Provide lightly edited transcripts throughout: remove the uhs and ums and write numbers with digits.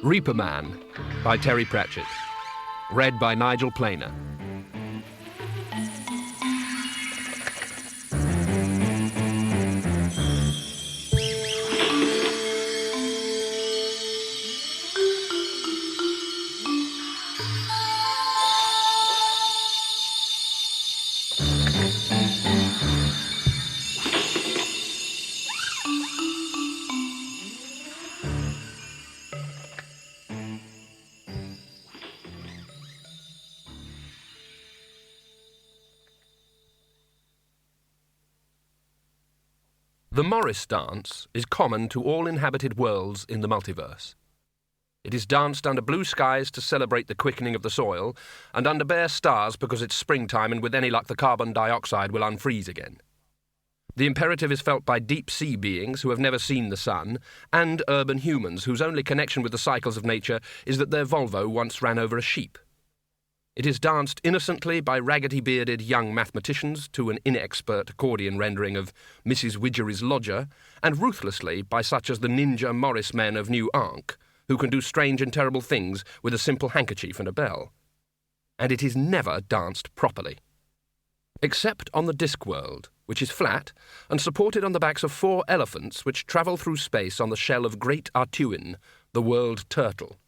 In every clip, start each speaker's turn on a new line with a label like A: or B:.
A: Reaper Man by Terry Pratchett. Read by Nigel Planer. The Morris dance is common to all inhabited worlds in the multiverse. It is danced under blue skies to celebrate the quickening of the soil, and under bare stars because it's springtime and with any luck the carbon dioxide will unfreeze again. The imperative is felt by deep-sea beings who have never seen the sun, and urban humans whose only connection with the cycles of nature is that their Volvo once ran over a sheep. It is danced innocently by raggedy-bearded young mathematicians to an inexpert accordion rendering of Mrs. Widgery's Lodger, and ruthlessly by such as the ninja Morris men of New Ankh, who can do strange and terrible things with a simple handkerchief and a bell. And it is never danced properly. Except on the Discworld, which is flat and supported on the backs of 4 elephants which travel through space on the shell of Great Artuin, the world turtle.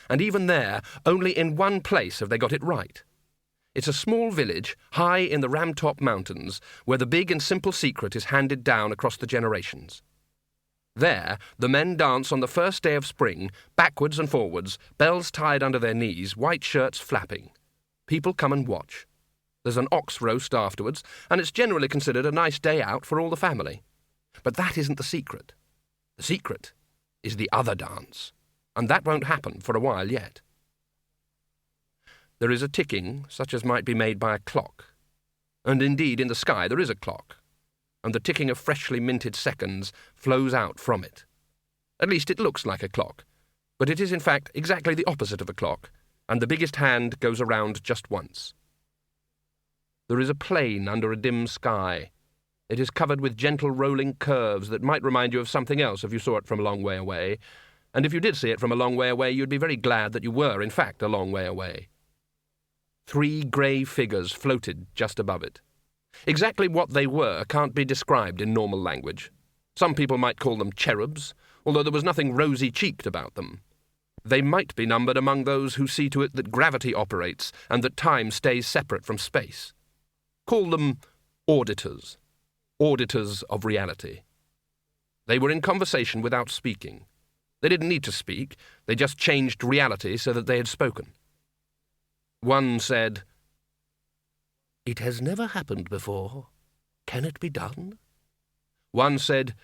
A: And even there, only in one place have they got it right. It's a small village, high in the Ramtop Mountains, where the big and simple secret is handed down across the generations. There, the men dance on the first day of spring, backwards and forwards, bells tied under their knees, white shirts flapping. People come and watch. There's an ox roast afterwards, and it's generally considered a nice day out for all the family. But that isn't the secret. The secret is the other dance. And that won't happen for a while yet. There is a ticking, such as might be made by a clock. And indeed, in the sky there is a clock, and the ticking of freshly minted seconds flows out from it. At least it looks like a clock, but it is in fact exactly the opposite of a clock, and the biggest hand goes around just once. There is a plain under a dim sky. It is covered with gentle rolling curves that might remind you of something else if you saw it from a long way away. And if you did see it from a long way away, you'd be very glad that you were, in fact, a long way away. 3 grey figures floated just above it. Exactly what they were can't be described in normal language. Some people might call them cherubs, although there was nothing rosy-cheeked about them. They might be numbered among those who see to it that gravity operates and that time stays separate from space. Call them auditors. Auditors of reality. They were in conversation without speaking. They didn't need to speak, they just changed reality so that they had spoken. One said, "It has never happened before. Can it be done?" One said,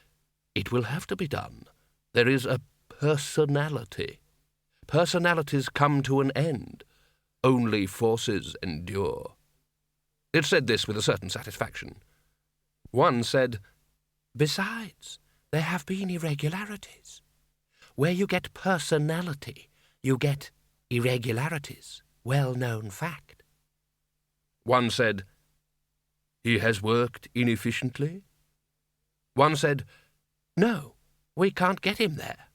A: "It will have to be done. There is a personality. Personalities come to an end. Only forces endure." It said this with a certain satisfaction. One said, "Besides, there have been irregularities. Where you get personality, you get irregularities. Well-known fact." One said, "He has worked inefficiently." One said, "No, we can't get him there."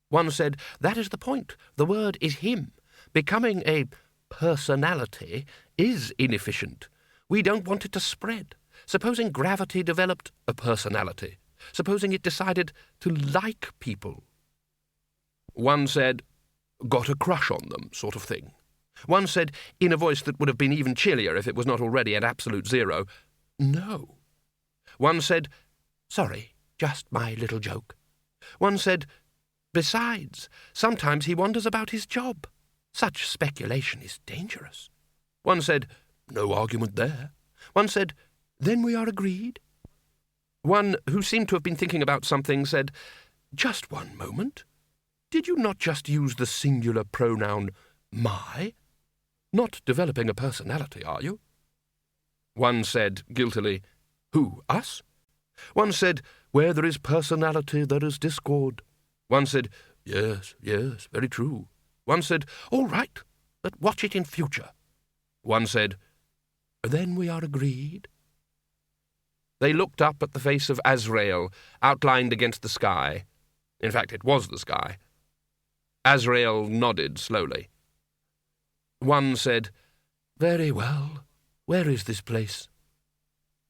A: One said, "That is the point. The word is him. Becoming a personality is inefficient. We don't want it to spread. Supposing gravity developed a personality. Supposing it decided to like people." One said, "Got a crush on them, sort of thing." One said, in a voice that would have been even chillier if it was not already at absolute zero, "No." One said, "Sorry, just my little joke." One said, "Besides, sometimes he wonders about his job. Such speculation is dangerous." One said, "No argument there." One said, "Then we are agreed." One, who seemed to have been thinking about something, said, "Just one moment. Did you not just use the singular pronoun my? Not developing a personality, are you?" One said guiltily, "Who, us?" One said, "Where there is personality, there is discord." One said, Yes, very true." One said, "All right, but watch it in future." One said, "Then we are agreed." They looked up at the face of Azrael, outlined against the sky. In fact, it was the sky. Azrael nodded slowly. One said, "Very well. Where is this place?"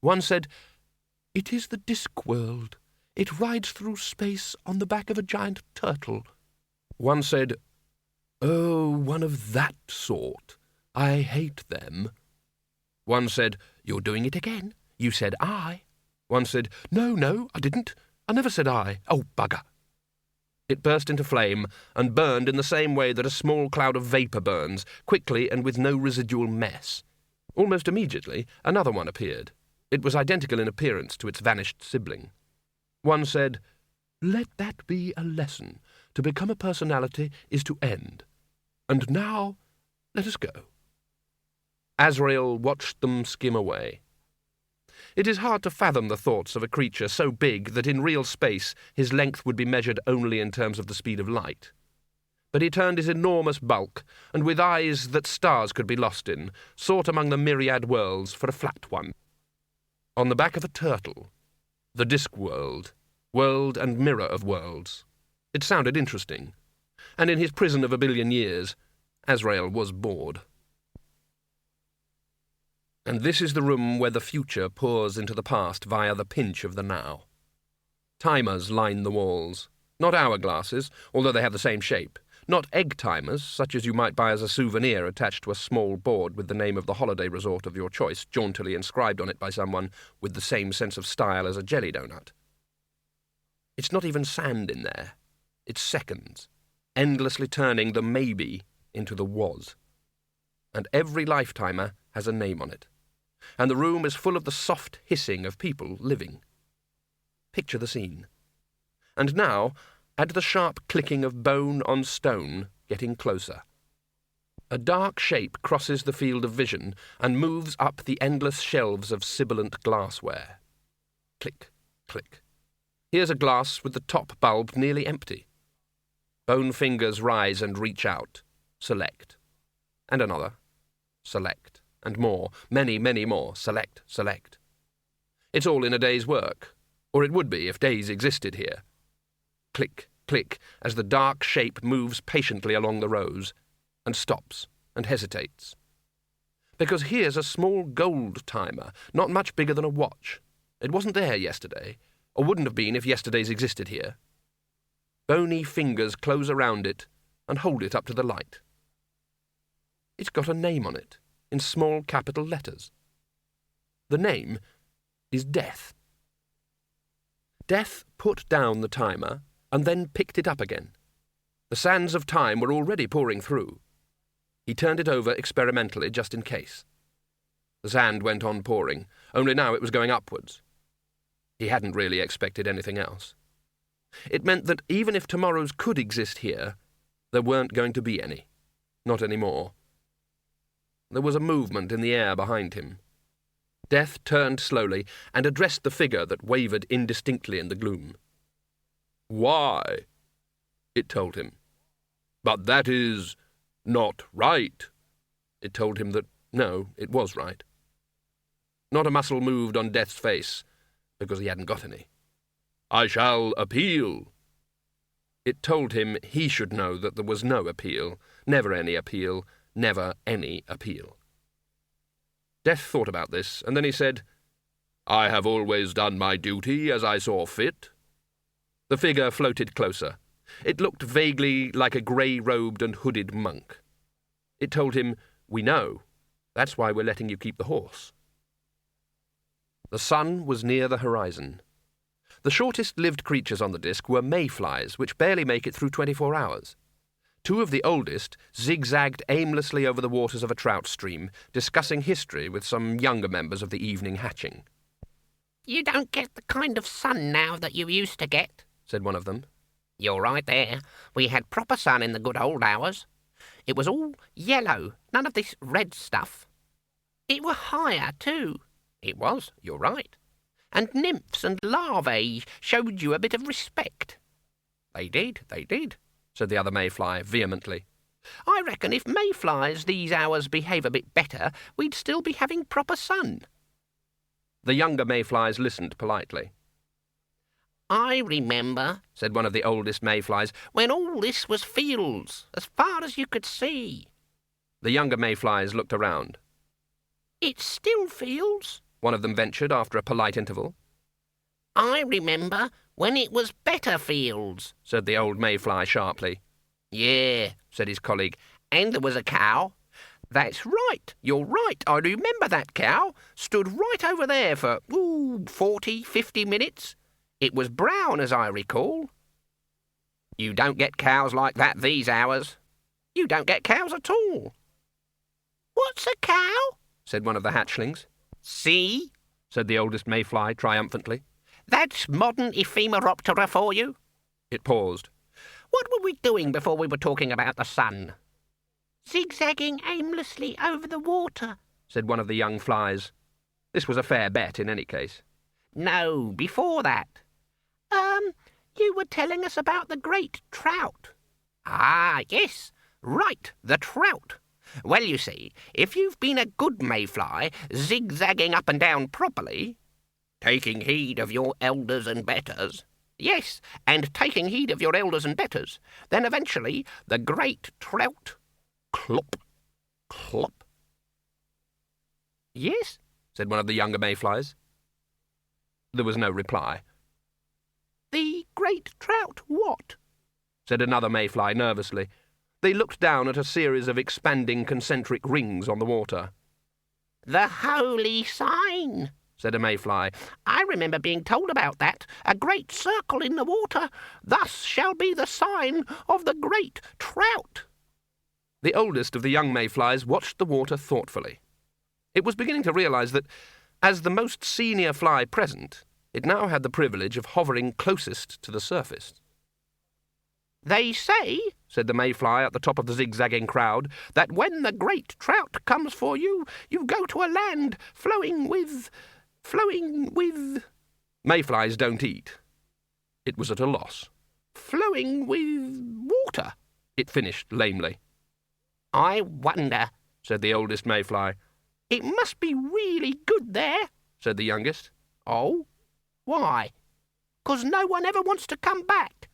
A: One said, "It is the Discworld. It rides through space on the back of a giant turtle." One said, "Oh, one of that sort. I hate them." One said, "You're doing it again. You said I." One said, No, I didn't. I never said I. Oh, bugger." It burst into flame and burned in the same way that a small cloud of vapour burns, quickly and with no residual mess. Almost immediately, another one appeared. It was identical in appearance to its vanished sibling. One said, "Let that be a lesson. To become a personality is to end. And now, let us go." Azrael watched them skim away. It is hard to fathom the thoughts of a creature so big that in real space his length would be measured only in terms of the speed of light. But he turned his enormous bulk, and with eyes that stars could be lost in, sought among the myriad worlds for a flat one. On the back of a turtle. The Discworld. World and mirror of worlds. It sounded interesting. And in his prison of 1,000,000,000 years, Azrael was bored. And this is the room where the future pours into the past via the pinch of the now. Timers line the walls. Not hourglasses, although they have the same shape. Not egg timers, such as you might buy as a souvenir attached to a small board with the name of the holiday resort of your choice jauntily inscribed on it by someone with the same sense of style as a jelly donut. It's not even sand in there. It's seconds, endlessly turning the maybe into the was. And every lifetimer has a name on it. And the room is full of the soft hissing of people living. Picture the scene. And now, add the sharp clicking of bone on stone getting closer. A dark shape crosses the field of vision and moves up the endless shelves of sibilant glassware. Click, click. Here's a glass with the top bulb nearly empty. Bone fingers rise and reach out. Select. And another. Select. And more, many, many more. Select, select. It's all in a day's work, or it would be if days existed here. Click, click, as the dark shape moves patiently along the rows, and stops, and hesitates. Because here's a small gold timer, not much bigger than a watch. It wasn't there yesterday, or wouldn't have been if yesterday's existed here. Bony fingers close around it, and hold it up to the light. It's got a name on it, in small capital letters. The name is Death. Death put down the timer and then picked it up again. The sands of time were already pouring through. He turned it over experimentally just in case. The sand went on pouring, only now it was going upwards. He hadn't really expected anything else. It meant that even if tomorrows could exist here, there weren't going to be any. Not anymore. There was a movement in the air behind him. Death turned slowly and addressed the figure that wavered indistinctly in the gloom. "Why?" it told him. "But that is not right." It told him that, no, it was right. Not a muscle moved on Death's face, because he hadn't got any. "I shall appeal." It told him he should know that there was no appeal, never any appeal, never any appeal. Death thought about this, and then he said, "I have always done my duty as I saw fit." The figure floated closer. It looked vaguely like a grey-robed and hooded monk. It told him, "We know. That's why we're letting you keep the horse." The sun was near the horizon. The shortest-lived creatures on the disk were mayflies, which barely make it through 24 hours. 2 of the oldest zigzagged aimlessly over the waters of a trout stream, discussing history with some younger members of the evening hatching.
B: "You don't get the kind of sun now that you used to get," said one of them. "You're right there. We had proper sun in the good old hours. It was all yellow, none of this red stuff. It were higher, too." "It was, you're right." "And nymphs and larvae showed you a bit of respect." They did, said the other mayfly vehemently. "I reckon if mayflies these hours behave a bit better, we'd still be having proper sun." The younger mayflies listened politely. I remember, said one of the oldest mayflies, when all this was fields, as far as you could see.
A: The younger mayflies looked around.
B: It's still fields,
A: one of them ventured after a polite interval.
B: I remember when it was better fields,
A: said the old mayfly sharply.
B: Yeah, said his colleague, and there was a cow. That's right, you're right, I remember that cow. Stood right over there for, 40, 50 minutes. It was brown, as I recall. You don't get cows like that these hours. You don't get cows at all. What's a cow? Said one of the hatchlings. See? Said the oldest mayfly triumphantly. That's modern ephemeroptera for you.
A: It paused.
B: What were we doing before we were talking about the sun? Zigzagging aimlessly over the water,
A: said one of the young flies. This was a fair bet in any case.
B: No, before that. You were telling us about the great trout. Ah, yes, right, the trout. Well, you see, if you've been a good mayfly, zigzagging up and down properly, taking heed of your elders and betters, yes, and taking heed of your elders and betters, then eventually the great trout, clop, clop. Yes, said one of the younger mayflies.
A: There was no reply.
B: The great trout what?
A: Said another mayfly nervously. They looked down at a series of expanding concentric rings on the water.
B: The holy sign, said a mayfly. I remember being told about that. A great circle in the water. Thus shall be the sign of the great trout.
A: The oldest of the young mayflies watched the water thoughtfully. It was beginning to realize that, as the most senior fly present, it now had the privilege of hovering closest to the surface.
B: They say, said the mayfly at the top of the zigzagging crowd, that when the great trout comes for you, you go to a land flowing with...
A: Mayflies don't eat. It was at a loss.
B: Flowing with water,
A: it finished lamely.
B: I wonder,
A: said the oldest mayfly.
B: It must be really good there,
A: said the youngest.
B: Oh? Why? 'Cause no one ever wants to come back.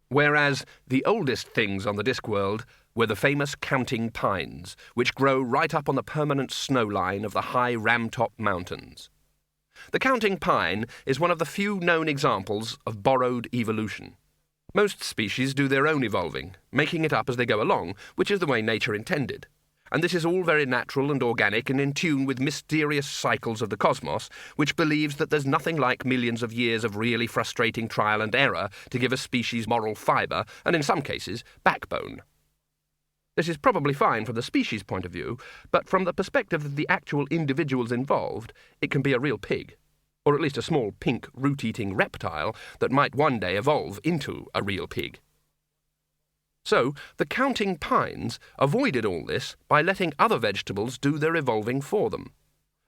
A: Whereas the oldest things on the Discworld were the famous counting pines, which grow right up on the permanent snow line of the high Ramtop Mountains. The counting pine is one of the few known examples of borrowed evolution. Most species do their own evolving, making it up as they go along, which is the way nature intended. And this is all very natural and organic and in tune with mysterious cycles of the cosmos, which believes that there's nothing like millions of years of really frustrating trial and error to give a species moral fibre, and in some cases, backbone. This is probably fine from the species point of view, but from the perspective of the actual individuals involved, it can be a real pig, or at least a small pink root-eating reptile that might one day evolve into a real pig. So, the counting pines avoided all this by letting other vegetables do their evolving for them.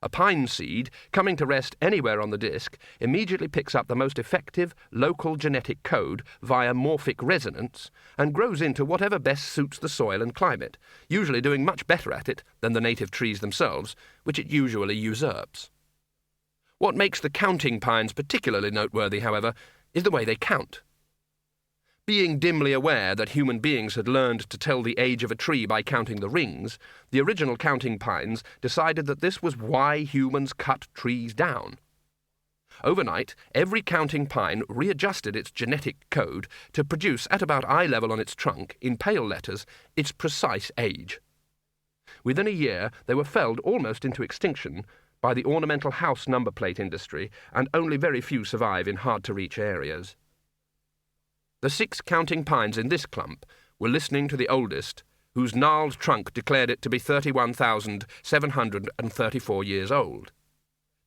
A: A pine seed, coming to rest anywhere on the disc, immediately picks up the most effective local genetic code via morphic resonance and grows into whatever best suits the soil and climate, usually doing much better at it than the native trees themselves, which it usually usurps. What makes the counting pines particularly noteworthy, however, is the way they count. Being dimly aware that human beings had learned to tell the age of a tree by counting the rings, the original counting pines decided that this was why humans cut trees down. Overnight, every counting pine readjusted its genetic code to produce, at about eye level on its trunk, in pale letters, its precise age. Within a year, they were felled almost into extinction by the ornamental house number plate industry, and only very few survive in hard-to-reach areas. The 6 counting pines in this clump were listening to the oldest, whose gnarled trunk declared it to be 31,734 years old.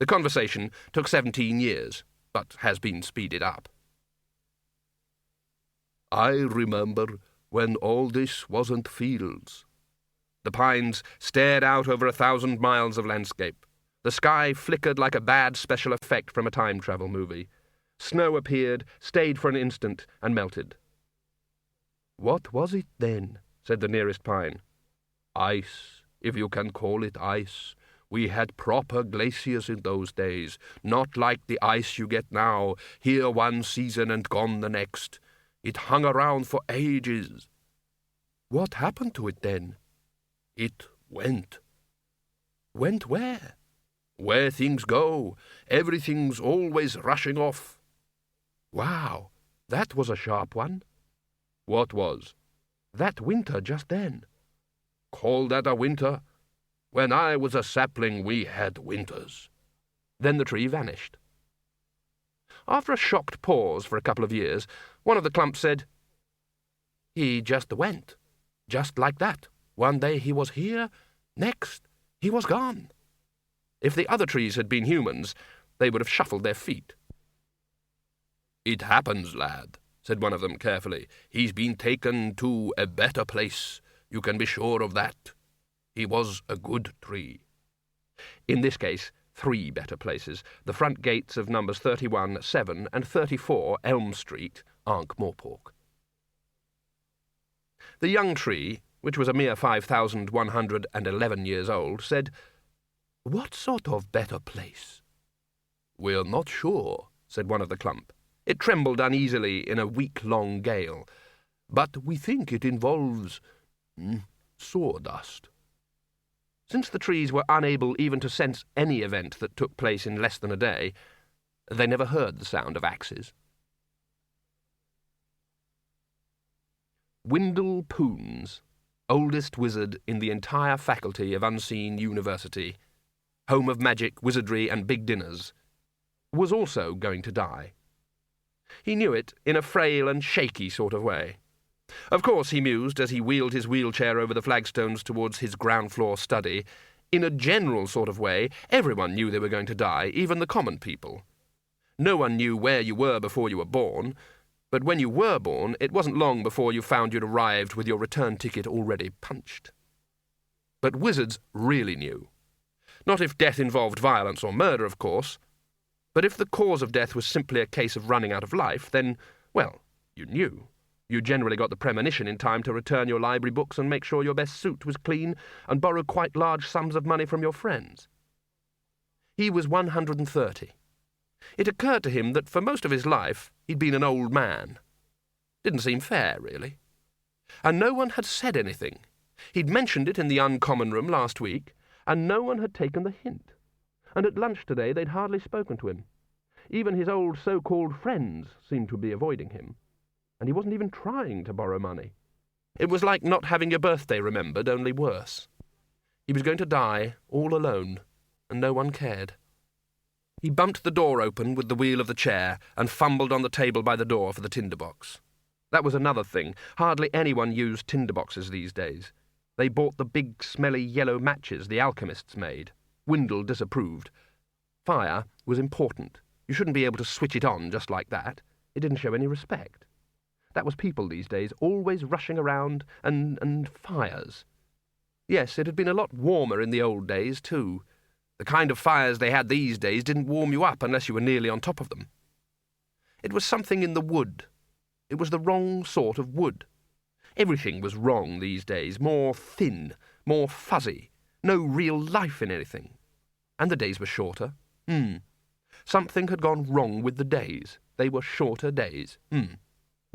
A: The conversation took 17 years, but has been speeded up. I remember when all this wasn't fields. The pines stared out over 1,000 miles of landscape. The sky flickered like a bad special effect from a time travel movie. Snow appeared, stayed for an instant, and melted. What was it then? Said the nearest pine. Ice, if you can call it ice, We had proper glaciers in those days, not like the ice you get now, here one season and gone the next. It hung around for ages. What happened to it then? It went. Went where? Where things go. Everything's always rushing off. Wow, that was a sharp one. What was? That winter just then. Call that a winter? When I was a sapling, we had winters. Then the tree vanished. After a shocked pause for a couple of years, one of the clumps said, "He just went. Just like that. One day he was here, next he was gone." If the other trees had been humans, they would have shuffled their feet. "It happens, lad," said one of them carefully. "He's been taken to a better place. You can be sure of that. He was a good tree." In this case, 3 better places, the front gates of numbers 31, 7 and 34 Elm Street, Ankh-Morpork. The young tree, which was a mere 5,111 years old, said, "What sort of better place?" "We're not sure," said one of the clump. It trembled uneasily in a week-long gale. "But we think it involves sawdust." Since the trees were unable even to sense any event that took place in less than a day, they never heard the sound of axes. Windle Poons, oldest wizard in the entire faculty of Unseen University, home of magic, wizardry, and big dinners, was also going to die. He knew it in a frail and shaky sort of way. Of course, he mused as he wheeled his wheelchair over the flagstones towards his ground-floor study, in a general sort of way, everyone knew they were going to die, even the common people. No one knew where you were before you were born, but when you were born, it wasn't long before you found you'd arrived with your return ticket already punched. But wizards really knew. Not if death involved violence or murder, of course, but if the cause of death was simply a case of running out of life, then, well, you knew. You generally got the premonition in time to return your library books and make sure your best suit was clean and borrow quite large sums of money from your friends. He was 130. It occurred to him that for most of his life he'd been an old man. Didn't seem fair, really. And no one had said anything. He'd mentioned it in the uncommon room last week, and no one had taken the hint. And at lunch today they'd hardly spoken to him. Even his old so-called friends seemed to be avoiding him. And he wasn't even trying to borrow money. It was like not having your birthday remembered, only worse. He was going to die, all alone, and no one cared. He bumped the door open with the wheel of the chair and fumbled on the table by the door for the tinderbox. That was another thing. Hardly anyone used tinderboxes these days. They bought the big, smelly yellow matches the alchemists made. Windle disapproved. Fire was important. You shouldn't be able to switch it on just like that. It didn't show any respect. That was people these days, always rushing around, and fires. Yes, it had been a lot warmer in the old days, too. The kind of fires they had these days didn't warm you up unless you were nearly on top of them. It was something in the wood. It was the wrong sort of wood. Everything was wrong these days, more thin, more fuzzy, no real life in anything. And the days were shorter. Something had gone wrong with the days. They were shorter days.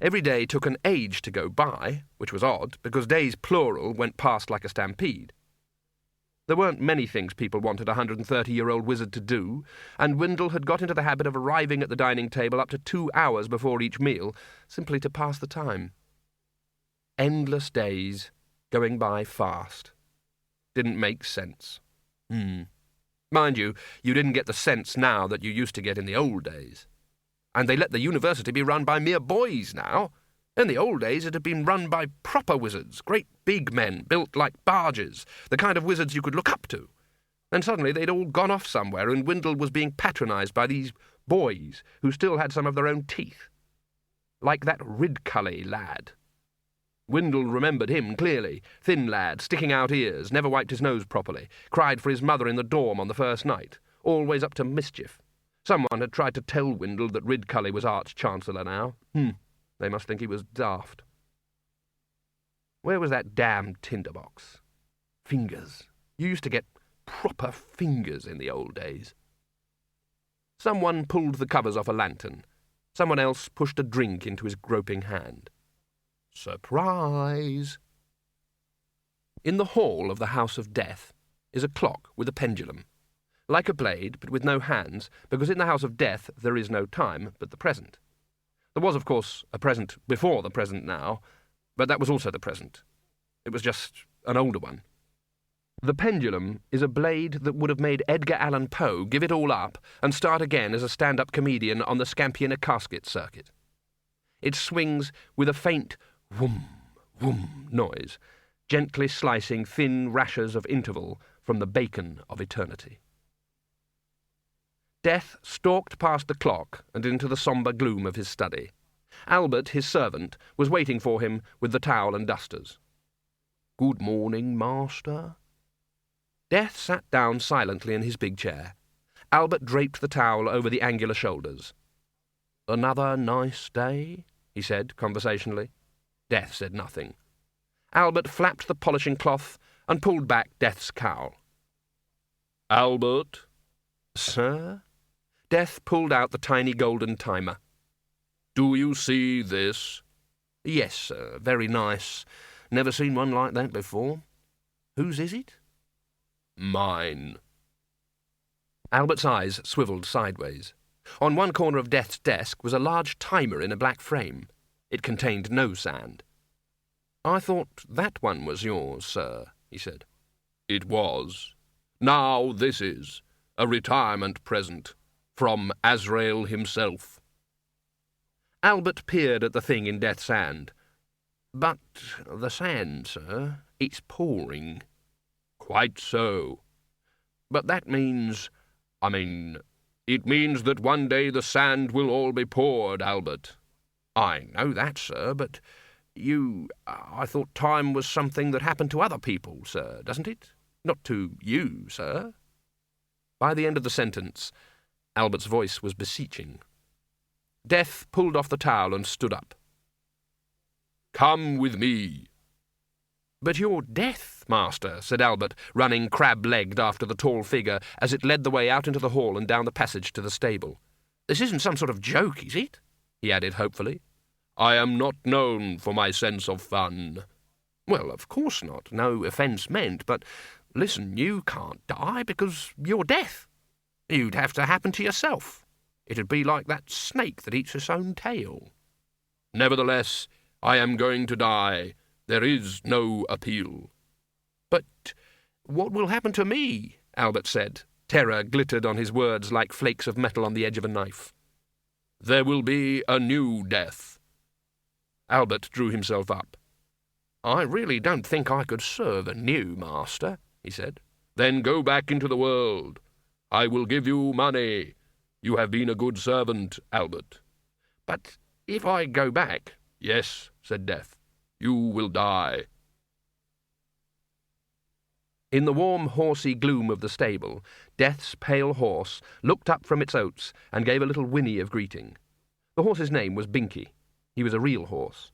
A: Every day took an age to go by, which was odd, because days plural went past like a stampede. There weren't many things people wanted a 130-year-old wizard to do, and Windle had got into the habit of arriving at the dining table up to 2 hours before each meal, simply to pass the time. Endless days, going by fast. Didn't make sense. Mind you, you didn't get the sense now that you used to get in the old days. And they let the university be run by mere boys now. In the old days it had been run by proper wizards, great big men built like barges, the kind of wizards you could look up to. Then suddenly they'd all gone off somewhere and Windle was being patronised by these boys who still had some of their own teeth. Like that Ridcully lad. Windle remembered him clearly. Thin lad, sticking out ears, never wiped his nose properly, cried for his mother in the dorm on the first night, always up to mischief. Someone had tried to tell Windle that Ridcully was Arch-Chancellor now. They must think he was daft. Where was that damned tinderbox? Fingers. You used to get proper fingers in the old days. Someone pulled the covers off a lantern. Someone else pushed a drink into his groping hand. Surprise! In the hall of the House of Death is a clock with a pendulum, like a blade, but with no hands, because in the House of Death there is no time but the present. There was, of course, a present before the present now, but that was also the present. It was just an older one. The pendulum is a blade that would have made Edgar Allan Poe give it all up and start again as a stand-up comedian on the Scampi-in-a-Casket circuit. It swings with a faint whoom, whoom noise, gently slicing thin rashers of interval from the bacon of eternity. Death stalked past the clock and into the sombre gloom of his study. Albert, his servant, was waiting for him with the towel and dusters. "Good morning, master." Death sat down silently in his big chair. Albert draped the towel over the angular shoulders. "Another nice day?" he said conversationally. Death said nothing. Albert flapped the polishing cloth and pulled back Death's cowl. "Albert?" "Sir?" Death pulled out the tiny golden timer. "Do you see this?" "Yes, sir. Very nice. Never seen one like that before. Whose is it?" "Mine." Albert's eyes swiveled sideways. On one corner of Death's desk was a large timer in a black frame. It contained no sand. "I thought that one was yours, sir," he said. "It was. Now this is a retirement present from Azrael himself." Albert peered at the thing in Death's hand. "But the sand, sir, it's pouring." "Quite so. But that means, it means that one day the sand will all be poured, Albert." "I know that, sir, but I thought time was something that happened to other people, sir, doesn't it? Not to you, sir." By the end of the sentence, Albert's voice was beseeching. Death pulled off the towel and stood up. "Come with me." "But you're Death, master," said Albert, running crab-legged after the tall figure as it led the way out into the hall and down the passage to the stable. "This isn't some sort of joke, is it?" he added hopefully. "I am not known for my sense of fun." "Well, of course not. No offence meant. But listen, you can't die because you're Death. You'd have to happen to yourself. It'd be like that snake that eats its own tail." "Nevertheless, I am going to die. There is no appeal." "But what will happen to me?" Albert said. Terror glittered on his words like flakes of metal on the edge of a knife. "There will be a new death." Albert drew himself up. "I really don't think I could serve anew, master," he said. "Then go back into the world. I will give you money. You have been a good servant, Albert." "But if I go back—" "Yes," said Death. "You will die." In the warm, horsey gloom of the stable, Death's pale horse looked up from its oats and gave a little whinny of greeting. The horse's name was Binky. He was a real horse.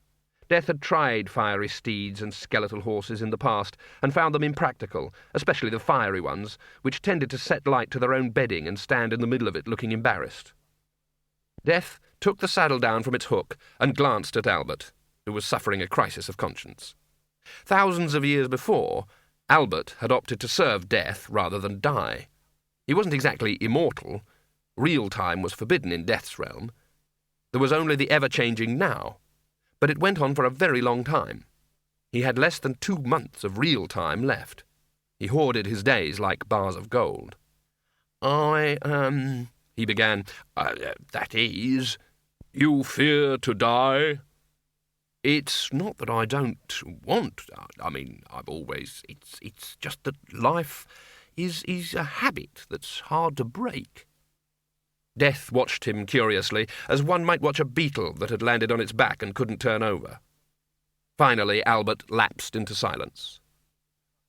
A: Death had tried fiery steeds and skeletal horses in the past and found them impractical, especially the fiery ones, which tended to set light to their own bedding and stand in the middle of it looking embarrassed. Death took the saddle down from its hook and glanced at Albert, who was suffering a crisis of conscience. Thousands of years before, Albert had opted to serve Death rather than die. He wasn't exactly immortal. Real time was forbidden in Death's realm. There was only the ever-changing now, but it went on for a very long time. He had less than 2 months of real time left. He hoarded his days like bars of gold. He began. That is, you fear to die?" "It's not that I don't want. I've always. It's just that life is a habit that's hard to break." Death watched him curiously, as one might watch a beetle that had landed on its back and couldn't turn over. Finally, Albert lapsed into silence.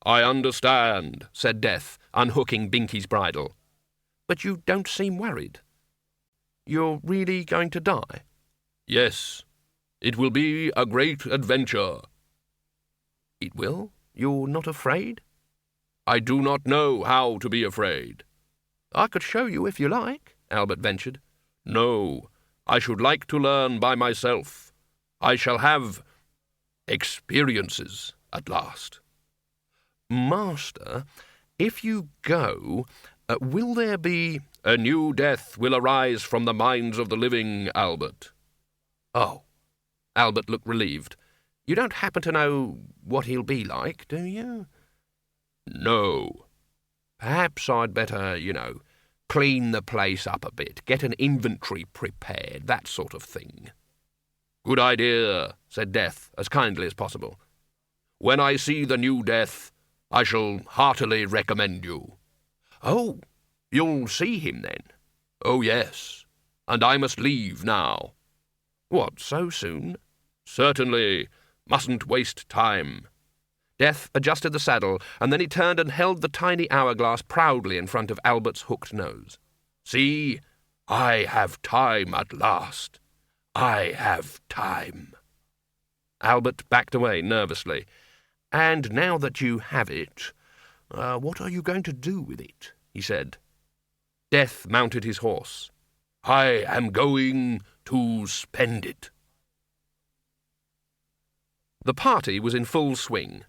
A: "I understand," said Death, unhooking Binky's bridle. "But you don't seem worried. You're really going to die?" "Yes. It will be a great adventure." "It will? You're not afraid?" I do not know how to be afraid." "I could show you if you like," Albert ventured. "No, I should like to learn by myself. I shall have experiences at last." "Master, if you go, will there be—" "A new death will arise from the minds of the living, Albert." "Oh." Albert looked relieved. "You don't happen to know what he'll be like, do you?" "No." "Perhaps I'd better, clean the place up a bit, get an inventory prepared, that sort of thing." "Good idea," said Death, as kindly as possible. "When I see the new Death, I shall heartily recommend you." "Oh, you'll see him then?" "Oh, yes, and I must leave now." "What, so soon?" "Certainly. Mustn't waste time." Death adjusted the saddle, and then he turned and held the tiny hourglass proudly in front of Albert's hooked nose. "See, I have time at last. I have time." Albert backed away nervously. "And now that you have it, what are you going to do with it?" he said. Death mounted his horse. "I am going to spend it." The party was in full swing.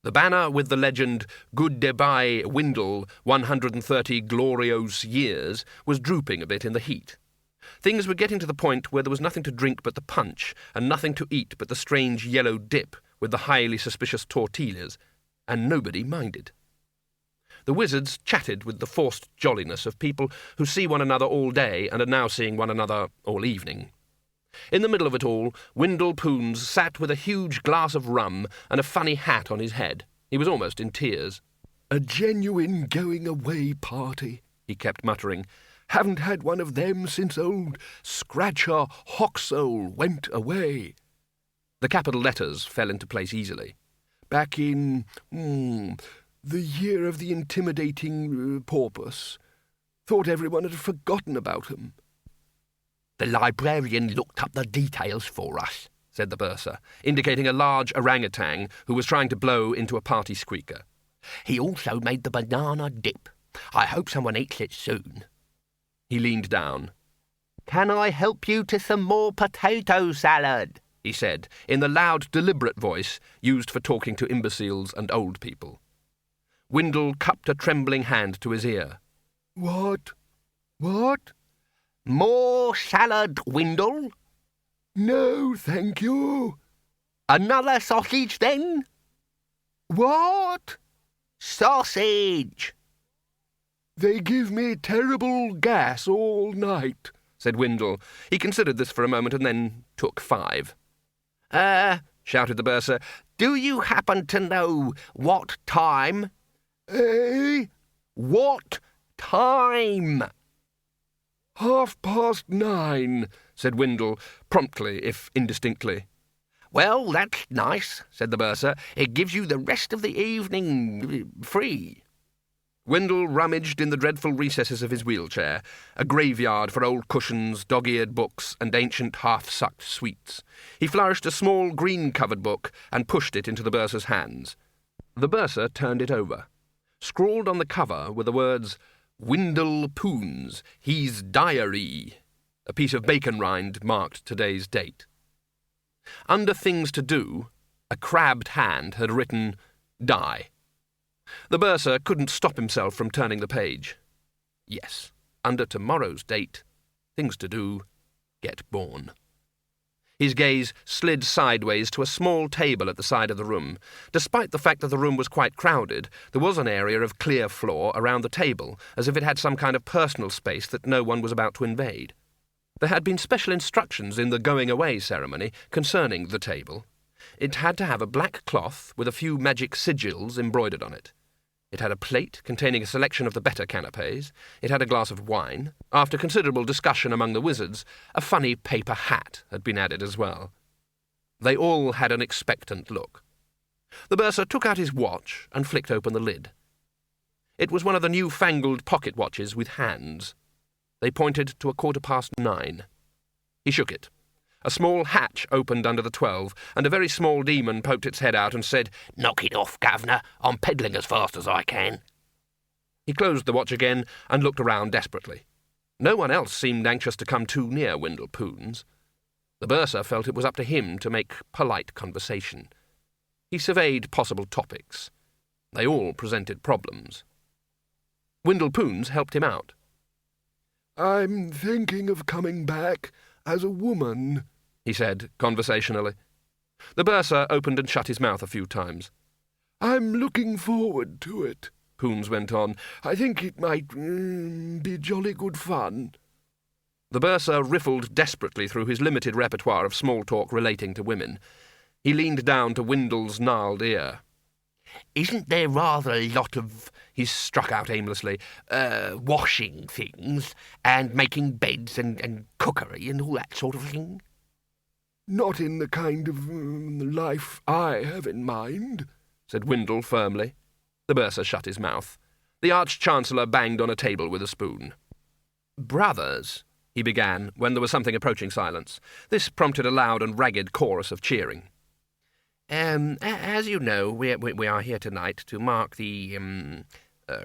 A: The banner with the legend, "Goodbye, Windle, 130 glorious years," was drooping a bit in the heat. Things were getting to the point where there was nothing to drink but the punch, and nothing to eat but the strange yellow dip with the highly suspicious tortillas, and nobody minded. The wizards chatted with the forced jolliness of people who see one another all day and are now seeing one another all evening. In the middle of it all, Windle Poons sat with a huge glass of rum and a funny hat on his head. He was almost in tears. "A genuine going-away party," he kept muttering. "Haven't had one of them since old Scratcher Hoxole went away." The capital letters fell into place easily. "Back in, the year of the intimidating porpoise. Thought everyone had forgotten about him." "The librarian looked up the details for us," said the bursar, indicating a large orangutan who was trying to blow into a party squeaker. "He also made the banana dip. I hope someone eats it soon." He leaned down. "Can I help you to some more potato salad?" he said, in the loud, deliberate voice used for talking to imbeciles and old people. Windle cupped a trembling hand to his ear. "What? What?" "More salad, Windle?" "No, thank you." "Another sausage, then?" "What?" "Sausage." "They give me terrible gas all night," said Windle. He considered this for a moment and then took 5. Shouted the bursar, "do you happen to know what time?" "Eh?
B: "What time?"
A: 9:30, said Windle, promptly if indistinctly.
B: "Well, that's nice," said the bursar. "It gives you the rest of the evening free."
A: Windle rummaged in the dreadful recesses of his wheelchair, a graveyard for old cushions, dog-eared books, and ancient half-sucked sweets. He flourished a small green-covered book and pushed it into the bursar's hands. The bursar turned it over. Scrawled on the cover were the words, "Windle Poons, his diary." A piece of bacon rind marked today's date. Under Things to Do, a crabbed hand had written, "Die." The bursar couldn't stop himself from turning the page. Yes, under tomorrow's date, Things to Do, get born. His gaze slid sideways to a small table at the side of the room. Despite the fact that the room was quite crowded, there was an area of clear floor around the table, as if it had some kind of personal space that no one was about to invade. There had been special instructions in the going-away ceremony concerning the table. It had to have a black cloth with a few magic sigils embroidered on it. It had a plate containing a selection of the better canapes. It had a glass of wine. After considerable discussion among the wizards, a funny paper hat had been added as well. They all had an expectant look. The bursar took out his watch and flicked open the lid. It was one of the new-fangled pocket watches with hands. They pointed to 9:15. He shook it. A small hatch opened under the 12, and a very small demon poked its head out and said,
B: "Knock it off, Governor. I'm peddling as fast as I can."
A: He closed the watch again and looked around desperately. No one else seemed anxious to come too near Windle Poons. The bursar felt it was up to him to make polite conversation. He surveyed possible topics. They all presented problems. Windle Poons helped him out.
C: "I'm thinking of coming back as a woman,"
A: he said conversationally. The bursar opened and shut his mouth a few times.
C: "I'm looking forward to it," Poons went on. "I think it might be jolly good fun."
A: The bursar riffled desperately through his limited repertoire of small talk relating to women. He leaned down to Windle's gnarled ear.
B: "Isn't there rather a lot of," he struck out aimlessly, "washing things and making beds and cookery and all that sort of thing?"
C: "Not in the kind of life I have in mind,"
A: said Windle firmly. The bursar shut his mouth. The Arch-Chancellor banged on a table with a spoon. "Brothers," he began, when there was something approaching silence. This prompted a loud and ragged chorus of cheering. "As you know, we are here tonight to mark the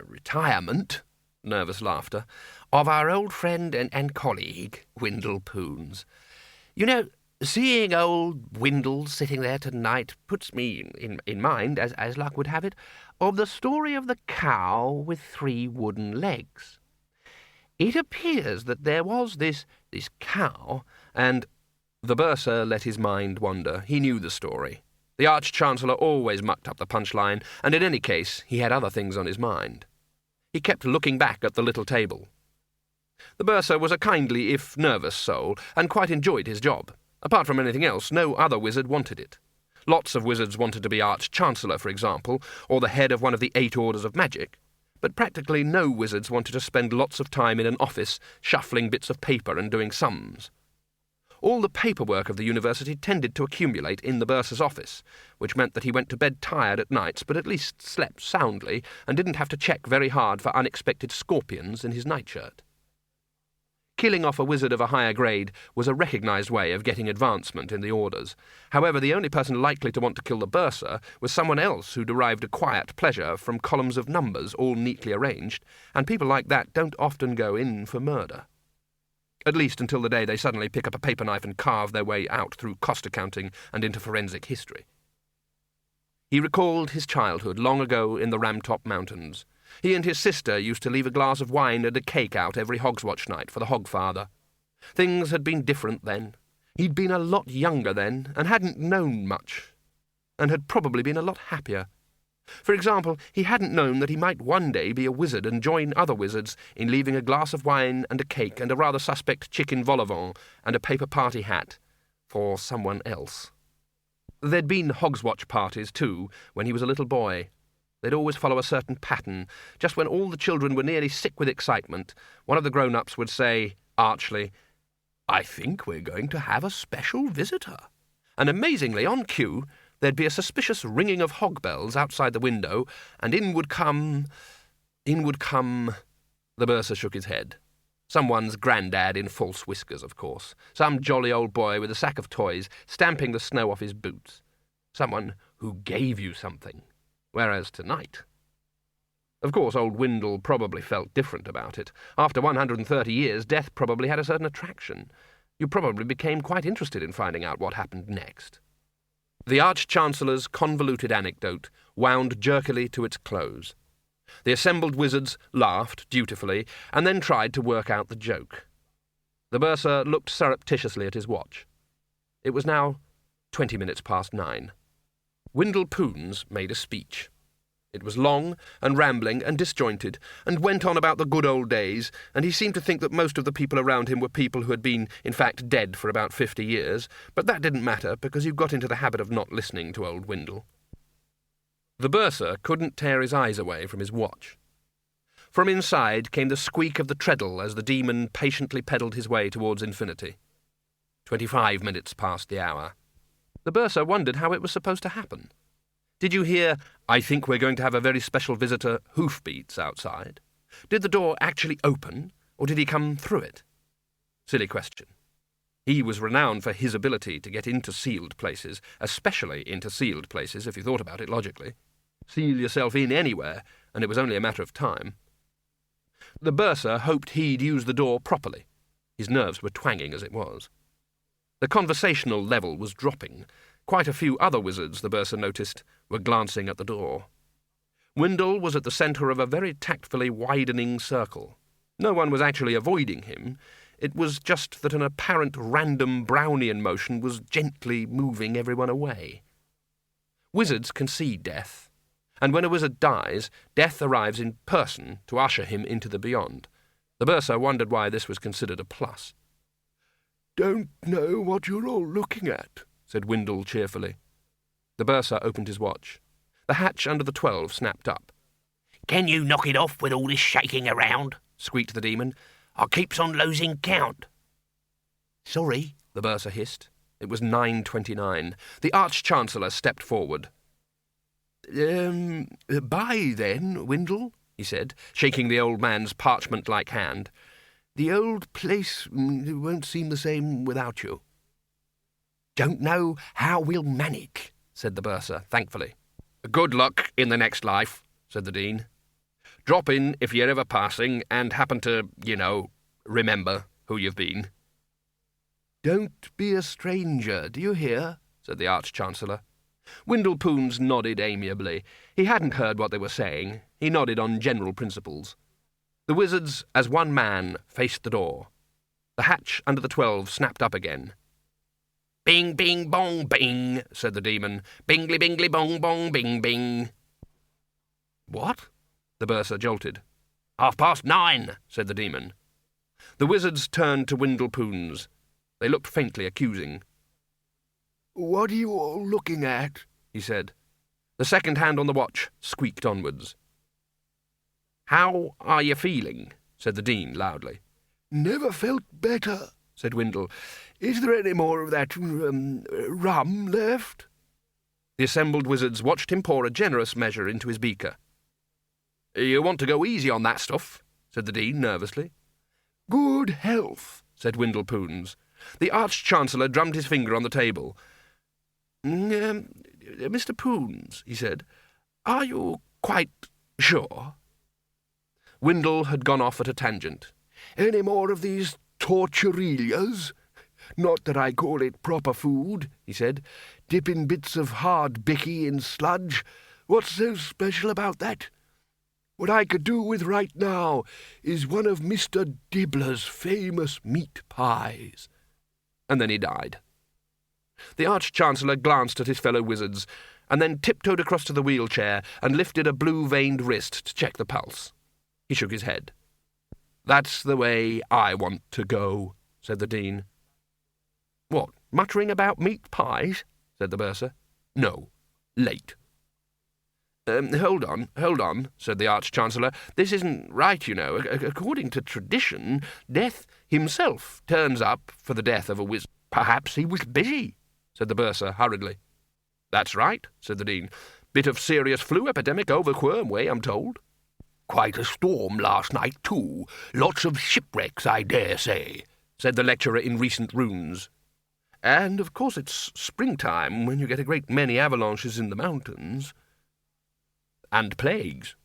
A: retirement," nervous laughter, "of our old friend and colleague, Windle Poons. You know, seeing old Windle sitting there tonight puts me in mind, as luck would have it, of the story of the cow with 3 wooden legs. It appears that there was this cow, and—" The bursar let his mind wander. He knew the story. The Arch-Chancellor always mucked up the punchline, and in any case he had other things on his mind. He kept looking back at the little table. The bursar was a kindly, if nervous soul, and quite enjoyed his job. Apart from anything else, no other wizard wanted it. Lots of wizards wanted to be Arch-Chancellor, for example, or the head of one of the 8 orders of magic, but practically no wizards wanted to spend lots of time in an office shuffling bits of paper and doing sums. All the paperwork of the university tended to accumulate in the bursar's office, which meant that he went to bed tired at nights, but at least slept soundly and didn't have to check very hard for unexpected scorpions in his nightshirt. Killing off a wizard of a higher grade was a recognised way of getting advancement in the orders. However, the only person likely to want to kill the bursar was someone else who derived a quiet pleasure from columns of numbers all neatly arranged, and people like that don't often go in for murder. At least until the day they suddenly pick up a paper knife and carve their way out through cost accounting and into forensic history. He recalled his childhood long ago in the Ramtop Mountains. He and his sister used to leave a glass of wine and a cake out every Hogswatch night for the Hogfather. Things had been different then. He'd been a lot younger then, and hadn't known much, and had probably been a lot happier. For example, he hadn't known that he might one day be a wizard and join other wizards in leaving a glass of wine and a cake and a rather suspect chicken vol au vent and a paper party hat for someone else. There'd been Hogswatch parties, too, when he was a little boy. They'd always follow a certain pattern. Just when all the children were nearly sick with excitement, one of the grown-ups would say, archly, "I think we're going to have a special visitor." And amazingly, on cue, there'd be a suspicious ringing of hog bells outside the window, and in would come... The bursar shook his head. Someone's grandad in false whiskers, of course. Some jolly old boy with a sack of toys, stamping the snow off his boots. Someone who gave you something. Whereas tonight... Of course, old Windle probably felt different about it. After 130 years, death probably had a certain attraction. You probably became quite interested in finding out what happened next. The Arch-Chancellor's convoluted anecdote wound jerkily to its close. The assembled wizards laughed dutifully, and then tried to work out the joke. The bursar looked surreptitiously at his watch. It was now 20 minutes past 9. Windle Poons made a speech. It was long and rambling and disjointed, and went on about the good old days, and he seemed to think that most of the people around him were people who had been, in fact, dead for about 50 years, but that didn't matter, because you got into the habit of not listening to old Windle. The bursar couldn't tear his eyes away from his watch. From inside came the squeak of the treadle as the demon patiently pedalled his way towards infinity. 25 minutes past the hour. The bursar wondered how it was supposed to happen. Did you hear, "I think we're going to have a very special visitor," hoofbeats outside? Did the door actually open, or did he come through it? Silly question. He was renowned for his ability to get into sealed places, especially into sealed places, if you thought about it logically. Seal yourself in anywhere, and it was only a matter of time. The bursar hoped he'd use the door properly. His nerves were twanging as it was. The conversational level was dropping. Quite a few other wizards, the bursar noticed, were glancing at the door. Windle was at the centre of a very tactfully widening circle. No one was actually avoiding him. It was just that an apparent random Brownian motion was gently moving everyone away. Wizards can see death, and when a wizard dies, death arrives in person to usher him into the beyond. The bursar wondered why this was considered a plus.
C: "Don't know what you're all looking at," said Windle cheerfully.
A: The bursar opened his watch. The hatch under the 12 snapped up.
B: "Can you knock it off with all this shaking around?"
A: squeaked the demon.
B: "I keeps on losing count."
A: "Sorry," the bursar hissed. It was 9:29. The Arch-Chancellor stepped forward.
C: Bye then, Windle,"
A: he said, shaking the old man's parchment-like hand.
C: "The old place won't seem the same without you."
B: "Don't know how we'll manage,"
A: said the bursar, thankfully. "Good luck in the next life," said the Dean. "Drop in if you're ever passing and happen to, remember who you've been."
C: "Don't be a stranger, do you hear?"
A: said the Arch-Chancellor. Windle Poons nodded amiably. He hadn't heard what they were saying. He nodded on general principles. The wizards, as one man, faced the door. The hatch under the 12 snapped up again.
B: "Bing, bing, bong, bing," said the demon. "Bingly, bingly, bong, bong, bing, bing."
A: "What?" The bursar jolted.
B: 9:30, said the demon.
A: The wizards turned to Windle Poons. They looked faintly accusing.
C: "What are you all looking at?"
A: he said. The second hand on the watch squeaked onwards. "How are you feeling?" said the Dean loudly.
C: "Never felt better," said Windle. "Is there any more of that rum left?"
A: The assembled wizards watched him pour a generous measure into his beaker. "You want to go easy on that stuff," said the Dean nervously.
C: "Good health,"
A: said Windle Poons. The Arch-Chancellor drummed his finger on the table. "Mr. Poons," he said, "are you quite sure?" Windle had gone off at a tangent.
C: "Any more of these torturillas? Not that I call it proper food," he said. "Dipping bits of hard bicky in sludge. What's so special about that? What I could do with right now is one of Mr. Dibbler's famous meat pies."
A: And then he died. The Arch-Chancellor glanced at his fellow wizards, and then tiptoed across to the wheelchair and lifted a blue-veined wrist to check the pulse. He shook his head. "That's the way I want to go," said the Dean. "What, muttering about meat pies?" said the bursar. "No, late." Hold on, said the Arch-Chancellor. "This isn't right, you know. According to tradition, Death himself turns up for the death of a wizard." "Perhaps he was busy," said the bursar hurriedly. "That's right," said the Dean. "Bit of serious flu epidemic over Quirm way, I'm told."
B: "Quite a storm last night, too. Lots of shipwrecks, I dare say,"
A: said the lecturer in recent runes. "And, of course, it's springtime, when you get a great many avalanches in the mountains." "And plagues."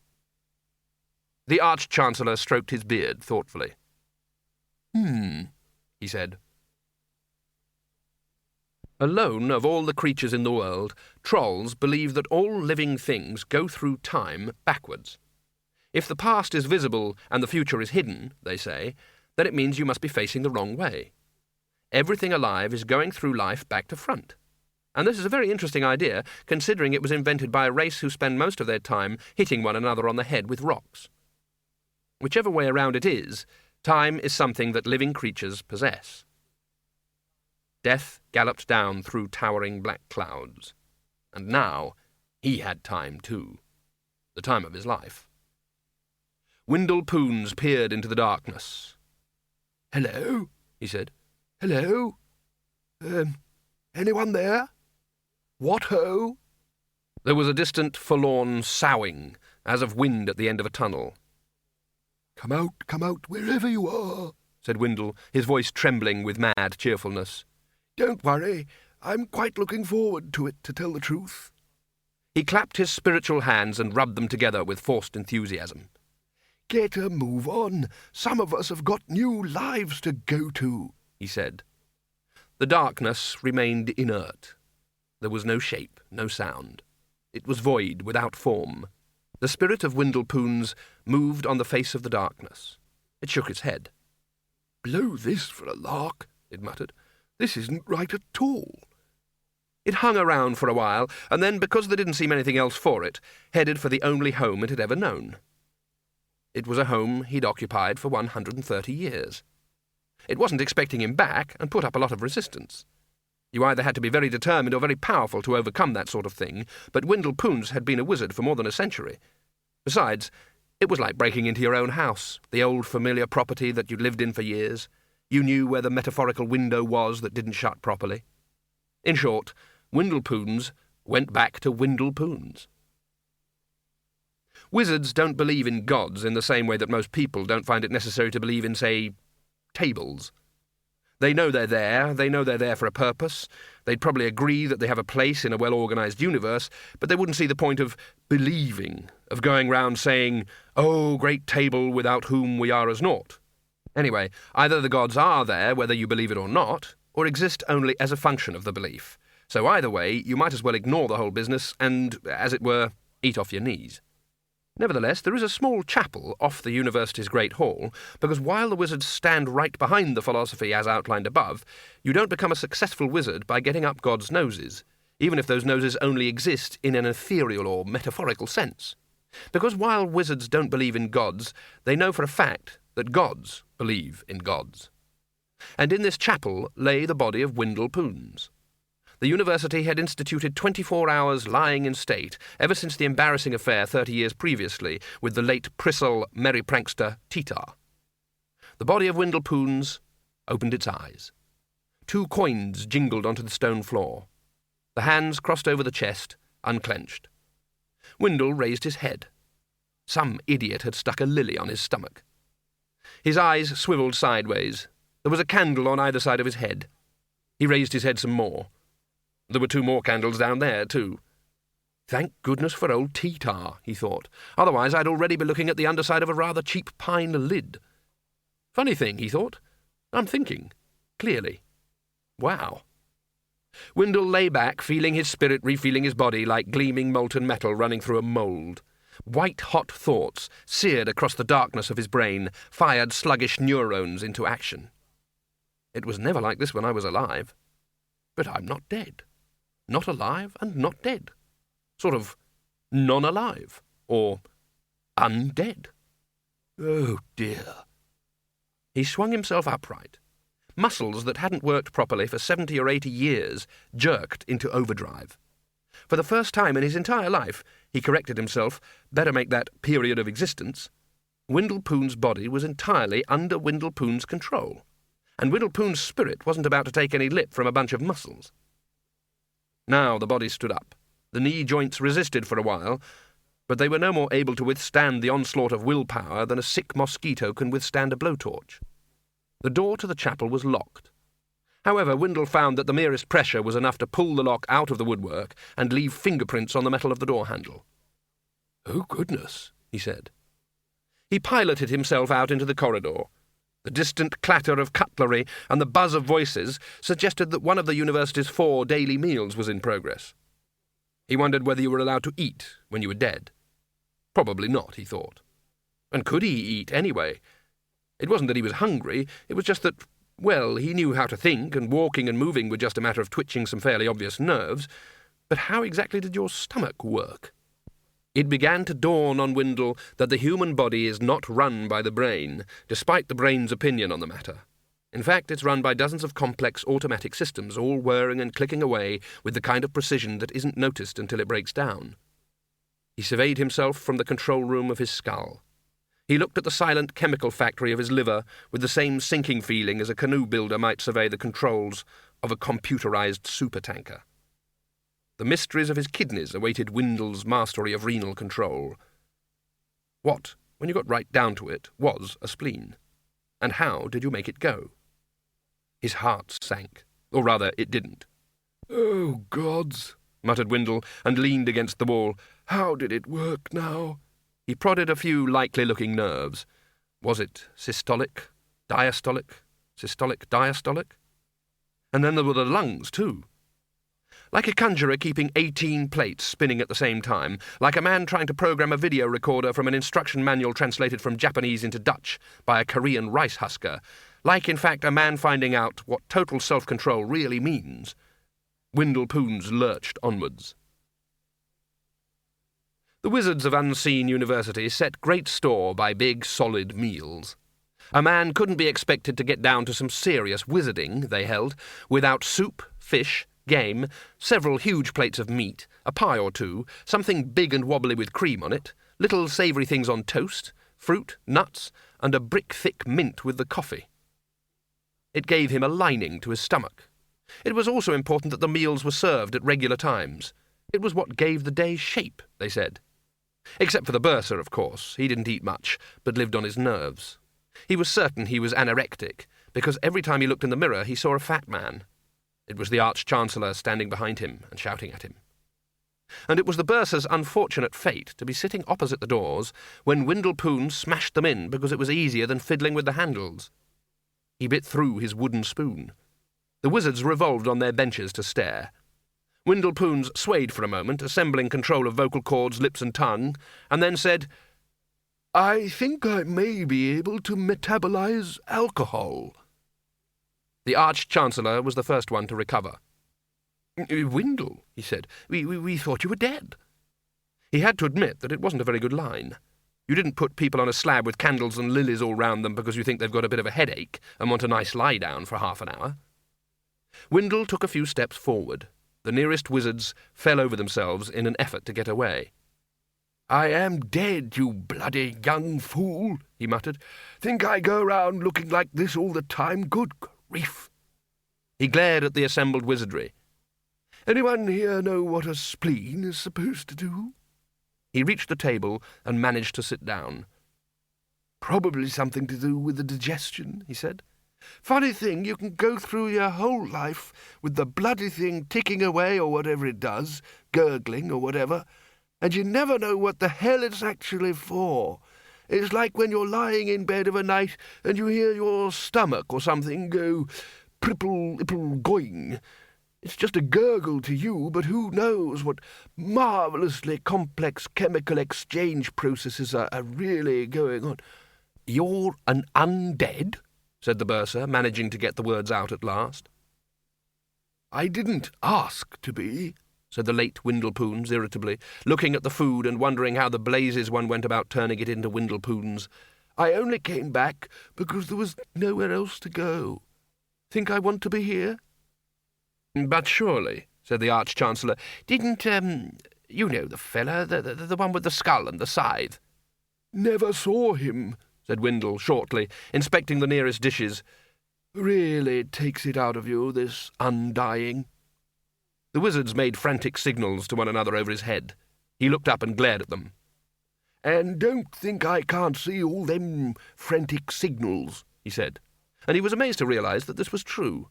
A: The Arch-Chancellor stroked his beard thoughtfully. He said. Alone of all the creatures in the world, trolls believe that all living things go through time backwards. If the past is visible and the future is hidden, they say, then it means you must be facing the wrong way. Everything alive is going through life back to front. And this is a very interesting idea, considering it was invented by a race who spend most of their time hitting one another on the head with rocks. Whichever way around it is, time is something that living creatures possess. Death galloped down through towering black clouds. And now he had time too. The time of his life. Windle Poons peered into the darkness.
C: "Hello?"
A: he said.
C: "Hello? Anyone there? What ho?"
A: There was a distant, forlorn soughing, as of wind at the end of a tunnel.
C: Come out, wherever you are,"
A: said Windle, his voice trembling with mad cheerfulness.
C: "Don't worry. I'm quite looking forward to it, to tell the truth."
A: He clapped his spiritual hands and rubbed them together with forced enthusiasm.
C: "Get a move on. Some of us have got new lives to go to," he said.
A: The darkness remained inert. There was no shape, no sound. It was void, without form. The spirit of Windle Poons moved on the face of the darkness. It shook its head.
C: "Blow this for a lark," it muttered. "This isn't right at all."
A: It hung around for a while, and then, because there didn't seem anything else for it, headed for the only home it had ever known. It was a home he'd occupied for 130 years. It wasn't expecting him back, and put up a lot of resistance. You either had to be very determined or very powerful to overcome that sort of thing, but Windle Poons had been a wizard for more than a century. Besides, it was like breaking into your own house, the old familiar property that you'd lived in for years. You knew where the metaphorical window was that didn't shut properly. In short, Windle Poons went back to Windle Poons. Wizards don't believe in gods in the same way that most people don't find it necessary to believe in, say, tables. They know they're there for a purpose. They'd probably agree that they have a place in a well-organised universe, but they wouldn't see the point of believing, of going round saying, "Oh, great table without whom we are as naught." Anyway, either the gods are there, whether you believe it or not, or exist only as a function of the belief. So either way, you might as well ignore the whole business and, as it were, eat off your knees. Nevertheless, there is a small chapel off the university's great hall, because while the wizards stand right behind the philosophy as outlined above, you don't become a successful wizard by getting up God's noses, even if those noses only exist in an ethereal or metaphorical sense. Because while wizards don't believe in gods, they know for a fact that gods believe in gods. And in this chapel lay the body of Windle Poons. The university had instituted 24 hours lying in state ever since the embarrassing affair 30 years previously with the late Prissel merry prankster Titar. The body of Windle Poons opened its eyes. 2 coins jingled onto the stone floor. The hands crossed over the chest, unclenched. Windle raised his head. Some idiot had stuck a lily on his stomach. His eyes swivelled sideways. There was a candle on either side of his head. He raised his head some more. There were 2 more candles down there, too. Thank goodness for old Titar, he thought. Otherwise I'd already be looking at the underside of a rather cheap pine lid. Funny thing, he thought. I'm thinking. Clearly. Wow. Windle lay back, feeling his spirit refeeling his body like gleaming molten metal running through a mould. White-hot thoughts seared across the darkness of his brain, fired sluggish neurons into action. It was never like this when I was alive. But I'm not dead. Not alive and not dead. Sort of non-alive, or undead. Oh, dear. He swung himself upright. Muscles that hadn't worked properly for 70 or 80 years jerked into overdrive. For the first time in his entire life, he corrected himself, better make that period of existence, Windle Poons' body was entirely under Windle Poons' control, and Windle Poons' spirit wasn't about to take any lip from a bunch of muscles. Now the body stood up. The knee joints resisted for a while, but they were no more able to withstand the onslaught of willpower than a sick mosquito can withstand a blowtorch. The door to the chapel was locked. However, Windle found that the merest pressure was enough to pull the lock out of the woodwork and leave fingerprints on the metal of the door handle. "Oh, goodness," he said. He piloted himself out into the corridor. The distant clatter of cutlery and the buzz of voices suggested that one of the university's 4 daily meals was in progress. He wondered whether you were allowed to eat when you were dead. Probably not, he thought. And could he eat anyway? It wasn't that he was hungry, it was just that, well, he knew how to think, and walking and moving were just a matter of twitching some fairly obvious nerves. But how exactly did your stomach work? It began to dawn on Windle that the human body is not run by the brain, despite the brain's opinion on the matter. In fact, it's run by dozens of complex automatic systems, all whirring and clicking away with the kind of precision that isn't noticed until it breaks down. He surveyed himself from the control room of his skull. He looked at the silent chemical factory of his liver with the same sinking feeling as a canoe builder might survey the controls of a computerized supertanker. The mysteries of his kidneys awaited Windle's mastery of renal control. What, when you got right down to it, was a spleen? And how did you make it go? His heart sank. Or rather, it didn't.
C: "Oh, gods," muttered Windle, and leaned against the wall. "How did it work now?"
A: He prodded a few likely-looking nerves. Was it systolic, diastolic, systolic, diastolic? And then there were the lungs, too. Like a conjurer keeping 18 plates spinning at the same time, like a man trying to program a video recorder from an instruction manual translated from Japanese into Dutch by a Korean rice husker, like, in fact, a man finding out what total self-control really means. Windle Poons lurched onwards. The wizards of Unseen University set great store by big, solid meals. A man couldn't be expected to get down to some serious wizarding, they held, without soup, fish, game, several huge plates of meat, a pie or two, something big and wobbly with cream on it, little savoury things on toast, fruit, nuts, and a brick-thick mint with the coffee. It gave him a lining to his stomach. It was also important that the meals were served at regular times. It was what gave the day shape, they said. Except for the bursar, of course. He didn't eat much, but lived on his nerves. He was certain he was anorectic, because every time he looked in the mirror he saw a fat man. It was the Arch-Chancellor standing behind him and shouting at him. And it was the bursar's unfortunate fate to be sitting opposite the doors when Windle Poons smashed them in because it was easier than fiddling with the handles. He bit through his wooden spoon. The wizards revolved on their benches to stare. Windle Poons swayed for a moment, assembling control of vocal cords, lips and tongue, and then said,
C: "I think I may be able to metabolize alcohol."
A: The Arch-Chancellor was the first one to recover. "Windle," he said, we thought you were dead." He had to admit that it wasn't a very good line. You didn't put people on a slab with candles and lilies all round them because you think they've got a bit of a headache and want a nice lie-down for half an hour. Windle took a few steps forward. The nearest wizards fell over themselves in an effort to get away.
C: "I am dead, you bloody young fool," he muttered. "Think I go round looking like this all the time? Good grief."
A: He glared at the assembled wizardry.
C: "Anyone here know what a spleen is supposed to do?"
A: He reached the table and managed to sit down.
C: "Probably something to do with the digestion," he said. "Funny thing, you can go through your whole life with the bloody thing ticking away or whatever it does, gurgling or whatever, and you never know what the hell it's actually for. It's like when you're lying in bed of a night and you hear your stomach or something go pripple, ipple, going. It's just a gurgle to you, but who knows what marvellously complex chemical exchange processes are really going on."
A: "You're an undead?" said the bursar, managing to get the words out at last.
C: "I didn't ask to be,"
A: said the late Windle Poons irritably, looking at the food and wondering how the blazes one went about turning it into Windle Poons.
C: "I only came back because there was nowhere else to go. Think I want to be here?"
A: "But surely," said the Arch-Chancellor,
B: "Didn't, you know the fella, the one with the skull and the scythe?"
C: "Never saw him,"
A: said Windle shortly, inspecting the nearest dishes.
C: "Really takes it out of you, this undying."
A: The wizards made frantic signals to one another over his head. He looked up and glared at them.
C: "And don't think I can't see all them frantic signals,"
A: he said, and he was amazed to realise that this was true.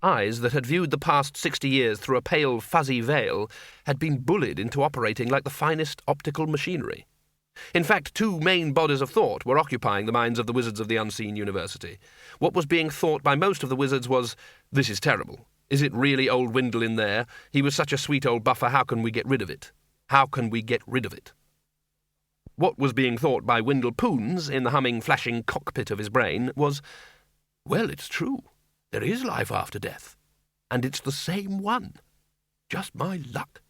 A: Eyes that had viewed the past 60 years through a pale, fuzzy veil had been bullied into operating like the finest optical machinery. In fact, two main bodies of thought were occupying the minds of the wizards of the Unseen University. What was being thought by most of the wizards was, "This is terrible. Is it really old Windle in there? He was such a sweet old buffer, how can we get rid of it? How can we get rid of it?" What was being thought by Windle Poons in the humming, flashing cockpit of his brain was, "Well, it's true. There is life after death. And it's the same one. Just my luck."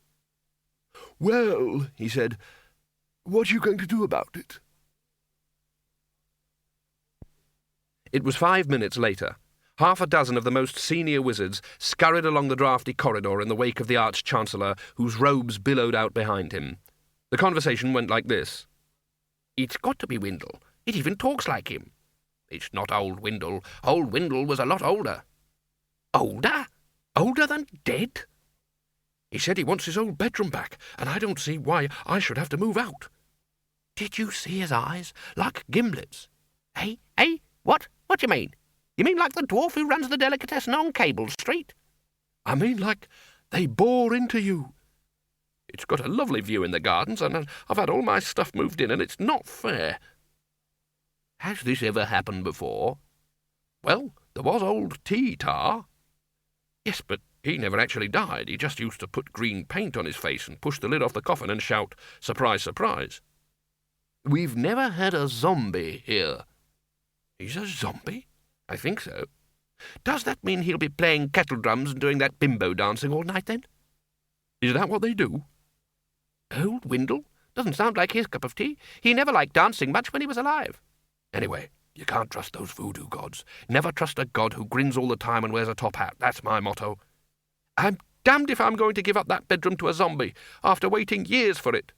C: "Well," he said, "what are you going to do about it?"
A: It was 5 minutes later. Half a dozen of the most senior wizards scurried along the draughty corridor in the wake of the Arch-Chancellor, whose robes billowed out behind him. The conversation went like this.
B: "It's got to be Windle. It even talks like him. It's not old Windle. Old Windle was a lot older." "Older? Older than dead?"
C: "He said he wants his old bedroom back, and I don't see why I should have to move out."
B: "Did you see his eyes? Like gimlets. Eh? What? What do you mean? You mean like the dwarf who runs the delicatessen on Cable Street?
C: I mean like they bore into you.
A: It's got a lovely view in the gardens, and I've had all my stuff moved in, and it's not fair.
B: Has this ever happened before?
A: Well, there was old Tar. Yes, but he never actually died. He just used to put green paint on his face and push the lid off the coffin and shout, "Surprise, surprise."
B: We've never had a zombie here.
A: He's a zombie?
B: I think so. Does that mean he'll be playing kettle drums and doing that bimbo dancing all night then?
A: Is that what they do?
B: Old Windle? Doesn't sound like his cup of tea. He never liked dancing much when he was alive.
A: Anyway, you can't trust those voodoo gods. Never trust a god who grins all the time and wears a top hat. That's my motto. I'm damned if I'm going to give up that bedroom to a zombie after waiting years for it.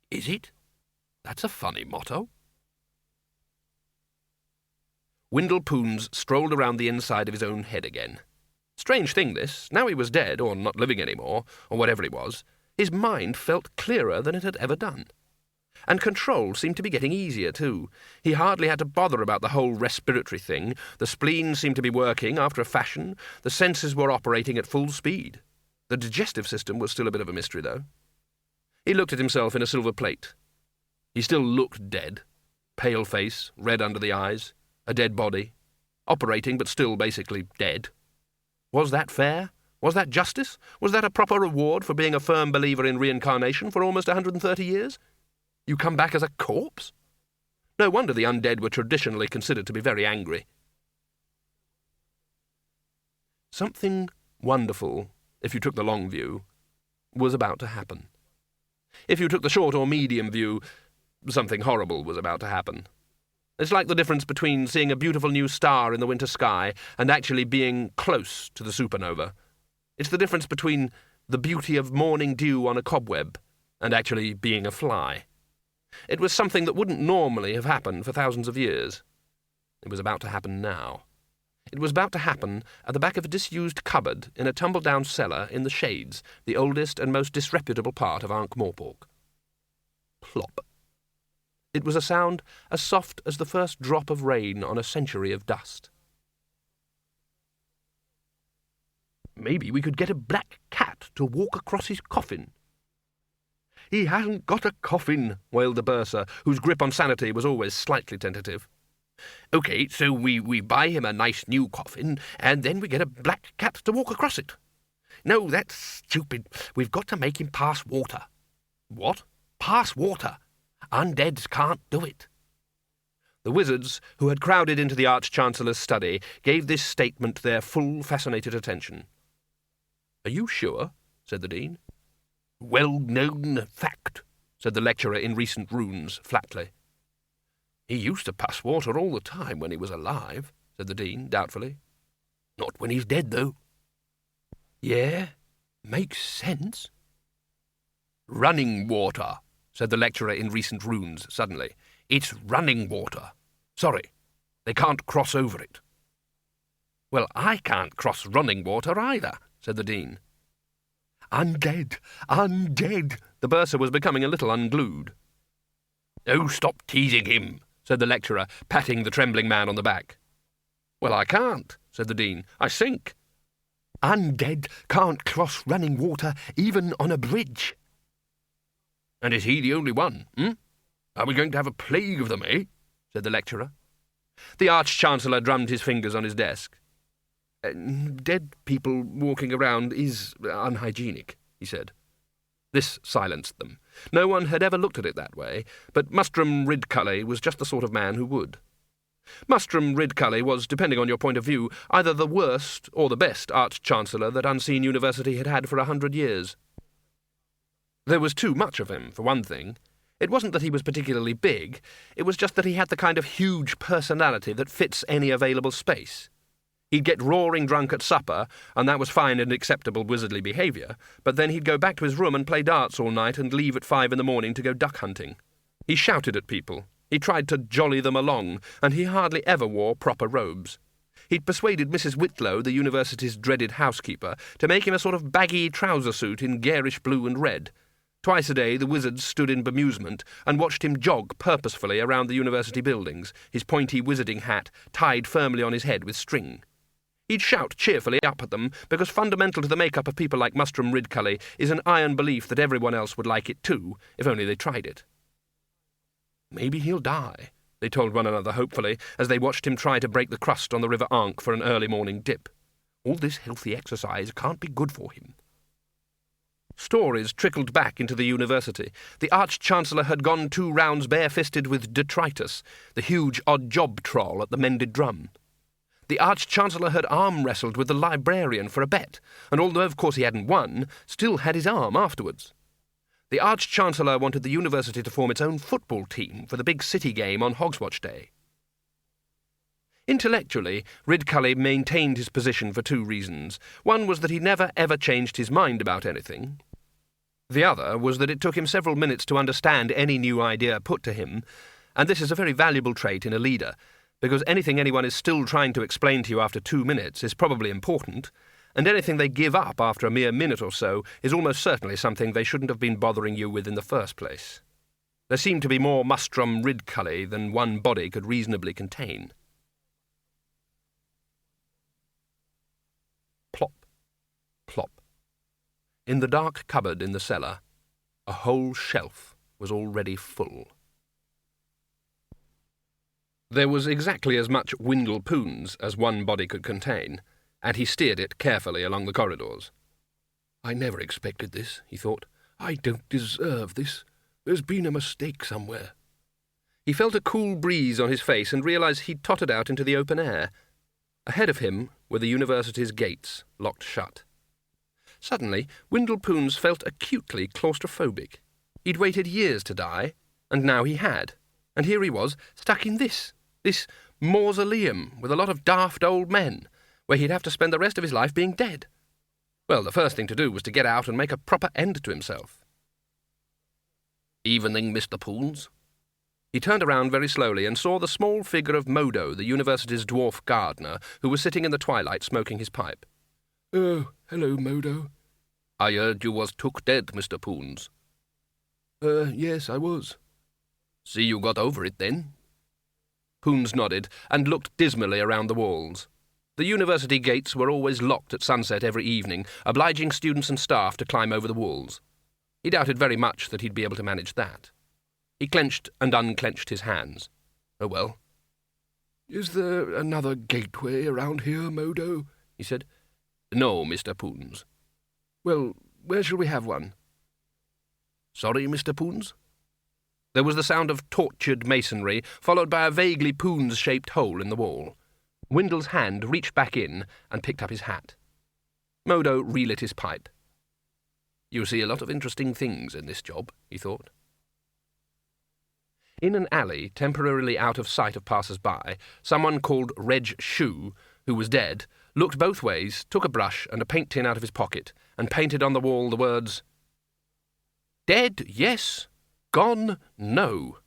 B: Is it?
A: That's a funny motto.
B: Windle Poons strolled around the inside of his own head again. Strange thing this, now he was dead, or not living any more, or whatever he was, his mind felt clearer than it had ever done. And control seemed to be getting easier, too. He hardly had to bother about the whole respiratory thing. The spleen seemed to be working after a fashion. The senses were operating at full speed. The digestive system was still a bit of a mystery, though. He looked at himself in a silver plate. He still looked dead. Pale face, red under the eyes, a dead body. Operating, but still basically dead. Was that fair? Was that justice? Was that a proper reward for being a firm believer in reincarnation for almost 130 years? You come back as a corpse? No wonder the undead were traditionally considered to be very angry. Something wonderful, if you took the long view, was about to happen. If you took the short or medium view, something horrible was about to happen. It's like the difference between seeing a beautiful new star in the winter sky and actually being close to the supernova. It's the difference between the beauty of morning dew on a cobweb and actually being a fly. It was something that wouldn't normally have happened for thousands of years. It was about to happen now. It was about to happen at the back of a disused cupboard in a tumble-down cellar in the Shades, the oldest and most disreputable part of Ankh-Morpork. Plop. It was a sound as soft as the first drop of rain on a century of dust. Maybe we could get a black cat to walk across his coffin.
A: He hasn't got a coffin, wailed the bursar, whose grip on sanity was always slightly tentative.
B: OK, so we buy him a nice new coffin, and then we get a black cat to walk across it. No, that's stupid. We've got to make him pass water.
A: What?
B: Pass water. Undeads can't do it.
A: The wizards, who had crowded into the Arch-Chancellor's study, gave this statement their full, fascinated attention. "Are you sure?" said the Dean.
B: "Well-known fact,"
A: said the lecturer in recent runes, flatly.
B: "He used to pass water all the time when he was alive," said the Dean, doubtfully. "Not when he's dead, though."
A: "Yeah, makes sense."
B: "Running water," said the lecturer in recent runes, suddenly. "It's running water. Sorry, they can't cross over it." "Well, I can't cross running water either," said the Dean.
C: "Undead! Undead!"
A: The bursar was becoming a little unglued.
B: "Oh, stop teasing him," said the lecturer, patting the trembling man on the back.
A: "Well, I can't," said the Dean. "I sink."
C: "Undead can't cross running water even on a bridge."
A: "And is he the only one, Are we going to have a plague of them, eh?" said the lecturer. The Arch-Chancellor drummed his fingers on his desk. "Dead people walking around is unhygienic," he said. This silenced them. No one had ever looked at it that way, but Mustrum Ridcully was just the sort of man who would. Mustrum Ridcully was, depending on your point of view, either the worst or the best Arch-Chancellor that Unseen University had had for 100 years. There was too much of him, for one thing. It wasn't that he was particularly big, it was just that he had the kind of huge personality that fits any available space. He'd get roaring drunk at supper, and that was fine and acceptable wizardly behaviour, but then he'd go back to his room and play darts all night and leave at 5 in the morning to go duck hunting. He shouted at people. He tried to jolly them along, and he hardly ever wore proper robes. He'd persuaded Mrs. Whitlow, the university's dreaded housekeeper, to make him a sort of baggy trouser suit in garish blue and red. Twice a day the wizards stood in bemusement and watched him jog purposefully around the university buildings, his pointy wizarding hat tied firmly on his head with string. He'd shout cheerfully up at them, because fundamental to the make-up of people like Mustrum Ridcully is an iron belief that everyone else would like it too, if only they tried it. "Maybe he'll die," they told one another hopefully, as they watched him try to break the crust on the River Ankh for an early morning dip. "All this healthy exercise can't be good for him." Stories trickled back into the university. The Arch-Chancellor had gone 2 rounds barefisted with detritus, the huge odd-job troll at the Mended Drum. The Arch-Chancellor had arm-wrestled with the librarian for a bet, and although of course he hadn't won, still had his arm afterwards. The Arch-Chancellor wanted the university to form its own football team for the big city game on Hogswatch Day. Intellectually, Ridcully maintained his position for 2 reasons. One was that he never ever changed his mind about anything. The other was that it took him several minutes to understand any new idea put to him, and this is a very valuable trait in a leader, because anything anyone is still trying to explain to you after 2 minutes is probably important, and anything they give up after a mere minute or so is almost certainly something they shouldn't have been bothering you with in the first place. There seemed to be more Mustrum Ridcully than one body could reasonably contain. Plop, plop. In the dark cupboard in the cellar, a whole shelf was already full. There was exactly as much Windle Poons as one body could contain, and he steered it carefully along the corridors. "I never expected this," he thought. "I don't deserve this. There's been a mistake somewhere." He felt a cool breeze on his face and realised he'd tottered out into the open air. Ahead of him were the university's gates, locked shut. Suddenly, Windle Poons felt acutely claustrophobic. He'd waited years to die, and now he had. And here he was, stuck in this mausoleum with a lot of daft old men, where he'd have to spend the rest of his life being dead. Well, the first thing to do was to get out and make a proper end to himself. "Evening, Mr. Poons." He turned around very slowly and saw the small figure of Modo, the university's dwarf gardener, who was sitting in the twilight smoking his pipe.
C: "Oh, hello, Modo."
A: "I heard you was took dead, Mr. Poons."
C: Yes, I was."
A: "See you got over it, then?" Poons nodded and looked dismally around the walls. The university gates were always locked at sunset every evening, obliging students and staff to climb over the walls. He doubted very much that he'd be able to manage that. He clenched and unclenched his hands. Oh well.
C: "Is there another gateway around here, Modo?" he said.
A: "No, Mr. Poons."
C: "Well, where shall we have one?"
A: "Sorry, Mr. Poons?" There was the sound of tortured masonry, followed by a vaguely Poons-shaped hole in the wall. Windle's hand reached back in and picked up his hat. Modo relit his pipe. "You see a lot of interesting things in this job," he thought. In an alley, temporarily out of sight of passers-by, someone called Reg Shoe, who was dead, looked both ways, took a brush and a paint tin out of his pocket, and painted on the wall the words, "Dead, yes. Gone, no,"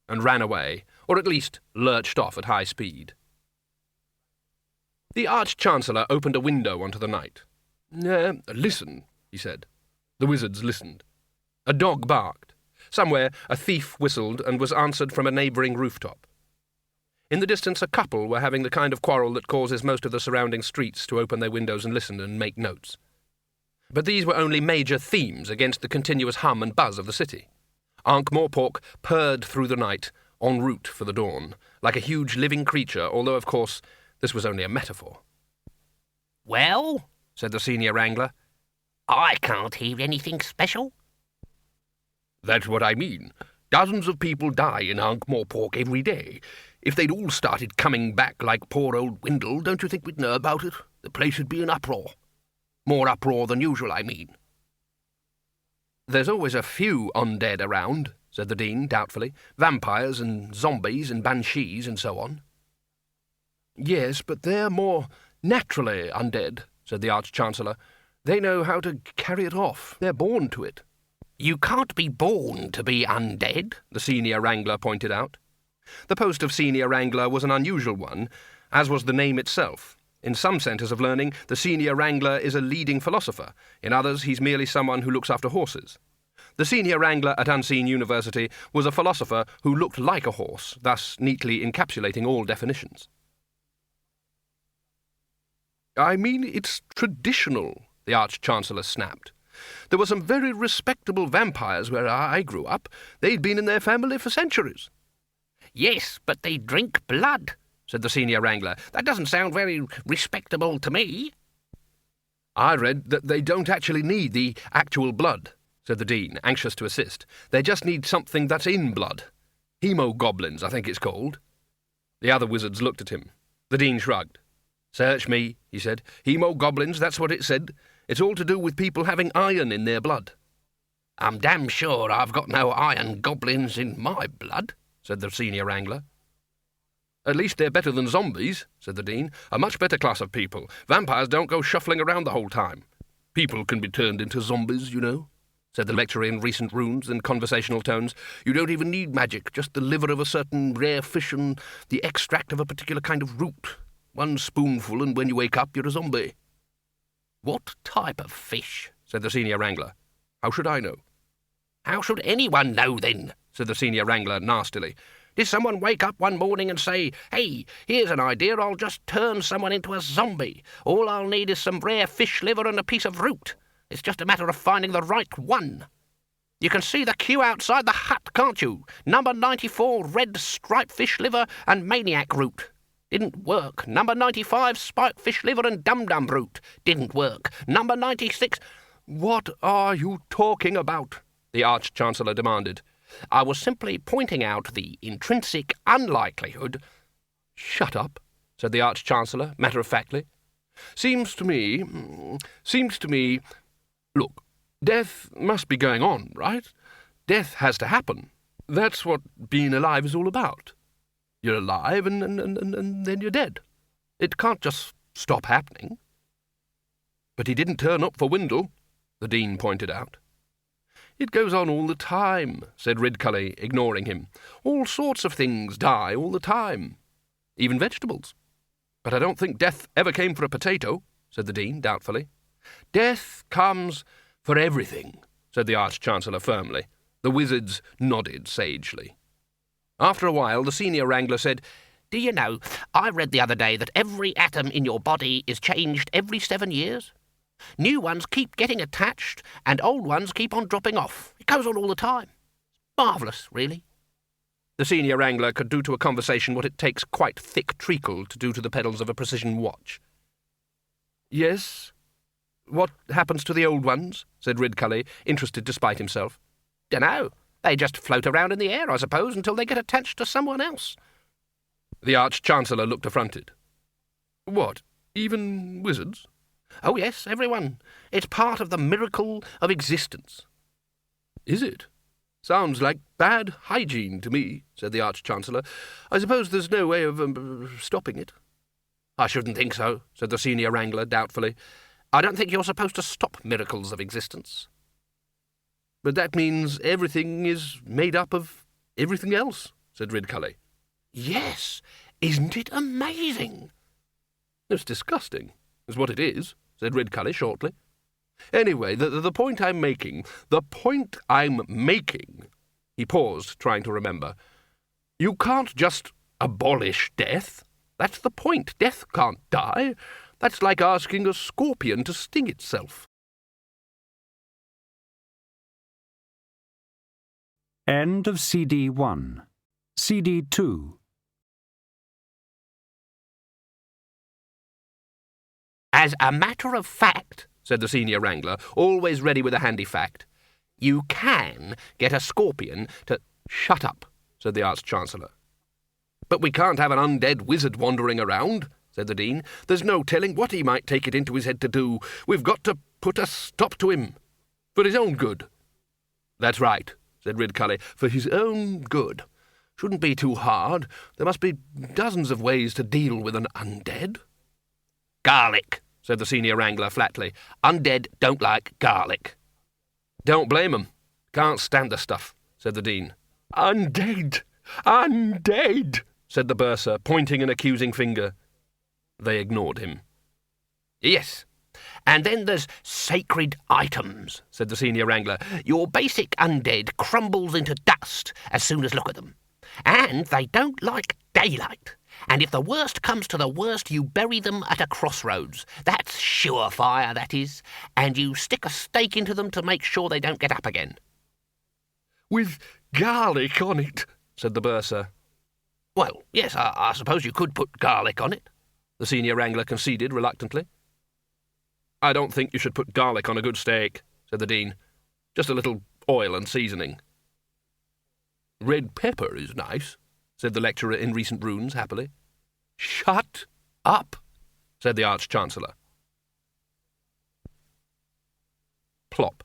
A: and ran away, or at least lurched off at high speed. The Arch-Chancellor opened a window onto the night. "Listen," he said. The wizards listened. A dog barked. Somewhere a thief whistled and was answered from a neighbouring rooftop. In the distance a couple were having the kind of quarrel that causes most of the surrounding streets to open their windows and listen and make notes. But these were only major themes against the continuous hum and buzz of the city. Ankh-Morpork purred through the night, en route for the dawn, like a huge living creature, although, of course, this was only a metaphor.
B: "Well,"
A: said the senior wrangler,
B: "I can't hear anything special."
C: "That's what I mean. Dozens of people die in Ankh-Morpork every day. If they'd all started coming back like poor old Windle, don't you think we'd know about it? The place would be in uproar. More uproar than usual, I mean."
A: "There's always a few undead around," said the Dean doubtfully. "Vampires and zombies and banshees and so on." "Yes, but they're more naturally undead," said the Arch-Chancellor. "They know how to carry it off. They're born to it."
B: "You can't be born to be undead,"
A: the senior wrangler pointed out. The post of senior wrangler was an unusual one, as was the name itself. In some centres of learning, the senior wrangler is a leading philosopher. In others, he's merely someone who looks after horses. The senior wrangler at Unseen University was a philosopher who looked like a horse, thus neatly encapsulating all definitions. "I mean, it's traditional," the Arch-Chancellor snapped. "There were some very respectable vampires where I grew up. They'd been in their family for centuries."
B: Yes, but they drink blood, said the senior wrangler. That doesn't sound very respectable to me.
A: "I read that they don't actually need the actual blood," said the Dean, anxious to assist. "They just need something that's in blood. Hemogoblins, I think it's called." The other wizards looked at him. The Dean shrugged. "Search me," he said. "Hemogoblins, that's what it said. It's all to do with people having iron in their blood."
B: "I'm damn sure I've got no iron goblins in my blood," said the senior wrangler.
A: "At least they're better than zombies," said the Dean. "A much better class of people. Vampires don't go shuffling around the whole time. People can be turned into zombies, you know," said the lecturer in recent runes and conversational tones. "You don't even need magic, just the liver of a certain rare fish and the extract of a particular kind of root. One spoonful, and when you wake up, you're a zombie."
B: "What type of fish?"
A: said the senior wrangler. "How should I know?"
B: "How should anyone know, then?" said the senior wrangler nastily. "Did someone wake up one morning and say, 'Hey, here's an idea, I'll just turn someone into a zombie. All I'll need is some rare fish liver and a piece of root. It's just a matter of finding the right one.' You can see the queue outside the hut, can't you? Number 94, red striped fish liver and maniac root. Didn't work. Number 95, spiked fish liver and dum-dum root. Didn't work. Number 96...
A: "What are you talking about?" the Arch-Chancellor demanded.
B: "I was simply pointing out the intrinsic unlikelihood—"
A: "Shut up," said the Arch-Chancellor, matter-of-factly. Seems to me... Look, death must be going on, right? Death has to happen. That's what being alive is all about. You're alive and then you're dead. It can't just stop happening." "But he didn't turn up for Windle," the Dean pointed out. "It goes on all the time," said Ridcully, ignoring him. "All sorts of things die all the time. Even vegetables. But I don't think death ever came for a potato," said the Dean, doubtfully. "Death comes for everything," said the Arch-Chancellor firmly. The wizards nodded sagely. After a while, the senior wrangler said,
B: "Do you know, I read the other day that every atom in your body is changed every 7 years. New ones keep getting attached, and old ones keep on dropping off. It goes on all the time. Marvellous, really."
A: The senior wrangler could do to a conversation what it takes quite thick treacle to do to the pedals of a precision watch. "Yes? What happens to the old ones?" said Ridcully, interested despite himself.
B: "Dunno. They just float around in the air, I suppose, until they get attached to someone else."
A: The Arch-Chancellor looked affronted. "What, even wizards?"
B: "Oh yes, everyone. It's part of the miracle of existence."
A: "Is it? Sounds like bad hygiene to me," said the Arch-Chancellor. "I suppose there's no way of stopping it."
B: "I shouldn't think so," said the senior wrangler doubtfully. "I don't think you're supposed to stop miracles of existence."
A: "But that means everything is made up of everything else," said Ridcully.
B: "Yes. Isn't it amazing?"
A: "It's disgusting, is what it is," said Ridcully shortly. "Anyway, the point I'm making... He paused, trying to remember. "You can't just abolish death. That's the point. Death can't die. That's like asking a scorpion to sting itself."
D: End of CD 1. CD 2.
B: "As a matter of fact," said the senior wrangler, always ready with a handy fact, "you can get a scorpion to—"
A: "Shut up," said the Arch-Chancellor. "But we can't have an undead wizard wandering around," said the Dean. "There's no telling what he might take it into his head to do. We've got to put a stop to him. For his own good." "That's right," said Ridcully. "For his own good. Shouldn't be too hard. There must be dozens of ways to deal with an undead."
B: "Garlic," said the senior wrangler flatly. "Undead don't like garlic."
A: "Don't blame 'em. Can't stand the stuff," said the Dean.
C: "Undead! Undead!"
A: said the bursar, pointing an accusing finger. They ignored him.
B: "Yes, And then there's sacred items, said the senior wrangler. Your basic undead crumbles into dust as soon as look at them. And they don't like daylight. And if the worst comes to the worst, you bury them at a crossroads. That's surefire, that is. And you stick a stake into them to make sure they don't get up again.
C: With garlic on it, said the bursar.
B: Well, yes, I suppose you could put garlic on it, the senior wrangler conceded reluctantly.
A: I don't think you should put garlic on a good steak, said the Dean. Just a little oil and seasoning. Red pepper is nice, said the lecturer in recent runes happily. Shut up, said the Arch-Chancellor. Plop.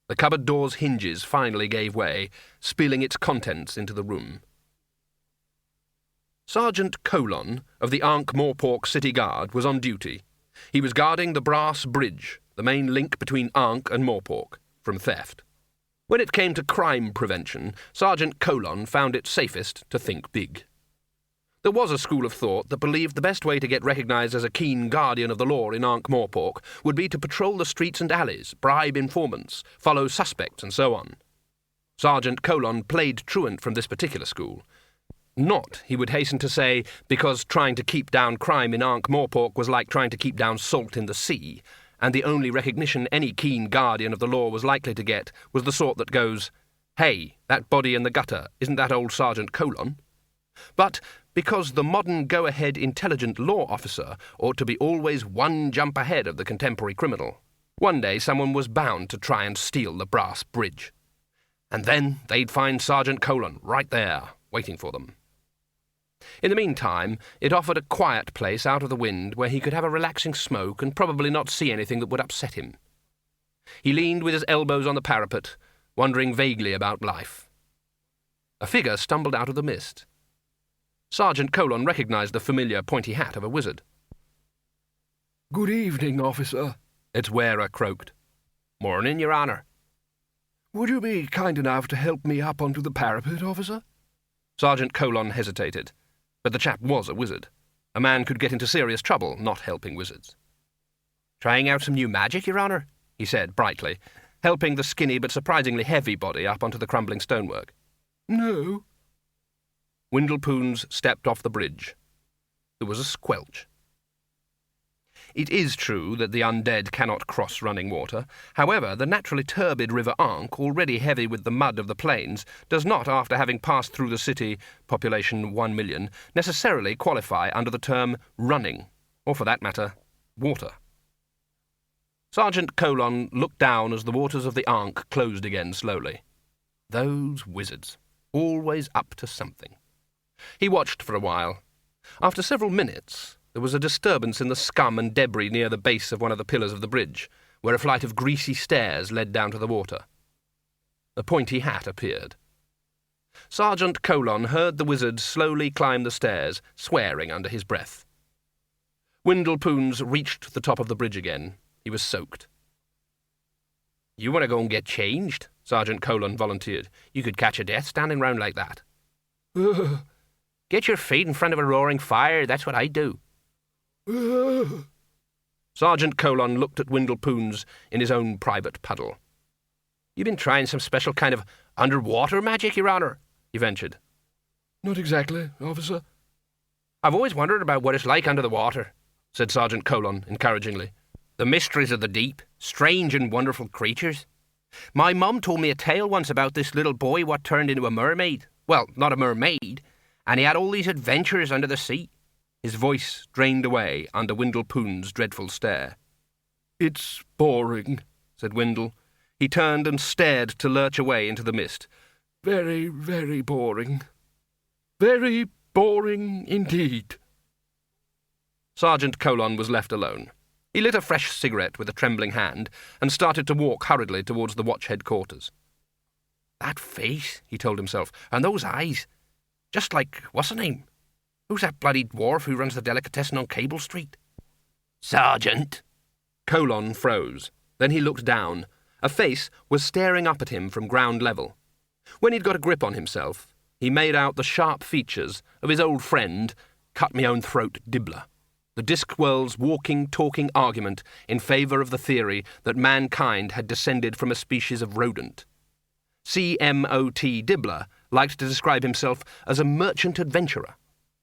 A: The cupboard door's hinges finally gave way, spilling its contents into the room. Sergeant Colon of the Ankh-Morpork City Guard was on duty. He was guarding the brass bridge, the main link between Ankh and Morpork, from theft. When it came to crime prevention, Sergeant Colon found it safest to think big. There was a school of thought that believed the best way to get recognised as a keen guardian of the law in Ankh-Morpork would be to patrol the streets and alleys, bribe informants, follow suspects, and so on. Sergeant Colon played truant from this particular school. Not, he would hasten to say, because trying to keep down crime in Ankh-Morpork was like trying to keep down salt in the sea, and the only recognition any keen guardian of the law was likely to get was the sort that goes, "Hey, that body in the gutter, isn't that old Sergeant Colon?" But because the modern go-ahead intelligent law officer ought to be always one jump ahead of the contemporary criminal, one day someone was bound to try and steal the brass bridge. And then they'd find Sergeant Colon right there, waiting for them. In the meantime, it offered a quiet place out of the wind where he could have a relaxing smoke and probably not see anything that would upset him. He leaned with his elbows on the parapet, wondering vaguely about life. A figure stumbled out of the mist. Sergeant Colon recognised the familiar pointy hat of a wizard.
C: "Good evening, officer,"
A: its wearer croaked.
B: "Morning, Your Honour."
C: "Would you be kind enough to help me up onto the parapet, officer?"
A: Sergeant Colon hesitated, but the chap was a wizard. A man could get into serious trouble not helping wizards.
B: "Trying out some new magic, Your Honour?" he said brightly, helping the skinny but surprisingly heavy body up onto the crumbling stonework.
C: "No."
A: Windlepoons stepped off the bridge. There was a squelch. It is true that the undead cannot cross running water. However, the naturally turbid River Ankh, already heavy with the mud of the plains, does not, after having passed through the city, population 1 million, necessarily qualify under the term running, or for that matter, water. Sergeant Colon looked down as the waters of the Ankh closed again slowly. Those wizards, always up to something. He watched for a while. After several minutes, there was a disturbance in the scum and debris near the base of one of the pillars of the bridge, where a flight of greasy stairs led down to the water. A pointy hat appeared. Sergeant Colon heard the wizard slowly climb the stairs, swearing under his breath. Windlepoons reached the top of the bridge again. He was soaked. "You want to go and get changed?" Sergeant Colon volunteered. "You could catch a death standing round like that." "Get your feet in front of a roaring fire, that's what I do." Sergeant Colon looked at Windlepoons in his own private puddle. "You been trying some special kind of underwater magic, Your Honour?" he ventured.
C: "Not exactly, officer."
B: "I've always wondered about what it's like under the water," said Sergeant Colon encouragingly. "The mysteries of the deep, strange and wonderful creatures. My mum told me a tale once about this little boy what turned into a mermaid. Well, not a mermaid, and he had all these adventures under the sea." His voice drained away under Windlepoon's dreadful stare.
C: "It's boring,"
A: said Windle. He turned and stared to lurch away into the mist.
C: "Very, very boring. Very boring indeed."
A: Sergeant Colon was left alone. He lit a fresh cigarette with a trembling hand and started to walk hurriedly towards the watch headquarters. "That face," he told himself, "and those eyes. Just like, what's her name? Who's that bloody dwarf who runs the delicatessen on Cable Street?" "Sergeant!" Colon froze. Then he looked down. A face was staring up at him from ground level. When he'd got a grip on himself, he made out the sharp features of his old friend, cut-me-own-throat Dibbler. The Discworld's walking, talking argument in favour of the theory that mankind had descended from a species of rodent. C.M.O.T. Dibbler liked to describe himself as a merchant adventurer.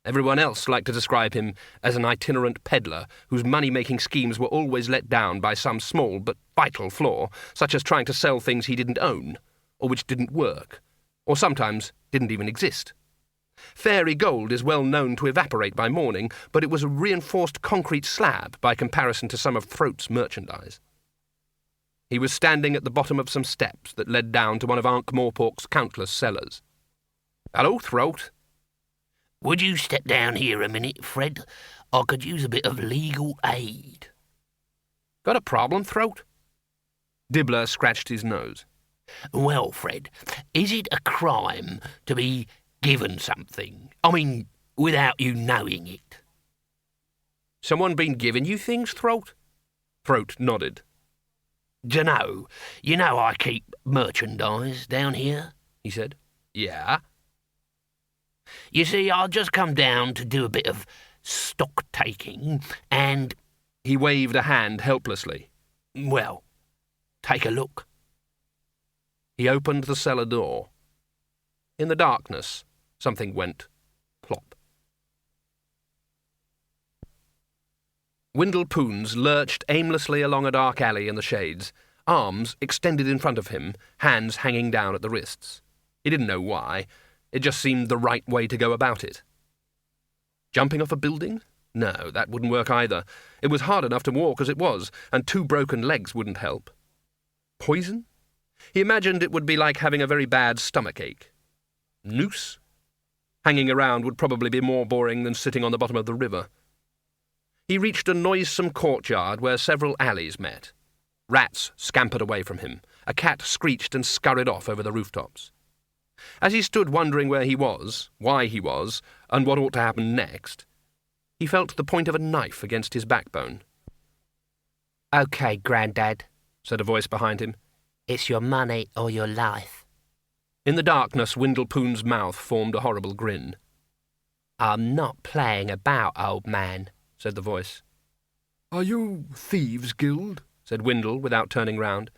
A: Everyone else liked to describe him as an itinerant peddler whose money-making schemes were always let down by some small but vital flaw, such as trying to sell things he didn't own, or which didn't work, or sometimes didn't even exist. Fairy gold is well known to evaporate by morning, but it was a reinforced concrete slab by comparison to some of Throat's merchandise. He was standing at the bottom of some steps that led down to one of Ankh-Morpork's countless cellars. "Hello, Throat."
B: Would you step down here a minute, Fred? I could use a bit of legal aid.
A: "Got a problem, Throat?" Dibbler scratched his nose.
B: Well, Fred, is it a crime to be given something? I mean, without you knowing it.
A: "Someone been giving you things, Throat?" Throat nodded.
B: Dunno. You know I keep merchandise down here, he said.
A: "Yeah?"
B: You see, I'll just come down to do a bit of stock-taking and...
A: He waved a hand helplessly.
B: Well, take a look.
A: He opened the cellar door. In the darkness, something went plop. Windle Poons lurched aimlessly along a dark alley in the shades, arms extended in front of him, hands hanging down at the wrists. He didn't know why. It just seemed the right way to go about it. Jumping off a building? No, that wouldn't work either. It was hard enough to walk as it was, and 2 broken legs wouldn't help. Poison? He imagined it would be like having a very bad stomachache. Noose? Hanging around would probably be more boring than sitting on the bottom of the river. He reached a noisome courtyard where several alleys met. Rats scampered away from him. A cat screeched and scurried off over the rooftops. As he stood wondering where he was, why he was, and what ought to happen next, he felt the point of a knife against his backbone.
B: "OK, Grandad,"
A: said a voice behind him.
B: "It's your money or your life."
A: In the darkness, Windle Poon's mouth formed a horrible grin.
B: "I'm not playing about, old man," said the voice.
C: "Are you Thieves' Guild?"
A: said Windle without turning round.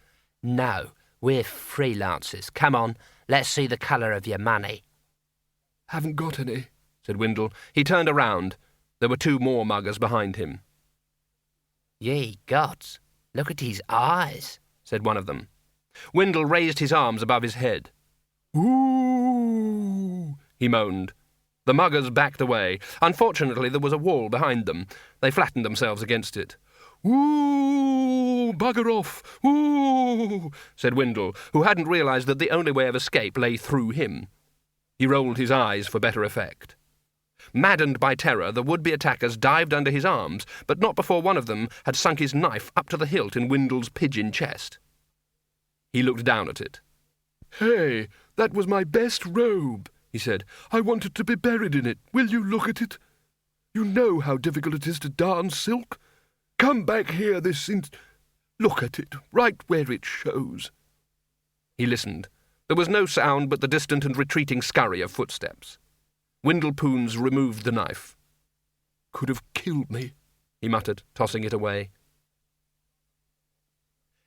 B: "No, we're freelancers. Come on, let's see the colour of your money."
C: "Haven't got any,"
A: said Windle. He turned around. There were 2 more muggers behind him.
B: "Ye gods, look at his eyes,"
A: said one of them. Windle raised his arms above his head.
C: "Ooh,"
A: he moaned. The muggers backed away. Unfortunately, there was a wall behind them. They flattened themselves against it. "Ooh, bugger off, ooh," said Windle, who hadn't realised that the only way of escape lay through him. He rolled his eyes for better effect. Maddened by terror, the would-be attackers dived under his arms, but not before one of them had sunk his knife up to the hilt in Windle's pigeon chest. He looked down at it.
C: "Hey, that was my best robe," he said. "I wanted to be buried in it. Will you look at it? You know how difficult it is to darn silk. Come back here Look at it, right where it shows."
A: He listened. There was no sound but the distant and retreating scurry of footsteps. Windle Poons removed the knife.
C: "Could have killed me,"
A: he muttered, tossing it away.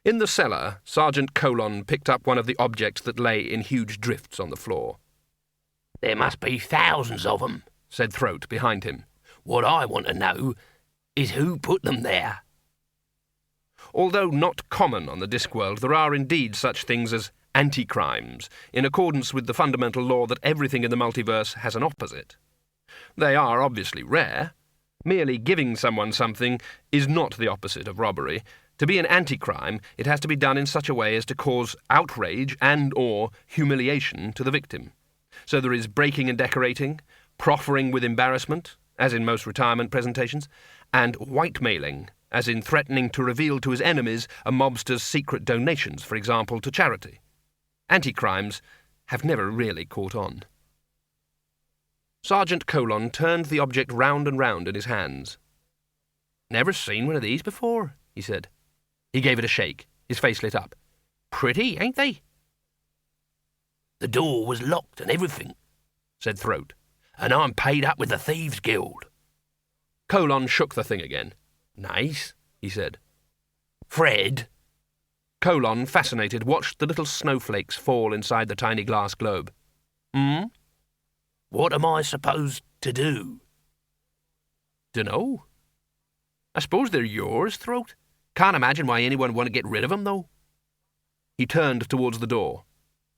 A: In the cellar, Sergeant Colon picked up one of the objects that lay in huge drifts on the floor.
B: "There must be thousands of them,"
A: said Throat behind him.
B: "What I want to know is who put them there."
A: Although not common on the Discworld, there are indeed such things as anti-crimes, in accordance with the fundamental law that everything in the multiverse has an opposite. They are obviously rare. Merely giving someone something is not the opposite of robbery. To be an anti-crime, it has to be done in such a way as to cause outrage and/or humiliation to the victim. So there is breaking and decorating, proffering with embarrassment, as in most retirement presentations, and whitemailing, as in threatening to reveal to his enemies a mobster's secret donations, for example, to charity. Anti-crimes have never really caught on. Sergeant Colon turned the object round and round in his hands. "Never seen one of these before," he said. He gave it a shake. His face lit up. "Pretty, ain't they?"
B: "The door was locked and everything," said Throat, "and I'm paid up with the Thieves' Guild."
A: Colon shook the thing again. "Nice," he said.
C: Fred?
A: Colon, fascinated, watched the little snowflakes fall inside the tiny glass globe.
C: What am I supposed to do?
A: Dunno. I suppose they're yours, Throat. Can't imagine why anyone would want to get rid of 'em, though. He turned towards the door.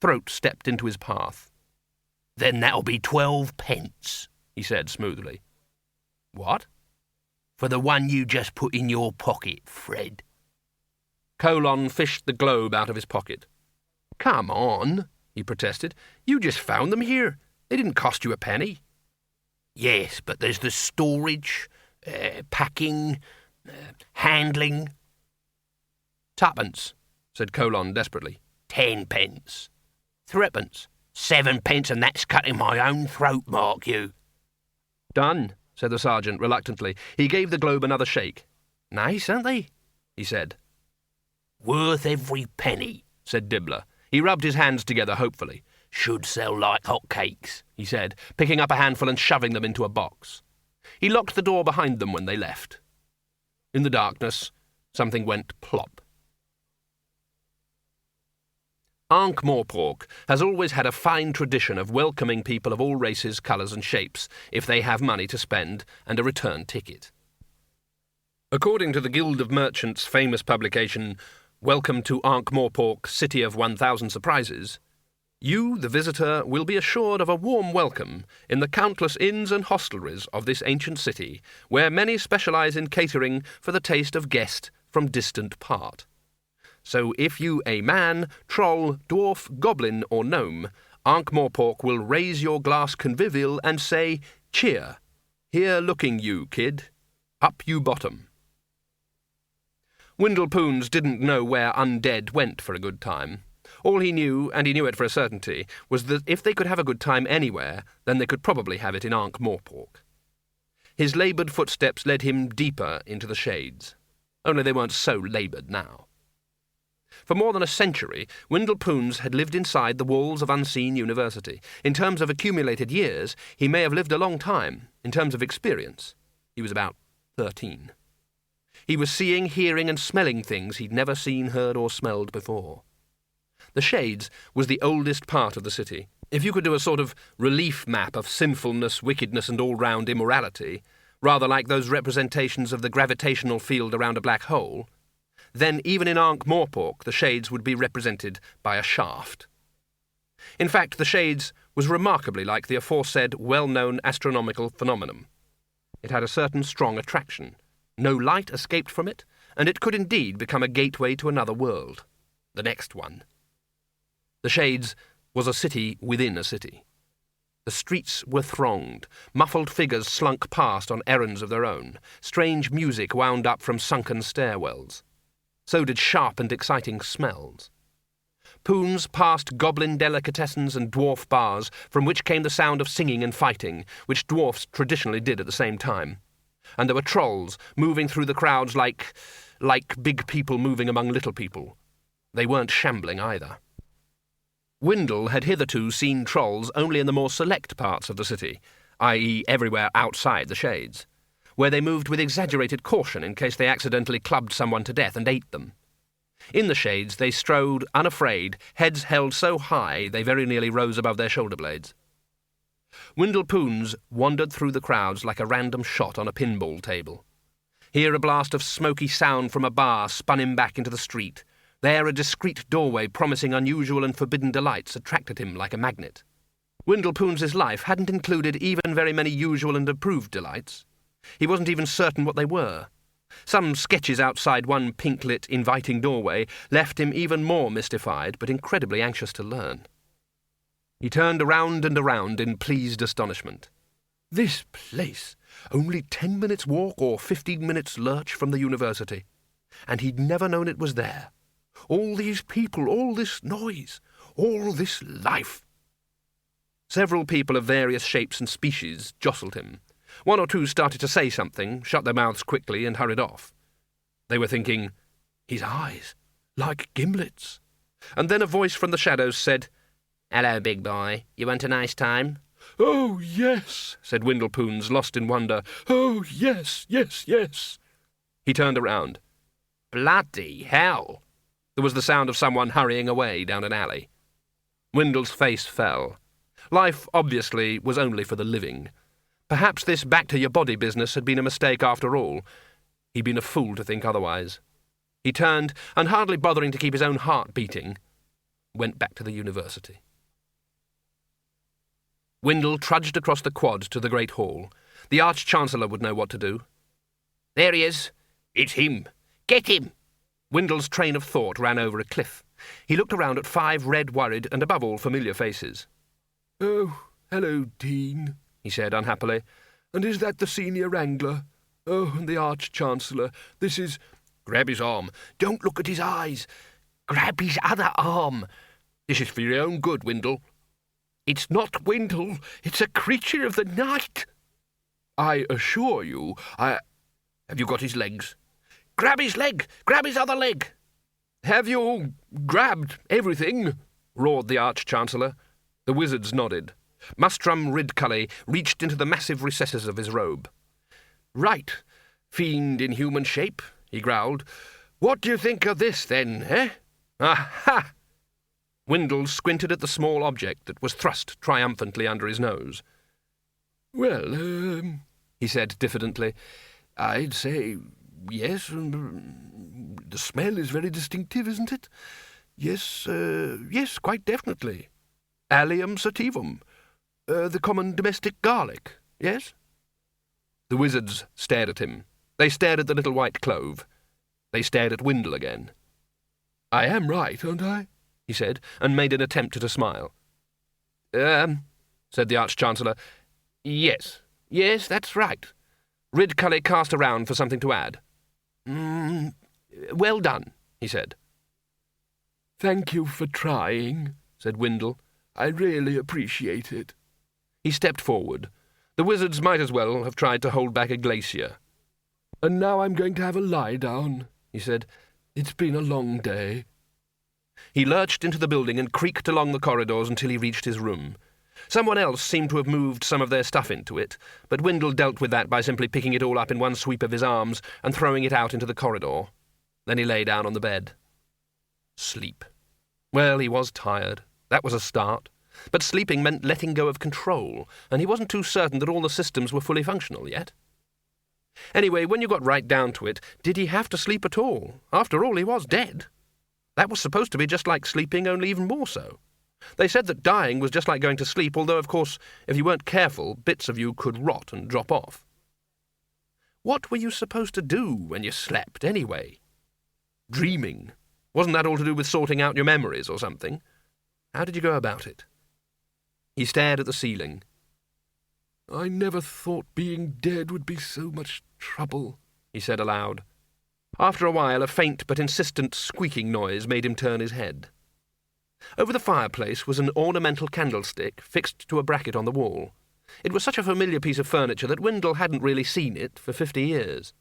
A: Throat stepped into his path.
C: Then that'll be 12 pence,
A: he said smoothly. What?
C: For the one you just put in your pocket, Fred.
A: Colon fished the globe out of his pocket. Come on, he protested. You just found them here. They didn't cost you a penny.
C: Yes, but there's the storage, packing, handling.
A: 2pence, said Colon desperately.
C: 10 pence.
A: 3pence.
C: 7 pence, and that's cutting my own throat, mark you.
A: Done, said the sergeant reluctantly. He gave the globe another shake. Nice, aren't they? He said.
C: Worth every penny,
A: said Dibbler. He rubbed his hands together hopefully.
C: Should sell like hotcakes,
A: he said, picking up a handful and shoving them into a box. He locked the door behind them when they left. In the darkness, something went plop. Ankh-Morpork has always had a fine tradition of welcoming people of all races, colours and shapes, if they have money to spend and a return ticket. According to the Guild of Merchants' famous publication, Welcome to Ankh-Morpork, City of 1,000 Surprises, you, the visitor, will be assured of a warm welcome in the countless inns and hostelries of this ancient city, where many specialise in catering for the taste of guest from distant part. So if you a man, troll, dwarf, goblin or gnome, Ankh-Morpork will raise your glass convivial and say, cheer, here looking you, kid, up you bottom. Windlepoons didn't know where undead went for a good time. All he knew, and he knew it for a certainty, was that if they could have a good time anywhere, then they could probably have it in Ankh-Morpork. His laboured footsteps led him deeper into the shades, only they weren't so laboured now. For more than a century, Windlepoons had lived inside the walls of Unseen University. In terms of accumulated years, he may have lived a long time. In terms of experience, he was about 13. He was seeing, hearing and smelling things he'd never seen, heard or smelled before. The Shades was the oldest part of the city. If you could do a sort of relief map of sinfulness, wickedness and all-round immorality, rather like those representations of the gravitational field around a black hole, then even in Ankh-Morpork the Shades would be represented by a shaft. In fact, the Shades was remarkably like the aforesaid well-known astronomical phenomenon. It had a certain strong attraction. No light escaped from it, and it could indeed become a gateway to another world, the next one. The Shades was a city within a city. The streets were thronged. Muffled figures slunk past on errands of their own. Strange music wound up from sunken stairwells. So did sharp and exciting smells. Poons passed goblin delicatessens and dwarf bars, from which came the sound of singing and fighting, which dwarfs traditionally did at the same time. And there were trolls moving through the crowds like big people moving among little people. They weren't shambling either. Windle had hitherto seen trolls only in the more select parts of the city, i.e. everywhere outside the Shades, where they moved with exaggerated caution in case they accidentally clubbed someone to death and ate them. In the Shades they strode unafraid, heads held so high they very nearly rose above their shoulder blades. Windlepoons wandered through the crowds like a random shot on a pinball table. Here a blast of smoky sound from a bar spun him back into the street. There a discreet doorway promising unusual and forbidden delights attracted him like a magnet. Windlepoons' life hadn't included even very many usual and approved delights. He wasn't even certain what they were. Some sketches outside one pink-lit, inviting doorway left him even more mystified, but incredibly anxious to learn. He turned around and around in pleased astonishment. This place! Only 10 minutes' walk or 15 minutes' lurch from the university. And he'd never known it was there. All these people, all this noise, all this life. Several people of various shapes and species jostled him. One or two started to say something, shut their mouths quickly and hurried off. They were thinking, his eyes, like gimlets. And then a voice from the shadows said, "Hello, big boy. You want a nice time?"
C: "Oh, yes," said Windlepoons, lost in wonder. "Oh, yes, yes, yes."
A: He turned around.
B: Bloody hell!
A: There was the sound of someone hurrying away down an alley. Windle's face fell. Life, obviously, was only for the living. Perhaps this back-to-your-body business had been a mistake after all. He'd been a fool to think otherwise. He turned, and hardly bothering to keep his own heart beating, went back to the university. Windle trudged across the quad to the Great Hall. The Arch-Chancellor would know what to do.
B: There he is. It's him. Get him!
A: Windle's train of thought ran over a cliff. He looked around at 5 red, worried, and above all familiar faces.
C: "Oh, hello, Dean," he said unhappily. "And is that the Senior Wrangler? Oh, and the Arch-Chancellor. This is—"
A: Grab his arm. Don't look at his eyes. Grab his other arm. This is for your own good, Windle.
C: "It's not Windle. It's a creature of the night." "I assure you,
A: Have you got his legs?"
B: Grab his leg! Grab his other leg!
C: "Have you grabbed everything?"
A: roared the Arch-Chancellor. The wizards nodded. Mustrum Ridcully reached into the massive recesses of his robe.
C: "Right, fiend in human shape," he growled. "What do you think of this, then, eh?"
A: Aha! Windle squinted at the small object that was thrust triumphantly under his nose.
C: "Well, he said diffidently, "I'd say yes. The smell is very distinctive, isn't it? Yes, yes, quite definitely. Allium sativum. The common domestic garlic, yes?"
A: The wizards stared at him. They stared at the little white clove. They stared at Windle again.
C: "I am right, aren't I?"
A: he said, and made an attempt at a smile. Said the Arch-Chancellor. Yes, that's right." Ridcully cast around for something to add. Well done," he said.
C: "Thank you for trying," said Windle. "I really appreciate it."
A: He stepped forward. The wizards might as well have tried to hold back a glacier.
C: "And now I'm going to have a lie down," he said. "It's been a long day."
A: He lurched into the building and creaked along the corridors until he reached his room. Someone else seemed to have moved some of their stuff into it, but Windle dealt with that by simply picking it all up in one sweep of his arms and throwing it out into the corridor. Then he lay down on the bed. Sleep. Well, he was tired. That was a start. But sleeping meant letting go of control, and he wasn't too certain that all the systems were fully functional yet. Anyway, when you got right down to it, did he have to sleep at all? After all, he was dead. That was supposed to be just like sleeping, only even more so. They said that dying was just like going to sleep, although, of course, if you weren't careful, bits of you could rot and drop off. What were you supposed to do when you slept, anyway? Dreaming. Wasn't that all to do with sorting out your memories or something? How did you go about it? He stared at the ceiling.
C: "I never thought being dead would be so much trouble," he said aloud.
A: After a while, a faint but insistent squeaking noise made him turn his head. Over the fireplace was an ornamental candlestick fixed to a bracket on the wall. It was such a familiar piece of furniture that Windle hadn't really seen it for 50 years.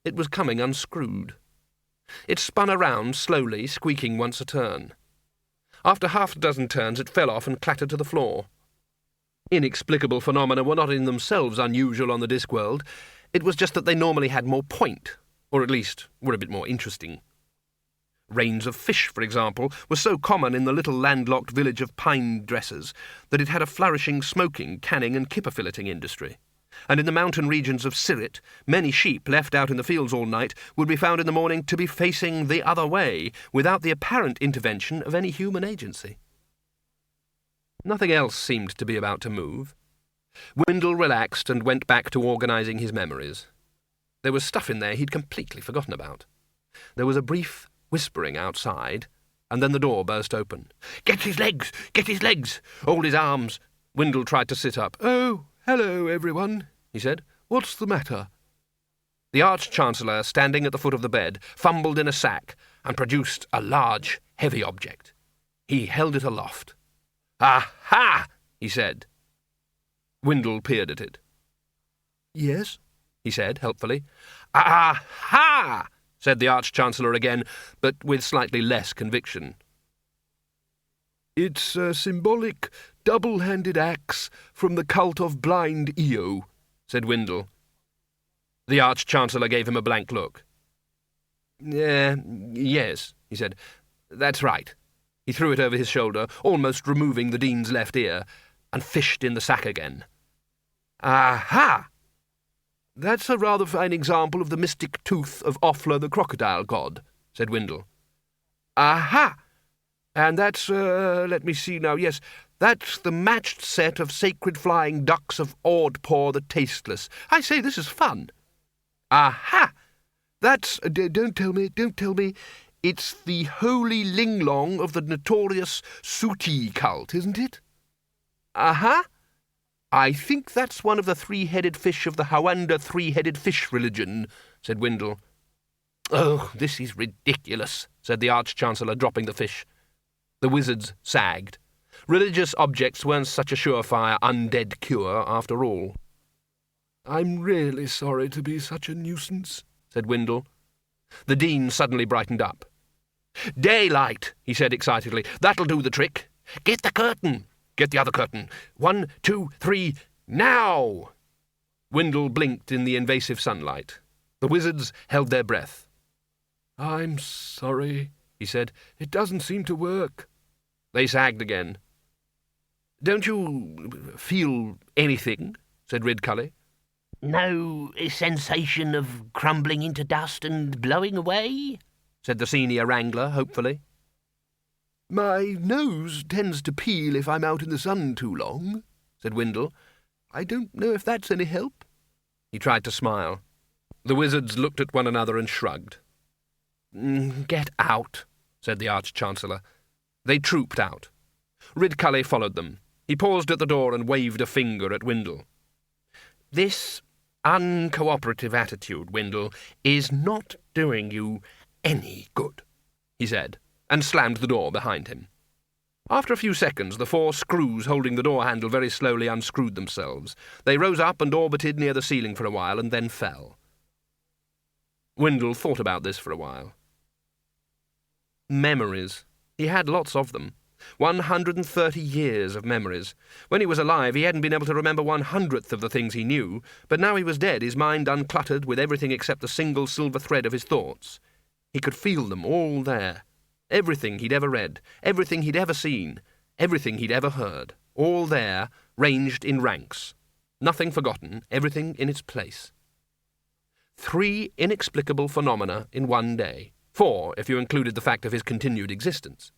A: It was coming unscrewed. It spun around slowly, squeaking once a turn. After half a dozen turns, it fell off and clattered to the floor. Inexplicable phenomena were not in themselves unusual on the Discworld. It was just that they normally had more point, or at least were a bit more interesting. Rains of fish, for example, were so common in the little landlocked village of pine dressers that it had a flourishing smoking, canning and kipper filleting industry. And in the mountain regions of Sirit, many sheep left out in the fields all night would be found in the morning to be facing the other way, without the apparent intervention of any human agency. Nothing else seemed to be about to move. Windle relaxed and went back to organising his memories. There was stuff in there he'd completely forgotten about. There was a brief whispering outside, and then the door burst open. "Get his legs! Get his legs! Hold his arms!" Windle tried to sit up.
C: "Oh, hello, everyone," he said. "What's the matter?"
A: The Arch-Chancellor, standing at the foot of the bed, fumbled in a sack and produced a large, heavy object. He held it aloft. "Aha!" he said. Windle peered at it.
C: "Yes?"
A: he said, helpfully. "Aha!" said the Arch-Chancellor again, but with slightly less conviction.
C: It's a symbolic, double-handed axe from the cult of blind Io,
A: said Windle. The Arch-Chancellor gave him a blank look. Yes, he said. That's right. He threw it over his shoulder, almost removing the Dean's left ear, and fished in the sack again. Aha! That's a rather fine example of the mystic tooth of Offler the crocodile god, said Windle. Aha! And that's, let me see now, yes, that's the matched set of sacred flying ducks of Audpaw the Tasteless. I say, this is fun. Aha! That's, don't tell me, it's the holy linglong of the notorious Suti cult, isn't it? Aha! I think that's one of the three-headed fish of the Hawanda three-headed fish religion, said Windle. Oh, this is ridiculous, said the Arch-Chancellor, dropping the fish. The wizards sagged. Religious objects weren't such a surefire undead cure, after all.
C: I'm really sorry to be such a nuisance, said Windle.
A: The Dean suddenly brightened up. Daylight, he said excitedly. That'll do the trick. Get the curtain. Get the other curtain. 1, 2, 3, now! Windle blinked in the invasive sunlight. The wizards held their breath.
C: I'm sorry, he said. It doesn't seem to work.
A: They sagged again. Don't you feel anything? Said Ridcully.
B: No sensation of crumbling into dust and blowing away?
A: Said the senior wrangler, hopefully.
C: My nose tends to peel if I'm out in the sun too long, said Windle. I don't know if that's any help.
A: He tried to smile. The wizards looked at one another and shrugged. Get out, said the Arch-Chancellor. They trooped out. Ridcully followed them. He paused at the door and waved a finger at Windle. This uncooperative attitude, Windle, is not doing you any good, he said, and slammed the door behind him. After a few seconds, the 4 screws holding the door handle very slowly unscrewed themselves. They rose up and orbited near the ceiling for a while and then fell. Windle thought about this for a while. Memories. He had lots of them. 130 years of memories. When he was alive, he hadn't been able to remember 1/100th of the things he knew, but now he was dead, his mind uncluttered with everything except the single silver thread of his thoughts. He could feel them all there. Everything he'd ever read, everything he'd ever seen, everything he'd ever heard, all there, ranged in ranks. Nothing forgotten, everything in its place. 3 inexplicable phenomena in one day. 4, if you included the fact of his continued existence.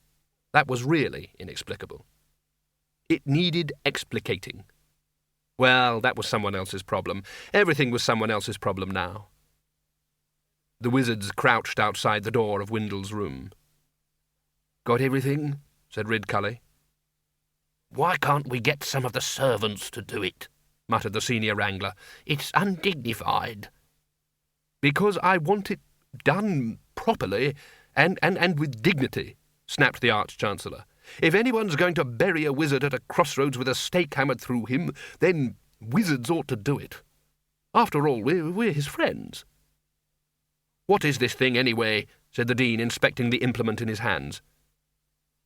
A: That was really inexplicable. It needed explicating. Well, that was someone else's problem. Everything was someone else's problem now. The wizards crouched outside the door of Windle's room. Got everything? Said Ridcully.
B: Why can't we get some of the servants to do it?
A: Muttered the senior wrangler.
B: It's undignified.
A: Because I want it done properly and with dignity, snapped the Arch-Chancellor. If anyone's going to bury a wizard at a crossroads with a stake hammered through him, then wizards ought to do it. After all, we're his friends. What is this thing, anyway? Said the Dean, inspecting the implement in his hands.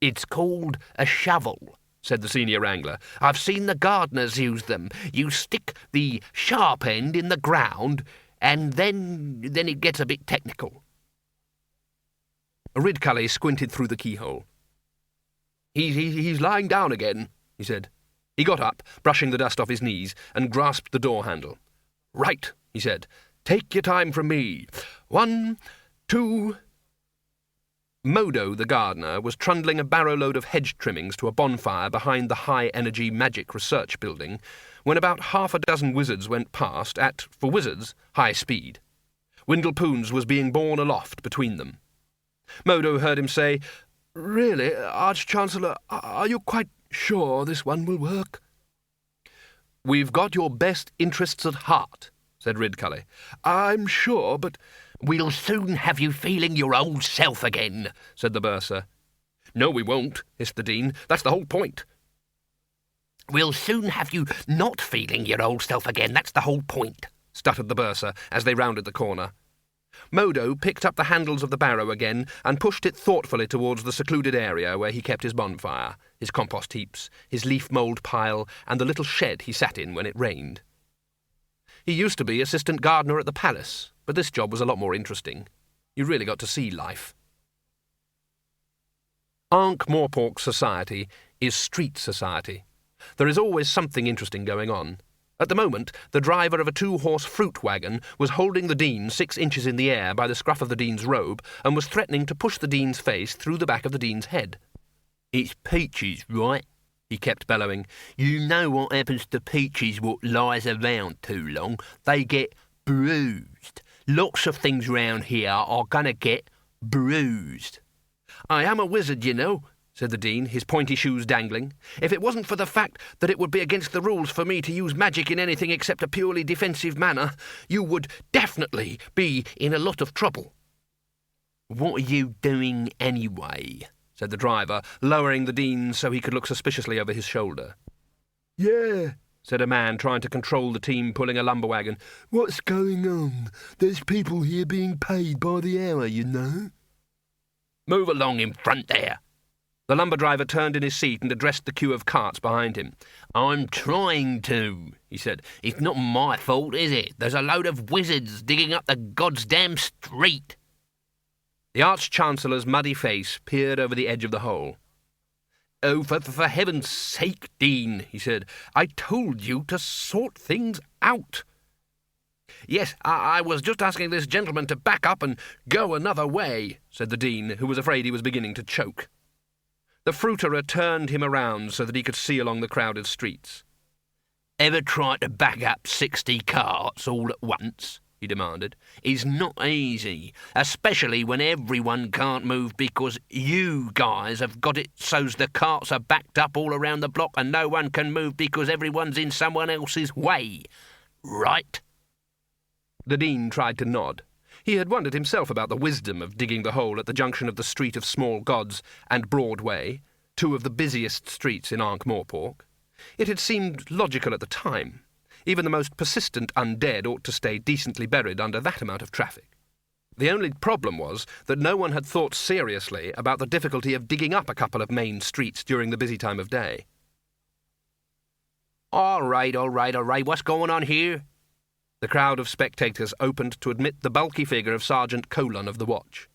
B: It's called a shovel, said the senior wrangler. I've seen the gardeners use them. You stick the sharp end in the ground, and then it gets a bit technical.
A: Ridcully squinted through the keyhole. He's lying down again, he said. He got up, brushing the dust off his knees, and grasped the door handle. Right, he said. Take your time from me. 1, 2... Modo, the gardener, was trundling a barrow-load of hedge trimmings to a bonfire behind the high-energy magic research building when about 6 wizards went past at, for wizards, high speed. Windle Poons was being borne aloft between them. Modo heard him say,
C: Really, Arch-Chancellor, are you quite sure this one will work?
A: We've got your best interests at heart, said Ridcully.
C: I'm sure, but...
B: We'll soon have you feeling your old self again, said the bursar.
A: No, we won't, hissed the Dean. That's the whole point.
B: We'll soon have you not feeling your old self again. That's the whole point,
A: stuttered the bursar as they rounded the corner. Modo picked up the handles of the barrow again and pushed it thoughtfully towards the secluded area where he kept his bonfire, his compost heaps, his leaf-mould pile, and the little shed he sat in when it rained. He used to be assistant gardener at the palace, but this job was a lot more interesting. You really got to see life. Ankh-Morpork society is street society. There is always something interesting going on. At the moment, the driver of a 2-horse fruit wagon was holding the Dean 6 inches in the air by the scruff of the Dean's robe and was threatening to push the Dean's face through the back of the Dean's head.
E: "It's peaches, right?" he kept bellowing. "You know what happens to peaches what lies around too long? They get bruised. Lots of things round here are gonna get bruised."
A: "I am a wizard, you know," said the Dean, his pointy shoes dangling. "If it wasn't for the fact that it would be against the rules for me to use magic in anything except a purely defensive manner, you would definitely be in a lot of trouble."
E: "What are you doing anyway?"
A: said the driver, lowering the Dean so he could look suspiciously over his shoulder.
C: "Yeah,"
A: said a man trying to control the team pulling a lumber wagon.
C: "What's going on? There's people here being paid by the hour, you know."
E: "Move along in front there."
A: The lumber driver turned in his seat and addressed the queue of carts behind him.
E: "I'm trying to," he said. "It's not my fault, is it? There's a load of wizards digging up the goddamn street."
A: The Arch-Chancellor's muddy face peered over the edge of the hole.
E: "Oh, for heaven's sake, Dean," he said. "I told you to sort things out."
A: "Yes, I was just asking this gentleman to back up and go another way," said the Dean, who was afraid he was beginning to choke. The fruiterer turned him around so that he could see along the crowded streets.
E: "Ever tried to back up 60 carts all at once?" he demanded. "It's not easy, especially when everyone can't move because you guys have got it so's the carts are backed up all around the block and no one can move because everyone's in someone else's way. Right?"
A: The Dean tried to nod. He had wondered himself about the wisdom of digging the hole at the junction of the Street of Small Gods and Broadway, 2 of the busiest streets in Ankh-Morpork. It had seemed logical at the time. Even the most persistent undead ought to stay decently buried under that amount of traffic. The only problem was that no one had thought seriously about the difficulty of digging up a couple of main streets during the busy time of day.
E: All right, what's going on here?"
A: The crowd of spectators opened to admit the bulky figure of Sergeant Colon of the Watch.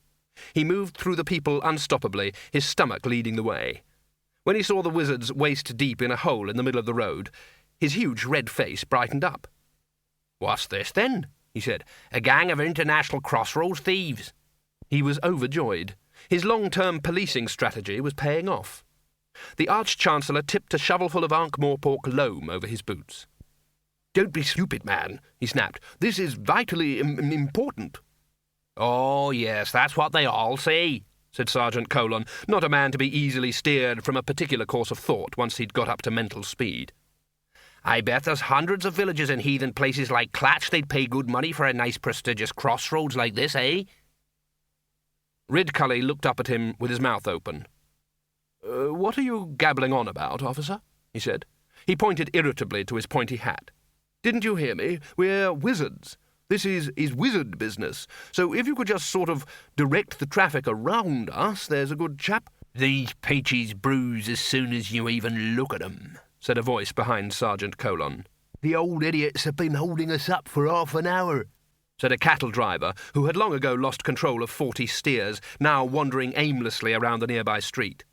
A: He moved through the people unstoppably, his stomach leading the way. When he saw the wizards waist-deep in a hole in the middle of the road, his huge red face brightened up.
E: "What's this, then?" he said. "A gang of international crossroads thieves?"
A: He was overjoyed. His long-term policing strategy was paying off. The Arch-Chancellor tipped a shovelful of Ankh-Morpork loam over his boots. "Don't be stupid, man," he snapped. "This is vitally important."
E: "Oh, yes, that's what they all say," said Sergeant Colon, not a man to be easily steered from a particular course of thought once he'd got up to mental speed. "I bet there's hundreds of villages in heathen places like Clatch they'd pay good money for a nice prestigious crossroads like this, eh?"
A: Ridcully looked up at him with his mouth open. "What are you gabbling on about, officer?" he said. He pointed irritably to his pointy hat. "Didn't you hear me? We're wizards. This is wizard business. So if you could just sort of direct the traffic around us, there's a good chap."
E: "These peaches bruise as soon as you even look at 'em," said a voice behind Sergeant Colon.
C: "The old idiots have been holding us up for half an hour,"
A: said a cattle driver who had long ago lost control of 40 steers, now wandering aimlessly around the nearby street.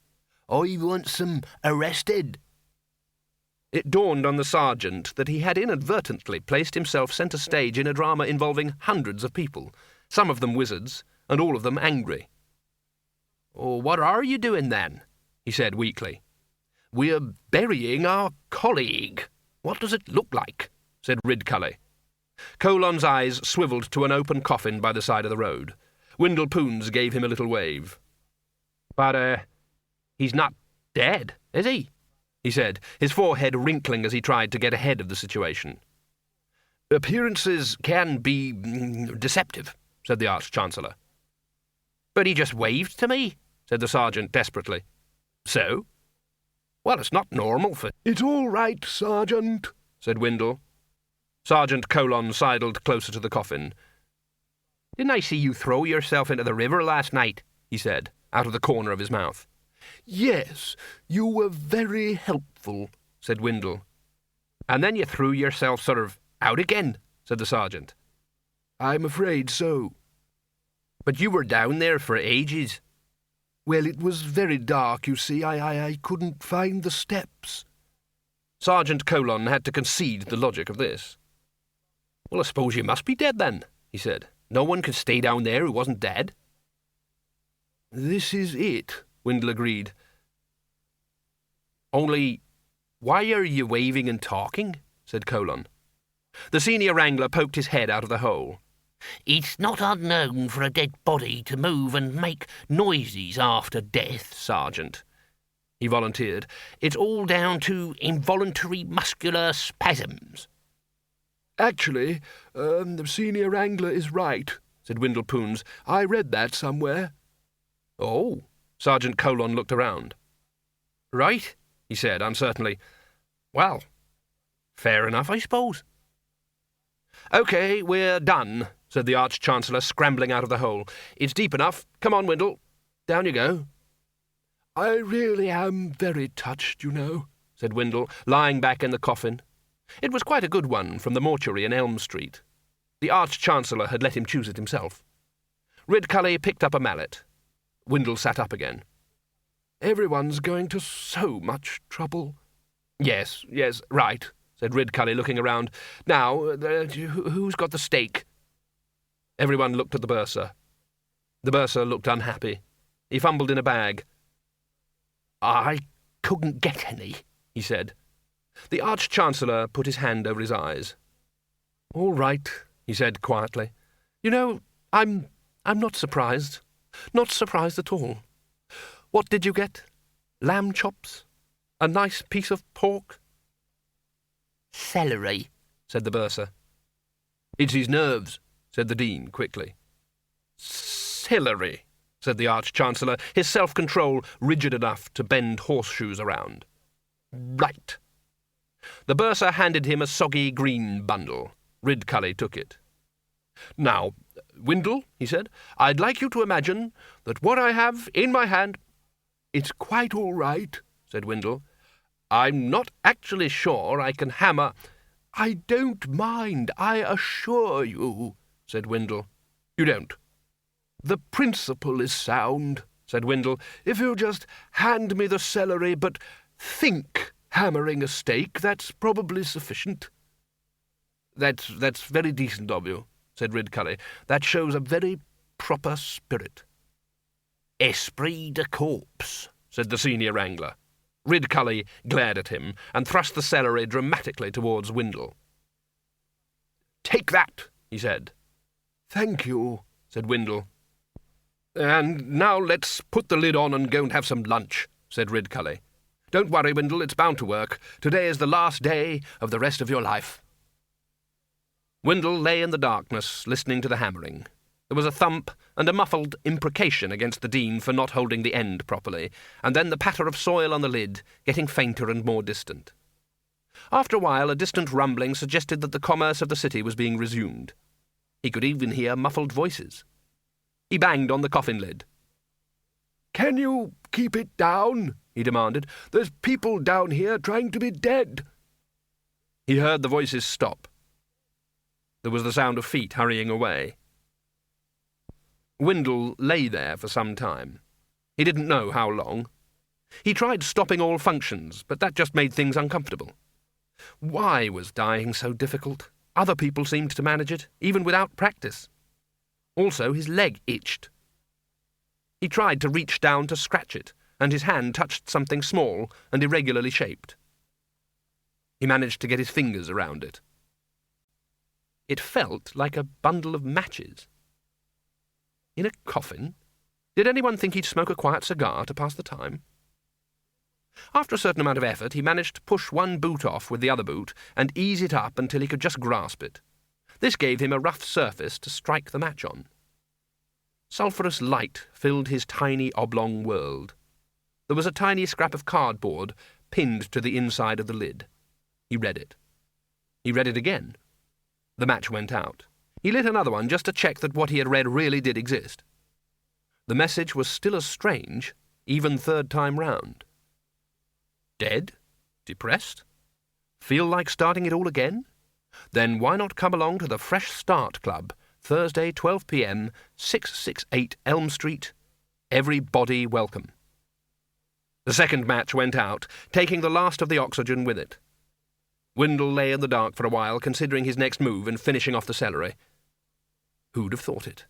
C: "I want some arrested."
A: It dawned on the sergeant that he had inadvertently placed himself centre stage in a drama involving hundreds of people, some of them wizards, and all of them angry.
E: "Oh, what are you doing, then?" he said weakly.
A: "We're burying our colleague. What does it look like?" said Ridcully. Colon's eyes swivelled to an open coffin by the side of the road. Windle Poons gave him a little wave. "But, he's not dead, is he?" he said, his forehead wrinkling as he tried to get ahead of the situation. "Appearances can be deceptive," said the Arch-Chancellor.
E: "But he just waved to me," said the sergeant desperately.
A: "So?"
E: "Well, it's not normal for—"
C: "It's all right, Sergeant,"
A: said Windle. Sergeant Colon sidled closer to the coffin. Didn't I see you throw yourself into the river last night? He said, out of the corner of his mouth.
C: Yes, you were very helpful, said Windle.
A: And then you threw yourself sort of out again, said the sergeant.
C: I'm afraid so.
A: But you were down there for ages.
C: Well, it was very dark, you see. I couldn't find the steps.
A: Sergeant Colon had to concede the logic of this. Well, I suppose you must be dead then, he said. No one could stay down there who wasn't dead.
C: This is it,
A: Windle agreed. Only, why are you waving and talking? Said Colon. The senior wrangler poked his head out of the hole.
E: It's not unknown for a dead body to move and make noises after death, Sergeant,
A: he volunteered.
E: It's all down to involuntary muscular spasms.
C: Actually, the senior wrangler is right, said Windle Poons. I read that somewhere.
A: Oh, Sergeant Colon looked around. Right, he said uncertainly. Well, fair enough, I suppose. OK, we're done, said the Arch-Chancellor, scrambling out of the hole. It's deep enough. Come on, Windle. Down you go.
C: I really am very touched, you know,
A: said Windle, lying back in the coffin. It was quite a good one from the mortuary in Elm Street. The Arch-Chancellor had let him choose it himself. Ridcully picked up a mallet. Windle sat up again.
C: Everyone's going to so much trouble.
A: Yes, right, said Ridcully, looking around. Now, who's got the stake? Everyone looked at the bursar. The bursar looked unhappy. He fumbled in a bag. I couldn't get any, he said. The Arch-Chancellor put his hand over his eyes. All right, he said quietly. You know, I'm not surprised. Not surprised at all. What did you get? Lamb chops? A nice piece of pork?
E: Celery,
B: said the bursar.
A: It's his nerves, said the Dean quickly. Celery, said the Arch-Chancellor, his self-control rigid enough to bend horseshoes around. Right. The bursar handed him a soggy green bundle. Ridcully took it. Now, Windle, he said, I'd like you to imagine that what I have in my hand...
C: It's quite all right, said Windle.
A: I'm not actually sure I can hammer...
C: I don't mind, I assure you, said Windle.
A: You don't?
C: The principle is sound, said Windle. If you just hand me the celery, but think hammering a stake, that's probably sufficient.
A: That's very decent of you, said Ridcully. That shows a very proper spirit.
E: Esprit de corps,
A: said the senior wrangler. Ridcully glared at him and thrust the celery dramatically towards Windle. Take that, he said.
C: Thank you,
A: said Windle. And now let's put the lid on and go and have some lunch, said Ridcully. Don't worry, Windle, it's bound to work. Today is the last day of the rest of your life. Windle lay in the darkness, listening to the hammering. There was a thump and a muffled imprecation against the Dean for not holding the end properly, and then the patter of soil on the lid, getting fainter and more distant. After a while, a distant rumbling suggested that the commerce of the city was being resumed. He could even hear muffled voices. He banged on the coffin lid.
C: Can you keep it down? He demanded. There's people down here trying to be dead.
A: He heard the voices stop. There was the sound of feet hurrying away. Windle lay there for some time. He didn't know how long. He tried stopping all functions, but that just made things uncomfortable. Why was dying so difficult? Other people seemed to manage it, even without practice. Also, his leg itched. He tried to reach down to scratch it, and his hand touched something small and irregularly shaped. He managed to get his fingers around it. It felt like a bundle of matches. In a coffin? Did anyone think he'd smoke a quiet cigar to pass the time? After a certain amount of effort, he managed to push one boot off with the other boot and ease it up until he could just grasp it. This gave him a rough surface to strike the match on. Sulphurous light filled his tiny oblong world. There was a tiny scrap of cardboard pinned to the inside of the lid. He read it. He read it again. The match went out. He lit another one just to check that what he had read really did exist. The message was still as strange, even third time round. Dead? Depressed? Feel like starting it all again? Then why not come along to the Fresh Start Club, Thursday, 12 p.m, 668 Elm Street. Everybody welcome. The second match went out, taking the last of the oxygen with it. Windle lay in the dark for a while, considering his next move and finishing off the celery. Who'd have thought it?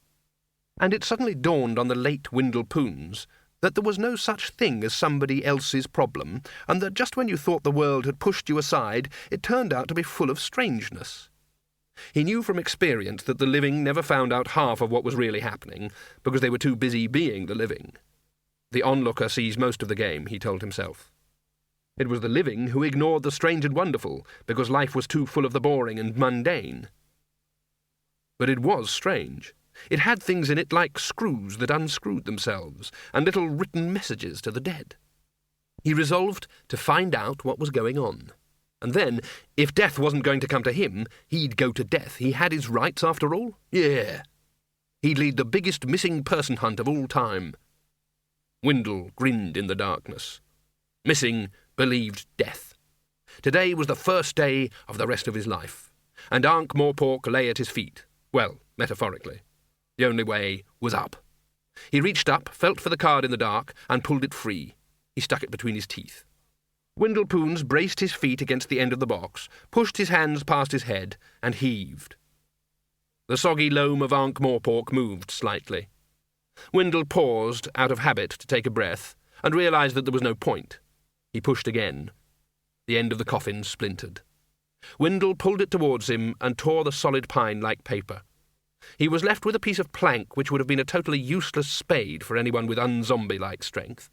A: And it suddenly dawned on the late Windle Poons that there was no such thing as somebody else's problem, and that just when you thought the world had pushed you aside, it turned out to be full of strangeness. He knew from experience that the living never found out half of what was really happening, because they were too busy being the living. The onlooker sees most of the game, he told himself. It was the living who ignored the strange and wonderful, because life was too full of the boring and mundane. But it was strange. It had things in it like screws that unscrewed themselves, and little written messages to the dead. He resolved to find out what was going on. And then, if death wasn't going to come to him, he'd go to death. He had his rights, after all. Yeah. He'd lead the biggest missing person hunt of all time. Windle grinned in the darkness. Missing believed death. Today was the first day of the rest of his life, and Ankh-Morpork lay at his feet. Well, metaphorically. The only way was up. He reached up, felt for the card in the dark, and pulled it free. He stuck it between his teeth. Windle Poons braced his feet against the end of the box, pushed his hands past his head, and heaved. The soggy loam of Ankh-Morpork moved slightly. Windle paused, out of habit, to take a breath, and realised that there was no point. He pushed again. The end of the coffin splintered. Windle pulled it towards him and tore the solid pine like paper. He was left with a piece of plank which would have been a totally useless spade for anyone with unzombie-like strength.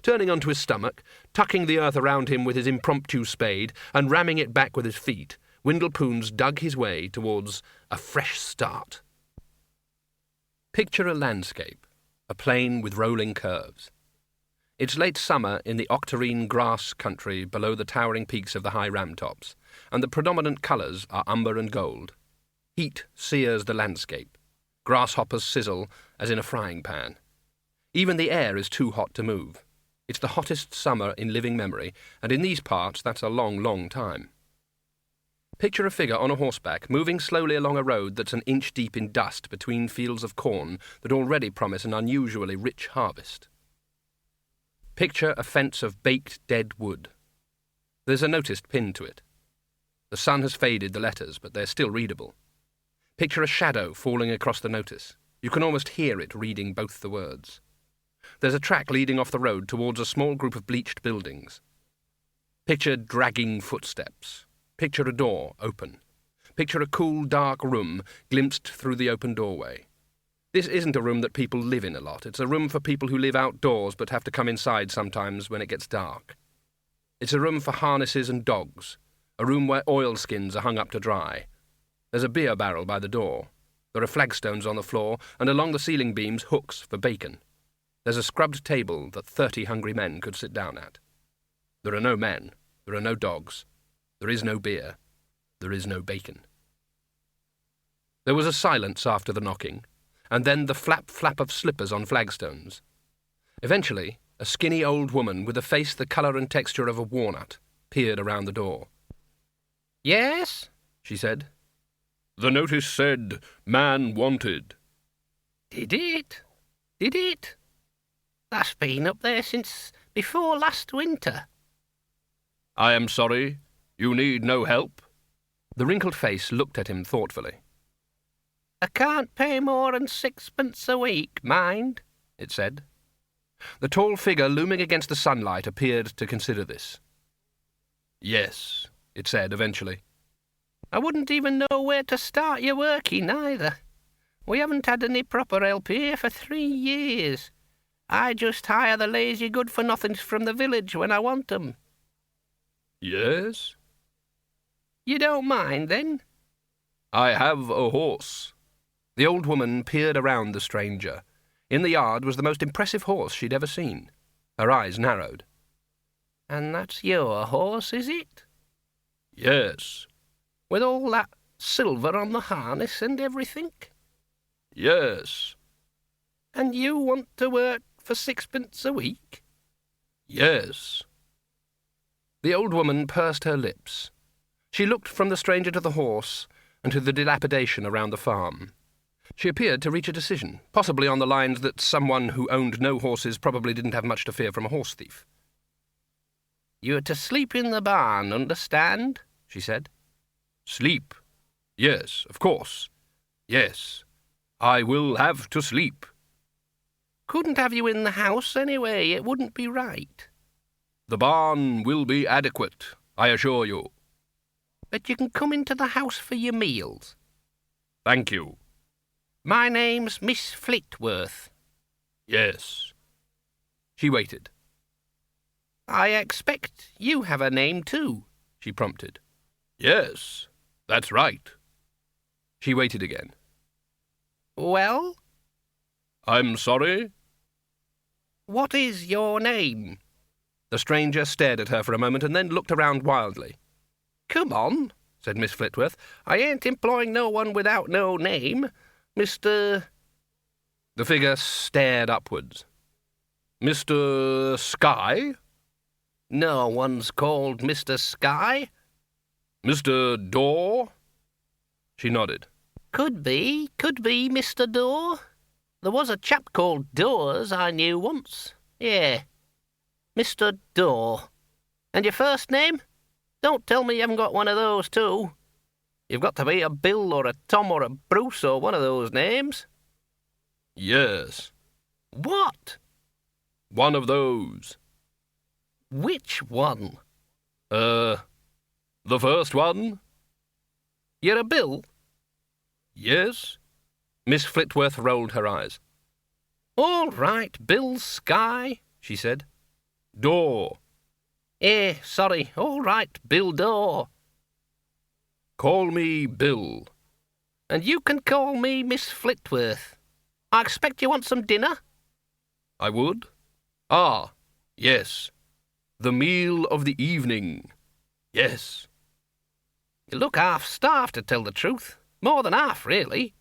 A: Turning onto his stomach, tucking the earth around him with his impromptu spade, and ramming it back with his feet, Windle Poons dug his way towards a fresh start. Picture a landscape, a plain with rolling curves. It's late summer in the octarine grass country below the towering peaks of the high ram-tops, and the predominant colours are umber and gold. Heat sears the landscape. Grasshoppers sizzle as in a frying pan. Even the air is too hot to move. It's the hottest summer in living memory, and in these parts that's a long, long time. Picture a figure on a horseback moving slowly along a road that's an inch deep in dust between fields of corn that already promise an unusually rich harvest. Picture a fence of baked dead wood. There's a notice pinned to it. The sun has faded the letters, but they're still readable. Picture a shadow falling across the notice. You can almost hear it reading both the words. There's a track leading off the road towards a small group of bleached buildings. Picture dragging footsteps. Picture a door open. Picture a cool, dark room glimpsed through the open doorway. This isn't a room that people live in a lot. It's a room for people who live outdoors but have to come inside sometimes when it gets dark. It's a room for harnesses and dogs. A room where oilskins are hung up to dry. There's a beer barrel by the door. There are flagstones on the floor, and along the ceiling beams, hooks for bacon. There's a scrubbed table that 30 hungry men could sit down at. There are no men. There are no dogs. There is no beer. There is no bacon. There was a silence after the knocking, and then the flap-flap of slippers on flagstones. Eventually, a skinny old woman with a face the colour and texture of a walnut peered around the door.
B: Yes?
A: She said. The notice said, man wanted.
B: Did it? Did it? That's been up there since before last winter.
A: I am sorry. You need no help. The wrinkled face looked at him thoughtfully.
B: I can't pay more than 6pence a week, mind, it said.
A: The tall figure looming against the sunlight appeared to consider this. Yes, it said eventually.
B: I wouldn't even know where to start your working either. We haven't had any proper help here for 3 years. I just hire the lazy good-for-nothings from the village when I want 'em.
A: Yes?
B: You don't mind, then?
A: I have a horse. The old woman peered around the stranger. In the yard was the most impressive horse she'd ever seen. Her eyes narrowed.
B: And that's your horse, is it?
A: Yes.
B: With all that silver on the harness and everything?
A: Yes.
B: And you want to work for 6pence a week?
A: Yes. The old woman pursed her lips. She looked from the stranger to the horse and to the dilapidation around the farm. She appeared to reach a decision, possibly on the lines that someone who owned no horses probably didn't have much to fear from a horse thief.
B: "You're to sleep in the barn, understand?" she said.
A: Sleep? Yes, of course. Yes. I will have to sleep.
B: Couldn't have you in the house anyway. It wouldn't be right.
A: The barn will be adequate, I assure you.
B: But you can come into the house for your meals.
A: Thank you.
B: My name's Miss Flitworth.
A: Yes. She waited.
B: I expect you have a name too,
A: she prompted. Yes, that's right. She waited again.
B: Well?
A: I'm sorry?
B: What is your name?
A: The stranger stared at her for a moment and then looked around wildly.
B: Come on, said Miss Flitworth. I ain't employing no one without no name. Mr.
A: The figure stared upwards. Mr. Sky?
B: No one's called Mr. Sky.
A: Mr. Door? She nodded.
B: Could be, Mr. Door. There was a chap called Dawes I knew once. Yeah, Mr. Door. And your first name? Don't tell me you haven't got one of those too. You've got to be a Bill or a Tom or a Bruce or one of those names.
A: Yes.
B: What?
A: One of those.
B: Which one?
A: The first one?
B: You're a Bill?
A: Yes. Miss Flitworth rolled her eyes.
B: All right, Bill Sky, she said.
A: Door.
B: Sorry. All right, Bill Door.
A: Call me Bill.
B: And you can call me Miss Flitworth. I expect you want some dinner?
A: I would. Ah, yes. The meal of the evening. Yes.
B: You look half-starved, to tell the truth. More than half, really.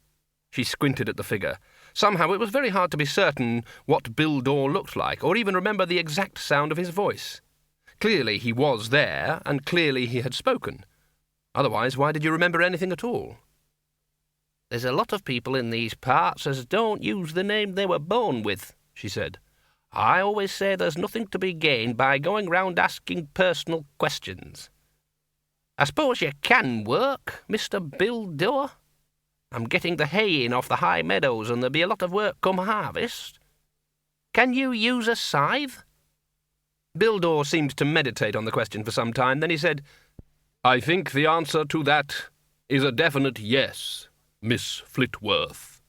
A: She squinted at the figure. Somehow it was very hard to be certain what Bill Door looked like, or even remember the exact sound of his voice. Clearly he was there, and clearly he had spoken. Otherwise, why did you remember anything at all?
B: There's a lot of people in these parts as don't use the name they were born with, she said. I always say there's nothing to be gained by going round asking personal questions. I suppose you can work, Mr. Bill Door? I'm getting the hay in off the high meadows, and there'll be a lot of work come harvest. Can you use a scythe?
A: Bill Door seemed to meditate on the question for some time. Then he said, I think the answer to that is a definite yes, Miss Flitworth.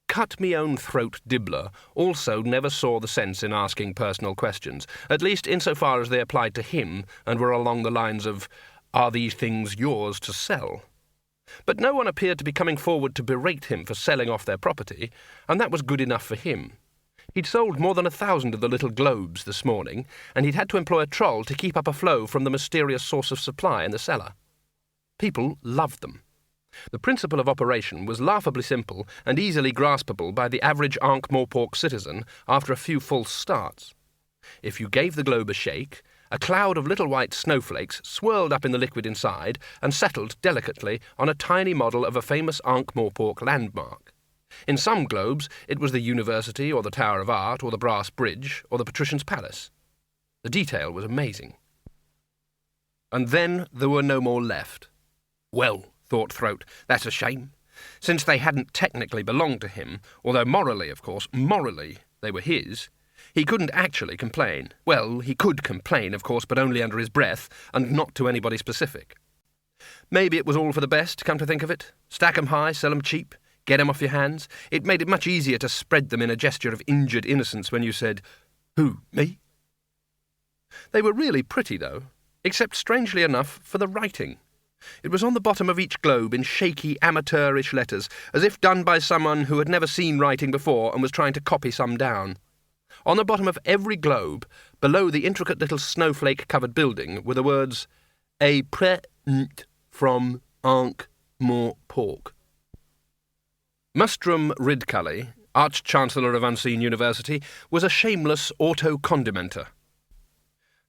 A: Cut-me-own-throat Dibbler also never saw the sense in asking personal questions, at least insofar as they applied to him and were along the lines of, are these things yours to sell? But no one appeared to be coming forward to berate him for selling off their property, and that was good enough for him. He'd sold more than 1,000 of the little globes this morning, and he'd had to employ a troll to keep up a flow from the mysterious source of supply in the cellar. People loved them. The principle of operation was laughably simple and easily graspable by the average Ankh-Morpork citizen after a few false starts. If you gave the globe a shake, a cloud of little white snowflakes swirled up in the liquid inside and settled delicately on a tiny model of a famous Ankh-Morpork landmark. In some globes, it was the University or the Tower of Art or the Brass Bridge or the Patrician's Palace. The detail was amazing. And then there were no more left. Well, thought Throat, that's a shame. Since they hadn't technically belonged to him, although morally, of course, morally, they were his, he couldn't actually complain. Well, he could complain, of course, but only under his breath, and not to anybody specific. Maybe it was all for the best, come to think of it. Stack 'em high, sell 'em cheap, get 'em off your hands. It made it much easier to spread them in a gesture of injured innocence when you said, Who, me? They were really pretty, though, except, strangely enough, for the writing. It was on the bottom of each globe in shaky, amateurish letters, as if done by someone who had never seen writing before and was trying to copy some down. On the bottom of every globe, below the intricate little snowflake-covered building, were the words, A from Ankh-Morpork. Mustrum Ridcully, Arch-Chancellor of Unseen University, was a shameless auto-condimenter.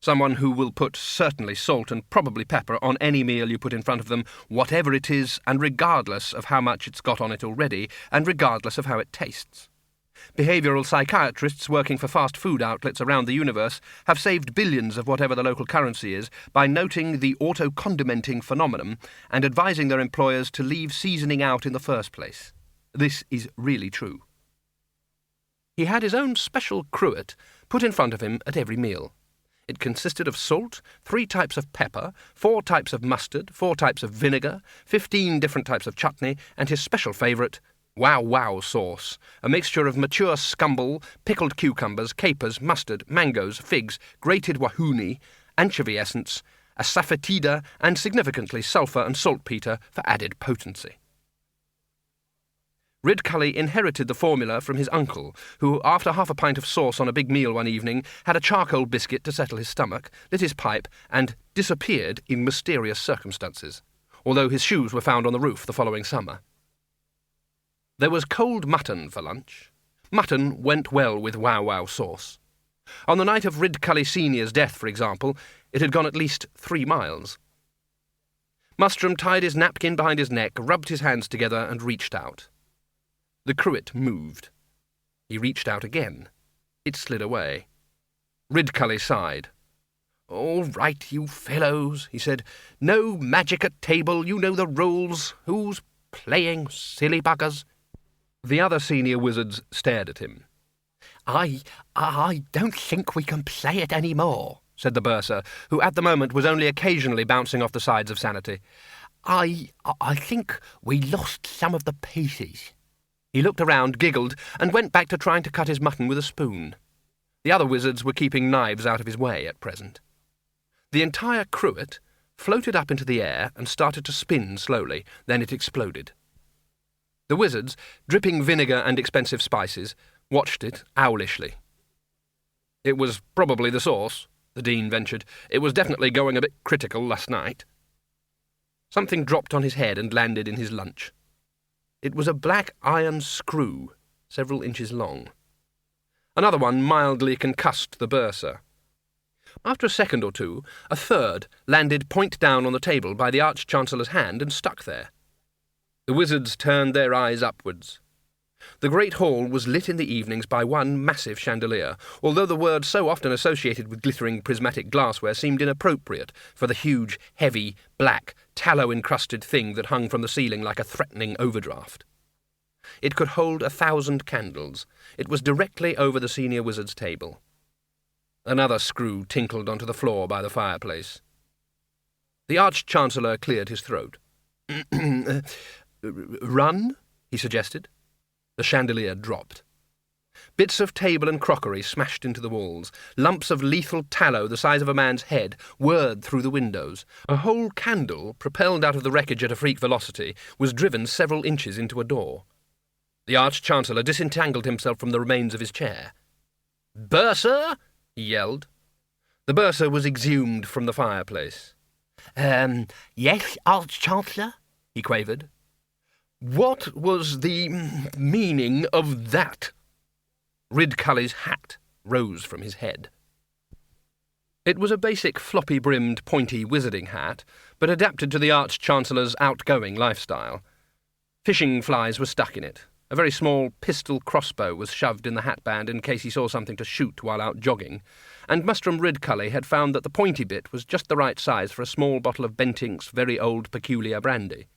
A: Someone who will put certainly salt and probably pepper on any meal you put in front of them, whatever it is, and regardless of how much it's got on it already, and regardless of how it tastes. Behavioural psychiatrists working for fast food outlets around the universe have saved billions of whatever the local currency is by noting the auto-condimenting phenomenon and advising their employers to leave seasoning out in the first place. This is really true. He had his own special cruet put in front of him at every meal. It consisted of salt, 3 types of pepper, 4 types of mustard, 4 types of vinegar, 15 different types of chutney, and his special favourite, wow sauce, a mixture of mature scumble, pickled cucumbers, capers, mustard, mangoes, figs, grated wahuni, anchovy essence, asafoetida, and significantly sulphur and saltpetre for added potency. Ridcully inherited the formula from his uncle, who, after half a pint of sauce on a big meal one evening, had a charcoal biscuit to settle his stomach, lit his pipe, and disappeared in mysterious circumstances, although his shoes were found on the roof the following summer. There was cold mutton for lunch. Mutton went well with wow sauce. On the night of Ridcully Senior's death, for example, it had gone at least 3 miles. Mustrum tied his napkin behind his neck, rubbed his hands together, and reached out. The cruet moved. He reached out again. It slid away. Ridcully sighed. "All right, you fellows," he said. "No magic at table, you know the rules. Who's playing, silly buggers?" The other senior wizards stared at him.
B: I don't think we can play it any more,"
A: said the bursar, who at the moment was only occasionally bouncing off the sides of sanity.
B: I think we lost some of the pieces."
A: He looked around, giggled, and went back to trying to cut his mutton with a spoon. The other wizards were keeping knives out of his way at present. The entire cruet floated up into the air and started to spin slowly. Then it exploded. The wizards, dripping vinegar and expensive spices, watched it owlishly. "It was probably the sauce," the dean ventured. "It was definitely going a bit critical last night." Something dropped on his head and landed in his lunch. It was a black iron screw, several inches long. Another one mildly concussed the bursar. After a second or two, a third landed point down on the table by the Arch-Chancellor's hand and stuck there. The wizards turned their eyes upwards. The great hall was lit in the evenings by one massive chandelier, although the word so often associated with glittering prismatic glassware seemed inappropriate for the huge, heavy, black, tallow-encrusted thing that hung from the ceiling like a threatening overdraft. It could hold 1,000 candles. It was directly over the senior wizard's table. Another screw tinkled onto the floor by the fireplace. The Arch-Chancellor cleared his throat. "Run?" he suggested. The chandelier dropped. Bits of table and crockery smashed into the walls. Lumps of lethal tallow the size of a man's head whirred through the windows. A whole candle, propelled out of the wreckage at a freak velocity, was driven several inches into a door. The Arch-Chancellor disentangled himself from the remains of his chair. "Bursar!" he yelled. The bursar was exhumed from the fireplace.
B: Yes, Arch-Chancellor?" he quavered.
A: "What was the meaning of that?" Ridcully's hat rose from his head. It was a basic floppy-brimmed, pointy wizarding hat, but adapted to the Arch-Chancellor's outgoing lifestyle. Fishing flies were stuck in it. A very small pistol crossbow was shoved in the hatband in case he saw something to shoot while out jogging, and Mustrum Ridcully had found that the pointy bit was just the right size for a small bottle of Bentinck's very old peculiar brandy.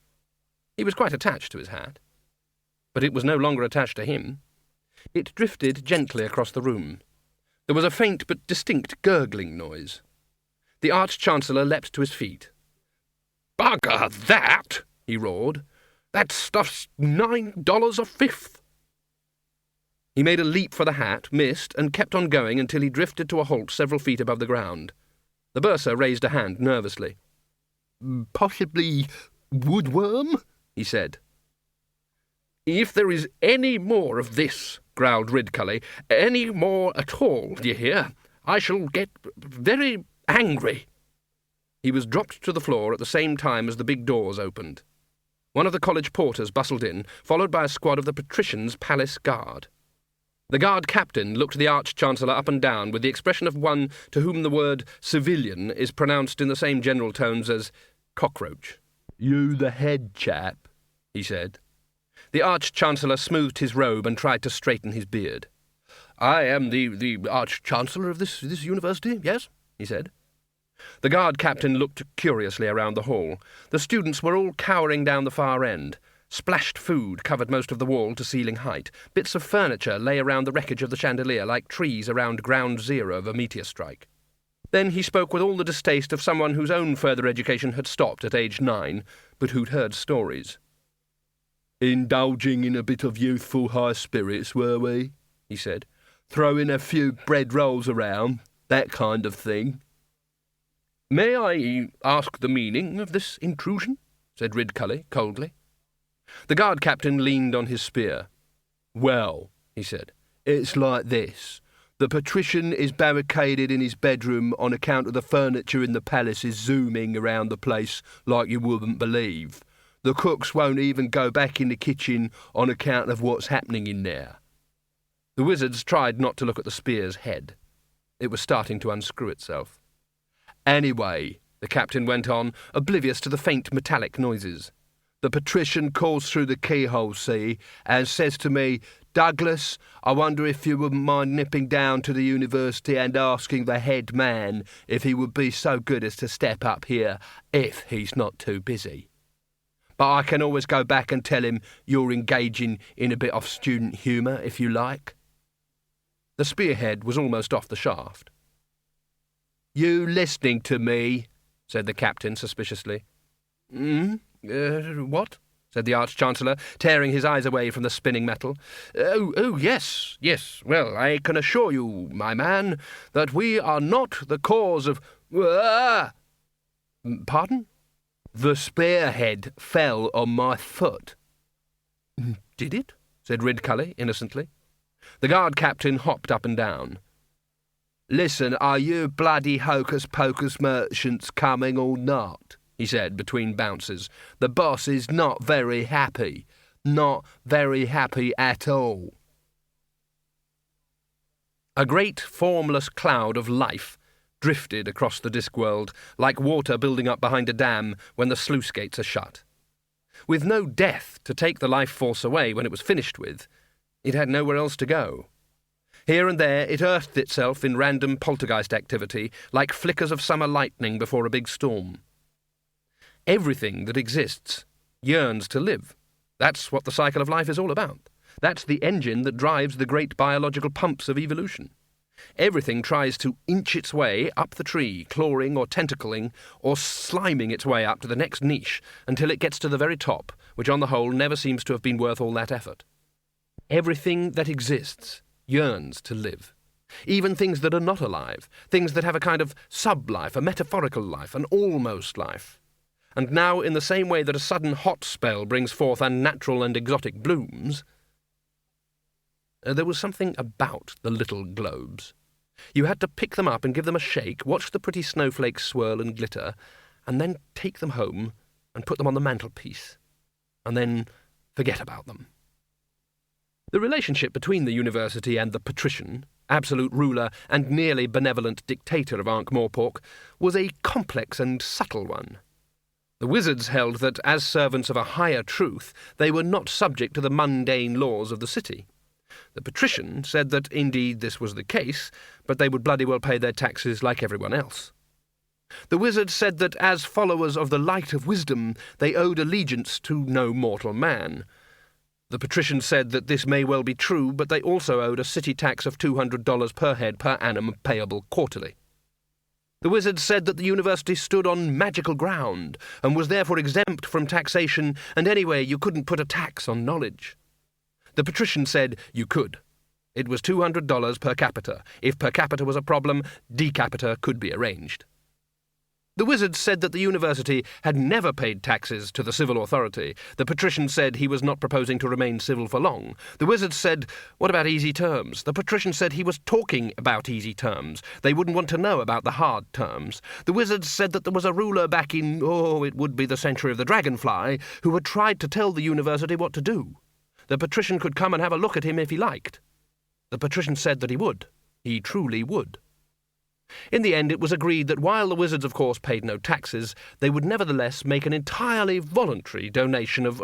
A: He was quite attached to his hat. But it was no longer attached to him. It drifted gently across the room. There was a faint but distinct gurgling noise. The Arch-Chancellor leapt to his feet. "Bugger that!" he roared. "That stuff's $9 a fifth." He made a leap for the hat, missed, and kept on going until he drifted to a halt several feet above the ground. The bursar raised a hand nervously. "Possibly woodworm?" he said. "If there is any more of this," growled Ridcully, "any more at all, d'ye hear, I shall get very angry." He was dropped to the floor at the same time as the big doors opened. One of the college porters bustled in, followed by a squad of the patrician's palace guard. The guard captain looked the Arch-Chancellor up and down with the expression of one to whom the word civilian is pronounced in the same general tones as cockroach. "You the head chap," he said. The Arch-Chancellor smoothed his robe and tried to straighten his beard. "I am the Arch-Chancellor of this university, yes," he said. The guard captain looked curiously around the hall. The students were all cowering down the far end. Splashed food covered most of the wall to ceiling height. Bits of furniture lay around the wreckage of the chandelier like trees around ground zero of a meteor strike. Then he spoke with all the distaste of someone whose own further education had stopped at age 9, but who'd heard stories. "Indulging in a bit of youthful high spirits, were we?" he said. "Throwing a few bread rolls around, that kind of thing." "May I ask the meaning of this intrusion?" said Ridcully coldly. The guard captain leaned on his spear. "Well," he said, "it's like this. The patrician is barricaded in his bedroom on account of the furniture in the palace is zooming around the place like you wouldn't believe. The cooks won't even go back in the kitchen on account of what's happening in there." The wizards tried not to look at the spear's head. It was starting to unscrew itself. "Anyway," the captain went on, oblivious to the faint metallic noises, "the patrician calls through the keyhole, see, and says to me, 'Douglas, I wonder if you wouldn't mind nipping down to the university and asking the head man if he would be so good as to step up here, if he's not too busy. But I can always go back and tell him you're engaging in a bit of student humour, if you like.'" The spearhead was almost off the shaft. "You listening to me?" said the captain suspiciously. What?" said the Arch-Chancellor, tearing his eyes away from the spinning metal. Oh, yes. Well, I can assure you, my man, that we are not the cause of... Pardon? "The spearhead fell on my foot." "Did it?" said Ridcully innocently. The guard captain hopped up and down. "Listen, are you bloody hocus-pocus merchants coming or not?" he said between bounces. "The boss is not very happy. Not very happy at all." A great formless cloud of life drifted across the Discworld, like water building up behind a dam when the sluice gates are shut. With no death to take the life force away when it was finished with, it had nowhere else to go. Here and there it earthed itself in random poltergeist activity, like flickers of summer lightning before a big storm. Everything that exists yearns to live. That's what the cycle of life is all about. That's the engine that drives the great biological pumps of evolution. Everything tries to inch its way up the tree, clawing or tentacling or sliming its way up to the next niche until it gets to the very top, which on the whole never seems to have been worth all that effort. Everything that exists yearns to live. Even things that are not alive, things that have a kind of sub-life, a metaphorical life, an almost life. And now, in the same way that a sudden hot spell brings forth unnatural and exotic blooms, there was something about the little globes. You had to pick them up and give them a shake, watch the pretty snowflakes swirl and glitter, and then take them home and put them on the mantelpiece, and then forget about them. The relationship between the university and the patrician, absolute ruler and nearly benevolent dictator of Ankh-Morpork, was a complex and subtle one. The wizards held that, as servants of a higher truth, they were not subject to the mundane laws of the city. The patrician said that indeed this was the case, but they would bloody well pay their taxes like everyone else. The wizards said that, as followers of the light of wisdom, they owed allegiance to no mortal man. The patrician said that this may well be true, but they also owed a city tax of $200 per head per annum, payable quarterly. The wizards said that the university stood on magical ground, and was therefore exempt from taxation, and anyway you couldn't put a tax on knowledge. The patrician said you could. It was $200 per capita. If per capita was a problem, decapita could be arranged. The wizards said that the university had never paid taxes to the civil authority. The patrician said he was not proposing to remain civil for long. The wizards said, what about easy terms? The patrician said he was talking about easy terms. They wouldn't want to know about the hard terms. The wizards said that there was a ruler back in, it would be the century of the dragonfly, who had tried to tell the university what to do. The patrician could come and have a look at him if he liked. The patrician said that he would. He truly would. In the end, it was agreed that while the wizards, of course, paid no taxes, they would nevertheless make an entirely voluntary donation of,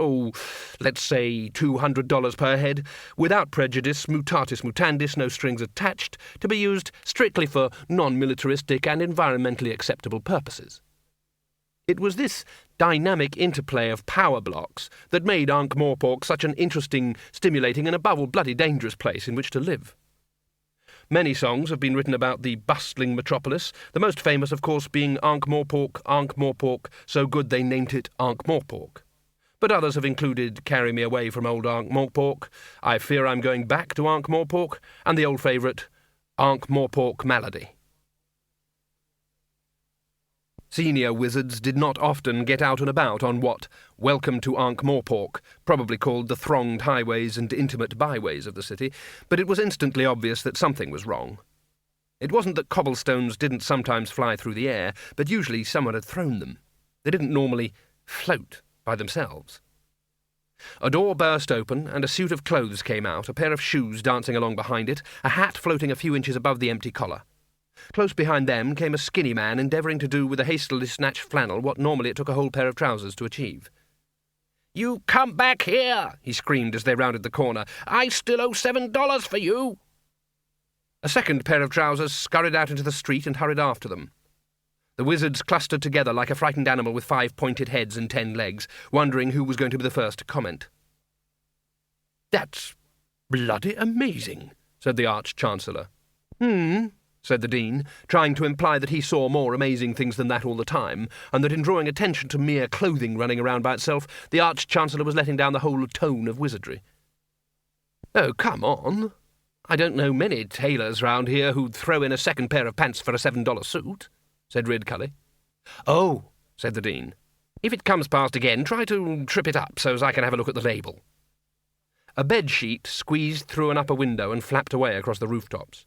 A: let's say $200 per head, without prejudice, mutatis mutandis, no strings attached, to be used strictly for non-militaristic and environmentally acceptable purposes. It was this dynamic interplay of power blocks that made Ankh-Morpork such an interesting, stimulating, and above all bloody dangerous place in which to live. Many songs have been written about the bustling metropolis, the most famous, of course, being Ankh-Morpork, Ankh-Morpork, so good they named it Ankh-Morpork. But others have included Carry Me Away from Old Ankh-Morpork, I Fear I'm Going Back to Ankh-Morpork, and the old favourite, Ankh-Morpork Malady. Senior wizards did not often get out and about on what, welcome to Ankh-Morpork, probably called the thronged highways and intimate byways of the city, but it was instantly obvious that something was wrong. It wasn't that cobblestones didn't sometimes fly through the air, but usually someone had thrown them. They didn't normally float by themselves. A door burst open, and a suit of clothes came out, a pair of shoes dancing along behind it, a hat floating a few inches above the empty collar. Close behind them came a skinny man endeavouring to do with a hastily snatched flannel what normally it took a whole pair of trousers to achieve.
B: "You come back here!" he screamed as they rounded the corner. "I still owe $7 for you!"
A: A second pair of trousers scurried out into the street and hurried after them. The wizards clustered together like a frightened animal with 5 pointed heads and 10 legs, wondering who was going to be the first to comment. "That's bloody amazing," said the Arch-Chancellor. Said the Dean, trying to imply that he saw more amazing things than that all the time, and that in drawing attention to mere clothing running around by itself, the Arch-Chancellor was letting down the whole tone of wizardry. "Oh, come on. I don't know many tailors round here who'd throw in a second pair of pants for a $7 suit," said Ridcully. "Oh," said the Dean. "If it comes past again, try to trip it up so as I can have a look at the label." A bedsheet squeezed through an upper window and flapped away across the rooftops.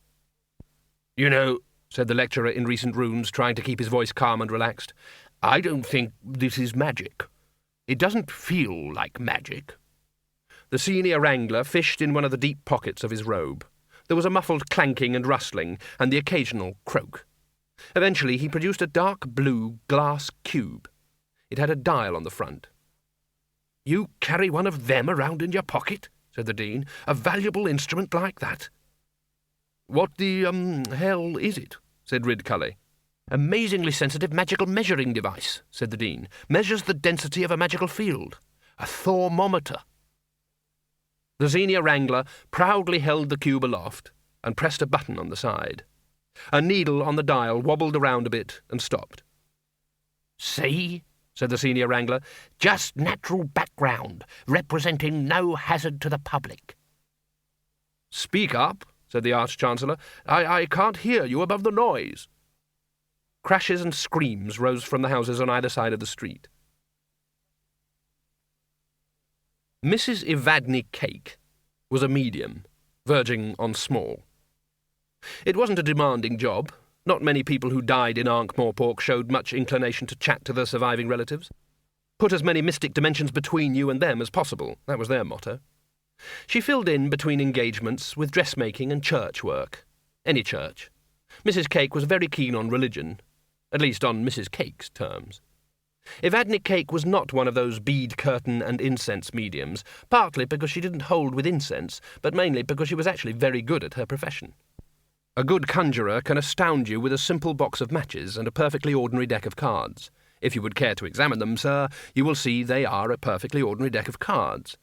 A: "You know," said the lecturer in recent runes, trying to keep his voice calm and relaxed, "I don't think this is magic. It doesn't feel like magic." The senior wrangler fished in one of the deep pockets of his robe. There was a muffled clanking and rustling, and the occasional croak. Eventually he produced a dark blue glass cube. It had a dial on the front. "You carry one of them around in your pocket?" said the Dean. "A valuable instrument like that?" "What the, hell is it?" said Ridcully. "Amazingly sensitive magical measuring device," said the Dean. "Measures the density of a magical field. A thermometer." The senior wrangler proudly held the cube aloft and pressed a button on the side. A needle on the dial wobbled around a bit and stopped.
B: "See?" said the senior wrangler. "Just natural background, representing no hazard to the public."
A: "Speak up," said the Arch-Chancellor. I can't hear you above the noise." Crashes and screams rose from the houses on either side of the street. Mrs. Evadne Cake was a medium, verging on small. It wasn't a demanding job. Not many people who died in Ankh-Morpork showed much inclination to chat to their surviving relatives. Put as many mystic dimensions between you and them as possible, that was their motto. She filled in between engagements with dressmaking and church work. Any church. Mrs. Cake was very keen on religion, at least on Mrs. Cake's terms. Evadne Cake was not one of those bead curtain and incense mediums, partly because she didn't hold with incense, but mainly because she was actually very good at her profession. A good conjurer can astound you with a simple box of matches and a perfectly ordinary deck of cards. If you would care to examine them, sir, you will see they are a perfectly ordinary deck of cards.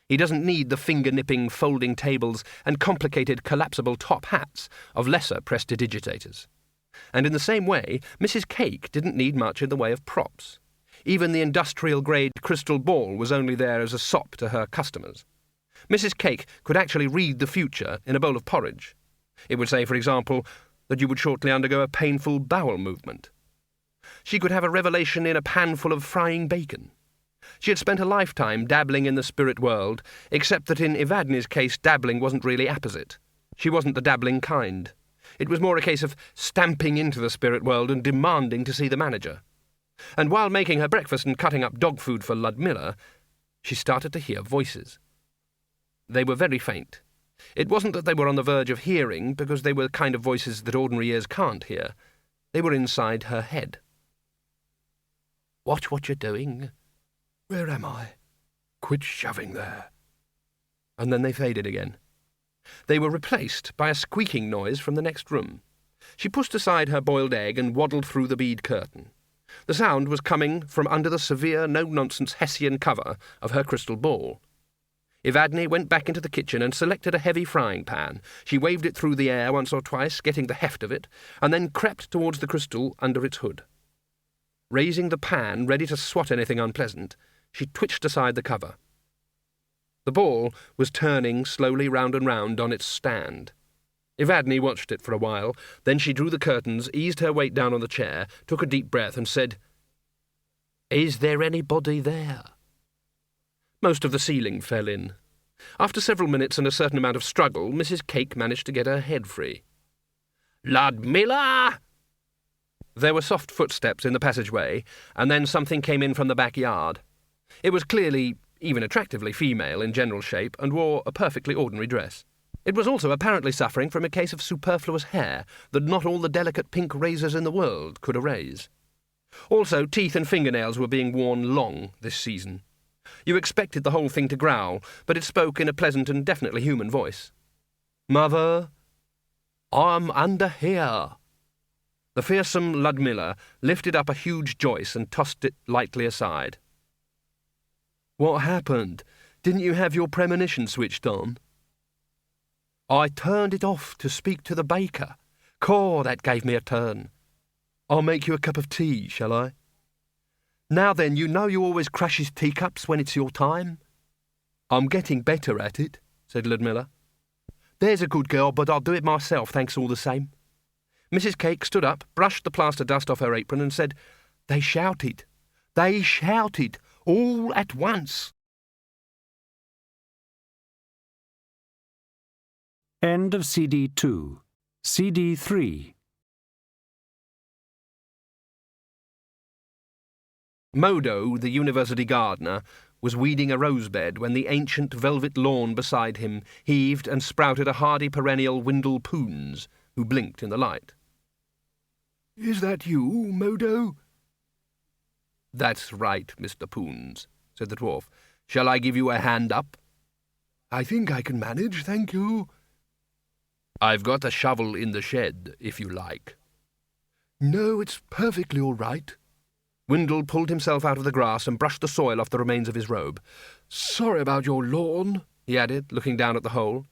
A: He doesn't need the finger-nipping folding tables and complicated collapsible top hats of lesser prestidigitators. And in the same way, Mrs. Cake didn't need much in the way of props. Even the industrial-grade crystal ball was only there as a sop to her customers. Mrs. Cake could actually read the future in a bowl of porridge. It would say, for example, that you would shortly undergo a painful bowel movement. she could have a revelation in a pan full of frying bacon. She had spent a lifetime dabbling in the spirit world, except that in Evadne's case dabbling wasn't really apposite. She wasn't the dabbling kind. It was more a case of stamping into the spirit world and demanding to see the manager. And while making her breakfast and cutting up dog food for Ludmilla, she started to hear voices. They were very faint. It wasn't that they were on the verge of hearing, because they were the kind of voices that ordinary ears can't hear. They were inside her head. "Watch what you're doing."
C: Where am I? Quit shoving there.
A: And then they faded again. They were replaced by a squeaking noise from the next room. She pushed aside her boiled egg and waddled through the bead curtain. The sound was coming from under the severe, no-nonsense Hessian cover of her crystal ball. Evadne went back into the kitchen and selected a heavy frying pan. She waved it through the air once or twice, getting the heft of it, and then crept towards the crystal under its hood. Raising the pan, ready to swat anything unpleasant, she twitched aside the cover. The ball was turning slowly round and round on its stand. Evadne watched it for a while, then she drew the curtains, eased her weight down on the chair, took a deep breath and said, "Is there anybody there?" Most of the ceiling fell in. After several minutes and a certain amount of struggle, Mrs. Cake managed to get her head free. "Ludmilla!" There were soft footsteps in the passageway, and then something came in from the backyard. It was clearly, even attractively female in general shape, and wore a perfectly ordinary dress. It was also apparently suffering from a case of superfluous hair that not all the delicate pink razors in the world could erase. Also, teeth and fingernails were being worn long this season. You expected the whole thing to growl, but it spoke in a pleasant and definitely human voice. "Mother, I'm under here." The fearsome Ludmilla lifted up a huge joist and tossed it lightly aside. "What happened? Didn't you have your premonition switched on?" "I turned it off to speak to the baker. Caw, that gave me a turn." "I'll make you a cup of tea, shall I?" "Now then, you know you always crash his teacups when it's your time." "I'm getting better at it," said Ludmilla. "There's a good girl, but I'll do it myself, thanks all the same." Mrs. Cake stood up, brushed the plaster dust off her apron and said, "They shouted. They shouted. All at once."
D: End of CD 2. CD 3.
A: Modo, the university gardener, was weeding a rosebed when the ancient velvet lawn beside him heaved and sprouted a hardy perennial Windle Poons, who blinked in the light.
C: Is that you, Modo?
A: "That's right, Mr. Poons," said the dwarf. "Shall I give you a hand up?"
C: I think I can manage, thank you.
A: "I've got a shovel in the shed, if you like."
C: No, it's perfectly all right.
A: Windle pulled himself out of the grass and brushed the soil off the remains of his robe.
C: Sorry about your lawn,
A: he added, looking down at the hole.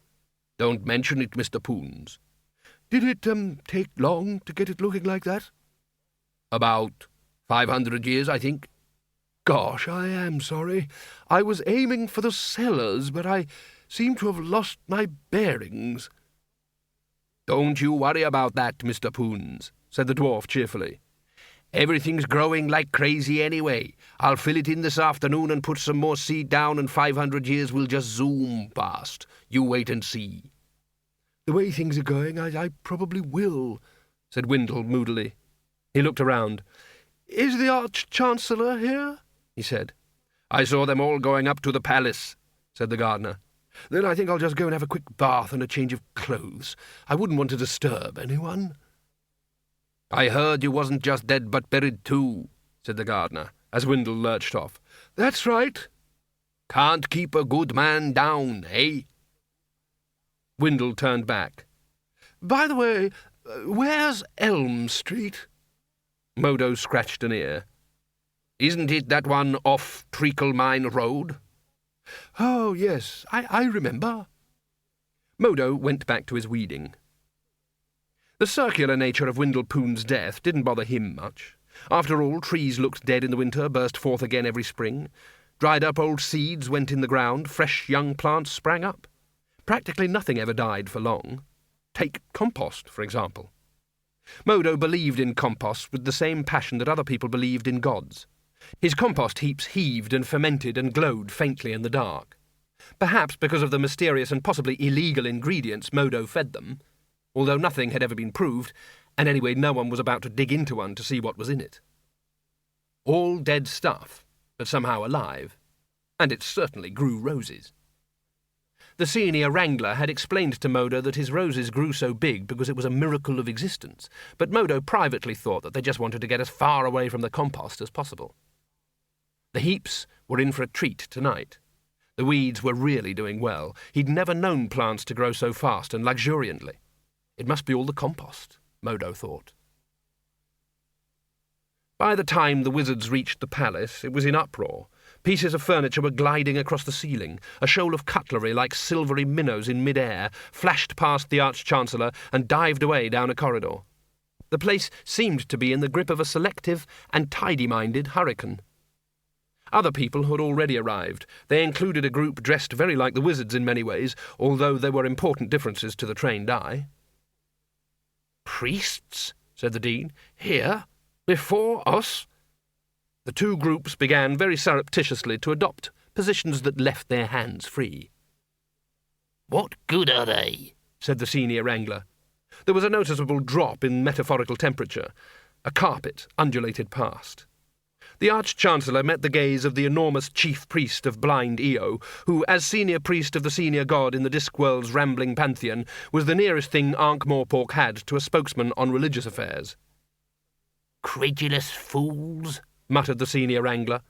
A: "Don't mention it, Mr. Poons."
C: Did it, take long to get it looking like that?
A: "About 500 years, I think."
C: Gosh, I am sorry. I was aiming for the cellars, but I seem to have lost my bearings.
A: "Don't you worry about that, Mr. Poons," said the dwarf cheerfully. "Everything's growing like crazy anyway. I'll fill it in this afternoon and put some more seed down, and 500 years will just zoom past. You wait and see."
C: The way things are going, I probably will,
A: said Windle moodily. He looked around.
C: Is the Arch-Chancellor here?
A: He said. "I saw them all going up to the palace," said the gardener.
C: Then I think I'll just go and have a quick bath and a change of clothes. I wouldn't want to disturb anyone.
A: "I heard you wasn't just dead but buried too," said the gardener, as Windle lurched off.
C: That's right.
A: "Can't keep a good man down, eh?" Windle turned back.
C: By the way, where's Elm Street?
A: Modo scratched an ear. "Isn't it that one off Treacle Mine Road?"
C: Oh, yes, I remember.
A: Modo went back to his weeding. The circular nature of Windle Poon's death didn't bother him much. After all, trees looked dead in the winter, burst forth again every spring. Dried-up old seeds went in the ground, fresh young plants sprang up. Practically nothing ever died for long. Take compost, for example. Modo believed in compost with the same passion that other people believed in gods. His compost heaps heaved and fermented and glowed faintly in the dark. Perhaps because of the mysterious and possibly illegal ingredients Modo fed them, although nothing had ever been proved, and anyway no one was about to dig into one to see what was in it. All dead stuff, but somehow alive, and it certainly grew roses. The senior wrangler had explained to Modo that his roses grew so big because it was a miracle of existence, but Modo privately thought that they just wanted to get as far away from the compost as possible. The heaps were in for a treat tonight. The weeds were really doing well. He'd never known plants to grow so fast and luxuriantly. It must be all the compost, Modo thought. By the time the wizards reached the palace, it was in uproar. Pieces of furniture were gliding across the ceiling. A shoal of cutlery like silvery minnows in mid-air flashed past the Arch-Chancellor and dived away down a corridor. The place seemed to be in the grip of a selective and tidy-minded hurricane. Other people had already arrived. They included a group dressed very like the wizards in many ways, although there were important differences to the trained eye.
E: "Priests?" said the Dean. "Here? Before us?"
A: The two groups began very surreptitiously to adopt positions that left their hands free.
E: "What good are they?"
A: said the senior wrangler. There was a noticeable drop in metaphorical temperature. A carpet undulated past. The Arch-Chancellor met the gaze of the enormous chief priest of blind Io, who, as senior priest of the senior god in the Discworld's rambling pantheon, was the nearest thing Ankh-Morpork had to a spokesman on religious affairs.
E: "Credulous fools,"
A: muttered the senior wrangler.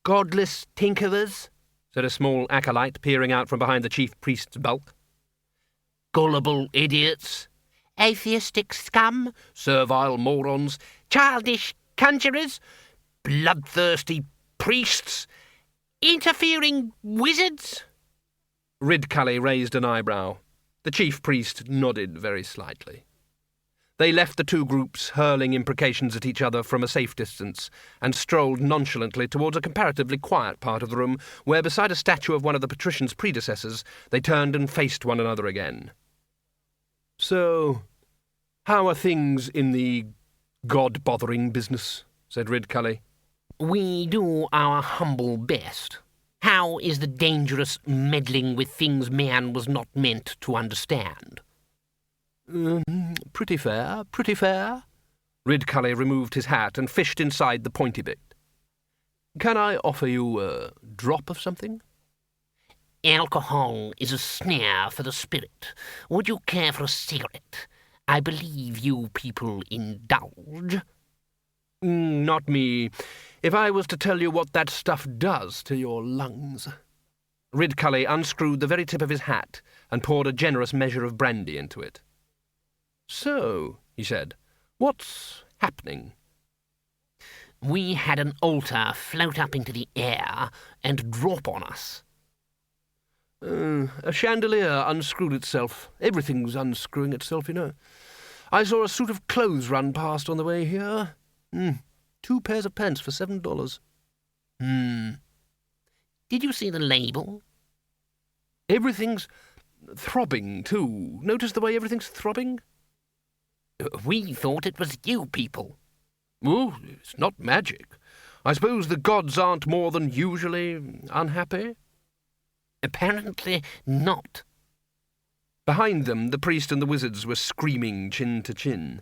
B: "Godless tinkerers,"
A: said a small acolyte peering out from behind the chief priest's bulk.
E: "Gullible idiots."
B: "Atheistic scum,"
E: "Servile morons."
B: "Childish conjurers,"
E: "Bloodthirsty priests."
B: "Interfering wizards."
A: Ridcully raised an eyebrow. The chief priest nodded very slightly. They left the two groups hurling imprecations at each other from a safe distance and strolled nonchalantly towards a comparatively quiet part of the room where, beside a statue of one of the patrician's predecessors, they turned and faced one another again. "So, how are things in the god-bothering business?" said Ridcully.
B: "We do our humble best. How is the dangerous meddling with things man was not meant to understand?"
A: Pretty fair, pretty fair." Ridcully removed his hat and fished inside the pointy bit. "Can I offer you a drop of something?"
B: "Alcohol is a snare for the spirit. Would you care for a cigarette? I believe you people indulge."
A: "Not me. If I was to tell you what that stuff does to your lungs." Ridcully unscrewed the very tip of his hat and poured a generous measure of brandy into it. "So," he said, "what's happening?"
B: "We had an altar float up into the air and drop on us."
A: A chandelier unscrewed itself. Everything's unscrewing itself, you know. I saw a suit of clothes run past on the way here. 2 pairs of pants for $7.
B: Did you see the label?"
A: Everything's throbbing, too. Notice the way everything's throbbing?
B: "We thought it was you people."
A: Oh, it's not magic. I suppose the gods aren't more than usually unhappy?
B: "Apparently not."
A: Behind them, the priest and the wizards were screaming chin to chin.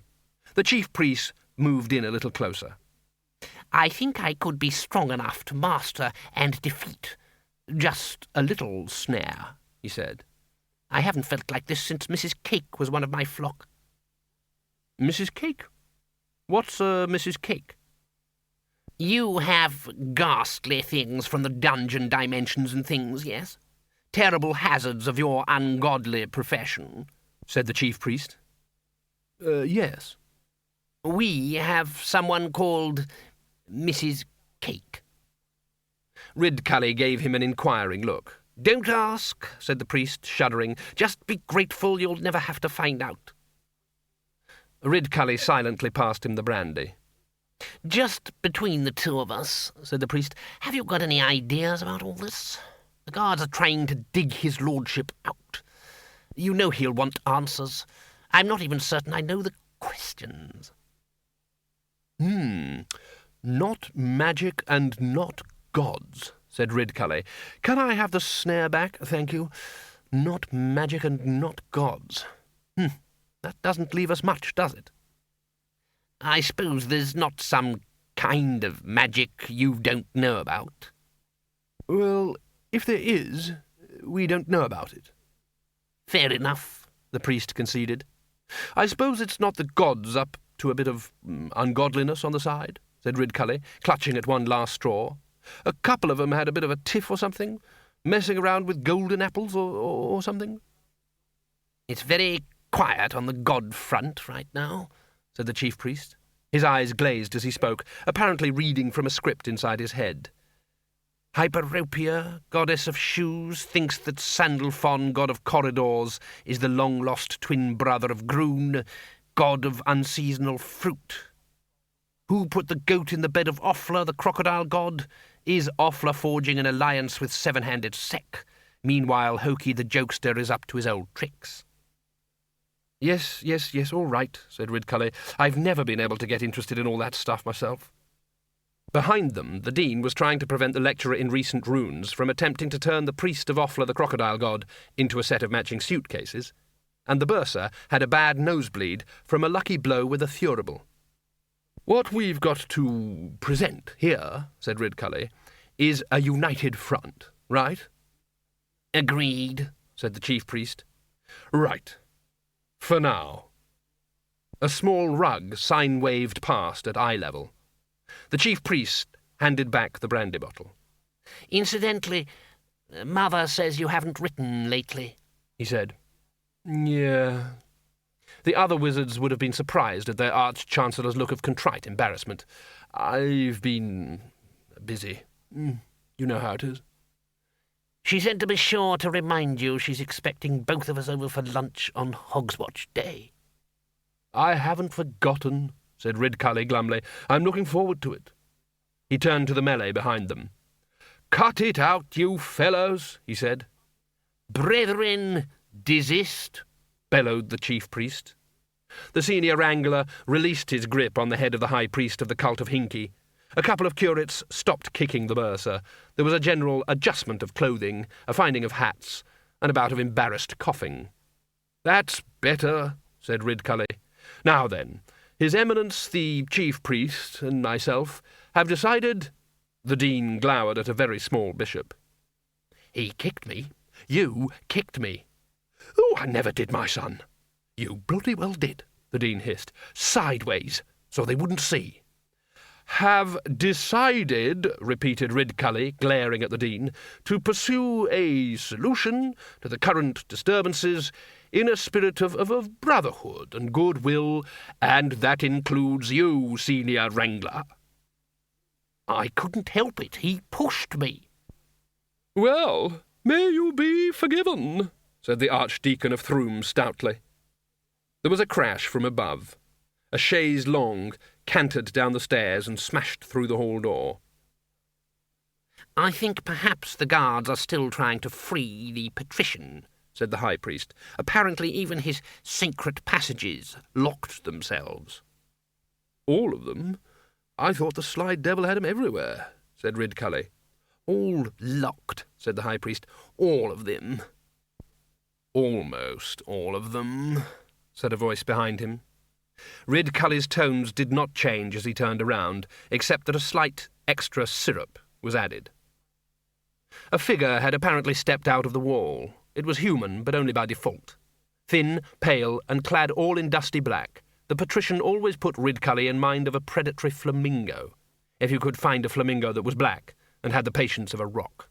A: The chief priest moved in a little closer.
B: "I think I could be strong enough to master and defeat just a little snare," he said. "I haven't felt like this since Mrs. Cake was one of my flock."
A: "Mrs. Cake? What's Mrs. Cake?"
B: "You have ghastly things from the dungeon dimensions and things, yes? Terrible hazards of your ungodly profession," said the chief priest.
A: Yes.
B: "We have someone called Mrs. Cake."
A: Ridcully gave him an inquiring look.
B: "Don't ask," said the priest, shuddering. "Just be grateful you'll never have to find out."
A: Ridcully silently passed him the brandy.
B: "Just between the two of us," said the priest, "have you got any ideas about all this? The guards are trying to dig his lordship out. You know he'll want answers. I'm not even certain I know the questions.
A: Not magic and not gods, said Ridcully. Can I have the snare back, thank you? Not magic and not gods. That doesn't leave us much, does it?
B: I suppose there's not some kind of magic you don't know about?
A: Well, if there is, we don't know about it.
B: Fair enough,
A: the priest conceded. I suppose it's not the gods up to a bit of ungodliness on the side, said Ridcully, clutching at one last straw. A couple of 'em had a bit of a tiff or something, messing around with golden apples or something.
B: It's very quiet on the god front right now,
A: said the chief priest. His eyes glazed as he spoke, apparently reading from a script inside his head. Hyperopia, goddess of shoes, thinks that Sandalphon, god of corridors, is the long-lost twin brother of Groon, god of unseasonal fruit. Who put the goat in the bed of Offla, the crocodile god? Is Offla forging an alliance with seven-handed Sek? Meanwhile, Hokey the jokester is up to his old tricks. Yes, all right, said Ridcully. I've never been able to get interested in all that stuff myself. Behind them, the dean was trying to prevent the lecturer in recent runes from attempting to turn the priest of Offla the crocodile god into a set of matching suitcases, and the bursar had a bad nosebleed from a lucky blow with a thurible. What we've got to present here, said Ridcully, is a united front, right?
B: Agreed,
A: said the chief priest. Right. For now. A small rug sine-waved past at eye level. The chief priest handed back the brandy bottle.
B: Incidentally, Mother says you haven't written lately,
A: he said. Yeah. The other wizards would have been surprised at their arch-chancellor's look of contrite embarrassment. I've been busy. You know how it is.
B: She said to be sure to remind you she's expecting both of us over for lunch on Hogswatch Day.
A: I haven't forgotten, said Ridcully glumly. I'm looking forward to it. He turned to the melee behind them. Cut it out, you fellows, he said.
B: Brethren, desist,
A: bellowed the chief priest. The senior wrangler released his grip on the head of the high priest of the cult of Hinky. A couple of curates stopped kicking the bursar. There was a general adjustment of clothing, a finding of hats, and a bout of embarrassed coughing. That's better, said Ridcully. Now then, His Eminence the Chief Priest and myself have decided— The dean glowered at a very small bishop.
B: He kicked me.
A: You kicked me. Oh, I never did, my son. You bloody well did, the dean hissed. Sideways, so they wouldn't see. Have decided, repeated Ridcully, glaring at the dean, to pursue a solution to the current disturbances in a spirit of brotherhood and goodwill, and that includes you, senior wrangler.
B: I couldn't help it. He pushed me.
A: Well, may you be forgiven, said the Archdeacon of Throom stoutly. There was a crash from above. A chaise longue cantered down the stairs and smashed through the hall door.
B: I think perhaps the guards are still trying to free the patrician, said the high priest. Apparently even his secret passages locked themselves.
A: All of them? I thought the sly devil had 'em everywhere, said Ridcully.
B: All locked, said the high priest. All of them.
A: Almost all of them, said a voice behind him. Ridcully's tones did not change as he turned around, except that a slight extra syrup was added. A figure had apparently stepped out of the wall. It was human, but only by default. Thin, pale, and clad all in dusty black, the patrician always put Ridcully in mind of a predatory flamingo, if you could find a flamingo that was black and had the patience of a rock.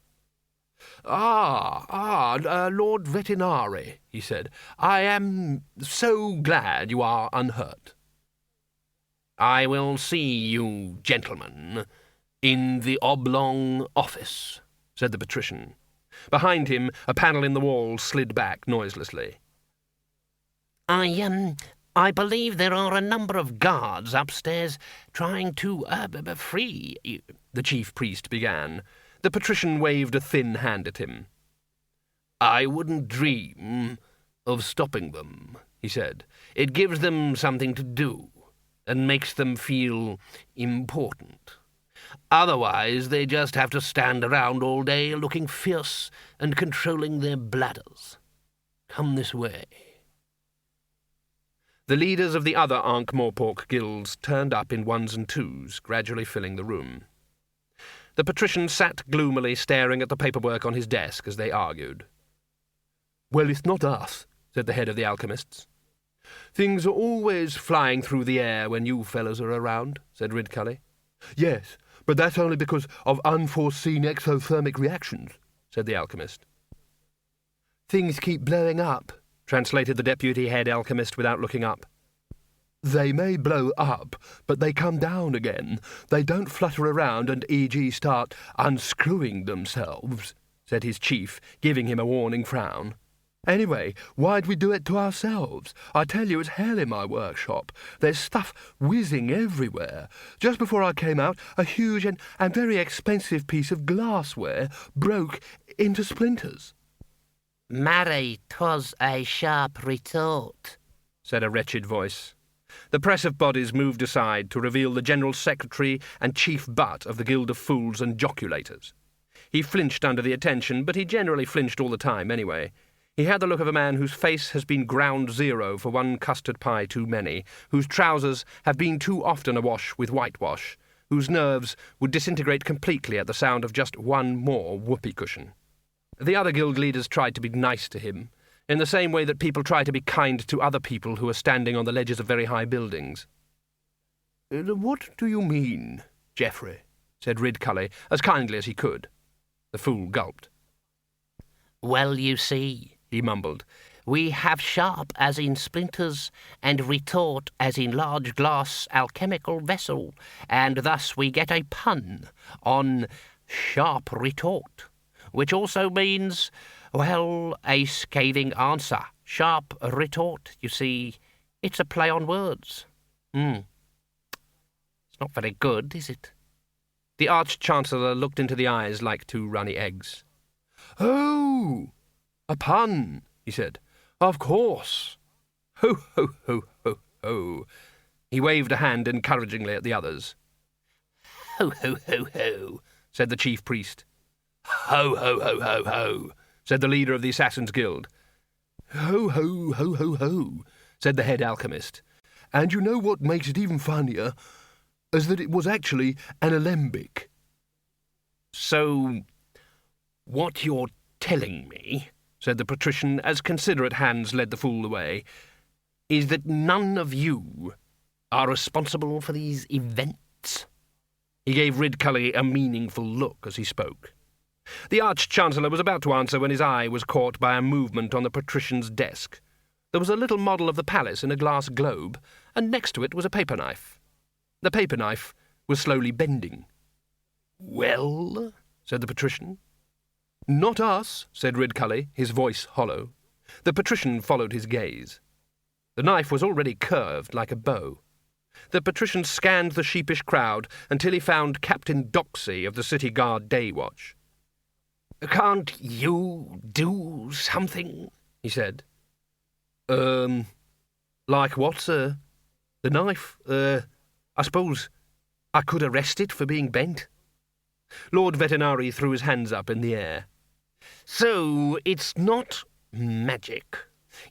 A: Lord Vetinari, he said. I am so glad you are unhurt.
B: I will see you, gentlemen, in the oblong office, said the patrician.
A: Behind him, a panel in the wall slid back noiselessly.
B: I believe there are a number of guards upstairs trying to free you,
A: the chief priest began. The patrician waved a thin hand at him.
E: I wouldn't dream of stopping them, he said. "It gives them something to do, and makes them feel important. Otherwise, they just have to stand around all day looking fierce and controlling their bladders. Come this way."
A: The leaders of the other Ankh-Morpork guilds turned up in ones and twos, gradually filling the room. The patrician sat gloomily staring at the paperwork on his desk as they argued. "Well, it's not us," said the head of the alchemists. "Things are always flying through the air when you fellows are around," said Ridcully. "Yes, but that's only because of unforeseen exothermic reactions," said the alchemist. "Things keep blowing up," translated the deputy head alchemist without looking up. "They may blow up, but they come down again. They don't flutter around and e.g. start unscrewing themselves," said his chief, giving him a warning frown. "Anyway, why'd we do it to ourselves? I tell you, it's hell in my workshop. There's stuff whizzing everywhere. Just before I came out, a huge and very expensive piece of glassware broke into splinters."
B: "Marry, 'twas a sharp retort,"
A: said a wretched voice. The press of bodies moved aside to reveal the General Secretary and Chief Butt of the Guild of Fools and Joculators. He flinched under the attention, but he generally flinched all the time anyway. He had the look of a man whose face has been ground zero for one custard pie too many, whose trousers have been too often awash with whitewash, whose nerves would disintegrate completely at the sound of just one more whoopee cushion. The other guild leaders tried to be nice to him, in the same way that people try to be kind to other people who are standing on the ledges of very high buildings. "What do you mean, Geoffrey?" said Ridcully, as kindly as he could. The fool gulped.
B: "Well, you see," he mumbled, "we have sharp as in splinters, and retort as in large glass alchemical vessel, and thus we get a pun on sharp retort, which also means, well, a scathing answer. Sharp retort, you see, it's a play on words. It's not very good, is it?"
A: The Arch-Chancellor looked into the eyes like two runny eggs. "Oh, a pun," he said. "Of course. Ho, ho, ho, ho, ho." He waved a hand encouragingly at the others.
B: "Ho, ho, ho, ho,"
A: said the chief priest.
E: "Ho, ho, ho, ho, ho,"
A: said the leader of the Assassin's Guild.
C: "Ho, ho, ho, ho, ho," said the head alchemist. "And you know what makes it even funnier? Is that it was actually an alembic."
A: "So, what you're telling me," said the patrician, as considerate hands led the fool away, "is that none of you are responsible for these events?" He gave Ridcully a meaningful look as he spoke. The Arch-Chancellor was about to answer when his eye was caught by a movement on the patrician's desk. There was a little model of the palace in a glass globe, and next to it was a paper knife. The paper knife was slowly bending.
E: "Well?"
A: said the patrician. "Not us," said Ridcully, his voice hollow. The patrician followed his gaze. The knife was already curved like a bow. The patrician scanned the sheepish crowd until he found Captain Doxy of the City Guard Day Watch.
E: "Can't you do something?" he said.
A: Like what, sir? The knife? I suppose I could arrest it for being bent." Lord Vetinari threw his hands up in the air.
E: "So it's not magic.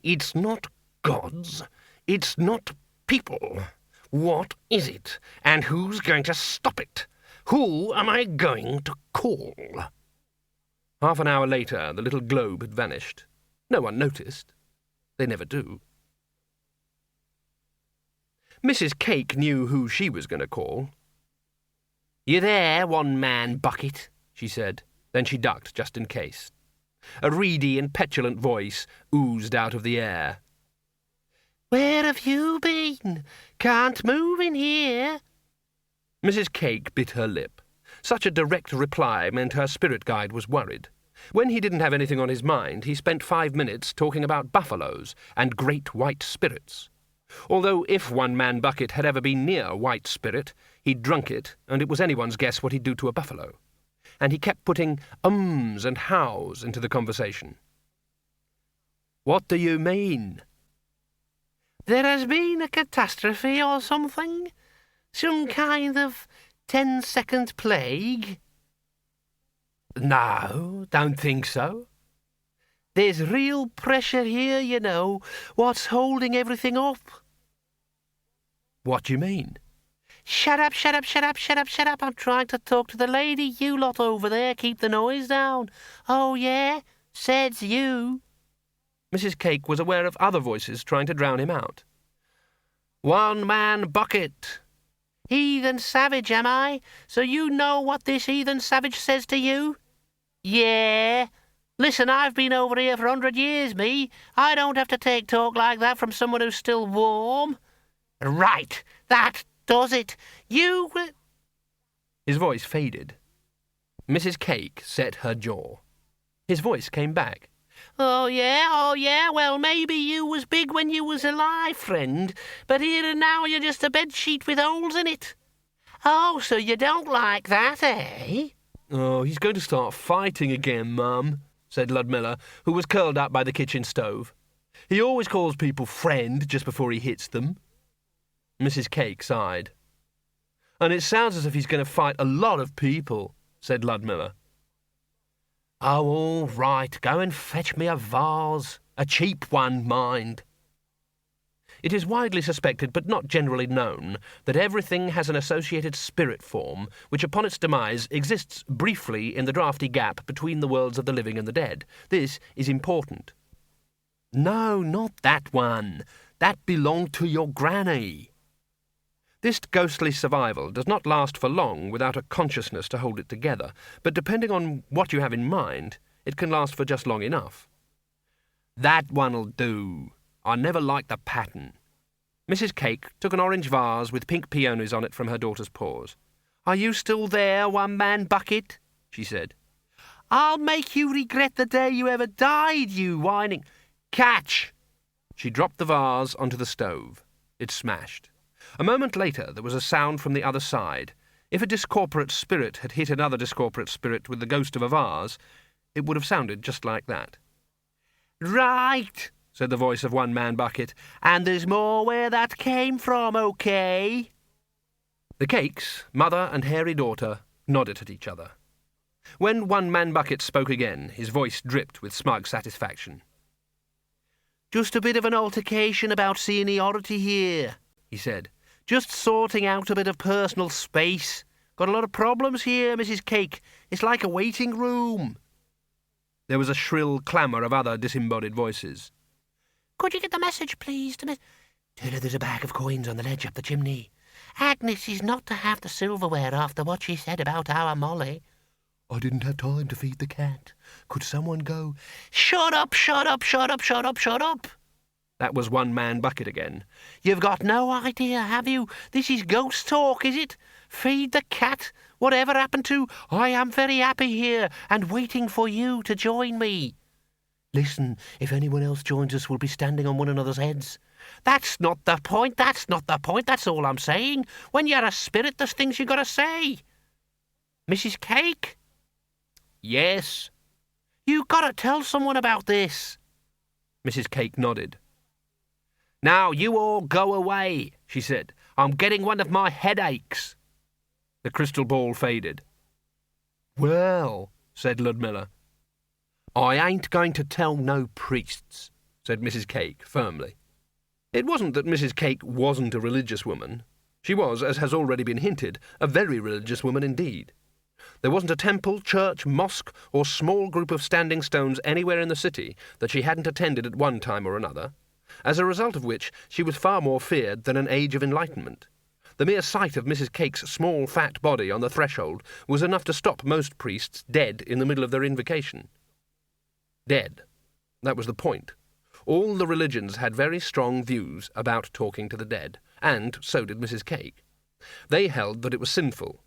E: It's not gods. It's not people. What is it? And who's going to stop it? Who am I going to call?"
A: Half an hour later, the little globe had vanished. No one noticed. They never do. Mrs. Cake knew who she was going to call.
B: "You there, one-man bucket?"
A: she said. Then she ducked, just in case. A reedy and petulant voice oozed out of the air.
B: "Where have you been? Can't move in here."
A: Mrs. Cake bit her lip. Such a direct reply meant her spirit guide was worried. When he didn't have anything on his mind, he spent 5 minutes talking about buffaloes and great white spirits. Although if one-man bucket had ever been near white spirit, he'd drunk it, and it was anyone's guess what he'd do to a buffalo. And he kept putting ums and hows into the conversation. "What do you mean?"
B: There has been a catastrophe or something? Some kind of 10-second plague?
E: No, don't think so.
B: There's real pressure here, you know. What's holding everything up?
E: What do you mean?
B: Shut up, shut up, shut up, shut up, shut up. I'm trying to talk to the lady. You lot over there, keep the noise down. Oh, yeah? Says you.
A: Mrs. Cake was aware of other voices trying to drown him out.
B: One man bucket. Heathen savage, am I? So you know what this heathen savage says to you? Yeah. Listen, I've been over here for 100 years, me. I don't have to take talk like that from someone who's still warm. Right, that does it. You...
A: His voice faded. Mrs. Cake set her jaw. His voice came back.
B: Oh, yeah, well, maybe you was big when you was alive, friend, but here and now you're just a bedsheet with holes in it. Oh, so you don't like that, eh?
A: Oh, he's going to start fighting again, Mum, said Ludmilla, who was curled up by the kitchen stove. He always calls people friend just before he hits them. Mrs. Cake sighed. And it sounds as if he's going to fight a lot of people, said Ludmilla.
B: Oh, all right, go and fetch me a vase. A cheap one, mind.
A: It is widely suspected, but not generally known, that everything has an associated spirit form, which upon its demise exists briefly in the draughty gap between the worlds of the living and the dead. This is important. No, not that one. That belonged to your granny. This ghostly survival does not last for long without a consciousness to hold it together, but depending on what you have in mind, it can last for just long enough. That one'll do. I never liked the pattern. Mrs. Cake took an orange vase with pink peonies on it from her daughter's paws. Are you still there, one-man bucket? She said. I'll make you regret the day you ever died, you whining... Catch! She dropped the vase onto the stove. It smashed. A moment later there was a sound from the other side. If a discorporate spirit had hit another discorporate spirit with the ghost of a vase, it would have sounded just like that. Right, said the voice of one-man bucket, and there's more where that came from, okay? The Cakes, mother and hairy daughter, nodded at each other. When one-man bucket spoke again, his voice dripped with smug satisfaction. Just a bit of an altercation about seniority here, he said. Just sorting out a bit of personal space. Got a lot of problems here, Mrs. Cake. It's like a waiting room. There was a shrill clamour of other disembodied voices.
B: Could you get the message, please, to Tell her there's a bag of coins on the ledge up the chimney. Agnes is not to have the silverware after what she said about our Molly.
C: I didn't have time to feed the cat. Could someone go...
B: Shut up, shut up, shut up, shut up, shut up.
A: That was one-man bucket again.
B: You've got no idea, have you? This is ghost talk, is it? Feed the cat. Whatever happened to, I am very happy here and waiting for you to join me. Listen, if anyone else joins us, we'll be standing on one another's heads. That's not the point, that's not the point, that's all I'm saying. When you're a spirit, there's things you gotta say. Mrs. Cake?
A: Yes?
B: You gotta tell someone about this.
A: Mrs. Cake nodded. Now you all go away, she said. I'm getting one of my headaches. The crystal ball faded. Well, said Ludmilla. I ain't going to tell no priests, said Mrs. Cake firmly. It wasn't that Mrs. Cake wasn't a religious woman. She was, as has already been hinted, a very religious woman indeed. There wasn't a temple, church, mosque, or small group of standing stones anywhere in the city that she hadn't attended at one time or another, as a result of which she was far more feared than an age of enlightenment. The mere sight of Mrs. Cake's small, fat body on the threshold was enough to stop most priests dead in the middle of their invocation. Dead. That was the point. All the religions had very strong views about talking to the dead, and so did Mrs. Cake. They held that it was sinful.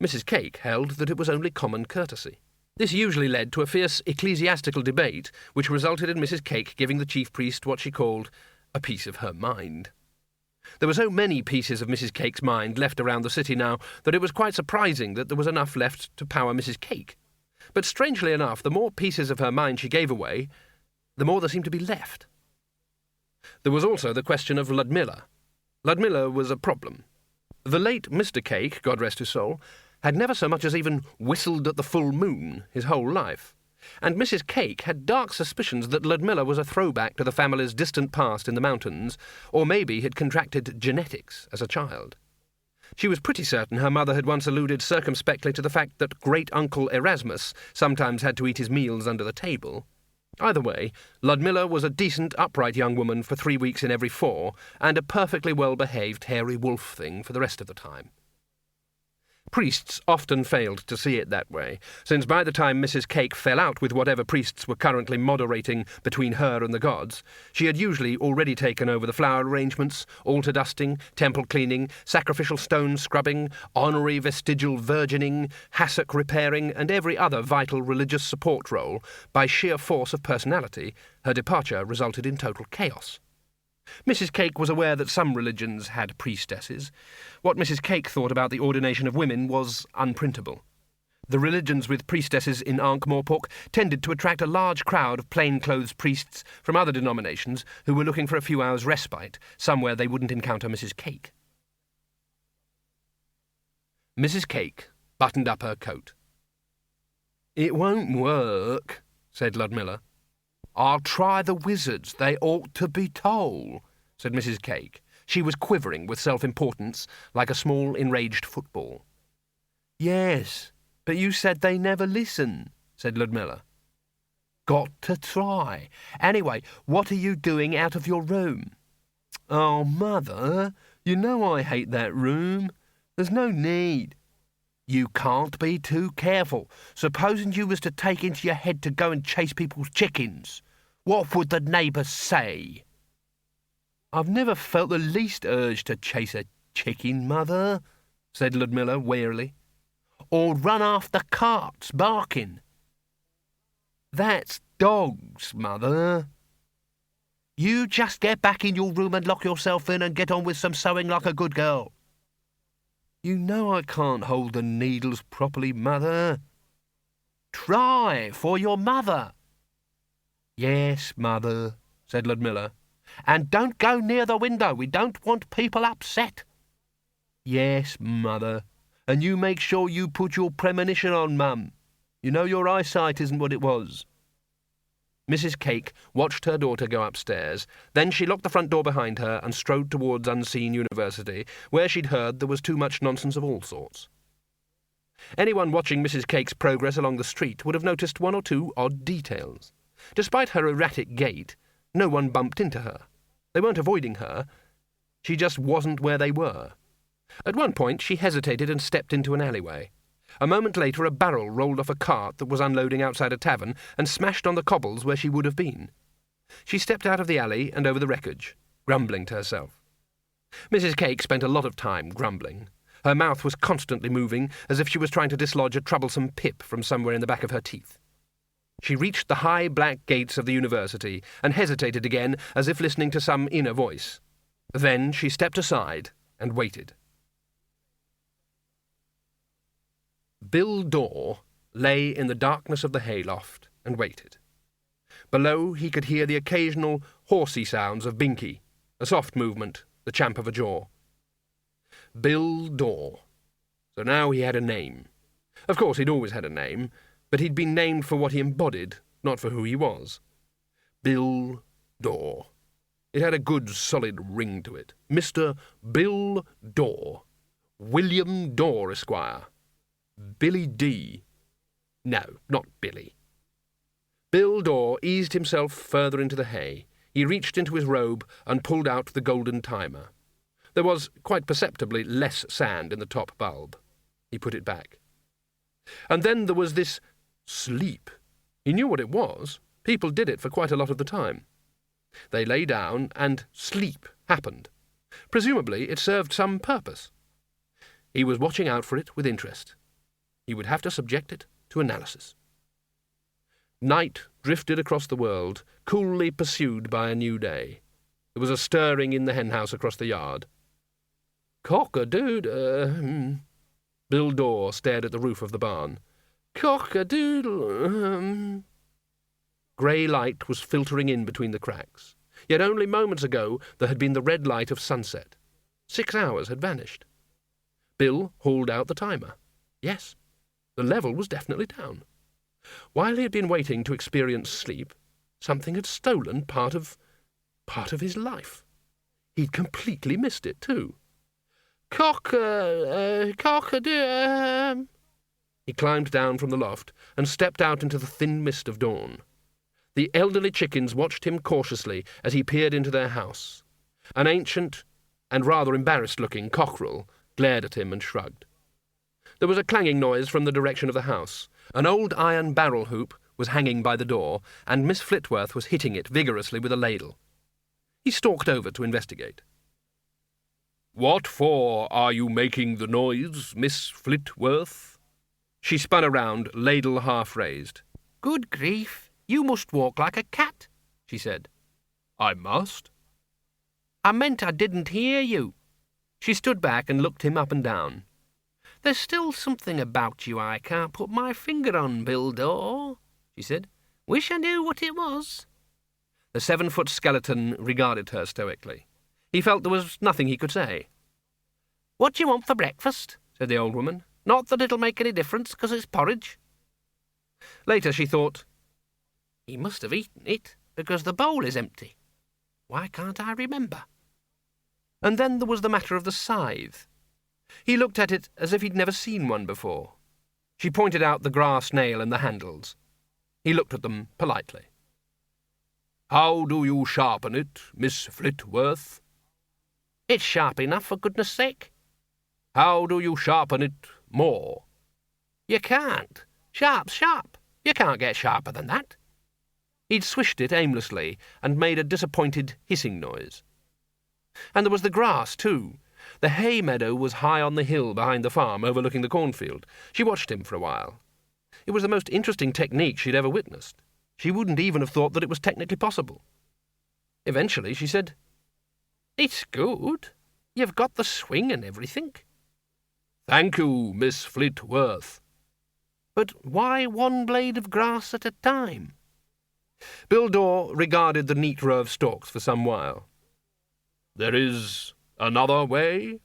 A: Mrs. Cake held that it was only common courtesy. This usually led to a fierce ecclesiastical debate, which resulted in Mrs. Cake giving the chief priest what she called a piece of her mind. There were so many pieces of Mrs. Cake's mind left around the city now that it was quite surprising that there was enough left to power Mrs. Cake. But strangely enough, the more pieces of her mind she gave away, the more there seemed to be left. There was also the question of Ludmilla. Ludmilla was a problem. The late Mr. Cake, God rest his soul, had never so much as even whistled at the full moon his whole life, and Mrs. Cake had dark suspicions that Ludmilla was a throwback to the family's distant past in the mountains, or maybe had contracted genetics as a child. She was pretty certain her mother had once alluded circumspectly to the fact that great-uncle Erasmus sometimes had to eat his meals under the table. Either way, Ludmilla was a decent, upright young woman for 3 weeks in every 4, and a perfectly well-behaved hairy wolf thing for the rest of the time. Priests often failed to see it that way, since by the time Mrs. Cake fell out with whatever priests were currently moderating between her and the gods, she had usually already taken over the flower arrangements, altar dusting, temple cleaning, sacrificial stone scrubbing, honorary vestigial virgining, hassock repairing, and every other vital religious support role. By sheer force of personality, her departure resulted in total chaos. Mrs. Cake was aware that some religions had priestesses. What Mrs. Cake thought about the ordination of women was unprintable. The religions with priestesses in Ankh-Morpork tended to attract a large crowd of plain-clothes priests from other denominations who were looking for a few hours' respite, somewhere they wouldn't encounter Mrs. Cake. Mrs. Cake buttoned up her coat. "It won't work," said Ludmilla. "I'll try the wizards. They ought to be told," said Mrs. Cake. She was quivering with self-importance, like a small, enraged football. "Yes, but you said they never listen," said Ludmilla. "Got to try. Anyway, what are you doing out of your room?" "Oh, Mother, you know I hate that room. There's no need." "You can't be too careful. Supposing you was to take into your head to go and chase people's chickens, what would the neighbours say?" "I've never felt the least urge to chase a chicken, Mother," said Ludmilla wearily. "Or run after carts barking." "That's dogs, Mother." "You just get back in your room and lock yourself in and get on with some sewing like a good girl." "You know I can't hold the needles properly, Mother." "Try, for your mother." "Yes, Mother," said Ludmilla. "And don't go near the window. We don't want people upset." "Yes, Mother. And you make sure you put your premonition on, Mum. You know your eyesight isn't what it was." Mrs. Cake watched her daughter go upstairs. Then she locked the front door behind her and strode towards Unseen University, where she'd heard there was too much nonsense of all sorts. Anyone watching Mrs. Cake's progress along the street would have noticed 1 or 2 odd details. Despite her erratic gait, no one bumped into her. They weren't avoiding her. She just wasn't where they were. At one point she hesitated and stepped into an alleyway. A moment later a barrel rolled off a cart that was unloading outside a tavern and smashed on the cobbles where she would have been. She stepped out of the alley and over the wreckage, grumbling to herself. Mrs. Cake spent a lot of time grumbling. Her mouth was constantly moving, as if she was trying to dislodge a troublesome pip from somewhere in the back of her teeth. She reached the high black gates of the university and hesitated again, as if listening to some inner voice. Then she stepped aside and waited. Bill Dawes lay in the darkness of the hayloft and waited. Below he could hear the occasional horsey sounds of Binky, a soft movement, the champ of a jaw. Bill Dawes. So now he had a name. Of course he'd always had a name, but he'd been named for what he embodied, not for who he was. Bill Dawes. It had a good, solid ring to it. Mr. Bill Dawes. William Dawes, Esquire. Billy D. No, not Billy. Bill Dawes eased himself further into the hay. He reached into his robe and pulled out the golden timer. There was, quite perceptibly, less sand in the top bulb. He put it back. And then there was this sleep. He knew what it was. People did it for quite a lot of the time. They lay down, and sleep happened. Presumably it served some purpose. He was watching out for it with interest. He would have to subject it to analysis. Night drifted across the world, coolly pursued by a new day. There was a stirring in the henhouse across the yard. "Cock-a-doodle." Bill Dawes stared at the roof of the barn. "Cock-a-doodle." Grey light was filtering in between the cracks. Yet only moments ago there had been the red light of sunset. 6 hours had vanished. Bill hauled out the timer. Yes, the level was definitely down. While he had been waiting to experience sleep, something had stolen part of his life. He'd completely missed it, too. Cock-a-doodle. He climbed down from the loft and stepped out into the thin mist of dawn. The elderly chickens watched him cautiously as he peered into their house. An ancient and rather embarrassed-looking cockerel glared at him and shrugged. There was a clanging noise from the direction of the house. An old iron barrel hoop was hanging by the door, and Miss Flitworth was hitting it vigorously with a ladle. He stalked over to investigate. "What for are you making the noise, Miss Flitworth?" She spun around, ladle half raised.
B: Good grief, you must walk like a cat, she said.
A: "I must."
B: I meant I didn't hear you.
A: She stood back and looked him up and down.
B: There's still something about you I can't put my finger on, Bill Dore, she said. Wish I knew what it was.
A: The 7-foot skeleton regarded her stoically. He felt there was nothing he could say.
B: "What do you want for breakfast?" said the old woman. "Not that it'll make any difference, 'cause it's porridge."
A: Later she thought,
B: He must have eaten it, because the bowl is empty. Why can't I remember?
A: And then there was the matter of the scythe. He looked at it as if he'd never seen one before. She pointed out the grass nail and the handles. He looked at them politely. "How do you sharpen it, Miss Flitworth?"
B: It's sharp enough, for goodness sake.
A: "How do you sharpen it more?"
B: You can't. Sharp's sharp. You can't get sharper than that.
A: He'd swished it aimlessly and made a disappointed hissing noise. And there was the grass, too. The hay meadow was high on the hill behind the farm, overlooking the cornfield. She watched him for a while. It was the most interesting technique she'd ever witnessed. She wouldn't even have thought that it was technically possible. Eventually she said,
B: It's good. You've got the swing and everything.
A: "Thank you, Miss Flitworth."
B: But why one blade of grass at a time?
A: Bill Dore regarded the neat row of stalks for some while. "There is another way?"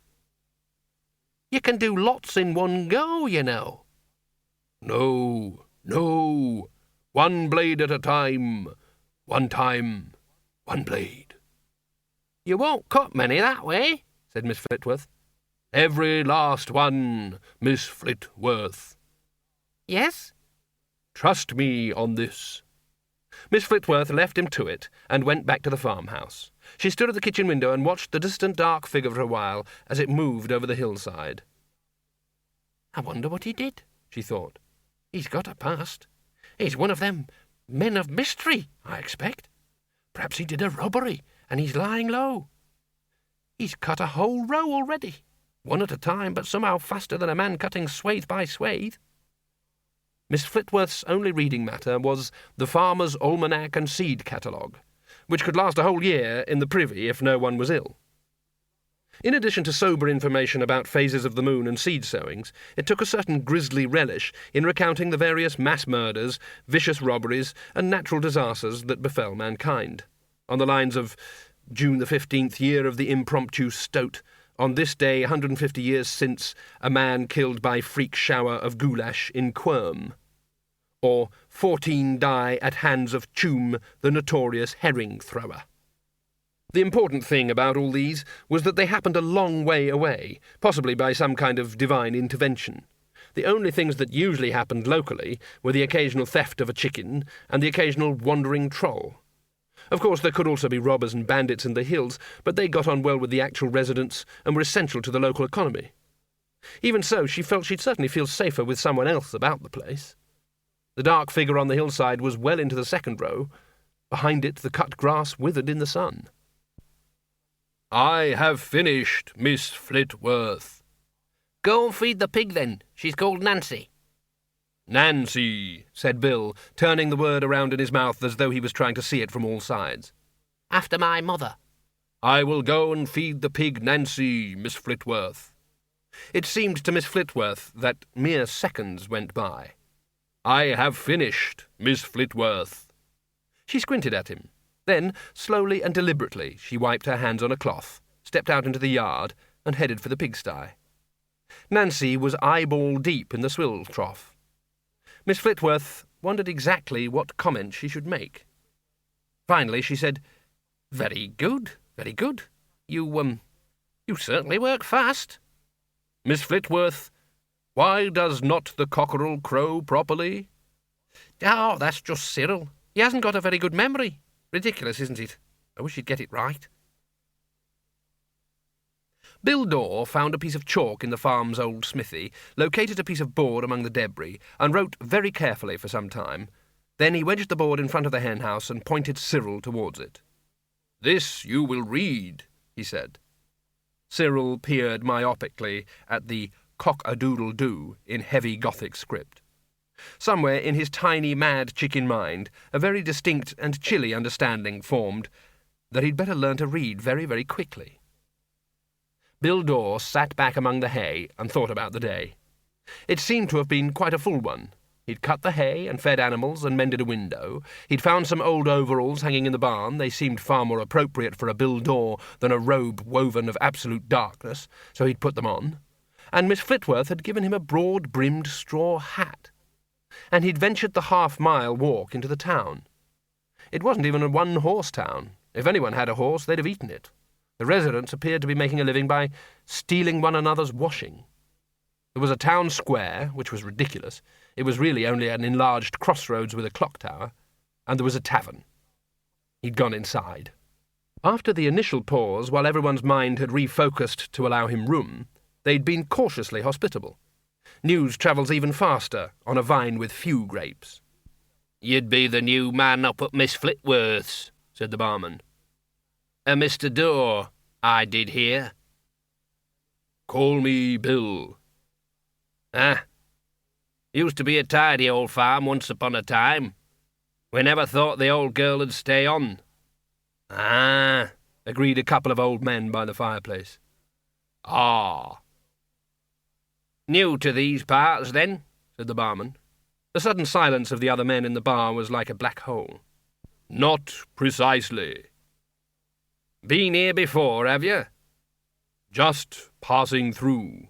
B: You can do lots in one go, you know.
A: No. One blade at a time. One time, one blade."
B: You won't cut many that way, said Miss Flitworth.
A: "Every last one, Miss Flitworth."
B: Yes?
A: "Trust me on this." Miss Flitworth left him to it and went back to the farmhouse. She stood at the kitchen window and watched the distant dark figure for a while as it moved over the hillside.
B: I wonder what he did, she thought.
E: He's got a past. He's one of them men of mystery, I expect. Perhaps he did a robbery, and he's lying low. He's cut a whole row already, one at a time, but somehow faster than a man cutting swathe by swathe. Miss Flitworth's only reading matter was the Farmer's Almanac and Seed Catalogue, which could last a whole year in the privy if no one was ill. In addition to sober information about phases of the moon and seed sowings, it took a certain grisly relish in recounting the various mass murders, vicious robberies, and natural disasters that befell mankind. On the lines of June the 15th, year of the impromptu stoat, on this day 150 years since, a man killed by freak shower of goulash in Quirm. Or 14 die at hands of Choom, the notorious herring thrower. The important thing about all these was that they happened a long way away, possibly by some kind of divine intervention. The only things that usually happened locally were the occasional theft of a chicken and the occasional wandering troll. Of course, there could also be robbers and bandits in the hills, but they got on well with the actual residents and were essential to the local economy. Even so, she felt she'd certainly feel safer with someone else about the place. The dark figure on the hillside was well into the second row. Behind it, the cut grass withered in the sun. "I have finished, Miss Flitworth."
B: Go and feed the pig, then. She's called Nancy.
A: "Nancy," said Bill, turning the word around in his mouth as though he was trying to see it from all sides.
B: After my mother.
A: "I will go and feed the pig Nancy, Miss Flitworth." It seemed to Miss Flitworth that mere seconds went by. "I have finished, Miss Flitworth." She squinted at him. Then, slowly and deliberately, she wiped her hands on a cloth, stepped out into the yard, and headed for the pigsty. Nancy was eyeball deep in the swill trough. Miss Flitworth wondered exactly what comment she should make. Finally she said, "Very good, very good. You certainly work fast." "Miss Flitworth, why does not the cockerel crow properly?"
B: "Oh, that's just Cyril. He hasn't got a very good memory. Ridiculous, isn't it? I wish he'd get it right."
A: Bill Dawes found a piece of chalk in the farm's old smithy, located a piece of board among the debris, and wrote very carefully for some time. Then he wedged the board in front of the hen-house and pointed Cyril towards it. "This you will read," he said. Cyril peered myopically at the cock-a-doodle-doo in heavy Gothic script. Somewhere in his tiny mad chicken mind, a very distinct and chilly understanding formed that he'd better learn to read very, very quickly. Bill Dawes sat back among the hay and thought about the day. It seemed to have been quite a full one. He'd cut the hay and fed animals and mended a window. He'd found some old overalls hanging in the barn. They seemed far more appropriate for a Bill Dawes than a robe woven of absolute darkness, so he'd put them on. And Miss Flitworth had given him a broad-brimmed straw hat. And he'd ventured the half-mile walk into the town. It wasn't even a one-horse town. If anyone had a horse, they'd have eaten it. The residents appeared to be making a living by stealing one another's washing. There was a town square, which was ridiculous. It was really only an enlarged crossroads with a clock tower, and there was a tavern. He'd gone inside. After the initial pause, while everyone's mind had refocused to allow him room, they'd been cautiously hospitable. News travels even faster on a vine with few grapes.
E: "You'd be the new man up at Miss Flitworth's," said the barman. "A Mr. Dawes, I did hear."
A: "Call me Bill."
E: "Ah, used to be a tidy old farm once upon a time. We never thought the old girl would stay on."
A: "Ah," agreed a couple of old men by the fireplace.
E: "Ah." "New to these parts, then?" said the barman.
A: The sudden silence of the other men in the bar was like a black hole. "Not precisely."
E: "Been here before, have you?"
A: "Just passing through."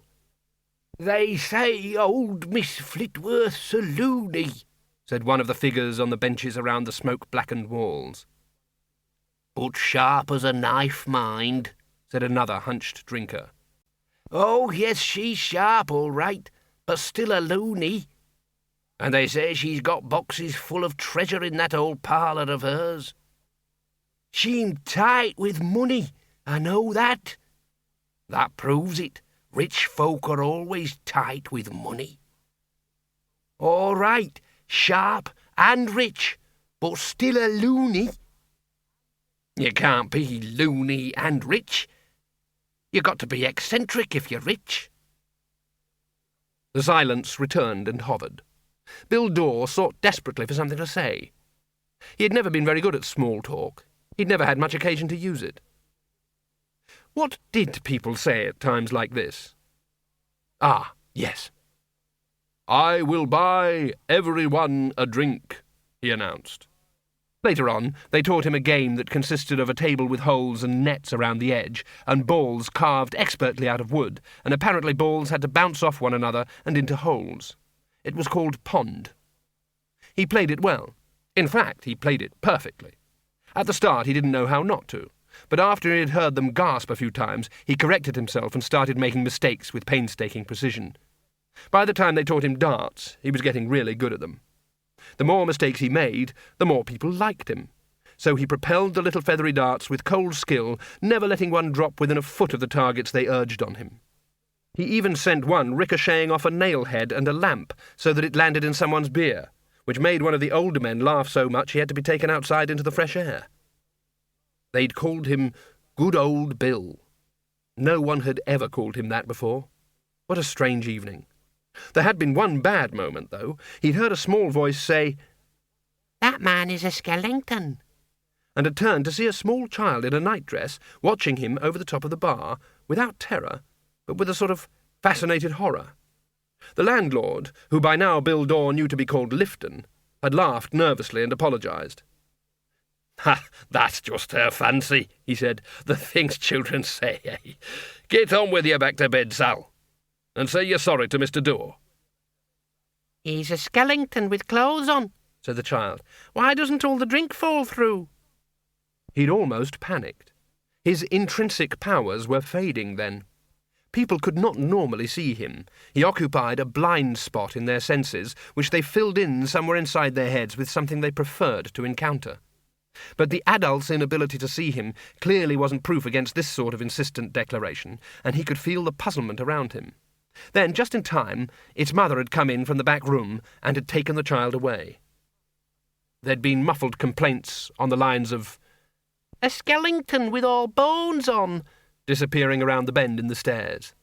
C: "They say old Miss Flitworth's a loony,"
A: said one of the figures on the benches around the smoke-blackened walls.
E: "But sharp as a knife, mind,"
A: said another hunched drinker.
C: "Oh, yes, she's sharp, all right, but still a loony."
E: "And they say she's got boxes full of treasure in that old parlour of hers."
C: "She'm tight with money, I know that."
E: "That proves it. Rich folk are always tight with money."
C: "All right, sharp and rich, but still a loony."
E: "You can't be loony and rich. You got to be eccentric if you're rich."
A: The silence returned and hovered. Bill Dawes sought desperately for something to say. He had never been very good at small talk. He'd never had much occasion to use it. What did people say at times like this? Ah, yes. "I will buy everyone a drink," he announced. Later on, they taught him a game that consisted of a table with holes and nets around the edge, and balls carved expertly out of wood, and apparently balls had to bounce off one another and into holes. It was called Pond. He played it well. In fact, he played it perfectly. At the start, he didn't know how not to, but after he had heard them gasp a few times, he corrected himself and started making mistakes with painstaking precision. By the time they taught him darts, he was getting really good at them. The more mistakes he made, the more people liked him. So he propelled the little feathery darts with cold skill, never letting one drop within a foot of the targets they urged on him. He even sent one ricocheting off a nail head and a lamp so that it landed in someone's beer, which made one of the older men laugh so much he had to be taken outside into the fresh air. They'd called him Good Old Bill. No one had ever called him that before. What a strange evening. There had been one bad moment, though. He'd heard a small voice say,
B: "That man is a skeleton,"
A: and had turned to see a small child in a nightdress watching him over the top of the bar, without terror, but with a sort of fascinated horror. The landlord, who by now Bill Dawes knew to be called Lifton, had laughed nervously and apologised. "Ha, that's just her fancy," he said. "The things children say, eh? Get on with you back to bed, Sal, and say you're sorry to Mr. Dorr."
B: He's a skeleton with clothes on, said the child. Why doesn't all the drink fall through?
A: He'd almost panicked. His intrinsic powers were fading then. People could not normally see him. He occupied a blind spot in their senses, which they filled in somewhere inside their heads with something they preferred to encounter. But the adult's inability to see him clearly wasn't proof against this sort of insistent declaration, and he could feel the puzzlement around him. Then, just in time, its mother had come in from the back room and had taken the child away. There'd been muffled complaints on the lines of,
B: "A skeleton with all bones on,"
A: disappearing around the bend in the stairs.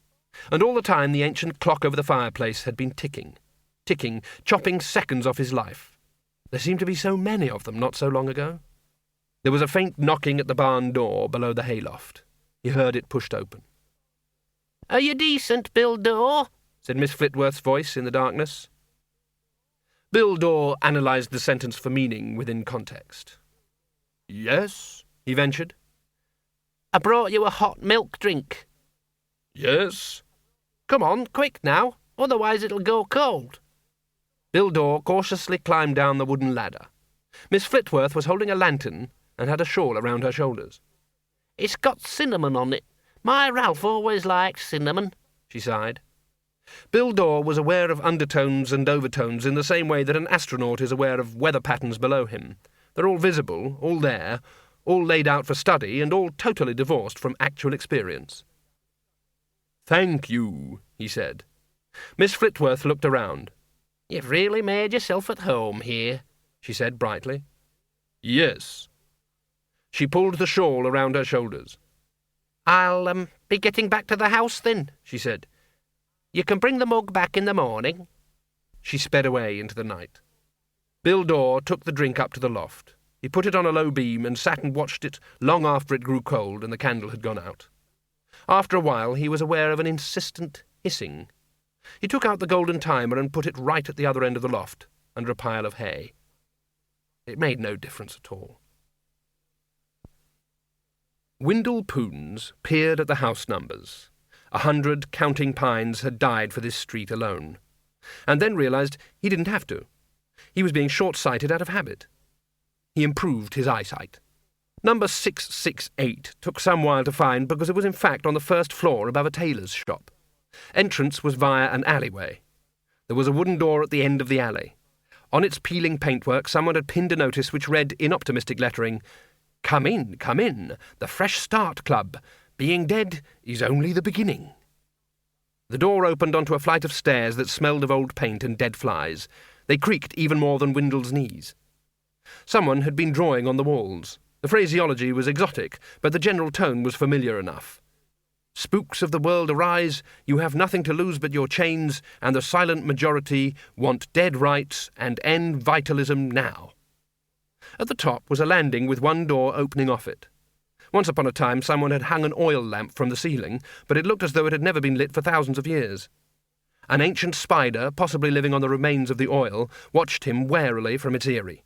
A: And all the time the ancient clock over the fireplace had been ticking, chopping seconds off his life. There seemed to be so many of them not so long ago. There was a faint knocking at the barn door below the hayloft. He heard it pushed open.
B: "Are you decent, Bill Dorr?"
A: said Miss Flitworth's voice in the darkness. Bill Dorr analysed the sentence for meaning within context. "Yes," he ventured.
B: "I brought you a hot milk drink."
A: "Yes."
B: "Come on, quick now, otherwise it'll go cold."
A: Bill Dorr cautiously climbed down the wooden ladder. Miss Flitworth was holding a lantern and had a shawl around her shoulders.
B: "It's got cinnamon on it. My Ralph always liked cinnamon," she sighed.
A: Bill Dorr was aware of undertones and overtones in the same way that an astronaut is aware of weather patterns below him. They're all visible, all there, all laid out for study, and all totally divorced from actual experience. "Thank you," he said. Miss Flitworth looked around.
B: "You've really made yourself at home here,"
A: she said brightly. "Yes." She pulled the shawl around her shoulders.
B: "I'll be getting back to the house then," she said. "You can bring the mug back in the morning."
A: She sped away into the night. Bill Dorr took the drink up to the loft. He put it on a low beam and sat and watched it long after it grew cold and the candle had gone out. After a while he was aware of an insistent hissing. He took out the golden timer and put it right at the other end of the loft, under a pile of hay. It made no difference at all. Windle Poons peered at the house numbers. 100 counting pines had died for this street alone, and then realised he didn't have to. He was being short-sighted out of habit. He improved his eyesight. Number 668 took some while to find because it was in fact on the first floor above a tailor's shop. Entrance was via an alleyway. There was a wooden door at the end of the alley. On its peeling paintwork someone had pinned a notice which read in optimistic lettering, come in, the Fresh Start Club. Being dead is only the beginning." The door opened onto a flight of stairs that smelled of old paint and dead flies. They creaked even more than Windle's knees. Someone had been drawing on the walls. The phraseology was exotic, but the general tone was familiar enough. "Spooks of the world arise, you have nothing to lose but your chains, and the silent majority want dead rights and end vitalism now." At the top was a landing with one door opening off it. Once upon a time someone had hung an oil lamp from the ceiling, but it looked as though it had never been lit for thousands of years. An ancient spider, possibly living on the remains of the oil, watched him warily from its eyrie.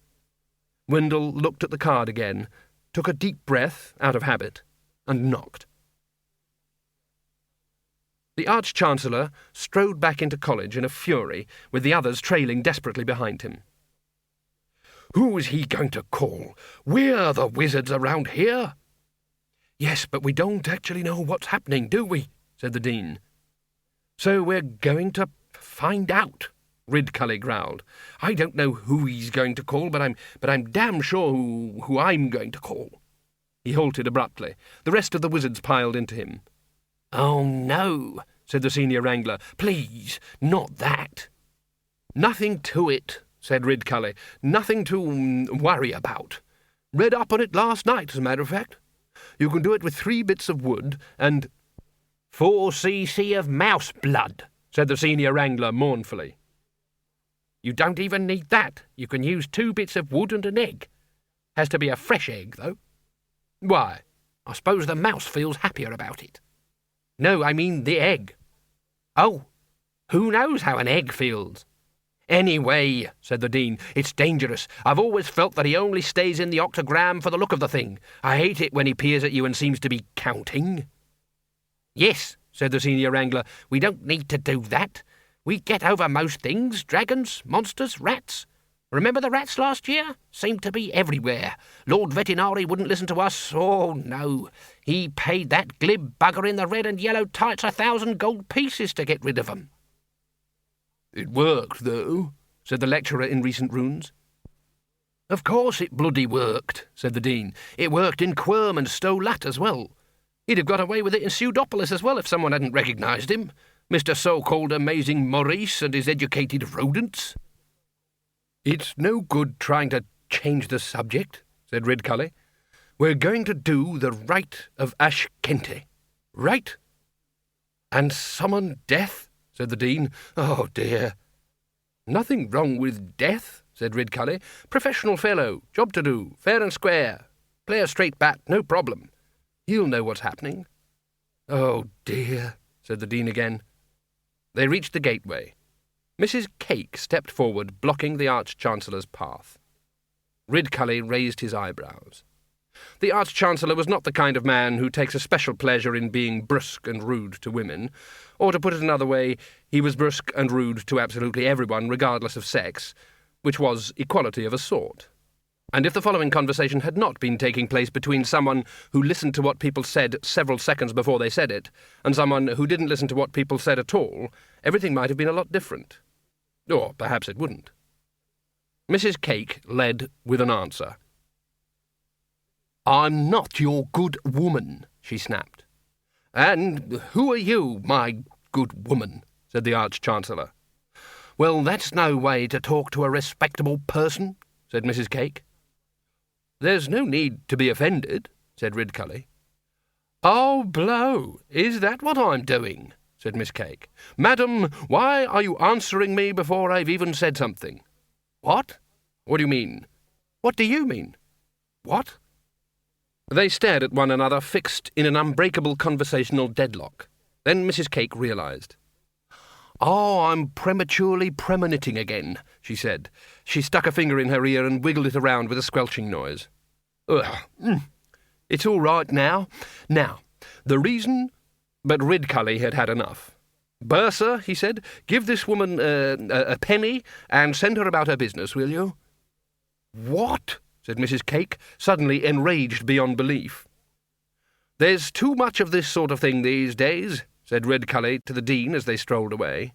A: Windle looked at the card again, took a deep breath, out of habit, and knocked. The Arch-Chancellor strode back into college in a fury, with the others trailing desperately behind him.
C: "Who's he going to call? We're the wizards around here."
A: "Yes, but we don't actually know what's happening, do we?" said the Dean. "So we're going to find out," Ridcully growled. "I don't know who he's going to call, but I'm damn sure who I'm going to call." He halted abruptly. The rest of the wizards piled into him.
B: "Oh, no," said the senior wrangler. "Please, not that."
A: "Nothing to it," said Ridcully. "Nothing to worry about. Read up on it last night, as a matter of fact. You can do it with 3 bits of wood and—"
B: 4 cc of mouse blood," said the senior wrangler mournfully. "You don't even need that. You can use 2 bits of wood and an egg. Has to be a fresh egg, though."
A: "Why?"
B: "I suppose the mouse feels happier about it."
A: "No, I mean the egg."
B: "Oh, who knows how an egg feels?
A: "Anyway," said the Dean, "it's dangerous. I've always felt that he only stays in the octagram for the look of the thing. I hate it when he peers at you and seems to be counting."
B: Yes, said the Senior Wrangler, we don't need to do that. We get over most things, dragons, monsters, rats. Remember the rats last year? Seemed to be everywhere. Lord Vetinari wouldn't listen to us. Oh, no. He paid that glib bugger in the red and yellow tights 1,000 gold pieces to get rid of 'em.
A: "It worked, though," said the lecturer in recent runes. "Of course it bloody worked," said the Dean. "It worked in Quirm and Stow-Lat as well. He'd have got away with it in Pseudopolis as well if someone hadn't recognised him. Mr. So-called Amazing Maurice and his educated rodents." "It's no good trying to change the subject," said Ridcully. "We're going to do the Rite of Ashkente. Right?" "And summon death?" said the Dean. "Oh, dear." "Nothing wrong with death," said Ridcully. "Professional fellow, job to do, fair and square. Play a straight bat, no problem. He'll know what's happening." "Oh, dear," said the Dean again. They reached the gateway. Mrs. Cake stepped forward, blocking the Arch-Chancellor's path. Ridcully raised his eyebrows. The Arch-Chancellor was not the kind of man who takes a special pleasure in being brusque and rude to women, or, to put it another way, he was brusque and rude to absolutely everyone, regardless of sex, which was equality of a sort. And if the following conversation had not been taking place between someone who listened to what people said several seconds before they said it, and someone who didn't listen to what people said at all, everything might have been a lot different. Or perhaps it wouldn't. Mrs. Cake led with an answer. "I'm not your good woman," she snapped. "And who are you, my good woman?" said the Arch-Chancellor. "Well, that's no way to talk to a respectable person," said Mrs. Cake. "There's no need to be offended," said Ridcully. "Oh, blow! Is that what I'm doing?" said Miss Cake. "Madam, why are you answering me before I've even said something?" "What? What do you mean?" "What do you mean?" "What?" They stared at one another, fixed in an unbreakable conversational deadlock. Then Mrs. Cake realised. "Oh, I'm prematurely premoniting again," she said. She stuck a finger in her ear and wiggled it around with a squelching noise. "It's all right now. Now, the reason—" But Ridcully had had enough. "Bursar," he said, "give this woman a penny and send her about her business, will you?" "What?" said Mrs. Cake, suddenly enraged beyond belief. "There's too much of this sort of thing these days," said Ridcully to the Dean as they strolled away.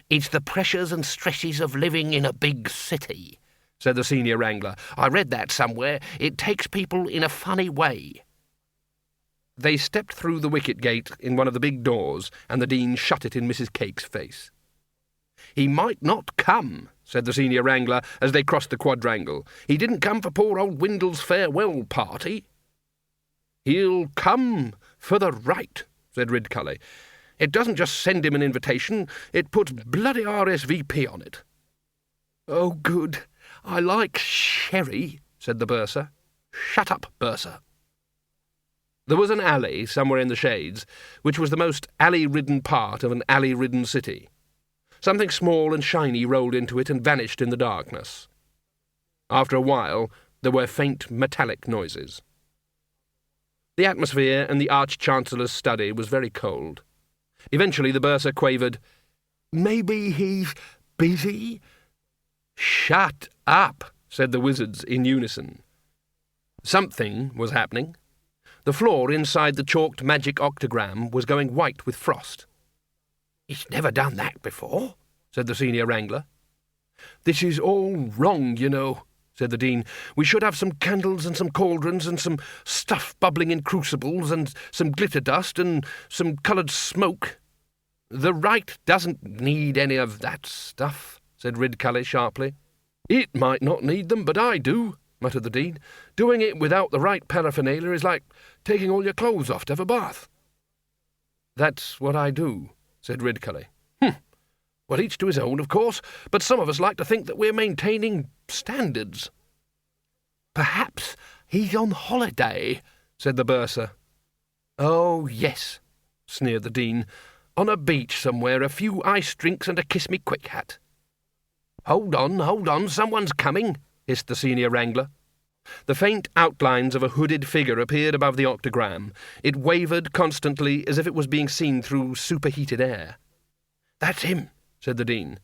A: "It's the pressures and stresses of living in a big city," said the Senior Wrangler. "I read that somewhere. It takes people in a funny way." They stepped through the wicket gate in one of the big doors, and the Dean shut it in Mrs. Cake's face. "He might not come," said the Senior Wrangler as they crossed the quadrangle. "He didn't come for poor old Windle's farewell party." "He'll come for the right," said Ridcully. "It doesn't just send him an invitation, it puts bloody RSVP on it." "Oh, good. I like sherry," said the Bursar. "Shut up, Bursar." There was an alley somewhere in the shades, which was the most alley-ridden part of an alley-ridden city. Something small and shiny rolled into it and vanished in the darkness. After a while, there were faint metallic noises. The atmosphere in the Arch-Chancellor's study was very cold. Eventually the Bursar quavered, "Maybe he's busy?" "Shut up," said the wizards in unison. Something was happening. The floor inside the chalked magic octagram was going white with frost. "It's never done that before," said the Senior Wrangler. "This is all wrong, you know," said the Dean. "We should have some candles and some cauldrons and some stuff bubbling in crucibles and some glitter dust and some coloured smoke." "The Rite doesn't need any of that stuff," said Ridcully sharply. "It might not need them, but I do," muttered the Dean. "Doing it without the right paraphernalia is like taking all your clothes off to have a bath." "That's what I do," said Ridcully. "Well, each to his own, of course, but some of us like to think that we're maintaining standards." "Perhaps he's on holiday," said the Bursar. "Oh, yes," sneered the Dean. "On a beach somewhere, a few ice drinks and a kiss-me-quick hat." hold on, someone's coming, hissed the senior wrangler. The faint outlines of a hooded figure appeared above the octagram. It wavered constantly as if it was being seen through superheated air. "That's him," said the Dean.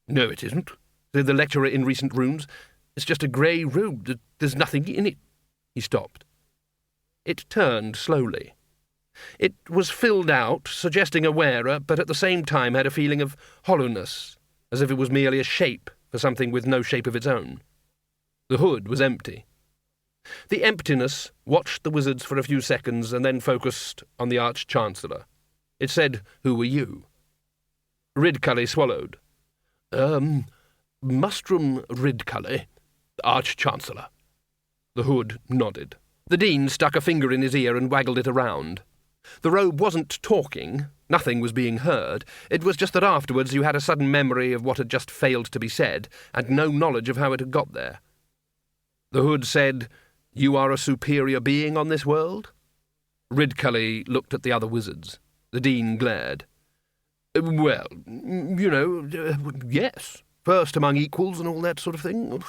A: "No, it isn't," said the lecturer in recent runes. "It's just a grey robe. There's nothing in it." He stopped. It turned slowly. It was filled out, suggesting a wearer, but at the same time had a feeling of hollowness, as if it was merely a shape for something with no shape of its own. The hood was empty. The emptiness watched the wizards for a few seconds and then focused on the Arch-Chancellor. It said, "Who are you?" Ridcully swallowed. Mustrum Ridcully, Arch-Chancellor." The hood nodded. The Dean stuck a finger in his ear and waggled it around. The robe wasn't talking. Nothing was being heard. It was just that afterwards you had a sudden memory of what had just failed to be said, and no knowledge of how it had got there. The hood said, "You are a superior being on this world?" Ridcully looked at the other wizards. The Dean glared. "Well, yes. First among equals and all that sort of thing."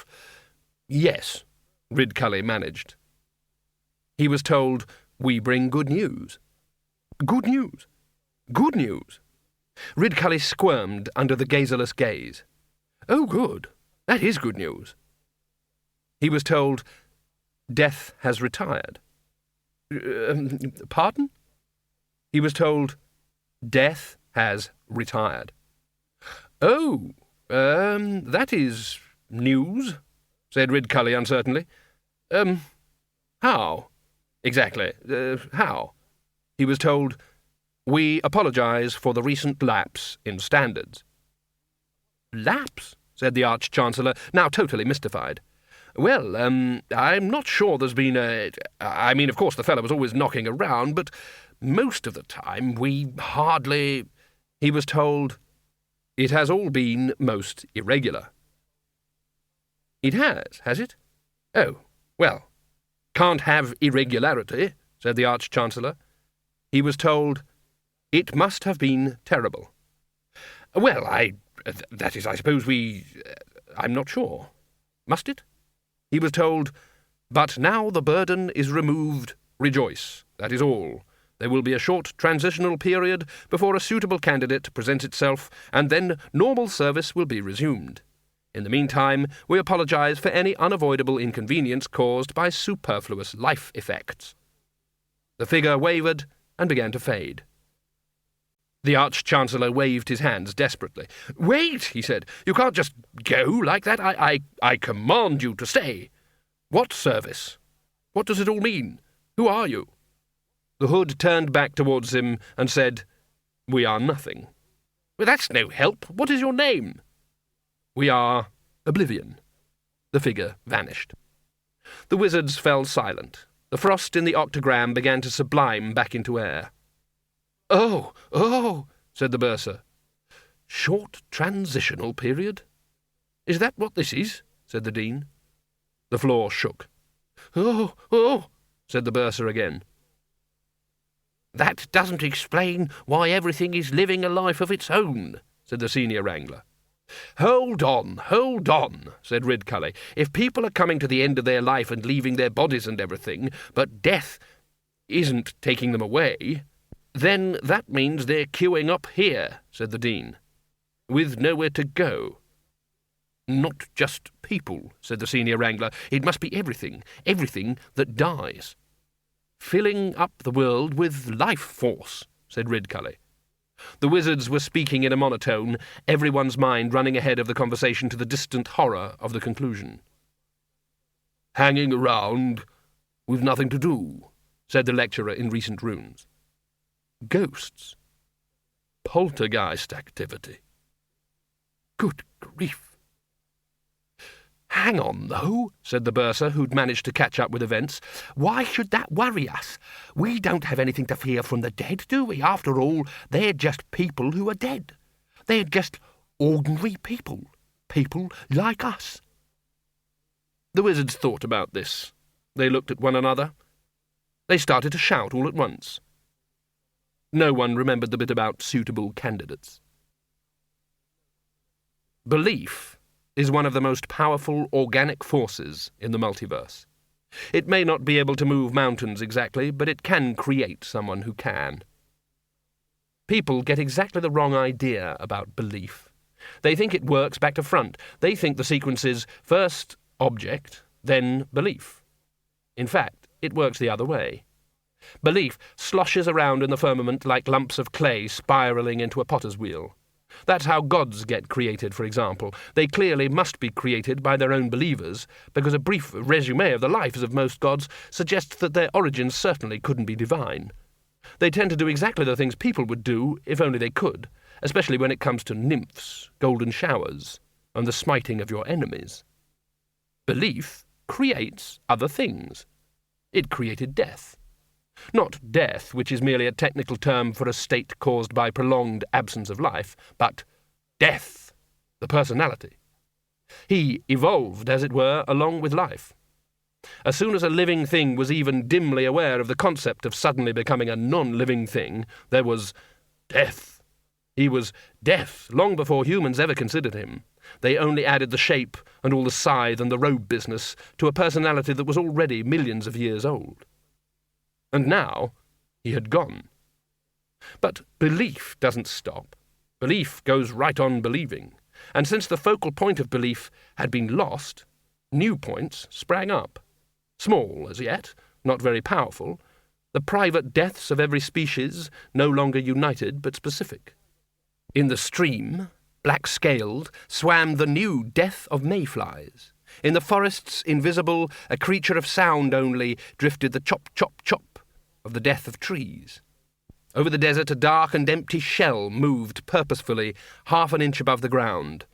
A: "Yes," Ridcully managed. He was told, "We bring good news." "Good news? Good news?" Ridcully squirmed under the gazerless gaze. "Oh, good. That is good news." He was told, "Death has retired." Pardon? He was told, "Death has retired." "Oh, that is news," said Ridcully uncertainly. How? Exactly. How? He was told, "We apologise for the recent lapse in standards." "Lapse?" said the Arch-Chancellor, now totally mystified. "Well, I'm not sure there's been I mean, of course, the fellow was always knocking around, but most of the time we hardly—" He was told, "It has all been most irregular." "It has it? Oh, well, can't have irregularity," said the Arch-Chancellor. He was told, "It must have been terrible." "Well, that is, I suppose I'm not sure. Must it?" He was told, "But now the burden is removed. Rejoice. That is all. There will be a short transitional period before a suitable candidate presents itself, and then normal service will be resumed. In the meantime, we apologise for any unavoidable inconvenience caused by superfluous life effects." The figure wavered and began to fade. The Arch-Chancellor waved his hands desperately. "Wait," he said. "You can't just go like that. I command you to stay. What service? What does it all mean? Who are you?" The hood turned back towards him and said, "We are nothing." "Well, that's no help. What is your name?" "We are Oblivion." The figure vanished. The wizards fell silent. The frost in the octagram began to sublime back into air. Oh, said the bursar. "Short transitional period? Is that what this is?" said the Dean. The floor shook. Oh, said the bursar again. "That doesn't explain why everything is living a life of its own," said the senior wrangler. Hold on, said Ridcully. "If people are coming to the end of their life and leaving their bodies and everything, but death isn't taking them away, then that means they're queuing up here," said the Dean, "with nowhere to go." "Not just people," said the senior wrangler. "It must be everything that dies." "Filling up the world with life force," said Ridcully. The wizards were speaking in a monotone, everyone's mind running ahead of the conversation to the distant horror of the conclusion. "Hanging around with nothing to do," said the lecturer in recent runes. "Ghosts. Poltergeist activity. Good grief." "Hang on, though," said the bursar, who'd managed to catch up with events. "Why should that worry us? We don't have anything to fear from the dead, do we? After all, they're just people who are dead. They're just ordinary people. People like us." The wizards thought about this. They looked at one another. They started to shout all at once. No one remembered the bit about suitable candidates. Belief is one of the most powerful organic forces in the multiverse. It may not be able to move mountains exactly, but it can create someone who can. People get exactly the wrong idea about belief. They think it works back to front. They think the sequence is first object, then belief. In fact, it works the other way. Belief sloshes around in the firmament like lumps of clay spiralling into a potter's wheel. That's how gods get created, for example. They clearly must be created by their own believers, because a brief resume of the lives of most gods suggests that their origins certainly couldn't be divine. They tend to do exactly the things people would do if only they could, especially when it comes to nymphs, golden showers, and the smiting of your enemies. Belief creates other things. It created death. Not death, which is merely a technical term for a state caused by prolonged absence of life, but death, the personality. He evolved, as it were, along with life. As soon as a living thing was even dimly aware of the concept of suddenly becoming a non-living thing, there was death. He was death long before humans ever considered him. They only added the shape and all the scythe and the robe business to a personality that was already millions of years old. And now he had gone. But belief doesn't stop. Belief goes right on believing. And since the focal point of belief had been lost, new points sprang up. Small as yet, not very powerful, the private deaths of every species, no longer united but specific. In the stream, black-scaled, swam the new death of mayflies. In the forests, invisible, a creature of sound only, drifted the chop-chop-chop of the death of trees. Over the desert, a dark and empty shell moved purposefully, half an inch above the ground.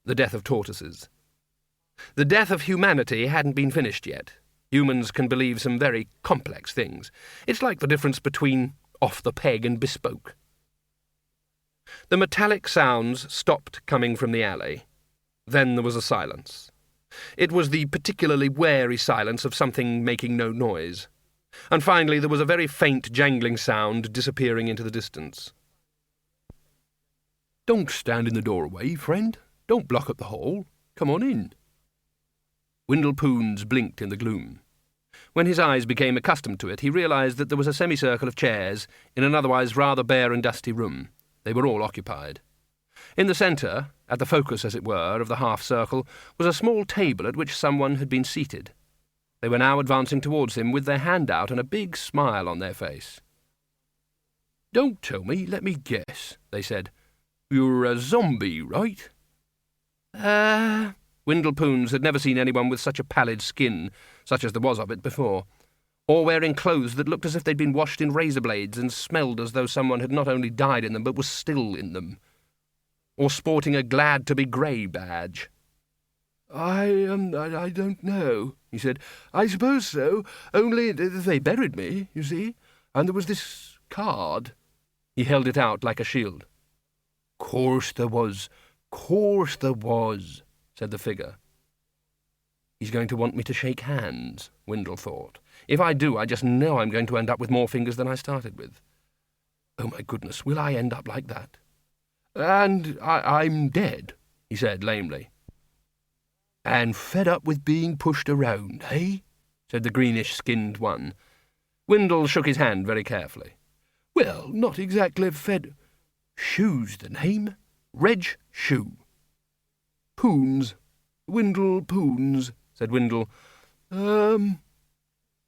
A: The death of tortoises. The death of humanity hadn't been finished yet. Humans can believe some very complex things. It's like the difference between off the peg and bespoke. The metallic sounds stopped coming from the alley. Then there was a silence. It was the particularly wary silence of something making no noise. And finally there was a very faint jangling sound disappearing into the distance. "Don't stand in the doorway, friend. Don't block up the hall. Come on in." Windle Poons blinked in the gloom. When his eyes became accustomed to it, he realised that there was a semicircle of chairs in an otherwise rather bare and dusty room. They were all occupied. In the centre, at the focus, as it were, of the half-circle, was a small table at which someone had been seated. They were now advancing towards him with their hand out and a big smile on their face. "Don't tell me, let me guess," they said. "You're a zombie, right?" Windle Poons had never seen anyone with such a pallid skin, such as there was of it before, or wearing clothes that looked as if they'd been washed in razor blades and smelled as though someone had not only died in them but was still in them, or sporting a glad-to-be-grey badge. I don't know," he said. "I suppose so, only they buried me, you see, and there was this card." He held it out like a shield. "Course there was, said the figure. He's going to want me to shake hands, Windle thought. If I do, I just know I'm going to end up with more fingers than I started with. Oh, my goodness, will I end up like that? "And I'm dead," he said lamely. "And fed up with being pushed around, eh?" said the greenish-skinned one. Windle shook his hand very carefully. "Well, not exactly fed—" "Shue's the name. Reg Shue." "Poons. Windle Poons," said Windle.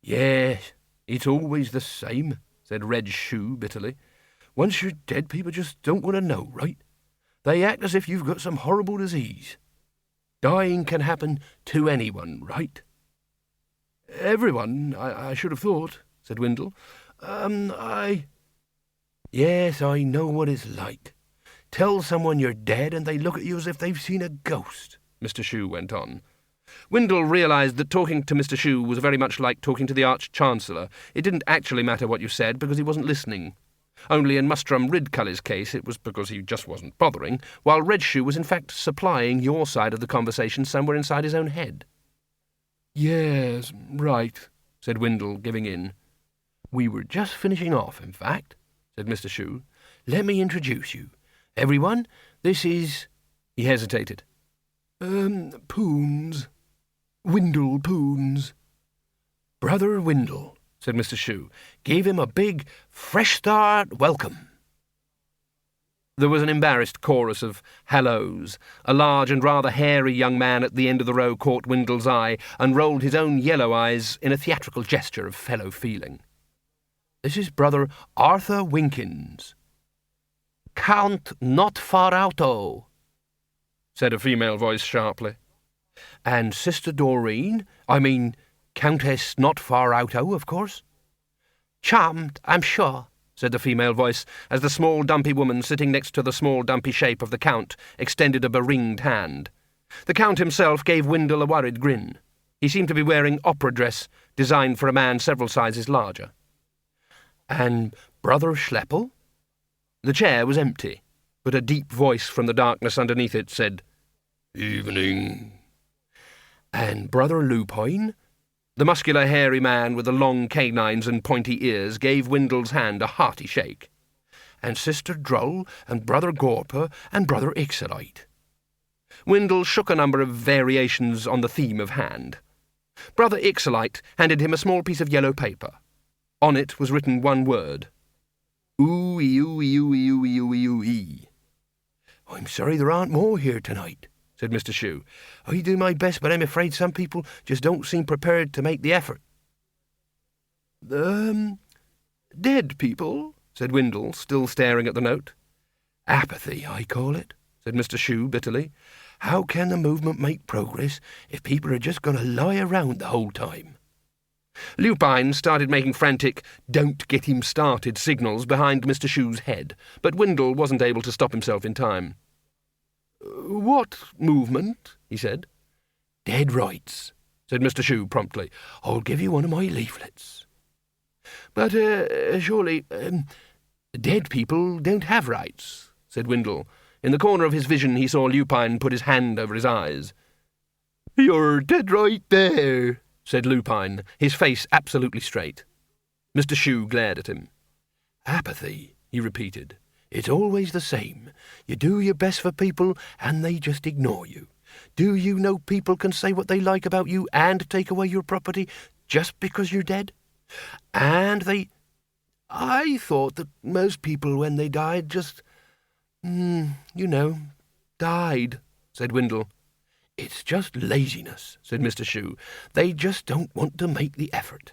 A: "Yes, it's always the same," said Reg Shue bitterly. "Once you're dead, people just don't want to know, right? They act as if you've got some horrible disease. Dying can happen to anyone, right?" "Everyone, I should have thought," said Windle. "Yes, I know what it's like. Tell someone you're dead and they look at you as if they've seen a ghost," Mr. Shue went on. Windle realised that talking to Mr. Shue was very much like talking to the Arch-Chancellor. It didn't actually matter what you said because he wasn't listening. Only in Mustrum Ridcully's case it was because he just wasn't bothering, while Red Shoe was in fact supplying your side of the conversation somewhere inside his own head. "Yes, right," said Windle, giving in. "We were just finishing off, in fact," said Mr. Shue. "Let me introduce you. Everyone, this is—" He hesitated.
C: Poons. Windle Poons.
A: Brother Windle, said Mr. Shue, gave him a big, fresh start welcome. There was an embarrassed chorus of hellos. A large and rather hairy young man at the end of the row caught Windle's eye and rolled his own yellow eyes in a theatrical gesture of fellow feeling. This is Brother Arthur Winkins.
B: Count not far out-o,
A: said a female voice sharply. And Sister Doreen, Countess not far out-o, of course.
B: Charmed, I'm sure,
A: said the female voice, as the small dumpy woman sitting next to the small dumpy shape of the Count extended a beringed hand. The Count himself gave Windle a worried grin. He seemed to be wearing opera dress, designed for a man several sizes larger. And Brother Schleppel? The chair was empty, but a deep voice from the darkness underneath it said, "Evening." And Brother Lupine? The muscular, hairy man with the long canines and pointy ears gave Windle's hand a hearty shake. And Sister Droll, and Brother Gorper, and Brother Ixolite. Windle shook a number of variations on the theme of hand. Brother Ixolite handed him a small piece of yellow paper. On it was written one word. Ooey, ooey, ooey, ooey, ooey, ooey. "I'm sorry there aren't more here tonight," said Mr. Shue. "I do my best, but I'm afraid some people just don't seem prepared to make the effort." Dead people, said Windle, still staring at the note. "Apathy, I call it," said Mr. Shue bitterly. "How can the movement make progress if people are just going to lie around the whole time?" Lupine started making frantic "don't get him started" signals behind Mr. Shue's head, but Windle wasn't able to stop himself in time. "What movement?" he said. "Dead rights," said Mr. Shue promptly. "I'll give you one of my leaflets." "But, surely, dead people don't have rights," said Windle. In the corner of his vision he saw Lupine put his hand over his eyes. "You're dead right there," said Lupine, his face absolutely straight. Mr. Shue glared at him. "Apathy," he repeated. "It's always the same. You do your best for people, and they just ignore you. Do you know people can say what they like about you and take away your property just because you're dead? And they... I thought that most people, when they died, just... died," said Windle. "It's just laziness," said Mr. Shue. "They just don't want to make the effort."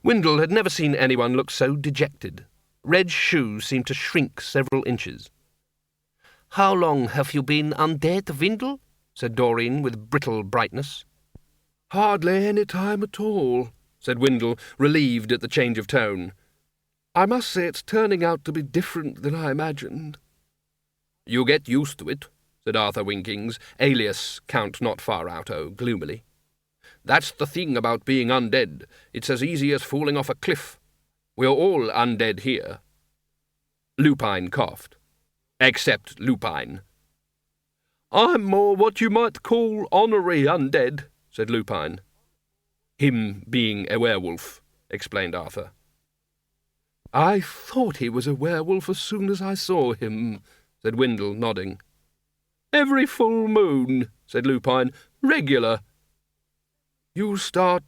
A: Windle had never seen anyone look so dejected. Red's shoes seemed to shrink several inches.
B: How long have you been undead, Windle? Said Doreen with brittle brightness.
A: Hardly any time at all, said Windle, relieved at the change of tone. I must say it's turning out to be different than I imagined. You get used to it, said Arthur Winkings, alias Count Not Far Out-o, gloomily. That's the thing about being undead. It's as easy as falling off a cliff. We're all undead here. Lupine coughed. Except Lupine. I'm more what you might call honorary undead, said Lupine. Him being a werewolf, explained Arthur. I thought he was a werewolf as soon as I saw him, said Windle, nodding. Every full moon, said Lupine. Regular. You start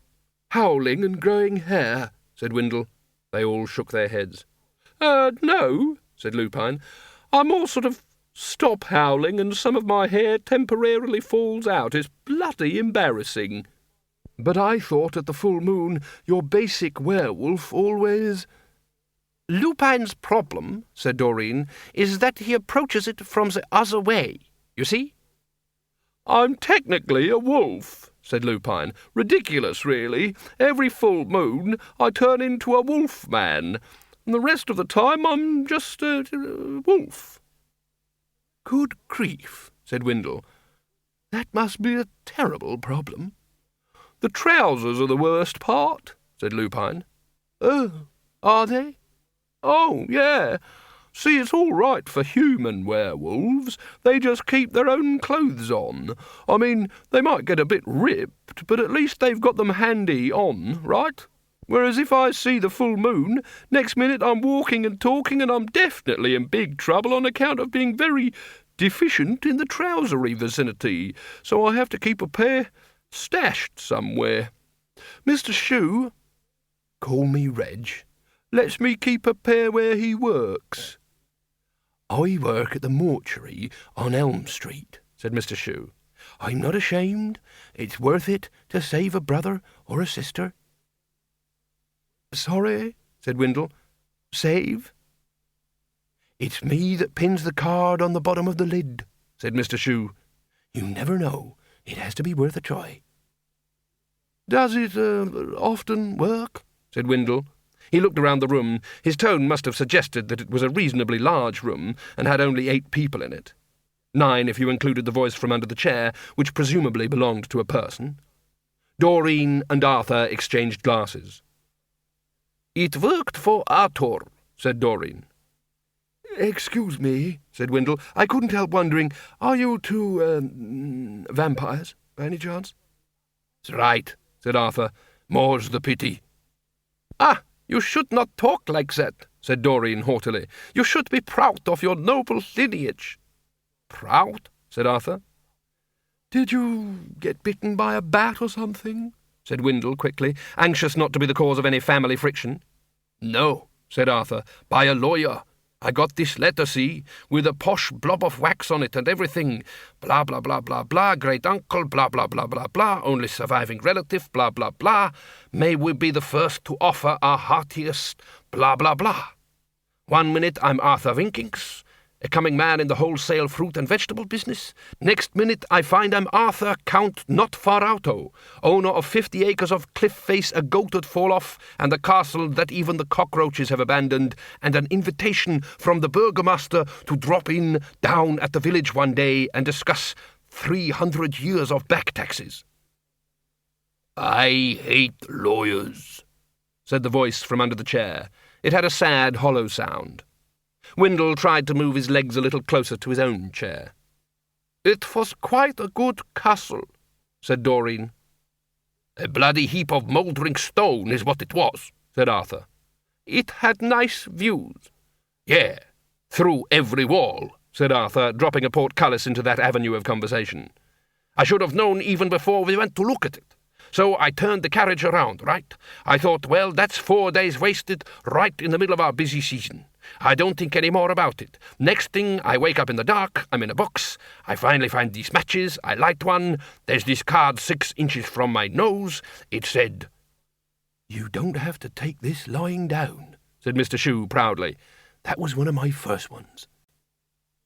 A: howling and growing hair, said Windle. They all shook their heads. No, said Lupine. I more sort of stop howling and some of my hair temporarily falls out. It's bloody embarrassing. But I thought at the full moon your basic werewolf always...
B: Lupine's problem, said Doreen, is that he approaches it from the other way, you see? I'm technically a wolf, said Lupine. Ridiculous, really. Every full moon I turn into a wolf man, and the rest of the time I'm just a wolf. Good grief, said Windle. That must be a terrible problem. The trousers are the worst part, said Lupine. Oh, are they? Oh, yeah. See, it's all right for human werewolves. They just keep their own clothes on. I mean, they might get a bit ripped, but at least they've got them handy on, right? Whereas if I see the full moon, next minute I'm walking and talking and I'm definitely in big trouble on account of being very
A: deficient in the trousery vicinity, so I have to keep a pair stashed somewhere. Mr. Shoe, call me Reg, lets me keep a pair where he works. I work at the mortuary on Elm Street, said Mr. Shoe. I'm not ashamed. It's worth it to save a brother or a sister. Sorry, said Windle. Save? It's me that pins the card on the bottom of the lid, said Mr. Shoe. You never know. It has to be worth a try. Does it often work? Said Windle. He looked around the room. His tone must have suggested that it was a reasonably large room and had only 8 people in it. 9 if you included the voice from under the chair, which presumably belonged to a person. Doreen and Arthur exchanged glasses. It worked for Arthur, said Doreen. Excuse me, said Windle. I couldn't help wondering, are you two, vampires, by any chance? That's right, said Arthur. More's the pity. Ah, you should not talk like that, said Doreen haughtily. You should be proud of your noble lineage. Proud? Said Arthur. Did you get bitten by a bat or something? Said Windle quickly, anxious not to be the cause of any family friction. No, said Arthur, by a lawyer. I got this letter, see, with a posh blob of wax on it and everything. Blah, blah, blah, blah, blah, great uncle, blah, blah, blah, blah, blah, only surviving relative, blah, blah, blah. May we be the first to offer our heartiest, blah, blah, blah. 1 minute I'm Arthur Winkings, a coming man in the wholesale fruit and vegetable business. Next minute I find I'm Arthur Count Not Far Outo, owner of 50 acres of cliff face a goated fall off, and a castle that even the cockroaches have abandoned, and an invitation from the burgomaster to drop in down at the village one day and discuss 300 years of back taxes. I hate lawyers, said the voice from under the chair. It had a sad, hollow sound. Windle tried to move his legs a little closer to his own chair. It was quite a good castle, said Doreen. A bloody heap of mouldering stone is what it was, said Arthur. It had nice views. Yeah, through every wall, said Arthur, dropping a portcullis into that avenue of conversation. I should have known even before we went to look at it. So I turned the carriage around, right? I thought, well, that's 4 days wasted right in the middle of our busy season. I don't think any more about it. Next thing, I wake up in the dark, I'm in a box, I finally find these matches, I light one, there's this card 6 inches from my nose, it said, You don't have to take this lying down, said Mr. Shoe proudly. That was one of my first ones.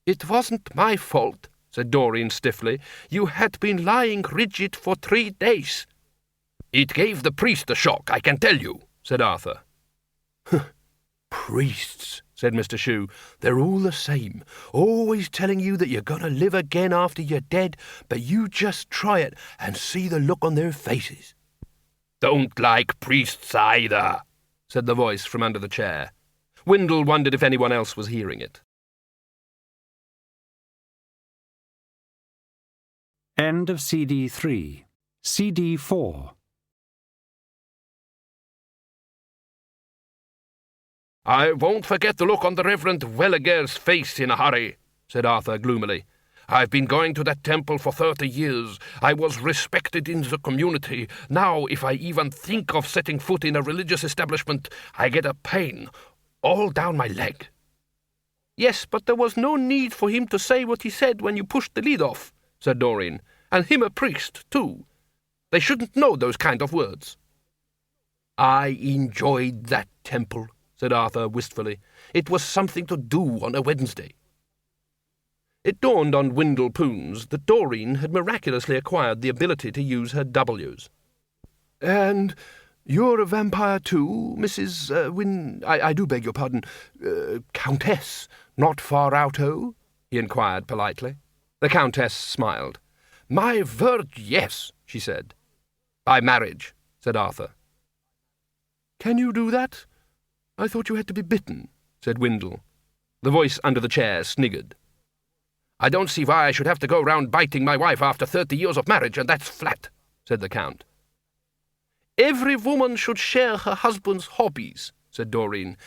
A: It wasn't my fault, said Doreen stiffly. You had been lying rigid for 3 days. It gave the priest a shock, I can tell you, said Arthur. Priests, said Mr. Shoe. They're all the same, always telling you that you're going to live again after you're dead, but you just try it and see the look on their faces. Don't like priests either, said the voice from under the chair. Windle wondered if anyone else was hearing it.
D: End of CD 3. CD 4.
A: I won't forget the look on the Reverend Welliger's face in a hurry, said Arthur gloomily. I've been going to that temple for 30 years. I was respected in the community. Now, if I even think of setting foot in a religious establishment, I get a pain all down my leg. Yes, but there was no need for him to say what he said when you pushed the lid off, said Doreen. And him a priest, too. They shouldn't know those kind of words. I enjoyed that temple, said Arthur wistfully. It was something to do on a Wednesday. It dawned on Windle Poons that Doreen had miraculously acquired the ability to use her W's. And you're a vampire too, Mrs. I do beg your pardon, Countess Not Far Outo? He inquired politely. The Countess smiled. My word, yes, she said. By marriage, said Arthur. Can you do that? I thought you had to be bitten, said Windle. The voice under the chair sniggered. I don't see why I should have to go round biting my wife after 30 years of marriage, and that's flat, said the Count. Every woman should share her husband's hobbies, said Doreen.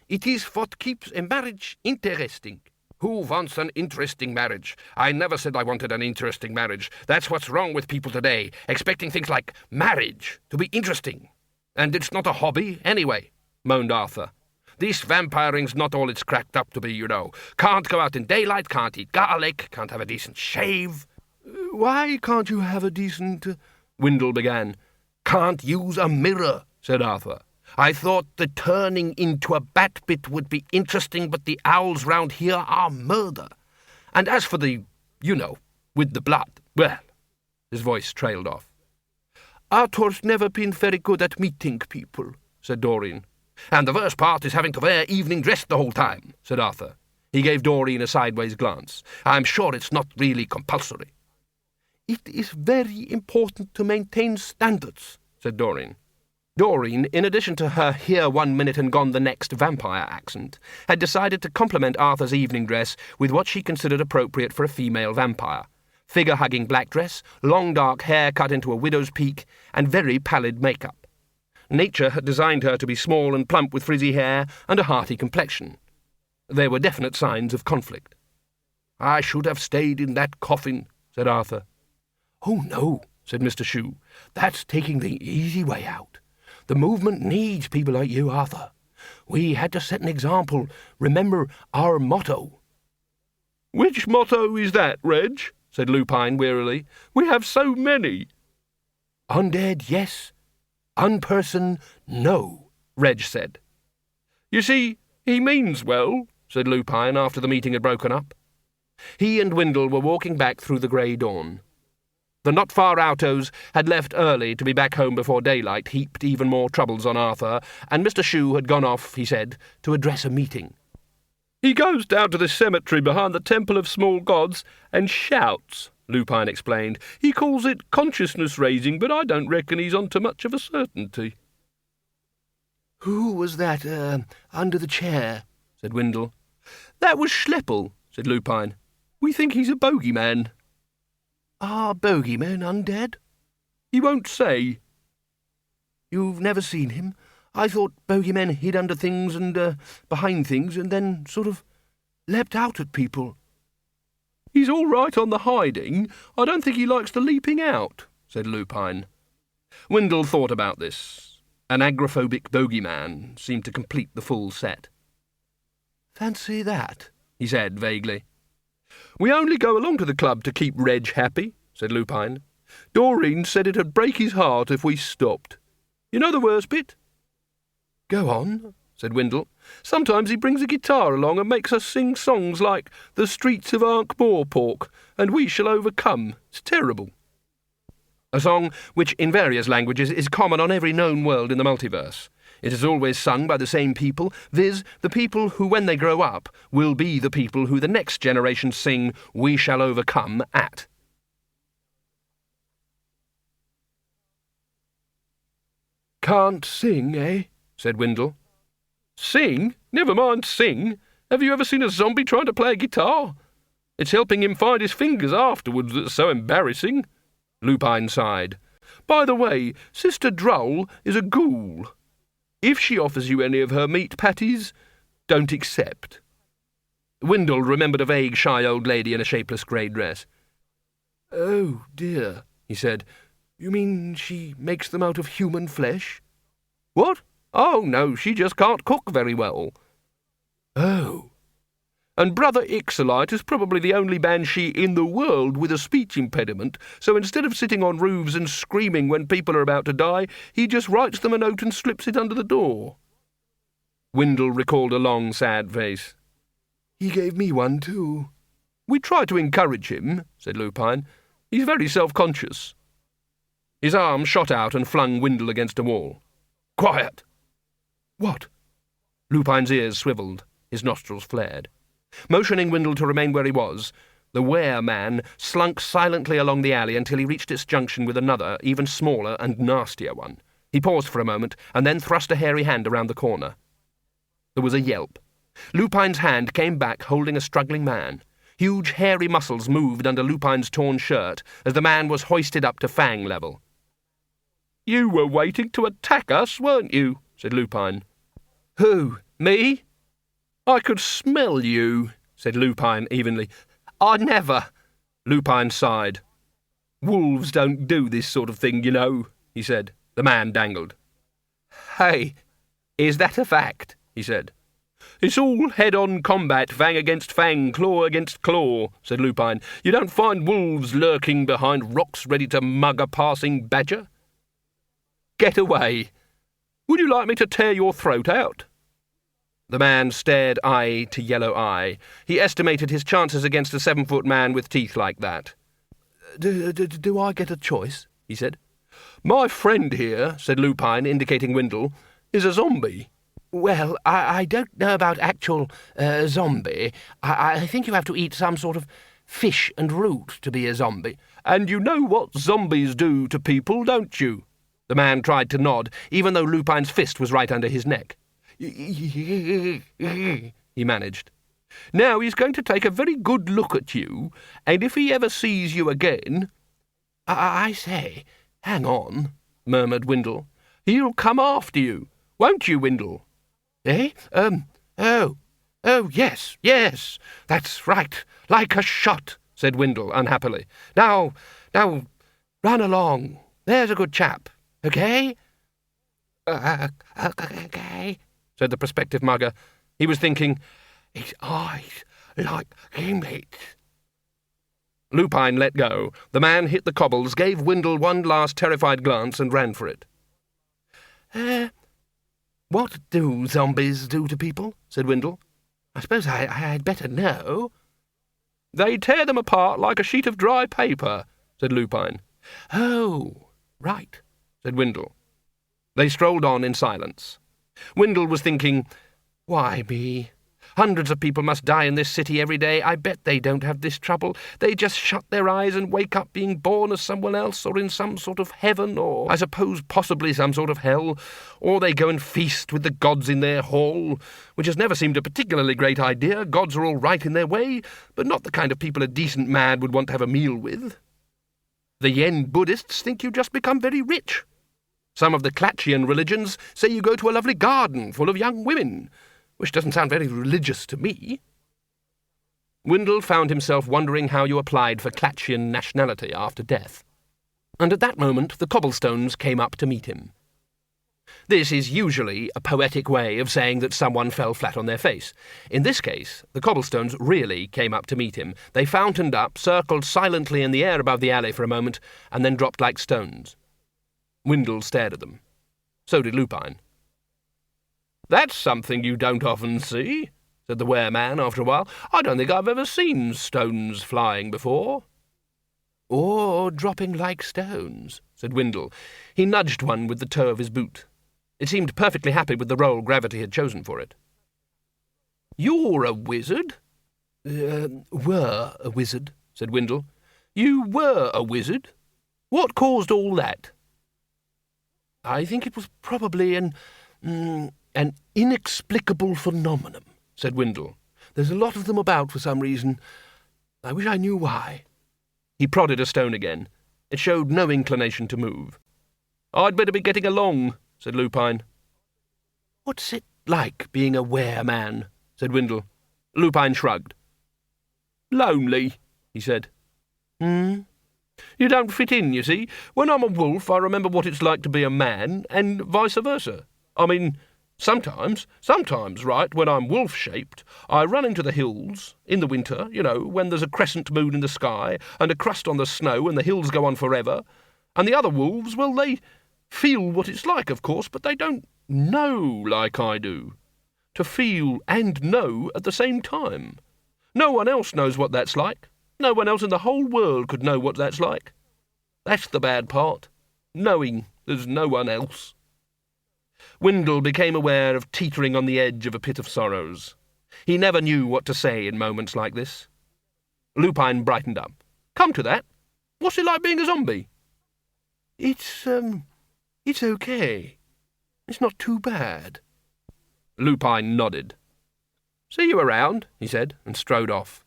A: It is what keeps a marriage interesting. Who wants an interesting marriage? I never said I wanted an interesting marriage. That's what's wrong with people today, expecting things like marriage to be interesting. And it's not a hobby anyway, moaned Arthur. This vampiring's not all it's cracked up to be, you know. Can't go out in daylight, can't eat garlic, can't have a decent shave.
C: Why can't you have a decent...
A: Windle began. Can't use a mirror, said Arthur. I thought the turning into a bat bit would be interesting, but the owls round here are murder. And as for the, you know, with the blood, well, his voice trailed off.
C: Arthur's never been very good at meeting people, said Doreen.
A: And the worst part is having to wear evening dress the whole time, said Arthur. He gave Doreen a sideways glance. I'm sure it's not really compulsory.
C: It is very important to maintain standards, said Doreen.
A: Doreen, in addition to her here 1 minute and gone the next vampire accent, had decided to compliment Arthur's evening dress with what she considered appropriate for a female vampire. Figure-hugging black dress, long dark hair cut into a widow's peak, and very pallid makeup. Nature had designed her to be small and plump with frizzy hair and a hearty complexion. There were definite signs of conflict.
C: I should have stayed in that coffin, said Arthur.
A: Oh, no, said Mr. Shue. That's taking the easy way out. The movement needs people like you, Arthur. We had to set an example. Remember our motto.
C: Which motto is that, Reg? Said Lupine wearily. We have so many.
A: Undead, yes. Unperson, no, Reg said.
C: You see, he means well, said Lupine after the meeting had broken up.
A: He and Windle were walking back through the grey dawn. The not-far-outos had left early to be back home before daylight heaped even more troubles on Arthur, and Mr. Shue had gone off, he said, to address a meeting.
C: He goes down to the cemetery behind the Temple of Small Gods and shouts, Lupine explained. He calls it consciousness-raising, but I don't reckon he's on to much of a certainty.
A: Who was that, under the chair? Said Windle.
C: That was Schleppel, said Lupine. We think he's a bogeyman.
A: Are bogeymen undead?
C: He won't say.
A: You've never seen him? I thought bogeymen hid under things and, behind things and then sort of leapt out at people.
C: He's all right on the hiding. I don't think he likes the leaping out, said Lupine.
A: Windle thought about this. An agoraphobic bogeyman seemed to complete the full set.
C: Fancy that,
A: he said vaguely.
C: We only go along to the club to keep Reg happy, said Lupine. Doreen said it'd break his heart if we stopped. You know the worst bit?
A: Go on, said Windle.
C: Sometimes he brings a guitar along and makes us sing songs like The Streets of Ankh-Morpork and We Shall Overcome. It's terrible.
A: A song which, in various languages, is common on every known world in the multiverse. It is always sung by the same people, viz., the people who, when they grow up, will be the people who the next generation sing We Shall Overcome at.
C: Can't sing, eh? Said Windle. Sing? Never mind sing. Have you ever seen a zombie trying to play a guitar? It's helping him find his fingers afterwards that's so embarrassing.
A: Lupine sighed.
C: By the way, Sister Droll is a ghoul. If she offers you any of her meat patties, don't accept.
A: Windle remembered a vague, shy old lady in a shapeless grey dress.
C: Oh, dear, he said. You mean she makes them out of human flesh?
A: What? Oh, no, she just can't cook very well.
C: Oh. And Brother Ixolite is probably the only banshee in the world with a speech impediment, so instead of sitting on roofs and screaming when people are about to die, he just writes them a note and slips it under the door.
A: Windle recalled a long, sad face.
C: He gave me one too.
A: We try to encourage him, said Lupine. He's very self-conscious. His arm shot out and flung Windle against a wall. Quiet!
C: What?
A: Lupine's ears swivelled, his nostrils flared. Motioning Windle to remain where he was, the were-man slunk silently along the alley until he reached its junction with another, even smaller and nastier one. He paused for a moment, and then thrust a hairy hand around the corner. There was a yelp. Lupine's hand came back holding a struggling man. Huge hairy muscles moved under Lupine's torn shirt as the man was hoisted up to fang level.
C: You were waiting to attack us, weren't you? Said Lupine.
A: Who? Me?
C: I could smell you,
A: said Lupine evenly. "I never." Lupine sighed. "Wolves don't do this sort of thing, you know," he said. The man dangled. "Hey, is that a fact?" he said. "It's all head-on combat, fang against fang, claw against claw," said Lupine. "You don't find wolves lurking behind rocks ready to mug a passing badger. Get away. Would you like me to tear your throat out?" The man stared eye to yellow eye. He estimated his chances against a 7-foot man with teeth like that. Do I get a choice?" he said. "My friend here," said Lupine, indicating Windle, "is a zombie." "Well, I don't know about actual zombie. I think you have to eat some sort of fish and root to be a zombie." "And you know what zombies do to people, don't you?" The man tried to nod, even though Lupine's fist was right under his neck. He managed. "Now he's going to take a very good look at you, and if he ever sees you again—" I say, hang on," murmured Windle. "He'll come after you, won't you, Windle?" "Eh? Oh, yes, that's right, like a shot," said Windle unhappily. Now, run along, there's a good chap, okay?"
B: Okay,
A: said the prospective mugger. He was thinking, "His eyes like gimlets." Lupine let go. The man hit the cobbles, gave Windle one last terrified glance, and ran for it. "What do zombies do to people?" said Windle. "I suppose I'd better know." "They tear them apart like a sheet of dry paper," said Lupine. "Oh, right," said Windle. They strolled on in silence. Windle was thinking, "Why me? Hundreds of people must die in this city every day. I bet they don't have this trouble. They just shut their eyes and wake up being born as someone else, or in some sort of heaven, or, I suppose, possibly some sort of hell. Or they go and feast with the gods in their hall, which has never seemed a particularly great idea. Gods are all right in their way, but not the kind of people a decent man would want to have a meal with. The Yen Buddhists think you just become very rich. Some of the Klatchian religions say you go to a lovely garden full of young women, which doesn't sound very religious to me." Windle found himself wondering how you applied for Klatchian nationality after death. And at that moment the cobblestones came up to meet him. This is usually a poetic way of saying that someone fell flat on their face. In this case, the cobblestones really came up to meet him. They fountained up, circled silently in the air above the alley for a moment, and then dropped like stones. Windle stared at them. So did Lupine. "That's something you don't often see," said the wereman after a while. "I don't think I've ever seen stones flying before." "Or dropping like stones," said Windle. He nudged one with the toe of his boot. It seemed perfectly happy with the role gravity had chosen for it. "You're a wizard?" Were a wizard," said Windle. "You were a wizard? What caused all that?" "I think it was probably an inexplicable phenomenon," said Windle. "There's a lot of them about for some reason. I wish I knew why." He prodded a stone again. It showed no inclination to move. "I'd better be getting along," said Lupine. "What's it like being a wereman?" said Windle. Lupine shrugged. "Lonely," he said. You don't fit in, you see. When I'm a wolf, I remember what it's like to be a man, and vice versa. I mean, sometimes, right, when I'm wolf-shaped, I run into the hills, in the winter, you know, when there's a crescent moon in the sky, and a crust on the snow, and the hills go on forever, and the other wolves, well, they feel what it's like, of course, but they don't know like I do. To feel and know at the same time. No one else knows what that's like. No one else in the whole world could know what that's like. That's the bad part, knowing there's no one else." Windle became aware of teetering on the edge of a pit of sorrows. He never knew what to say in moments like this. Lupine brightened up. "Come to that. What's it like being a zombie?" It's okay. It's not too bad." Lupine nodded. "See you around," he said, and strode off.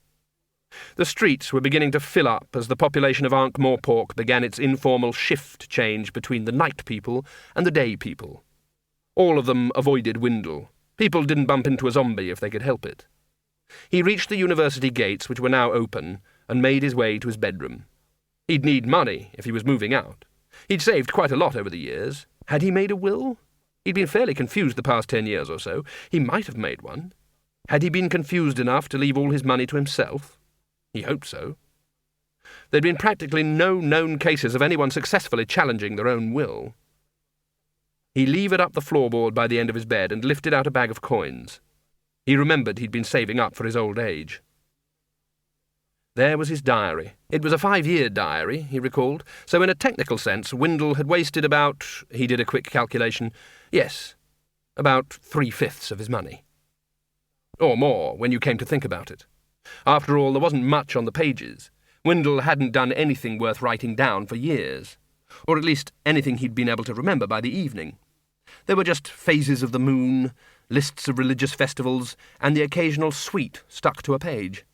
A: The streets were beginning to fill up as the population of Ankh-Morpork began its informal shift change between the night people and the day people. All of them avoided Windle. People didn't bump into a zombie if they could help it. He reached the university gates, which were now open, and made his way to his bedroom. He'd need money if he was moving out. He'd saved quite a lot over the years. Had he made a will? He'd been fairly confused the past 10 years or so. He might have made one. Had he been confused enough to leave all his money to himself? He hoped so. There'd been practically no known cases of anyone successfully challenging their own will. He levered up the floorboard by the end of his bed and lifted out a bag of coins. He remembered he'd been saving up for his old age. There was his diary. It was a 5-year diary, he recalled, so in a technical sense Windle had wasted about, he did a quick calculation, yes, about 3/5 of his money. Or more, when you came to think about it. After all, there wasn't much on the pages. Windle hadn't done anything worth writing down for years, or at least anything he'd been able to remember by the evening. There were just phases of the moon, lists of religious festivals, and the occasional sweet stuck to a page.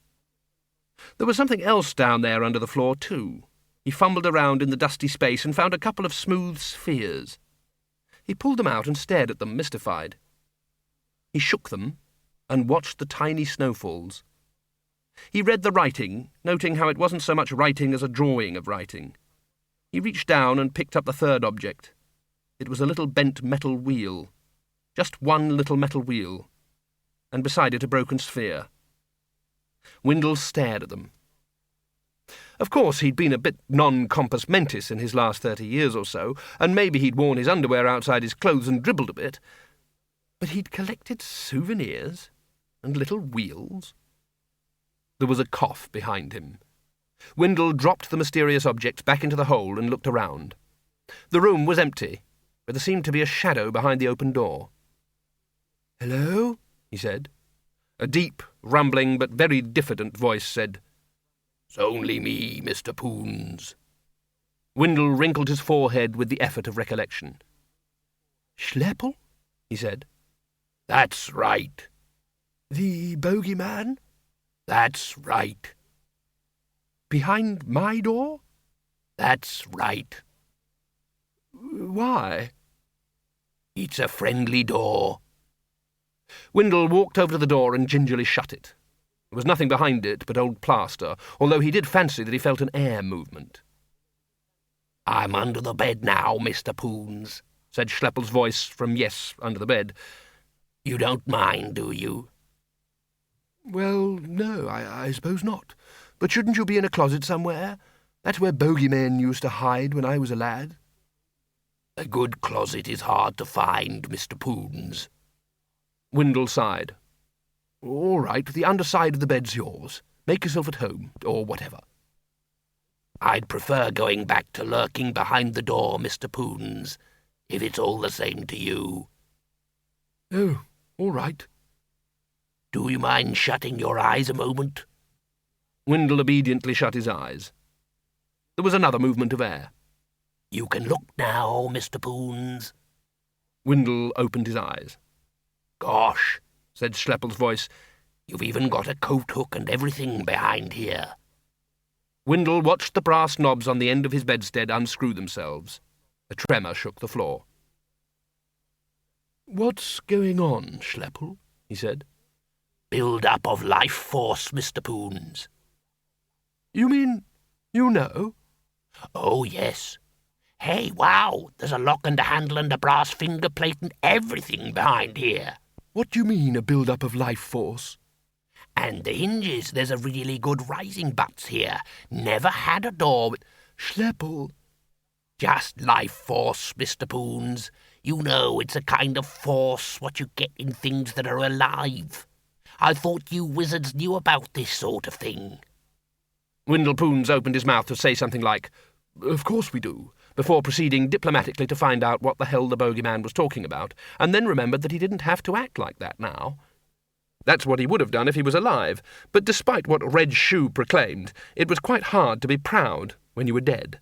A: There was something else down there under the floor, too. He fumbled around in the dusty space and found a couple of smooth spheres. He pulled them out and stared at them, mystified. He shook them and watched the tiny snowfalls. He read the writing, noting how it wasn't so much writing as a drawing of writing. He reached down and picked up the third object. It was a little bent metal wheel. Just one little metal wheel. And beside it a broken sphere. Windle stared at them. Of course, he'd been a bit non-compos mentis in his last 30 years or so, and maybe he'd worn his underwear outside his clothes and dribbled a bit. But he'd collected souvenirs and little wheels. There was a cough behind him. Windle dropped the mysterious object back into the hole and looked around. The room was empty, but there seemed to be a shadow behind the open door. "Hello?" he said. A deep, rumbling, but very diffident voice said, "It's only me, Mr. Poons." Windle wrinkled his forehead with the effort of recollection. "Schleppel?" he said. "That's right." "The bogeyman?" "That's right." "Behind my door?" "That's right." "Why?" "It's a friendly door." Windle walked over to the door and gingerly shut it. There was nothing behind it but old plaster, although he did fancy that he felt an air movement. "I'm under the bed now, Mr. Poons," said Schleppel's voice from under the bed. "You don't mind, do you?" "Well, no, I suppose not. But shouldn't you be in a closet somewhere? That's where bogeymen used to hide when I was a lad." "A good closet is hard to find, Mr. Poons." Windle sighed. "All right, the underside of the bed's yours. Make yourself at home, or whatever." "I'd prefer going back to lurking behind the door, Mr. Poons, if it's all the same to you." "Oh, all right." "Do you mind shutting your eyes a moment?" Windle obediently shut his eyes. There was another movement of air. "You can look now, Mr. Poons." Windle opened his eyes. "Gosh," said Schleppel's voice, "you've even got a coat hook and everything behind here." Windle watched the brass knobs on the end of his bedstead unscrew themselves. A tremor shook the floor. "What's going on, Schleppel?" he said. "Build-up of life force, Mr. Poons." "You mean you know?" "Oh, yes. Hey, wow, there's a lock and a handle and a brass finger plate and everything behind here." "What do you mean, a build-up of life force?" "And the hinges, there's a really good rising butts here. Never had a door with—" "Schleppel." "Just life force, Mr. Poons. You know, it's a kind of force what you get in things that are alive. I thought you wizards knew about this sort of thing." Windle Poons opened his mouth to say something like, "Of course we do," before proceeding diplomatically to find out what the hell the bogeyman was talking about, and then remembered that he didn't have to act like that now. That's what he would have done if he was alive, but despite what Red Shoe proclaimed, it was quite hard to be proud when you were dead.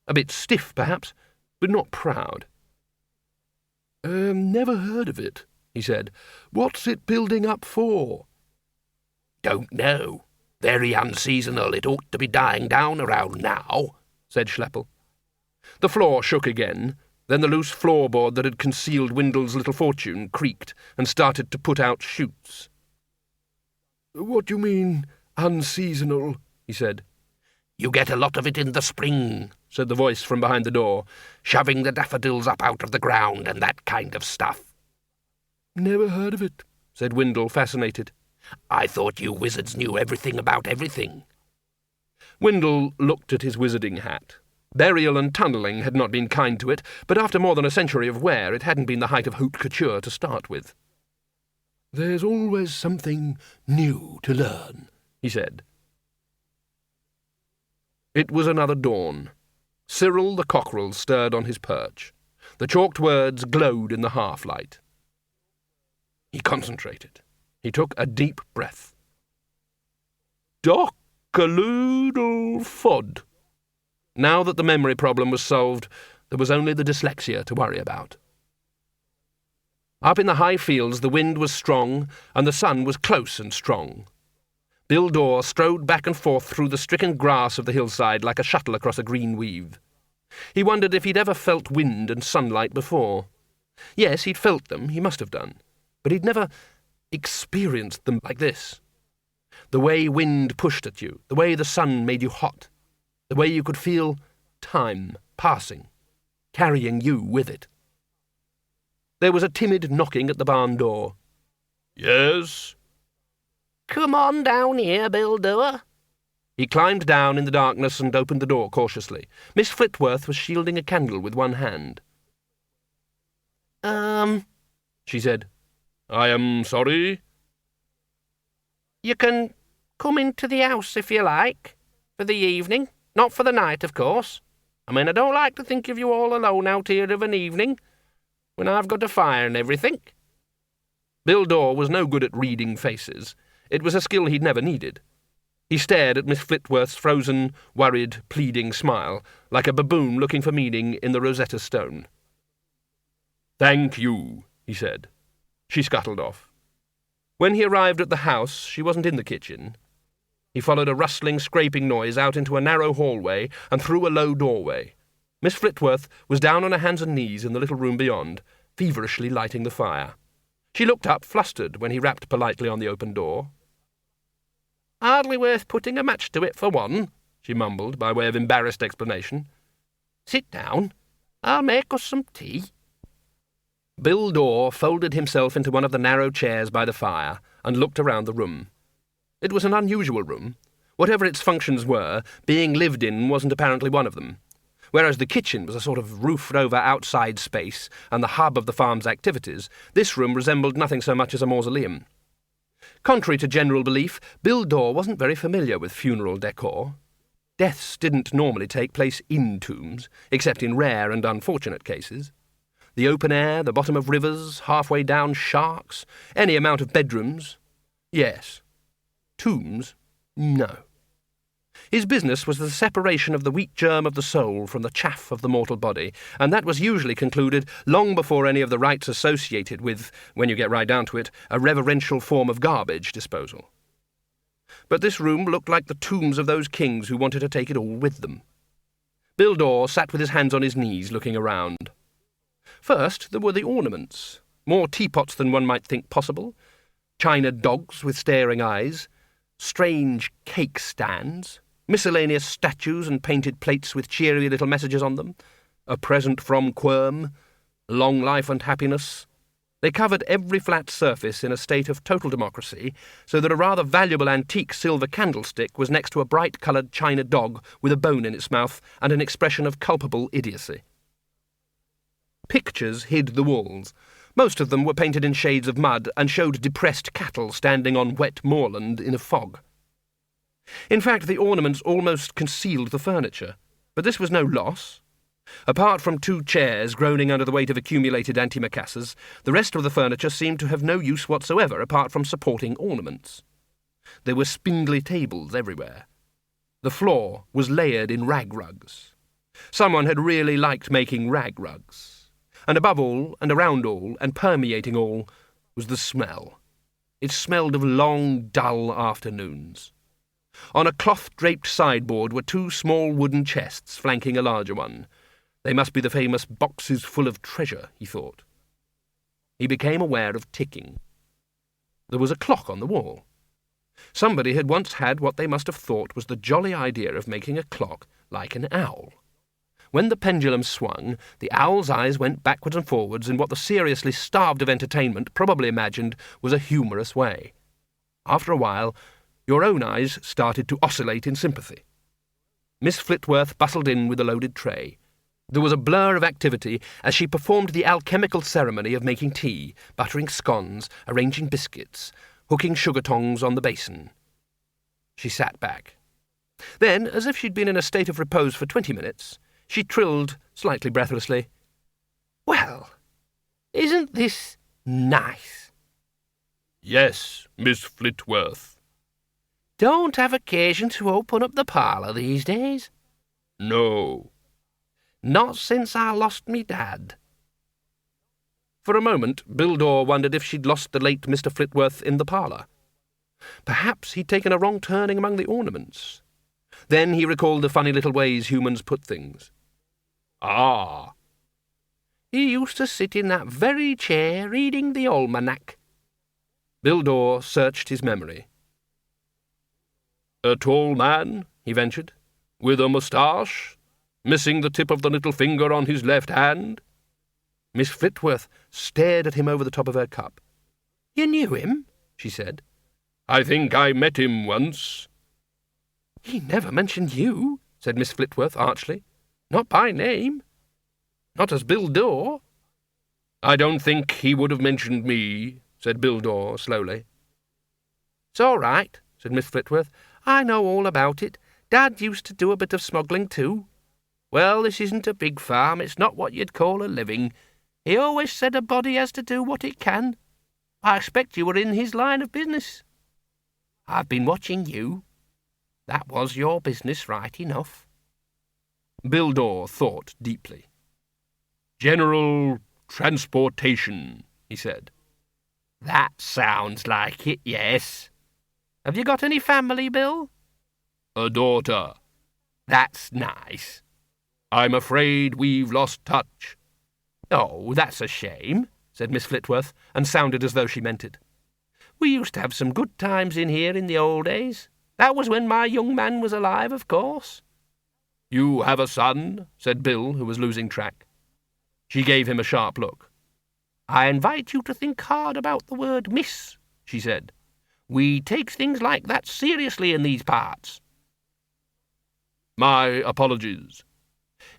A: A bit stiff, perhaps, but not proud. "Never heard of it," he said. "What's it building up for?" "Don't know. Very unseasonal. It ought to be dying down around now," said Schleppel. The floor shook again. Then the loose floorboard that had concealed Windle's little fortune creaked and started to put out shoots.
C: What do you mean, unseasonal? He said.
E: You get a lot of it in the spring, said the voice from behind the door, shoving the daffodils up out of the ground and that kind of stuff.
C: Never heard of it,
A: said Windle, fascinated.
E: I thought you wizards knew everything about everything.
A: Windle looked at his wizarding hat. Burial and tunnelling had not been kind to it, but after more than a century of wear, it hadn't been the height of haute couture to start with.
C: There's always something new to learn, he said.
A: It was another dawn. Cyril the cockerel stirred on his perch. The chalked words glowed in the half-light. He concentrated. He took a deep breath. Dock-a-loodle fod. Now that the memory problem was solved, there was only the dyslexia to worry about. Up in the high fields the wind was strong, and the sun was close and strong. Bill Dore strode back and forth through the stricken grass of the hillside like a shuttle across a green weave. He wondered if he'd ever felt wind and sunlight before. Yes, he'd felt them, he must have done, but he'd never experienced them like this. The way wind pushed at you, the way the sun made you hot, the way you could feel time passing, carrying you with it. There was a timid knocking at the barn door. Yes?
B: Come on down here, Bill Dore.
A: He climbed down in the darkness and opened the door cautiously. Miss Flitworth was shielding a candle with one hand. She said. I am sorry.
B: You can come into the house if you like, for the evening. Not for the night, of course. I mean, I don't like to think of you all alone out here of an evening, when I've got a fire and everything.
A: Bill Dore was no good at reading faces. It was a skill he'd never needed. He stared at Miss Flitworth's frozen, worried, pleading smile, like a baboon looking for meaning in the Rosetta Stone. Thank you, he said. She scuttled off. When he arrived at the house, she wasn't in the kitchen. He followed a rustling, scraping noise out into a narrow hallway and through a low doorway. Miss Flitworth was down on her hands and knees in the little room beyond, feverishly lighting the fire. She looked up, flustered, when he rapped politely on the open door.
B: Hardly worth putting a match to it for one,
A: she mumbled, by way of embarrassed explanation.
B: Sit down. I'll make us some tea.
A: Bill Dore folded himself into one of the narrow chairs by the fire and looked around the room. It was an unusual room. Whatever its functions were, being lived in wasn't apparently one of them. Whereas the kitchen was a sort of roofed-over outside space and the hub of the farm's activities, this room resembled nothing so much as a mausoleum. Contrary to general belief, Bill Dore wasn't very familiar with funeral decor. Deaths didn't normally take place in tombs, except in rare and unfortunate cases. The open air, the bottom of rivers, halfway down sharks, any amount of bedrooms. Yes. Tombs? No. His business was the separation of the wheat germ of the soul from the chaff of the mortal body, and that was usually concluded long before any of the rites associated with, when you get right down to it, a reverential form of garbage disposal. But this room looked like the tombs of those kings who wanted to take it all with them. Bill Dore sat with his hands on his knees, looking around. First, there were the ornaments, more teapots than one might think possible, china dogs with staring eyes, strange cake stands, miscellaneous statues and painted plates with cheery little messages on them, a present from Quirm, long life and happiness. They covered every flat surface in a state of total democracy, so that a rather valuable antique silver candlestick was next to a bright-coloured china dog with a bone in its mouth and an expression of culpable idiocy. Pictures hid the walls. Most of them were painted in shades of mud and showed depressed cattle standing on wet moorland in a fog. In fact, the ornaments almost concealed the furniture, but this was no loss. Apart from 2 chairs groaning under the weight of accumulated antimacassars, the rest of the furniture seemed to have no use whatsoever apart from supporting ornaments. There were spindly tables everywhere. The floor was layered in rag rugs. Someone had really liked making rag rugs. And above all, and around all, and permeating all, was the smell. It smelled of long, dull afternoons. On a cloth-draped sideboard were 2 small wooden chests flanking a larger one. They must be the famous boxes full of treasure, he thought. He became aware of ticking. There was a clock on the wall. Somebody had once had what they must have thought was the jolly idea of making a clock like an owl. When the pendulum swung, the owl's eyes went backwards and forwards in what the seriously starved of entertainment probably imagined was a humorous way. After a while, your own eyes started to oscillate in sympathy. Miss Flitworth bustled in with a loaded tray. There was a blur of activity as she performed the alchemical ceremony of making tea, buttering scones, arranging biscuits, hooking sugar tongs on the basin. She sat back. Then, as if she'd been in a state of repose for 20 minutes, she trilled, slightly breathlessly, "Well, isn't this nice?"
C: "Yes, Miss Flitworth."
B: "Don't have occasion to open up the parlour these days?"
C: "No."
B: "Not since I lost me dad."
A: For a moment, Bill Dore wondered if she'd lost the late Mr. Flitworth in the parlour. Perhaps he'd taken a wrong turning among the ornaments. Then he recalled the funny little ways humans put things.
C: "Ah."
B: "He used to sit in that very chair reading the almanac."
A: Bill Dore searched his memory.
C: "A tall man," he ventured, "with a moustache, missing the tip of the little finger on his left hand."
A: Miss Flitworth stared at him over the top of her cup.
B: "You knew him?" she said.
C: "I think I met him once."
A: "He never mentioned you," said Miss Flitworth archly. "Not by name. Not as Bill Dore."
C: "I don't think he would have mentioned me," said Bill Dore slowly.
B: "It's all right," said Miss Flitworth. "I know all about it. Dad used to do a bit of smuggling too. Well, this isn't a big farm. It's not what you'd call a living. He always said a body has to do what it can. I expect you were in his line of business. I've been watching you. That was your business right enough."
A: Bill Dore thought deeply.
C: "General transportation," he said.
B: "That sounds like it, yes. Have you got any family, Bill?"
C: "A daughter."
B: "That's nice."
C: "I'm afraid we've lost touch."
B: "Oh, that's a shame," said Miss Flitworth, and sounded as though she meant it. "We used to have some good times in here in the old days. That was when my young man was alive, of course."
C: "You have a son?" said Bill, who was losing track.
A: She gave him a sharp look.
B: "I invite you to think hard about the word miss," she said. "We take things like that seriously in these parts."
C: "My apologies."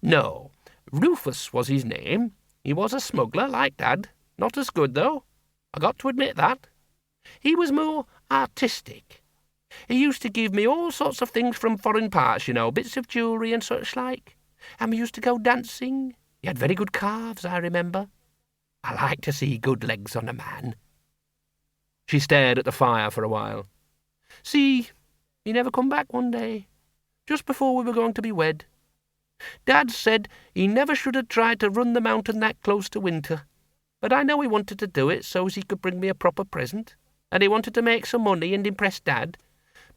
B: "No, Rufus was his name. He was a smuggler, like Dad. Not as good, though. I got to admit that. He was more artistic. He used to give me all sorts of things from foreign parts, you know, bits of jewellery and such like. And we used to go dancing. He had very good calves, I remember. I like to see good legs on a man."
A: She stared at the fire for a while.
B: "See, he never come back one day, just before we were going to be wed. Dad said he never should have tried to run the mountain that close to winter, but I know he wanted to do it so as he could bring me a proper present, and he wanted to make some money and impress Dad,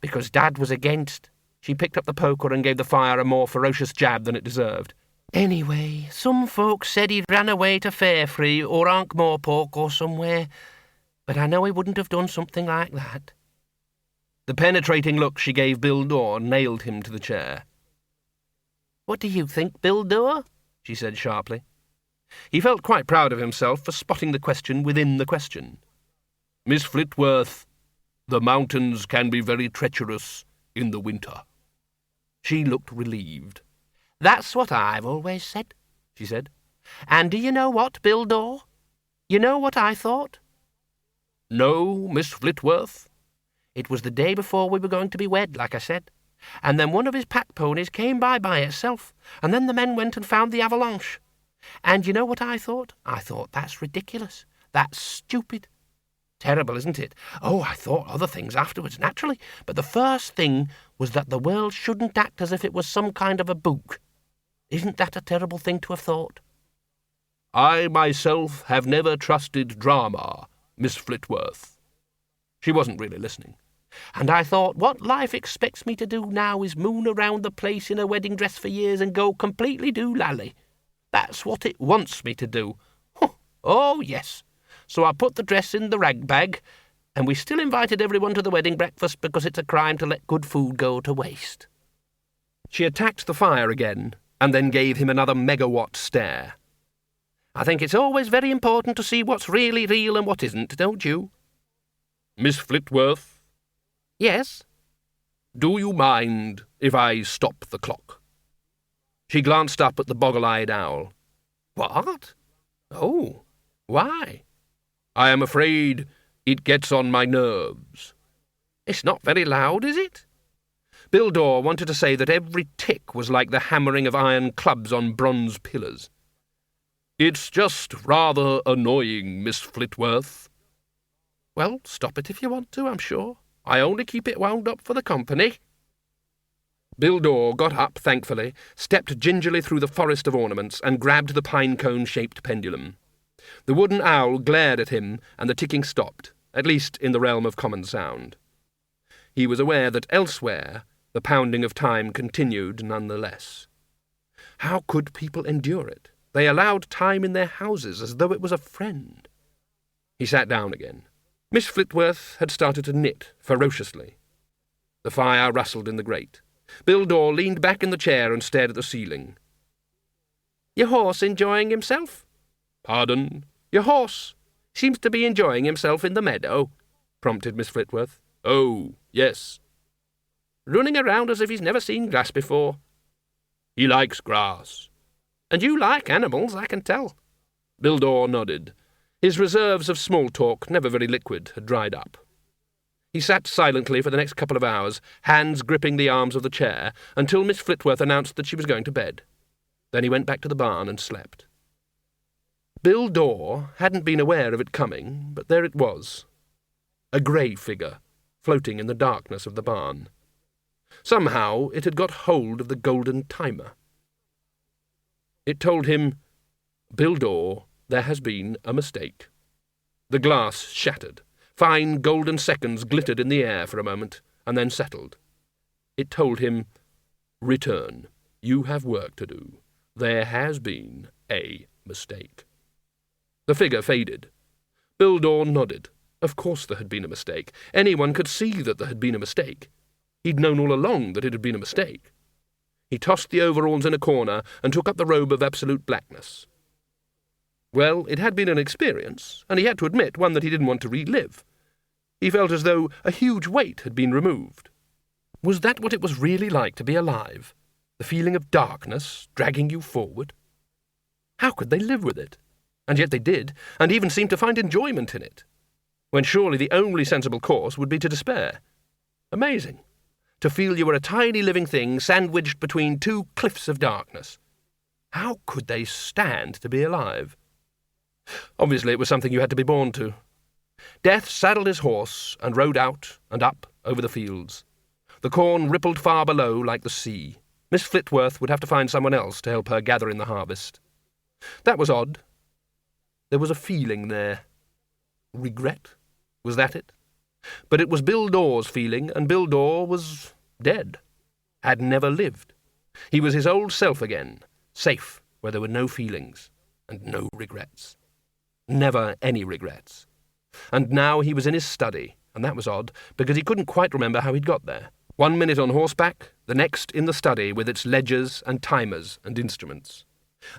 B: because Dad was against."
A: She picked up the poker and gave the fire a more ferocious jab than it deserved.
B: "Anyway, some folks said he ran away to Fairfree or Ankh-Morpork or somewhere, but I know he wouldn't have done something like that."
A: The penetrating look she gave Bill Dore nailed him to the chair.
B: "What do you think, Bill Dore?" she said sharply.
A: He felt quite proud of himself for spotting the question within the question.
C: "Miss Flitworth, the mountains can be very treacherous in the winter."
A: She looked relieved.
B: "That's what I've always said," she said. "And do you know what, Bill Dore? You know what I thought?"
C: "No, Miss Flitworth?"
B: "It was the day before we were going to be wed, like I said. And then one of his pack ponies came by itself, and then the men went and found the avalanche. And you know what I thought? I thought, that's ridiculous. That's stupid. Terrible, isn't it? Oh, I thought other things afterwards, naturally. But the first thing was that the world shouldn't act as if it was some kind of a book. Isn't that a terrible thing to have thought?"
C: "I myself have never trusted drama, Miss Flitworth."
A: She wasn't really listening.
B: "And I thought, what life expects me to do now is moon around the place in a wedding dress for years and go completely doolally. That's what it wants me to do. Oh, yes. So I put the dress in the rag bag,
E: And we still invited everyone to the wedding breakfast because it's a crime to let good food go to waste.
A: She attacked the fire again, and then gave him another megawatt stare.
E: I think it's always very important to see what's really real and what isn't, don't you?
A: Miss Flitworth?
E: Yes?
A: Do you mind if I stop the clock? She glanced up at the boggle-eyed owl.
E: What? Oh, why?
A: I am afraid it gets on my nerves.
E: It's not very loud, is it?
A: Bill Dawes wanted to say that every tick was like the hammering of iron clubs on bronze pillars. It's just rather annoying, Miss Flitworth.
E: Well, stop it if you want to, I'm sure. I only keep it wound up for the company.
A: Bill Dawes got up, thankfully, stepped gingerly through the forest of ornaments, and grabbed the pine-cone-shaped pendulum. The wooden owl glared at him, and the ticking stopped, at least in the realm of common sound. He was aware that elsewhere the pounding of time continued nonetheless. How could people endure it? They allowed time in their houses as though it was a friend. He sat down again. Miss Flitworth had started to knit ferociously. The fire rustled in the grate. Bill Dawes leaned back in the chair and stared at the ceiling.
E: Your horse enjoying himself?
A: Pardon?
E: Your horse seems to be enjoying himself in the meadow, prompted Miss Flitworth.
A: Oh, yes.
E: Running around as if he's never seen grass before.
A: He likes grass.
E: And you like animals, I can tell.
A: Bill Dawes nodded. His reserves of small talk, never very liquid, had dried up. He sat silently for the next couple of hours, hands gripping the arms of the chair, until Miss Flitworth announced that she was going to bed. Then he went back to the barn and slept. Bill Dawes hadn't been aware of it coming, but there it was. A grey figure, floating in the darkness of the barn. Somehow it had got hold of the golden timer. It told him, Bill Dawes, there has been a mistake. The glass shattered. Fine golden seconds glittered in the air for a moment, and then settled. It told him, return. You have work to do. There has been a mistake. The figure faded. Bill Dawes nodded. Of course there had been a mistake. Anyone could see that there had been a mistake. He'd known all along that it had been a mistake. He tossed the overalls in a corner and took up the robe of absolute blackness. Well, it had been an experience, and he had to admit one that he didn't want to relive. He felt as though a huge weight had been removed. Was that what it was really like to be alive? The feeling of darkness dragging you forward? How could they live with it? And yet they did, and even seemed to find enjoyment in it, when surely the only sensible course would be to despair. Amazing. To feel you were a tiny living thing sandwiched between two cliffs of darkness. How could they stand to be alive? Obviously it was something you had to be born to. Death saddled his horse and rode out and up over the fields. The corn rippled far below like the sea. Miss Flitworth would have to find someone else to help her gather in the harvest. That was odd. There was a feeling there. Regret? Was that it? But it was Bill Dawes' feeling, and Bill Dawes was dead. Had never lived. He was his old self again, safe where there were no feelings and no regrets. Never any regrets. And now he was in his study, and that was odd, because he couldn't quite remember how he'd got there. 1 minute on horseback, the next in the study with its ledgers and timers and instruments.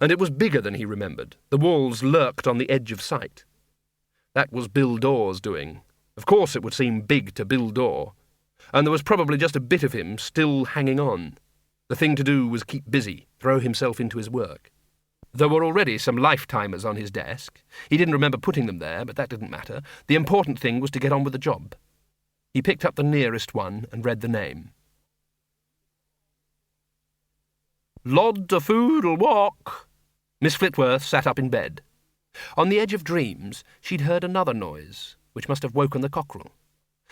A: And it was bigger than he remembered. The walls lurked on the edge of sight. That was Bill Dawes doing. Of course it would seem big to Bill Dawes. And there was probably just a bit of him still hanging on. The thing to do was keep busy, throw himself into his work. There were already some life-timers on his desk. He didn't remember putting them there, but that didn't matter. The important thing was to get on with the job. He picked up the nearest one and read the name. Lods of food'll walk. Miss Flitworth sat up in bed. On the edge of dreams, she'd heard another noise, which must have woken the cockerel.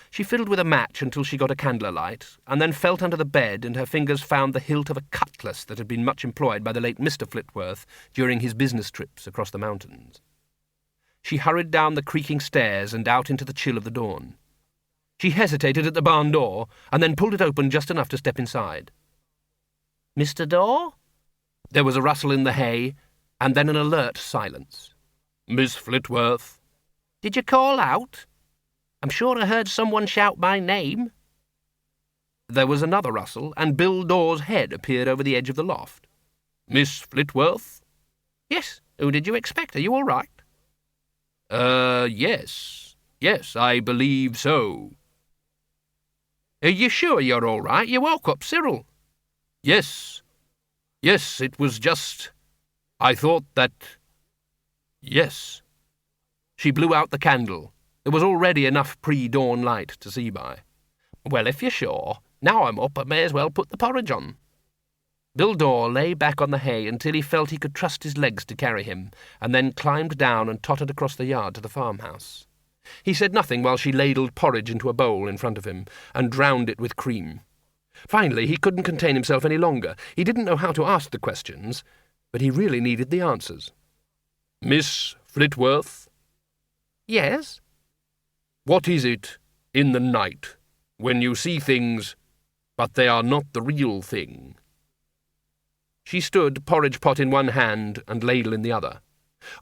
A: She fiddled with a match until she got a candle alight, and then felt under the bed, and her fingers found the hilt of a cutlass that had been much employed by the late Mr. Flitworth during his business trips across the mountains. She hurried down the creaking stairs and out into the chill of the dawn. She hesitated at the barn door, and then pulled it open just enough to step inside. Mr. Dawes? There was a rustle in the hay, and then an alert silence. Miss Flitworth? Did you call out?
B: I'm sure I heard someone shout my name.
A: There was another rustle, and Bill Dawes' head appeared over the edge of the loft. "Miss Flitworth?"
B: Yes, who did you expect? Are you all right?
A: Yes. Yes, I believe so.
B: Are you sure you're all right? You woke up Cyril.
A: Yes. Yes, it was just... I thought that... Yes. She blew out the candle. There was already enough pre-dawn light to see by.
B: Well, if you're sure, now I'm up, I may as well put the porridge on.
A: Bill Daw lay back on the hay until he felt he could trust his legs to carry him, and then climbed down and tottered across the yard to the farmhouse. He said nothing while she ladled porridge into a bowl in front of him, and drowned it with cream. Finally, he couldn't contain himself any longer. He didn't know how to ask the questions, but he really needed the answers. "Miss Flitworth?"
B: Yes?
A: "What is it in the night when you see things, but they are not the real thing?" She stood, porridge pot in one hand and ladle in the other.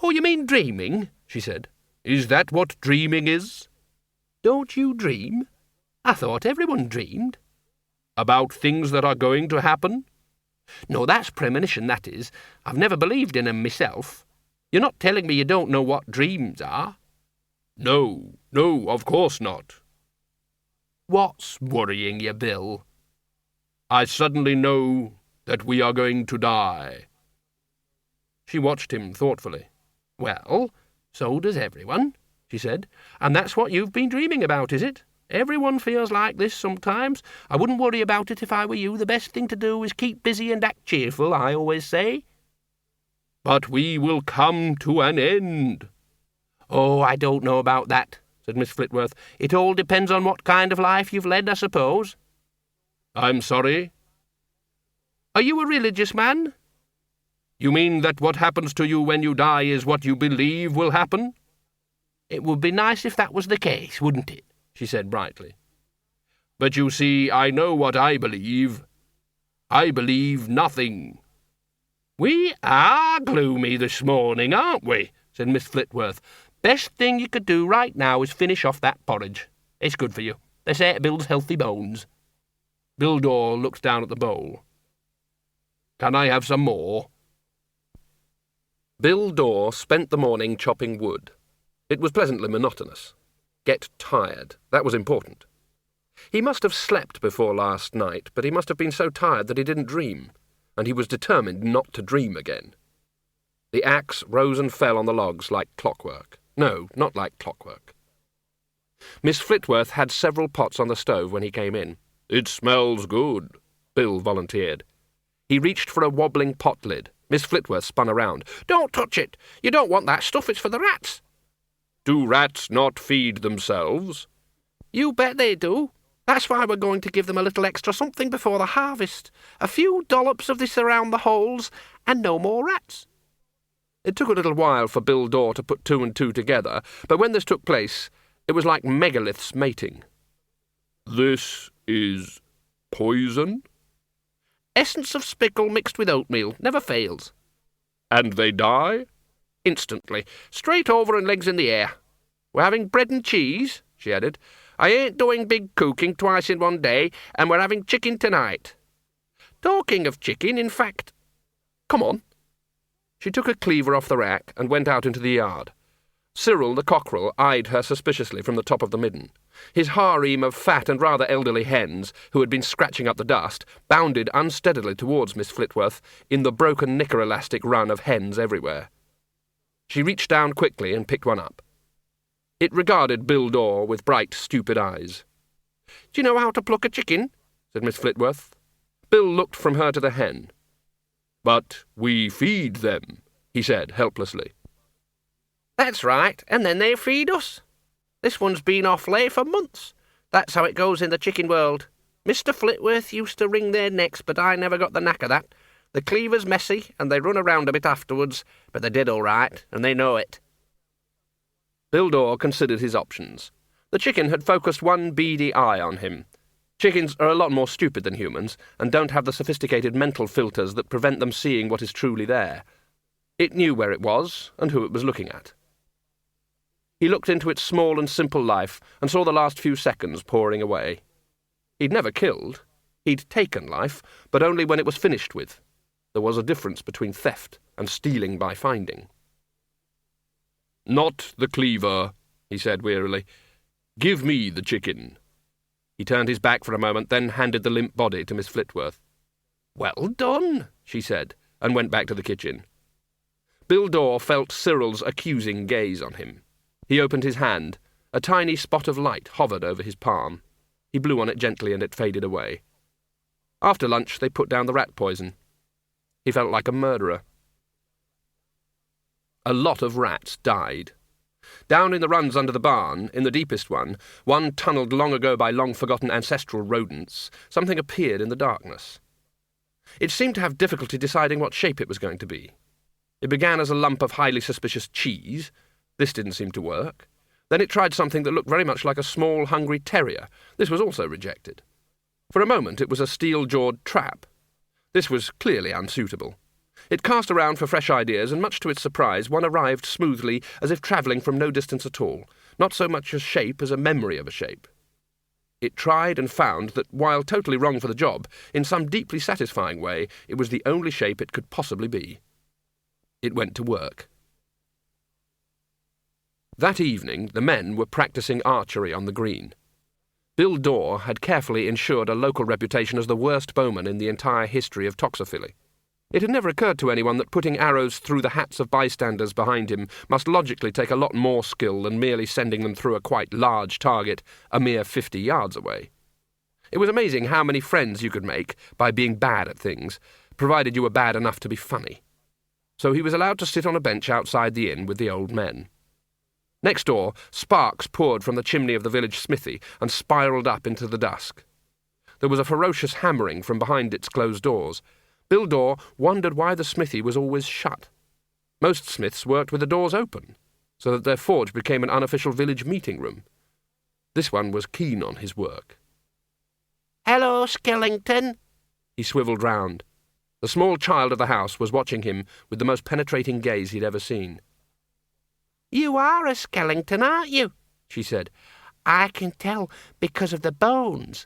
B: "Oh, you mean dreaming?" she said.
A: "Is that what dreaming is?"
B: "Don't you dream? I thought everyone dreamed."
A: "About things that are going to happen?"
B: "No, that's premonition, that is. I've never believed in 'em myself. You're not telling me you don't know what dreams are?"
A: No, of course not."
B: "What's worrying you, Bill?"
A: "I suddenly know that we are going to die." She watched him thoughtfully.
B: "Well, so does everyone," she said. "And that's what you've been dreaming about, is it? Everyone feels like this sometimes. I wouldn't worry about it if I were you. The best thing to do is keep busy and act cheerful, I always say."
A: "But we will come to an end."
B: "Oh, I don't know about that," said Miss Flitworth. "It all depends on what kind of life you've led, I suppose."
A: "I'm sorry?"
B: "Are you a religious man?"
A: "You mean that what happens to you when you die is what you believe will happen?"
B: "It would be nice if that was the case, wouldn't it?" she said brightly.
A: "But you see, I know what I believe. I believe nothing."
B: "We are gloomy this morning, aren't we?" said Miss Flitworth. "Best thing you could do right now is finish off that porridge. It's good for you. They say it builds healthy bones."
A: Bill Daw looked down at the bowl. "Can I have some more?" Bill Daw spent the morning chopping wood. It was pleasantly monotonous. Get tired. That was important. He must have slept before last night, but he must have been so tired that he didn't dream, and he was determined not to dream again. The axe rose and fell on the logs like clockwork. No, not like clockwork. Miss Flitworth had several pots on the stove when he came in. "It smells good," Bill volunteered. He reached for a wobbling pot lid. Miss Flitworth spun around.
B: "Don't touch it. You don't want that stuff. It's for the rats."
A: "Do rats not feed themselves?"
B: "You bet they do. That's why we're going to give them a little extra something before the harvest. A few dollops of this around the holes, and no more rats."
A: It took a little while for Bill Daw to put two and two together, but when this took place, it was like megaliths mating. "This is poison?"
B: "Essence of spickle mixed with oatmeal. Never fails."
A: "And they die?"
B: "Instantly. Straight over and legs in the air. We're having bread and cheese," she added. "I ain't doing big cooking twice in one day, and we're having chicken tonight. Talking of chicken, in fact... Come on." She took a cleaver off the rack and went out into the yard. Cyril the cockerel eyed her suspiciously from the top of the midden. His harem of fat and rather elderly hens, who had been scratching up the dust, bounded unsteadily towards Miss Flitworth in the broken knicker-elastic run of hens everywhere. She reached down quickly and picked one up. It regarded Bill Daw with bright, stupid eyes. "Do you know how to pluck a chicken?"
A: said Miss Flitworth. Bill looked from her to the hen. "But we feed them," he said helplessly.
B: "That's right, and then they feed us. This one's been off lay for months. That's how it goes in the chicken world. Mr. Flitworth used to wring their necks, but I never got the knack of that. The cleaver's messy, and they run around a bit afterwards, but they did all right, and they know it."
A: Bill Daw considered his options. The chicken had focused one beady eye on him. Chickens are a lot more stupid than humans, and don't have the sophisticated mental filters that prevent them seeing what is truly there. It knew where it was, and who it was looking at. He looked into its small and simple life and saw the last few seconds pouring away. He'd never killed. He'd taken life, but only when it was finished with. There was a difference between theft and stealing by finding. "Not the cleaver," he said wearily. "Give me the chicken." He turned his back for a moment, then handed the limp body to Miss Flitworth. "Well done," she said, and went back to the kitchen. Bill Dore felt Cyril's accusing gaze on him. He opened his hand. A tiny spot of light hovered over his palm. He blew on it gently and it faded away. After lunch they put down the rat poison. He felt like a murderer. A lot of rats died. Down in the runs under the barn, in the deepest one tunnelled long ago by long-forgotten ancestral rodents, something appeared in the darkness. It seemed to have difficulty deciding what shape it was going to be. It began as a lump of highly suspicious cheese. This didn't seem to work. Then it tried something that looked very much like a small, hungry terrier. This was also rejected. For a moment it was a steel-jawed trap. This was clearly unsuitable. It cast around for fresh ideas, and much to its surprise, one arrived smoothly, as if travelling from no distance at all, not so much a shape as a memory of a shape. It tried and found that, while totally wrong for the job, in some deeply satisfying way, it was the only shape it could possibly be. It went to work. That evening the men were practising archery on the green. Bill Dore had carefully ensured a local reputation as the worst bowman in the entire history of toxophily. It had never occurred to anyone that putting arrows through the hats of bystanders behind him must logically take a lot more skill than merely sending them through a quite large target a mere 50 yards away. It was amazing how many friends you could make by being bad at things, provided you were bad enough to be funny. So he was allowed to sit on a bench outside the inn with the old men. Next door, sparks poured from the chimney of the village smithy and spiralled up into the dusk. There was a ferocious hammering from behind its closed doors. Bill Dore wondered why the smithy was always shut. Most smiths worked with the doors open, so that their forge became an unofficial village meeting room. This one was keen on his work.
B: "Hello, Skellington."
A: He swivelled round. The small child of the house was watching him with the most penetrating gaze he'd ever seen.
B: "You are a Skellington, aren't you?" she said. "I can tell because of the bones."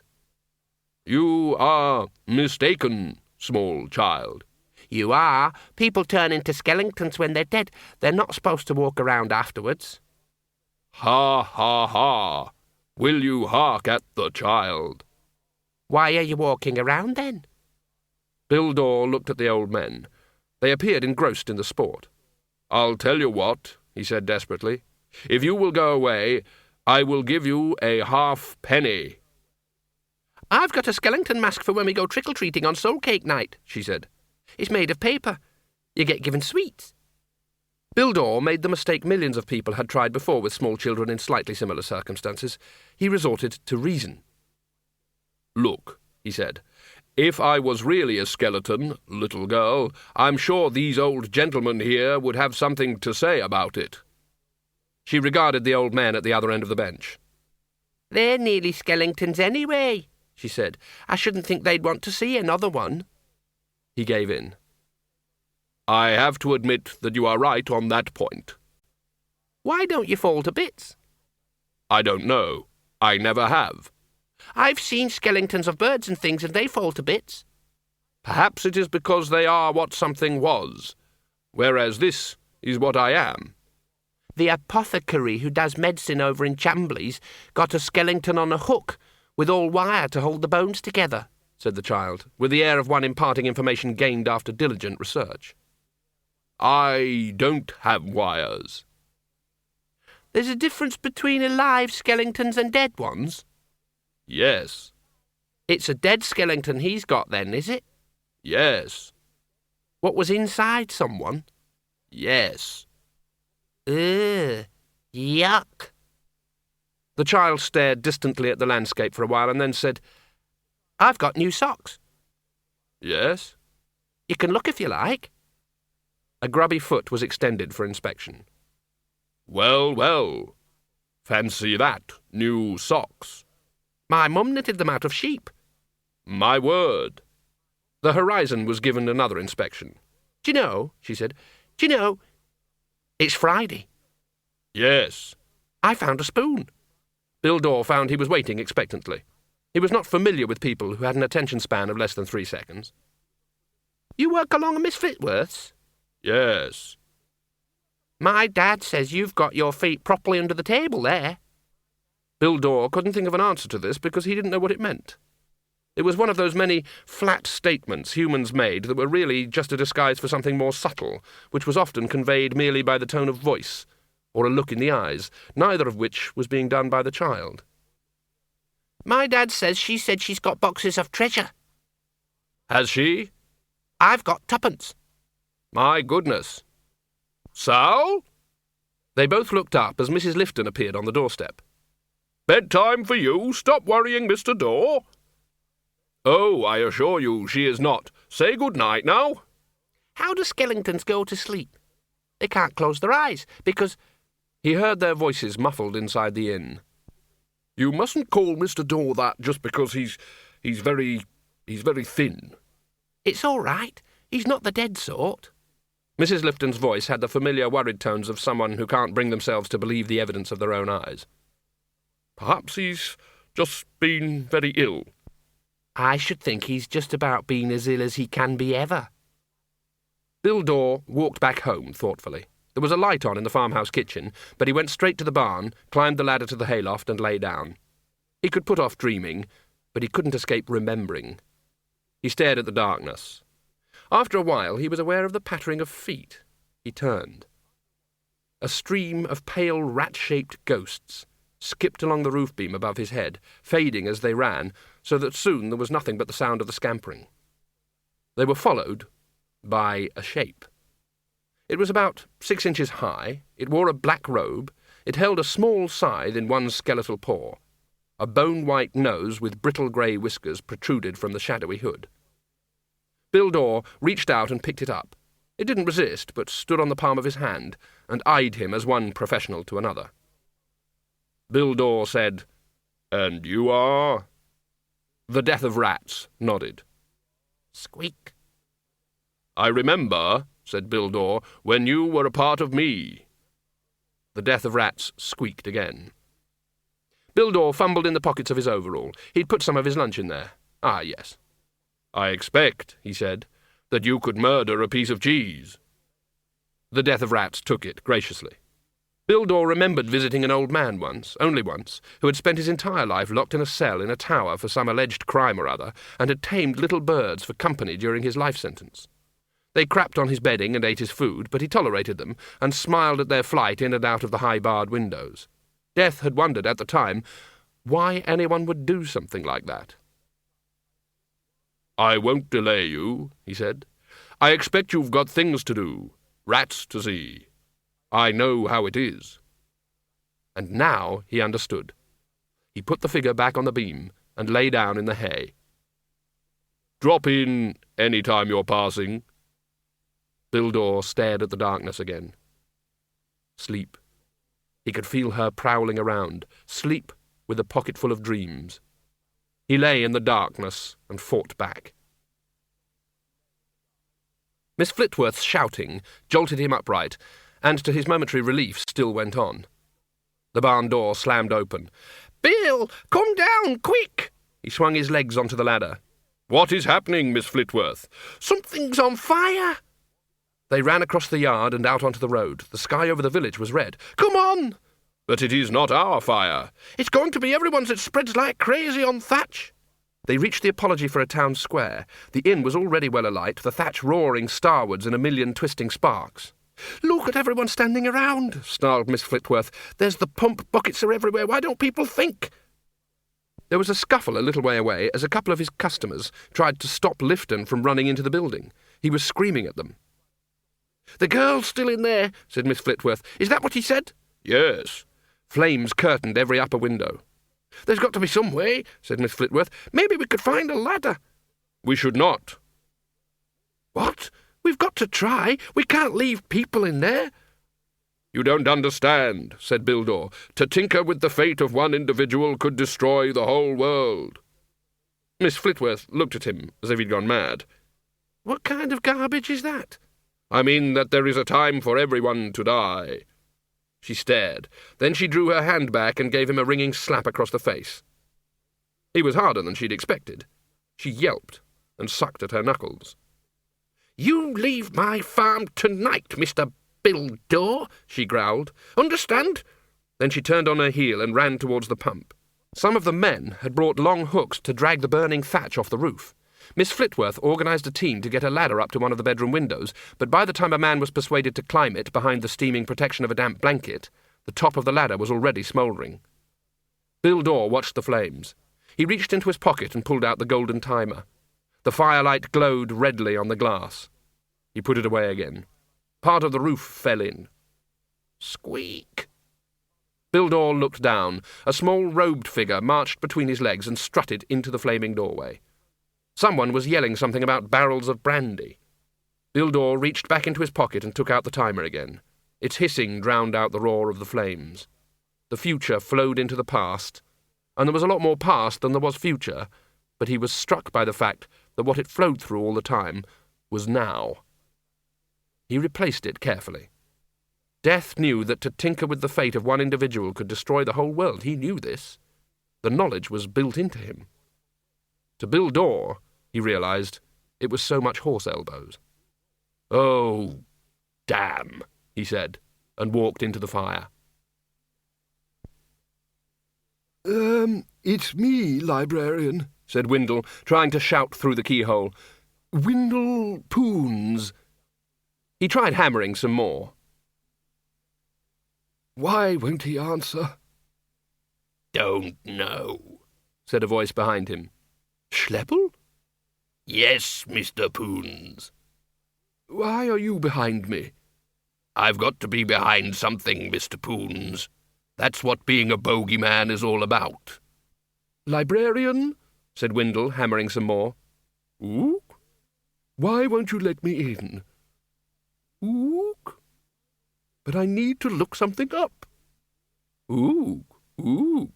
C: "You are mistaken, small child."
B: "You are. People turn into Skellingtons when they're dead. They're not supposed to walk around afterwards."
C: "Ha, ha, ha! Will you hark at the child?"
B: "Why are you walking around, then?"
A: Bill Dore looked at the old men. They appeared engrossed in the sport.
C: "I'll tell you what," he said desperately. "If you will go away, I will give you a halfpenny."
B: "I've got a Skellington mask for when we go trick-or-treating on Soul Cake night," she said. "It's made of paper. You get given sweets."
A: Bill Dore made the mistake millions of people had tried before with small children in slightly similar circumstances. He resorted to reason.
C: "Look," he said, "if I was really a skeleton, little girl, I'm sure these old gentlemen here would have something to say about it."
A: She regarded the old man at the other end of the bench.
B: "They're nearly Skellingtons anyway," she said. "I shouldn't think they'd want to see another one."
A: He gave in.
C: "I have to admit that you are right on that point."
B: "Why don't you fall to bits?"
C: "I don't know. I never have."
B: "I've seen Skellingtons of birds and things, and they fall to bits."
C: "Perhaps it is because they are what something was, whereas this is what I am."
B: "The apothecary who does medicine over in Chamblies got a Skellington on a hook, with all wire to hold the bones together,"
A: said the child, with the air of one imparting information gained after diligent research.
C: "I don't have wires."
B: "There's a difference between alive Skellingtons and dead ones?"
C: "Yes."
B: "It's a dead Skellington he's got then, is it?"
C: "Yes."
B: "What was inside someone?"
C: "Yes."
B: Ugh, yuck."
A: The child stared distantly at the landscape for a while and then said, "I've got new socks."
C: "Yes?"
B: "You can look if you like."
A: A grubby foot was extended for inspection.
C: "Well, well. Fancy that, new socks."
B: "My mum knitted them out of sheep."
C: "My word."
A: The horizon was given another inspection.
B: "Do you know," she said, "do you know, it's Friday."
C: "Yes."
B: I found a spoon.
A: Bill Dore found he was waiting expectantly. He was not familiar with people who had an attention span of less than 3 seconds.
B: You work along a Miss Flitworth's?
A: Yes.
B: My dad says you've got your feet properly under the table there.
A: Bill Dore couldn't think of an answer to this because he didn't know what it meant. It was one of those many flat statements humans made that were really just a disguise for something more subtle, which was often conveyed merely by the tone of voice, or a look in the eyes, neither of which was being done by the child.
B: My dad says she said she's got boxes of treasure.
A: Has she?
B: I've got 2pence.
A: My goodness. Sal? They both looked up as Mrs. Lifton appeared on the doorstep. Bedtime for you. Stop worrying, Mr. Dore. Oh, I assure you she is not. Say good night now.
B: How do Skellingtons go to sleep? They can't close their eyes, because...
A: He heard their voices muffled inside the inn. You mustn't call Mr. Dore that just because he's very thin.
B: It's all right. He's not the dead sort.
A: Mrs. Lifton's voice had the familiar worried tones of someone who can't bring themselves to believe the evidence of their own eyes. Perhaps he's just been very ill.
B: I should think he's just about been as ill as he can be ever.
A: Bill Dore walked back home thoughtfully. There was a light on in the farmhouse kitchen, but he went straight to the barn, climbed the ladder to the hayloft, and lay down. He could put off dreaming, but he couldn't escape remembering. He stared at the darkness. After a while, he was aware of the pattering of feet. He turned. A stream of pale rat-shaped ghosts skipped along the roof beam above his head, fading as they ran, so that soon there was nothing but the sound of the scampering. They were followed by a shape. It was about 6 inches high, it wore a black robe, it held a small scythe in one skeletal paw. A bone-white nose with brittle grey whiskers protruded from the shadowy hood. Bill Dore reached out and picked it up. It didn't resist, but stood on the palm of his hand, and eyed him as one professional to another. Bill Dore said, "And you are?" The Death of Rats nodded.
B: Squeak.
A: "I remember," said Bill Dore, "when you were a part of me." The Death of Rats squeaked again. Bill Dore fumbled in the pockets of his overall. He'd put some of his lunch in there. Ah, yes. "I expect," he said, "that you could murder a piece of cheese." The Death of Rats took it graciously. Bill Dore remembered visiting an old man once, only once, who had spent his entire life locked in a cell in a tower for some alleged crime or other, and had tamed little birds for company during his life sentence. They crapped on his bedding and ate his food, but he tolerated them, and smiled at their flight in and out of the high-barred windows. Death had wondered at the time why anyone would do something like that. "I won't delay you," he said. "I expect you've got things to do, rats to see. I know how it is." And now he understood. He put the figure back on the beam and lay down in the hay. "Drop in any time you're passing." Bill Dore stared at the darkness again. Sleep. He could feel her prowling around. Sleep with a pocketful of dreams. He lay in the darkness and fought back. Miss Flitworth's shouting jolted him upright, and to his momentary relief still went on. The barn door slammed open. "Bill, come down, quick!" He swung his legs onto the ladder. "What is happening, Miss Flitworth?" "Something's on fire!" They ran across the yard and out onto the road. The sky over the village was red. "Come on!" "But it is not our fire." "It's going to be everyone's. It spreads like crazy on thatch." They reached the apology for a town square. The inn was already well alight, the thatch roaring starwards in a million twisting sparks. "Look at everyone standing around," snarled Miss Flitworth. "There's the pump, buckets are everywhere. Why don't people think?" There was a scuffle a little way away as a couple of his customers tried to stop Lifton from running into the building. He was screaming at them. "The girl's still in there," said Miss Flitworth. "Is that what he said?" "Yes." Flames curtained every upper window. "There's got to be some way," said Miss Flitworth. "Maybe we could find a ladder." "We should not." "What? We've got to try. We can't leave people in there." "You don't understand," said Bill Dore. "To tinker with the fate of one individual could destroy the whole world." Miss Flitworth looked at him as if he'd gone mad. "What kind of garbage is that?" "I mean that there is a time for everyone to die." She stared. Then she drew her hand back and gave him a ringing slap across the face. He was harder than she'd expected. She yelped and sucked at her knuckles.
E: "You leave my farm tonight, Mr. Bildor," she growled. "Understand?"
A: Then she turned on her heel and ran towards the pump. Some of the men had brought long hooks to drag the burning thatch off the roof. Miss Flitworth organised a team to get a ladder up to one of the bedroom windows, but by the time a man was persuaded to climb it behind the steaming protection of a damp blanket, the top of the ladder was already smouldering. Bildor watched the flames. He reached into his pocket and pulled out the golden timer. The firelight glowed redly on the glass. He put it away again. Part of the roof fell in.
E: Squeak!
A: Bildor looked down. A small robed figure marched between his legs and strutted into the flaming doorway. Someone was yelling something about barrels of brandy. Bildor reached back into his pocket and took out the timer again. Its hissing drowned out the roar of the flames. The future flowed into the past, and there was a lot more past than there was future, but he was struck by the fact that what it flowed through all the time was now. He replaced it carefully. Death knew that to tinker with the fate of one individual could destroy the whole world. He knew this. The knowledge was built into him. To Bildor, he realized, it was so much horse elbows. "Oh, damn," he said, and walked into the fire.
C: It's me, librarian,"
A: said Windle, trying to shout through the keyhole.
C: "Windle Poons."
A: He tried hammering some more.
C: Why won't he answer?
E: "Don't know,"
A: said a voice behind him.
C: Schleppel?
E: "Yes, Mr. Poons."
C: Why are you behind me?
E: "I've got to be behind something, Mr. Poons. That's what being a bogeyman is all about."
C: Librarian?
A: said Windle, hammering some more.
C: Ook? Why won't you let me in? Ook? But I need to look something up. Ook, ook.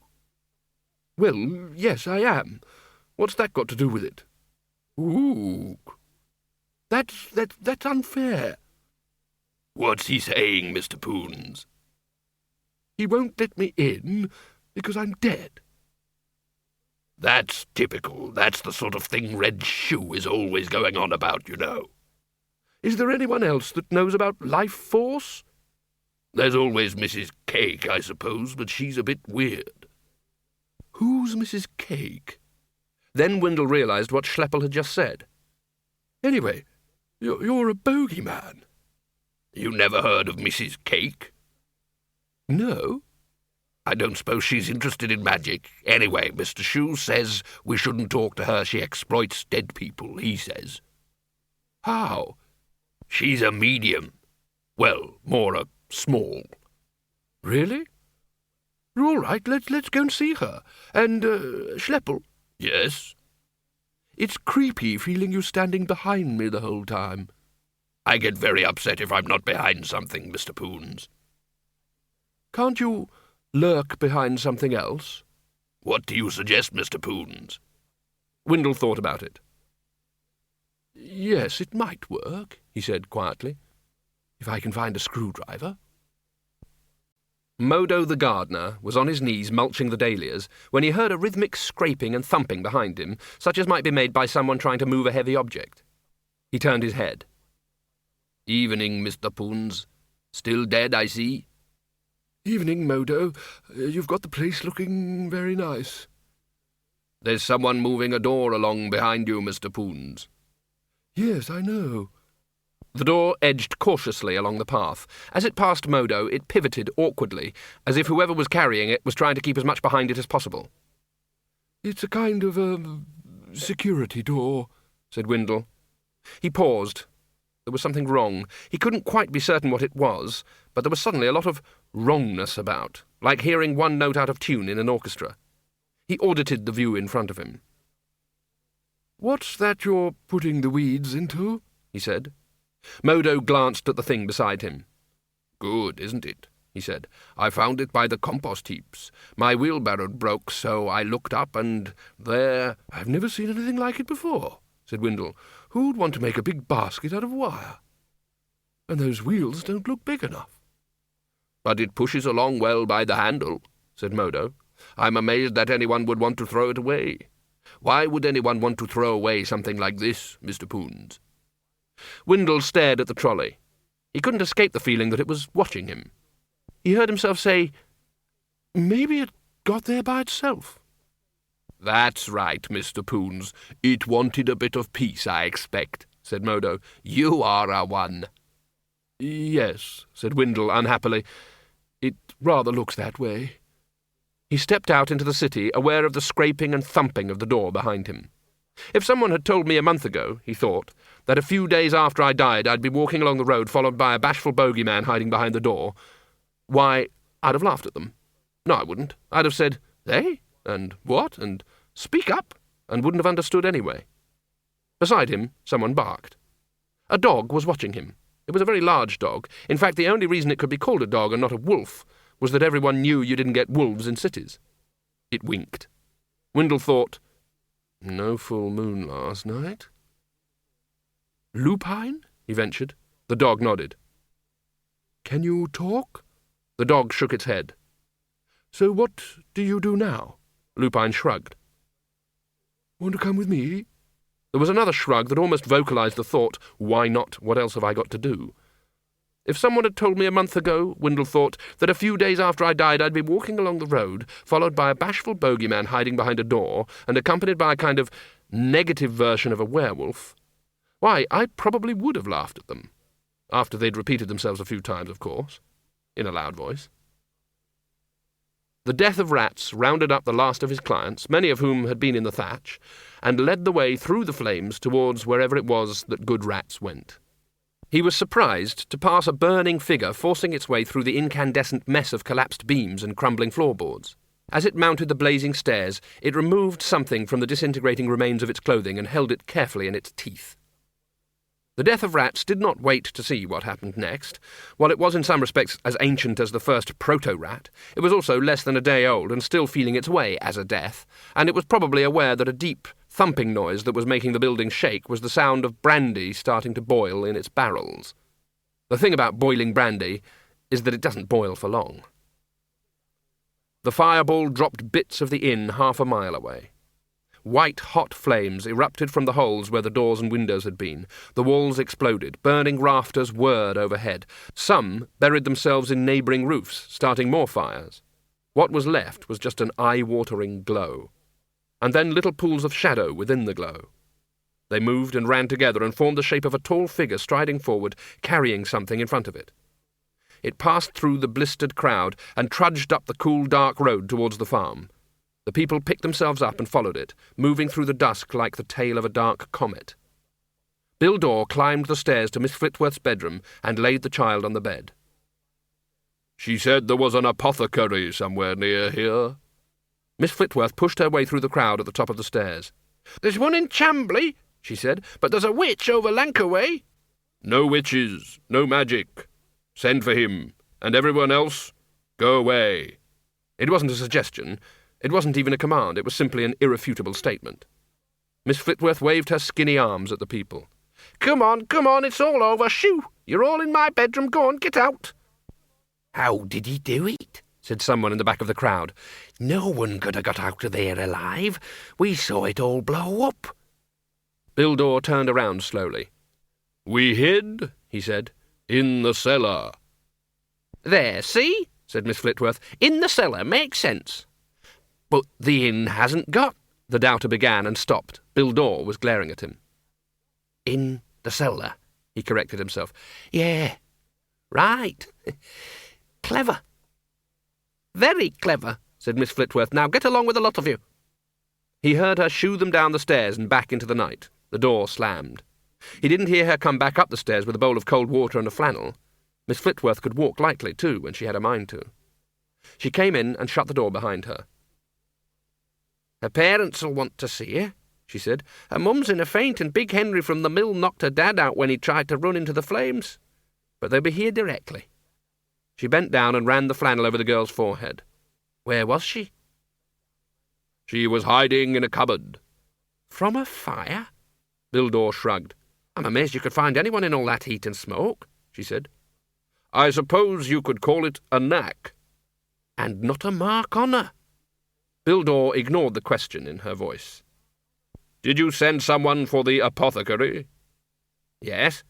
C: Well, yes, I am. What's that got to do with it? Ook. That's unfair.
E: "What's he saying, Mr. Poons?"
C: He won't let me in because I'm dead.
E: "That's typical. That's the sort of thing Red Shoe is always going on about, you know."
C: Is there anyone else that knows about life force?
E: "There's always Mrs. Cake, I suppose, but she's a bit weird."
C: Who's Mrs. Cake?
A: Then Windle realized what Schleppel had just said.
C: Anyway, you're a bogeyman.
E: "You never heard of Mrs. Cake?"
C: No?
E: "I don't suppose she's interested in magic. Anyway, Mr. Shoe says we shouldn't talk to her. She exploits dead people, he says."
C: How?
E: "She's a medium. Well, more a small."
C: Really? All right, let's go and see her. And, Schleppel?
E: "Yes?"
C: It's creepy feeling you standing behind me the whole time.
E: "I get very upset if I'm not behind something, Mr. Poons."
C: Can't you lurk behind something else?
E: "What do you suggest, Mr. Poons?"
A: Windle thought about it.
C: Yes, it might work, he said quietly, if I can find a screwdriver.
A: Modo the gardener was on his knees mulching the dahlias when he heard a rhythmic scraping and thumping behind him, such as might be made by someone trying to move a heavy object. He turned his head.
E: "Evening, Mr. Poons. Still dead, I see."
C: Evening, Modo. You've got the place looking very nice.
E: "There's someone moving a door along behind you, Mr. Poons."
C: Yes, I know.
A: The door edged cautiously along the path. As it passed Modo, it pivoted awkwardly, as if whoever was carrying it was trying to keep as much behind it as possible.
C: It's a kind of security door,
A: said Windle. He paused. There was something wrong. He couldn't quite be certain what it was, but there was suddenly a lot of wrongness about, like hearing one note out of tune in an orchestra. He audited the view in front of him.
C: What's that you're putting the weeds into?
A: He said. Modo glanced at the thing beside him.
E: "Good, isn't it?" he said. "I found it by the compost heaps. My wheelbarrow broke, so I looked up, and there—"
C: "I've never seen anything like it before," said Windle. "Who'd want to make a big basket out of wire? And those wheels don't look big enough."
A: "But it pushes along well by the handle," said Modo. "I'm amazed that anyone would want to throw it away. Why would anyone want to throw away something like this, Mr. Poons?" Windle stared at the trolley. He couldn't escape the feeling that it was watching him. He heard himself say, "Maybe it got there by itself." "That's right, Mr. Poons. It wanted a bit of peace, I expect," said Modo. "You are a one." "Yes," said Windle unhappily. "It rather looks that way." He stepped out into the city, aware of the scraping and thumping of the door behind him. If someone had told me a month ago, he thought, that a few days after I died I'd be walking along the road followed by a bashful bogeyman hiding behind the door, why, I'd have laughed at them. No, I wouldn't. I'd have said, "Eh? And what? And speak up," and wouldn't have understood anyway. Beside him, someone barked. A dog was watching him. It was a very large dog. In fact, the only reason it could be called a dog and not a wolf was that everyone knew you didn't get wolves in cities. It winked. Windle thought, "No full moon last night." "Lupine?" he ventured. The dog nodded. "Can you talk?" The dog shook its head. "So what do you do now?" Lupine shrugged. "Want to come with me?" There was another shrug that almost vocalized the thought, "Why not? What else have I got to do?" If someone had told me a month ago, Windle thought, that a few days after I died I'd be walking along the road, followed by a bashful bogeyman hiding behind a door, and accompanied by a kind of negative version of a werewolf, why, I probably would have laughed at them. After they'd repeated themselves a few times, of course, in a loud voice. The death of rats rounded up the last of his clients, many of whom had been in the thatch, and led the way through the flames towards wherever it was that good rats went. He was surprised to pass a burning figure forcing its way through the incandescent mess of collapsed beams and crumbling floorboards. As it mounted the blazing stairs, it removed something from the disintegrating remains of its clothing and held it carefully in its teeth. The death of rats did not wait to see what happened next. While it was in some respects as ancient as the first proto-rat, it was also less than a day old and still feeling its way as a death, and it was probably aware that a deep, thumping noise that was making the building shake was the sound of brandy starting to boil in its barrels. The thing about boiling brandy is that it doesn't boil for long. The fireball dropped bits of the inn half a mile away. White, hot flames erupted from the holes where the doors and windows had been. The walls exploded. Burning rafters whirred overhead. Some buried themselves in neighbouring roofs, starting more fires. What was left was just an eye-watering glow. And then little pools of shadow within the glow. They moved and ran together and formed the shape of a tall figure striding forward, carrying something in front of it. It passed through the blistered crowd and trudged up the cool, dark road towards the farm. The people picked themselves up and followed it, moving through the dusk like the tail of a dark comet. Bill Dore climbed the stairs to Miss Flitworth's bedroom and laid the child on the bed. "She said there was an apothecary somewhere near here." Miss Flitworth pushed her way through the crowd at the top of the stairs.
E: "There's one in Chambly," she said, "but there's a witch over Lancaway."
A: "No witches, no magic. Send for him, and everyone else, go away." It wasn't a suggestion. It wasn't even a command. It was simply an irrefutable statement. Miss Flitworth waved her skinny arms at the people.
E: Come on, it's all over. Shoo! You're all in my bedroom. Go on, get out."
B: "How did he do it?" said someone in the back of the crowd. "No one could have got out of there alive. We saw it all blow up."
A: Bill Dore turned around slowly. "We hid," he said, "in the cellar."
E: "There, see?" said Miss Flitworth. "In the cellar. Makes sense."
A: "But the inn hasn't got—" the doubter began and stopped. Bill Dore was glaring at him.
B: "In the cellar," he corrected himself. "Yeah, right. Clever."
E: "Very clever," said Miss Flitworth. "Now get along with the lot of you."
A: He heard her shoo them down the stairs and back into the night. The door slammed. He didn't hear her come back up the stairs with a bowl of cold water and a flannel. Miss Flitworth could walk lightly, too, when she had a mind to. She came in and shut the door behind her.
E: "Her parents'll want to see her," she said. "Her mum's in a faint, and Big Henry from the mill knocked her dad out when he tried to run into the flames. But they'll be here directly."
A: She bent down and ran the flannel over the girl's forehead.
E: "Where was she?"
A: "She was hiding in a cupboard."
E: "From a fire?"
A: Bill Dore shrugged.
E: "I'm amazed you could find anyone in all that heat and smoke," she said.
A: I suppose you could call it a knack.
E: And not a mark on her.
A: Bildor ignored the question in her voice. Did you send someone for the apothecary?
E: Yes.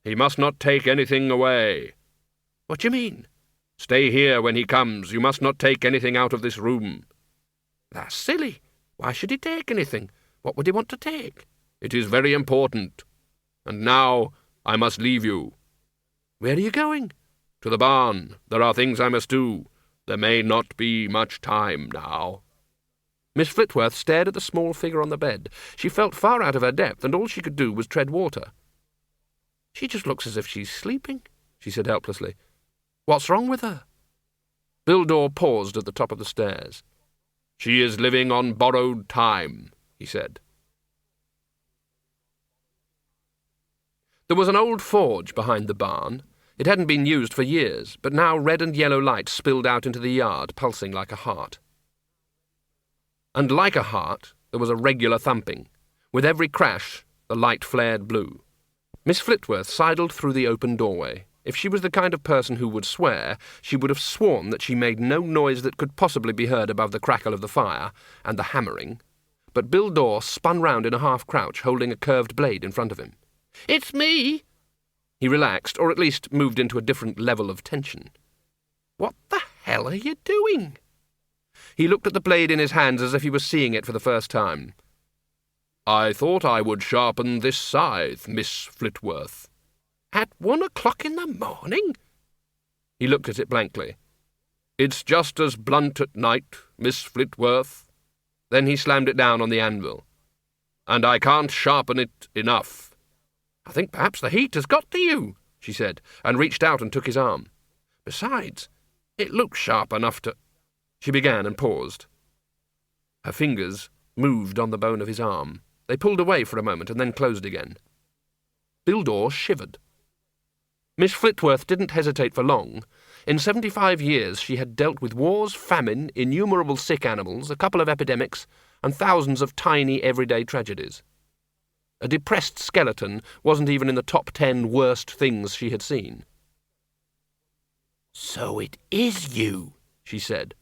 A: He must not take anything away.
E: What do you mean?
A: Stay here when he comes. You must not take anything out of this room.
E: That's silly. Why should he take anything? What would he want to take?
A: It is very important. And now I must leave you.
E: Where are you going?
A: To the barn. There are things I must do. There may not be much time now.
E: Miss Flitworth stared at the small figure on the bed. She felt far out of her depth, and all she could do was tread water. She just looks as if she's sleeping, she said helplessly. What's wrong with her?
A: Bildor paused at the top of the stairs. She is living on borrowed time, he said. There was an old forge behind the barn. It hadn't been used for years, but now red and yellow light spilled out into the yard, pulsing like a heart. And like a heart, there was a regular thumping. With every crash, the light flared blue. Miss Flitworth sidled through the open doorway. If she was the kind of person who would swear, she would have sworn that she made no noise that could possibly be heard above the crackle of the fire and the hammering. But Bildor spun round in a half-crouch, holding a curved blade in front of him.
E: It's me!
A: He relaxed, or at least moved into a different level of tension.
E: What the hell are you doing?
A: He looked at the blade in his hands as if he was seeing it for the first time. I thought I would sharpen this scythe, Miss Flitworth.
E: At 1 o'clock in the morning?
A: He looked at it blankly. It's just as blunt at night, Miss Flitworth. Then he slammed it down on the anvil. And I can't sharpen it enough.
E: I think perhaps the heat has got to you, she said, and reached out and took his arm. Besides, it looks sharp enough to...
A: She began and paused. Her fingers moved on the bone of his arm. They pulled away for a moment and then closed again. Bildor shivered. Miss Flitworth didn't hesitate for long. In 75 years she had dealt with wars, famine, innumerable sick animals, a couple of epidemics, and thousands of tiny everyday tragedies. A depressed skeleton wasn't even in the top 10 worst things she had seen.
E: So it is you, she said.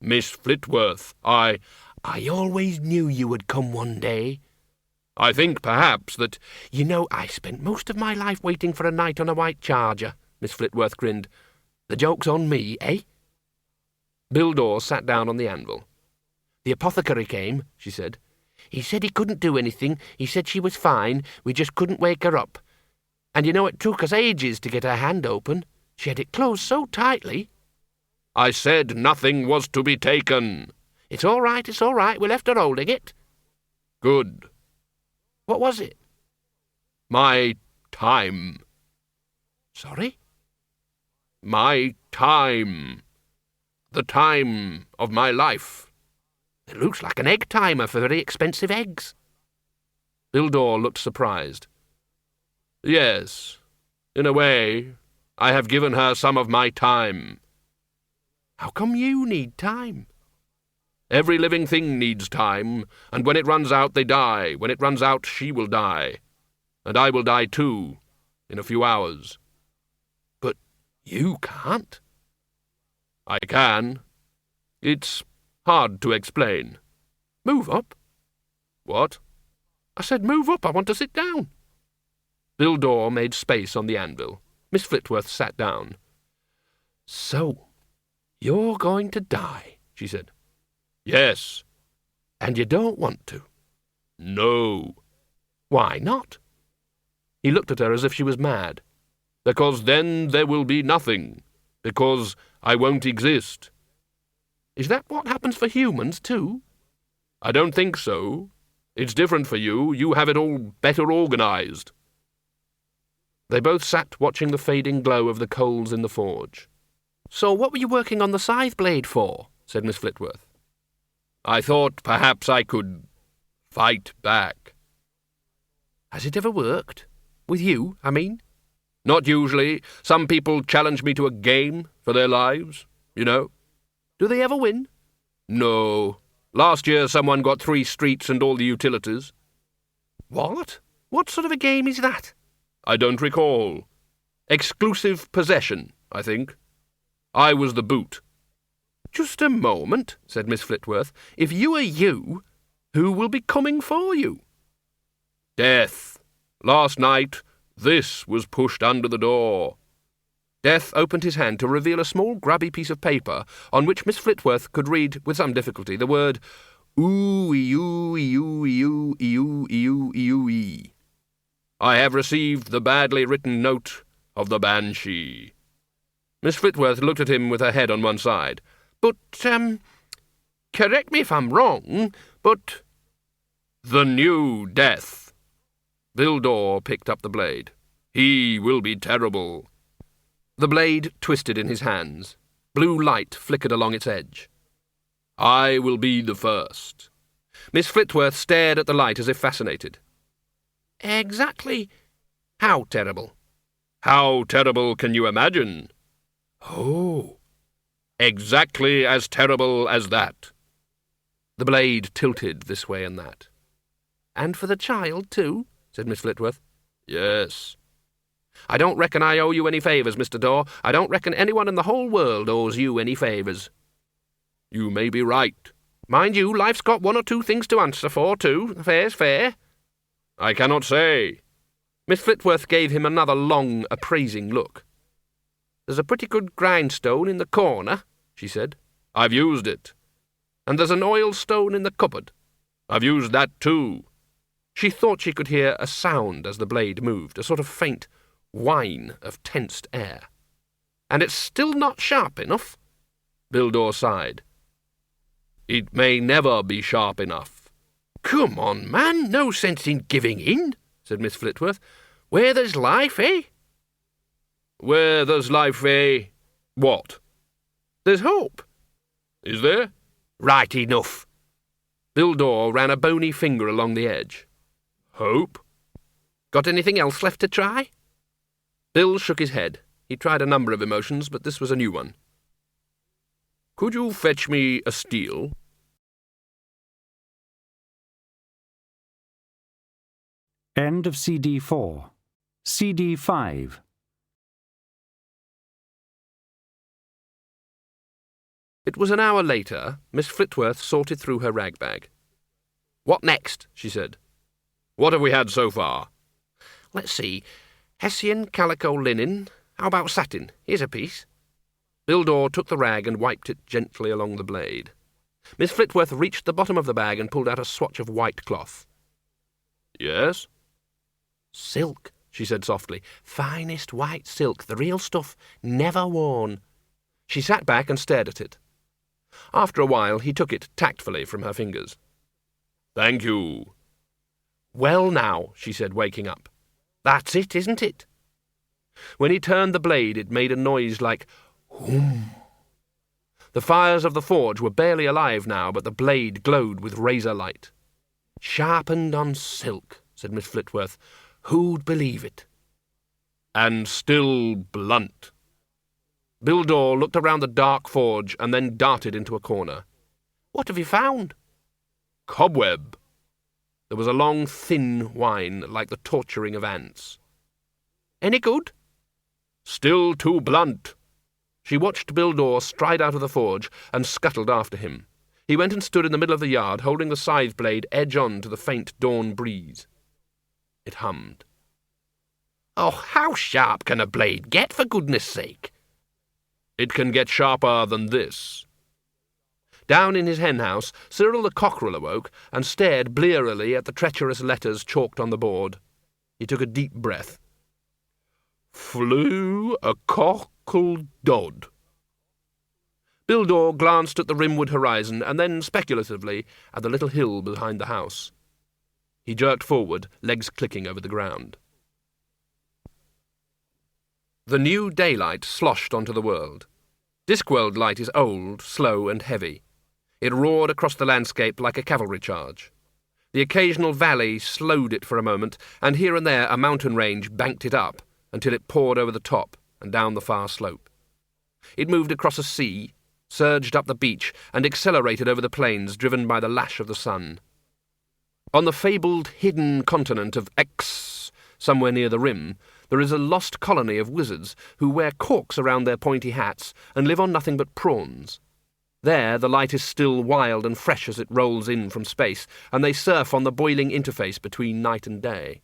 A: Miss Flitworth, I
E: always knew you would come one day.
A: I think perhaps that...
E: You know, I spent most of my life waiting for a night on a white charger, Miss Flitworth grinned. The joke's on me, eh?
A: Bildor sat down on the anvil.
E: The apothecary came, she said. He said he couldn't do anything. He said she was fine. We just couldn't wake her up. And you know, it took us ages to get her hand open. She had it closed so tightly.
A: I said nothing was to be taken.
E: It's all right. We left her holding it.
A: Good.
E: What was it?
A: My time.
E: Sorry?
A: My time. The time of my life.
E: It looks like an egg timer for very expensive eggs.
A: Bildor looked surprised. Yes, in a way, I have given her some of my time.
E: How come you need time?
A: Every living thing needs time, and when it runs out, they die. When it runs out, she will die. And I will die too, in a few hours.
E: But you can't.
A: I can. It's hard to explain.
E: Move up.
A: What?
E: I said move up. I want to sit down.
A: Bildor made space on the anvil. Miss Flitworth sat down.
E: So, you're going to die, she said.
A: Yes.
E: And you don't want to?
A: No.
E: Why not?
A: He looked at her as if she was mad. Because then there will be nothing. Because I won't exist.
E: Is that what happens for humans, too?
A: I don't think so. It's different for you. You have it all better organized. They both sat watching the fading glow of the coals in the forge.
E: So what were you working on the scythe blade for? Said Miss Flitworth.
A: I thought perhaps I could fight back.
E: Has it ever worked? With you, I mean?
A: Not usually. Some people challenge me to a game for their lives, you know.
E: Do they ever win?
A: No. Last year someone got 3 streets and all the utilities.
E: What? What sort of a game is that?
A: I don't recall. Exclusive possession, I think. I was the boot. Just a moment, said Miss Flitworth. If you are you, who will be coming for you? Death. Last night, this was pushed under the door. Death opened his hand to reveal a small grubby piece of paper on which Miss Flitworth could read with some difficulty the word ooh-ee-oo-ee-oo-ee-oo-ee-oo-ee. I have received the badly written note of the Banshee. Miss Flitworth looked at him with her head on one side. But, correct me if I'm wrong, but... The new Death. Bildor picked up the blade. He will be terrible. The blade twisted in his hands. Blue light flickered along its edge. I will be the first. Miss Flitworth stared at the light as if fascinated.
B: Exactly how terrible?
A: How terrible can you imagine?
B: Oh.
A: Exactly as terrible as that.
B: The blade tilted this way and that. And for the child, too, said Miss Flitworth.
A: Yes.
B: I don't reckon I owe you any favours, Mr. Daw. I don't reckon anyone in the whole world owes you any favours.
A: You may be right.
B: Mind you, life's got one or two things to answer for, too. Fair's fair.
A: I cannot say.
B: Miss Flitworth gave him another long, appraising look. There's a pretty good grindstone in the corner, she said.
A: I've used it.
B: And there's an oil stone in the cupboard.
A: I've used that too.
B: She thought she could hear a sound as the blade moved, a sort of faint whine of tensed air. And it's still not sharp enough?
A: Bildor sighed. It may never be sharp enough.
B: Come on, man, no sense in giving in, said Miss Flitworth. Where there's life, eh?
A: Where there's life, eh? What?
B: There's hope.
A: Is there?
B: Right enough. Bildor ran a bony finger along the edge.
A: Hope?
B: Got anything else left to try? Bill shook his head. He tried a number of emotions, but this was a new one.
A: Could you fetch me a steel?
D: End of CD 4. CD 5.
B: It was an hour later. Miss Flitworth sorted through her rag-bag. What next? She said.
A: What have we had so far?
B: Let's see. Hessian calico linen. How about satin? Here's a piece. Bildor took the rag and wiped it gently along the blade. Miss Flitworth reached the bottom of the bag and pulled out a swatch of white cloth.
A: Yes?
B: Silk, she said softly. Finest white silk, the real stuff, never worn. She sat back and stared at it. After a while he took it tactfully from her fingers.
A: Thank you.
B: Well now, she said, waking up. That's it, isn't it? When he turned the blade, it made a noise like whoom. The fires of the forge were barely alive now, but the blade glowed with razor light. Sharpened on silk, said Miss Flitworth. Who'd believe it?
A: And still blunt.
B: Bildor looked around the dark forge and then darted into a corner. What have you found?
A: Cobweb.
B: There was a long, thin whine, like the torturing of ants. Any good?
A: Still too blunt.
B: She watched Bildor stride out of the forge and scuttled after him. He went and stood in the middle of the yard, holding the scythe blade edge on to the faint dawn breeze. It hummed. Oh, how sharp can a blade get, for goodness sake?
A: It can get sharper than this.
B: Down in his henhouse, Cyril the cockerel awoke and stared blearily at the treacherous letters chalked on the board. He took a deep breath.
A: Flew a cockle dod.
B: Bildor glanced at the rimwood horizon and then, speculatively, at the little hill behind the house. He jerked forward, legs clicking over the ground. The new daylight sloshed onto the world. Discworld light is old, slow, and heavy. It roared across the landscape like a cavalry charge. The occasional valley slowed it for a moment, and here and there a mountain range banked it up until it poured over the top and down the far slope. It moved across a sea, surged up the beach, and accelerated over the plains, driven by the lash of the sun. On the fabled hidden continent of X,
A: somewhere near the rim, there is a lost colony of wizards who wear corks around their pointy hats and live on nothing but prawns. There the light is still wild and fresh as it rolls in from space, and they surf on the boiling interface between night and day.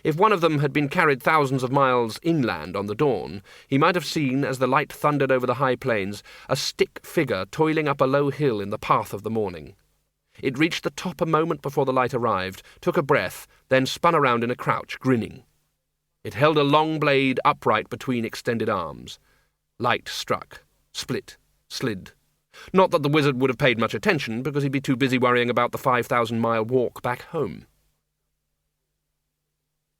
A: If one of them had been carried thousands of miles inland on the dawn, he might have seen, as the light thundered over the high plains, a stick figure toiling up a low hill in the path of the morning. It reached the top a moment before the light arrived, took a breath, then spun around in a crouch, grinning. It held a long blade upright between extended arms. Light struck, split, slid. Not that the wizard would have paid much attention, because he'd be too busy worrying about the 5,000-mile walk back home.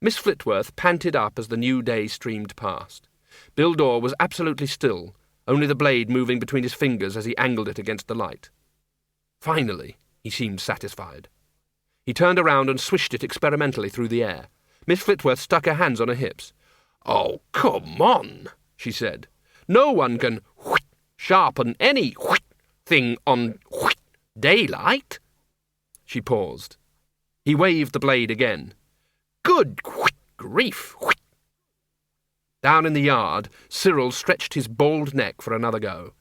A: Miss Flitworth panted up as the new day streamed past. Bill Dore was absolutely still, only the blade moving between his fingers as he angled it against the light. Finally, he seemed satisfied. He turned around and swished it experimentally through the air. Miss Flitworth stuck her hands on her hips. "Oh, come on," she said. "No one can sharpen any thing on daylight." She paused. He waved the blade again. "Good grief!" Down in the yard, Cyril stretched his bald neck for another go.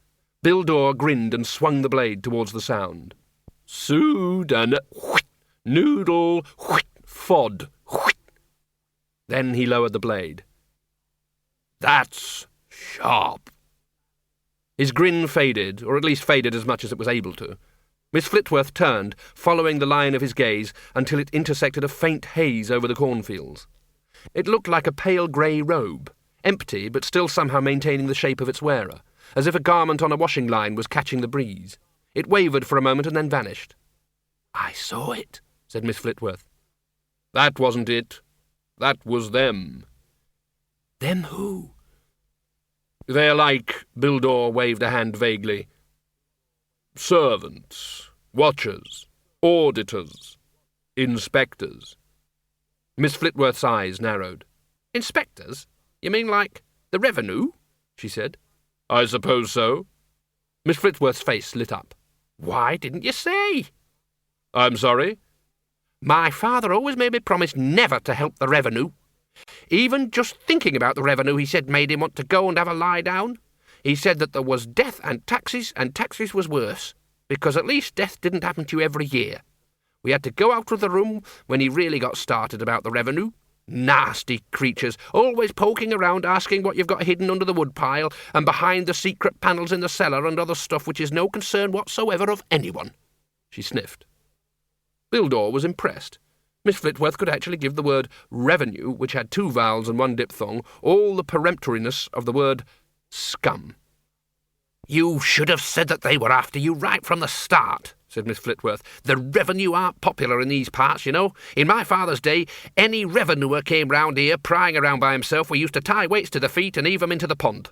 A: Bill Dore grinned and swung the blade towards the sound. "Sued and noodle fod." Then he lowered the blade. "That's sharp." His grin faded, or at least faded as much as it was able to. Miss Flitworth turned, following the line of his gaze, until it intersected a faint haze over the cornfields. It looked like a pale grey robe, empty but still somehow maintaining the shape of its wearer, as if a garment on a washing line was catching the breeze. It wavered for a moment and then vanished. "I saw it," said Miss Flitworth. "That wasn't it. That was them." "Them who?" "They're like," Bill Dore waved a hand vaguely, "servants, watchers, auditors, inspectors." Miss Flitworth's eyes narrowed. "Inspectors? You mean like the revenue?" she said. "I suppose so." Miss Flitworth's face lit up. "Why didn't you say?" "I'm sorry?" "My father always made me promise never to help the revenue. Even just thinking about the revenue, he said, made him want to go and have a lie down. He said that there was death and taxes was worse, because at least death didn't happen to you every year. We had to go out of the room when he really got started about the revenue. Nasty creatures, always poking around asking what you've got hidden under the woodpile and behind the secret panels in the cellar and other stuff which is no concern whatsoever of anyone." She sniffed. Bill Dore was impressed. Miss Flitworth could actually give the word revenue, which had 2 vowels and 1 diphthong, all the peremptoriness of the word scum. "You should have said that they were after you right from the start," said Miss Flitworth. "The revenue aren't popular in these parts, you know. In my father's day, any revenuer came round here prying around by himself. We used to tie weights to the feet and heave 'em into the pond."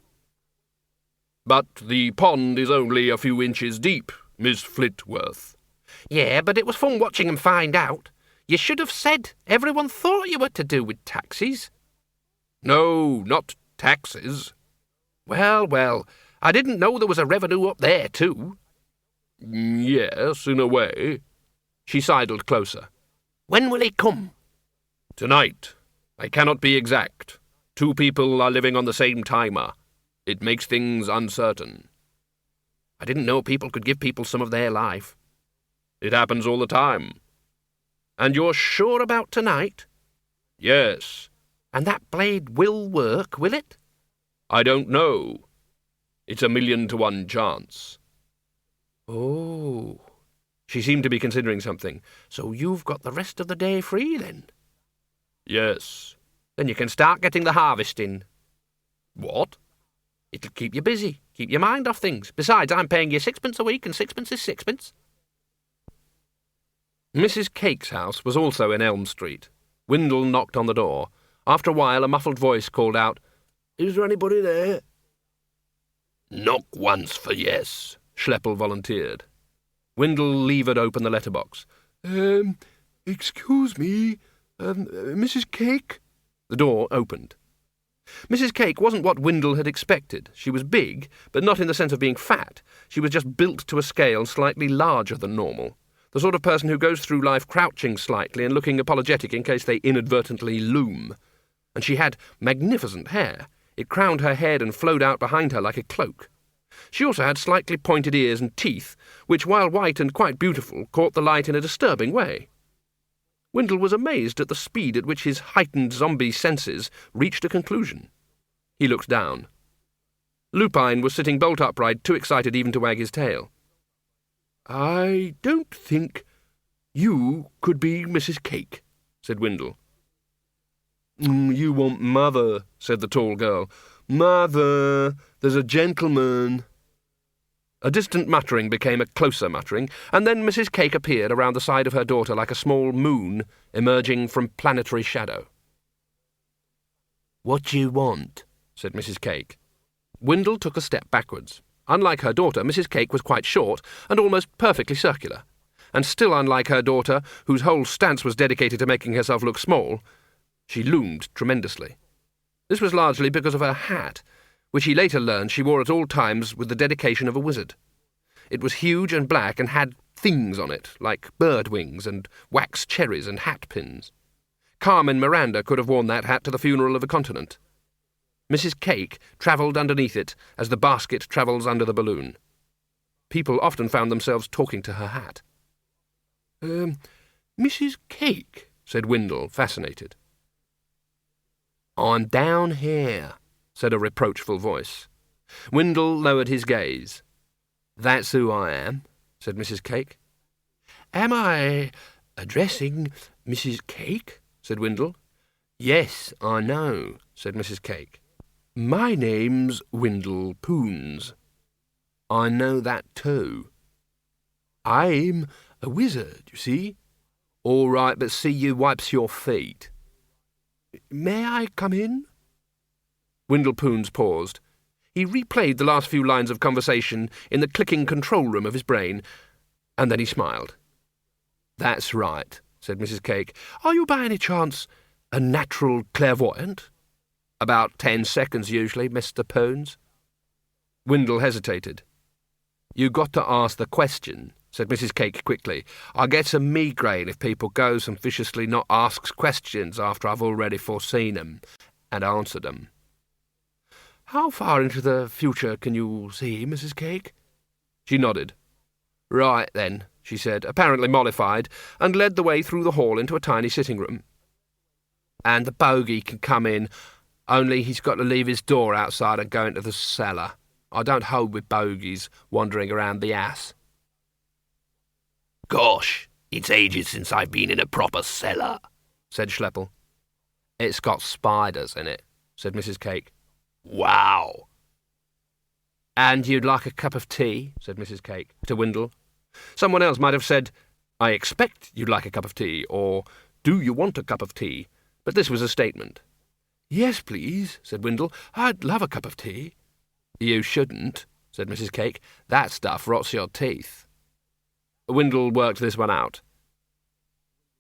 A: "But the pond is only a few inches deep, Miss Flitworth." "Yeah, but it was fun watching 'em find out. You should have said everyone thought you were to do with taxes." "No, not taxes." Well, I didn't know there was a revenue up there, too." "Yes, in a way." She sidled closer. "When will he come?" "Tonight. I cannot be exact. 2 people are living on the same timer. It makes things uncertain." "I didn't know people could give people some of their life." "It happens all the time." "And you're sure about tonight?" "Yes." "And that blade will work, will it?" "I don't know. It's a 1,000,000 to 1 chance." "Oh." She seemed to be considering something. "So you've got the rest of the day free, then?" "Yes." "Then you can start getting the harvest in." "What?" "It'll keep you busy, keep your mind off things. Besides, I'm paying you 6pence a week, and 6pence is 6pence. Mrs. Cake's house was also in Elm Street. Windle knocked on the door. After a while, a muffled voice called out, "Is there anybody there?" "Knock once for yes," Schleppel volunteered. Windle levered open the letterbox.
C: Excuse me, Mrs. Cake?"
A: The door opened. Mrs. Cake wasn't what Windle had expected. She was big, but not in the sense of being fat. She was just built to a scale slightly larger than normal. the sort of person who goes through life crouching slightly and looking apologetic in case they inadvertently loom. And she had magnificent hair. It crowned her head and flowed out behind her like a cloak. She also had slightly pointed ears and teeth, which, while white and quite beautiful, caught the light in a disturbing way. Windle was amazed at the speed at which his heightened zombie senses reached a conclusion. He looked down. Lupine was sitting bolt upright, too excited even to wag his tail.
C: "I don't think you could be Mrs. Cake," said Windle.
A: You want Mother," said the tall girl. "Mother, there's a gentleman." A distant muttering became a closer muttering, and then Mrs. Cake appeared around the side of her daughter like a small moon emerging from planetary shadow. "What do you want?" said Mrs. Cake. Windle took a step backwards. Unlike her daughter, Mrs. Cake was quite short and almost perfectly circular. And still unlike her daughter, whose whole stance was dedicated to making herself look small, she loomed tremendously. This was largely because of her hat, which he later learned she wore at all times with the dedication of a wizard. It was huge and black and had things on it, like bird wings and wax cherries and hat pins. Carmen Miranda could have worn that hat to the funeral of a continent. Mrs. Cake travelled underneath it as the basket travels under the balloon. People often found themselves talking to her hat.
C: Mrs. Cake,"
A: said Windle, fascinated. "I'm down here," said a reproachful voice. Windle lowered his gaze. "That's who I am," said Mrs. Cake.
C: "Am I addressing Mrs. Cake?" said Windle.
A: "Yes, I know," said Mrs. Cake.
C: "My name's Windle Poons."
A: "I know that too."
C: "I'm a wizard, you see."
A: "All right, but see you wipes your feet."
C: "May I come in?"
A: Windle Poons paused. He replayed the last few lines of conversation in the clicking control room of his brain, and then he smiled. "That's right," said Mrs. Cake.
C: "Are you by any chance a natural clairvoyant?"
A: "About 10 seconds usually, Mr. Poons." Windle hesitated. "You got to ask the question," said Mrs. Cake quickly. "I gets a migraine if people goes and viciously not asks questions after I've already foreseen 'em and answered 'em."
C: "How far into the future can you see, Mrs. Cake?"
A: She nodded. "Right, then," she said, apparently mollified, and led the way through the hall into a tiny sitting room. "And the bogey can come in, only he's got to leave his door outside and go into the cellar. I don't hold with bogies wandering around the ass."
E: "Gosh, it's ages since I've been in a proper cellar,"
A: said Schleppel. "It's got spiders in it," said Mrs. Cake.
E: "Wow."
A: "And you'd like a cup of tea?" said Mrs. Cake to Windle. Someone else might have said, "I expect you'd like a cup of tea," or "Do you want a cup of tea?" But this was a statement.
C: "Yes, please," said Windle. "I'd love a cup of tea."
A: "You shouldn't," said Mrs. Cake. "That stuff rots your teeth." Windle worked this one out.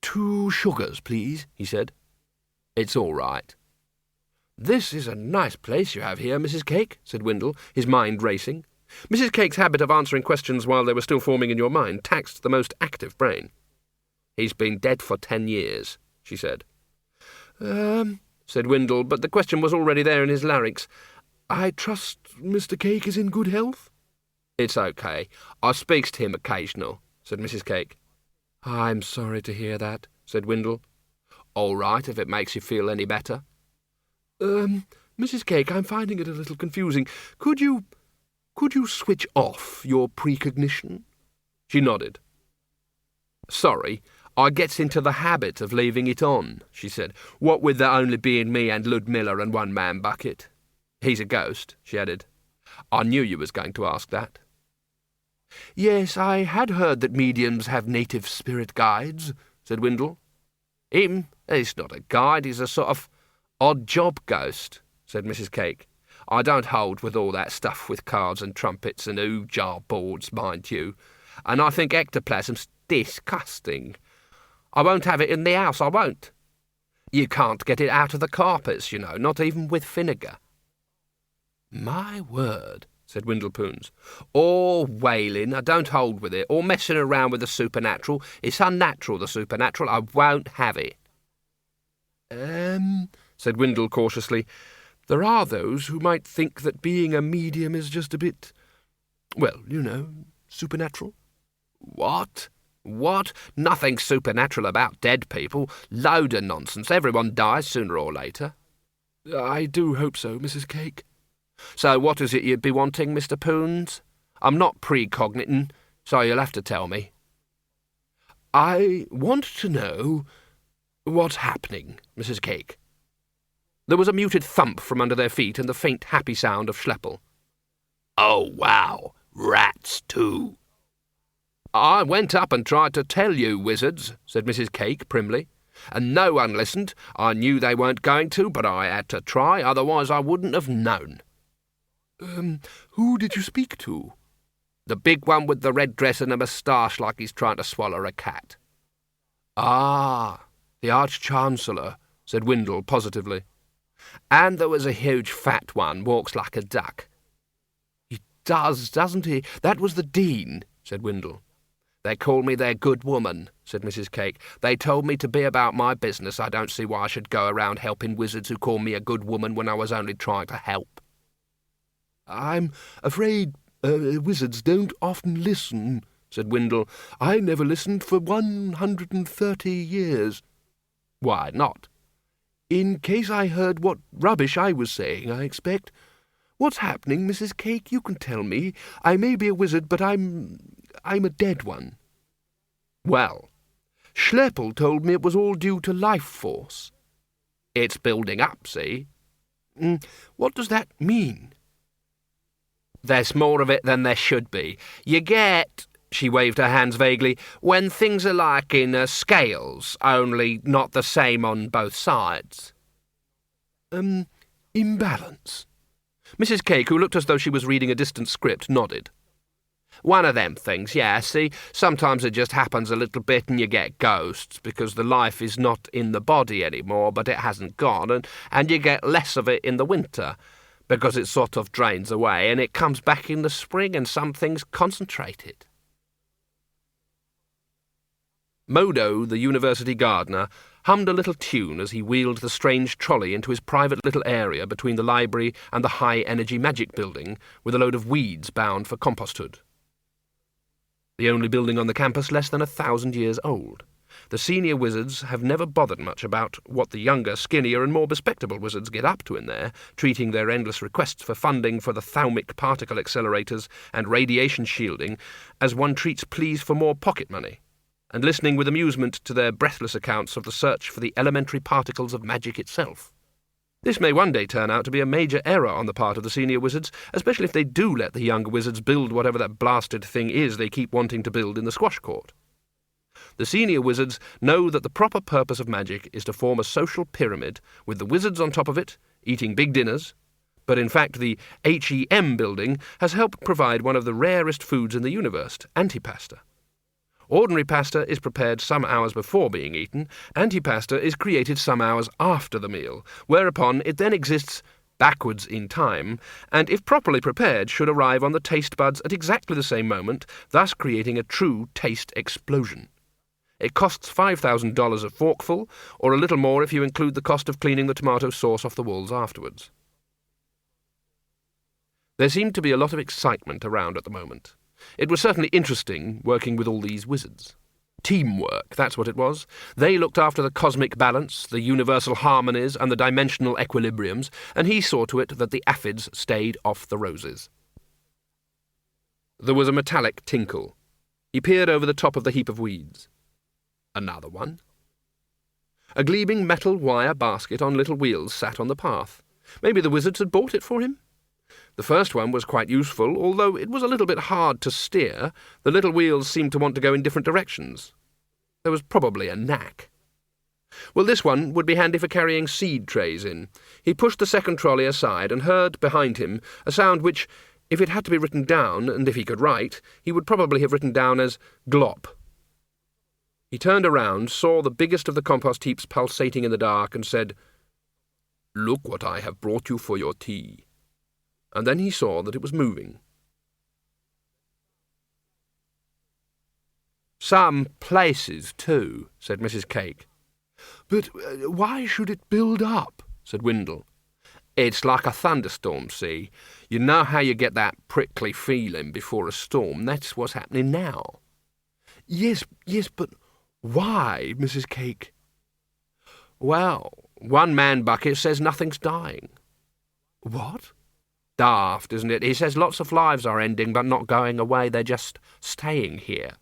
C: "2 sugars, please," he said.
A: "It's all right."
C: "This is a nice place you have here, Mrs. Cake," said Windle, his mind racing.
A: Mrs. Cake's habit of answering questions while they were still forming in your mind taxed the most active brain. "He's been dead for 10 years, she said.
C: Said Windle, but the question was already there in his larynx. "I trust Mr. Cake is in good health?"
A: "It's okay. I speaks to him occasional," said Mrs. Cake.
C: "I'm sorry to hear that," said Windle.
A: "All right, if it makes you feel any better."
C: Mrs. Cake, I'm finding it a little confusing. Could you switch off your precognition?"
A: She nodded. "Sorry, I gets into the habit of leaving it on," she said. "What with there only being me and Ludmilla and one man bucket. He's a ghost," she added. "I knew you was going to ask that."
C: "Yes, I had heard that mediums have native spirit guides," said Windle.
A: He's not a guide, he's a sort of odd job ghost," said Mrs. Cake. "I don't hold with all that stuff with cards and trumpets and ooh-jar boards, mind you, and I think ectoplasm's disgusting. I won't have it in the house, I won't. You can't get it out of the carpets, you know, not even with vinegar."
C: "My word,"
A: said Windlepoons. Or wailing, I don't hold with it, or messing around with the supernatural. It's unnatural, the supernatural. I won't have it.
C: Said Windle cautiously, there are those who might think that being a medium is just a bit, well, you know, supernatural.
A: What? What? Nothing supernatural about dead people. Load of nonsense. Everyone dies sooner or later.
C: I do hope so, Mrs. Cake.
A: So what is it you'd be wanting, Mr. Poons? I'm not precognitin', so you'll have to tell me.
C: I want to know what's happening, Mrs. Cake.
A: There was a muted thump from under their feet and the faint, happy sound of Schleppel.
E: Oh, wow. Rats, too.
A: I went up and tried to tell you, wizards, said Mrs. Cake primly, and no one listened. I knew they weren't going to, but I had to try, otherwise I wouldn't have known.
C: Who did you speak to?
A: The big one with the red dress and a moustache like he's trying to swallow a cat.
C: Ah, the Arch-Chancellor, said Windle positively.
A: And there was a huge fat one, walks like a duck.
C: He does, doesn't he? That was the Dean, said Windle.
A: They call me their good woman, said Mrs. Cake. They told me to be about my business. I don't see why I should go around helping wizards who call me a good woman when I was only trying to help.
C: I'm afraid wizards don't often listen, said Windle. I never listened for 130 years.
A: Why not?
C: In case I heard what rubbish I was saying, I expect. What's happening, Mrs. Cake? You can tell me. I may be a wizard, but I'm a dead one.
A: Well,
C: Schleppel told me it was all due to life force.
A: It's building up, see?
C: What does that mean?
A: There's more of it than there should be. You get, she waved her hands vaguely, when things are like in scales, only not the same on both sides.
C: Imbalance.
A: Mrs. Cake, who looked as though she was reading a distant script, nodded. One of them things, yeah, see? Sometimes it just happens a little bit and you get ghosts, because the life is not in the body anymore, but it hasn't gone, and you get less of it in the winter, because it sort of drains away, and it comes back in the spring, and some things concentrated. Modo, the university gardener, hummed a little tune as he wheeled the strange trolley into his private little area between the library and the high-energy magic building, with a load of weeds bound for composthood. The only building on the campus less than 1,000 years old. The senior wizards have never bothered much about what the younger, skinnier and more bespectable wizards get up to in there, treating their endless requests for funding for the thaumic particle accelerators and radiation shielding as one treats pleas for more pocket money, and listening with amusement to their breathless accounts of the search for the elementary particles of magic itself. This may one day turn out to be a major error on the part of the senior wizards, especially if they do let the younger wizards build whatever that blasted thing is they keep wanting to build in the squash court. The senior wizards know that the proper purpose of magic is to form a social pyramid, with the wizards on top of it, eating big dinners, but in fact the HEM building has helped provide one of the rarest foods in the universe, antipasta. Ordinary pasta is prepared some hours before being eaten, antipasta is created some hours after the meal, whereupon it then exists backwards in time, and if properly prepared should arrive on the taste buds at exactly the same moment, thus creating a true taste explosion. It costs $5,000 a forkful, or a little more if you include the cost of cleaning the tomato sauce off the walls afterwards. There seemed to be a lot of excitement around at the moment. It was certainly interesting working with all these wizards. Teamwork, that's what it was. They looked after the cosmic balance, the universal harmonies, and the dimensional equilibriums, and he saw to it that the aphids stayed off the roses. There was a metallic tinkle. He peered over the top of the heap of weeds. Another one. A gleaming metal wire basket on little wheels sat on the path. Maybe the wizards had bought it for him? The first one was quite useful, although it was a little bit hard to steer. The little wheels seemed to want to go in different directions. There was probably a knack. Well, this one would be handy for carrying seed trays in. He pushed the second trolley aside and heard, behind him, a sound which, if it had to be written down, and if he could write, he would probably have written down as glop. He turned around, saw the biggest of the compost heaps pulsating in the dark, and said, "Look what I have brought you for your tea." And then he saw that it was moving. Some places, too, said Mrs. Cake.
C: But why should it build up?
A: Said Windle. It's like a thunderstorm, see? You know how you get that prickly feeling before a storm? That's what's happening now.
C: Yes, but why, Mrs. Cake?
A: Well, one man bucket says nothing's dying.
C: What?
A: Daft, isn't it? He says lots of lives are ending but not going away, they're just staying here.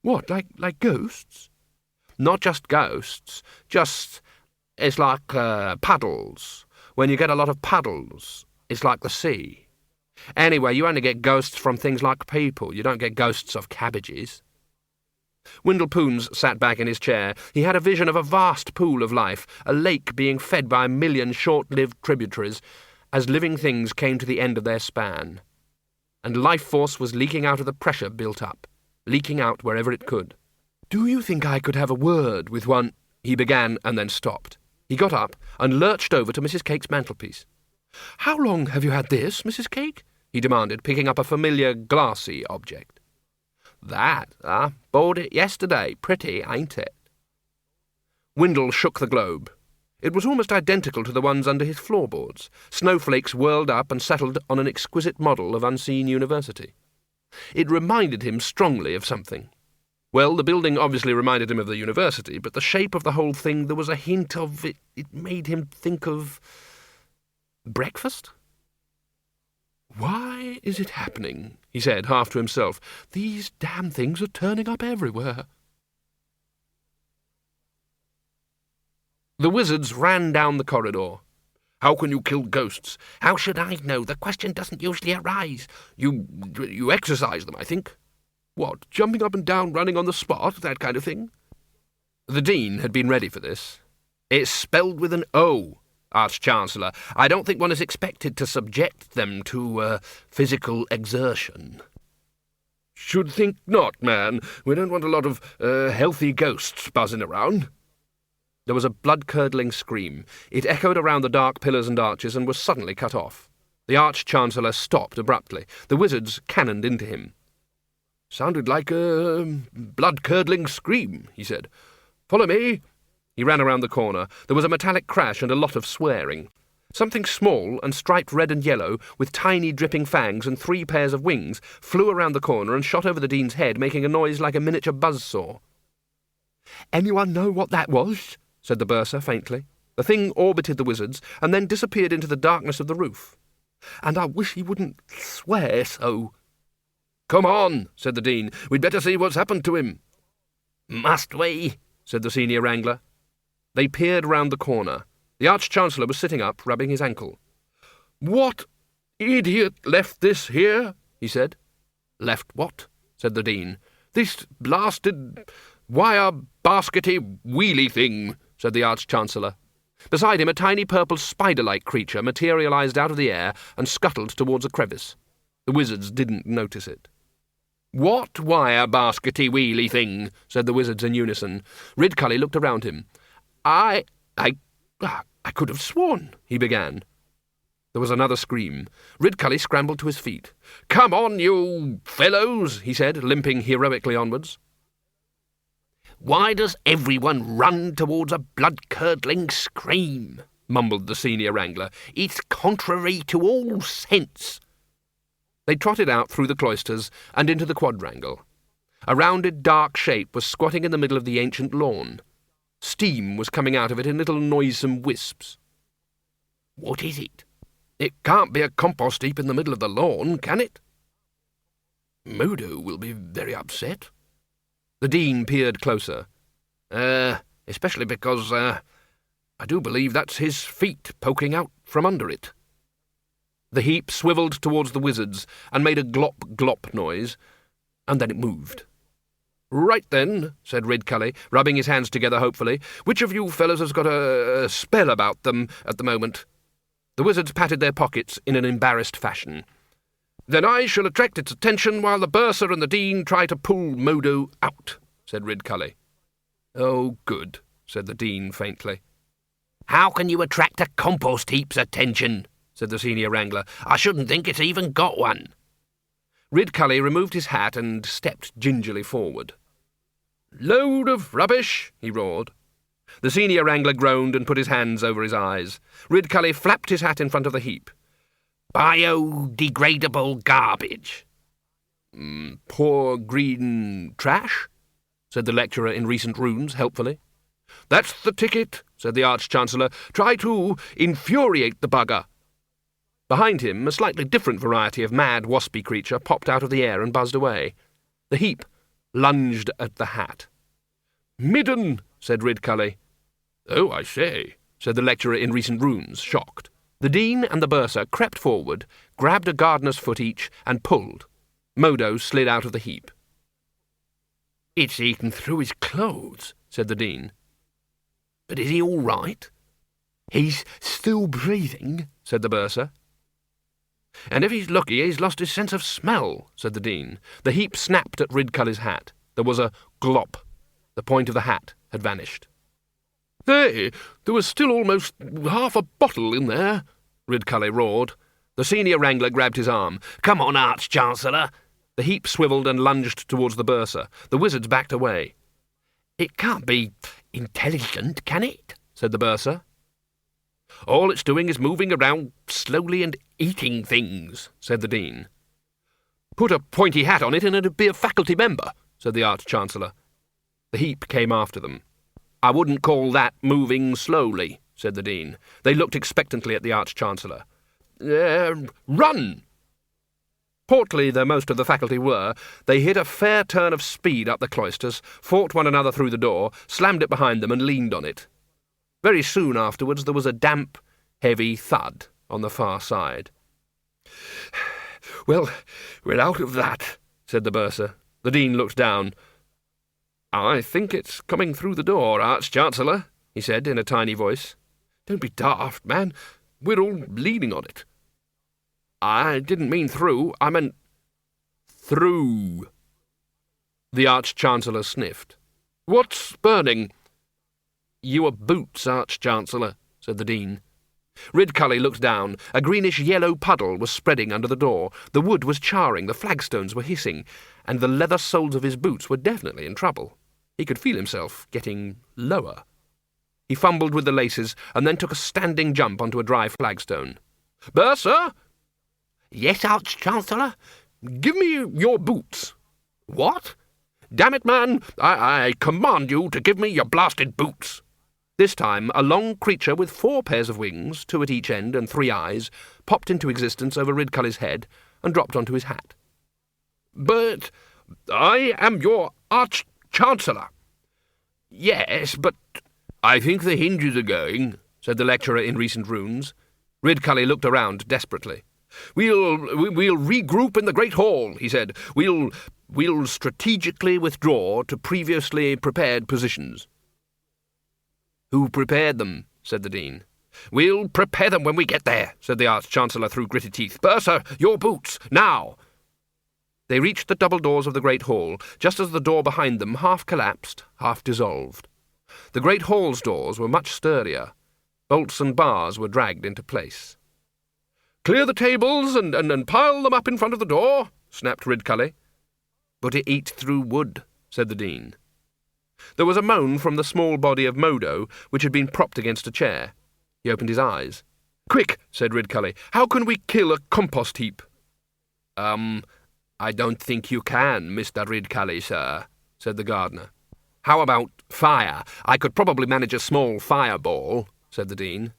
C: What, like ghosts?
A: Not just ghosts, it's like puddles. When you get a lot of puddles, it's like the sea. Anyway, you only get ghosts from things like people. You don't get ghosts of cabbages. Windlepoons sat back in his chair. He had a vision of a vast pool of life, a lake being fed by a million short-lived tributaries as living things came to the end of their span. And life force was leaking out of the pressure built up, leaking out wherever it could.
C: Do you think I could have a word with one?
A: He began and then stopped. He got up and lurched over to Mrs. Cake's mantelpiece.
C: How long have you had this, Mrs. Cake?
A: He demanded, picking up a familiar glassy object. That, bought it yesterday. Pretty, ain't it? Windle shook the globe. It was almost identical to the ones under his floorboards. Snowflakes whirled up and settled on an exquisite model of Unseen University. It reminded him strongly of something. Well, the building obviously reminded him of the university, but the shape of the whole thing, there was a hint of it. It made him think of breakfast.
C: Why is it happening? He said, half to himself. These damn things are turning up everywhere.
A: The wizards ran down the corridor.
E: How can you kill ghosts?
B: How should I know? The question doesn't usually arise.
E: You exercise them, I think.
C: What, jumping up and down, running on the spot, that kind of thing?
A: The Dean had been ready for this.
E: It's spelled with an O, Arch-Chancellor. I don't think one is expected to subject them to physical exertion.
C: Should think not, man. We don't want a lot of healthy ghosts buzzing around.
A: There was a blood-curdling scream. It echoed around the dark pillars and arches and was suddenly cut off. The Arch-Chancellor stopped abruptly. The wizards cannoned into him.
C: Sounded like a blood-curdling scream, he said. Follow me.
A: He ran around the corner. There was a metallic crash and a lot of swearing. Something small and striped red and yellow, with tiny dripping fangs and 3 pairs of wings, flew around the corner and shot over the Dean's head, making a noise like a miniature buzzsaw.
C: Anyone know what that was?
A: Said the bursar faintly. The thing orbited the wizards and then disappeared into the darkness of the roof.
C: And I wish he wouldn't swear so.
E: Come on, said the Dean. We'd better see what's happened to him.
B: Must we?
A: Said the senior wrangler. They peered round the corner. The Arch-Chancellor was sitting up, rubbing his ankle.
C: What idiot left this here? He said.
A: Left what? Said the Dean.
C: This blasted wire-baskety wheelie thing, said the Arch-Chancellor.
A: Beside him a tiny purple spider-like creature materialised out of the air and scuttled towards a crevice. The wizards didn't notice it.
E: What wire-baskety wheelie thing?
A: Said the wizards in unison. Ridcully looked around him.
C: I could have sworn, he began.
A: There was another scream. Ridcully scrambled to his feet.
E: Come on, you fellows, he said, limping heroically onwards.
B: Why does everyone run towards a blood-curdling scream?
A: Mumbled the senior wrangler.
B: It's contrary to all sense.
A: They trotted out through the cloisters and into the quadrangle. A rounded, dark shape was squatting in the middle of the ancient lawn. Steam was coming out of it in little noisome wisps.
B: What is it?
E: It can't be a compost heap in the middle of the lawn, can it?
C: Modo will be very upset.
A: The Dean peered closer.
E: Especially because, I do believe that's his feet poking out from under it.
A: The heap swivelled towards the wizards and made a glop-glop noise, and then it moved.
E: Right then, said Ridcully, rubbing his hands together hopefully. Which of you fellows has got a spell about them at the moment?
A: The wizards patted their pockets in an embarrassed fashion.
E: Then I shall attract its attention while the bursar and the Dean try to pull Modo out, said Ridcully.
A: Oh, good, said the Dean faintly.
B: How can you attract a compost heap's attention? Said the senior wrangler. I shouldn't think it's even got one.
A: Ridcully removed his hat and stepped gingerly forward. Load of rubbish, he roared. The senior wrangler groaned and put his hands over his eyes. Ridcully flapped his hat in front of the heap.
E: Biodegradable garbage.
A: Poor green trash, said the lecturer in recent runes, helpfully. That's the ticket, said the Arch-Chancellor. Try to infuriate the bugger. Behind him, a slightly different variety of mad, waspy creature popped out of the air and buzzed away. The heap lunged at the hat. Midden, said Ridcully. Oh, I say, said the lecturer in recent runes, shocked. The Dean and the Bursar crept forward, grabbed a gardener's foot each, and pulled. Modo slid out of the heap.
E: It's eaten through his clothes, said the Dean. But is he all right?
C: He's still breathing,
A: said the Bursar. And if he's lucky, he's lost his sense of smell, said the Dean. The heap snapped at Ridcully's hat. There was a glop. The point of the hat had vanished. Hey, there was still almost half a bottle in there, Ridcully roared. The senior wrangler grabbed his arm.
E: Come on, Arch-Chancellor.
A: The heap swiveled and lunged towards the Bursar. The wizards backed away.
E: It can't be intelligent, can it?
A: said the Bursar.
E: All it's doing is moving around slowly and eating things, said the Dean.
A: Put a pointy hat on it and it'd be a faculty member, said the Arch-Chancellor. The heap came after them. I wouldn't call that moving slowly, said the Dean. They looked expectantly at the Arch-Chancellor. Run! Portly though most of the faculty were, they hit a fair turn of speed up the cloisters, fought one another through the door, slammed it behind them and leaned on it. Very soon afterwards there was a damp, heavy thud on the far side. Well, we're out of that, said the Bursar. The Dean looked down. I think it's coming through the door, Arch-Chancellor, he said in a tiny voice. Don't be daft, man. We're all leaning on it. I didn't mean through, I meant through. The Arch-Chancellor sniffed. What's burning? Your boots, Arch-Chancellor, said the Dean. Ridcully looked down. A greenish-yellow puddle was spreading under the door. The wood was charring, the flagstones were hissing, and the leather soles of his boots were definitely in trouble. He could feel himself getting lower. He fumbled with the laces, and then took a standing jump onto a dry flagstone. Bursar!
B: Yes, Arch-Chancellor?
A: Give me your boots.
B: What?
A: Damn it, man! I command you to give me your blasted boots. This time, a long creature with 4 pairs of wings, 2 at each end and 3 eyes, popped into existence over Ridcully's head and dropped onto his hat. But I am your Arch-Chancellor. Yes, but I think the hinges are going, said the lecturer in recent runes. Ridcully looked around desperately. We'll regroup in the Great Hall, he said. We'll strategically withdraw to previously prepared positions. Who prepared them? Said the Dean. We'll prepare them when we get there, said the Arch-Chancellor through gritted teeth. Bursar, your boots, now! They reached the double doors of the Great Hall, just as the door behind them half collapsed, half dissolved. The Great Hall's doors were much sturdier. Bolts and bars were dragged into place. Clear the tables and pile them up in front of the door, snapped Ridcully. But it eats through wood, said the Dean. There was a moan from the small body of Modo, which had been propped against a chair. He opened his eyes. Quick, said Ridcully, how can we kill a compost heap? I don't think you can, Mr. Ridcully, sir, said the gardener. How about fire? I could probably manage a small fireball, said the Dean.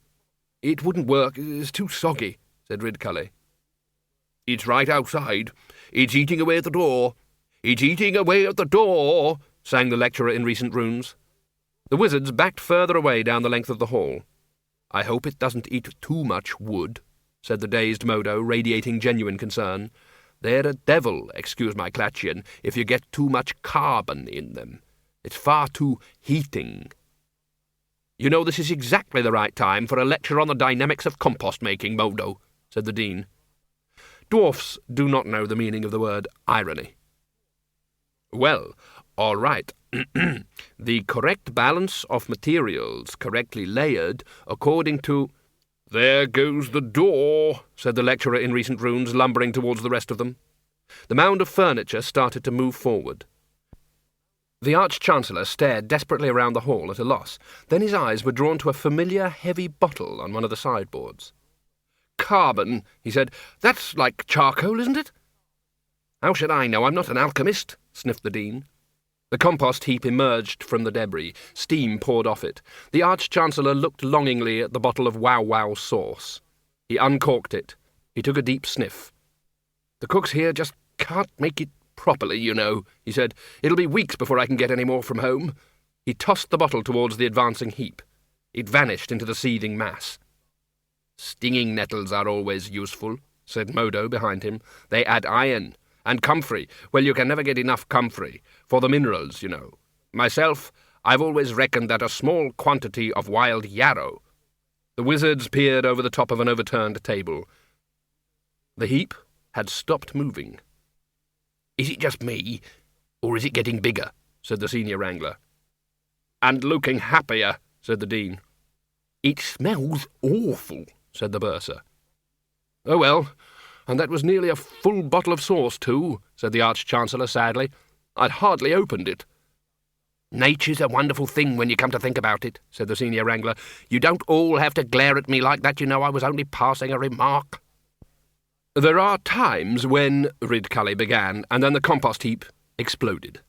A: It wouldn't work, it's too soggy, said Ridcully. It's right outside. It's eating away at the door. It's eating away at the door, sang the lecturer in recent runes. The wizards backed further away down the length of the hall. I hope it doesn't eat too much wood, said the dazed Modo, radiating genuine concern. They're a devil, excuse my Clatchian, if you get too much carbon in them. It's far too heating. You know, this is exactly the right time for a lecture on the dynamics of compost-making, Modo, said the Dean. Dwarfs do not know the meaning of the word irony. Well, all right. The correct balance of materials, correctly layered, according to... There goes the door, said the lecturer in recent runes, lumbering towards the rest of them. The mound of furniture started to move forward. The Arch-Chancellor stared desperately around the hall at a loss. Then his eyes were drawn to a familiar, heavy bottle on one of the sideboards. "Carbon," he said. "That's like charcoal, isn't it?" "How should I know? I'm not an alchemist," sniffed the Dean. The compost heap emerged from the debris. Steam poured off it. The Arch-Chancellor looked longingly at the bottle of wow-wow sauce. He uncorked it. He took a deep sniff. "The cooks here just can't make it properly, you know," he said. "It'll be weeks before I can get any more from home." He tossed the bottle towards the advancing heap. It vanished into the seething mass. "Stinging nettles are always useful," said Modo behind him. "They add iron. And comfrey. Well, you can never get enough comfrey. For the minerals, you know. Myself, I've always reckoned that a small quantity of wild yarrow." The wizards peered over the top of an overturned table. The heap had stopped moving. "Is it just me, or is it getting bigger?" said the senior wrangler. "And looking happier," said the Dean. "It smells awful," said the bursar. "Oh, well, and that was nearly a full bottle of sauce, too," said the Arch-Chancellor sadly. "I'd hardly opened it." "Nature's a wonderful thing when you come to think about it," said the senior wrangler. "You don't all have to glare at me like that, you know. I was only passing a remark." "There are times when—" Ridcully began, and then the compost heap exploded.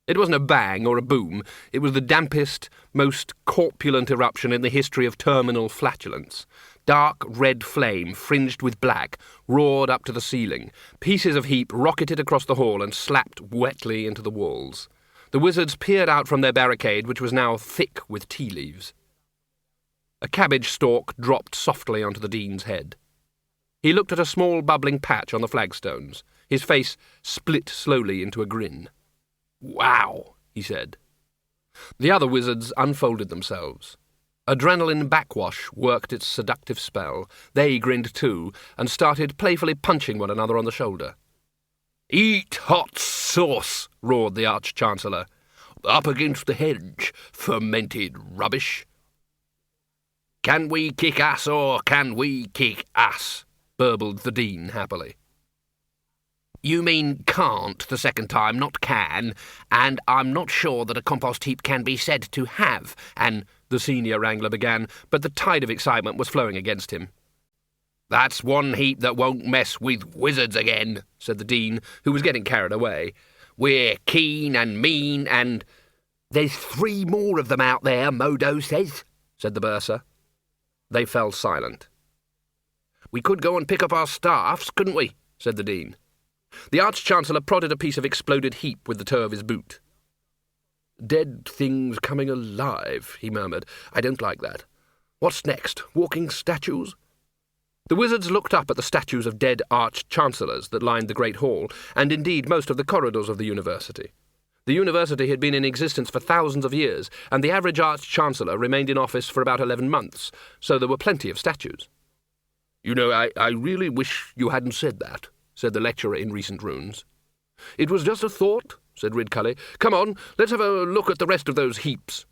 A: It wasn't a bang or a boom. It was the dampest, most corpulent eruption in the history of terminal flatulence. Dark red flame, fringed with black, roared up to the ceiling. Pieces of heap rocketed across the hall and slapped wetly into the walls. The wizards peered out from their barricade, which was now thick with tea leaves. A cabbage stalk dropped softly onto the Dean's head. He looked at a small bubbling patch on the flagstones. His face split slowly into a grin. "Wow," he said. The other wizards unfolded themselves. Adrenaline backwash worked its seductive spell. They grinned too, and started playfully punching one another on the shoulder. "Eat hot sauce," roared the Arch-Chancellor. "Up against the hedge, fermented rubbish." "Can we kick ass or can we kick ass?" burbled the Dean happily. "You mean can't the second time, not can, and I'm not sure that a compost heap can be said to have," and the senior wrangler began, but the tide of excitement was flowing against him. "That's one heap that won't mess with wizards again," said the Dean, who was getting carried away. "We're keen and mean and—" "There's 3 more of them out there, Modo says," said the bursar. They fell silent. "We could go and pick up our staffs, couldn't we?" said the Dean. The Arch-Chancellor prodded a piece of exploded heap with the toe of his boot. "Dead things coming alive," he murmured. "I don't like that. What's next? Walking statues?" The wizards looked up at the statues of dead Arch-Chancellors that lined the Great Hall, and indeed most of the corridors of the university. The university had been in existence for thousands of years, and the average Arch-Chancellor remained in office for about 11 months, so there were plenty of statues. "You know, I really wish you hadn't said that," said the lecturer in recent runes. "It was just a thought," said Ridcully. "Come on, let's have a look at the rest of those heaps."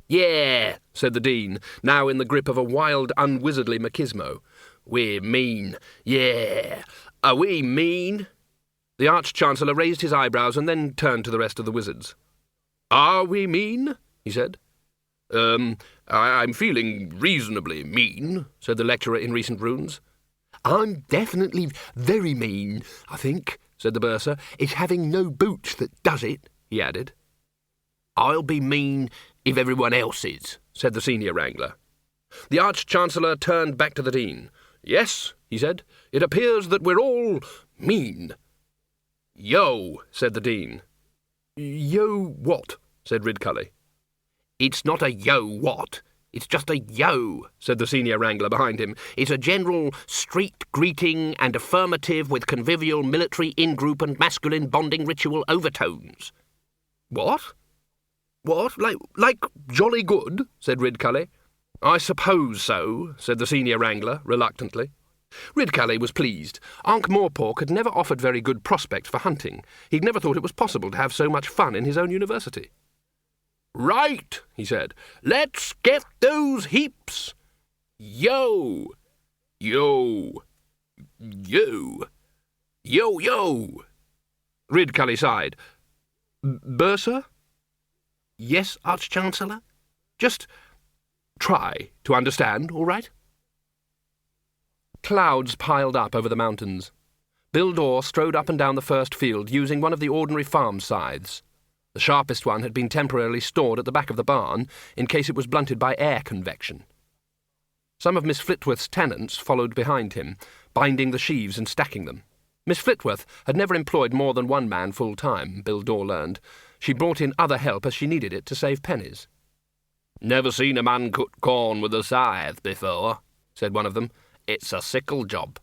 A: "Yeah," said the Dean, now in the grip of a wild, unwizardly machismo. "We're mean. Yeah. Are we mean?" The Arch-Chancellor raised his eyebrows and then turned to the rest of the wizards. "Are we mean?" he said. I'm feeling reasonably mean," said the lecturer in recent runes. "I'm definitely very mean, I think," said the bursar. "It's having no boots that does it," he added. "I'll be mean if everyone else is," said the senior wrangler. The Arch-Chancellor turned back to the Dean. "Yes," he said, "it appears that we're all mean." "Yo," said the Dean. "Yo what?" said Ridcully. "It's not a yo what. It's just a yo," said the senior wrangler behind him. "It's a general street greeting and affirmative with convivial military in-group and masculine bonding ritual overtones." "What? What? Like jolly good?" said Ridcully. "I suppose so," said the senior wrangler reluctantly. Ridcully was pleased. Ankh-Morpork had never offered very good prospects for hunting. He'd never thought it was possible to have so much fun in his own university. "Right," he said. "Let's get those heaps. Yo! Yo! Yo! Yo, yo!" Ridcully sighed. Bursar?
E: Yes, Arch-Chancellor?
A: Just try to understand, all right? Clouds piled up over the mountains. Bill Dorr strode up and down the first field using one of the ordinary farm scythes. The sharpest one had been temporarily stored at the back of the barn in case it was blunted by air convection. Some of Miss Flitworth's tenants followed behind him, binding the sheaves and stacking them. Miss Flitworth had never employed more than one man full-time, Bill Dorr learned. She brought in other help as she needed it to save pennies.
E: "Never seen a man cut corn with a scythe before," said one of them. "It's a sickle job."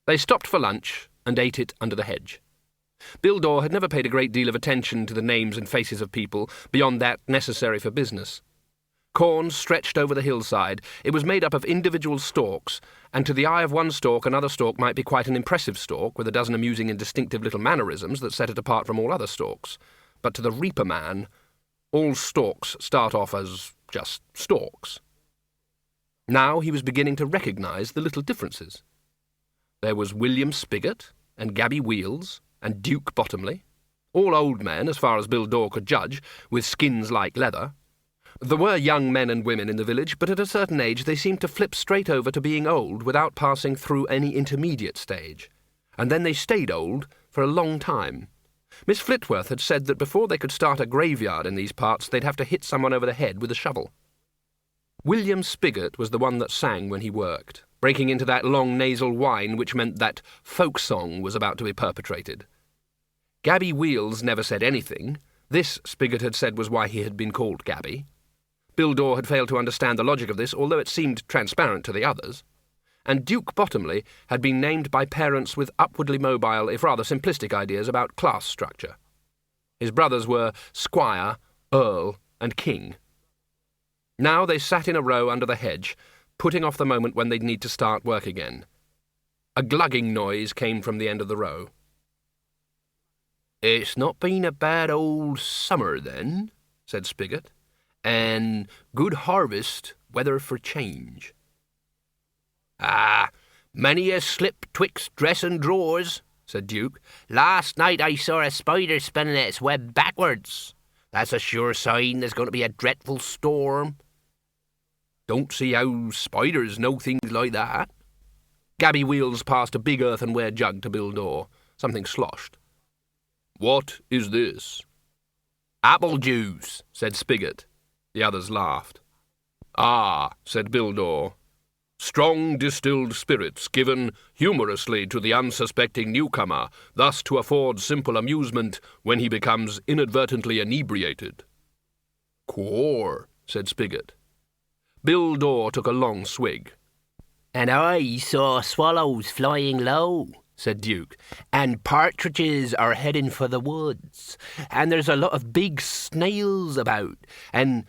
A: They stopped for lunch and ate it under the hedge. Bill Dorr had never paid a great deal of attention to the names and faces of people beyond that necessary for business. Corn stretched over the hillside. It was made up of individual stalks, and to the eye of one stalk another stalk might be quite an impressive stalk, with a dozen amusing and distinctive little mannerisms that set it apart from all other stalks. But to the reaper man, all stalks start off as just stalks. Now he was beginning to recognise the little differences. There was William Spigot, and Gabby Wheels, and Duke Bottomley, all old men, as far as Bill Dorr could judge, with skins like leather. There were young men and women in the village, but at a certain age they seemed to flip straight over to being old without passing through any intermediate stage. And then they stayed old for a long time. Miss Flitworth had said that before they could start a graveyard in these parts they'd have to hit someone over the head with a shovel. William Spigot was the one that sang when he worked, breaking into that long nasal whine which meant that folk song was about to be perpetrated. Gabby Wheels never said anything. This, Spigot had said, was why he had been called Gabby. Bill Dorr had failed to understand the logic of this, although it seemed transparent to the others. And Duke Bottomley had been named by parents with upwardly mobile, if rather simplistic ideas about class structure. His brothers were Squire, Earl, and King. Now they sat in a row under the hedge, putting off the moment when they'd need to start work again. A glugging noise came from the end of the row.
E: "It's not been a bad old summer, then," said Spigot. "And good harvest, weather for change." "Ah, many a slip twixt dress and drawers," said Duke. "Last night I saw a spider spinning its web backwards. That's a sure sign there's going to be a dreadful storm."
A: "Don't see how spiders know things like that." Gabby Wheels passed a big earthenware jug to Bill Dorr. Something sloshed. "What is this?"
E: "Apple juice," said
A: Spigot. The others laughed. "Ah," said Bill Dorr. "Strong distilled spirits given humorously to the unsuspecting newcomer, thus to afford simple amusement when he becomes inadvertently inebriated." "Quar," said Spigot. Bill Dorr took a long swig.
B: "And I saw swallows flying low," said Duke, "and partridges are heading for the woods, and there's a lot of big snails about, and—"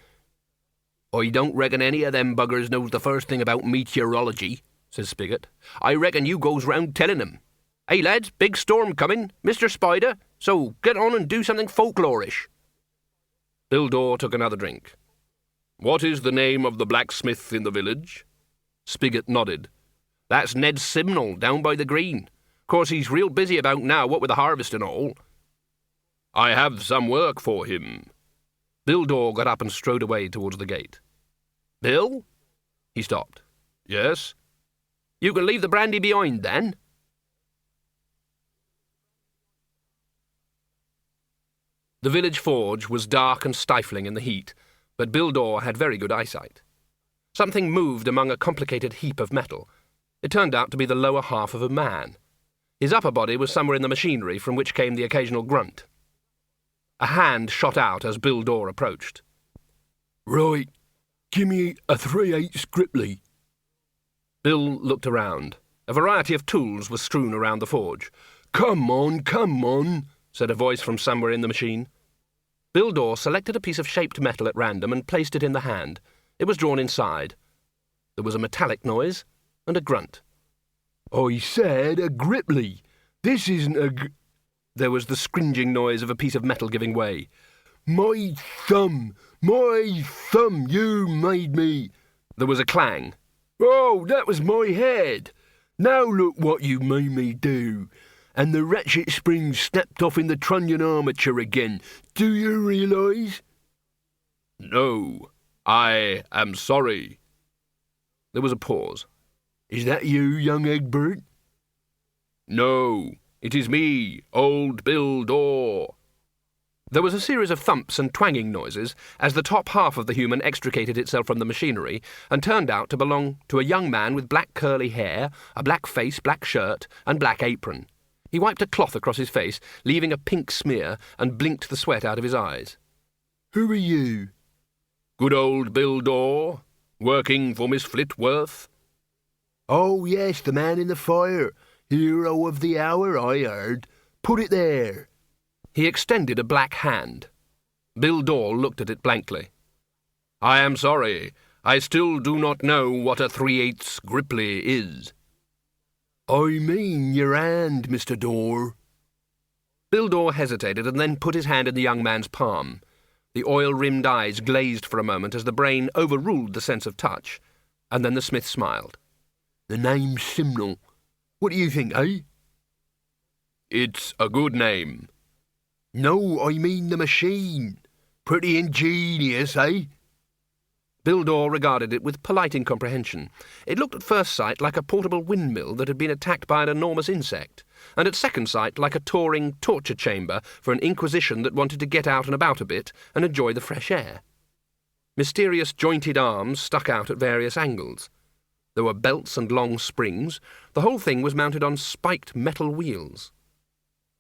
E: "I don't reckon any of them buggers knows the first thing about meteorology," said Spigot. "I reckon you goes round telling 'em. Hey, lads, big storm coming, Mr. Spider, so get on and do something folklorish."
A: Bill Dorr took another drink. "What is the name of the blacksmith in the village?"
E: Spigot nodded. "That's Ned Simnel, down by the green. Course he's real busy about now, what with the harvest and all."
A: "I have some work for him." Bill Dorr got up and strode away towards the gate.
E: "Bill?"
A: He stopped. "Yes?"
E: "You can leave the brandy behind, then?"
A: The village forge was dark and stifling in the heat, but Bill Dorr had very good eyesight. Something moved among a complicated heap of metal. It turned out to be the lower half of a man. His upper body was somewhere in the machinery from which came the occasional grunt. A hand shot out as Bill Dorr approached.
C: "Right, give me a 3/8 Gripley."
A: Bill looked around. A variety of tools were strewn around the forge.
C: Come on,
A: said a voice from somewhere in the machine. Bill Dorr selected a piece of shaped metal at random and placed it in the hand. It was drawn inside. There was a metallic noise and a grunt.
C: "I said a Gripley. This isn't a
A: There was the scringing noise of a piece of metal giving way.
C: My thumb, you made me."
A: There was a clang.
C: "Oh, that was my head. Now look what you made me do." And the ratchet spring snapped off in the trunnion armature again. Do you realise?
A: No, I am sorry. There was a pause.
C: Is that you, young Egbert?
A: No, it is me, old Bill Dorr. There was a series of thumps and twanging noises as the top half of the human extricated itself from the machinery and turned out to belong to a young man with black curly hair, a black face, black shirt, and black apron. He wiped a cloth across his face, leaving a pink smear, and blinked the sweat out of his eyes.
C: Who are you?
A: Good old Bill Dorr, working for Miss Flitworth.
C: Oh, yes, the man in the fire. Hero of the hour, I heard. Put it there.
A: He extended a black hand. Bill Dorr looked at it blankly. I am sorry. I still do not know what a 3/8 Gripply is.
C: I mean your hand, Mr. Dorr.
A: Bill Dorr hesitated and then put his hand in the young man's palm. The oil-rimmed eyes glazed for a moment as the brain overruled the sense of touch, and then the smith smiled.
C: The name's Simnel. What do you think, eh?
A: It's a good name.
C: No, I mean the machine. Pretty ingenious, eh?
A: Bill Dorr regarded it with polite incomprehension. It looked at first sight like a portable windmill that had been attacked by an enormous insect, and at second sight like a touring torture chamber for an inquisition that wanted to get out and about a bit and enjoy the fresh air. Mysterious jointed arms stuck out at various angles. There were belts and long springs. The whole thing was mounted on spiked metal wheels.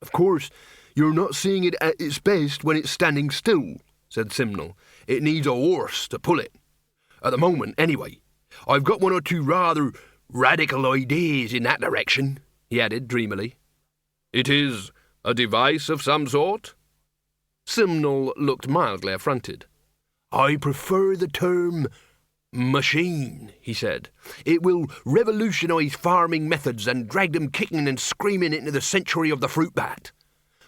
C: Of course, you're not seeing it at its best when it's standing still, said Simnel. It needs a horse to pull it. At the moment, anyway. I've got one or two rather radical ideas in that direction, he added dreamily.
A: It is a device of some sort? Simnel looked mildly affronted.
C: I prefer the term machine, he said. It will revolutionise farming methods and drag them kicking and screaming into the century of the fruit bat.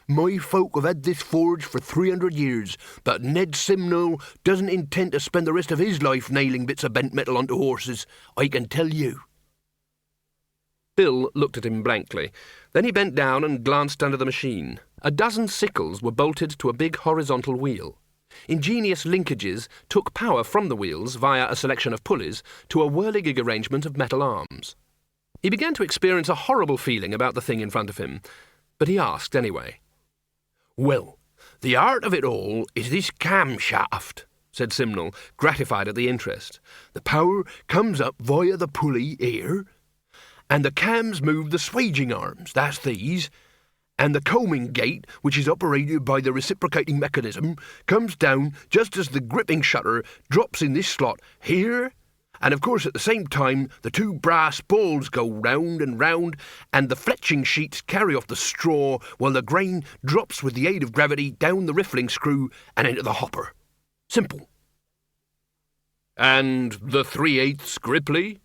C: My folk have had this forge for 300 years, but Ned Simnel doesn't intend to spend the rest of his life nailing bits of bent metal onto horses, I can tell you.
A: Bill looked at him blankly. Then he bent down and glanced under the machine. A dozen sickles were bolted to a big horizontal wheel. Ingenious linkages took power from the wheels via a selection of pulleys to a whirligig arrangement of metal arms. He began to experience a horrible feeling about the thing in front of him, but he asked anyway.
C: Well, the art of it all is this camshaft, said Simnel, gratified at the interest. The power comes up via the pulley here, and the cams move the swaging arms, that's these, and the combing gate, which is operated by the reciprocating mechanism, comes down just as the gripping shutter drops in this slot here, and of course at the same time the two brass balls go round and round, and the fletching sheets carry off the straw while the grain drops with the aid of gravity down the riffling screw and into the hopper. Simple.
A: And the 3/8 Gripply?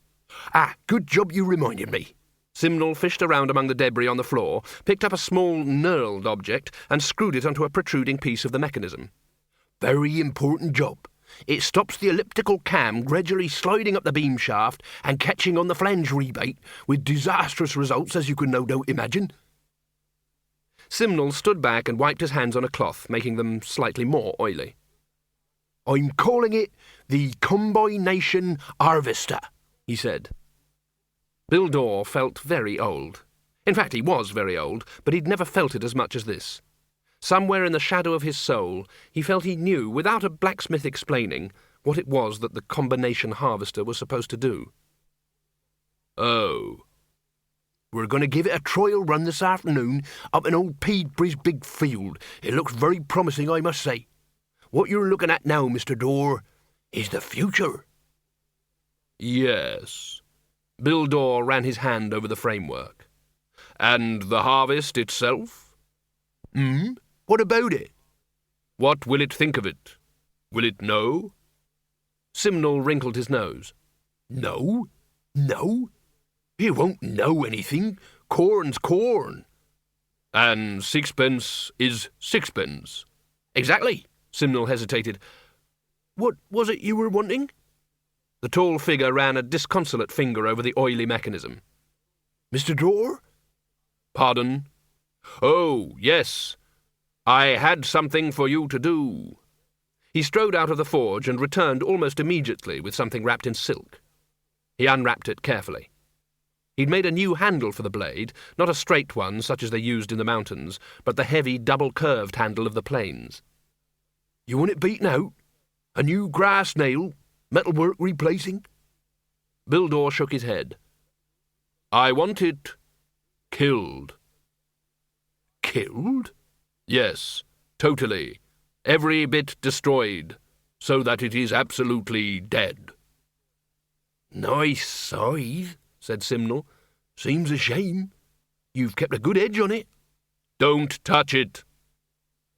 C: Ah, good job you reminded me.
A: Simnel fished around among the debris on the floor, picked up a small knurled object, and screwed it onto a protruding piece of the mechanism.
C: Very important job. It stops the elliptical cam gradually sliding up the beam shaft and catching on the flange rebate, with disastrous results, as you can no doubt imagine.
A: Simnel stood back and wiped his hands on a cloth, making them slightly more oily.
C: I'm calling it the Combination Harvester, he said.
A: Bill Dorr felt very old. In fact, he was very old, but he'd never felt it as much as this. Somewhere in the shadow of his soul, he felt he knew, without a blacksmith explaining, what it was that the combination harvester was supposed to do.
C: Oh. We're going to give it a trial run this afternoon up in old Peedbury's big field. It looks very promising, I must say. What you're looking at now, Mr. Dorr, is the future.
A: Yes. Bill Dorr ran his hand over the framework. And the harvest itself?
C: What about it?
A: What will it think of it? Will it know? Simnel wrinkled his nose.
C: No? No? It won't know anything. Corn's corn.
A: And sixpence is sixpence.
C: Exactly.
A: Simnel hesitated.
C: What was it you were wanting?
A: The tall figure ran a disconsolate finger over the oily mechanism.
C: Mr. Dorr?
A: Pardon? "Oh, yes. I had something for you to do." He strode out of the forge and returned almost immediately with something wrapped in silk. He unwrapped it carefully. He'd made a new handle for the blade, not a straight one such as they used in the mountains, but the heavy, double-curved handle of the plains. "You want it beaten out? A new grass nail? Metalwork replacing?" Bildor shook his head. "I want it killed." "Killed?" "Yes, totally. Every bit destroyed, so that it is absolutely dead." "Nice scythe," said Simnel. "Seems a shame. You've kept a good edge on it." "Don't touch it."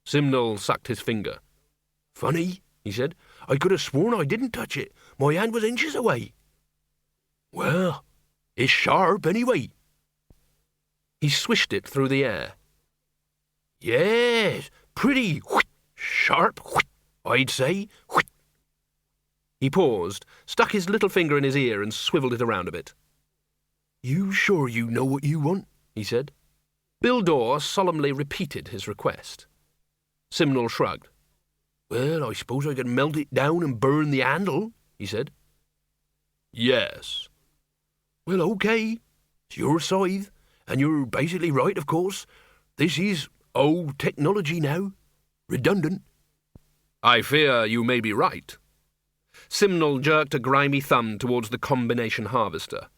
A: Simnel sucked his finger. "Funny," he said. "I could have sworn I didn't touch it. My hand was inches away." "Well, it's sharp anyway." He swished it through the air. "Yes, pretty sharp, I'd say." He paused, stuck his little finger in his ear and swivelled it around a bit. "You sure you know what you want?" he said. Bildor solemnly repeated his request. Simnel shrugged. "Well, I suppose I could melt it down and burn the handle," he said. "Yes." "Well, okay. It's your scythe, and you're basically right, of course. This is old technology now. Redundant." "I fear you may be right." Simnel jerked a grimy thumb towards the combination harvester.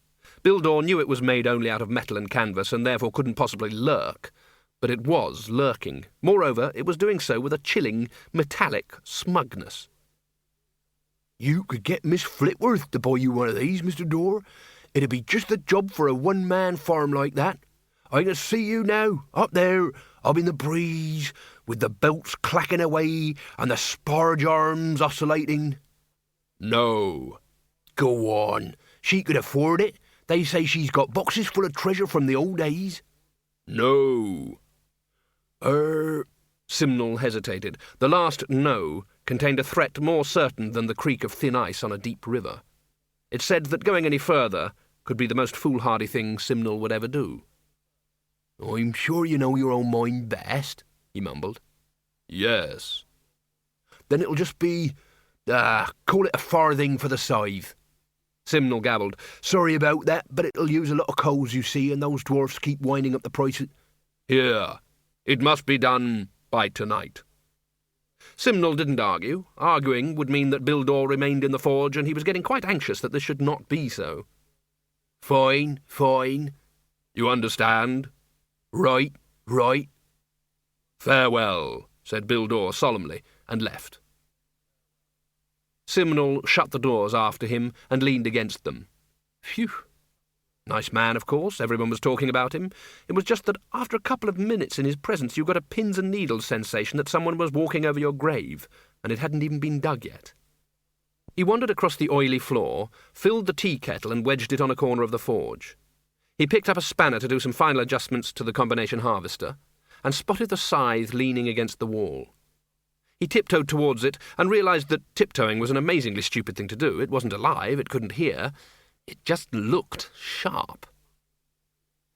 A: Bildor knew it was made only out of metal and canvas, and therefore couldn't possibly lurk. But it was lurking. Moreover, it was doing so with a chilling, metallic smugness. "You could get Miss Flitworth to buy you one of these, Mr. Dorr. It'd be just the job for a one-man farm like that. I can see you now, up there, up in the breeze, with the belts clacking away and the sparge arms oscillating." "No." "Go on. She could afford it. They say she's got boxes full of treasure from the old days." "No." Simnel hesitated. The last "no" contained a threat more certain than the creak of thin ice on a deep river. It said that going any further could be the most foolhardy thing Simnel would ever do. "I'm sure you know your own mind best," he mumbled. "Yes." "Then it'll just be, call it a farthing for the scythe." Simnel gabbled. "Sorry about that, but it'll use a lot of coals, you see, and those dwarfs keep winding up the price." "Here, it must be done by tonight." Simnel didn't argue. Arguing would mean that Bildor remained in the forge, and he was getting quite anxious that this should not be so. "Fine, fine." "You understand?" "Right, right." "Farewell," said Bildor solemnly, and left. Simnel shut the doors after him and leaned against them. Phew. Nice man, of course. Everyone was talking about him. It was just that after a couple of minutes in his presence you got a pins and needles sensation that someone was walking over your grave, and it hadn't even been dug yet. He wandered across the oily floor, filled the tea kettle and wedged it on a corner of the forge. He picked up a spanner to do some final adjustments to the combination harvester, and spotted the scythe leaning against the wall. He tiptoed towards it and realised that tiptoeing was an amazingly stupid thing to do. It wasn't alive, it couldn't hear. It just looked sharp.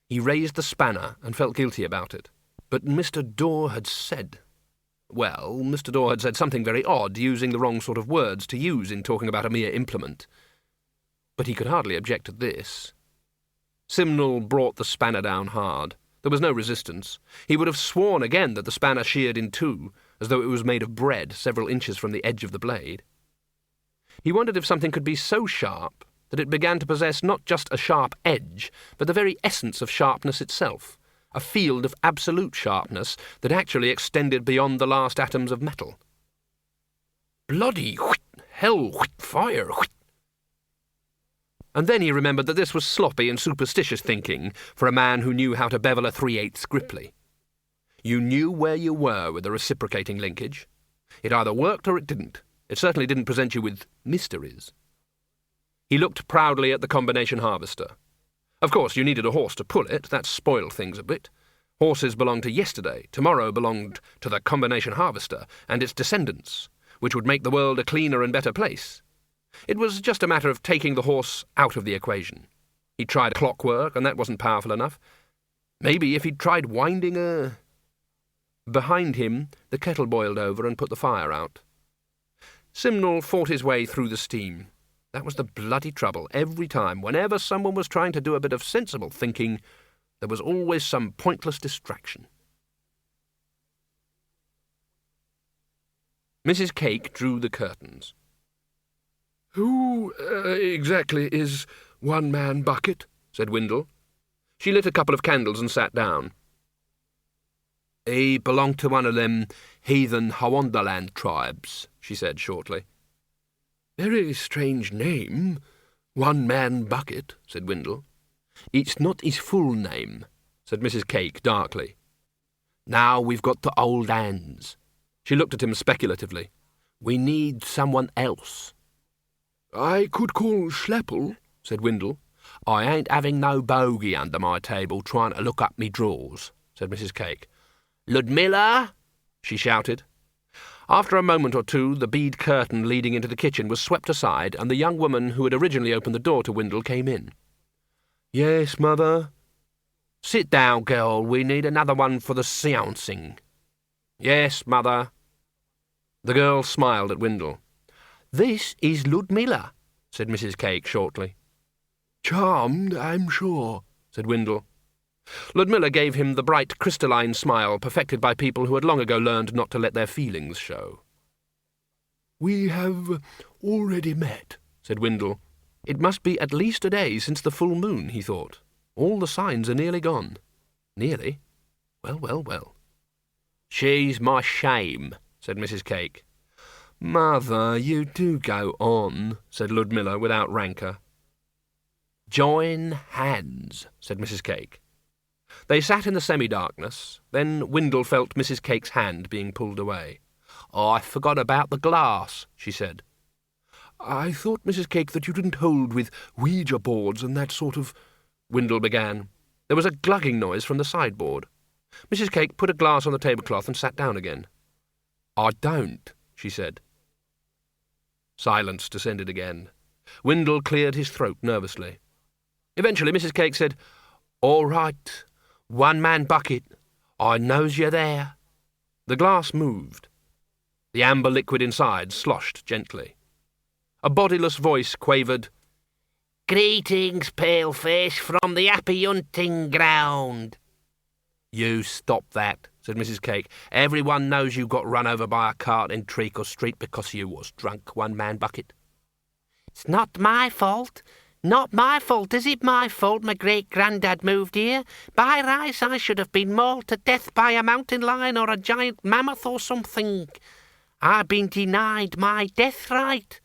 A: He raised the spanner and felt guilty about it. But Mr. Dorr had said... Well, Mr. Dorr had said something very odd, using the wrong sort of words to use in talking about a mere implement. But he could hardly object to this. Simnel brought the spanner down hard. There was no resistance. He would have sworn again that the spanner sheared in two, as though it was made of bread several inches from the edge of the blade. He wondered if something could be so sharp that it began to possess not just a sharp edge, but the very essence of sharpness itself, a field of absolute sharpness that actually extended beyond the last atoms of metal. Bloody hell, fire! And then he remembered that this was sloppy and superstitious thinking for a man who knew how to bevel a 3/8 Gripply. You knew where you were with a reciprocating linkage. It either worked or it didn't. It certainly didn't present you with mysteries. He looked proudly at the combination harvester. Of course, you needed a horse to pull it. That spoiled things a bit. Horses belonged to yesterday. Tomorrow belonged to the combination harvester and its descendants, which would make the world a cleaner and better place. It was just a matter of taking the horse out of the equation. He tried clockwork, and that wasn't powerful enough. Maybe if he'd tried winding a... Behind him, the kettle boiled over and put the fire out. Simnel fought his way through the steam. That was the bloody trouble. Every time, whenever someone was trying to do a bit of sensible thinking, there was always some pointless distraction. Mrs. Cake drew the curtains.
C: Who exactly is One Man Bucket?
A: Said Windle. She lit a couple of candles and sat down. He belonged to one of them heathen Hawonderland tribes, she said shortly.
C: Very strange name. One Man Bucket, said Windle.
A: It's not his full name, said Mrs. Cake darkly. Now we've got the old hands. She looked at him speculatively. We need someone else.
C: I could call Schleppel, said Windle.
A: I ain't having no bogey under my table trying to look up me drawers, said Mrs. Cake. Ludmilla! She shouted. After a moment or two, the bead curtain leading into the kitchen was swept aside, and the young woman who had originally opened the door to Windle came in. Yes, mother? Sit down, girl. We need another one for the seancing. Yes, mother. The girl smiled at Windle. This is Ludmilla, said Mrs. Cake shortly.
C: Charmed, I'm sure, said Windle.
A: Ludmilla gave him the bright crystalline smile perfected by people who had long ago learned not to let their feelings show.
C: We have already met, said Windle.
A: It must be at least a day since the full moon, he thought. All the signs are nearly gone. Nearly? Well, well, well. She's my shame, said Mrs. Cake. Mother, you do go on, said Ludmilla without rancour. Join hands, said Mrs. Cake. They sat in the semi-darkness. Then Windle felt Mrs. Cake's hand being pulled away. I forgot about the glass, she said.
C: I thought, Mrs. Cake, that you didn't hold with Ouija boards and that sort of...
A: Windle began. There was a glugging noise from the sideboard. Mrs. Cake put a glass on the tablecloth and sat down again. I don't, she said. Silence descended again. Windle cleared his throat nervously. Eventually Mrs. Cake said, All right, One Man Bucket, I knows you're there. The glass moved. The amber liquid inside sloshed gently. A bodiless voice quavered, Greetings, paleface, from the happy hunting ground. You stop that, said Mrs. Cake. Everyone knows you got run over by a cart in Treacle Street because you was drunk, One Man Bucket. It's not my fault. Not my fault. Is it my fault my great-granddad moved here? By rights, I should have been mauled to death by a mountain lion or a giant mammoth or something. I've been denied my death right.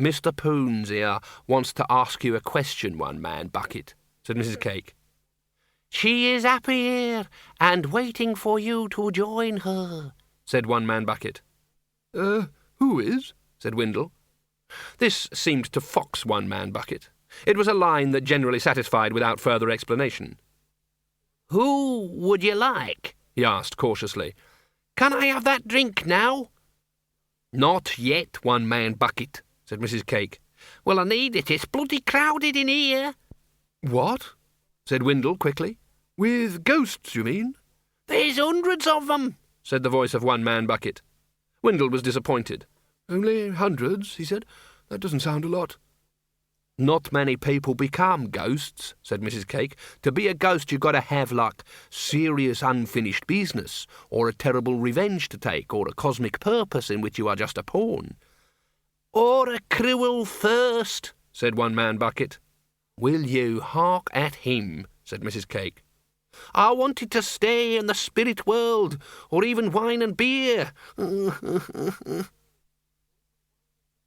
A: Mr. Poons here wants to ask you a question, One Man Bucket, said Mrs. Cake. She is happy here and waiting for you to join her, said One Man Bucket.
C: Who is?
A: Said Windle. This seemed to fox One Man Bucket. It was a line that generally satisfied without further explanation. Who would you like? He asked cautiously. Can I have that drink now? Not yet, One Man Bucket, said Mrs. Cake. Well, I need it. It's bloody crowded in here.
C: What?
A: Said Windle quickly.
C: With ghosts, you mean?
B: There's hundreds of them,
A: said the voice of One Man Bucket. Windle was disappointed.
C: Only hundreds, he said. That doesn't sound a lot.
A: Not many people become ghosts, said Mrs. Cake. To be a ghost you've got to have, like, serious unfinished business, or a terrible revenge to take, or a cosmic purpose in which you are just a pawn. Or a cruel thirst, said One Man Bucket. Will you hark at him, said Mrs. Cake. I wanted to stay in the spirit world, or even wine and beer.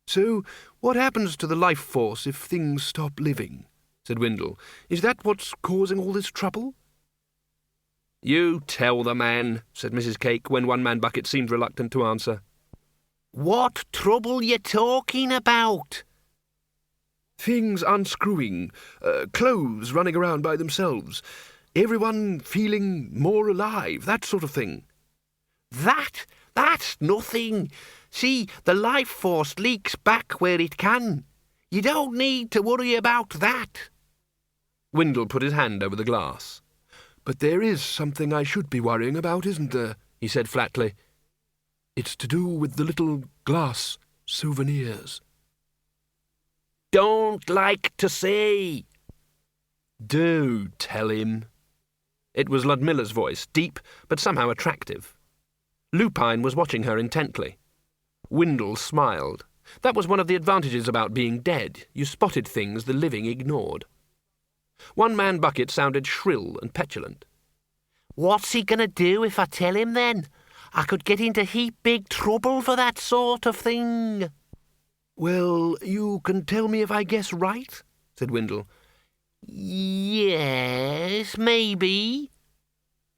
C: So, what happens to the life force if things stop living? Said Windle. Is that what's causing all this trouble?
A: You tell the man, said Mrs. Cake, when One Man Bucket seemed reluctant to answer. What trouble you talking about?
C: Things unscrewing, clothes running around by themselves, everyone feeling more alive, that sort of thing.
B: That's nothing. See, the life force leaks back where it can. You don't need to worry about that.
A: Windle put his hand over the glass.
C: But there is something I should be worrying about, isn't there? He said flatly. It's to do with the little glass souvenirs.
E: Don't like to say.
A: Do tell him. It was Ludmilla's voice, deep but somehow attractive. Lupine was watching her intently. Windle smiled. That was one of the advantages about being dead. You spotted things the living ignored. One-man bucket sounded shrill and petulant.
B: What's he going to do if I tell him then? I could get into heap big trouble for that sort of thing.
C: Well, you can tell me if I guess right, said Windle.
B: Yes, maybe.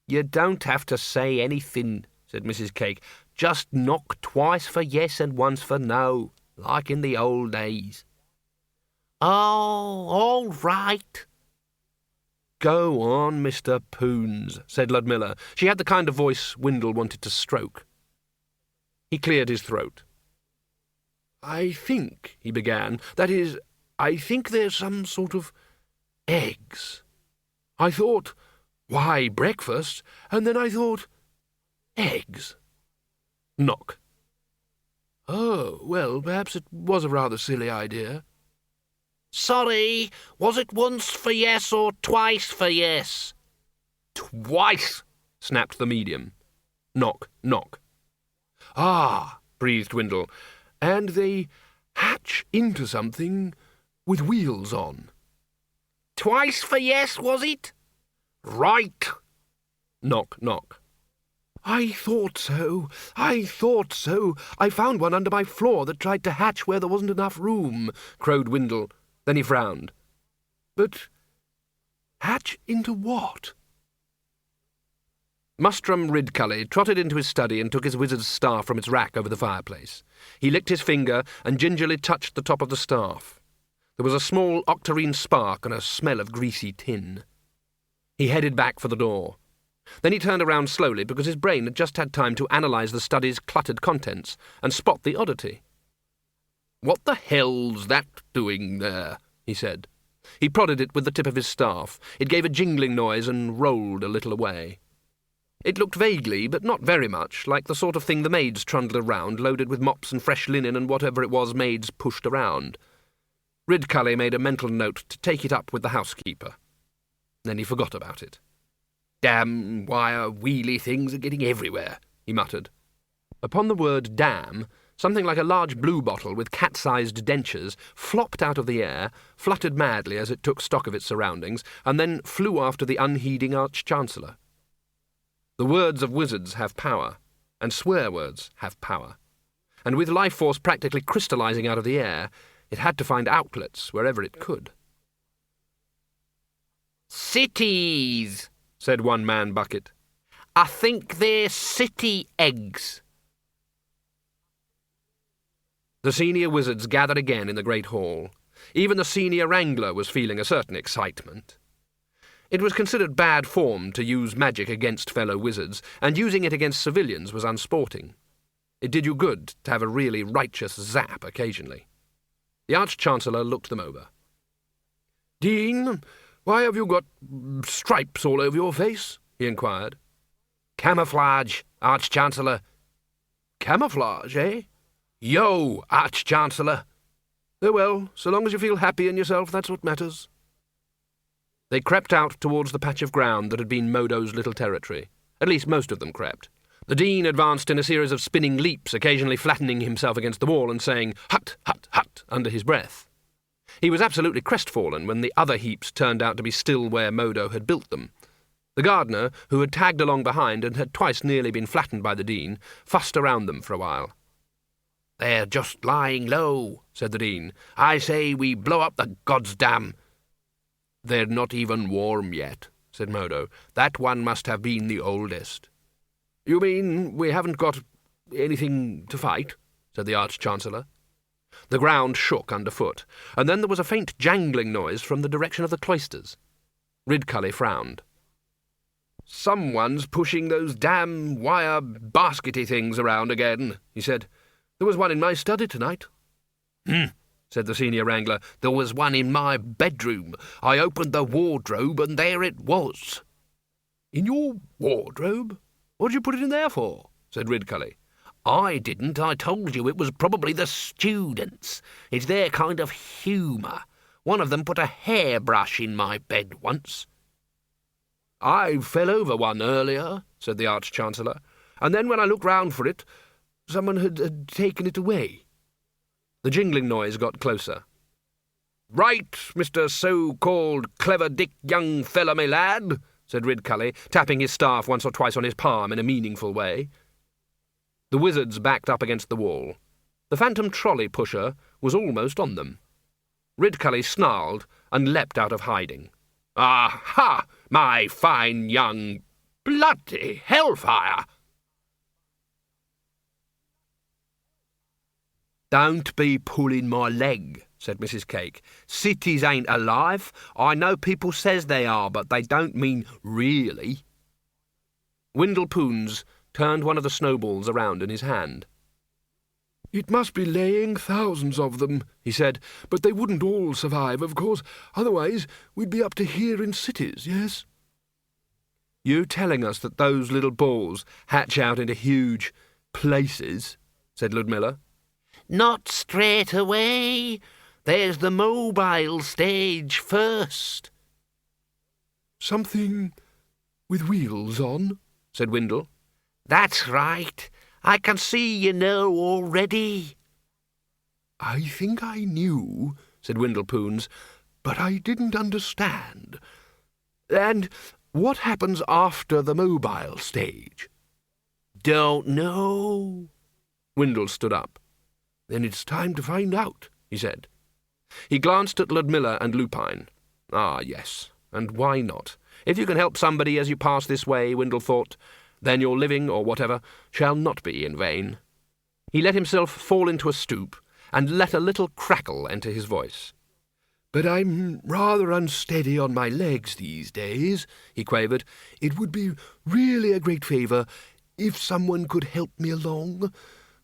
A: You don't have to say anything, said Mrs. Cake. Just knock twice for yes and once for no, like in the old days.
B: Oh, all right.
A: Go on, Mr. Poons, said Ludmilla. She had the kind of voice Windle wanted to stroke. He cleared his throat. I think, he began, that is, I think there's some sort of eggs. I thought, why, breakfast, and then I thought, eggs. Knock. Oh, well, perhaps it was a rather silly idea.
B: Sorry, was it once for yes or twice for yes?
A: Twice, snapped the medium. Knock, knock. Ah, breathed Windle, and they hatch into something with wheels on.
B: Twice for yes, was it?
A: Right. Knock, knock.
C: I thought so. I found one under my floor that tried to hatch where there wasn't enough room, crowed Windle. Then he frowned. But hatch into what?
A: Mustrum Ridcully trotted into his study and took his wizard's staff from its rack over the fireplace. He licked his finger and gingerly touched the top of the staff. There was a small octarine spark and a smell of greasy tin. He headed back for the door. Then he turned around slowly because his brain had just had time to analyse the study's cluttered contents and spot the oddity. "What the hell's that doing there?" he said. He prodded it with the tip of his staff. It gave a jingling noise and rolled a little away. It looked vaguely, but not very much, like the sort of thing the maids trundled around, loaded with mops and fresh linen and whatever it was maids pushed around. Ridcully made a mental note to take it up with the housekeeper. Then he forgot about it. "Damn wire wheelie things are getting everywhere," he muttered. Upon the word damn, something like a large blue bottle with cat-sized dentures flopped out of the air, fluttered madly as it took stock of its surroundings, and then flew after the unheeding Arch-Chancellor. The words of wizards have power, and swear words have power. And with life force practically crystallising out of the air, it had to find outlets wherever it could.
B: "Cities," said
A: one-man bucket.
B: "I think they're city eggs."
A: The senior wizards gathered again in the great hall. Even the senior wrangler was feeling a certain excitement. It was considered bad form to use magic against fellow wizards, and using it against civilians was unsporting. It did you good to have a really righteous zap occasionally. The Arch-Chancellor looked them over. "Dean, why have you got stripes all over your face?" he inquired.
B: "Camouflage, Arch-Chancellor."
C: "Camouflage, eh?"
B: "Yo, Arch-Chancellor."
C: "Oh well, so long as you feel happy in yourself, that's what matters."
A: They crept out towards the patch of ground that had been Modo's little territory. At least most of them crept. The Dean advanced in a series of spinning leaps, occasionally flattening himself against the wall and saying, "Hut, hut, hut," under his breath. He was absolutely crestfallen when the other heaps turned out to be still where Modo had built them. The gardener, who had tagged along behind and had twice nearly been flattened by the Dean, fussed around them for a while.
B: "They're just lying low," said the Dean. "I say we blow up the goddamn."
A: "They're not even warm yet," said Modo. "That one must have been the oldest." "You mean we haven't got anything to fight?" said the Arch-Chancellor. The ground shook underfoot, and then there was a faint jangling noise from the direction of the cloisters. Ridcully frowned. "Someone's pushing those damn wire baskety things around again," he said. "There was one in my study tonight."
B: Said the senior wrangler. "There was one in my bedroom. I opened the wardrobe and there it was."
A: In your wardrobe? What did you put it in there for? Said Ridcully.
E: I didn't. I told you it was probably the students. It's their kind of humour. One of them put a hairbrush in my bed once.
A: I fell over one earlier, said the Arch-Chancellor, and then when I looked round for it, someone had taken it away. The jingling noise got closer. Right, Mr. So-called clever Dick young fellow, me lad, said Ridcully, tapping his staff once or twice on his palm in a meaningful way. The wizards backed up against the wall. The phantom trolley pusher was almost on them. Ridcully snarled and leapt out of hiding. "Aha, my fine young... bloody hellfire!" "Don't be pulling my leg," said Mrs. Cake. "Cities ain't alive. I know people says they are, but they don't mean really." Windle Poons turned one of the snowballs around in his hand.
C: "It must be laying thousands of them," he said, "but they wouldn't all survive, of course. Otherwise we'd be up to here in cities, yes?"
A: "You telling us that those little balls hatch out into huge places?" said Ludmilla.
B: Not straight away. There's the mobile stage first.
C: "Something with wheels on?"
A: said Windle.
B: That's right. I can see you know already.
C: "I think I knew," said Windle Poons, "but I didn't understand. And what happens after the mobile stage?"
B: Don't know.
A: Windle stood up.
C: "Then it's time to find out," he said.
A: He glanced at Ludmilla and Lupine. Ah, yes, and why not? If you can help somebody as you pass this way, Windle thought, then your living, or whatever, shall not be in vain. He let himself fall into a stoop, and let a little crackle enter his voice.
C: "But I'm rather unsteady on my legs these days," he quavered. "It would be really a great favour if someone could help me along.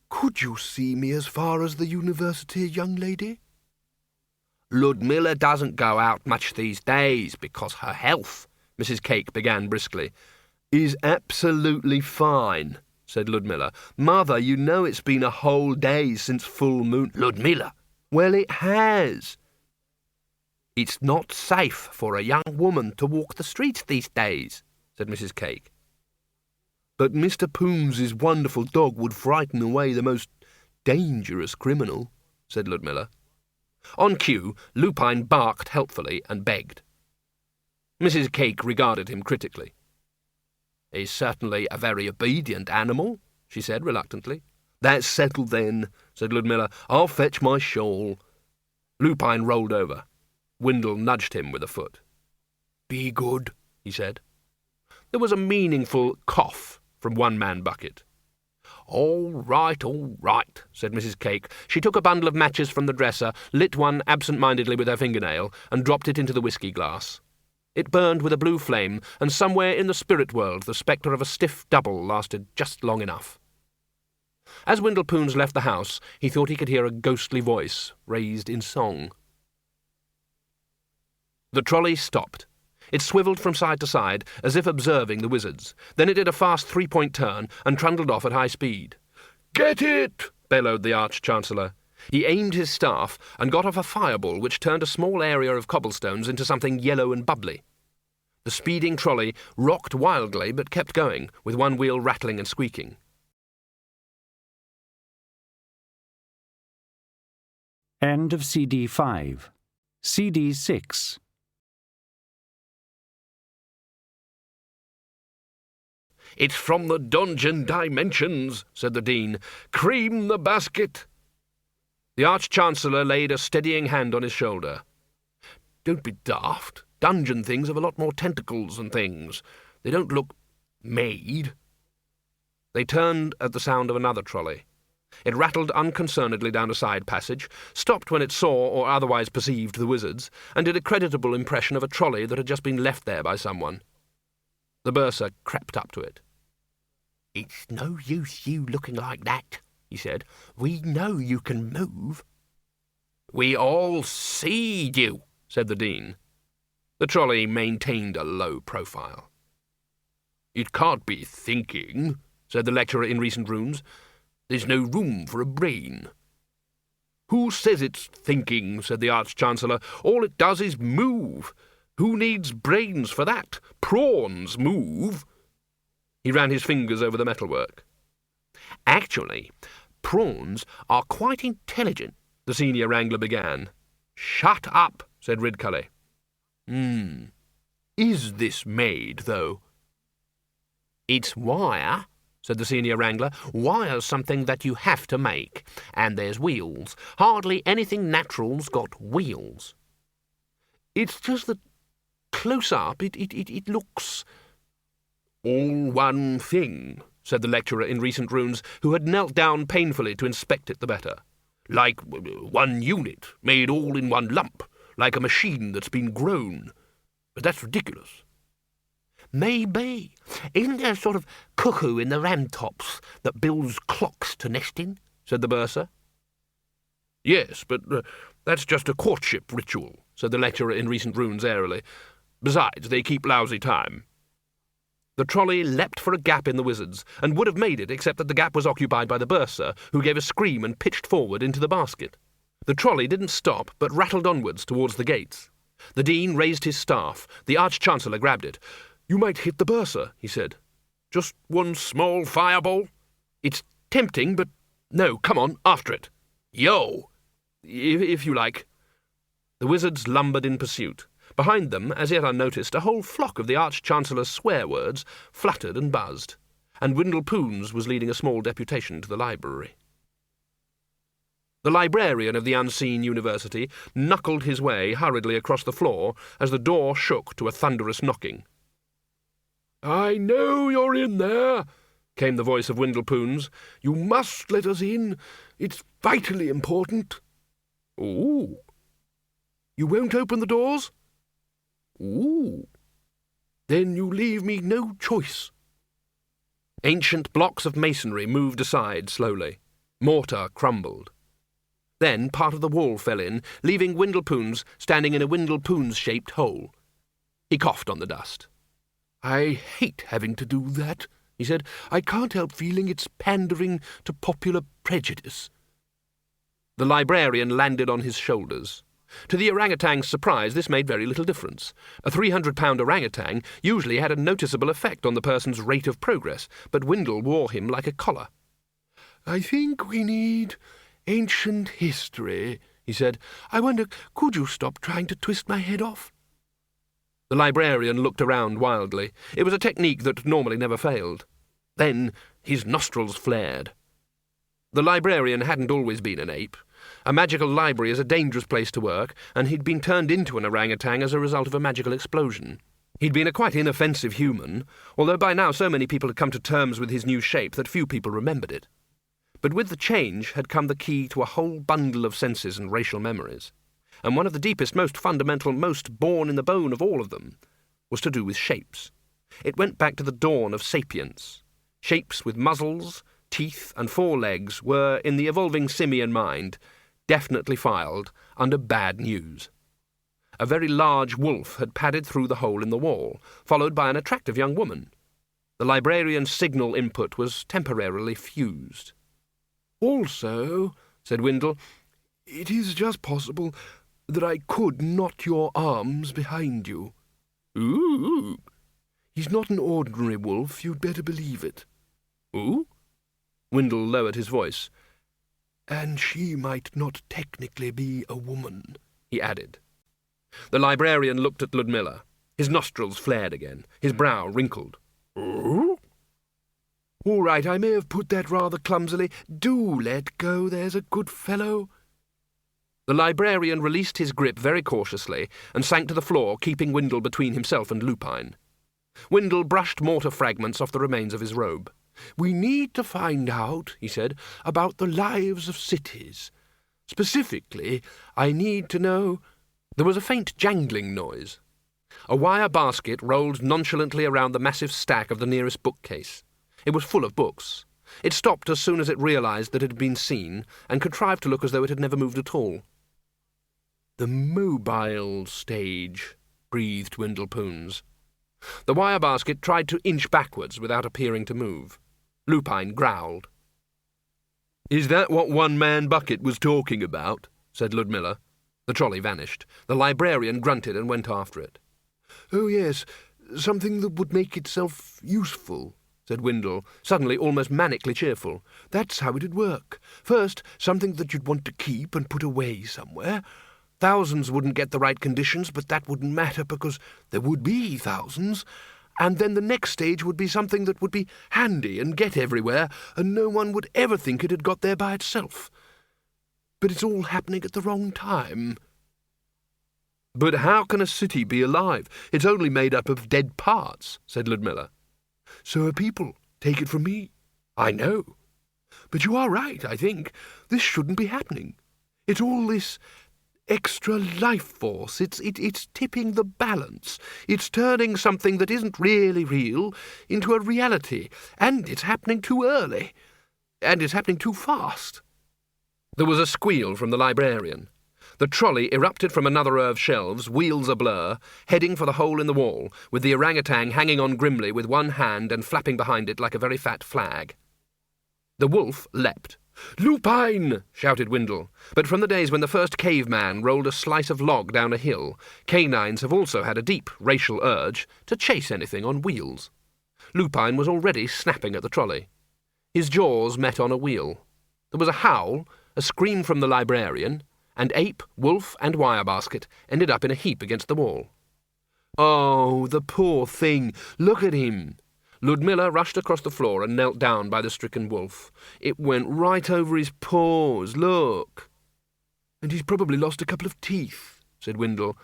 C: Could you see me as far as the university, young lady?"
A: Ludmilla doesn't go out much these days because her health, Mrs. Cake began briskly. "Is absolutely fine," said Ludmilla. "Mother, you know it's been a whole day since full moon—"
B: Ludmilla.
A: "Well, it has." "It's not safe for a young woman to walk the streets these days," said Mrs. Cake. "But Mr. Poons's wonderful dog would frighten away the most dangerous criminal," said Ludmilla. On cue, Lupine barked helpfully and begged. Mrs. Cake regarded him critically. "He's certainly a very obedient animal," she said reluctantly. "That's settled then," said Ludmilla. "I'll fetch my shawl." Lupine rolled over. Windle nudged him with a foot.
C: "Be good,"
A: he said. There was a meaningful cough from one man bucket. All right, said Mrs. Cake. She took a bundle of matches from the dresser, lit one absent-mindedly with her fingernail, and dropped it into the whisky glass. It burned with a blue flame, and somewhere in the spirit world the spectre of a stiff double lasted just long enough. As Windle Poons left the house, he thought he could hear a ghostly voice raised in song. The trolley stopped. It swivelled from side to side, as if observing the wizards. Then it did a fast three-point turn and trundled off at high speed.
C: "Get it!"
A: bellowed the Arch-Chancellor. He aimed his staff and got off a fireball which turned a small area of cobblestones into something yellow and bubbly. The speeding trolley rocked wildly but kept going, with one wheel rattling and squeaking.
D: End of CD 5. CD 6.
A: "It's from the dungeon dimensions," said the Dean. "Cream the basket." The Arch-Chancellor laid a steadying hand on his shoulder. "Don't be daft. Dungeon things have a lot more tentacles and things. They don't look made." They turned at the sound of another trolley. It rattled unconcernedly down a side passage, stopped when it saw or otherwise perceived the wizards, and did a creditable impression of a trolley that had just been left there by someone. The bursar crept up to it.
B: "It's no use you looking like that," he said. "We know you can move."
A: "We all seed you," said the Dean. The trolley maintained a low profile. It can't be thinking, said the lecturer in recent runes. There's no room for a brain. Who says it's thinking, said the Arch-Chancellor. All it does is move. Who needs brains for that? Prawns move. He ran his fingers over the metalwork. Actually, prawns are quite intelligent, the senior wrangler began. Shut up, said Ridcully. Is this made, though? It's wire, said the senior wrangler. Wire's something that you have to make, and there's wheels. Hardly anything natural's got wheels. It's just that close up it looks all one thing, said the lecturer in recent runes, who had knelt down painfully to inspect it the better. Like one unit, made all in one lump, like a machine that's been grown. But that's ridiculous. Maybe. Isn't there a sort of cuckoo in the ramtops that builds clocks to nest in? Said the bursar. Yes, but that's just a courtship ritual, said the lecturer in recent runes airily. Besides, they keep lousy time. The trolley leapt for a gap in the wizards, and would have made it except that the gap was occupied by the bursar, who gave a scream and pitched forward into the basket. The trolley didn't stop, but rattled onwards towards the gates. The dean raised his staff. The Arch-Chancellor grabbed it. You might hit the bursar, he said. Just one small fireball? It's tempting, but no, come on, after it. Yo! If you like. The wizards lumbered in pursuit. Behind them, as yet unnoticed, a whole flock of the Arch-Chancellor's swear words fluttered and buzzed, and Windle Poons was leading a small deputation to the library. The librarian of the unseen university knuckled his way hurriedly across the floor as the door shook to a thunderous knocking. I know you're in there, came the voice of Windle Poons. You must let us in. It's vitally important. Ooh. You won't open the doors? Ooh. Then you leave me no choice. Ancient blocks of masonry moved aside slowly. Mortar crumbled. Then part of the wall fell in, leaving Windle Poons standing in a Windle Poons-shaped hole. He coughed on the dust. I hate having to do that, he said. I can't help feeling it's pandering to popular prejudice. The librarian landed on his shoulders. To the orangutan's surprise, this made very little difference. A 300-pound orangutan usually had a noticeable effect on the person's rate of progress, but Windle wore him like a collar. I think we need ancient history, he said. I wonder, could you stop trying to twist my head off? The librarian looked around wildly. It was a technique that normally never failed. Then his nostrils flared. The librarian hadn't always been an ape. A magical library is a dangerous place to work, and he'd been turned into an orangutan as a result of a magical explosion. He'd been a quite inoffensive human, although by now so many people had come to terms with his new shape that few people remembered it. But with the change had come the key to a whole bundle of senses and racial memories, and one of the deepest, most fundamental, most born in the bone of all of them was to do with shapes. It went back to the dawn of sapience. Shapes with muzzles, teeth, and forelegs were, in the evolving simian mind, definitely filed under bad news. A very large wolf had padded through the hole in the wall, followed by an attractive young woman. The librarian's signal input was temporarily fused. Also, said Windle, it is just possible that I could knot your arms behind you. Ooh. He's not an ordinary wolf, you'd better believe it. Ooh? Windle lowered his voice. And she might not technically be a woman, he added. The librarian looked at Ludmilla. His nostrils flared again. His brow wrinkled. Ooh? All right, I may have put that rather clumsily. Do let go, there's a good fellow. The librarian released his grip very cautiously and sank to the floor, keeping Windle between himself and Lupine. Windle brushed mortar fragments off the remains of his robe. We need to find out, he said, about the lives of cities. Specifically, I need to know... There was a faint jangling noise. A wire basket rolled nonchalantly around the massive stack of the nearest bookcase. It was full of books. It stopped as soon as it realized that it had been seen, and contrived to look as though it had never moved at all. The mobile stage, breathed Windle Poons. The wire basket tried to inch backwards without appearing to move. Lupine growled. "Is that what one-man bucket was talking about?" said Ludmilla. The trolley vanished. The librarian grunted and went after it.
C: "Oh, yes, something that would make itself useful,"
A: said Windle, suddenly almost manically cheerful.
C: "That's how it'd work. First, something that you'd want to keep and put away somewhere. Thousands wouldn't get the right conditions, but that wouldn't matter because there would be thousands. And then the next stage would be something that would be handy and get everywhere, and no one would ever think it had got there by itself. But it's all happening at the wrong time."
A: "But how can a city be alive? It's only made up of dead parts," said Ludmilla.
C: "So are people. Take it from me."
A: "I know.
C: But you are right, I think. This shouldn't be happening. It's all this extra life force. It's tipping the balance. It's turning something that isn't really real into a reality. And it's happening too early. And it's happening too fast."
A: There was a squeal from the librarian. The trolley erupted from another row of shelves, wheels ablur, heading for the hole in the wall, with the orangutan hanging on grimly with one hand and flapping behind it like a very fat flag. The wolf leapt. "Lupine!" shouted Windle. But from the days when the first caveman rolled a slice of log down a hill, canines have also had a deep racial urge to chase anything on wheels. Lupine was already snapping at the trolley. His jaws met on a wheel. There was a howl, a scream from the librarian, and ape, wolf, and wire basket ended up in a heap against the wall. "Oh, the poor thing! Look at him!" Ludmilla rushed across the floor and knelt down by the stricken wolf. "It went right over his paws, look."
C: "And he's probably lost a couple of teeth,"
A: said Windle.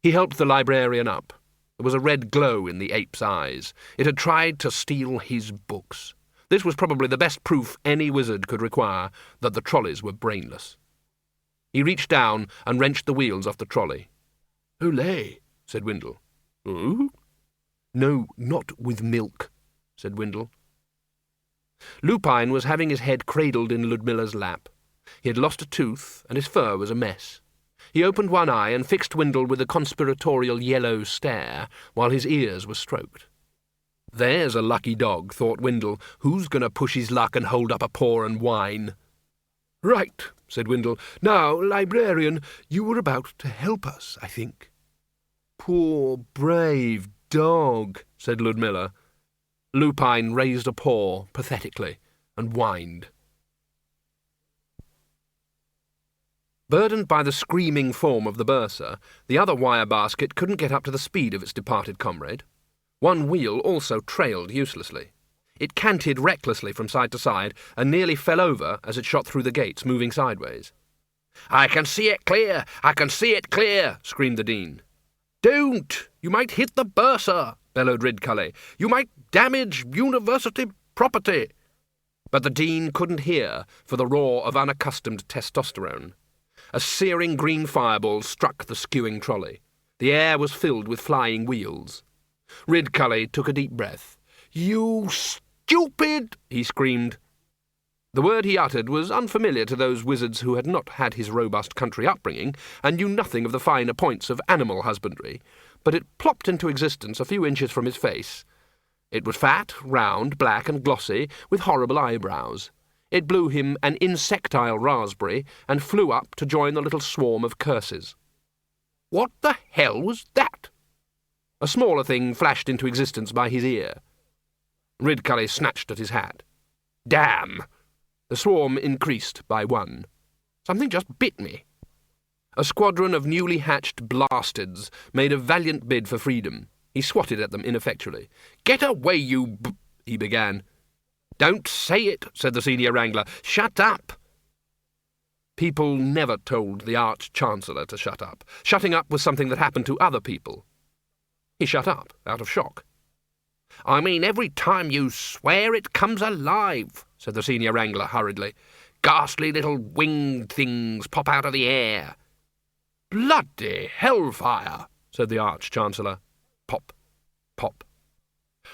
A: He helped the librarian up. There was a red glow in the ape's eyes. It had tried to steal his books. This was probably the best proof any wizard could require that the trolleys were brainless. He reached down and wrenched the wheels off the trolley.
C: "Olé," said
A: Windle. "Oh?" "No, not with milk," said Windle. Lupine was having his head cradled in Ludmilla's lap. He had lost a tooth, and his fur was a mess. He opened one eye and fixed Windle with a conspiratorial yellow stare, while his ears were stroked. "There's a lucky dog," thought Windle. "Who's going to push his luck and hold up a paw and whine?"
C: "Right," said Windle. "Now, librarian, you were about to help us, I think."
A: "Poor, brave dog," said Ludmilla. Lupine raised a paw pathetically and whined. Burdened by the screaming form of the bursar, the other wire basket couldn't get up to the speed of its departed comrade. One wheel also trailed uselessly. It canted recklessly from side to side and nearly fell over as it shot through the gates, moving sideways.
E: "I can see it clear! I can see it clear!" screamed the Dean.
A: "Don't! You might hit the bursar!" bellowed Ridcully. "You might damage university property!" But the Dean couldn't hear for the roar of unaccustomed testosterone. A searing green fireball struck the skewing trolley. The air was filled with flying wheels. Ridcully took a deep breath. "You stupid!" he screamed. The word he uttered was unfamiliar to those wizards who had not had his robust country upbringing and knew nothing of the finer points of animal husbandry, but it plopped into existence a few inches from his face. It was fat, round, black and glossy, with horrible eyebrows. It blew him an insectile raspberry and flew up to join the little swarm of curses. "What the hell was that?" A smaller thing flashed into existence by his ear. Ridcully snatched at his hat. "Damn!" The swarm increased by one. "Something just bit me." A squadron of newly hatched blastards made a valiant bid for freedom. He swatted at them ineffectually. "Get away, you he began. "Don't say it," said the senior wrangler. "Shut up." People never told the Arch-Chancellor to shut up. Shutting up was something that happened to other people. He shut up, out of shock.
E: "I mean, every time you swear it comes alive," said the senior wrangler hurriedly. "Ghastly little winged things pop out of the air."
A: "Bloody hellfire," said the Arch-Chancellor. Pop, pop.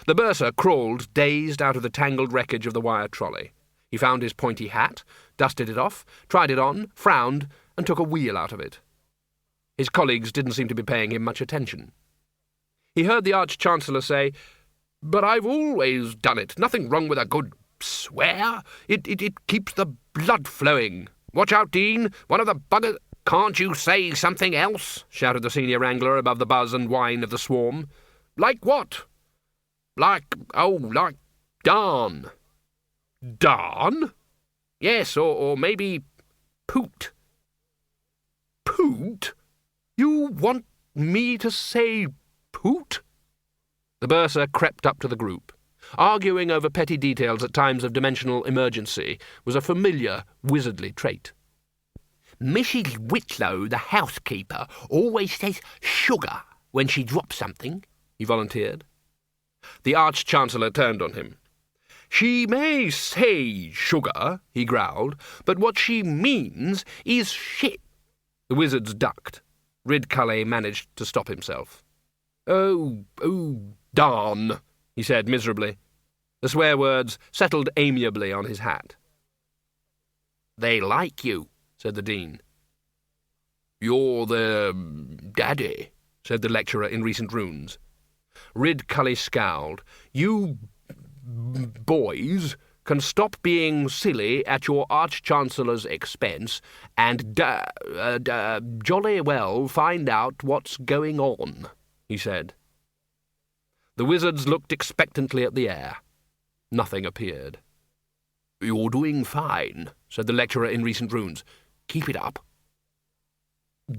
A: The bursar crawled, dazed, out of the tangled wreckage of the wire trolley. He found his pointy hat, dusted it off, tried it on, frowned, and took a wheel out of it. His colleagues didn't seem to be paying him much attention. He heard the Arch-Chancellor say, "But I've always done it. Nothing wrong with a good swear. It keeps the blood flowing. Watch out, Dean. One of the buggers—"
E: "Can't you say something else?" shouted the senior wrangler above the buzz and whine of the swarm.
A: "Like what?"
E: Like darn."
A: "Darn?"
E: "Yes, or maybe poot."
A: "Poot? You want me to say poot?" The bursar crept up to the group. Arguing over petty details at times of dimensional emergency was a familiar, wizardly trait.
B: "Mrs. Whitlow, the housekeeper, always says sugar when she drops something," he volunteered.
A: The Arch-Chancellor turned on him. "She may say sugar," he growled, "but what she means is shit." The wizards ducked. Ridcully managed to stop himself. Oh, darn," he said miserably. The swear words settled amiably on his hat.
E: "They like you," said the Dean.
A: "You're their daddy," said the lecturer in recent runes. Ridcully scowled. "You boys can stop being silly at your Arch-Chancellor's expense and jolly well find out what's going on," he said. The wizards looked expectantly at the air. Nothing appeared. "You're doing fine," said the lecturer in recent runes. "Keep it up."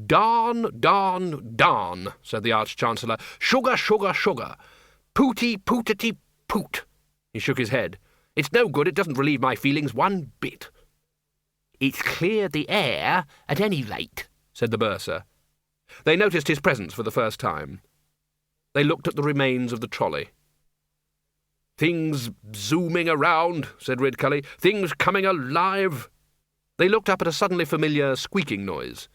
A: "Darn, said the Arch-Chancellor. "Sugar, sugar, sugar. Pooty, pootity, poot." He shook his head. "It's no good. It doesn't relieve my feelings one bit."
B: "It's cleared the air, at any rate," said the bursar.
A: They noticed his presence for the first time. They looked at the remains of the trolley. "Things zooming around," said Ridcully. "Things coming alive." They looked up at a suddenly familiar squeaking noise.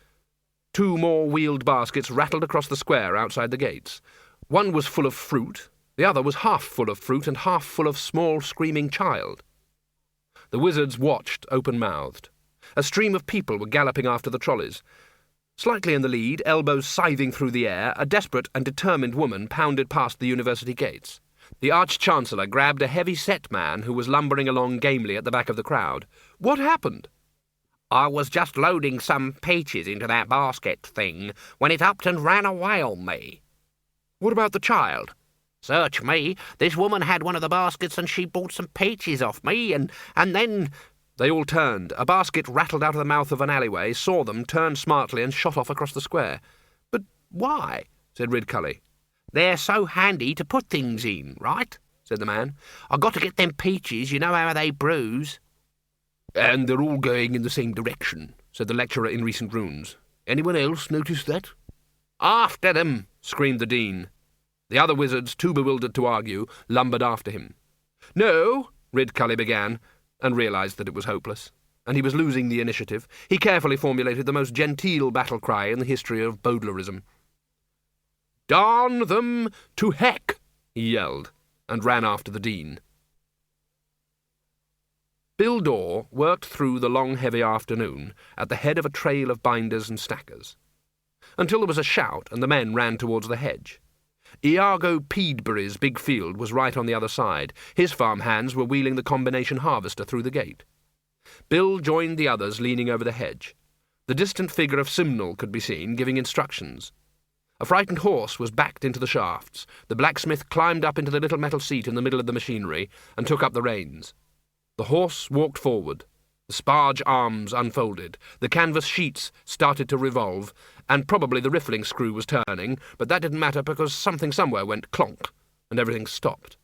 A: 2 more wheeled baskets rattled across the square outside the gates. One was full of fruit, the other was half full of fruit and half full of small screaming child. The wizards watched open-mouthed. A stream of people were galloping after the trolleys. Slightly in the lead, elbows scything through the air, a desperate and determined woman pounded past the university gates. The Arch-Chancellor grabbed a heavy-set man who was lumbering along gamely at the back of the crowd. "What happened?"
B: "I was just loading some peaches into that basket thing when it upped and ran away on me."
A: "What about the child?"
B: "Search me. This woman had one of the baskets and she bought some peaches off me and then—"
A: They all turned. A basket rattled out of the mouth of an alleyway, saw them, turned smartly and shot off across the square. "But why?" said Ridcully.
B: "They're so handy to put things in, right?" said the man. "I got to get them peaches, you know how they bruise."
A: "And they're all going in the same direction," said the lecturer in recent runes. "Anyone else notice that?"
B: "After them!"
A: screamed the Dean. The other wizards, too bewildered to argue, lumbered after him. "No," Ridcully began, and realised that it was hopeless, and he was losing the initiative. He carefully formulated the most genteel battle cry in the history of Baudelarism. "Darn them to heck!" he yelled, and ran after the Dean. Bill Dawes worked through the long, heavy afternoon at the head of a trail of binders and stackers, until there was a shout and the men ran towards the hedge. Iago Peedbury's big field was right on the other side. His farm hands were wheeling the combination harvester through the gate. Bill joined the others leaning over the hedge. The distant figure of Simnel could be seen, giving instructions. A frightened horse was backed into the shafts. The blacksmith climbed up into the little metal seat in the middle of the machinery and took up the reins. The horse walked forward. The sparge arms unfolded. The canvas sheets started to revolve, and probably the riffling screw was turning, but that didn't matter because something somewhere went clonk, and everything stopped.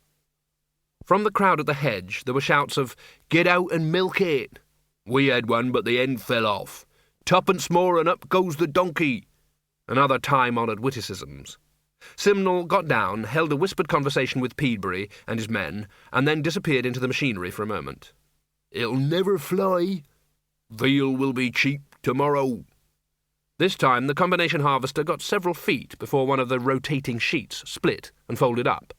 A: From the crowd at the hedge there were shouts of, "Get out and milk it!" "We had one, but the end fell off." "Tuppence more and up goes the donkey!" and other time-honoured witticisms. Simnel got down, held a whispered conversation with Peedbury and his men, and then disappeared into the machinery for a moment. "It'll never fly. Veal will be cheap tomorrow." This time the combination harvester got several feet before one of the rotating sheets split and folded up.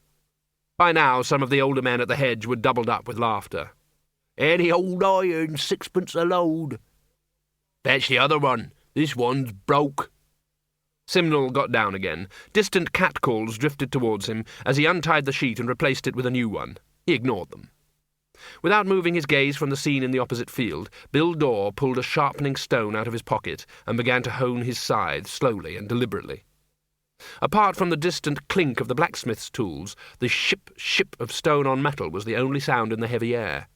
A: By now some of the older men at the hedge were doubled up with laughter. "Any old iron, 6pence a load." "Fetch the other one. This one's broke." Simnel got down again. Distant catcalls drifted towards him as he untied the sheet and replaced it with a new one. He ignored them. Without moving his gaze from the scene in the opposite field, Bill Dore pulled a sharpening stone out of his pocket and began to hone his scythe slowly and deliberately. Apart from the distant clink of the blacksmith's tools, the ship of stone on metal was the only sound in the heavy air.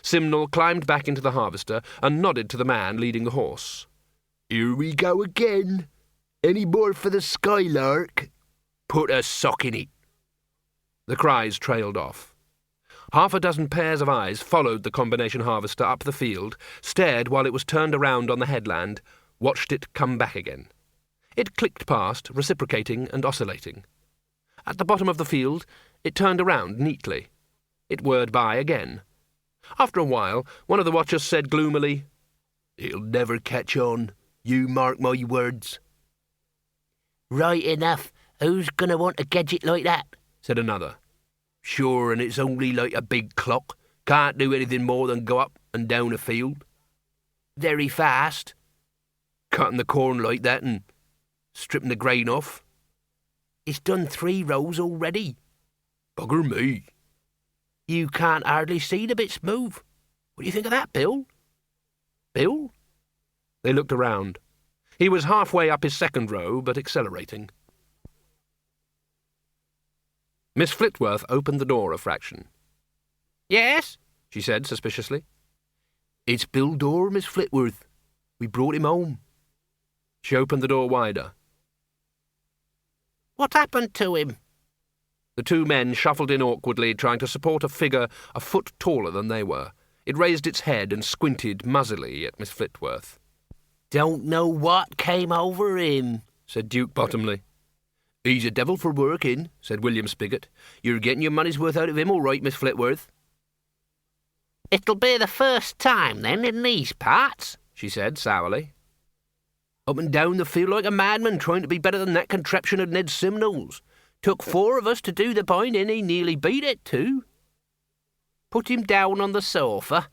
A: Simnel climbed back into the harvester and nodded to the man leading the horse.
C: "Here we go again. Any more for the Skylark?"
E: "Put a sock in it."
A: The cries trailed off. Half a dozen pairs of eyes followed the combination harvester up the field, stared while it was turned around on the headland, watched it come back again. It clicked past, reciprocating and oscillating. At the bottom of the field, it turned around neatly. It whirred by again. After a while, one of the watchers said gloomily, "It'll never catch on. You mark my words."
B: "Right enough. Who's going to want a gadget like that?"
A: said another.
E: "Sure, and it's only like a big clock. Can't do anything more than go up and down a field."
B: "Very fast."
E: "Cutting the corn like that and stripping the grain off."
B: "It's done 3 rows already."
E: "Bugger me."
B: "You can't hardly see the bits move. What do you think of that, Bill?"
A: "Bill?" They looked around. He was halfway up his second row, but accelerating. Miss Flitworth opened the door a fraction.
B: "Yes?"
A: she said suspiciously.
E: "It's Bill Dore, Miss Flitworth. We brought him home."
A: She opened the door wider.
B: "What happened to him?"
A: The two men shuffled in awkwardly, trying to support a figure a foot taller than they were. It raised its head and squinted muzzily at Miss Flitworth.
B: "Don't know what came over him,"
A: said Duke Bottomley.
E: "He's a devil for working," said William Spigot. "You're getting your money's worth out of him all right, Miss Flitworth."
B: "It'll be the first time, then, in these parts,"
A: she said sourly.
E: "Up and down the field like a madman, trying to be better than that contraption of Ned Simnel's. Took 4 of us to do the binding, he nearly beat it, too."
B: "Put him down on the sofa."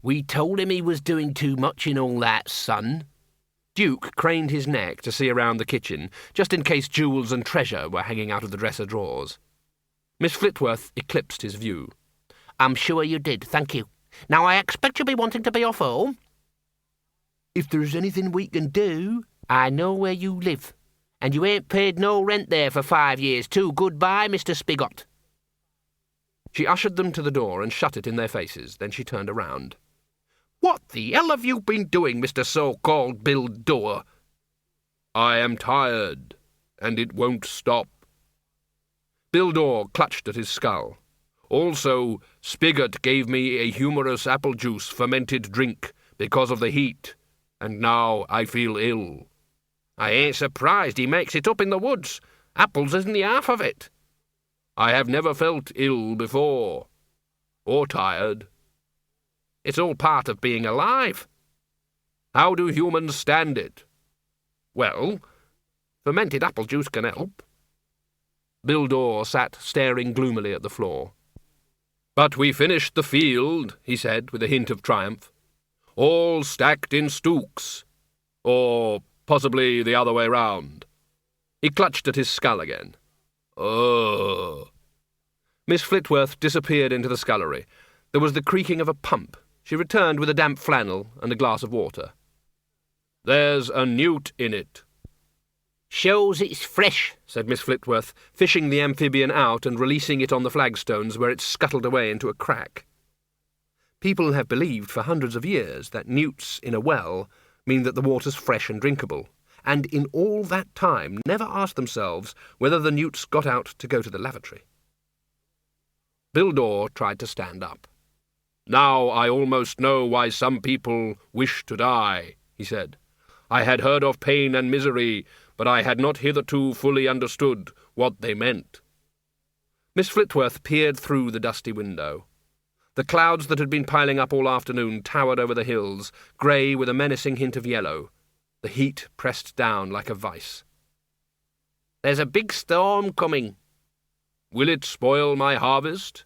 E: "We told him he was doing too much in all that, son."
A: Duke craned his neck to see around the kitchen, just in case jewels and treasure were hanging out of the dresser drawers. Miss Flitworth eclipsed his view.
B: "I'm sure you did, thank you. Now I expect you'll be wanting to be off home."
E: "If there's anything we can do—"
B: "I know where you live, and you ain't paid no rent there for 5 years, too. Goodbye, Mr. Spigot."
A: She ushered them to the door and shut it in their faces. Then she turned around. "What the hell have you been doing, Mr. So-called Bill Dore?" "I am tired, and it won't stop." Bill Dore clutched at his skull. "Also, Spigot gave me a humorous apple juice fermented drink because of the heat, and now I feel ill." "I ain't surprised he makes it up in the woods. Apples isn't the half of it." "I have never felt ill before, or tired. It's all part of being alive. How do humans stand it?" "Well, fermented apple juice can help." Bill Dore sat staring gloomily at the floor. "But we finished the field," he said with a hint of triumph. "All stacked in stooks. Or possibly the other way round." He clutched at his skull again. "Oh." Miss Flitworth disappeared into the scullery. There was the creaking of a pump. She returned with a damp flannel and a glass of water. "There's a newt in it."
B: "Shows it's fresh,"
A: said Miss Flitworth, fishing the amphibian out and releasing it on the flagstones where it scuttled away into a crack. People have believed for hundreds of years that newts in a well mean that the water's fresh and drinkable, and in all that time never asked themselves whether the newts got out to go to the lavatory. Bill Dore tried to stand up. "Now I almost know why some people wish to die," he said. "I had heard of pain and misery, but I had not hitherto fully understood what they meant." Miss Flitworth peered through the dusty window. The clouds that had been piling up all afternoon towered over the hills, grey with a menacing hint of yellow. The heat pressed down like a vice.
B: "There's a big storm coming."
A: "Will it spoil my harvest?"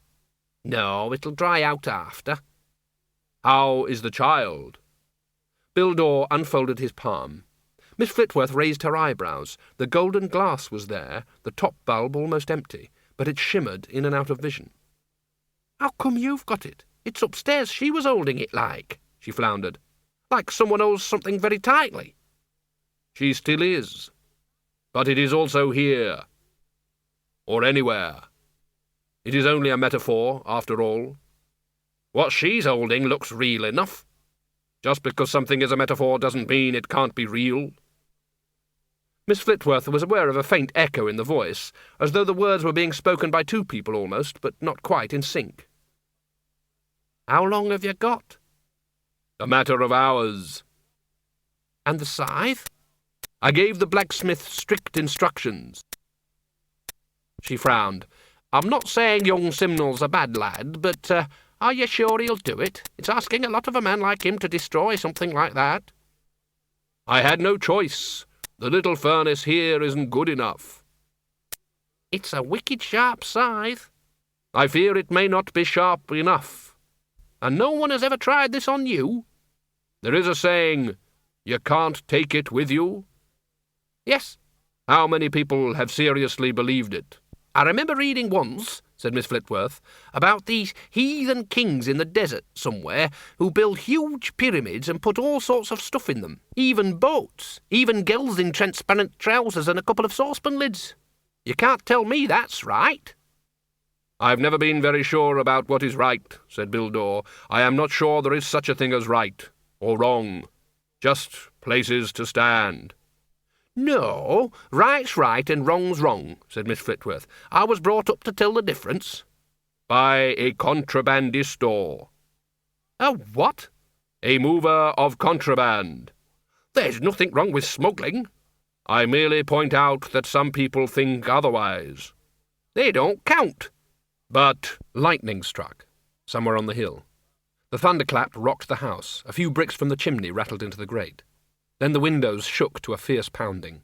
B: "No, it'll dry out after."
A: "How is the child?" Bill Dore unfolded his palm. Miss Flitworth raised her eyebrows. The golden glass was there, the top bulb almost empty, but it shimmered in and out of vision.
B: "How come you've got it? It's upstairs she was holding it like," she floundered. "Like someone holds something very tightly."
A: "She still is. But it is also here. Or anywhere. It is only a metaphor, after all. What she's holding looks real enough. Just because something is a metaphor doesn't mean it can't be real."
E: Miss Flitworth was aware of a faint echo in the voice, as though the words were being spoken by two people almost, but not quite in sync.
B: "How long have you got?"
A: "A matter of hours."
B: "And the scythe?"
E: "I gave the blacksmith strict instructions." She frowned.
B: "I'm not saying young Simnel's a bad lad, but are you sure he'll do it? It's asking a lot of a man like him to destroy something like that."
A: "I had no choice. The little furnace here isn't good enough."
B: "It's a wicked sharp scythe."
A: "I fear it may not be sharp enough."
B: "And no one has ever tried this on you?"
A: "There is a saying, 'You can't take it with you.'"
B: "Yes."
A: "How many people have seriously believed it?"
B: "I remember reading once," said Miss Flitworth, "about these heathen kings in the desert somewhere who build huge pyramids and put all sorts of stuff in them, even boats, even girls in transparent trousers and a couple of saucepan lids. You can't tell me that's right."
A: "I've never been very sure about what is right," said Bildor. "I am not sure there is such a thing as right, or wrong. Just places to stand."
B: "No, right's right and wrong's wrong," said Miss Flitworth. "I was brought up to tell the difference."
A: "By a contrabandistor."
B: "A what?"
A: "A mover of contraband."
B: "There's nothing wrong with smuggling."
A: "I merely point out that some people think otherwise."
B: "They don't count."
A: "But—"
E: Lightning struck, somewhere on the hill. The thunderclap rocked the house. A few bricks from the chimney rattled into the grate. Then the windows shook to a fierce pounding.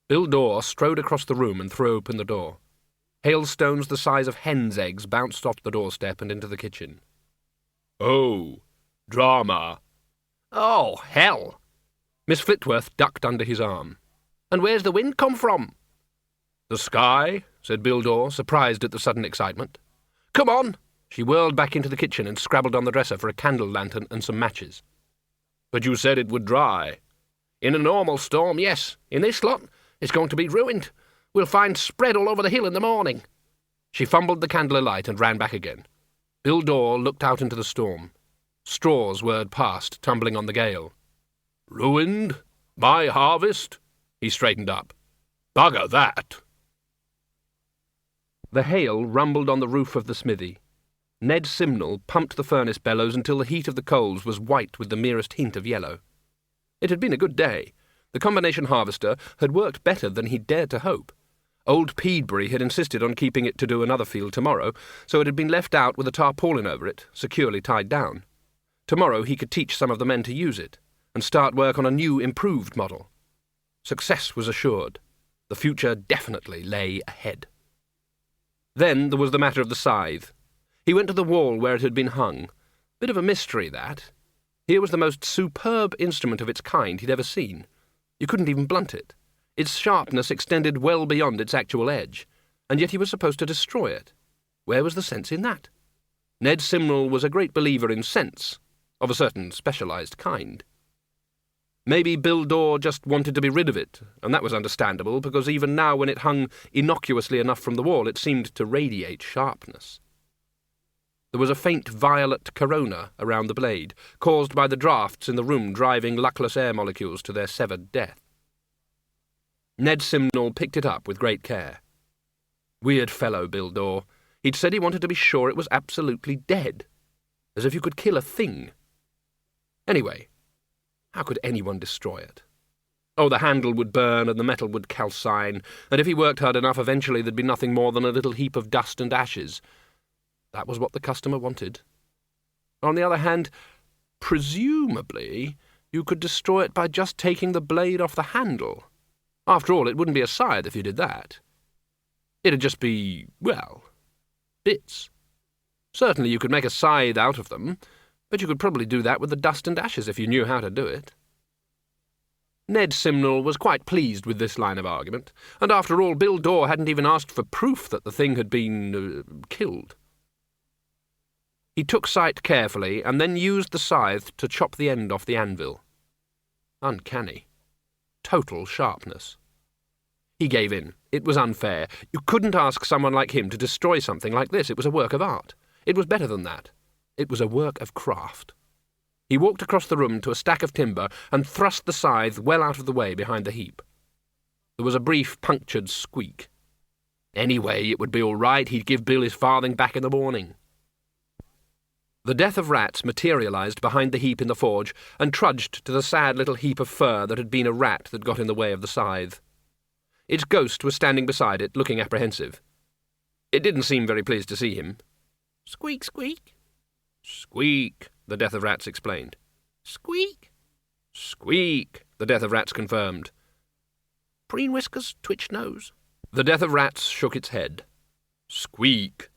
E: Bildor strode across the room and threw open the door. Hailstones the size of hens' eggs bounced off the doorstep and into the kitchen.
A: "Oh, drama."
B: "Oh, hell."
E: Miss Flitworth ducked under his arm.
B: "And where's the wind come from?"
A: "The sky," said Bildor, surprised at the sudden excitement.
B: "Come on."
E: She whirled back into the kitchen and scrabbled on the dresser for a candle lantern and some matches.
A: "But you said it would dry."
B: "In a normal storm, yes. In this lot, it's going to be ruined. We'll find spread all over the hill in the morning."
E: She fumbled the candle alight and ran back again. Bildor looked out into the storm. Straws whirred past, tumbling on the gale.
A: "Ruined? My harvest?"
E: He straightened up.
A: "Bugger that."
E: The hail rumbled on the roof of the smithy. Ned Simnel pumped the furnace bellows until the heat of the coals was white with the merest hint of yellow. It had been a good day. The combination harvester had worked better than he'd dared to hope. Old Peedbury had insisted on keeping it to do another field tomorrow, so it had been left out with a tarpaulin over it, securely tied down. Tomorrow he could teach some of the men to use it, and start work on a new, improved model. Success was assured. The future definitely lay ahead. Then there was the matter of the scythe. He went to the wall where it had been hung. Bit of a mystery, that. Here was the most superb instrument of its kind he'd ever seen. You couldn't even blunt it. Its sharpness extended well beyond its actual edge, and yet he was supposed to destroy it. Where was the sense in that? Ned Simnel was a great believer in sense, of a certain specialized kind. Maybe Bildor just wanted to be rid of it, and that was understandable, because even now when it hung innocuously enough from the wall, it seemed to radiate sharpness. There was a faint violet corona around the blade, caused by the draughts in the room driving luckless air molecules to their severed death. Ned Simnel picked it up with great care. Weird fellow, Bildor. He'd said he wanted to be sure it was absolutely dead. As if you could kill a thing. Anyway, how could anyone destroy it? Oh, the handle would burn and the metal would calcine, and if he worked hard enough, eventually there'd be nothing more than a little heap of dust and ashes. That was what the customer wanted. On the other hand, presumably, you could destroy it by just taking the blade off the handle. After all, it wouldn't be a scythe if you did that. It'd just be, well, bits. Certainly you could make a scythe out of them, but you could probably do that with the dust and ashes if you knew how to do it.
A: Ned Simnel was quite pleased with this line of argument, and after all, Bill Dorr hadn't even asked for proof that the thing had been killed. He took sight carefully and then used the scythe to chop the end off the anvil. Uncanny. Total sharpness. He gave in. It was unfair. You couldn't ask someone like him to destroy something like this. It was a work of art. It was better than that. It was a work of craft. He walked across the room to a stack of timber and thrust the scythe well out of the way behind the heap. There was a brief punctured squeak. Anyway, it would be all right. He'd give Bill his farthing back in the morning. The death of rats materialised behind the heap in the forge and trudged to the sad little heap of fur that had been a rat that got in the way of the scythe. Its ghost was standing beside it, looking apprehensive. It didn't seem very pleased to see him.
B: Squeak, squeak.
A: Squeak, the death of rats explained.
B: Squeak.
A: Squeak, the death of rats confirmed.
B: Preen Whiskers twitched nose.
A: The death of rats shook its head. Squeak.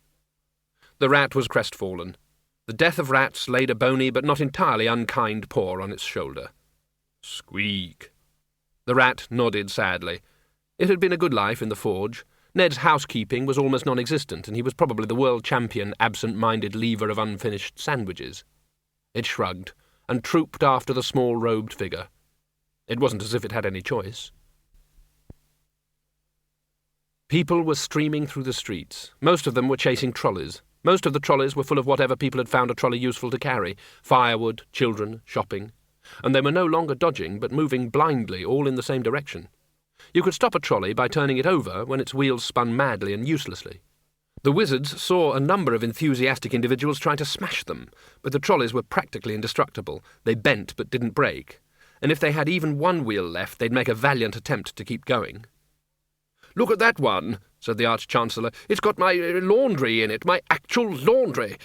A: The rat was crestfallen. The death of rats laid a bony but not entirely unkind paw on its shoulder. Squeak. The rat nodded sadly. It had been a good life in the forge. Ned's housekeeping was almost non-existent, and he was probably the world champion absent-minded leaver of unfinished sandwiches. It shrugged, and trooped after the small robed figure. It wasn't as if it had any choice. People were streaming through the streets. Most of them were chasing trolleys. Most of the trolleys were full of whatever people had found a trolley useful to carry, firewood, children, shopping, and they were no longer dodging but moving blindly, all in the same direction. You could stop a trolley by turning it over when its wheels spun madly and uselessly. The wizards saw a number of enthusiastic individuals trying to smash them, but the trolleys were practically indestructible. They bent but didn't break, and if they had even one wheel left, they'd make a valiant attempt to keep going. "Look at that one," said the Arch-Chancellor. "It's got my laundry in it, my actual laundry.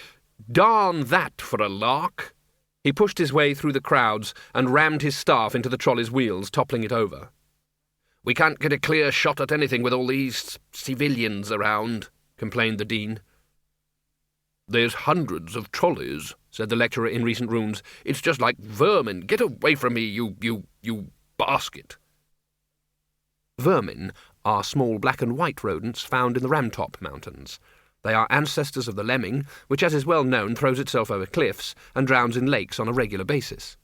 A: Darn that for a lark." He pushed his way through the crowds and rammed his staff into the trolley's wheels, toppling it over. "We can't get a clear shot at anything with all these civilians around," complained the Dean. "There's hundreds of trolleys," said the lecturer in recent rooms. "It's just like vermin. Get away from me, you basket." Vermin are small black and white rodents found in the Ramtop Mountains. They are ancestors of the lemming, which, as is well known, throws itself over cliffs and drowns in lakes on a regular basis.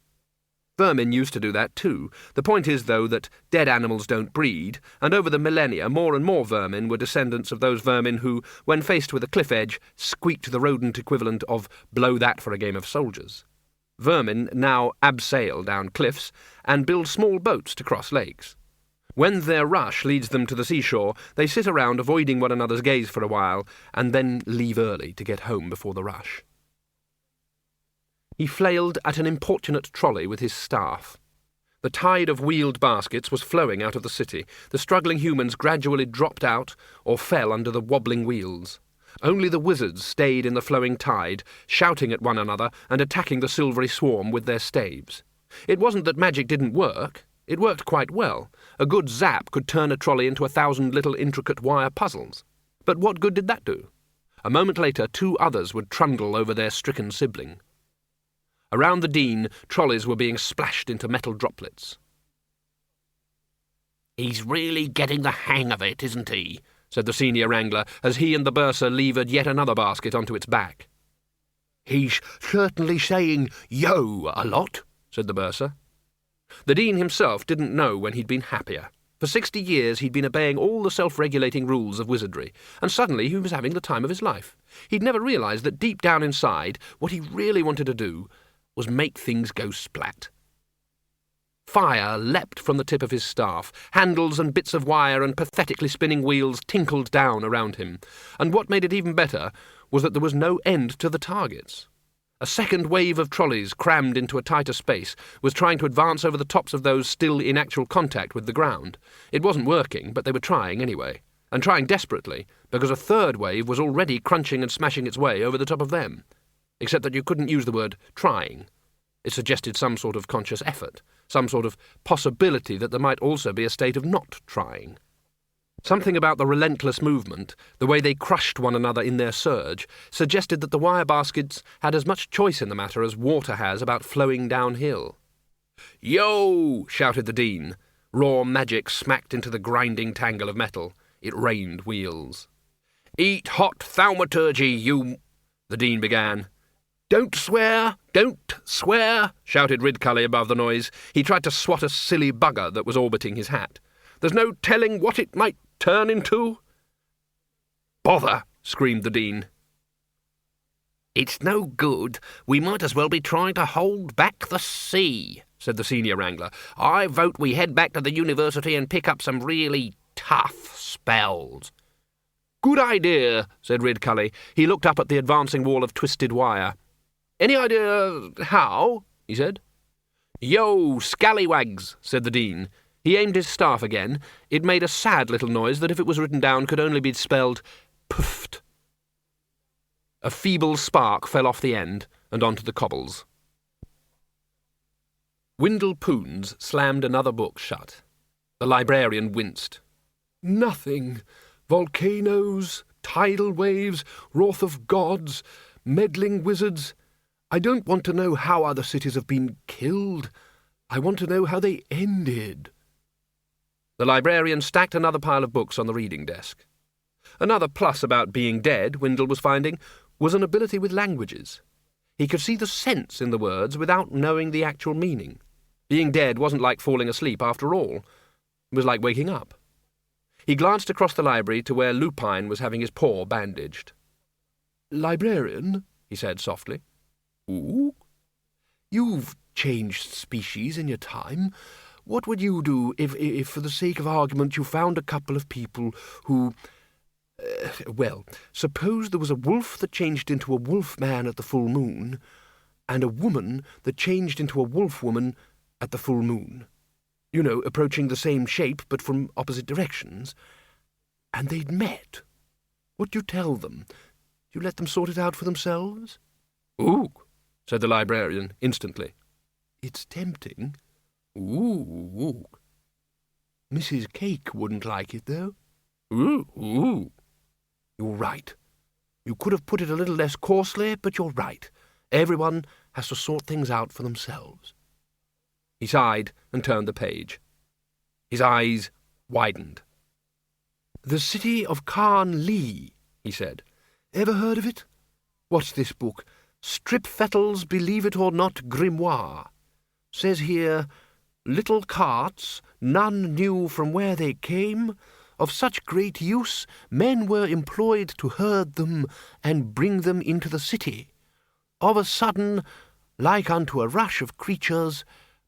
A: Vermin used to do that too. The point is, though, that dead animals don't breed, and over the millennia more and more vermin were descendants of those vermin who, when faced with a cliff edge, squeaked the rodent equivalent of "blow that for a game of soldiers." Vermin now abseil down cliffs and build small boats to cross lakes. When their rush leads them to the seashore, they sit around avoiding one another's gaze for a while, and then leave early to get home before the rush. He flailed at an importunate trolley with his staff. The tide of wheeled baskets was flowing out of the city. The struggling humans gradually dropped out or fell under the wobbling wheels. Only the wizards stayed in the flowing tide, shouting at one another and attacking the silvery swarm with their staves. It wasn't that magic didn't work. It worked quite well. A good zap could turn a trolley into 1,000 little intricate wire puzzles. But what good did that do? A moment later, 2 others would trundle over their stricken sibling. Around the Dean, trolleys were being splashed into metal droplets.
B: "He's really getting the hang of it, isn't he?"
A: said the senior wrangler, as he and the bursar levered yet another basket onto its back.
C: "He's certainly saying 'yo' a lot," said the bursar.
A: The Dean himself didn't know when he'd been happier. For 60 years he'd been obeying all the self-regulating rules of wizardry, and suddenly he was having the time of his life. He'd never realised that deep down inside, what he really wanted to do was make things go splat. Fire leapt from the tip of his staff. Handles and bits of wire and pathetically spinning wheels tinkled down around him. And what made it even better was that there was no end to the targets. A second wave of trolleys, crammed into a tighter space, was trying to advance over the tops of those still in actual contact with the ground. It wasn't working, but they were trying anyway, and trying desperately, because a third wave was already crunching and smashing its way over the top of them. Except that you couldn't use the word trying. It suggested some sort of conscious effort, some sort of possibility that there might also be a state of not trying. Something about the relentless movement, the way they crushed one another in their surge, suggested that the wire baskets had as much choice in the matter as water has about flowing downhill. "Yo!" shouted the Dean. Raw magic smacked into the grinding tangle of metal. It rained wheels. "Eat hot thaumaturgy, you—" the Dean began. "Don't swear! Don't swear!" shouted Ridcully above the noise. He tried to swat a silly bugger that was orbiting his hat. "There's no telling what it might turn into." "Bother!" screamed the Dean.
B: "It's no good. We might as well be trying to hold back the sea," said the senior wrangler. "I vote we head back to the university and pick up some really tough spells."
A: "Good idea," said Ridcully. He looked up at the advancing wall of twisted wire. "Any idea how?" he said. "Yo, scallywags," said the Dean. He aimed his staff again. It made a sad little noise that if it was written down could only be spelled puffed. A feeble spark fell off the end and onto the cobbles. Windle Poons slammed another book shut. The librarian winced. "Nothing. Volcanoes, tidal waves, wrath of gods, meddling wizards. I don't want to know how other cities have been killed. I want to know how they ended." The librarian stacked another pile of books on the reading desk. Another plus about being dead, Windle was finding, was an ability with languages. He could see the sense in the words without knowing the actual meaning. Being dead wasn't like falling asleep after all. It was like waking up. He glanced across the library to where Lupine was having his paw bandaged. "Librarian," he said softly. "Ooh? You've changed species in your time. What would you do if for the sake of argument, you found a couple of people who... well, suppose there was a wolf that changed into a wolf man at the full moon, and a woman that changed into a wolf woman at the full moon. You know, approaching the same shape, but from opposite directions. And they'd met. What'd you tell them? You let them sort it out for themselves?" "Ooh," said the librarian instantly. "It's tempting. Ooh. Mrs. Cake wouldn't like it, though." Ooh. "You're right. You could have put it a little less coarsely, but you're right. Everyone has to sort things out for themselves." He sighed and turned the page. His eyes widened. "The City of Khan Lee," he said. "Ever heard of it? What's this book? Stripfettel's Believe It or Not Grimoire. Says here, 'Little carts, none knew from where they came. Of such great use, men were employed to herd them and bring them into the city. Of a sudden, like unto a rush of creatures,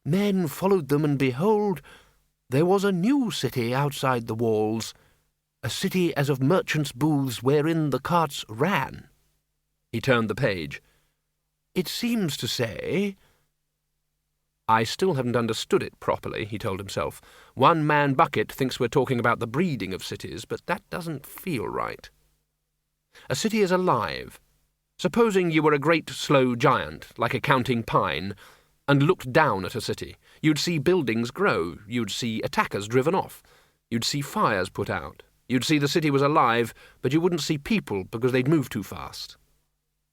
A: men followed them, and behold, there was a new city outside the walls, a city as of merchants' booths wherein the carts ran.'" He turned the page. "It seems to say—" "I still haven't understood it properly," he told himself. "One man bucket thinks we're talking about the breeding of cities, but that doesn't feel right. A city is alive. Supposing you were a great slow giant, like a counting pine, and looked down at a city. You'd see buildings grow. You'd see attackers driven off. You'd see fires put out. You'd see the city was alive, but you wouldn't see people because they'd moved too fast.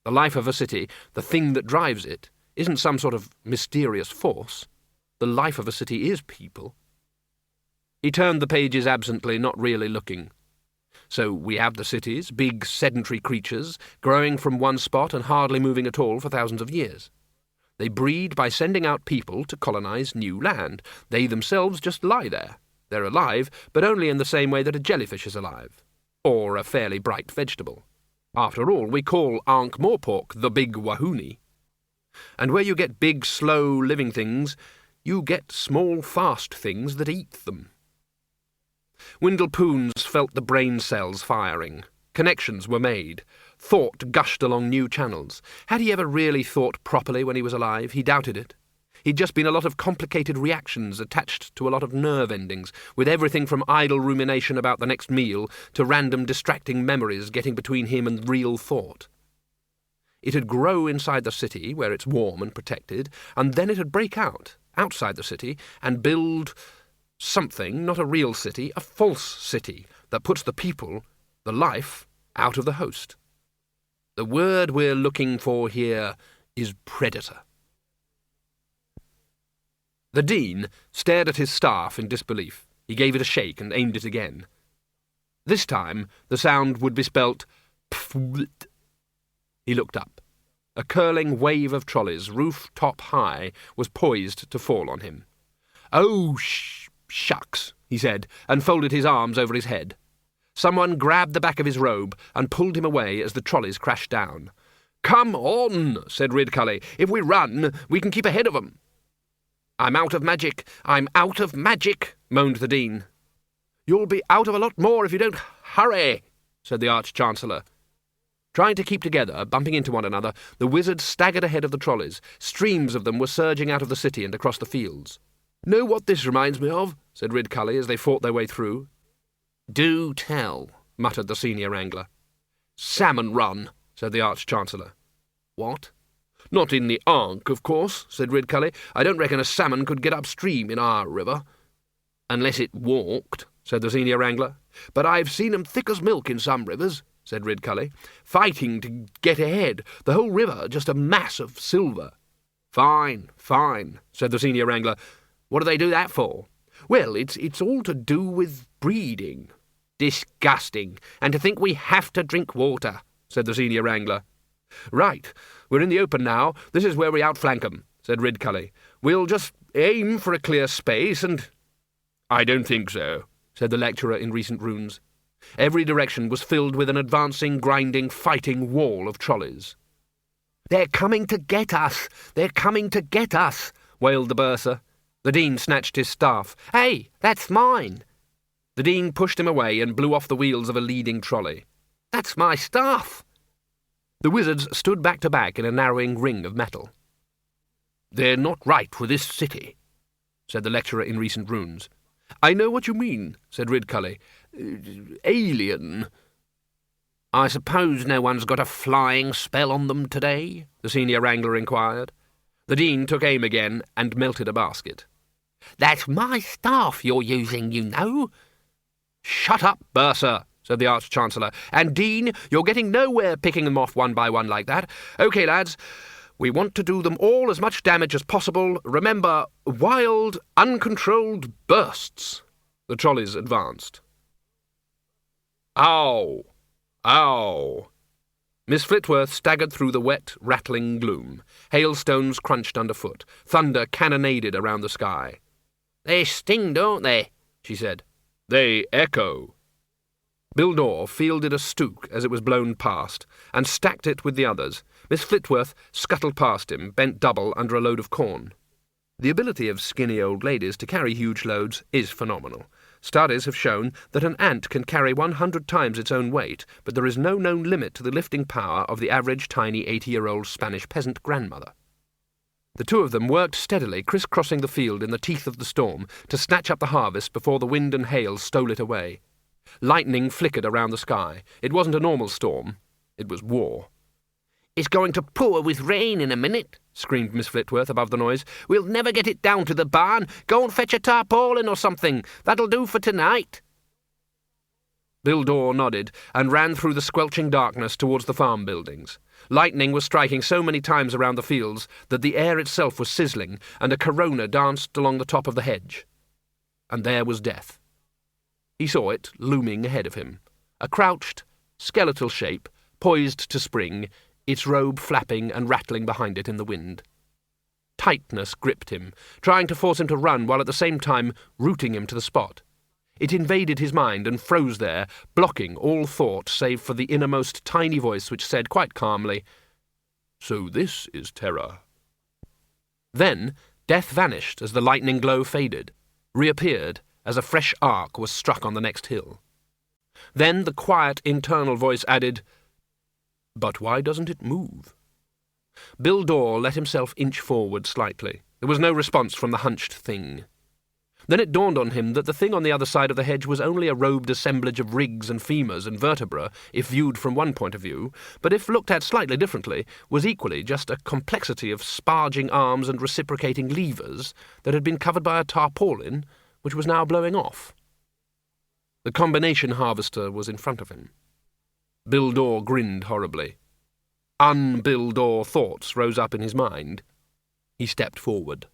A: The life of a city, the thing that drives it, isn't some sort of mysterious force. The life of a city is people." He turned the pages absently, not really looking. So we have the cities, big sedentary creatures, growing from one spot and hardly moving at all for thousands of years. They breed by sending out people to colonize new land. They themselves just lie there. They're alive, but only in the same way that a jellyfish is alive, or a fairly bright vegetable. After all, we call Ankh-Morpork the Big Wahoonie. And where you get big, slow, living things, you get small, fast things that eat them. Windle Poons felt the brain cells firing. Connections were made. Thought gushed along new channels. Had he ever really thought properly when he was alive? He doubted it. He'd just been a lot of complicated reactions attached to a lot of nerve endings, with everything from idle rumination about the next meal to random distracting memories getting between him and real thought. It'd grow inside the city, where it's warm and protected, and then it'd break out, outside the city, and build something, not a real city, a false city, that puts the people, the life, out of the host. The word we're looking for here is predator. The Dean stared at his staff in disbelief. He gave it a shake and aimed it again. This time the sound would be spelt pfft. He looked up. A curling wave of trolleys, roof-top high, was poised to fall on him. "Oh, shucks," he said, and folded his arms over his head. Someone grabbed the back of his robe and pulled him away as the trolleys crashed down. "Come on," said Ridcully. "If we run, we can keep ahead of 'em." "I'm out of magic! I'm out of magic!" moaned the Dean. "You'll be out of a lot more if you don't hurry," said the Arch-Chancellor. Trying to keep together, bumping into one another, the wizards staggered ahead of the trolleys. Streams of them were surging out of the city and across the fields. "Know what this reminds me of?" said Ridcully as they fought their way through. "Do tell," muttered the senior wrangler. "Salmon Run," said the Arch-Chancellor. "What?" "Not in the Ankh, of course," said Ridcully. "I don't reckon a salmon could get upstream in our river." "Unless it walked," said the senior wrangler. "But I've seen 'em thick as milk in some rivers," said Ridcully. "Fighting to get ahead, the whole river just a mass of silver." "Fine, fine," said the senior wrangler. "What do they do that for?" "Well, it's all to do with breeding." "Disgusting. And to think we have to drink water," said the senior wrangler. "Right, we're in the open now. This is where we outflank 'em," said Ridcully. "We'll just aim for a clear space and—" "I don't think so," said the lecturer in recent runes. Every direction was filled with an advancing, grinding, fighting wall of trolleys. "They're coming to get us! They're coming to get us!" wailed the bursar. The Dean snatched his staff. "Hey, that's mine!" The Dean pushed him away and blew off the wheels of a leading trolley. "That's my staff!" The wizards stood back to back in a narrowing ring of metal. "They're not right for this city," said the lecturer in recent runes. "I know what you mean," said Ridcully. "Alien." "I suppose no one's got a flying spell on them today?" the senior wrangler inquired. The Dean took aim again and melted a basket. "That's my staff you're using, you know." "Shut up, bursar," said the Arch-Chancellor. "And, Dean, you're getting nowhere picking them off one by one like that. OK, lads, we want to do them all as much damage as possible. Remember, wild, uncontrolled bursts." The trolleys advanced. "Ow! Ow!" Miss Flitworth staggered through the wet, rattling gloom. Hailstones crunched underfoot. Thunder cannonaded around the sky. "They sting, don't they?" she said. "They echo." Bildor fielded a stook as it was blown past, and stacked it with the others. Miss Flitworth scuttled past him, bent double under a load of corn. The ability of skinny old ladies to carry huge loads is phenomenal. Studies have shown that an ant can carry 100 times its own weight, but there is no known limit to the lifting power of the average tiny 80-year-old Spanish peasant grandmother. The two of them worked steadily, criss-crossing the field in the teeth of the storm, to snatch up the harvest before the wind and hail stole it away. Lightning flickered around the sky. It wasn't a normal storm. It was war.
B: "It's going to pour with rain in a minute," screamed Miss Flitworth above the noise. "We'll never get it down to the barn. Go and fetch a tarpaulin or something. That'll do for tonight."
A: Bildor nodded and ran through the squelching darkness towards the farm buildings. Lightning was striking so many times around the fields that the air itself was sizzling, and a corona danced along the top of the hedge. And there was death. He saw it looming ahead of him, a crouched, skeletal shape, poised to spring, its robe flapping and rattling behind it in the wind. Tightness gripped him, trying to force him to run while at the same time rooting him to the spot. It invaded his mind and froze there, blocking all thought save for the innermost tiny voice which said quite calmly, "So this is terror." Then death vanished as the lightning glow faded, reappeared as a fresh arc was struck on the next hill. Then the quiet internal voice added, "But why doesn't it move?" Bildor let himself inch forward slightly. There was no response from the hunched thing. Then it dawned on him that the thing on the other side of the hedge was only a robed assemblage of rigs and femurs and vertebra, if viewed from one point of view, but if looked at slightly differently, was equally just a complexity of sparging arms and reciprocating levers that had been covered by a tarpaulin, which was now blowing off. The combination harvester was in front of him. Bildor grinned horribly. Un-Bildor thoughts rose up in his mind. He stepped forward.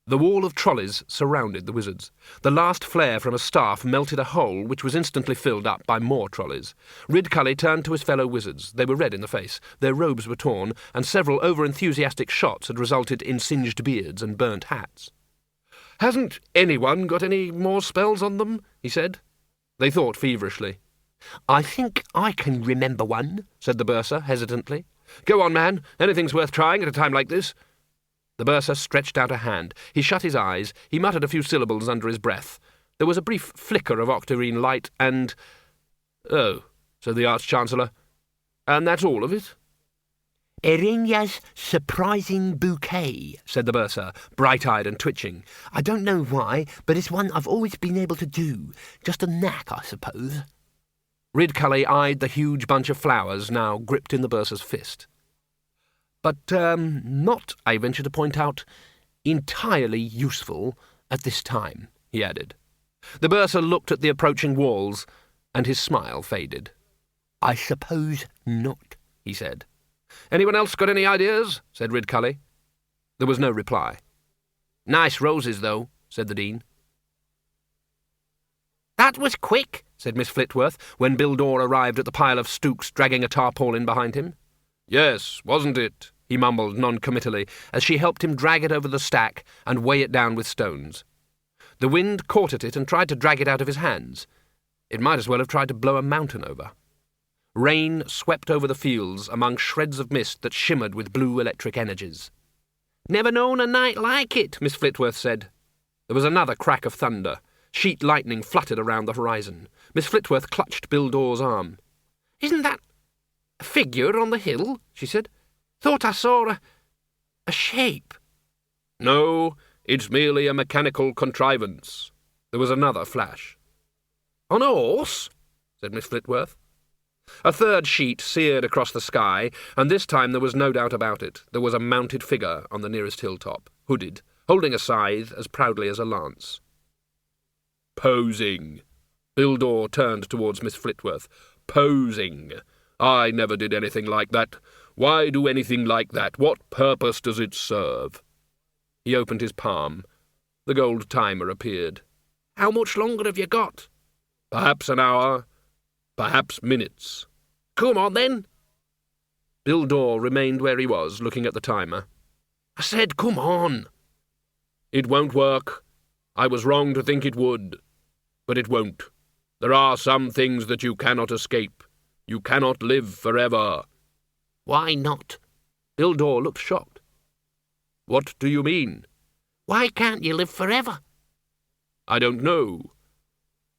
A: The wall of trolleys surrounded the wizards. The last flare from a staff melted a hole which was instantly filled up by more trolleys. Ridcully turned to his fellow wizards. They were red in the face, their robes were torn, and several over-enthusiastic shots had resulted in singed beards and burnt hats. "Hasn't anyone got any more spells on them?" he said. They thought feverishly.
E: "I think I can remember one," said the bursar hesitantly.
A: "Go on, man. Anything's worth trying at a time like this." The bursar stretched out a hand. He shut his eyes. He muttered a few syllables under his breath. There was a brief flicker of octarine light, and... "Oh," said the Arch-Chancellor. "And that's all of it?"
E: "Erinya's surprising bouquet," said the bursar, bright-eyed and twitching. "I don't know why, but it's one I've always been able to do. Just a knack, I suppose."
A: Ridcully eyed the huge bunch of flowers now gripped in the bursar's fist. "But, not, I venture to point out, entirely useful at this time," he added. The bursar looked at the approaching walls, and his smile faded.
E: "I suppose not," he said.
A: "Anyone else got any ideas?" said Ridcully. There was no reply.
B: "Nice roses, though," said the Dean.
E: "That was quick,"
A: said Miss Flitworth, when Bill Dore arrived at the pile of stooks dragging a tarpaulin behind him. "Yes, wasn't it?" he mumbled non-committally, as she helped him drag it over the stack and weigh it down with stones. The wind caught at it and tried to drag it out of his hands. It might as well have tried to blow a mountain over. Rain swept over the fields among shreds of mist that shimmered with blue electric energies.
B: "Never known a night like it," Miss Flitworth said.
A: There was another crack of thunder. Sheet lightning fluttered around the horizon. Miss Flitworth clutched Bill Dore's arm.
B: "Isn't that a figure on the hill?" she said. "Thought I saw a shape."
A: "No, it's merely a mechanical contrivance." There was another flash.
B: "On a horse?"
A: said Miss Flitworth. A third sheet seared across the sky, and this time there was no doubt about it. There was a mounted figure on the nearest hilltop, hooded, holding a scythe as proudly as a lance. "Posing." Bill Dore turned towards Miss Flitworth. "Posing. I never did anything like that. Why do anything like that? What purpose does it serve?" He opened his palm. The gold timer appeared.
B: "How much longer have you got?"
A: "Perhaps an hour. Perhaps minutes."
B: "Come on, then."
A: Bill Dore remained where he was, looking at the timer.
B: "I said come on."
A: "It won't work. I was wrong to think it would. But it won't. There are some things that you cannot escape. You cannot live forever."
B: "Why not?"
A: Bill Dore looked shocked. "What do you mean?"
B: "Why can't you live forever?"
A: "I don't know.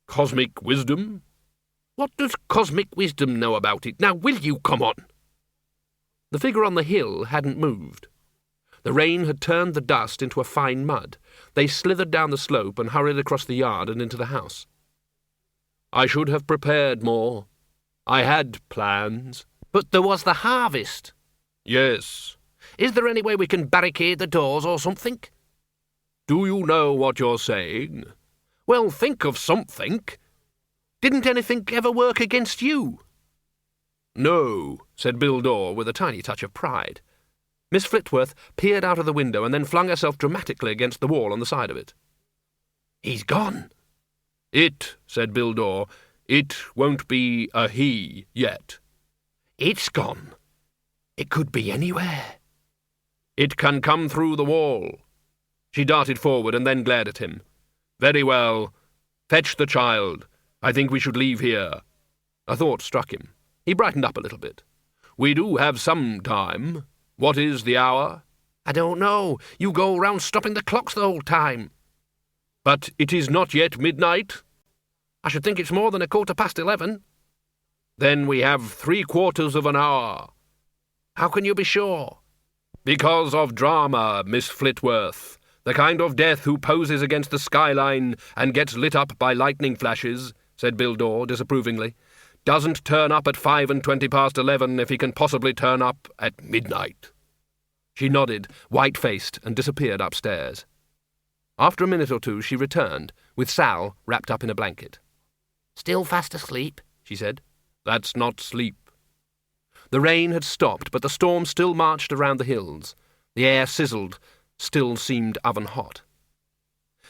A: Cosmic wisdom?"
B: "What does cosmic wisdom know about it? Now, will you come on?"
A: The figure on the hill hadn't moved. The rain had turned the dust into a fine mud. They slithered down the slope and hurried across the yard and into the house. "I should have prepared more. I had plans."
B: "But there was the harvest."
A: "Yes."
B: "Is there any way we can barricade the doors or something?"
A: "Do you know what you're saying?"
B: "Well, think of something. Didn't anything ever work against you?"
A: "No," said Bill Dore with a tiny touch of pride. Miss Flitworth peered out of the window and then flung herself dramatically against the wall on the side of it.
B: "He's gone."
A: "It," said Bill Dore. "It won't be a he yet."
B: "It's gone. It could be anywhere."
A: "It can come through the wall." She darted forward and then glared at him. "Very well. Fetch the child. I think we should leave here." A thought struck him. He brightened up a little bit. "We do have some time. What is the hour?"
B: "I don't know. You go round stopping the clocks the whole time."
A: "But it is not yet midnight."
B: "I should think it's more than 11:15.
A: "Then we have 3/4 of an hour."
B: "How can you be sure?"
A: "Because of drama, Miss Flitworth. The kind of death who poses against the skyline and gets lit up by lightning flashes," said Bill Dore disapprovingly, "doesn't turn up at 11:20 if he can possibly turn up at midnight." She nodded, white-faced, and disappeared upstairs. After a minute or two she returned, with Sal wrapped up in a blanket.
B: "Still fast asleep?"
A: she said. "That's not sleep." The rain had stopped, but the storm still marched around the hills. The air sizzled, still seemed oven-hot.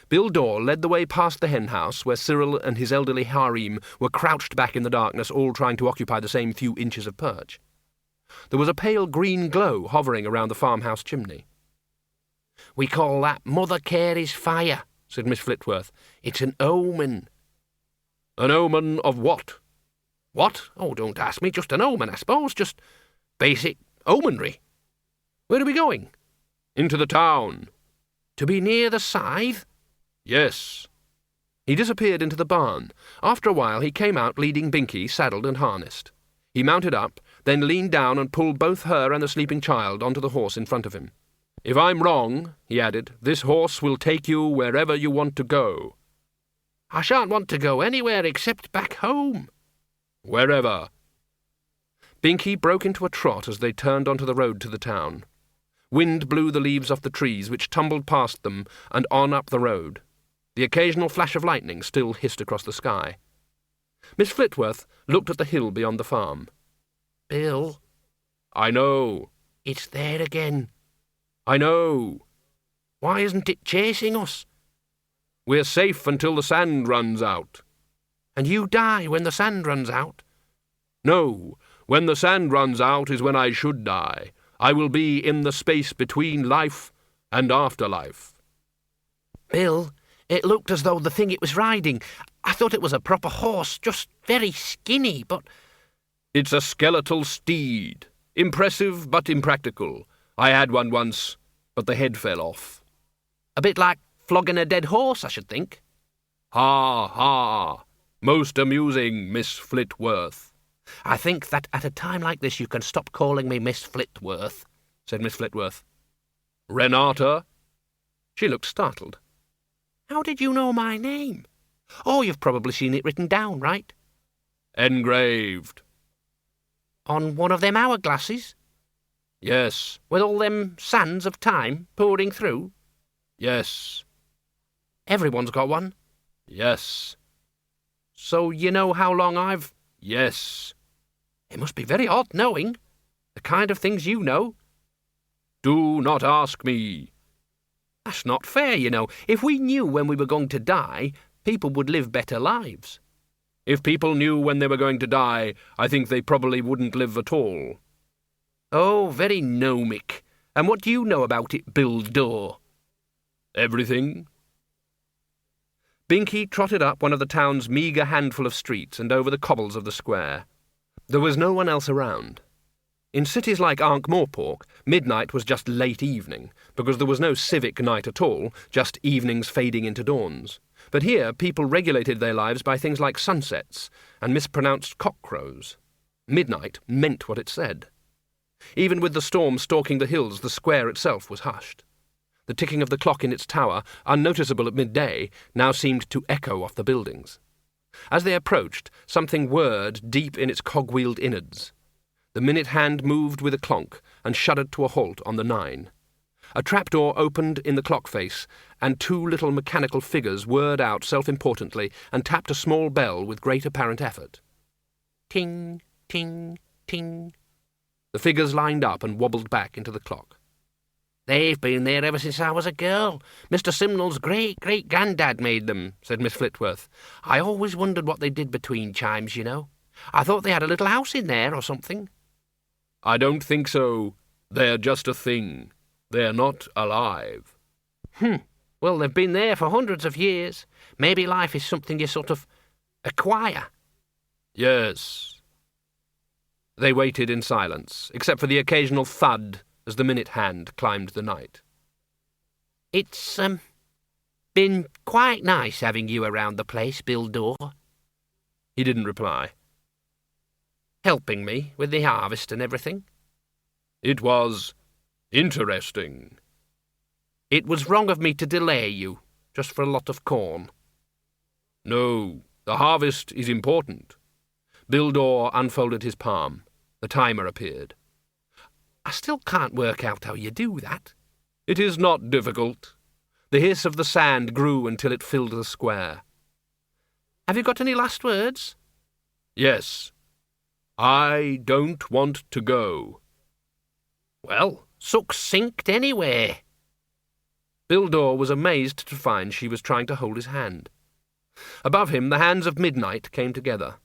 A: Bill Dore led the way past the hen house, where Cyril and his elderly harem were crouched back in the darkness, all trying to occupy the same few inches of perch. There was a pale green glow hovering around the farmhouse chimney.
B: "We call that Mother Carey's fire," said Miss Flitworth. "It's an omen."
A: "An omen of what?"
B: "What? Oh, don't ask me. Just an omen, I suppose. Just basic omenry."
A: "Where are we going?" "Into the town."
B: "To be near the scythe?"
A: "Yes." He disappeared into the barn. After a while he came out leading Binky, saddled and harnessed. He mounted up, then leaned down and pulled both her and the sleeping child onto the horse in front of him. "If I'm wrong," he added, "this horse will take you wherever you want to go."
B: "I shan't want to go anywhere except back home."
A: "Wherever." Binky broke into a trot as they turned onto the road to the town. Wind blew the leaves off the trees, which tumbled past them and on up the road. The occasional flash of lightning still hissed across the sky. Miss Flitworth looked at the hill beyond the farm.
B: "Bill."
A: "I know."
B: "It's there again."
A: "I know."
B: "Why isn't it chasing us?"
A: "We're safe until the sand runs out."
B: "And you die when the sand runs out?"
A: "No, when the sand runs out is when I should die. I will be in the space between life and afterlife."
B: "Bill, it looked as though the thing it was riding, I thought it was a proper horse, just very skinny, but—"
A: "It's a skeletal steed. Impressive but impractical. I had one once, but the head fell off."
B: "A bit like flogging a dead horse, I should think."
A: "Ha, ha. Most amusing, Miss Flitworth."
B: "I think that at a time like this you can stop calling me Miss Flitworth," said Miss Flitworth.
A: "Renata?"
B: She looked startled. "How did you know my name? Oh, you've probably seen it written down, right?"
A: "Engraved."
B: "On one of them hourglasses?
A: "Yes."
B: With all them sands of time pouring through?"
A: "Yes."
B: "Everyone's got one?"
A: "Yes."
B: "So you know how long I've—"
A: "Yes."
B: "It must be very odd knowing the kind of things you know."
A: "Do not ask me."
B: "That's not fair, you know. If we knew when we were going to die, people would live better lives."
A: "If people knew when they were going to die, I think they probably wouldn't live at all."
B: "Oh, very gnomic. And what do you know about it, Bill Dore?"
A: "Everything." Binky trotted up one of the town's meagre handful of streets and over the cobbles of the square. There was no one else around. In cities like Ankh-Morpork, midnight was just late evening, because there was no civic night at all, just evenings fading into dawns. But here people regulated their lives by things like sunsets and mispronounced cockcrows. Midnight meant what it said. Even with the storm stalking the hills, the square itself was hushed. The ticking of the clock in its tower, unnoticeable at midday, now seemed to echo off the buildings. As they approached, something whirred deep in its cog-wheeled innards. The minute hand moved with a clonk and shuddered to a halt on the 9. A trapdoor opened in the clock face, and two little mechanical figures whirred out self-importantly and tapped a small bell with great apparent effort.
B: Ting, ting, ting.
A: The figures lined up and wobbled back into the clock.
B: "They've been there ever since I was a girl. Mr. Simnel's great-great-granddad made them," said Miss Flitworth. "I always wondered what they did between chimes, you know. I thought they had a little house in there or something."
A: "I don't think so. They're just a thing. They're not alive."
B: Well, they've been there for hundreds of years. Maybe life is something you sort of acquire."
A: "Yes." They waited in silence, except for the occasional thud as the minute hand climbed the night.
B: "It's been quite nice having you around the place, Bill Dore."
A: He didn't reply.
B: "Helping me with the harvest and everything."
A: "It was interesting."
B: "It was wrong of me to delay you, just for a lot of corn."
A: "No, the harvest is important." Bill Dore unfolded his palm. The timer appeared.
B: "I still can't work out how you do that."
A: "It is not difficult." The hiss of the sand grew until it filled the square.
B: "Have you got any last words?"
A: "Yes. I don't want to go."
B: "Well, succinct anyway."
A: Bill Dore was amazed to find she was trying to hold his hand. Above him, the hands of midnight came together.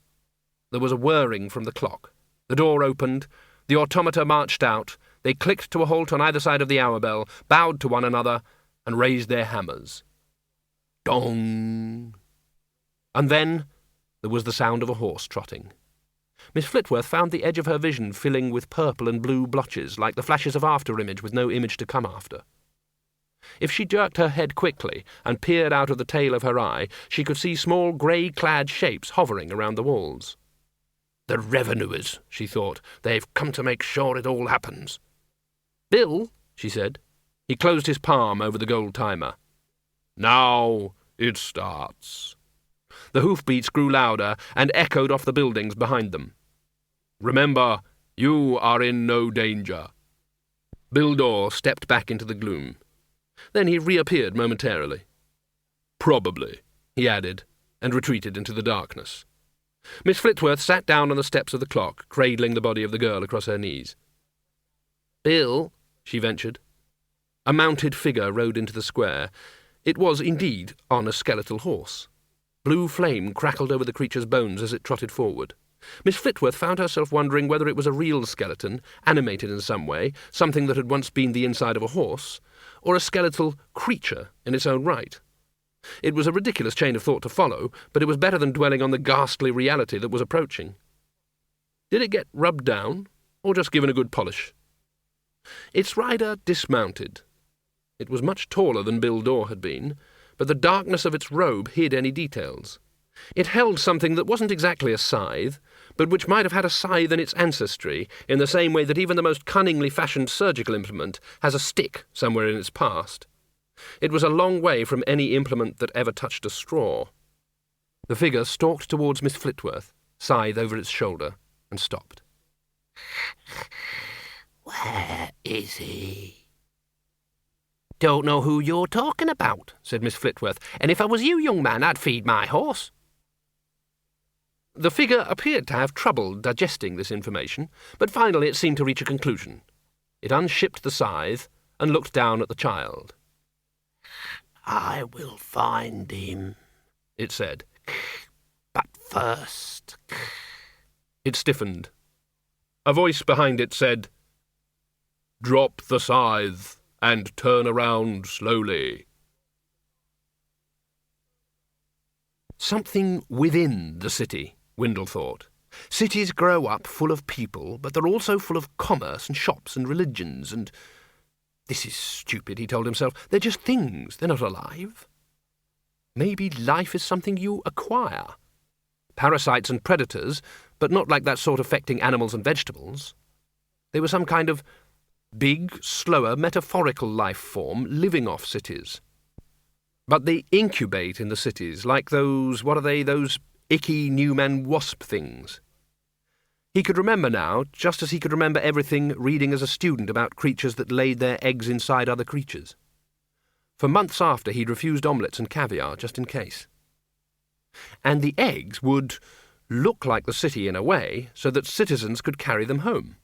A: There was a whirring from the clock. The door opened. The automata marched out. They clicked to a halt on either side of the hour bell, bowed to one another, and raised their hammers. Dong! And then there was the sound of a horse trotting. Miss Flitworth found the edge of her vision filling with purple and blue blotches, like the flashes of after-image with no image to come after. If she jerked her head quickly and peered out of the tail of her eye, she could see small grey-clad shapes hovering around the walls. The revenuers, she thought. They've come to make sure it all happens. Bill, she said. He closed his palm over the gold timer. Now it starts. The hoofbeats grew louder and echoed off the buildings behind them. Remember, you are in no danger. Bill Dore stepped back into the gloom. Then he reappeared momentarily. Probably, he added, and retreated into the darkness. Miss Flitworth sat down on the steps of the clock, cradling the body of the girl across her knees. Bill, she ventured. A mounted figure rode into the square. It was indeed on a skeletal horse. Blue flame crackled over the creature's bones as it trotted forward. Miss Flitworth found herself wondering whether it was a real skeleton, animated in some way, something that had once been the inside of a horse, or a skeletal creature in its own right. It was a ridiculous chain of thought to follow, but it was better than dwelling on the ghastly reality that was approaching. Did it get rubbed down, or just given a good polish? Its rider dismounted. It was much taller than Bill Dore had been, but the darkness of its robe hid any details. It held something that wasn't exactly a scythe, but which might have had a scythe in its ancestry, in the same way that even the most cunningly fashioned surgical implement has a stick somewhere in its past. It was a long way from any implement that ever touched a straw. The figure stalked towards Miss Flitworth, scythe over its shoulder, and stopped.
B: Where is he? Don't know who you're talking about, said Miss Flitworth, and if I was you, young man, I'd feed my horse.
A: The figure appeared to have trouble digesting this information, but finally it seemed to reach a conclusion. It unshipped the scythe and looked down at the child.
B: I will find him,
A: it said.
B: But first...
A: It stiffened. A voice behind it said, Drop the scythe and turn around slowly. Something within the city, Windle thought. Cities grow up full of people, but they're also full of commerce and shops and religions and... This is stupid, he told himself. They're just things. They're not alive. Maybe life is something you acquire. Parasites and predators, but not like that sort affecting animals and vegetables. They were some kind of big, slower, metaphorical life form living off cities. But they incubate in the cities, like those icky Newman wasp things. He could remember now, just as he could remember everything reading as a student about creatures that laid their eggs inside other creatures. For months after, he'd refused omelettes and caviar, just in case. And the eggs would look like the city in a way, so that citizens could carry them home.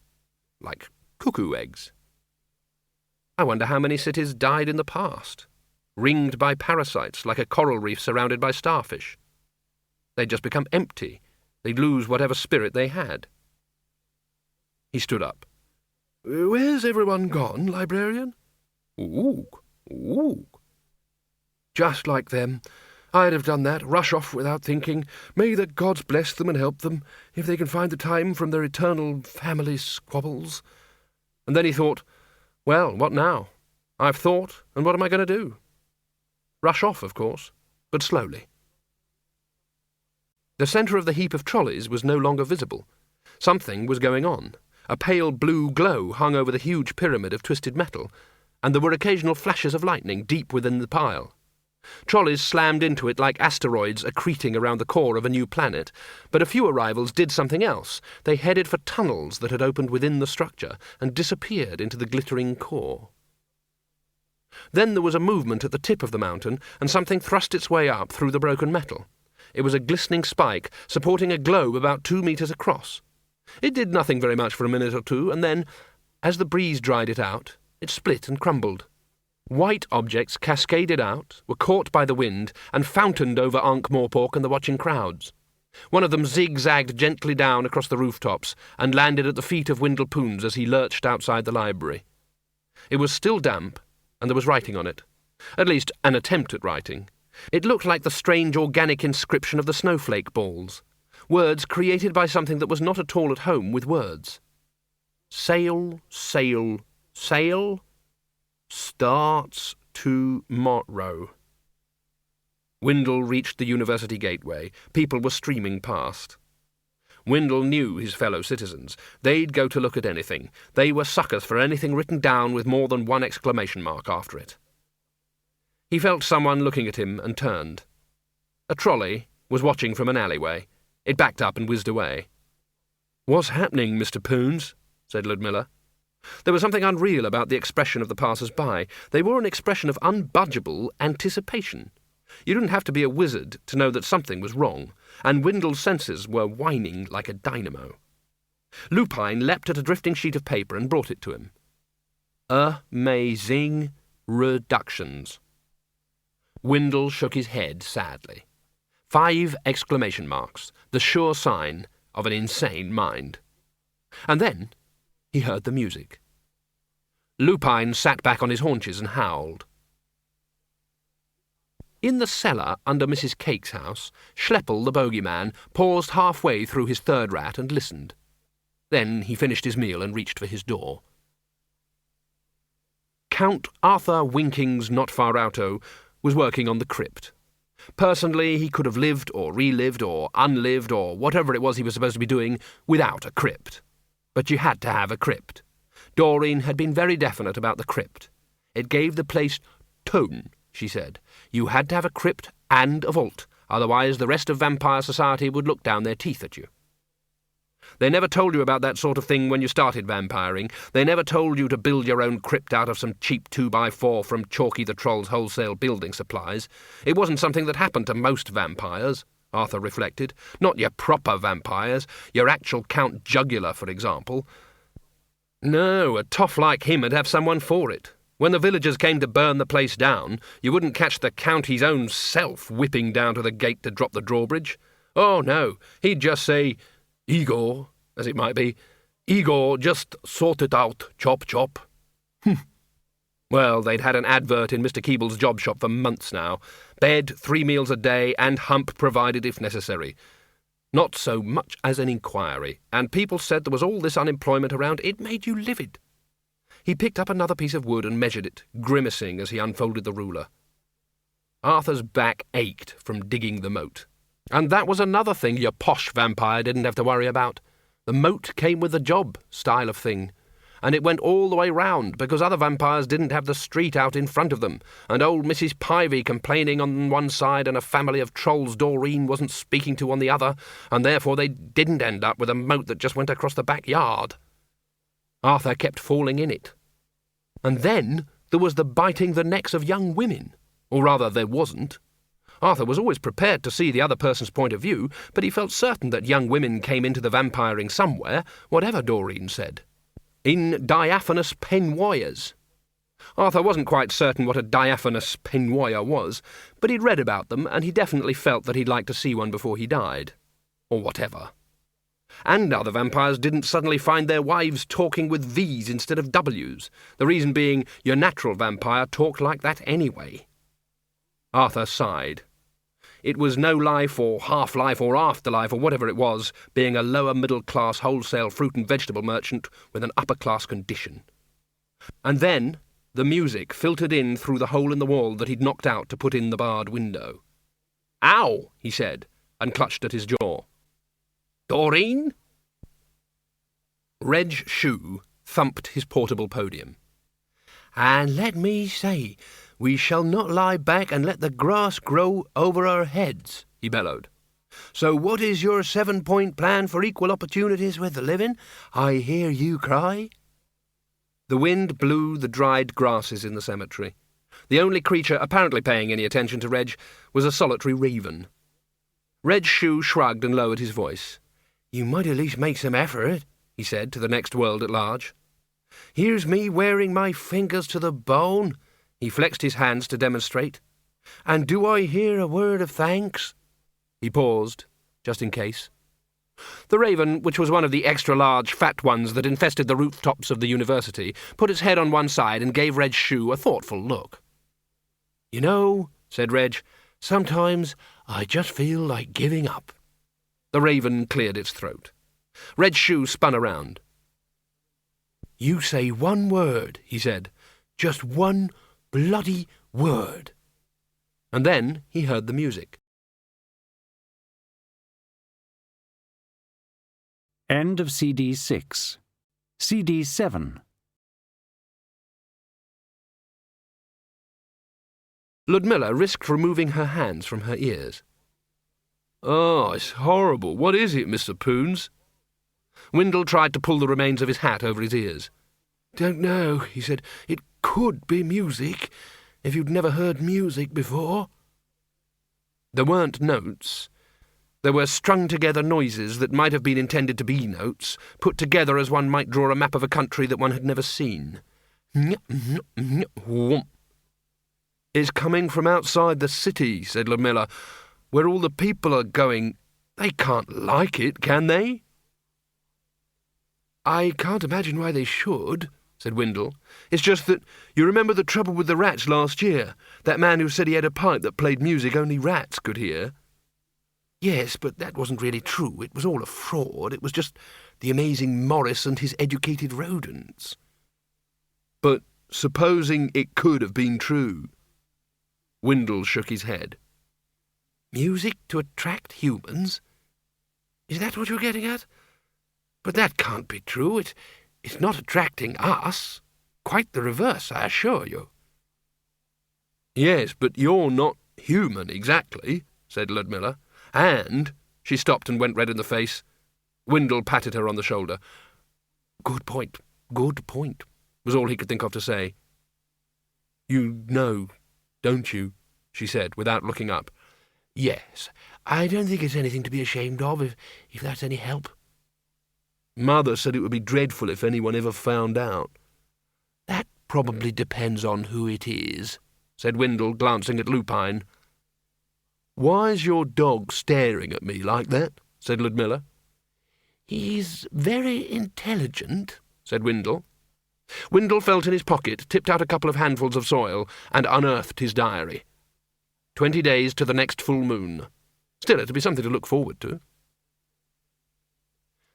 A: Like cuckoo eggs. I wonder how many cities died in the past, ringed by parasites like a coral reef surrounded by starfish. They'd just become empty. They'd lose whatever spirit they had. He stood up. Where's everyone gone, librarian? Ooh. Just like them. I'd have done that, rush off without thinking. May the gods bless them and help them, if they can find the time from their eternal family squabbles. And then he thought, well, what now? I've thought, and what am I going to do? Rush off, of course, but slowly. The centre of the heap of trolleys was no longer visible. Something was going on. A pale blue glow hung over the huge pyramid of twisted metal, and there were occasional flashes of lightning deep within the pile. Trolleys slammed into it like asteroids accreting around the core of a new planet, but a few arrivals did something else. They headed for tunnels that had opened within the structure and disappeared into the glittering core. Then there was a movement at the tip of the mountain, and something thrust its way up through the broken metal. It was a glistening spike, supporting a globe about 2 meters across. It did nothing very much for a minute or two, and then, as the breeze dried it out, it split and crumbled. White objects cascaded out, were caught by the wind, and fountained over Ankh-Morpork and the watching crowds. One of them zigzagged gently down across the rooftops and landed at the feet of Windle Poons as he lurched outside the library. It was still damp, and there was writing on it. At least, an attempt at writing. It looked like the strange organic inscription of the snowflake balls. Words created by something that was not at all at home with words. Sail, sail, sail, starts tomorrow. Windle reached the university gateway. People were streaming past. Windle knew his fellow citizens. They'd go to look at anything. They were suckers for anything written down with more than one exclamation mark after it. He felt someone looking at him and turned. A trolley was watching from an alleyway. It backed up and whizzed away. "What's happening, Mr. Poons?" said Ludmilla. There was something unreal about the expression of the passers-by. They wore an expression of unbudgeable anticipation. You didn't have to be a wizard to know that something was wrong, and Windle's senses were whining like a dynamo. Lupine leapt at a drifting sheet of paper and brought it to him. Amazing reductions. Windle shook his head sadly. 5 exclamation marks, the sure sign of an insane mind. And then he heard the music. Lupine sat back on his haunches and howled. In the cellar under Mrs. Cake's house, Schleppel, the bogeyman, paused halfway through his third rat and listened. Then he finished his meal and reached for his door. Count Arthur Winking's not-far-outo was working on the crypt. Personally, he could have lived or relived or unlived or whatever it was he was supposed to be doing without a crypt. But you had to have a crypt. Doreen had been very definite about the crypt. It gave the place tone, she said. You had to have a crypt and a vault, otherwise the rest of vampire society would look down their teeth at you. They never told you about that sort of thing when you started vampiring. They never told you to build your own crypt out of some cheap 2x4 from Chalky the Troll's wholesale building supplies. It wasn't something that happened to most vampires, Arthur reflected. Not your proper vampires, your actual Count Jugular, for example. No, a toff like him would have someone for it. When the villagers came to burn the place down, you wouldn't catch the County's own self whipping down to the gate to drop the drawbridge. Oh, no, he'd just say, Igor, as it might be, Igor, just sort it out, chop, chop. Well, they'd had an advert in Mr. Keeble's job shop for months now. Bed, 3 meals a day, and hump provided if necessary. Not so much as an inquiry, and people said there was all this unemployment around, it made you livid. He picked up another piece of wood and measured it, grimacing as he unfolded the ruler. Arthur's back ached from digging the moat. And that was another thing your posh vampire didn't have to worry about. The moat came with the job style of thing. And it went all the way round, because other vampires didn't have the street out in front of them, and old Mrs. Pivy complaining on one side and a family of trolls Doreen wasn't speaking to on the other, and therefore they didn't end up with a moat that just went across the backyard. Arthur kept falling in it. And then there was the biting the necks of young women. Or rather, there wasn't. Arthur was always prepared to see the other person's point of view, but he felt certain that young women came into the vampiring somewhere, whatever Doreen said. In diaphanous peignoirs. Arthur wasn't quite certain what a diaphanous peignoir was, but he'd read about them, and he definitely felt that he'd like to see one before he died. Or whatever. And other vampires didn't suddenly find their wives talking with V's instead of W's, the reason being your natural vampire talked like that anyway. Arthur sighed. It was no life or half-life or afterlife or whatever it was, being a lower-middle-class wholesale fruit and vegetable merchant with an upper-class condition. And then the music filtered in through the hole in the wall that he'd knocked out to put in the barred window. "Ow!" he said, and clutched at his jaw. "Doreen?" Reg Shoe thumped his portable podium. "And let me say, we shall not lie back and let the grass grow over our heads," he bellowed. "So what is your 7-point plan for equal opportunities with the living? I hear you cry." The wind blew the dried grasses in the cemetery. The only creature apparently paying any attention to Reg was a solitary raven. Reg Shoe shrugged and lowered his voice. "You might at least make some effort," he said to the next world at large. "Here's me wearing my fingers to the bone. He flexed his hands to demonstrate. "And do I hear a word of thanks?" He paused, just in case. The raven, which was one of the extra-large fat ones that infested the rooftops of the university, put its head on one side and gave Reg's shoe a thoughtful look. "You know," said Reg, "sometimes I just feel like giving up." The raven cleared its throat. Reg's shoe spun around. "You say one word," he said. "Just one bloody word." And then he heard the music.
D: End of CD 6. CD 7.
A: Ludmilla risked removing her hands from her ears. "Oh, it's horrible. What is it, Mr. Poons?" Windle tried to pull the remains of his hat over his ears. "Don't know," he said. "It could be music, if you'd never heard music before." There weren't notes. There were strung-together noises that might have been intended to be notes, put together as one might draw a map of a country that one had never seen. "It's coming from outside the city," said Ludmilla, "where all the people are going. They can't like it, can they?" "I can't imagine why they should," said Windle. "It's just that you remember the trouble with the rats last year, that man who said he had a pipe that played music only rats could hear?" "Yes, but that wasn't really true. It was all a fraud. It was just the amazing Morris and his educated rodents." "But supposing it could have been true?" Windle shook his head. "Music to attract humans? Is that what you're getting at? But that can't be true. It's not attracting us. Quite the reverse, I assure you." "Yes, but you're not human exactly," said Ludmilla. "And—" She stopped and went red in the face. Windle patted her on the shoulder. Good point, was all he could think of to say. "You know, don't you?" she said, without looking up. "Yes, I don't think it's anything to be ashamed of, if that's any help." "Mother said it would be dreadful if anyone ever found out." "That probably depends on who it is," said Windle, glancing at Lupine. "Why's your dog staring at me like that?" said Ludmilla. "He's very intelligent," said Windle. Windle felt in his pocket, tipped out a couple of handfuls of soil, and unearthed his diary. 20 days to the next full moon. Still, it'd be something to look forward to.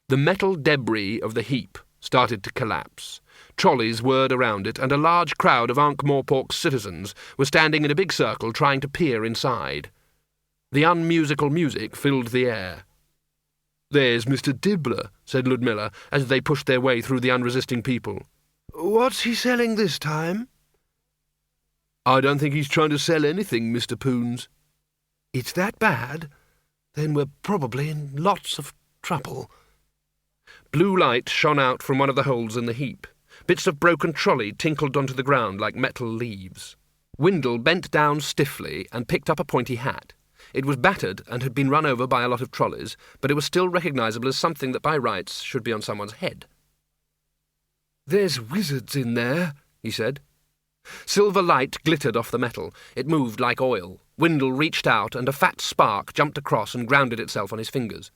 A: The metal debris of the heap started to collapse. Trolleys whirred around it, and a large crowd of Ankh-Morpork's citizens were standing in a big circle trying to peer inside. The unmusical music filled the air. "There's Mr. Dibbler," said Ludmilla, as they pushed their way through the unresisting people. "What's he selling this time?" "I don't think he's trying to sell anything, Mr. Poons." "It's that bad? Then we're probably in lots of trouble." Blue light shone out from one of the holes in the heap. Bits of broken trolley tinkled onto the ground like metal leaves. Windle bent down stiffly and picked up a pointy hat. It was battered and had been run over by a lot of trolleys, but it was still recognisable as something that by rights should be on someone's head. "There's wizards in there," he said. Silver light glittered off the metal. It moved like oil. Windle reached out, and a fat spark jumped across and grounded itself on his fingers.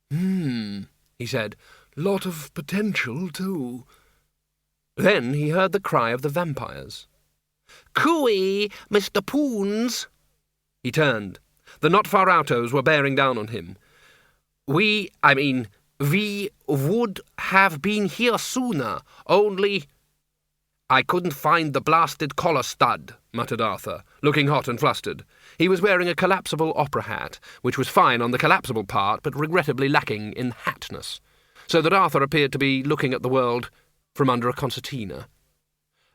A: He said. "Lot of potential, too." Then he heard the cry of the vampires. "Cooey, Mr. Poons!" He turned. The not-far-outos were bearing down on him. We would have been here sooner, only—" "I couldn't find the blasted collar stud," muttered Arthur, looking hot and flustered. He was wearing a collapsible opera hat, which was fine on the collapsible part, but regrettably lacking in hatness, so that Arthur appeared to be looking at the world from under a concertina.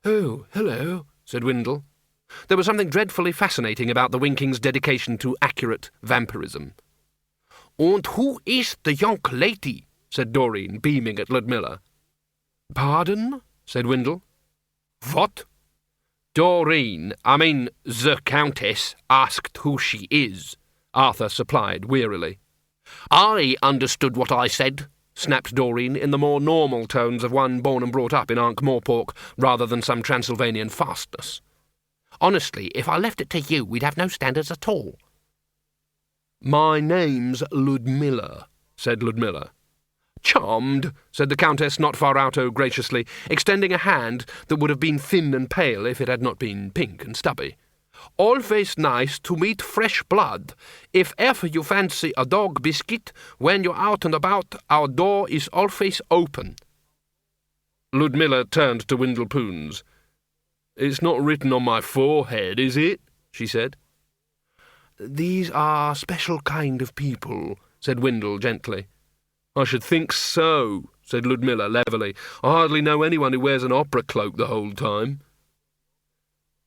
A: "Oh, hello," said Windle. There was something dreadfully fascinating about the Winking's dedication to accurate vampirism. "Und who is the young lady?" said Doreen, beaming at Ludmilla. "Pardon?" said Windle. "What?" "Doreen, the Countess, asked who she is," Arthur supplied wearily. "I understood what I said," snapped Doreen in the more normal tones of one born and brought up in Ankh-Morpork rather than some Transylvanian fastness.
B: Honestly, if I left it to you, we'd have no standards at all.
A: My name's Ludmilla, said Ludmilla. Charmed, said the Countess not far out graciously, extending a hand that would have been thin and pale if it had not been pink and stubby. Always nice to meet fresh blood. If ever you fancy a dog biscuit, when you're out and about, our door is always open. Ludmilla turned to Windle Poons. It's not written on my forehead, is it? She said. These are special kind of people, said Windle gently. I should think so, said Ludmilla levelly. I hardly know anyone who wears an opera cloak the whole time.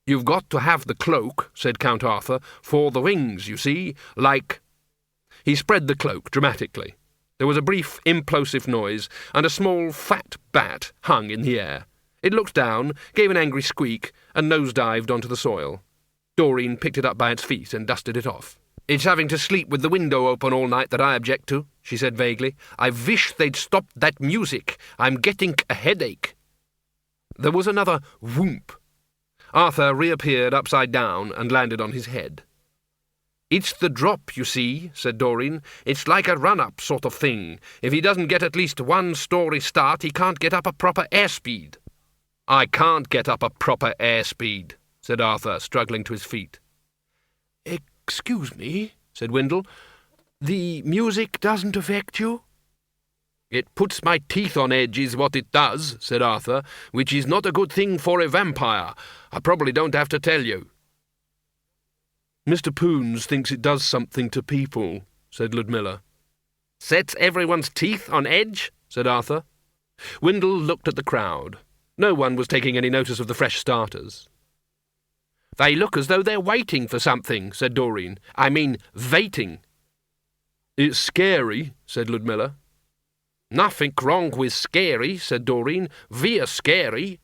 A: You've got to have the cloak, said Count Arthur, for the wings, you see, like... He spread the cloak dramatically. There was a brief, implosive noise, and a small, fat bat hung in the air. It looked down, gave an angry squeak, and nosedived onto the soil. Doreen picked it up by its feet and dusted it off. It's having to sleep with the window open all night that I object to, she said vaguely. I wish they'd stop that music. I'm getting a headache. There was another whoomp. Arthur reappeared upside down and landed on his head. It's the drop, you see, said Doreen. It's like a run-up sort of thing. If he doesn't get at least one story start, he can't get up a proper airspeed. I can't get up a proper airspeed, said Arthur, struggling to his feet. Excuse me, said Windle. The music doesn't affect you? It puts my teeth on edge is what it does, said Arthur, which is not a good thing for a vampire. I probably don't have to tell you. Mr. Poons thinks it does something to people, said Ludmilla. Sets everyone's teeth on edge, said Arthur. Windle looked at the crowd. No one was taking any notice of the fresh starters. They look as though they're waiting for something, said Doreen. I mean, waiting. It's scary, said Ludmilla. Nothing wrong with scary, said Doreen. We're scary.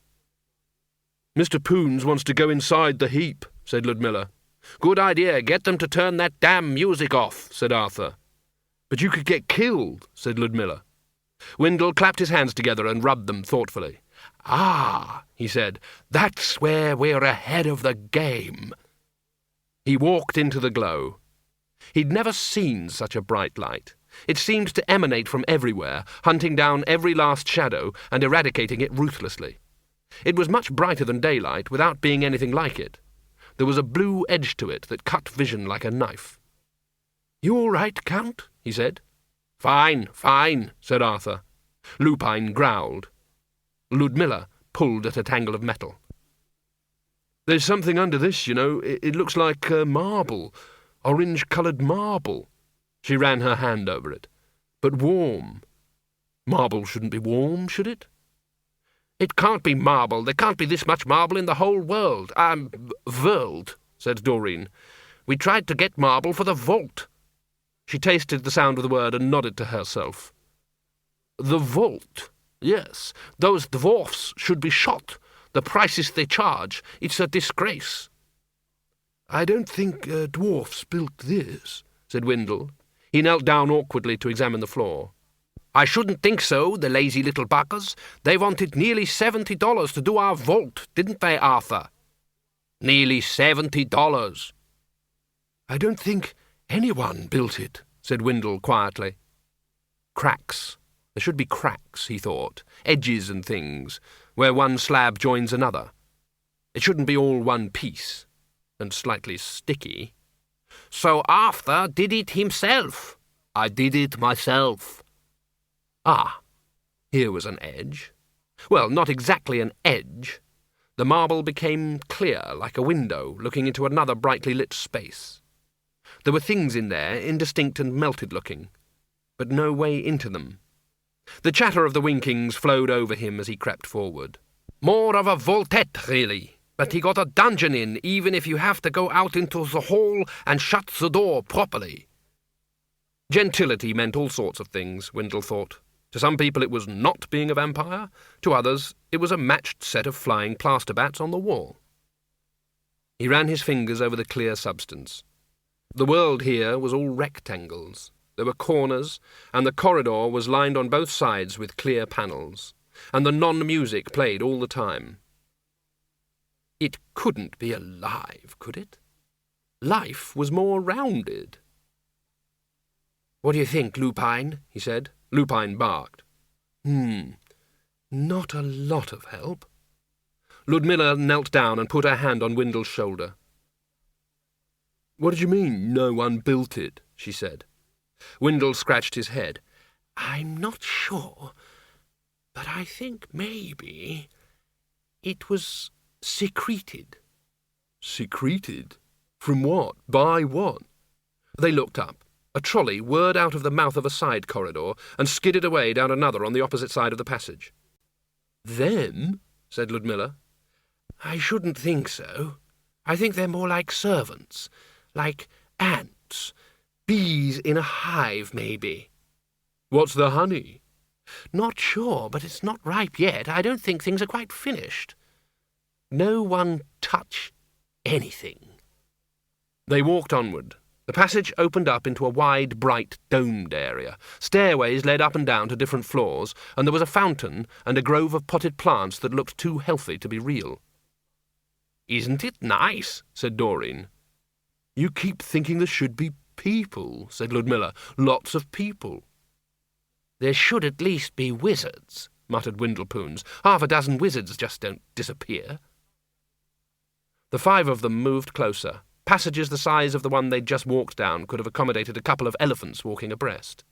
A: Mr. Poons wants to go inside the heap, said Ludmilla. Good idea, get them to turn that damn music off, said Arthur. But you could get killed, said Ludmilla. Windle clapped his hands together and rubbed them thoughtfully. Ah, he said, that's where we're ahead of the game. He walked into the glow. He'd never seen such a bright light. It seemed to emanate from everywhere, hunting down every last shadow and eradicating it ruthlessly. It was much brighter than daylight without being anything like it. There was a blue edge to it that cut vision like a knife. You all right, Count? He said. Fine, fine, said Arthur. Lupine growled. Ludmilla pulled at a tangle of metal. There's something under this, you know. It looks like marble, orange-coloured marble. She ran her hand over it. But warm. Marble shouldn't be warm, should it? It can't be marble. There can't be this much marble in the whole world. World, said Doreen. We tried to get marble for the vault. She tasted the sound of the word and nodded to herself. The vault. Yes, those dwarfs should be shot. The prices they charge, it's a disgrace. I don't think dwarfs built this, said Windle. He knelt down awkwardly to examine the floor. I shouldn't think so, the lazy little buggers. They wanted nearly $70 to do our vault, didn't they, Arthur? Nearly $70. I don't think anyone built it, said Windle quietly. Cracks. There should be cracks, he thought, edges and things, where one slab joins another. It shouldn't be all one piece, and slightly sticky. So Arthur did it himself. I did it myself. Ah, here was an edge. Well, not exactly an edge. The marble became clear, like a window, looking into another brightly lit space. There were things in there, indistinct and melted-looking, but no way into them. The chatter of the winkings flowed over him as he crept forward. More of a voltette, really. But he got a dungeon in, even if you have to go out into the hall and shut the door properly. Gentility meant all sorts of things, Windle thought. To some people it was not being a vampire. To others it was a matched set of flying plaster bats on the wall. He ran his fingers over the clear substance. The world here was all rectangles. There were corners, and the corridor was lined on both sides with clear panels, and the non-music played all the time. It couldn't be alive, could it? Life was more rounded. "What do you think, Lupine?" he said. Lupine barked. Not a lot of help. Ludmilla knelt down and put her hand on Windle's shoulder. "What did you mean, no one built it?" she said. Windle scratched his head. "I'm not sure, but I think maybe it was secreted." "Secreted? From what? By what?" They looked up. A trolley whirred out of the mouth of a side corridor and skidded away down another on the opposite side of the passage. "Them?" said Ludmilla. "I shouldn't think so. I think they're more like servants, like ants, bees in a hive, maybe." "What's the honey?" "Not sure, but it's not ripe yet. I don't think things are quite finished. No one touch anything." They walked onward. The passage opened up into a wide, bright, domed area. Stairways led up and down to different floors, and there was a fountain and a grove of potted plants that looked too healthy to be real. "Isn't it nice?" said Doreen. "You keep thinking there should be people," said Ludmilla. "Lots of people." "There should at least be wizards," muttered Windlepoons. "Half a dozen wizards just don't disappear." The five of them moved closer. Passages the size of the one they'd just walked down could have accommodated a couple of elephants walking abreast.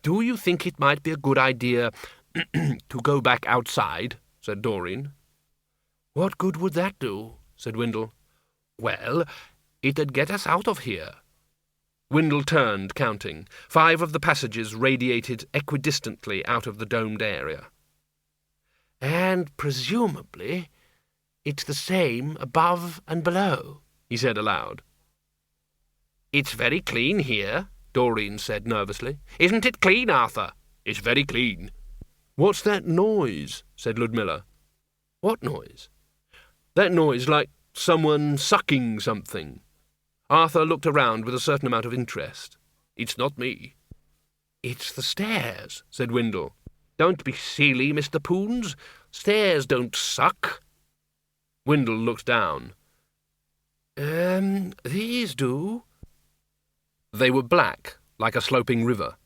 A: "Do you think it might be a good idea to go back outside?" said Doreen. "What good would that do?" said Windle. "Well, it'd get us out of here." Windle turned, counting. 5 of the passages radiated equidistantly out of the domed area. "And presumably it's the same above and below," he said aloud. "It's very clean here," Doreen said nervously. "Isn't it clean, Arthur?" "It's very clean." "What's that noise?" said Ludmilla. "What noise?" "That noise like someone sucking something." Arthur looked around with a certain amount of interest. "It's not me." "It's the stairs," said Windle. "Don't be silly, Mr. Poons. Stairs don't suck." Windle looked down. These do." They were black, like a sloping river.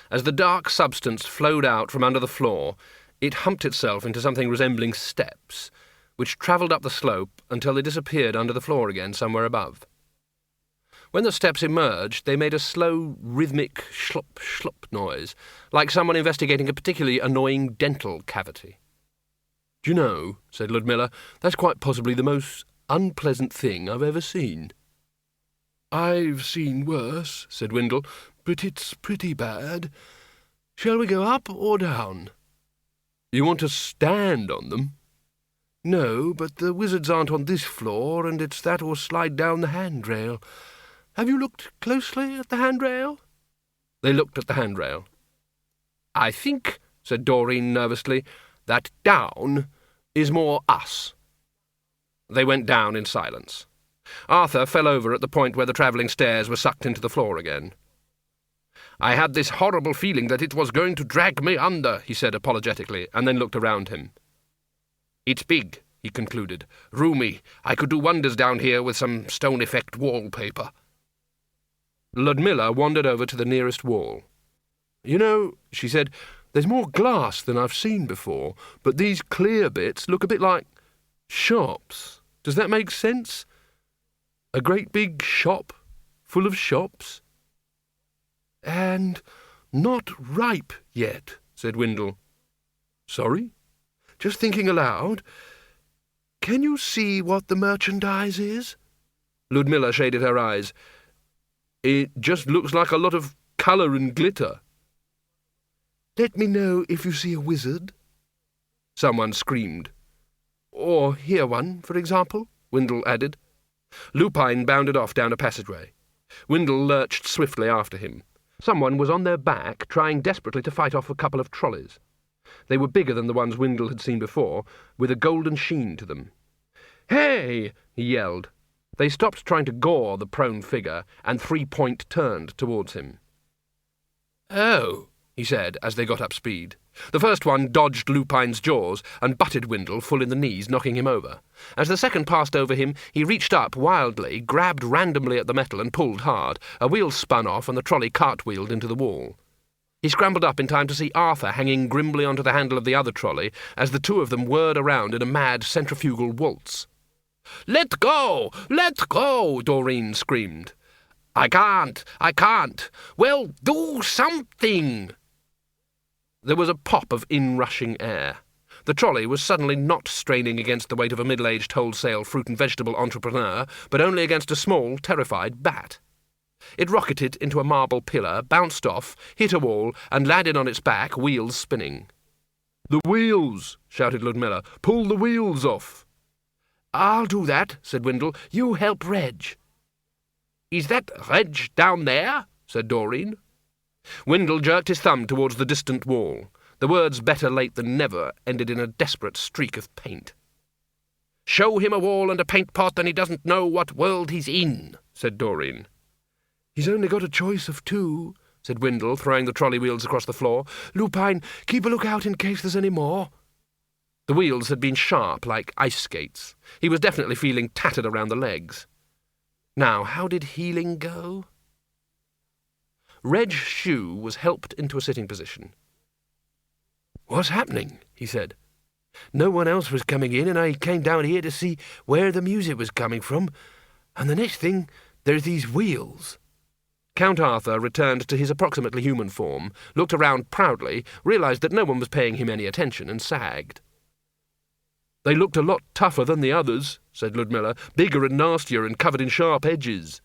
A: As the dark substance flowed out from under the floor, it humped itself into something resembling steps, which travelled up the slope until they disappeared under the floor again somewhere above. When the steps emerged, they made a slow, rhythmic slop-slop noise, like someone investigating a particularly annoying dental cavity. "Do you know," said Ludmilla, "that's quite possibly the most unpleasant thing I've ever seen." "I've seen worse," said Windle, "but it's pretty bad. Shall we go up or down?" "You want to stand on them?" "No, but the wizards aren't on this floor, and it's that or slide down the handrail. Have you looked closely at the handrail?" They looked at the handrail. "I think," said Doreen nervously, "that down is more us." They went down in silence. Arthur fell over at the point where the travelling stairs were sucked into the floor again. "I had this horrible feeling that it was going to drag me under," he said apologetically, and then looked around him. "It's big," he concluded. "Roomy. I could do wonders down here with some stone effect wallpaper." Ludmilla wandered over to the nearest wall. "You know," she said, "there's more glass than I've seen before, but these clear bits look a bit like shops. Does that make sense? A great big shop full of shops." "And not ripe yet," said Windle. "Sorry? Just thinking aloud. Can you see what the merchandise is?" Ludmilla shaded her eyes. "It just looks like a lot of colour and glitter." "Let me know if you see a wizard." Someone screamed. "Or hear one, for example," Windle added. Lupine bounded off down a passageway. Windle lurched swiftly after him. Someone was on their back, trying desperately to fight off a couple of trolleys. They were bigger than the ones Windle had seen before, with a golden sheen to them. "Hey!" he yelled. They stopped trying to gore the prone figure, and 3 Point turned towards him. "Oh," he said as they got up speed. The first one dodged Lupine's jaws and butted Windle full in the knees, knocking him over. As the second passed over him, he reached up wildly, grabbed randomly at the metal and pulled hard. A wheel spun off and the trolley cartwheeled into the wall. He scrambled up in time to see Arthur hanging grimly onto the handle of the other trolley as the two of them whirred around in a mad centrifugal waltz. "Let go! Let go!" Doreen screamed. I can't. Well, do something!" There was a pop of inrushing air. The trolley was suddenly not straining against the weight of a middle-aged wholesale fruit and vegetable entrepreneur, but only against a small, terrified bat. It rocketed into a marble pillar, bounced off, hit a wall, and landed on its back, wheels spinning. "The wheels!" shouted Ludmilla. "Pull the wheels off!" "I'll do that," said Windle. "You help Reg." "Is that Reg down there?" said Doreen. Windle jerked his thumb towards the distant wall. The words "better late than never" ended in a desperate streak of paint. "Show him a wall and a paint pot and he doesn't know what world he's in," said Doreen.
C: "He's only got a choice of two," said Windle, throwing the trolley wheels across the floor. "Lupine, keep a lookout in case there's any more."
A: The wheels had been sharp, like ice skates. He was definitely feeling tattered around the legs. Now, how did healing go? Reg Shoe was helped into a sitting position.
C: "What's happening?" he said. "No one else was coming in, and I came down here to see where the music was coming from, and the next thing, there's these wheels."
A: Count Arthur returned to his approximately human form, looked around proudly, realised that no one was paying him any attention, and sagged.
C: "They looked a lot tougher than the others," said Ludmilla, "bigger and nastier and covered in sharp edges."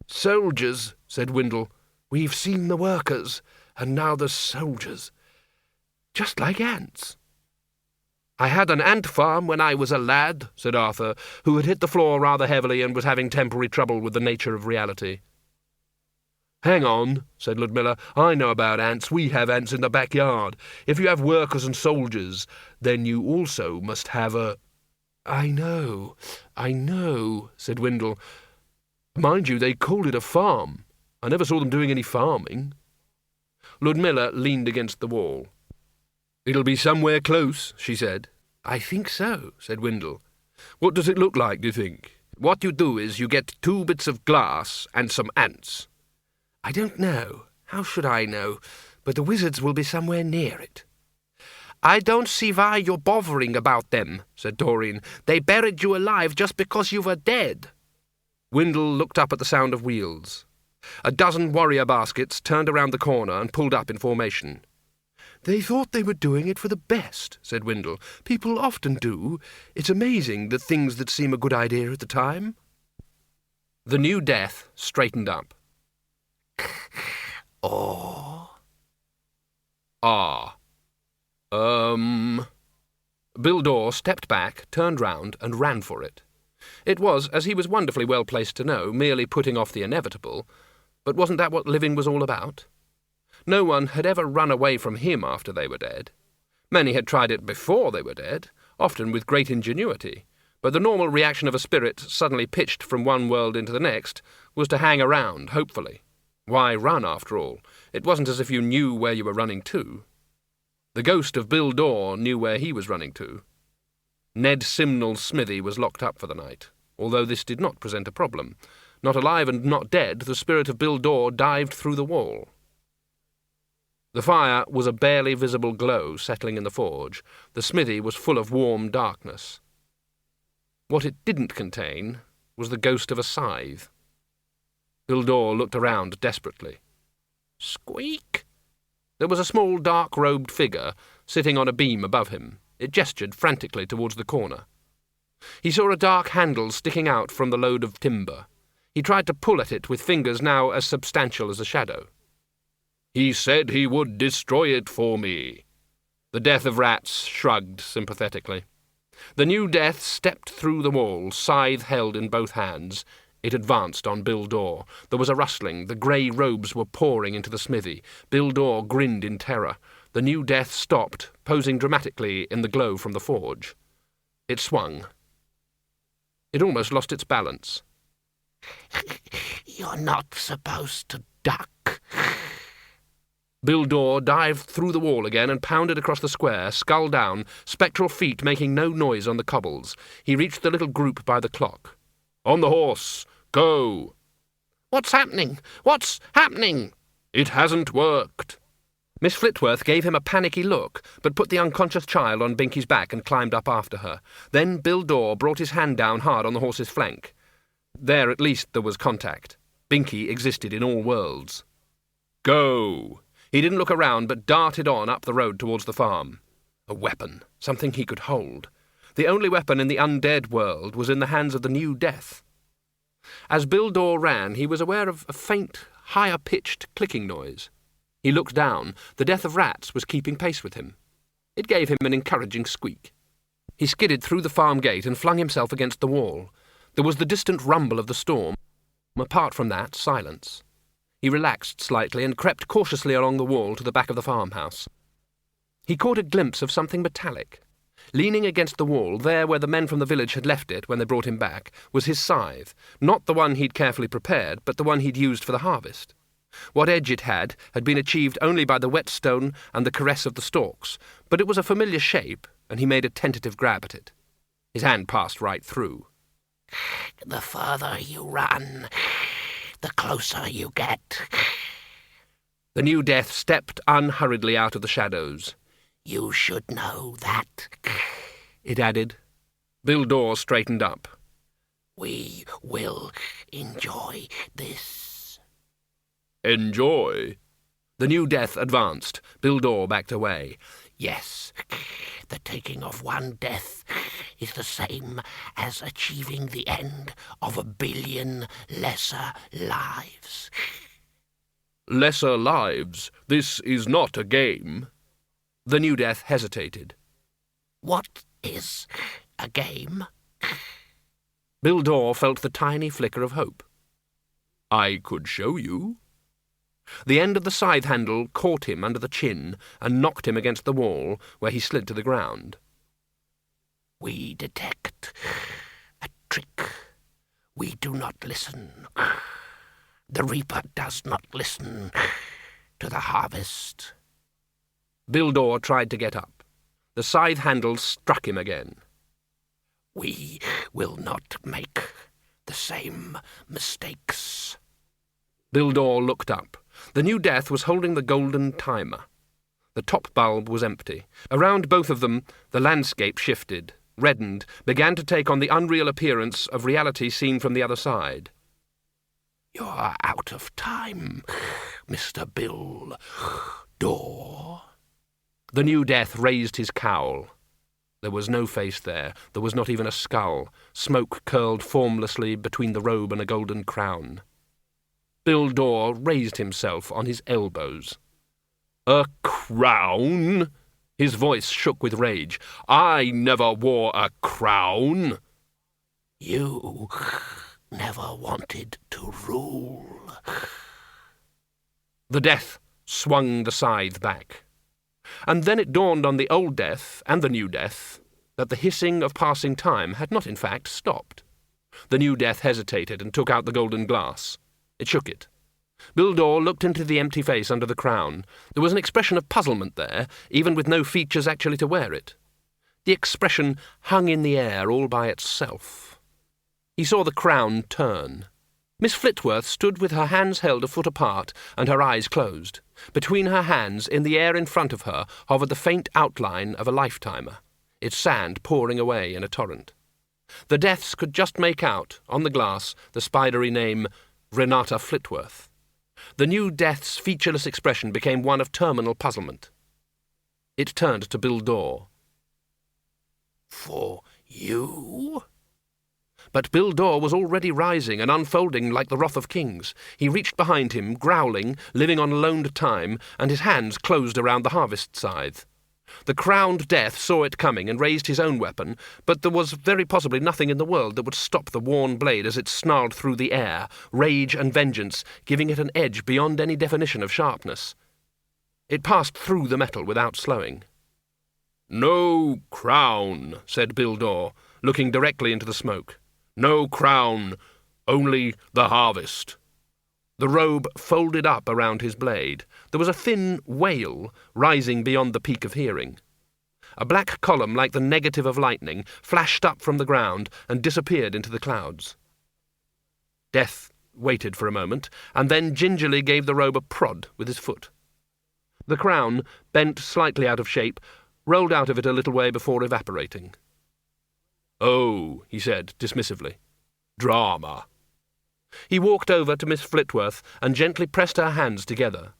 C: "Soldiers," said Windle. "We've seen the workers, and now the soldiers. Just like ants."
A: "I had an ant farm when I was a lad," said Arthur, who had hit the floor rather heavily and was having temporary trouble with the nature of reality.
C: "Hang on," said Ludmilla. "I know about ants. We have ants in the backyard. If you have workers and soldiers, then you also must have a—" I know, said Windle. "Mind you, they called it a farm. I never saw them doing any farming."
A: Ludmilla leaned against the wall.
C: "It'll be somewhere close," she said.
A: "I think so," said Windle.
C: "What does it look like, do you think?"
A: "What you do is you get 2 bits of glass and some ants."
B: "I don't know. How should I know? But the wizards will be somewhere near it."
A: "I don't see why you're bothering about them," said Doreen. "They buried you alive just because you were dead." Windle looked up at the sound of wheels. A dozen warrior baskets turned around the corner and pulled up in formation.
C: "They thought they were doing it for the best," said Windle. "People often do. It's amazing, the things that seem a good idea at the time."
A: The new death straightened up.
B: Oh.
A: Ah. Bill Dawes stepped back, turned round, and ran for it. It was, as he was wonderfully well placed to know, merely putting off the inevitable, but wasn't that what living was all about? No one had ever run away from him after they were dead. Many had tried it before they were dead, often with great ingenuity, but the normal reaction of a spirit suddenly pitched from one world into the next was to hang around, hopefully. Why run, after all? It wasn't as if you knew where you were running to. The ghost of Bill Dawes knew where he was running to. Ned Simnel's smithy was locked up for the night, although this did not present a problem. Not alive and not dead, the spirit of Bill Dawes dived through the wall. The fire was a barely visible glow settling in the forge. The smithy was full of warm darkness. What it didn't contain was the ghost of a scythe. Bill Dawes looked around desperately.
B: Squeak!
A: There was a small, dark-robed figure sitting on a beam above him. It gestured frantically towards the corner. He saw a dark handle sticking out from the load of timber. He tried to pull at it with fingers now as substantial as a shadow.
E: "He said he would destroy it for me."
A: The Death of Rats shrugged sympathetically. The new death stepped through the wall, scythe held in both hands. It advanced on Bill Dawes. There was a rustling. The grey robes were pouring into the smithy. Bill Dawes grinned in terror. The new death stopped, posing dramatically in the glow from the forge. It swung. It almost lost its balance.
B: "You're not supposed to duck."
A: Bill Dore dived through the wall again and pounded across the square, skull down, spectral feet making no noise on the cobbles. He reached the little group by the clock. "On the horse! Go!"
B: What's happening? What's happening?
A: "It hasn't worked." Miss Flitworth gave him a panicky look, but put the unconscious child on Binky's back and climbed up after her. Then Bill Dore brought his hand down hard on the horse's flank. There at least there was contact. Binky existed in all worlds. "Go!" He didn't look around, but darted on up the road towards the farm. A weapon, something he could hold. The only weapon in the undead world was in the hands of the new death. As Bill Dore ran, he was aware of a faint, higher-pitched clicking noise. He looked down. The death of rats was keeping pace with him. It gave him an encouraging squeak. He skidded through the farm gate and flung himself against the wall. There was the distant rumble of the storm. Apart from that, silence. He relaxed slightly and crept cautiously along the wall to the back of the farmhouse. He caught a glimpse of something metallic. Leaning against the wall, there where the men from the village had left it when they brought him back, was his scythe, not the one he'd carefully prepared, but the one he'd used for the harvest. What edge it had been achieved only by the whetstone and the caress of the stalks, but it was a familiar shape, and he made a tentative grab at it. His hand passed right through.
B: The further you run, the closer you get.
A: The new death stepped unhurriedly out of the shadows.
B: You should know that,
A: it added. Bill Dore straightened up.
B: We will enjoy this.
A: Enjoy? The new death advanced. Bill Dore backed away.
B: Yes, the taking of one death is the same as achieving the end of 1 billion lesser lives.
A: Lesser lives? This is not a game. The new death hesitated.
B: What is a game?
A: Bill Dore felt the tiny flicker of hope. I could show you. The end of the scythe handle caught him under the chin and knocked him against the wall, where he slid to the ground.
B: We detect a trick. We do not listen. The reaper does not listen to the harvest.
A: Bill Dore tried to get up. The scythe handle struck him again.
B: We will not make the same mistakes.
A: Bill Dore looked up. The new death was holding the golden timer. The top bulb was empty. Around both of them, the landscape shifted, reddened, began to take on the unreal appearance of reality seen from the other side.
B: You're out of time, Mr. Bill Dore.
A: The new death raised his cowl. There was no face there. There was not even a skull. Smoke curled formlessly between the robe and a golden crown. Bill Dore raised himself on his elbows. A crown? His voice shook with rage. I never wore a crown.
B: You never wanted to rule.
A: The death swung the scythe back. And then it dawned on the old death and the new death that the hissing of passing time had not in fact stopped. The new death hesitated and took out the golden glass. It shook it. Bill Dore looked into the empty face under the crown. There was an expression of puzzlement there, even with no features actually to wear it. The expression hung in the air all by itself. He saw the crown turn. Miss Flitworth stood with her hands held a foot apart and her eyes closed. Between her hands, in the air in front of her, hovered the faint outline of a life-timer, its sand pouring away in a torrent. The deaths could just make out, on the glass, the spidery name Renata Flitworth. The new death's featureless expression became one of terminal puzzlement. It turned to Bill Dore.
B: For you?
A: But Bill Dore was already rising and unfolding like the wrath of kings. He reached behind him, growling, living on loaned time, and his hands closed around the harvest scythe. The crowned death saw it coming and raised his own weapon, but there was very possibly nothing in the world that would stop the worn blade as it snarled through the air, rage and vengeance, giving it an edge beyond any definition of sharpness. It passed through the metal without slowing. No crown, said Bill Dore, looking directly into the smoke. No crown, only the harvest. The robe folded up around his blade. There was a thin wail rising beyond the peak of hearing. A black column like the negative of lightning flashed up from the ground and disappeared into the clouds. Death waited for a moment, and then gingerly gave the robe a prod with his foot. The crown, bent slightly out of shape, rolled out of it a little way before evaporating. "Oh," he said dismissively. "Drama." He walked over to Miss Flitworth and gently pressed her hands together.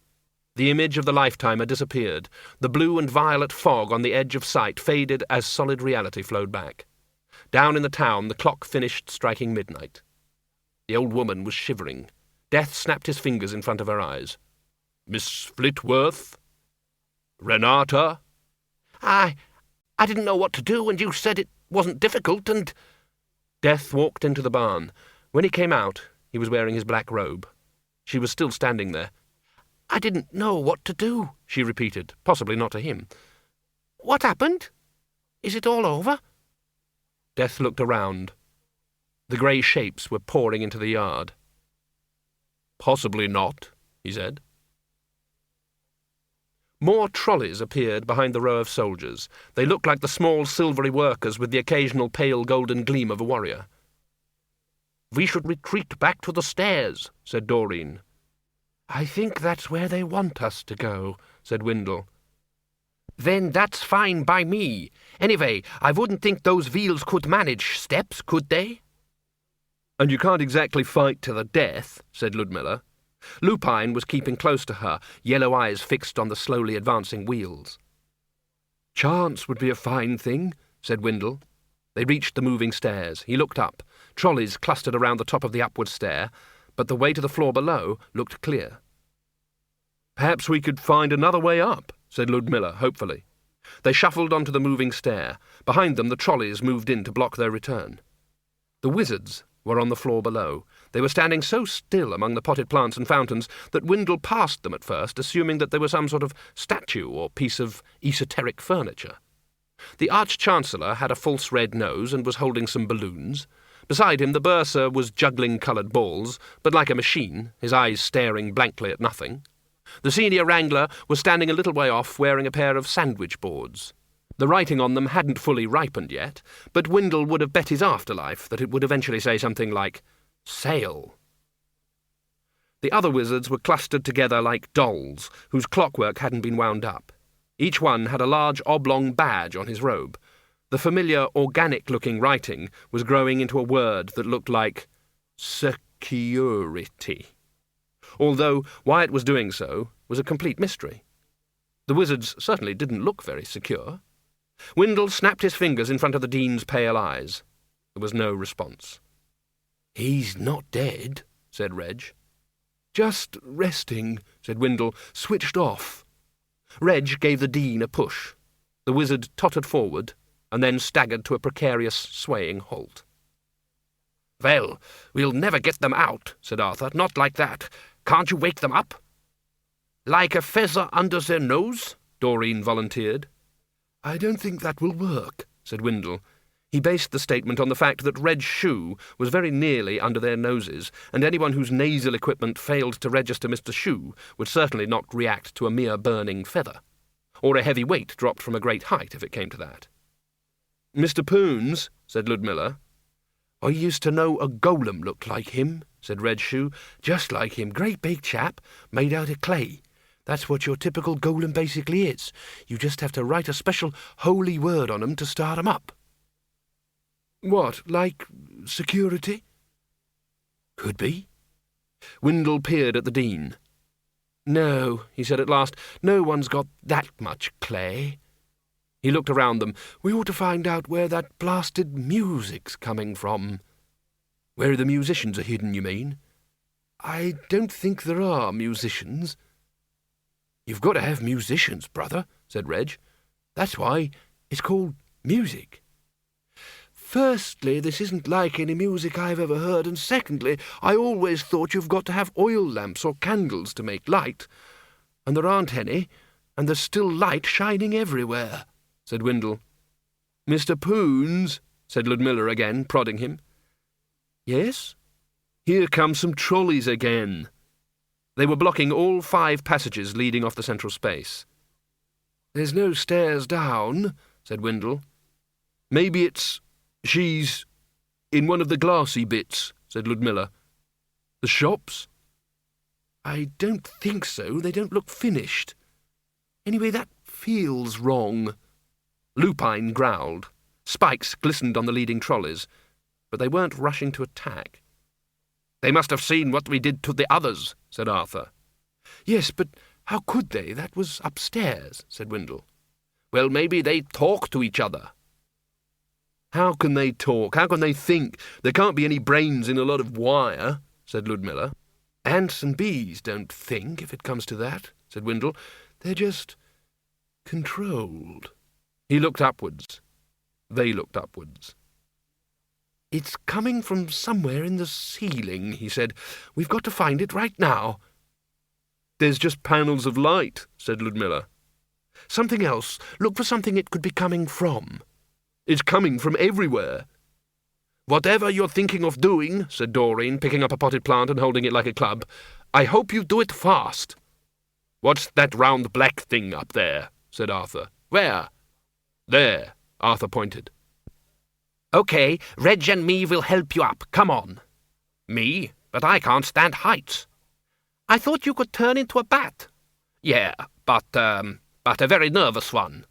A: The image of the lifetimer disappeared. The blue and violet fog on the edge of sight faded as solid reality flowed back. Down in the town the clock finished striking midnight. The old woman was shivering. Death snapped his fingers in front of her eyes. "Miss Flitworth? Renata?"
B: I didn't know what to do, and you said it wasn't difficult, and—"
A: Death walked into the barn. When he came out, he was wearing his black robe. She was still standing there.
B: "I didn't know what to do,"
A: she repeated, possibly not to him.
B: "What happened? Is it all over?"
A: Death looked around. The grey shapes were pouring into the yard. "Possibly not," he said. More trolleys appeared behind the row of soldiers. They looked like the small silvery workers with the occasional pale golden gleam of a warrior. "We should retreat back to the stairs," said Doreen.
C: "I think that's where they want us to go," said Windle.
B: "Then that's fine by me. Anyway, I wouldn't think those Veals could manage steps, could they?"
A: "And you can't exactly fight to the death," said Ludmilla. Lupine was keeping close to her, yellow eyes fixed on the slowly advancing wheels.
C: "Chance would be a fine thing," said Windle.
A: They reached the moving stairs. He looked up. Trolleys clustered around the top of the upward stair, but the way to the floor below looked clear. "Perhaps we could find another way up," said Ludmilla hopefully. They shuffled onto the moving stair. Behind them the trolleys moved in to block their return. The wizards were on the floor below. They were standing so still among the potted plants and fountains that Windle passed them at first, assuming that they were some sort of statue or piece of esoteric furniture. The Arch-Chancellor had a false red nose and was holding some balloons. Beside him the bursar was juggling coloured balls, but like a machine, his eyes staring blankly at nothing. The senior wrangler was standing a little way off, wearing a pair of sandwich boards. The writing on them hadn't fully ripened yet, but Windle would have bet his afterlife that it would eventually say something like, "Sail." The other wizards were clustered together like dolls, whose clockwork hadn't been wound up. Each one had a large oblong badge on his robe. The familiar, organic-looking writing was growing into a word that looked like security. Although why it was doing so was a complete mystery. The wizards certainly didn't look very secure. Windle snapped his fingers in front of the Dean's pale eyes. There was no response.
C: "He's not dead,"
A: said Reg.
C: "Just resting," said Windle. "Switched off."
A: Reg gave the Dean a push. The wizard tottered forward and then staggered to a precarious, swaying halt.
B: "Well, we'll never get them out," said Arthur. "Not like that. Can't you wake them up?" "Like a feather under their nose?"
A: Doreen volunteered.
C: "I don't think that will work,"
A: said Windle. He based the statement on the fact that Reg's shoe was very nearly under their noses, and anyone whose nasal equipment failed to register Mr. Shoe would certainly not react to a mere burning feather, or a heavy weight dropped from a great height if it came to that. "Mr. Poons," said Ludmilla.
C: "I used to know a golem looked like him," said Red Shoe. "Just like him. Great big chap, made out of clay. That's what your typical golem basically is. You just have to write a special holy word on 'em to start 'em up."
A: "What, like security?"
C: "Could be."
A: Windle peered at the Dean.
C: "No," he said at last. "No one's got that much clay." He looked around them. "We ought to find out where that blasted music's coming from."
A: "Where the musicians are hidden, you mean?"
C: "I don't think there are musicians."
A: "You've got to have musicians, brother," said Reg.
C: "That's why it's called music. Firstly, this isn't like any music I've ever heard, and secondly, I always thought you've got to have oil lamps or candles to make light. And there aren't any, and there's still light shining everywhere," said Windle.
A: "Mr. Poons," said Ludmilla again, prodding him.
C: "Yes?"
A: "Here come some trolleys again." They were blocking all 5 passages leading off the central space.
C: "There's no stairs down," said Windle.
A: "Maybe she's in one of the glassy bits," said Ludmilla. "The shops?"
C: "I don't think so. They don't look finished. Anyway, that feels wrong."
A: Lupine growled. Spikes glistened on the leading trolleys, but they weren't rushing to attack. "They must have seen what we did to the others," said Arthur.
C: "Yes, but how could they? That was upstairs," said Windle.
A: "Well, maybe they talk to each other." "How can they talk? How can they think? There can't be any brains in a lot of wire," said Ludmilla.
C: "Ants and bees don't think, if it comes to that," said Windle. "They're just controlled."
A: He looked upwards. They looked upwards.
C: "It's coming from somewhere in the ceiling," he said. "We've got to find it right now."
A: "There's just panels of light," said Ludmilla.
C: "Something else. Look for something it could be coming from."
A: "It's coming from everywhere."
C: "Whatever you're thinking of doing," said Doreen, picking up a potted plant and holding it like a club, "I hope you do it fast."
A: "What's that round black thing up there?" said Arthur.
C: "Where?"
A: "There," Arthur pointed.
B: OK, Reg and me will help you up. Come on."
A: "Me?
B: But I can't stand heights." "I thought you could turn into a bat."
A: "Yeah, but a very nervous one."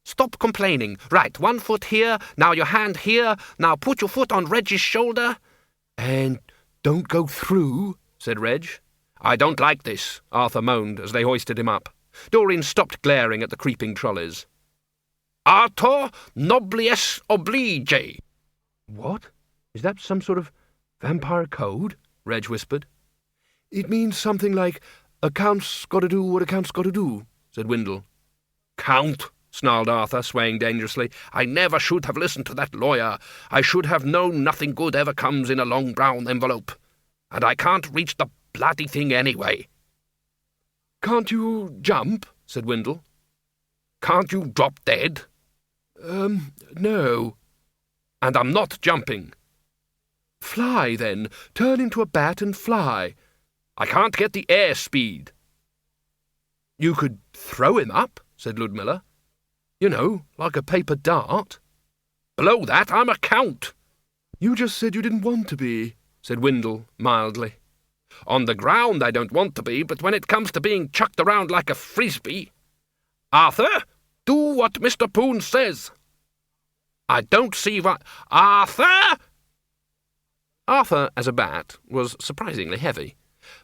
B: "Stop complaining. Right, 1 foot here, now your hand here, now put your foot on Reg's shoulder."
C: "And don't go through," said Reg.
A: "I don't like this," Arthur moaned as they hoisted him up. Doreen stopped glaring at the creeping trolleys.
B: "Arthur nobliesse oblige."
A: "What? Is that some sort of vampire code?" Reg whispered.
C: "It means something like, a count's got to do what a count's got to do," said Windle.
A: "Count," snarled Arthur, swaying dangerously. "I never should have listened to that lawyer. I should have known nothing good ever comes in a long brown envelope. And I can't reach the bloody thing anyway."
C: "Can't you jump?" said Windle.
A: "Can't you drop dead?"
C: No."
A: "And I'm not jumping."
C: "Fly, then. Turn into a bat and fly."
A: "I can't get the air speed."
C: "You could throw him up," said Ludmilla. "You know, like a paper dart."
A: "Below that, I'm a count."
C: "You just said you didn't want to be," said Windle mildly.
A: "On the ground I don't want to be, but when it comes to being chucked around like a frisbee... Arthur, do what Mr. Poon says." "I don't see what... Arthur!"
B: Arthur, as a bat, was surprisingly heavy.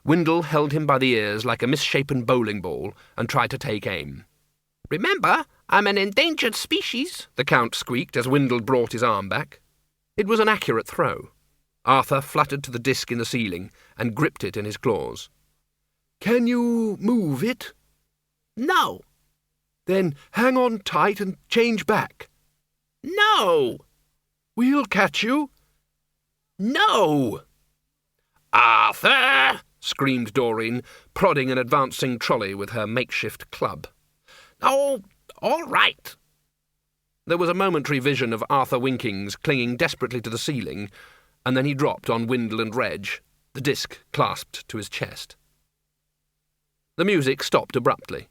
B: Windle held him by the ears like a misshapen bowling ball and tried to take aim. "Remember, I'm an endangered species," the Count squeaked as Windle brought his arm back. It was an accurate throw. Arthur fluttered to the disc in the ceiling and gripped it in his claws.
C: "Can you move it?"
B: "No."
C: "Then hang on tight and change back."
B: "No."
C: "We'll catch you."
B: "No."
A: "Arthur!"
B: screamed Doreen, prodding an advancing trolley with her makeshift club.
A: "Oh, all right."
B: There was a momentary vision of Arthur Winkings clinging desperately to the ceiling, and then he dropped on Windle and Reg, the disc clasped to his chest. The music stopped abruptly.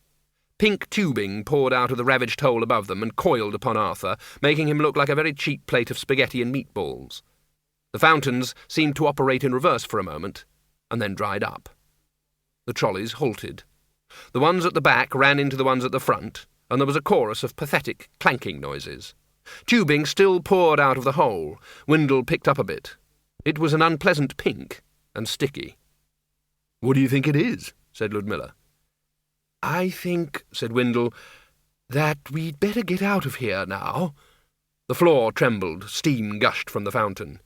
B: Pink tubing poured out of the ravaged hole above them and coiled upon Arthur, making him look like a very cheap plate of spaghetti and meatballs. The fountains seemed to operate in reverse for a moment, and then dried up. The trolleys halted. The ones at the back ran into the ones at the front, and there was a chorus of pathetic clanking noises. Tubing still poured out of the hole. Windle picked up a bit. It was an unpleasant pink and sticky.
A: "What do you think it is?" said Ludmilla.
C: "I think," said Windle, "that we'd better get out of here now."
B: The floor trembled, steam gushed from the fountain.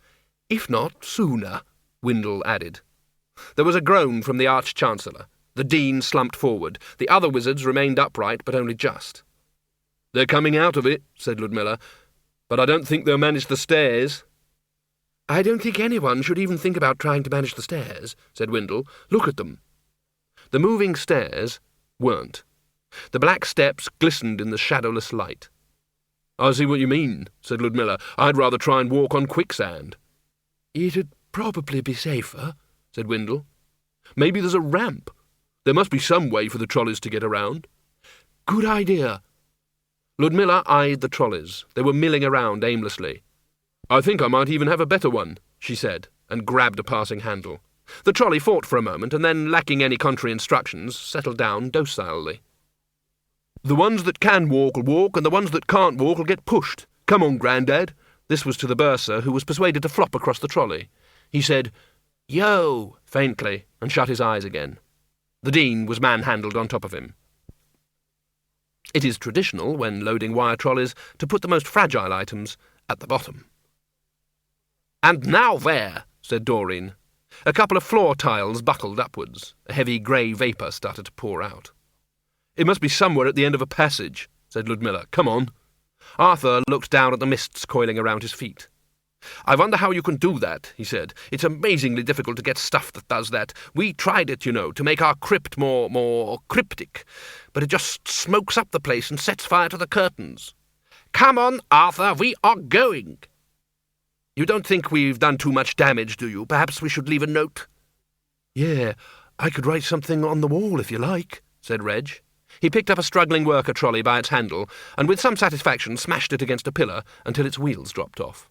C: "If not sooner,"
B: Windle added. There was a groan from the Arch-Chancellor. The Dean slumped forward. The other wizards remained upright, but only just.
A: "They're coming out of it," said Ludmilla, "but I don't think they'll manage the stairs."
C: "I don't think anyone should even think about trying to manage the stairs," said Windle. "Look at them."
B: The moving stairs weren't. The black steps glistened in the shadowless light.
A: "I see what you mean," said Ludmilla. "I'd rather try and walk on quicksand."
C: "It'd probably be safer," said Windle.
A: Maybe there's a ramp. There must be some way for the trolleys to get around. Good idea. Ludmilla eyed the trolleys. They were milling around aimlessly. I think I might even have a better one, she said, and grabbed a passing handle. The trolley fought for a moment, and then, lacking any contrary instructions, settled down docilely. The ones that can walk will walk, and the ones that can't walk will get pushed. Come on, Grandad. This was to the bursar, who was persuaded to flop across the trolley. He said, Yo, faintly, and shut his eyes again. The Dean was manhandled on top of him. It is traditional, when loading wire trolleys, to put the most fragile items at the bottom. And now there, said Doreen. A couple of floor tiles buckled upwards. A heavy grey vapour started to pour out. It must be somewhere at the end of a passage, said Ludmilla. Come on. Arthur looked down at the mists coiling around his feet. I wonder how you can do that, he said. It's amazingly difficult to get stuff that does that. We tried it, you know, to make our crypt more cryptic, but it just smokes up the place and sets fire to the curtains. Come on, Arthur, we are going. You don't think we've done too much damage, do you? Perhaps we should leave a note? Yeah, I could write something on the wall if you like, said Reg. He picked up a struggling worker trolley by its handle and with some satisfaction smashed it against a pillar until its wheels dropped off.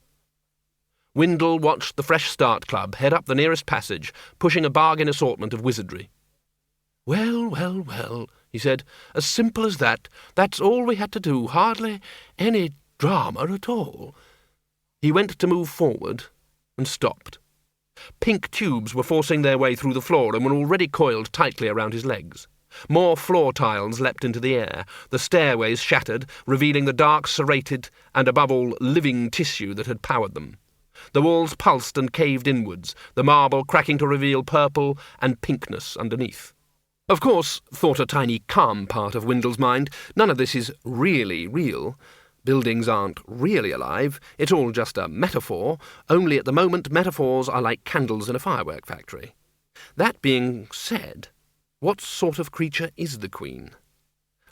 A: Windle watched the Fresh Start Club head up the nearest passage, pushing a bargain assortment of wizardry. Well, he said, as simple as that. That's all we had to do, hardly any drama at all. He went to move forward and stopped. Pink tubes were forcing their way through the floor and were already coiled tightly around his legs. More floor tiles leapt into the air. The stairways shattered, revealing the dark, serrated, and above all, living tissue that had powered them. The walls pulsed and caved inwards, the marble cracking to reveal purple and pinkness underneath. Of course, thought a tiny calm part of Windle's mind, none of this is really real. Buildings aren't really alive, it's all just a metaphor, only at the moment metaphors are like candles in a firework factory. That being said, what sort of creature is the Queen?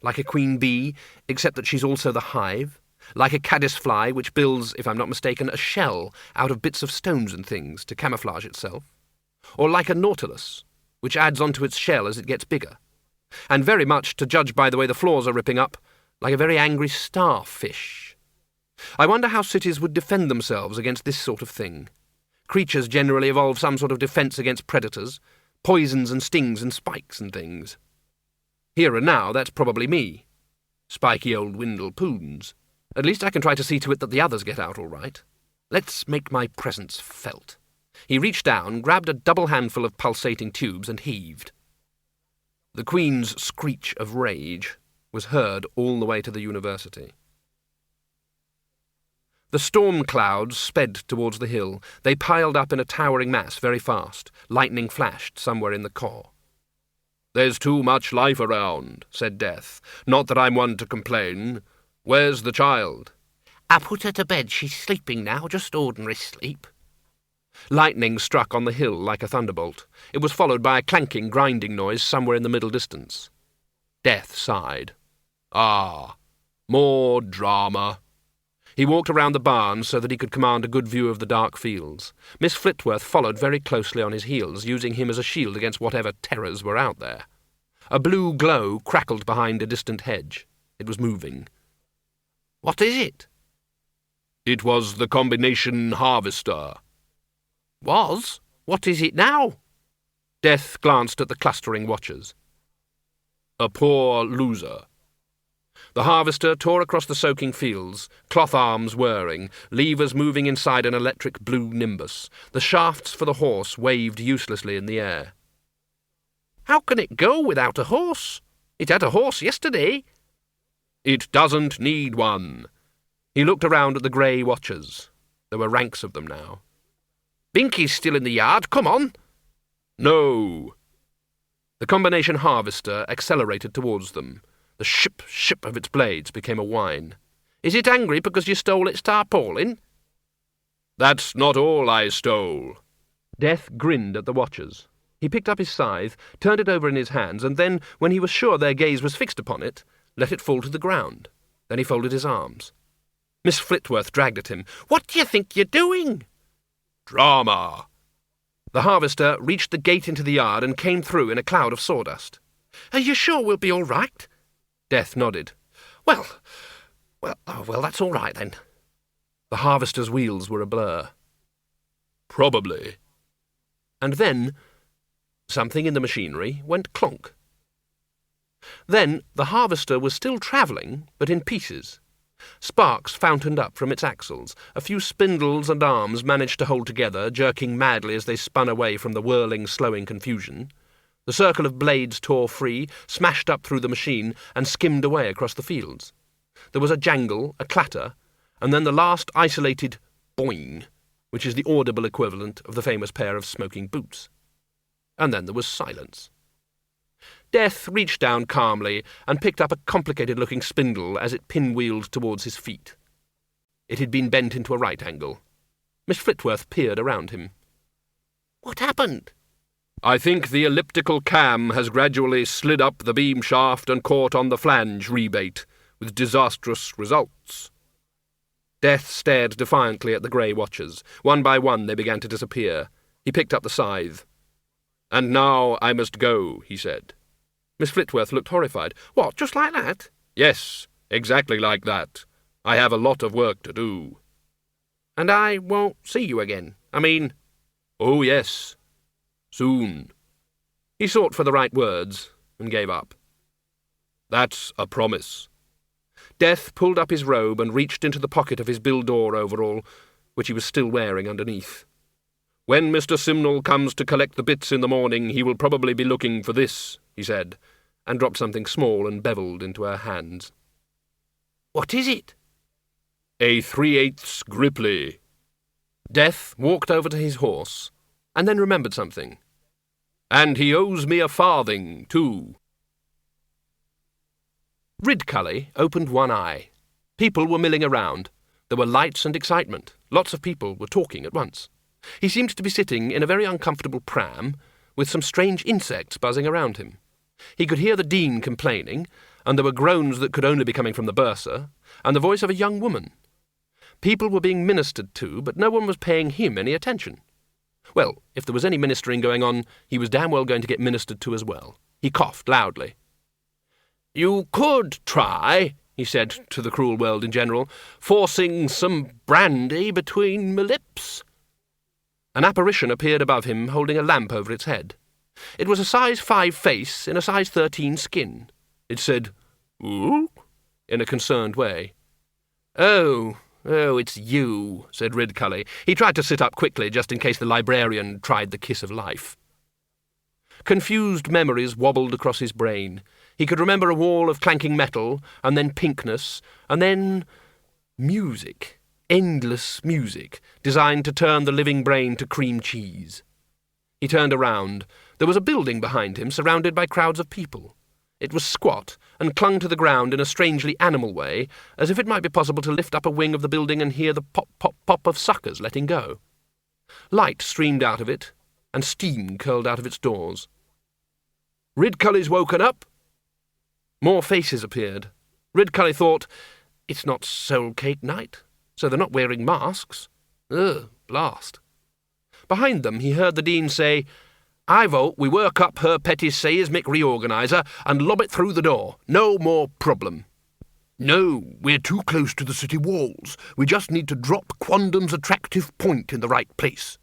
A: Like a queen bee, except that she's also the hive? Like a caddisfly, which builds, if I'm not mistaken, a shell out of bits of stones and things to camouflage itself? Or like a nautilus, which adds onto its shell as it gets bigger? And very much, to judge by the way the floors are ripping up, like a very angry starfish. I wonder how cities would defend themselves against this sort of thing. Creatures generally evolve some sort of defence against predators, poisons and stings and spikes and things. Here and now, that's probably me. Spiky old Windle Poons. At least I can try to see to it that the others get out all right. Let's make my presence felt. He reached down, grabbed a double handful of pulsating tubes and heaved. The Queen's screech of rage was heard all the way to the university. The storm clouds sped towards the hill. They piled up in a towering mass very fast. Lightning flashed somewhere in the core. There's too much life around, said Death. Not that I'm one to complain. Where's the child?
B: I put her to bed. She's sleeping now, just ordinary sleep.
A: Lightning struck on the hill like a thunderbolt. It was followed by a clanking, grinding noise somewhere in the middle distance. Death sighed. Ah, more drama. He walked around the barn so that he could command a good view of the dark fields. Miss Flitworth followed very closely on his heels, using him as a shield against whatever terrors were out there. A blue glow crackled behind a distant hedge. It was moving.
B: What is it?
A: It was the combination harvester.
B: Was? What is it now?
A: Death glanced at the clustering watchers. A poor loser. The harvester tore across the soaking fields, cloth arms whirring, levers moving inside an electric blue nimbus. The shafts for the horse waved uselessly in the air.
B: How can it go without a horse? It had a horse yesterday.
A: It doesn't need one. He looked around at the grey watchers. There were ranks of them now.
B: Binky's still in the yard. Come on.
A: No. The combination harvester accelerated towards them. The ship of its blades became a whine.
B: Is it angry because you stole its tarpaulin?
A: That's not all I stole. Death grinned at the watchers. He picked up his scythe, turned it over in his hands, and then, when he was sure their gaze was fixed upon it, let it fall to the ground. Then he folded his arms. Miss Flitworth dragged at him.
B: What do you think you're doing?
A: Drama. The harvester reached the gate into the yard and came through in a cloud of sawdust.
B: "Are you sure we'll be all right?"
A: Death nodded.
B: Well, that's all right then."
A: The harvester's wheels were a blur. "Probably." And then something in the machinery went clonk. Then the harvester was still travelling, but in pieces. Sparks fountained up from its axles. A few spindles and arms managed to hold together, jerking madly as they spun away from the whirling, slowing confusion. The circle of blades tore free, smashed up through the machine, and skimmed away across the fields. There was a jangle, a clatter, and then the last isolated boing, which is the audible equivalent of the famous pair of smoking boots. And then there was silence. Death reached down calmly and picked up a complicated-looking spindle as it pinwheeled towards his feet. It had been bent into a right angle. Miss Flitworth peered around him.
B: "What happened?"
A: "I think the elliptical cam has gradually slid up the beam shaft and caught on the flange rebate, with disastrous results." Death stared defiantly at the grey watchers. One by one they began to disappear. He picked up the scythe. "And now I must go," he said. Miss Flitworth looked horrified.
B: "What, just like that?"
A: "Yes, exactly like that. I have a lot of work to do."
B: "And I won't see you again? I mean—"
A: "Oh, yes. Soon." He sought for the right words and gave up. "That's a promise." Death pulled up his robe and reached into the pocket of his billdore overall, which he was still wearing underneath. "When Mr. Simnel comes to collect the bits in the morning, he will probably be looking for this," he said, and dropped something small and bevelled into her hands.
B: "What is it?"
A: "A 3/8 Gripply." Death walked over to his horse, and then remembered something. "And he owes me a farthing, too." Ridcully opened one eye. People were milling around. There were lights and excitement. Lots of people were talking at once. He seemed to be sitting in a very uncomfortable pram, with some strange insects buzzing around him. He could hear the Dean complaining, and there were groans that could only be coming from the bursar, and the voice of a young woman. People were being ministered to, but no one was paying him any attention. Well, if there was any ministering going on, he was damn well going to get ministered to as well. He coughed loudly. "You could try," he said to the cruel world in general, "forcing some brandy between my lips." An apparition appeared above him, holding a lamp over its head. It was a size 5 face in a size 13 skin. It said, "Ooh?" in a concerned way. Oh, it's you," said Ridcully. He tried to sit up quickly, just in case the librarian tried the kiss of life. Confused memories wobbled across his brain. He could remember a wall of clanking metal, and then pinkness, and then music. Endless music, designed to turn the living brain to cream cheese. He turned around. There was a building behind him, surrounded by crowds of people. It was squat, and clung to the ground in a strangely animal way, as if it might be possible to lift up a wing of the building and hear the pop, pop, pop of suckers letting go. Light streamed out of it, and steam curled out of its doors. "Ridcully's woken up." More faces appeared. Ridcully thought, "It's not Soul Cake night, so they're not wearing masks. Ugh, blast." Behind them he heard the Dean say, "I vote we work up her petty seismic reorganiser and lob it through the door. No more problem." "No, we're too close to the city walls. We just need to drop Quandom's attractive point in the right place."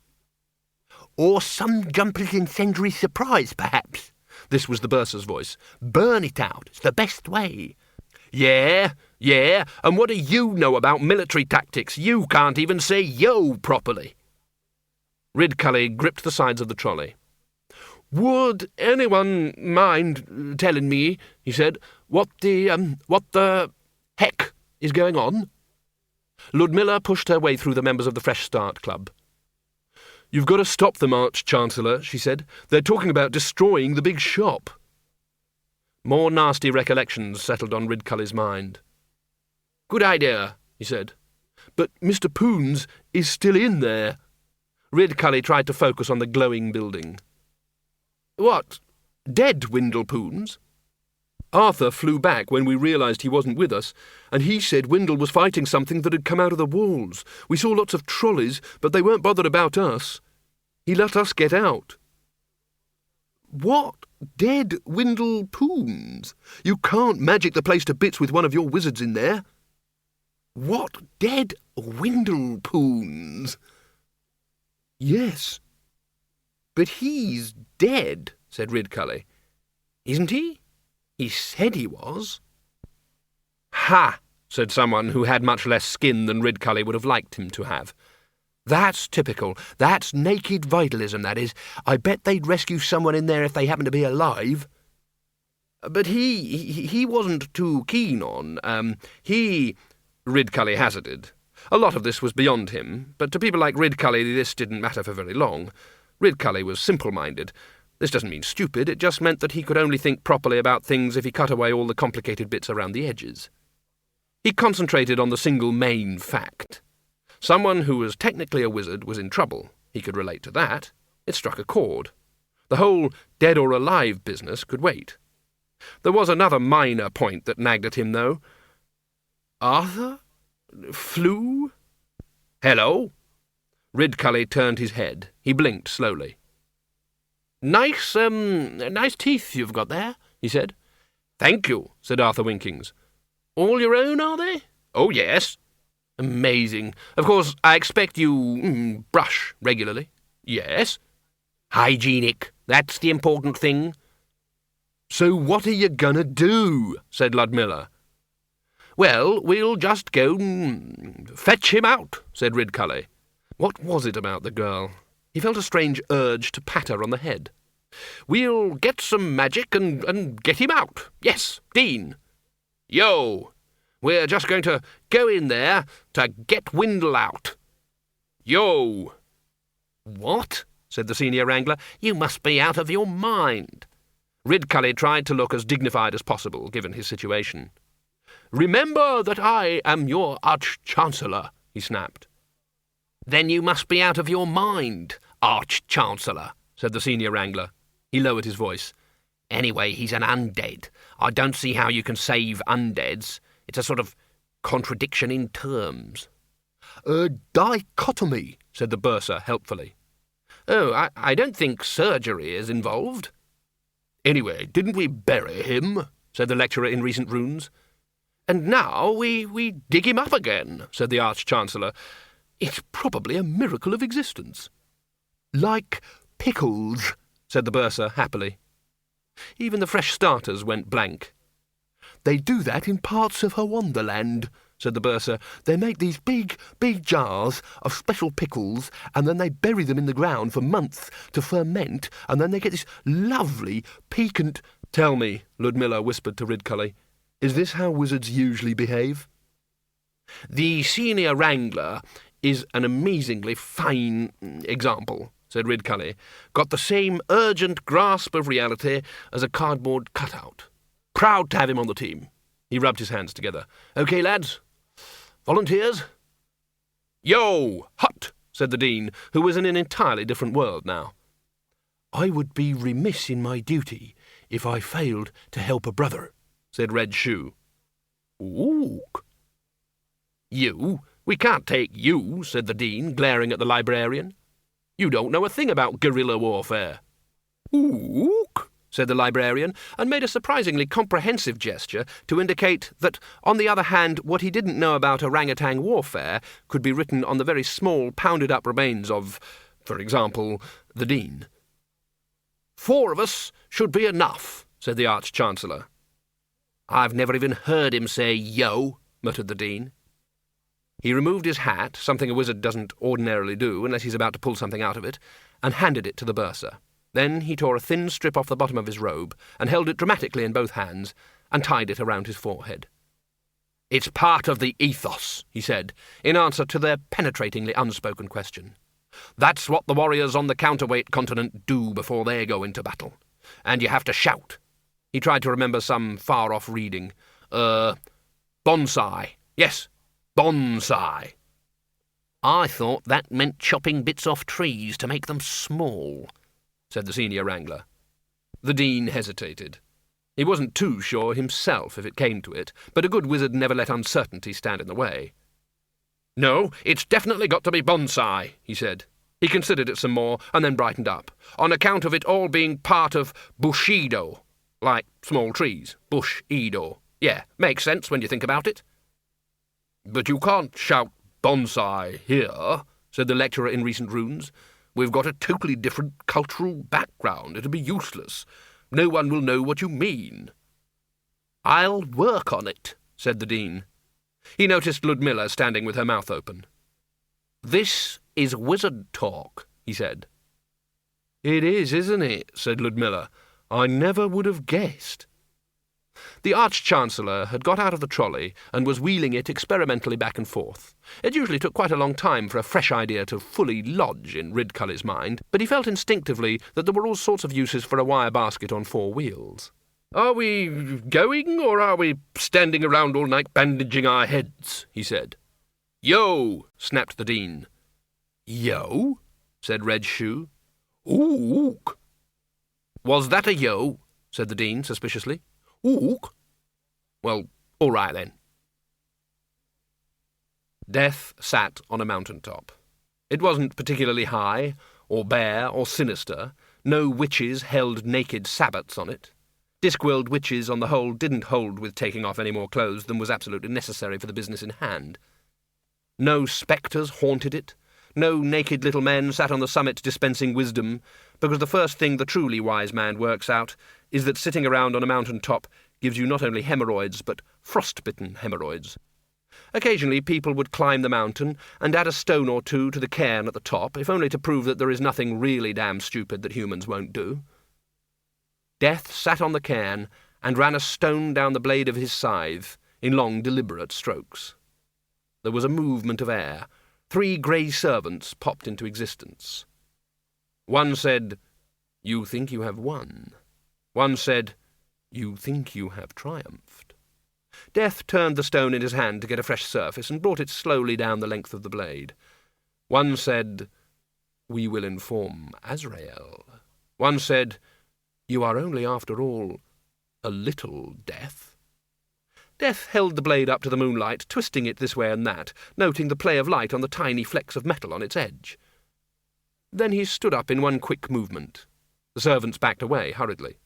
A: "Or some jumpers incendiary surprise, perhaps." This was the bursar's voice. "Burn it out. It's the best way." Yeah, and what do you know about military tactics? You can't even say yo properly." Ridcully gripped the sides of the trolley. "Would anyone mind telling me," he said, what the heck is going on?" Ludmilla pushed her way through the members of the Fresh Start Club. "You've got to stop them, Arch-Chancellor," she said. "They're talking about destroying the big shop." More nasty recollections settled on Ridcully's mind. "Good idea," he said. "But Mr. Poons is still in there." Ridcully tried to focus on the glowing building. "What? Dead Windle Poons?" "Arthur flew back when we realised he wasn't with us, and he said Windle was fighting something that had come out of the walls. We saw lots of trolleys, but they weren't bothered about us." He let us get out. What? Dead Windle Poons? You can't magic the place to bits with one of your wizards in there. What? Dead Windle Poons? Yes. But he's dead, said Ridcully. Isn't he? He said he was. Ha! Said someone who had much less skin than Ridcully would have liked him to have. That's typical. That's naked vitalism, that is. I bet they'd rescue someone in there if they happened to be alive. But he wasn't too keen on, Ridcully hazarded. A lot of this was beyond him, but to people like Ridcully this didn't matter for very long. Ridcully was simple-minded. This doesn't mean stupid, it just meant that he could only think properly about things if he cut away all the complicated bits around the edges. He concentrated on the single main fact. Someone who was technically a wizard was in trouble. He could relate to that. It struck a chord. The whole dead or alive business could wait. There was another minor point that nagged at him, though. Arthur? Flew? Hello? Ridcully turned his head. He blinked slowly. Nice teeth you've got there, he said. Thank you, said Arthur Winkings. All your own, are they? Oh, yes. Amazing. Of course, I expect you brush regularly. Yes. Hygienic. That's the important thing. So what are you gonna do? Said Ludmilla. Well, we'll just go fetch him out, said Ridcully. What was it about the girl? He felt a strange urge to pat her on the head. We'll get some magic and get him out. Yes, Dean. Yo! We're just going to go in there to get Windle out. Yo! What? Said the senior wrangler. You must be out of your mind. Ridcully tried to look as dignified as possible, given his situation. Remember that I am your Arch-Chancellor, he snapped. Then you must be out of your mind, Arch-Chancellor, said the senior wrangler. He lowered his voice. Anyway, he's an undead. I don't see how you can save undeads. It's a sort of contradiction in terms. Dichotomy, said the bursar helpfully. Oh, I don't think surgery is involved. Anyway, didn't we bury him? Said the lecturer in recent runes. And now we dig him up again, said the Arch-Chancellor. It's probably a miracle of existence. Like pickles, said the bursar happily. Even the fresh starters went blank. They do that in parts of her wonderland, said the bursar. They make these big jars of special pickles, and then they bury them in the ground for months to ferment, and then they get this lovely, piquant... Tell me, Ludmilla whispered to Ridcully, is this how wizards usually behave? The senior wrangler is an amazingly fine example, said Ridcully. Got the same urgent grasp of reality as a cardboard cutout. Proud to have him on the team. He rubbed his hands together. OK, lads. Volunteers? Yo! Hut! Said the Dean, who was in an entirely different world now. I would be remiss in my duty if I failed to help a brother, said Red Shoe. Ook. You? We can't take you, said the Dean, glaring at the librarian. You don't know a thing about guerrilla warfare. Ook, said the librarian, and made a surprisingly comprehensive gesture to indicate that, on the other hand, what he didn't know about orangutan warfare could be written on the very small, pounded-up remains of, for example, the Dean. 4 of us should be enough, said the Arch-Chancellor. I've never even heard him say yo, muttered the Dean. He removed his hat, something a wizard doesn't ordinarily do unless he's about to pull something out of it, and handed it to the bursar. Then he tore a thin strip off the bottom of his robe and held it dramatically in both hands and tied it around his forehead. It's part of the ethos, he said, in answer to their penetratingly unspoken question. That's what the warriors on the counterweight continent do before they go into battle. And you have to shout. He tried to remember some far-off reading. Bonsai. Yes, bonsai. I thought that meant chopping bits off trees to make them small, said the senior wrangler. The Dean hesitated. He wasn't too sure himself if it came to it, but a good wizard never let uncertainty stand in the way. No, it's definitely got to be bonsai, he said. He considered it some more, and then brightened up. On account of it all being part of Bushido. Like small trees. Bush-Edo. Yeah, makes sense when you think about it. "But you can't shout bonsai here," said the lecturer in recent runes. "We've got a totally different cultural background. It'll be useless. No one will know what you mean." "I'll work on it," said the dean. He noticed Ludmilla standing with her mouth open. "This is wizard talk," he said. "It is, isn't it?" said Ludmilla. "I never would have guessed." The Arch-Chancellor had got out of the trolley and was wheeling it experimentally back and forth. It usually took quite a long time for a fresh idea to fully lodge in Ridcully's mind, but he felt instinctively that there were all sorts of uses for a wire basket on 4 wheels. "Are we going, or are we standing around all night bandaging our heads?" he said. "Yo!" snapped the dean. "Yo?" said Red Shoe. "Ook." "Was that a yo?" said the dean suspiciously. "Ook." "Well, all right then." Death sat on a mountain top. It wasn't particularly high, or bare, or sinister. No witches held naked sabbats on it. Discworld witches, on the whole, didn't hold with taking off any more clothes than was absolutely necessary for the business in hand. No spectres haunted it. No naked little men sat on the summit dispensing wisdom, because the first thing the truly wise man works out is that sitting around on a mountain top gives you not only hemorrhoids, but frostbitten hemorrhoids. Occasionally people would climb the mountain and add a stone or two to the cairn at the top, if only to prove that there is nothing really damn stupid that humans won't do. Death sat on the cairn and ran a stone down the blade of his scythe in long, deliberate strokes. There was a movement of air. 3 grey servants popped into existence. One said, "You think you have won." One said, "You think you have triumphed." Death turned the stone in his hand to get a fresh surface and brought it slowly down the length of the blade. One said, "We will inform Azrael." One said, "You are only, after all, a little Death." Death held the blade up to the moonlight, twisting it this way and that, noting the play of light on the tiny flecks of metal on its edge. Then he stood up in one quick movement. The servants backed away hurriedly.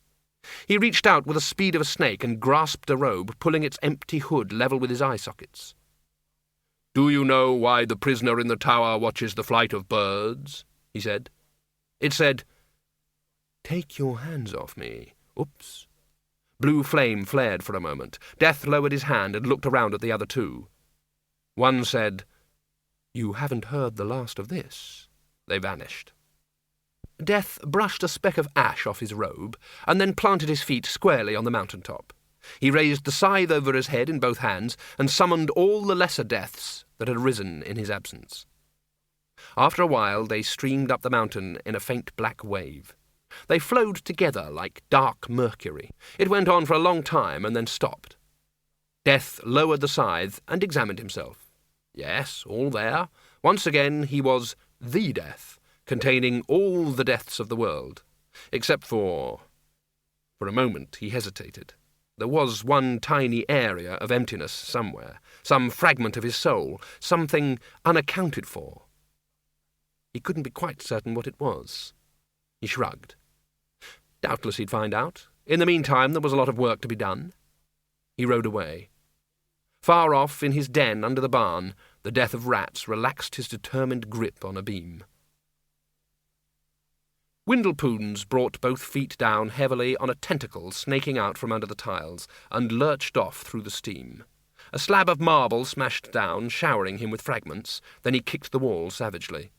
A: He reached out with the speed of a snake and grasped a robe, pulling its empty hood level with his eye sockets. "Do you know why the prisoner in the tower watches the flight of birds?" he said. It said, "Take your hands off me." Oops. Blue flame flared for a moment. Death lowered his hand and looked around at the other 2. One said, "You haven't heard the last of this." They vanished. Death brushed a speck of ash off his robe, and then planted his feet squarely on the mountain top. He raised the scythe over his head in both hands, and summoned all the lesser deaths that had arisen in his absence. After a while they streamed up the mountain in a faint black wave. They flowed together like dark mercury. It went on for a long time and then stopped. Death lowered the scythe and examined himself. Yes, all there. Once again he was the Death, containing all the deaths of the world. Except for... For a moment he hesitated. There was one tiny area of emptiness somewhere, some fragment of his soul, something unaccounted for. He couldn't be quite certain what it was. He shrugged. Doubtless he'd find out. In the meantime, there was a lot of work to be done. He rode away. Far off, in his den under the barn, the death of rats relaxed his determined grip on a beam. Windlepoons brought both feet down heavily on a tentacle snaking out from under the tiles, and lurched off through the steam. A slab of marble smashed down, showering him with fragments. Then he kicked the wall savagely.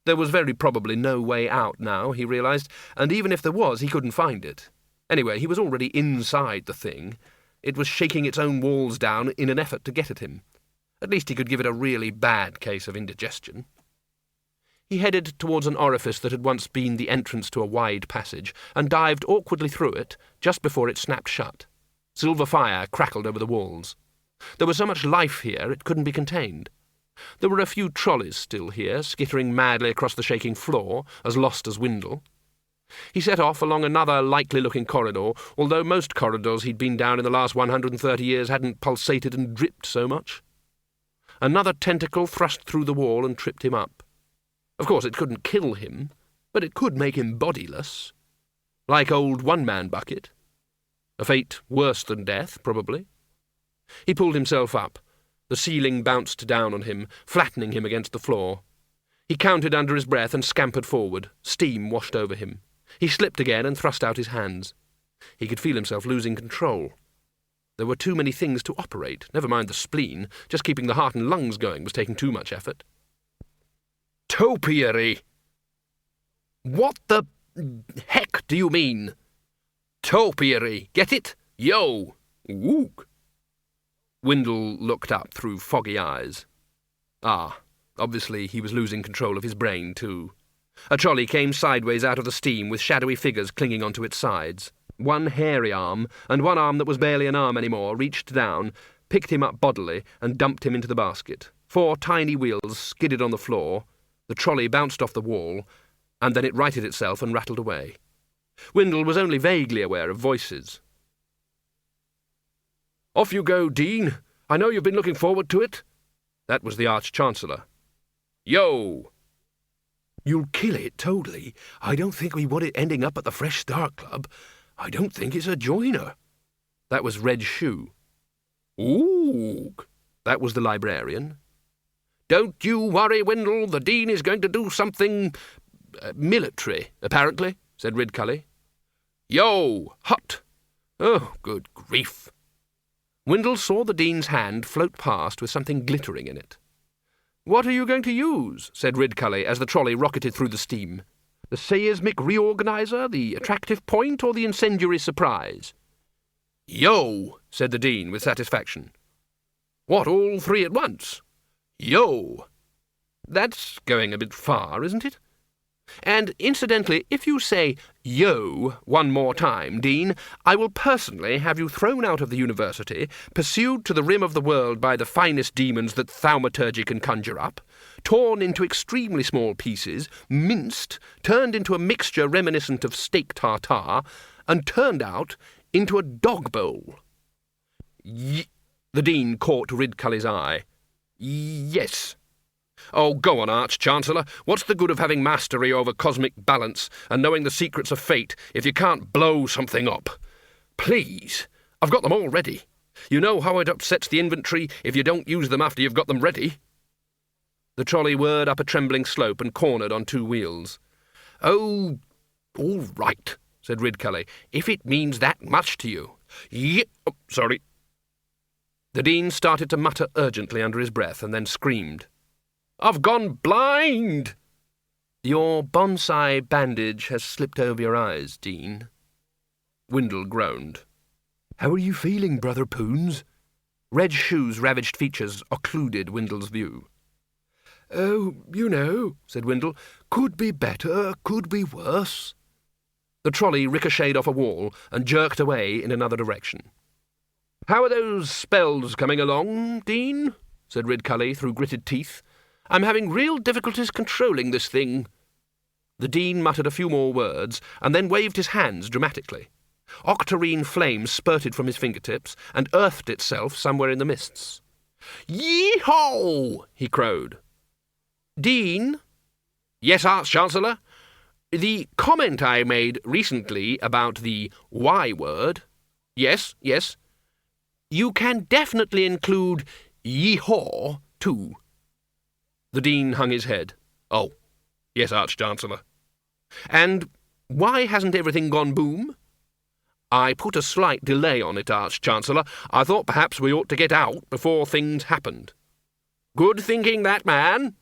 A: There was very probably no way out now, he realized, and even if there was, he couldn't find it. Anyway, he was already inside the thing. It was shaking its own walls down in an effort to get at him. At least he could give it a really bad case of indigestion. He headed towards an orifice that had once been the entrance to a wide passage, and dived awkwardly through it just before it snapped shut. Silver fire crackled over the walls. There was so much life here it couldn't be contained. There were a few trolleys still here, skittering madly across the shaking floor, as lost as Windle. He set off along another likely-looking corridor, although most corridors he'd been down in the last 130 years hadn't pulsated and dripped so much. Another tentacle thrust through the wall and tripped him up. Of course, it couldn't kill him, but it could make him bodiless. Like old one-man bucket. A fate worse than death, probably. He pulled himself up. The ceiling bounced down on him, flattening him against the floor. He counted under his breath and scampered forward. Steam washed over him. He slipped again and thrust out his hands. He could feel himself losing control. There were too many things to operate, never mind the spleen. Just keeping the heart and lungs going was taking too much effort. Topiary! What the heck do you mean? Topiary, get it? Yo! Wook! Windle looked up through foggy eyes. Ah, obviously he was losing control of his brain too. A trolley came sideways out of the steam with shadowy figures clinging onto its sides. One hairy arm, and one arm that was barely an arm anymore, reached down, picked him up bodily, and dumped him into the basket. 4 tiny wheels skidded on the floor. The trolley bounced off the wall, and then it righted itself and rattled away. Windle was only vaguely aware of voices. "Off you go, Dean. I know you've been looking forward to it." That was the Arch-Chancellor. "Yo!" "You'll kill it, totally. I don't think we want it ending up at the Fresh Start Club. I don't think it's a joiner." That was Red Shoe. "Ooh!" That was the librarian. "Don't you worry, Windle. The Dean is going to do something military, apparently," said Ridcully. "Yo! Hut! Oh, good grief!" Windle saw the Dean's hand float past with something glittering in it. "What are you going to use?" said Ridcully as the trolley rocketed through the steam. "The seismic reorganizer, the attractive point, or the incendiary surprise?" "Yo!" said the Dean with satisfaction. "What, all 3 at once?" "Yo!" "That's going a bit far, isn't it? And, incidentally, if you say yo one more time, Dean, I will personally have you thrown out of the university, pursued to the rim of the world by the finest demons that thaumaturgy can conjure up, torn into extremely small pieces, minced, turned into a mixture reminiscent of steak tartare, and turned out into a dog bowl." The Dean caught Ridcully's eye. "Yes." "Oh, go on, Arch-Chancellor. What's the good of having mastery over cosmic balance and knowing the secrets of fate if you can't blow something up? Please, I've got them all ready. You know how it upsets the inventory if you don't use them after you've got them ready." The trolley whirred up a trembling slope and cornered on 2 wheels. "Oh, all right," said Ridcully, "if it means that much to you." Sorry." The Dean started to mutter urgently under his breath and then screamed. "I've gone blind!" "Your bonsai bandage has slipped over your eyes, Dean." Windle groaned. "How are you feeling, Brother Poons?" Red Shoe's ravaged features occluded Windle's view. "Oh, you know," said Windle, "could be better, could be worse." The trolley ricocheted off a wall and jerked away in another direction. "How are those spells coming along, Dean?" said Ridcully through gritted teeth. "I'm having real difficulties controlling this thing." The Dean muttered a few more words, and then waved his hands dramatically. Octarine flame spurted from his fingertips, and earthed itself somewhere in the mists. "Yee-haw!" he crowed. "Dean?" "Yes, Arch-Chancellor?" "The comment I made recently about the Y word—" "Yes, yes." "You can definitely include yee-haw, too." The Dean hung his head. "Oh, yes, Arch-Chancellor." "And why hasn't everything gone boom?" "I put a slight delay on it, Arch-Chancellor. I thought perhaps we ought to get out before things happened." "Good thinking, that man."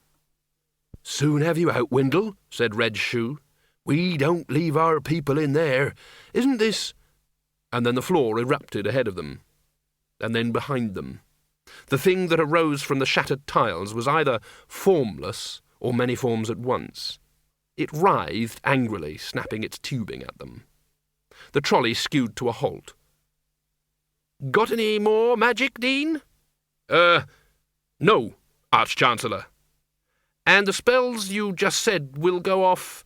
A: "Soon have you out, Windle," said Red Shoe. "We don't leave our people in there. Isn't this—" And then the floor erupted ahead of them, and then behind them. The thing that arose from the shattered tiles was either formless or many forms at once. It writhed angrily, snapping its tubing at them. The trolley skewed to a halt. "Got any more magic, Dean?" No, Arch-Chancellor." "And the spells you just said will go off—"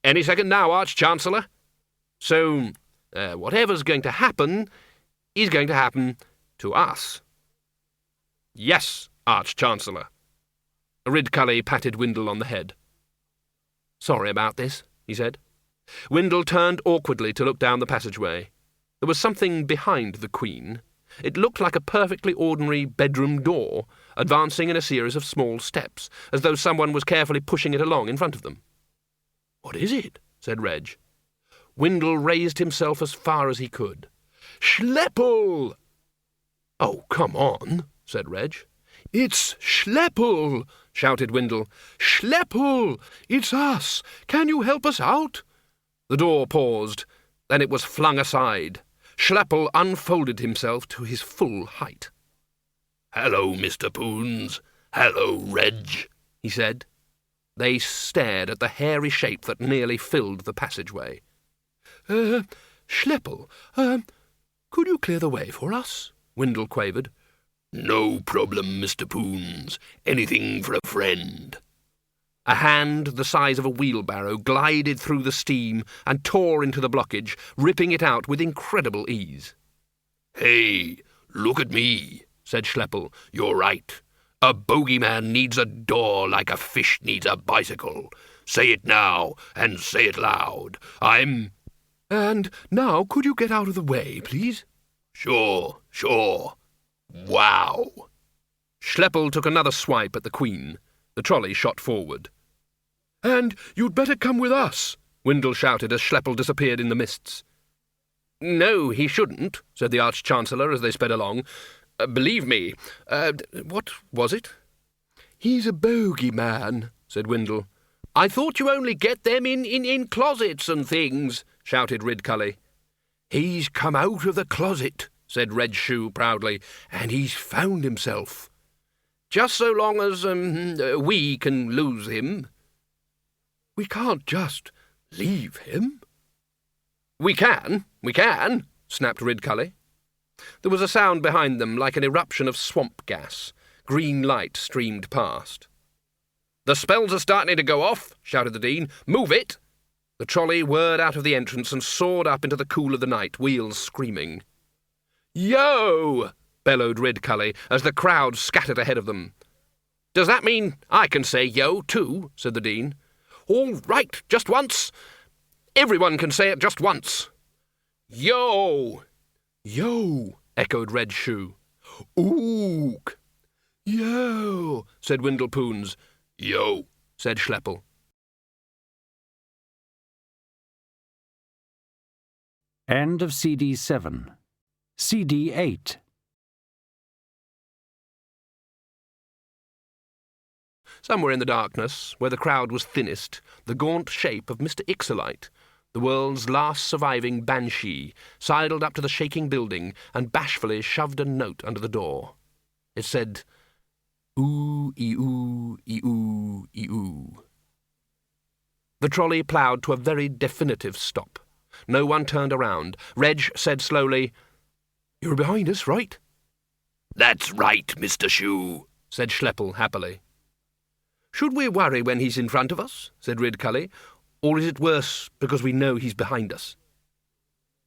A: "Any second now, Arch-Chancellor." "So, whatever's going to happen is going to happen to us." "Yes, Arch-Chancellor." Ridcully patted Windle on the head. Sorry about this, he said. Windle turned awkwardly to look down the passageway. There was something behind the Queen. It looked like a perfectly ordinary bedroom door, advancing in a series of small steps, as though someone was carefully pushing it along in front of them. "What is it?" said Reg. Windle raised himself as far as he could. "Schleppel!" "Oh, come on," said Reg. "It's Schleppel!" shouted Windle. "Schleppel! It's us! Can you help us out?" The door paused. Then it was flung aside. Schleppel unfolded himself to his full height.
E: "Hello, Mr. Poons. Hello, Reg," he said.
A: They stared at the hairy shape that nearly filled the passageway. Schleppel, could you clear the way for us?" Windle quavered.
E: "No problem, Mr. Poons. Anything for a friend."
A: A hand the size of a wheelbarrow glided through the steam and tore into the blockage, ripping it out with incredible ease.
E: "Hey, look at me," said Schleppel. "You're right. A bogeyman needs a door like a fish needs a bicycle. Say it now, and say it loud. I'm—"
A: "And now could you get out of the way, please?"
E: Sure. Wow."
A: Schleppel took another swipe at the Queen. The trolley shot forward. "And you'd better come with us," Windle shouted as Schleppel disappeared in the mists. "No, he shouldn't," said the Arch-Chancellor as they sped along. "Believe me. What was it?" "He's a bogeyman," said Windle. "I thought you only get them in closets and things," shouted Ridcully. "He's come out of the closet," said Red Shoe proudly, "and he's found himself. Just so long as, we can lose him." "We can't just leave him." We can, snapped Ridcully. There was a sound behind them like an eruption of swamp gas. Green light streamed past. "The spells are starting to go off," shouted the Dean. "Move it!" The trolley whirred out of the entrance and soared up into the cool of the night, wheels screaming. "Yo!" bellowed Ridcully as the crowd scattered ahead of them. "Does that mean I can say yo, too?" said the Dean. "All right, just once. Everyone can say it just once." "Yo!" "Yo!" echoed Red Shoe. "Ook!" "Yo!" said Windle Poons.
E: "Yo,"
A: said Schleppel.
D: End of CD 7. CD 8.
A: Somewhere in the darkness, where the crowd was thinnest, the gaunt shape of Mr. Ixolite, the world's last surviving banshee, sidled up to the shaking building and bashfully shoved a note under the door. It said, "Ooh-ee-ooh, ee-ooh, ee-ooh." The trolley ploughed to a very definitive stop. No one turned around. Reg said slowly, "You're behind us, right?"
E: "That's right, Mr. Shoe,"
A: said Schleppel happily. "Should we worry when he's in front of us?" said Ridcully. "Or is it worse because we know he's behind us?"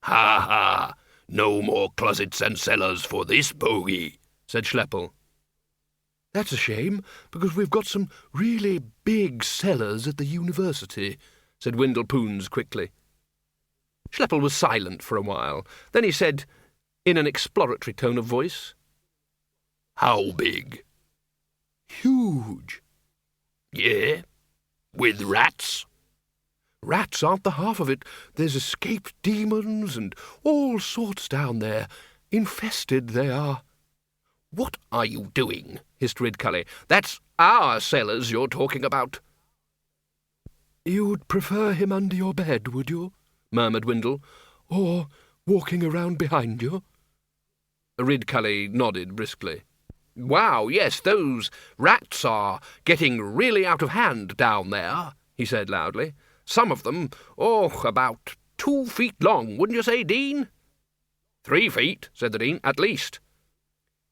E: "Ha ha! No more closets and cellars for this bogey," said Schleppel.
C: "That's a shame, because we've got some really big cellars at the university,"
A: said Windle Poons quickly. Schleppel was silent for a while. Then he said, in an exploratory tone of voice,
E: "How big?"
C: "Huge."
E: "Yeah? With rats?"
C: "Rats aren't the half of it. There's escaped demons and all sorts down there. Infested they are."
A: "What are you doing?" hissed Ridcully. "That's our cellars you're talking about."
C: "You'd prefer him under your bed, would you?" murmured Windle. "Or walking around behind you?"
A: Ridcully nodded briskly. "Wow, yes, those rats are getting really out of hand down there," he said loudly. "Some of them, about 2 feet long, wouldn't you say, Dean?" 3 feet, said the Dean, at least.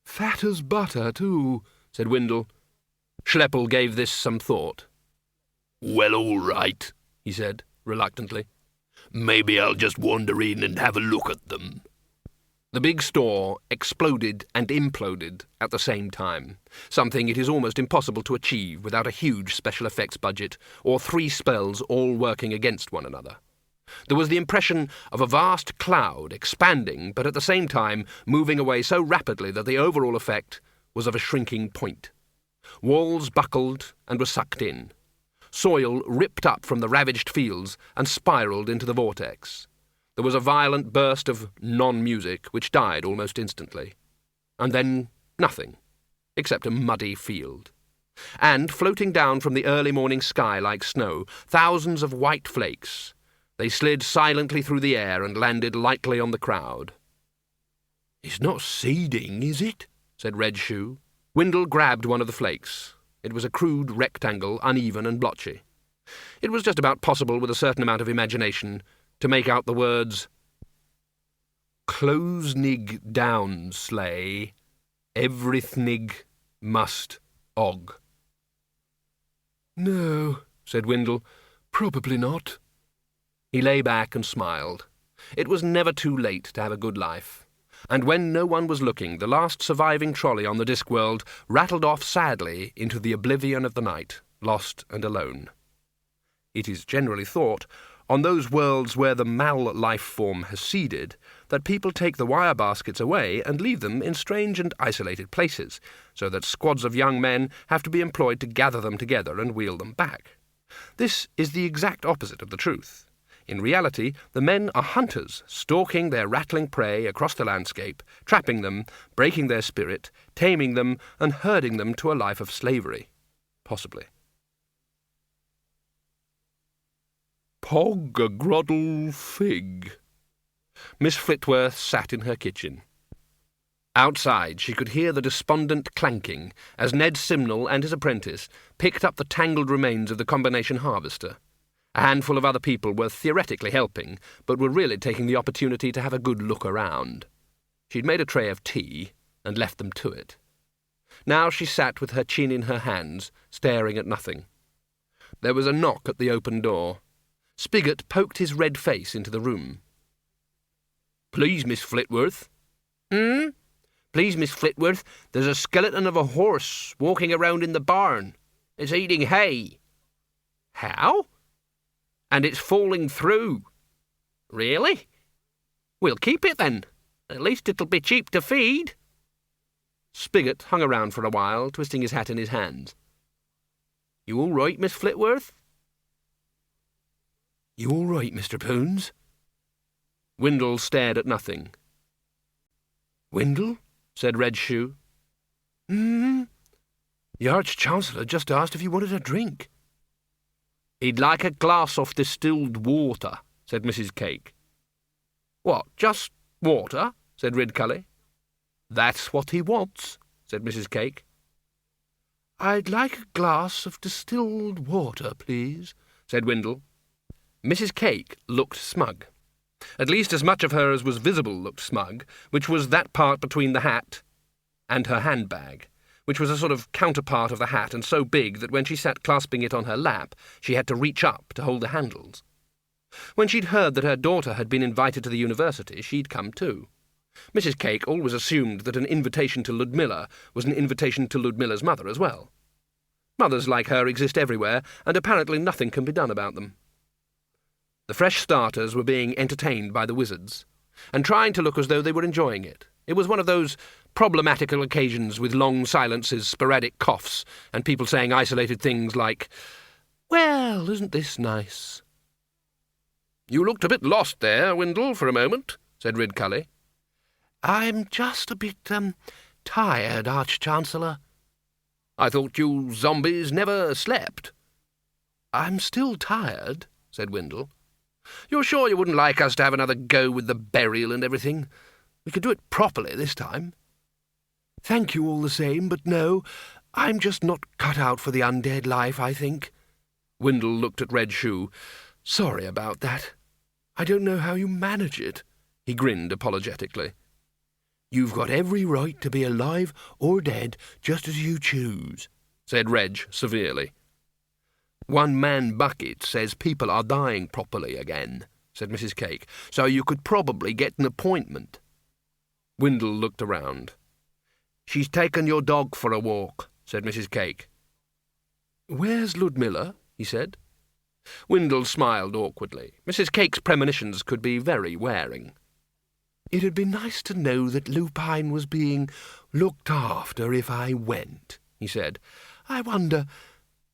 C: "Fat as butter, too," said Windle.
A: Schleppel gave this some thought.
E: "Well, all right,"
A: he said, reluctantly.
E: "Maybe I'll just wander in and have a look at them."
A: The big store exploded and imploded at the same time, something it is almost impossible to achieve without a huge special effects budget or 3 spells all working against one another. There was the impression of a vast cloud expanding, but at the same time moving away so rapidly that the overall effect was of a shrinking point. Walls buckled and were sucked in. Soil ripped up from the ravaged fields and spiralled into the vortex. There was a violent burst of non-music, which died almost instantly. And then nothing, except a muddy field. And, floating down from the early morning sky like snow, thousands of white flakes. They slid silently through the air and landed lightly on the crowd.
C: "It's not seeding, is it?"
A: said Red Shoe. Windle grabbed one of the flakes. It was a crude rectangle, uneven and blotchy. It was just about possible, with a certain amount of imagination, to make out the words, "Closnig down, slay, everythnig must og."
C: "No," said Windle, "probably not."
A: He lay back and smiled. It was never too late to have a good life. And when no one was looking, the last surviving trolley on the Discworld rattled off sadly into the oblivion of the night, lost and alone. It is generally thought, on those worlds where the mal life form has seeded, that people take the wire baskets away and leave them in strange and isolated places, so that squads of young men have to be employed to gather them together and wheel them back. This is the exact opposite of the truth. In reality, the men are hunters, stalking their rattling prey across the landscape, trapping them, breaking their spirit, taming them, and herding them to a life of slavery. Possibly.
C: "Pog a groddle fig."
A: Miss Flitworth sat in her kitchen. Outside she could hear the despondent clanking as Ned Simnel and his apprentice picked up the tangled remains of the combination harvester. A handful of other people were theoretically helping, but were really taking the opportunity to have a good look around. She'd made a tray of tea and left them to it. Now she sat with her chin in her hands, staring at nothing. There was a knock at the open door. Spigot poked his red face into the room.
E: "Please, Miss Flitworth." "Please, Miss Flitworth, there's a skeleton of a horse walking around in the barn. It's eating hay." "How?" "And it's falling through." "Really? We'll keep it then. At least it'll be cheap to feed." Spigot hung around for a while, twisting his hat in his hands. "You all right, Miss Flitworth?"
C: "You all right, Mr. Poons?"
A: Windle stared at nothing.
C: "Windle?"
A: said Red Shoe.
C: The Arch-Chancellor just asked if you wanted a drink."
A: "He'd like a glass of distilled water," said Mrs. Cake. "What, just water?" said Ridcully. "That's what he wants," said Mrs. Cake.
C: "I'd like a glass of distilled water, please," said Windle.
A: Mrs. Cake looked smug. At least as much of her as was visible looked smug, which was that part between the hat and her handbag, which was a sort of counterpart of the hat and so big that when she sat clasping it on her lap, she had to reach up to hold the handles. When she'd heard that her daughter had been invited to the university, she'd come too. Mrs. Cake always assumed that an invitation to Ludmilla was an invitation to Ludmilla's mother as well. Mothers like her exist everywhere, and apparently nothing can be done about them. The fresh starters were being entertained by the wizards, and trying to look as though they were enjoying it. It was one of those problematical occasions with long silences, sporadic coughs, and people saying isolated things like, "Well, isn't this nice?" "You looked a bit lost there, Windle, for a moment," said Ridcully.
C: "I'm just a bit, tired, Arch-Chancellor."
A: "I thought you zombies never slept."
C: "I'm still tired," said Windle.
A: "You're sure you wouldn't like us to have another go with the burial and everything? We could do it properly this time."
C: "Thank you all the same, but no, I'm just not cut out for the undead life, I think."
A: Windle looked at Red Shoe.
C: "Sorry about that. I don't know how you manage it."
A: He grinned apologetically.
C: "You've got every right to be alive or dead, just as you choose,"
A: said Reg severely. "One man bucket says people are dying properly again," said Mrs. Cake, "so you could probably get an appointment." Windle looked around. "She's taken your dog for a walk," said Mrs. Cake. "Where's Ludmilla?" he said. Windle smiled awkwardly. Mrs. Cake's premonitions could be very wearing. "It'd be nice to know that Lupine was being looked after if I went," he said. "I wonder,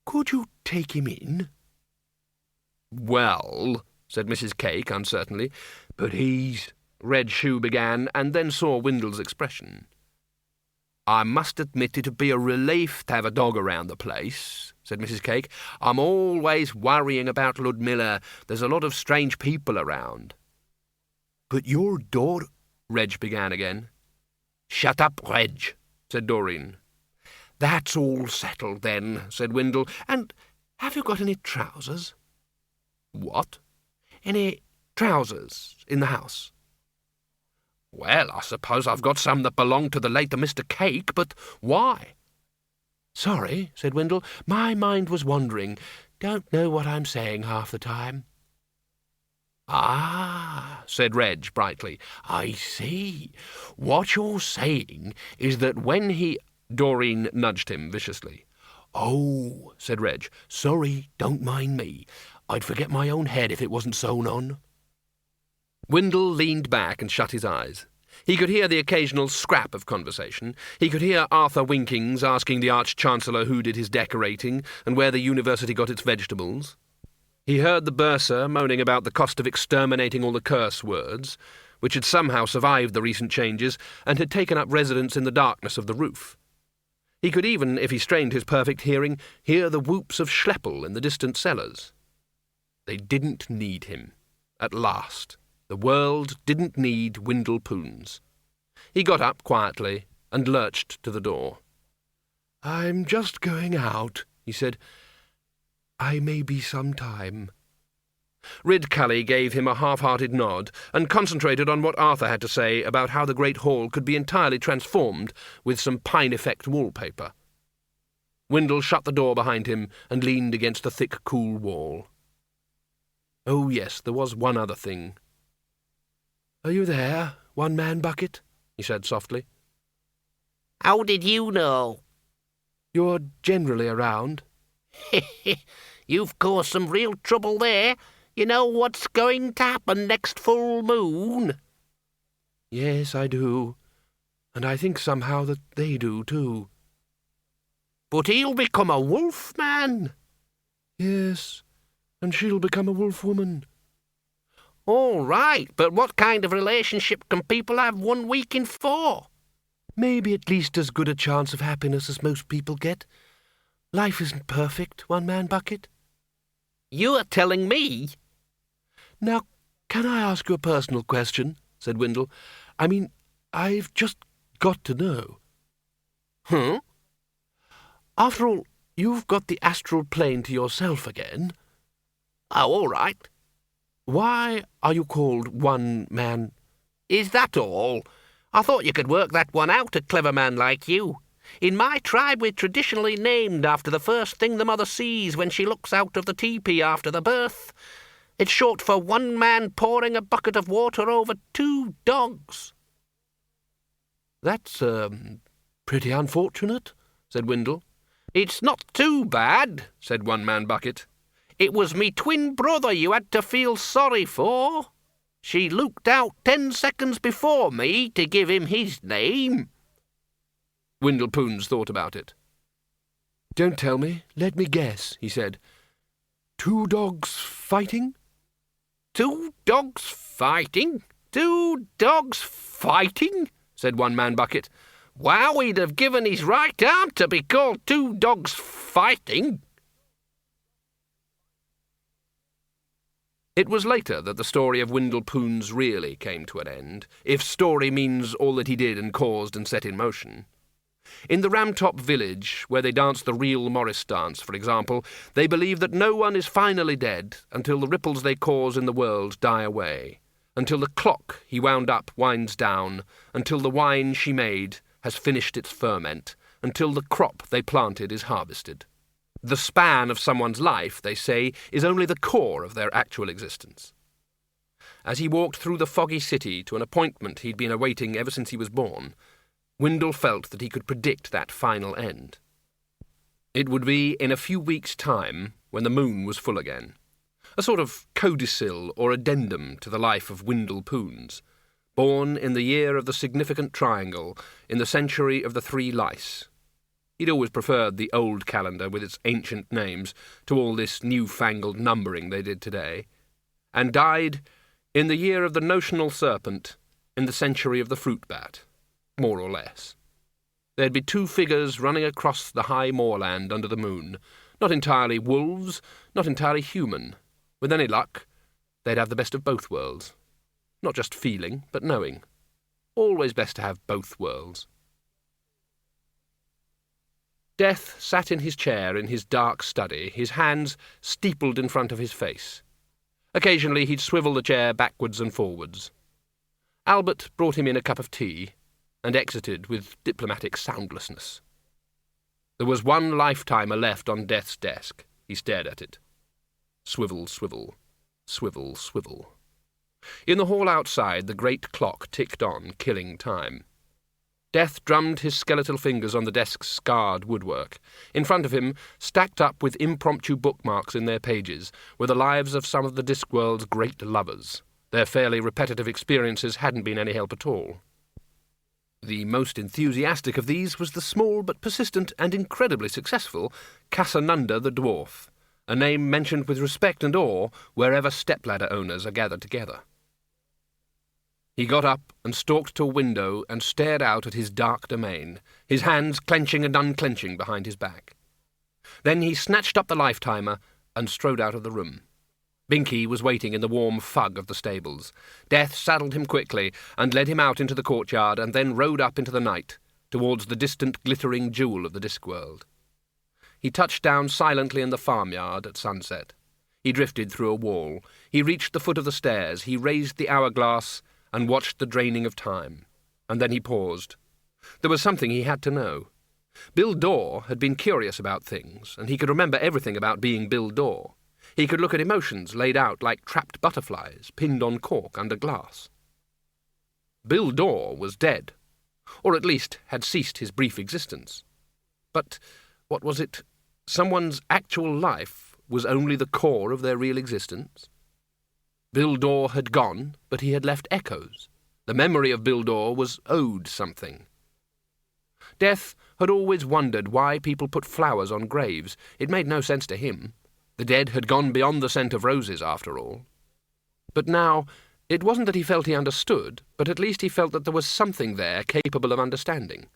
A: could you take him in?" "Well," said Mrs. Cake uncertainly, "but he's—" Red Shoe began, and then saw Windle's expression. "I must admit it'd be a relief to have a dog around the place," said Mrs. Cake. "I'm always worrying about Ludmilla. There's a lot of strange people around." "But your daughter—" Reg began again. "Shut up, Reg," said Doreen. "That's all settled, then," said Windle. "And have you got any trousers?" "What?" "Any trousers in the house?" "Well, I suppose I've got some that belong to the late Mr. Cake, but why?" "Sorry," said Windle. "My mind was wandering. Don't know what I'm saying half the time." "Ah," said Reg brightly. "I see. What you're saying is that when he—" Doreen nudged him viciously. "Oh," said Reg. "Sorry, don't mind me. I'd forget my own head if it wasn't sewn on." Windle leaned back and shut his eyes. He could hear the occasional scrap of conversation. He could hear Arthur Winkings asking the Arch-Chancellor who did his decorating and where the university got its vegetables. He heard the bursar moaning about the cost of exterminating all the curse words, which had somehow survived the recent changes and had taken up residence in the darkness of the roof. He could even, if he strained his perfect hearing, hear the whoops of Schleppel in the distant cellars. They didn't need him. At last. The world didn't need Windle Poons. He got up quietly and lurched to the door. "I'm just going out," he said. "I may be some time." Ridcully gave him a half-hearted nod and concentrated on what Arthur had to say about how the great hall could be entirely transformed with some Pine-Effect wallpaper. Windle shut the door behind him and leaned against the thick, cool wall. Oh, yes, there was one other thing. "Are you there, One-Man Bucket?" he said softly.
B: How did you know?
A: "You're generally around."
B: You've caused some real trouble there. You know what's going to happen next full moon?"
A: "Yes, I do. And I think somehow that they do, too."
B: "But he'll become a wolf man."
A: "Yes, and she'll become a wolf woman."
B: All right, but what kind of relationship can people have 1 week in 4?
A: "Maybe at least as good a chance of happiness as most people get. Life isn't perfect, One-Man Bucket."
B: You're telling me?"
A: "Now, can I ask you a personal question?" said Windle. "I mean, I've just got to know."
B: Huh?
A: "After all, you've got the astral plane to yourself again.
B: Oh, all right.
A: Why are you called One-Man—"
B: Is that all? I thought you could work that one out, a clever man like you. In my tribe, we're traditionally named after the first thing the mother sees when she looks out of the teepee after the birth. It's short for one man pouring a bucket of water over 2 dogs.
A: "That's, pretty unfortunate," said Windle.
B: "It's not too bad," said One-Man Bucket. "It was me twin brother you had to feel sorry for. She looked out 10 seconds before me to give him his name."
A: Windle Poons thought about it. "Don't tell me. Let me guess," he said. 2 dogs fighting?"
B: 2 dogs fighting? 2 dogs fighting? Said One-Man Bucket. Wow, he'd have given his right arm to be called 2 dogs fighting.
A: It was later that the story of Windle Poons really came to an end, if story means all that he did and caused and set in motion. In the Ramtop village, where they dance the real Morris dance, for example, they believe that no one is finally dead until the ripples they cause in the world die away, until the clock he wound up winds down, until the wine she made has finished its ferment, until the crop they planted is harvested. The span of someone's life, they say, is only the core of their actual existence. as he walked through the foggy city to an appointment he'd been awaiting ever since he was born, Windle felt that he could predict that final end. It would be in a few weeks' time when the moon was full again, a sort of codicil or addendum to the life of Windle Poons, born in the year of the significant triangle, in the century of the 3 lice. He'd always preferred the old calendar with its ancient names to all this new-fangled numbering they did today, and died in the year of the notional serpent, in the century of the fruit bat, more or less. There'd be 2 figures running across the high moorland under the moon, not entirely wolves, not entirely human. With any luck, they'd have the best of both worlds. Not just feeling, but knowing. Always best to have both worlds. Death sat in his chair in his dark study, his hands steepled in front of his face. Occasionally he'd swivel the chair backwards and forwards. Albert brought him in a cup of tea, and exited with diplomatic soundlessness. There was 1 lifetimer left on Death's desk. He stared at it. Swivel, swivel, swivel, swivel. In the hall outside, the great clock ticked on, killing time. Death drummed his skeletal fingers on the desk's scarred woodwork. In front of him, stacked up with impromptu bookmarks in their pages, were the lives of some of the Discworld's great lovers. Their fairly repetitive experiences hadn't been any help at all. The most enthusiastic of these was the small but persistent and incredibly successful Casanunda the Dwarf, a name mentioned with respect and awe wherever stepladder owners are gathered together. He got up and stalked to a window and stared out at his dark domain, his hands clenching and unclenching behind his back. Then he snatched up the lifetimer and strode out of the room. Binky was waiting in the warm fug of the stables. Death saddled him quickly and led him out into the courtyard and then rode up into the night, towards the distant glittering jewel of the Discworld. He touched down silently in the farmyard at sunset. He drifted through a wall. He reached the foot of the stairs. He raised the hourglass and watched the draining of time. And then he paused. There was something he had to know. Bill Dorr had been curious about things, and he could remember everything about being Bill Dorr. He could look at emotions laid out like trapped butterflies, pinned on cork under glass. Bill Dorr was dead, or at least had ceased his brief existence. But what was it? Someone's actual life was only the core of their real existence? Bill Dorr had gone, but he had left echoes. The memory of Bill Dorr was owed something. Death had always wondered why people put flowers on graves. It made no sense to him. The dead had gone beyond the scent of roses, after all. But now, it wasn't that he felt he understood, but at least he felt that there was something there capable of understanding.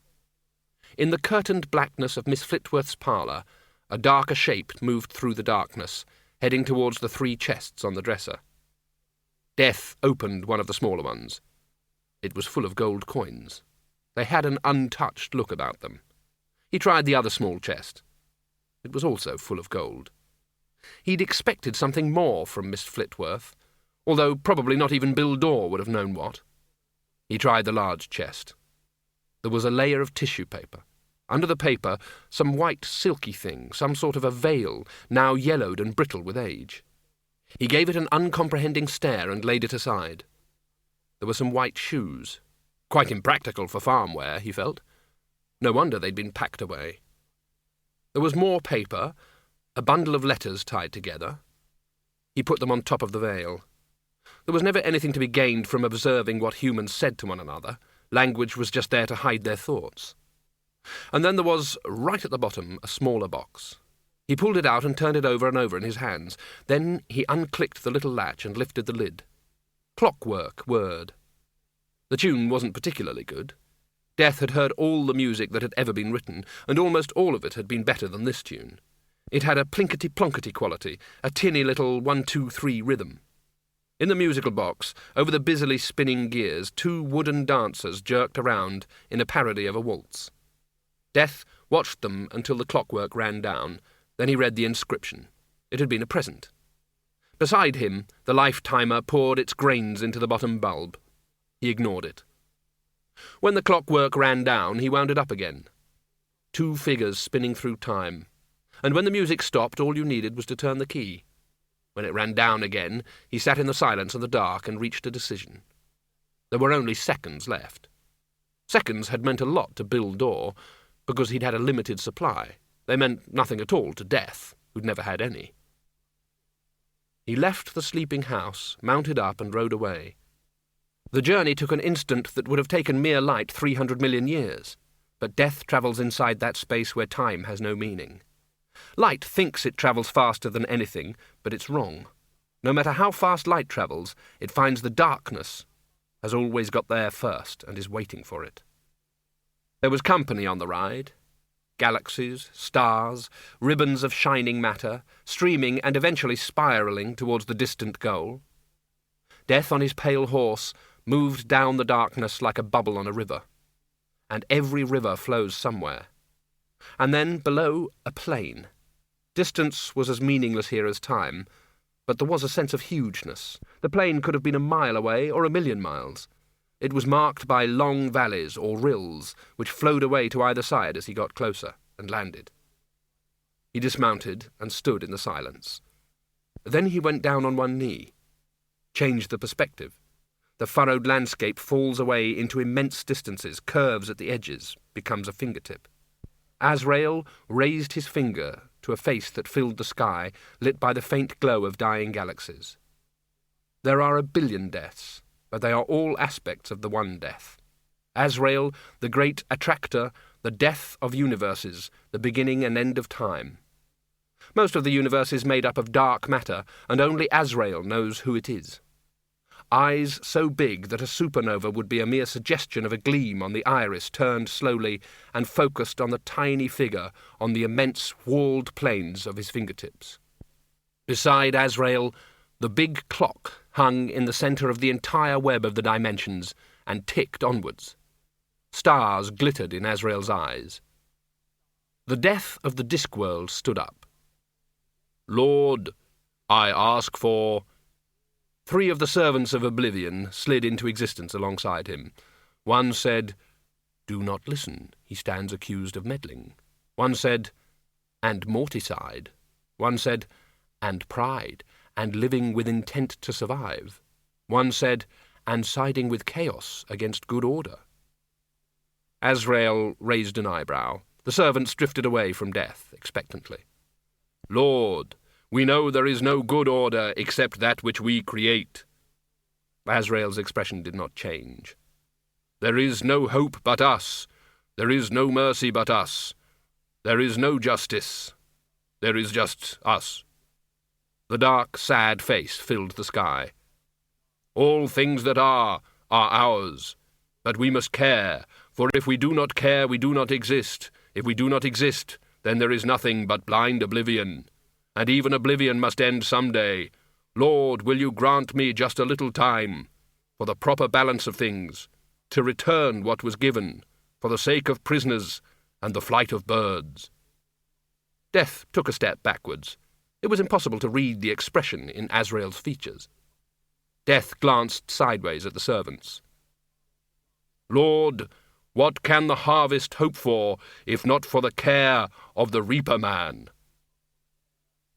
A: In the curtained blackness of Miss Flitworth's parlour, a darker shape moved through the darkness, heading towards the 3 chests on the dresser. Death opened one of the smaller ones. It was full of gold coins. They had an untouched look about them. He tried the other small chest. It was also full of gold. He'd expected something more from Miss Flitworth, although probably not even Bill Dorr would have known what. He tried the large chest. There was a layer of tissue paper. Under the paper, some white silky thing, some sort of a veil, now yellowed and brittle with age. He gave it an uncomprehending stare and laid it aside. There were some white shoes. Quite impractical for farm wear, he felt. No wonder they'd been packed away. There was more paper, a bundle of letters tied together. He put them on top of the veil. There was never anything to be gained from observing what humans said to one another. Language was just there to hide their thoughts. And then there was, right at the bottom, a smaller box. He pulled it out and turned it over and over in his hands. Then he unclicked the little latch and lifted the lid. Clockwork Word. The tune wasn't particularly good. Death had heard all the music that had ever been written, and almost all of it had been better than this tune. It had a plinkety-plonkety quality, a tinny little 1-2-3 rhythm. In the musical box, over the busily spinning gears, 2 wooden dancers jerked around in a parody of a waltz. Death watched them until the clockwork ran down. Then he read the inscription. It had been a present. Beside him, the life-timer poured its grains into the bottom bulb. He ignored it. When the clockwork ran down, he wound it up again. 2 figures spinning through time. And when the music stopped, all you needed was to turn the key. When it ran down again, he sat in the silence and the dark and reached a decision. There were only seconds left. Seconds had meant a lot to Bill Dore, because he'd had a limited supply. They meant nothing at all to Death, who'd never had any. He left the sleeping house, mounted up, and rode away. The journey took an instant that would have taken mere light 300 million years, but Death travels inside that space where time has no meaning. Light thinks it travels faster than anything, but it's wrong. No matter how fast light travels, it finds the darkness has always got there first and is waiting for it. There was company on the ride. Galaxies, stars, ribbons of shining matter, streaming and eventually spiralling towards the distant goal. Death on his pale horse moved down the darkness like a bubble on a river. And every river flows somewhere. And then, below, a plain. Distance was as meaningless here as time, but there was a sense of hugeness. The plain could have been a mile away or 1,000,000 miles. It was marked by long valleys or rills, which flowed away to either side as he got closer and landed. He dismounted and stood in the silence. Then he went down on one knee, changed the perspective. The furrowed landscape falls away into immense distances, curves at the edges, becomes a fingertip. Azrael raised his finger to a face that filled the sky, lit by the faint glow of dying galaxies. There are 1 billion deaths, but they are all aspects of the one death. Azrael, the great attractor, the death of universes, the beginning and end of time. Most of the universe is made up of dark matter, and only Azrael knows who it is. Eyes so big that a supernova would be a mere suggestion of a gleam on the iris turned slowly and focused on the tiny figure on the immense walled plains of his fingertips. Beside Azrael, the big clock hung in the centre of the entire web of the dimensions and ticked onwards. Stars glittered in Azrael's eyes. The death of the Discworld stood up. "Lord, I ask for—" 3 of the servants of Oblivion slid into existence alongside him. One said, "Do not listen, he stands accused of meddling." One said, "And morticide." One said, "And pride, and living with intent to survive." One said, "And siding with chaos against good order." Azrael raised an eyebrow. The servants drifted away from Death, expectantly. "Lord, we know there is no good order except that which we create." Azrael's expression did not change. "There is no hope but us. There is no mercy but us. There is no justice. There is just us." The dark, sad face filled the sky. "All things that are ours. But we must care, for if we do not care, we do not exist. If we do not exist, then there is nothing but blind oblivion. And even oblivion must end some day. Lord, will you grant me just a little time, for the proper balance of things, to return what was given, for the sake of prisoners and the flight of birds?" Death took a step backwards. It was impossible to read the expression in Azrael's features. Death glanced sideways at the servants. "Lord, what can the harvest hope for, if not for the care of the Reaper Man?"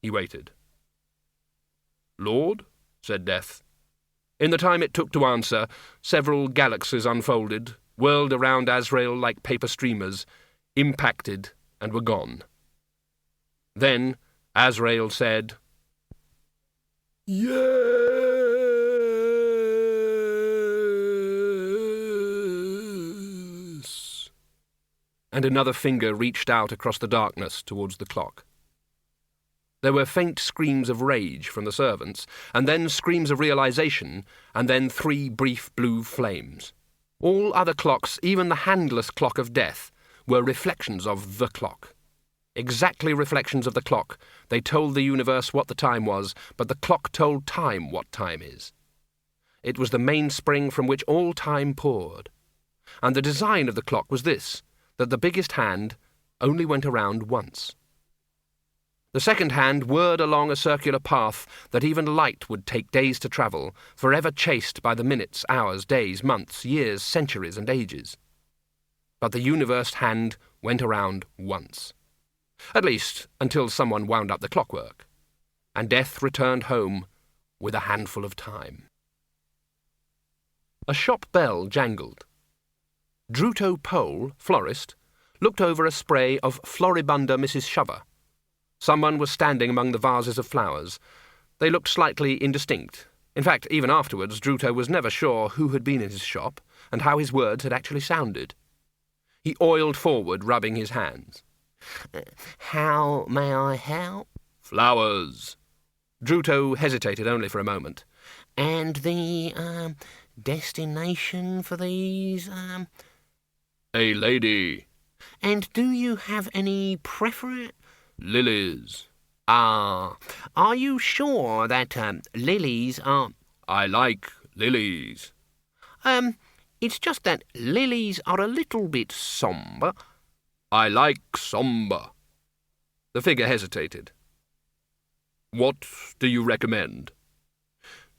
A: He waited. "Lord?" said Death. In the time it took to answer, several galaxies unfolded, whirled around Azrael like paper streamers, impacted, and were gone. Then Azrael said, "Yes." And another finger reached out across the darkness towards the clock. There were faint screams of rage from the servants, and then screams of realization, and then 3 brief blue flames. All other clocks, even the handless clock of Death, were reflections of the clock. Exactly reflections of the clock. They told the universe what the time was, but the clock told time what time is. It was the mainspring from which all time poured. And the design of the clock was this, that the biggest hand only went around once. The second hand whirred along a circular path that even light would take days to travel, forever chased by the minutes, hours, days, months, years, centuries, and ages. But the universe hand went around once. At least, until someone wound up the clockwork. and Death returned home with a handful of time. A shop bell jangled. Druto Pole, florist, looked over a spray of Floribunda Mrs. Shover. Someone was standing among the vases of flowers. They looked slightly indistinct. In fact, even afterwards, Druto was never sure who had been in his shop and how his words had actually sounded. He oiled forward, rubbing his hands.
B: How may I help?
A: Flowers. Druto hesitated only for a moment.
B: And the, destination for these,
A: A lady.
B: And do you have any preference?
A: Lilies.
B: Ah, are you sure that, lilies are...
A: I like lilies.
B: It's just that lilies are a little bit sombre.
A: I like sombre. The figure hesitated. What do you recommend?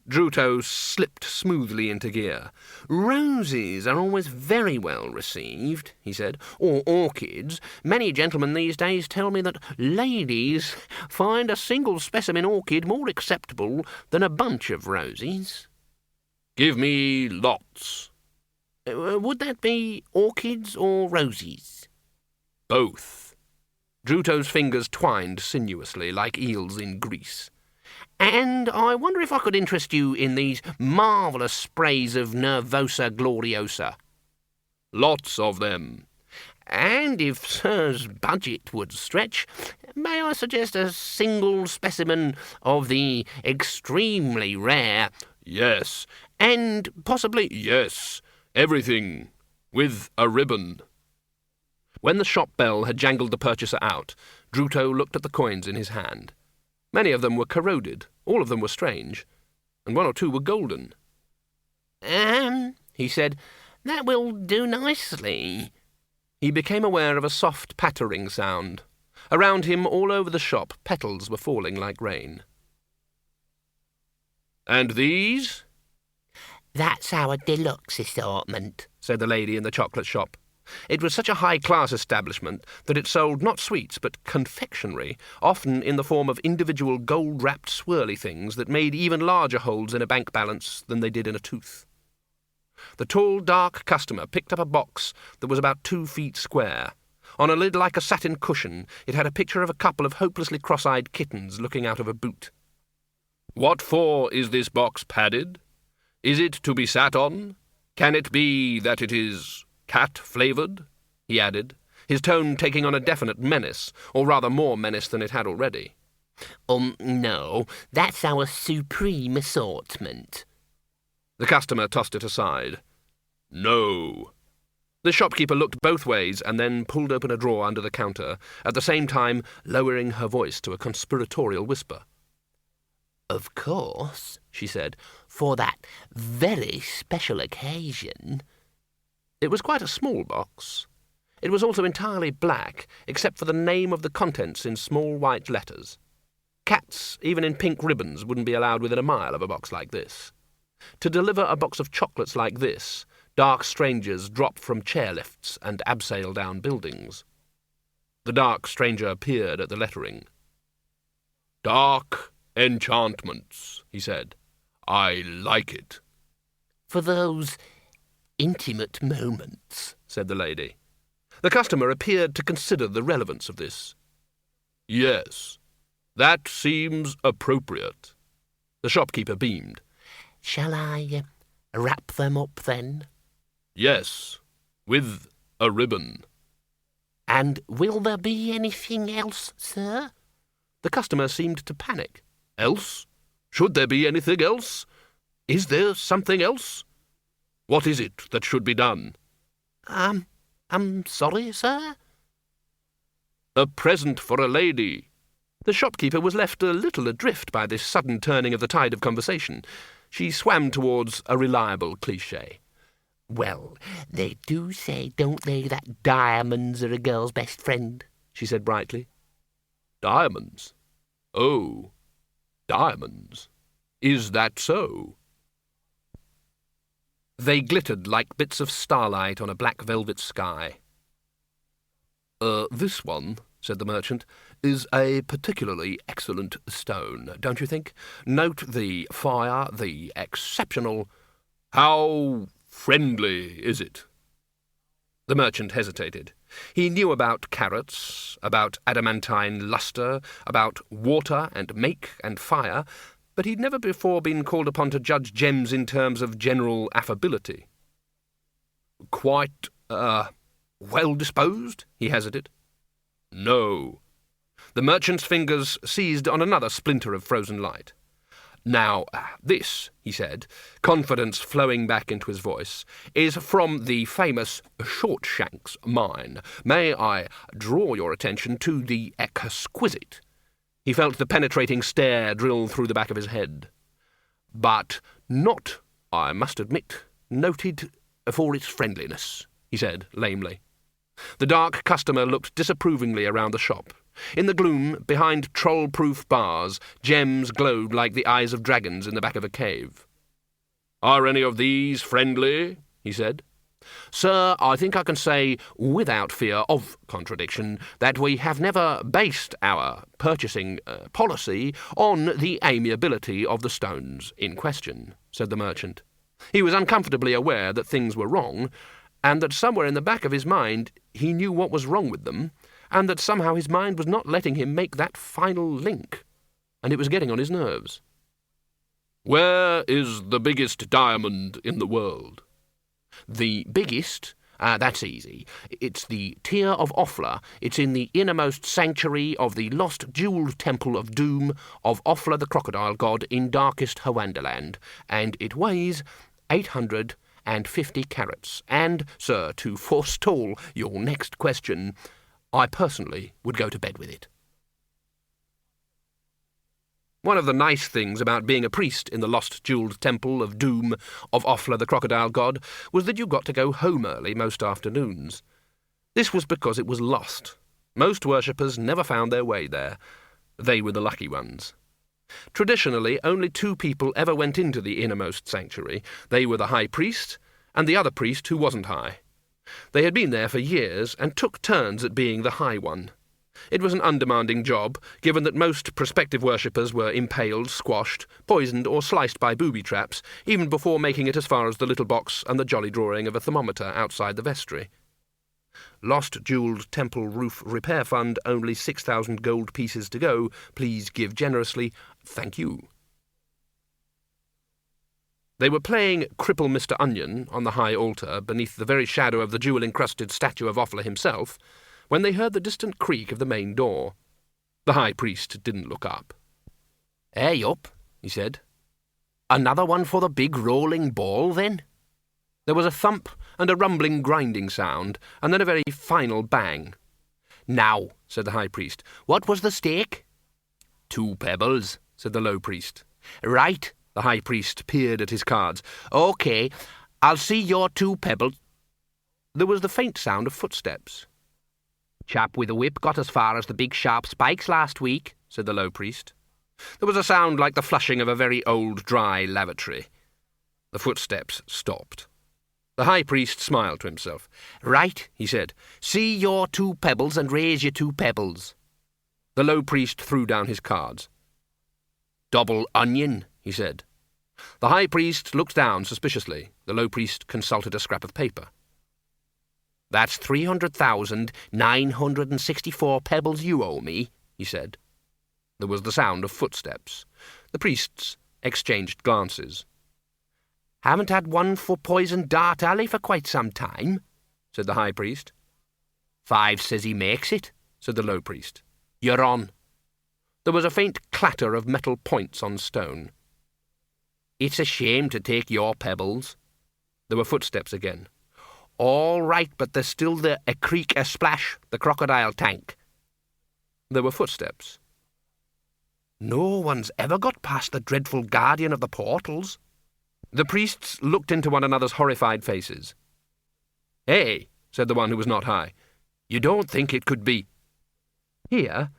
A: Druto slipped smoothly into gear.
B: Roses are always very well received, he said, or orchids. Many gentlemen these days tell me that ladies find a single specimen orchid more acceptable than a bunch of roses.
A: Give me lots.
B: Would that be orchids or roses?
A: Both. Druto's fingers twined sinuously like eels in grease.
B: And I wonder if I could interest you in these marvellous sprays of Nervosa gloriosa.
A: Lots of them.
B: And if Sir's budget would stretch, may I suggest a single specimen of the extremely rare...
A: Yes.
B: And possibly...
A: Yes. Everything. With a ribbon. When the shop bell had jangled the purchaser out, Druto looked at the coins in his hand. Many of them were corroded, all of them were strange, and one or two were golden.
B: He said, that will do nicely.
A: He became aware of a soft pattering sound. Around him, all over the shop, petals were falling like rain. And these?
B: That's our deluxe assortment,
A: said the lady in the chocolate shop. It was such a high-class establishment that it sold not sweets but confectionery, often in the form of individual gold-wrapped swirly things that made even larger holes in a bank balance than they did in a tooth. The tall, dark customer picked up a box that was about 2 feet square. On a lid like a satin cushion, it had a picture of a couple of hopelessly cross-eyed kittens looking out of a boot. What for is this box padded? Is it to be sat on? Can it be that it is... cat-flavoured? He added, his tone taking on a definite menace, or rather more menace than it had already.
B: No, that's our supreme assortment.
A: The customer tossed it aside. No. The shopkeeper looked both ways and then pulled open a drawer under the counter, at the same time lowering her voice to a conspiratorial whisper.
B: Of course, she said, for that very special occasion...
A: It was quite a small box. It was also entirely black, except for the name of the contents in small white letters. Cats, even in pink ribbons, wouldn't be allowed within a mile of a box like this. To deliver a box of chocolates like this, dark strangers drop from chairlifts and abseil down buildings. The dark stranger peered at the lettering. Dark enchantments, he said. I like it.
B: For those... intimate moments,
A: said the lady. The customer appeared to consider the relevance of this. Yes, that seems appropriate. The shopkeeper beamed.
B: Shall I wrap them up then?
A: Yes, with a ribbon.
B: And will there be anything else, sir?
A: The customer seemed to panic. Else? Should there be anything else? Is there something else? What is it that should be done?
B: I'm sorry, sir?
A: A present for a lady. The shopkeeper was left a little adrift by this sudden turning of the tide of conversation. She swam towards a reliable cliché.
B: Well, they do say, don't they, that diamonds are a girl's best friend, she said brightly.
A: Diamonds? Oh, diamonds. Is that so? They glittered like bits of starlight on a black velvet sky. This one, said the merchant, "is a particularly excellent stone, don't you think? Note the fire, the exceptional—" "How friendly is it?" The merchant hesitated. He knew about carrots, about adamantine lustre, about water and make and fire, but he'd never before been called upon to judge gems in terms of general affability. "Quite, well-disposed?" he hazarded. "No." The merchant's fingers seized on another splinter of frozen light. "Now, this," he said, confidence flowing back into his voice, "is from the famous Shortshanks mine. May I draw your attention to the exquisite—" He felt the penetrating stare drill through the back of his head. "But not, I must admit, noted for its friendliness," he said lamely. The dark customer looked disapprovingly around the shop. In the gloom, behind troll-proof bars, gems glowed like the eyes of dragons in the back of a cave. "Are any of these friendly?" he said. "Sir, I think I can say, without fear of contradiction, that we have never based our purchasing policy on the amiability of the stones in question," said the merchant. He was uncomfortably aware that things were wrong, and that somewhere in the back of his mind he knew what was wrong with them, and that somehow his mind was not letting him make that final link, and it was getting on his nerves. "Where is the biggest diamond in the world?" "The biggest? That's easy. It's the Tear of Offla. It's in the innermost sanctuary of the lost jewelled temple of doom of Offla the crocodile god in darkest Hawandaland, and it weighs 850 carats. And, sir, to forestall your next question, I personally would go to bed with it." One of the nice things about being a priest in the lost jewelled temple of doom of Offla the crocodile god was that you got to go home early most afternoons. This was because it was lost. Most worshippers never found their way there. They were the lucky ones. Traditionally, only two people ever went into the innermost sanctuary. They were the high priest and the other priest who wasn't high. They had been there for years and took turns at being the high one. It was an undemanding job, given that most prospective worshippers were impaled, squashed, poisoned or sliced by booby traps, even before making it as far as the little box and the jolly drawing of a thermometer outside the vestry. Lost Jewelled Temple Roof Repair Fund, only 6,000 gold pieces to go. Please give generously. Thank you. They were playing Cripple Mr. Onion on the high altar beneath the very shadow of the jewel-encrusted statue of Offla himself, when they heard the distant creak of the main door. The high priest didn't look up. "Hey up," he said. "Another one for the big rolling ball, then?" There was a thump and a rumbling grinding sound, and then a very final bang. "Now," said the high priest, "what was the stake?" "2 pebbles," said the low priest. "Right." The high priest peered at his cards. "OK, I'll see your 2 pebbles." There was the faint sound of footsteps. "Chap with a whip got as far as the big sharp spikes last week," said the low priest. There was a sound like the flushing of a very old dry lavatory. The footsteps stopped. The high priest smiled to himself. "Right," he said. "See your 2 pebbles and raise your 2 pebbles." The low priest threw down his cards. "Double onion," he said. The high priest looked down suspiciously. The low priest consulted a scrap of paper. "That's 300,964 pebbles you owe me," he said. There was the sound of footsteps. The priests exchanged glances. "Haven't had one for Poison Dart Alley for quite some time," said the high priest. "5 says he makes it," said the low priest. "You're on." There was a faint clatter of metal points on stone. "It's a shame to take your pebbles." There were footsteps again. "All right, but there's still the a creak a splash, the crocodile tank." There were footsteps. "No one's ever got past the dreadful guardian of the portals." The priests looked into one another's horrified faces. "Hey," said the one who was not high, "you don't think it could be—" "Here?"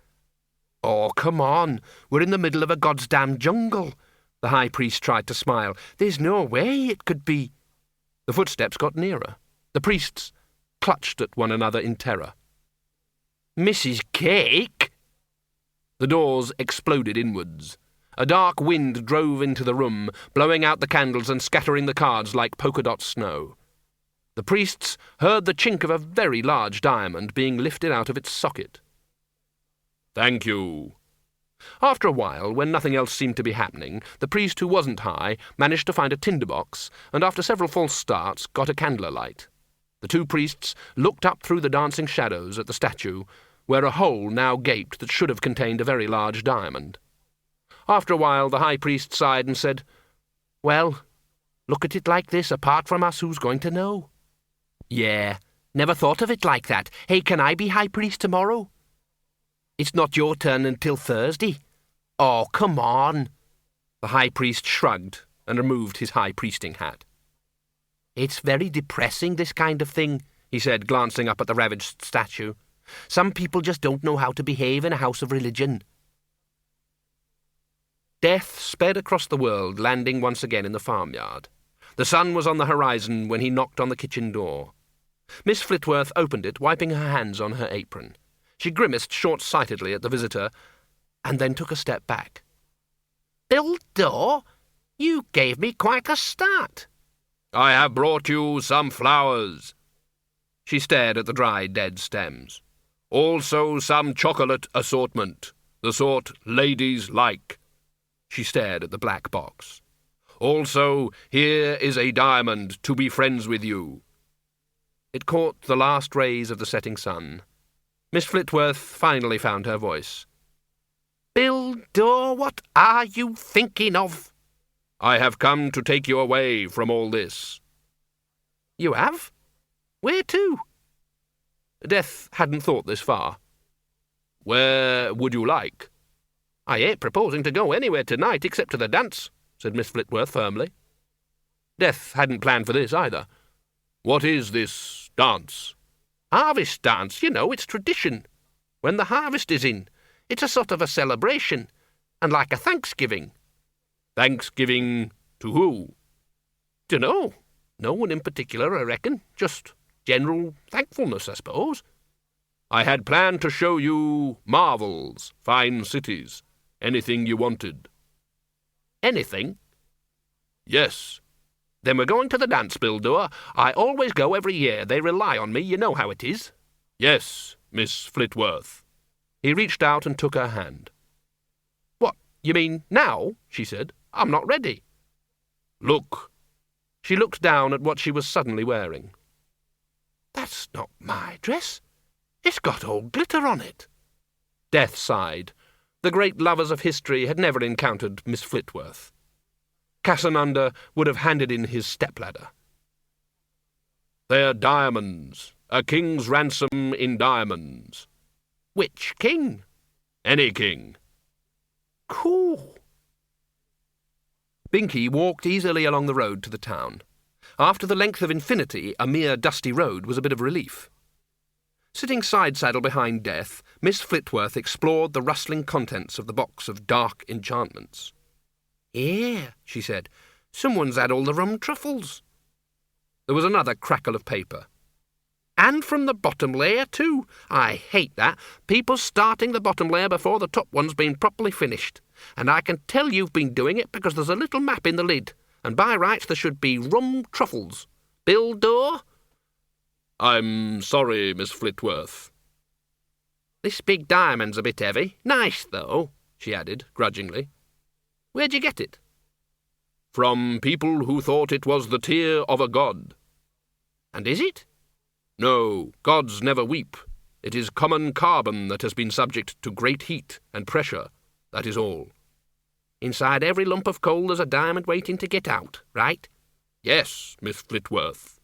A: "Oh, come on, we're in the middle of a goddamn jungle." The high priest tried to smile. "There's no way it could be—" The footsteps got nearer. The priests clutched at one another in terror. Mrs. Cake? The doors exploded inwards. A dark wind drove into the room, blowing out the candles and scattering the cards like polka-dot snow. The priests heard the chink of a very large diamond being lifted out of its socket. "Thank you." After a while, when nothing else seemed to be happening, the priest who wasn't high managed to find a tinderbox, and after several false starts got a candle alight. The two priests looked up through the dancing shadows at the statue, where a hole now gaped that should have contained a very large diamond. After a while, the high priest sighed and said, "Well, look at it like this. Apart from us, who's going to know?" "Yeah, never thought of it like that. Hey, can I be high priest tomorrow?" "It's not your turn until Thursday." "Oh, come on." The high priest shrugged and removed his high priesting hat. "It's very depressing, this kind of thing," he said, glancing up at the ravaged statue. "Some people just don't know how to behave in a house of religion." Death sped across the world, landing once again in the farmyard. The sun was on the horizon when he knocked on the kitchen door. Miss Flitworth opened it, wiping her hands on her apron. She grimaced short-sightedly at the visitor, and then took a step back. "Bill Dore, you gave me quite a start."
E: "I have brought you some flowers." She stared at the dry, dead stems. "Also some chocolate assortment, the sort ladies like." She stared at the black box. "Also, here is a diamond to be friends with you." It caught the last rays of the setting sun. Miss Flitworth finally found her voice.
B: "Bill Dore, what are you thinking of?"
E: "I have come to take you away from all this."
B: "You have? Where to?"
A: Death hadn't thought this far.
E: "Where would you like?"
A: "I ain't proposing to go anywhere tonight except to the dance," said Miss Flitworth firmly. Death hadn't planned for this either.
E: "What is this dance?"
A: "Harvest dance, you know, it's tradition. When the harvest is in, it's a sort of a celebration, and like a Thanksgiving."
E: "Thanksgiving to who?"
A: "Dunno. No one in particular, I reckon. Just general thankfulness, I suppose."
E: "I had planned to show you marvels, fine cities, anything you wanted."
A: "Anything?"
E: "Yes."
A: "Then we're going to the dance, Bill Dore. I always go every year. They rely on me. You know how it is."
E: "Yes, Miss Flitworth."
A: He reached out and took her hand. "What, you mean now?" she said. "I'm not ready."
E: "Look."
A: She looked down at what she was suddenly wearing. "That's not my dress. It's got old glitter on it." Death sighed. The great lovers of history had never encountered Miss Flitworth. Cassananda would have handed in his stepladder.
E: "They're diamonds. A king's ransom in diamonds."
A: "Which king?"
E: "Any king."
A: "Cool." Binky walked easily along the road to the town. After the length of infinity, a mere dusty road was a bit of relief. Sitting side-saddle behind Death, Miss Flitworth explored the rustling contents of the box of dark enchantments. "Here," she said, "someone's had all the rum truffles." There was another crackle of paper. "And from the bottom layer, too. I hate that. People starting the bottom layer before the top one's been properly finished. And I can tell you've been doing it because there's a little map in the lid, and by rights there should be rum truffles. Bill Dore?"
E: "I'm sorry, Miss Flitworth."
A: "This big diamond's a bit heavy. Nice, though," she added, grudgingly. "Where'd you get it?"
E: "From people who thought it was the tear of a god."
A: "And is it?"
E: "No, gods never weep. It is common carbon that has been subject to great heat and pressure. That is all."
A: "Inside every lump of coal there's a diamond waiting to get out, right?"
E: "Yes, Miss Flitworth."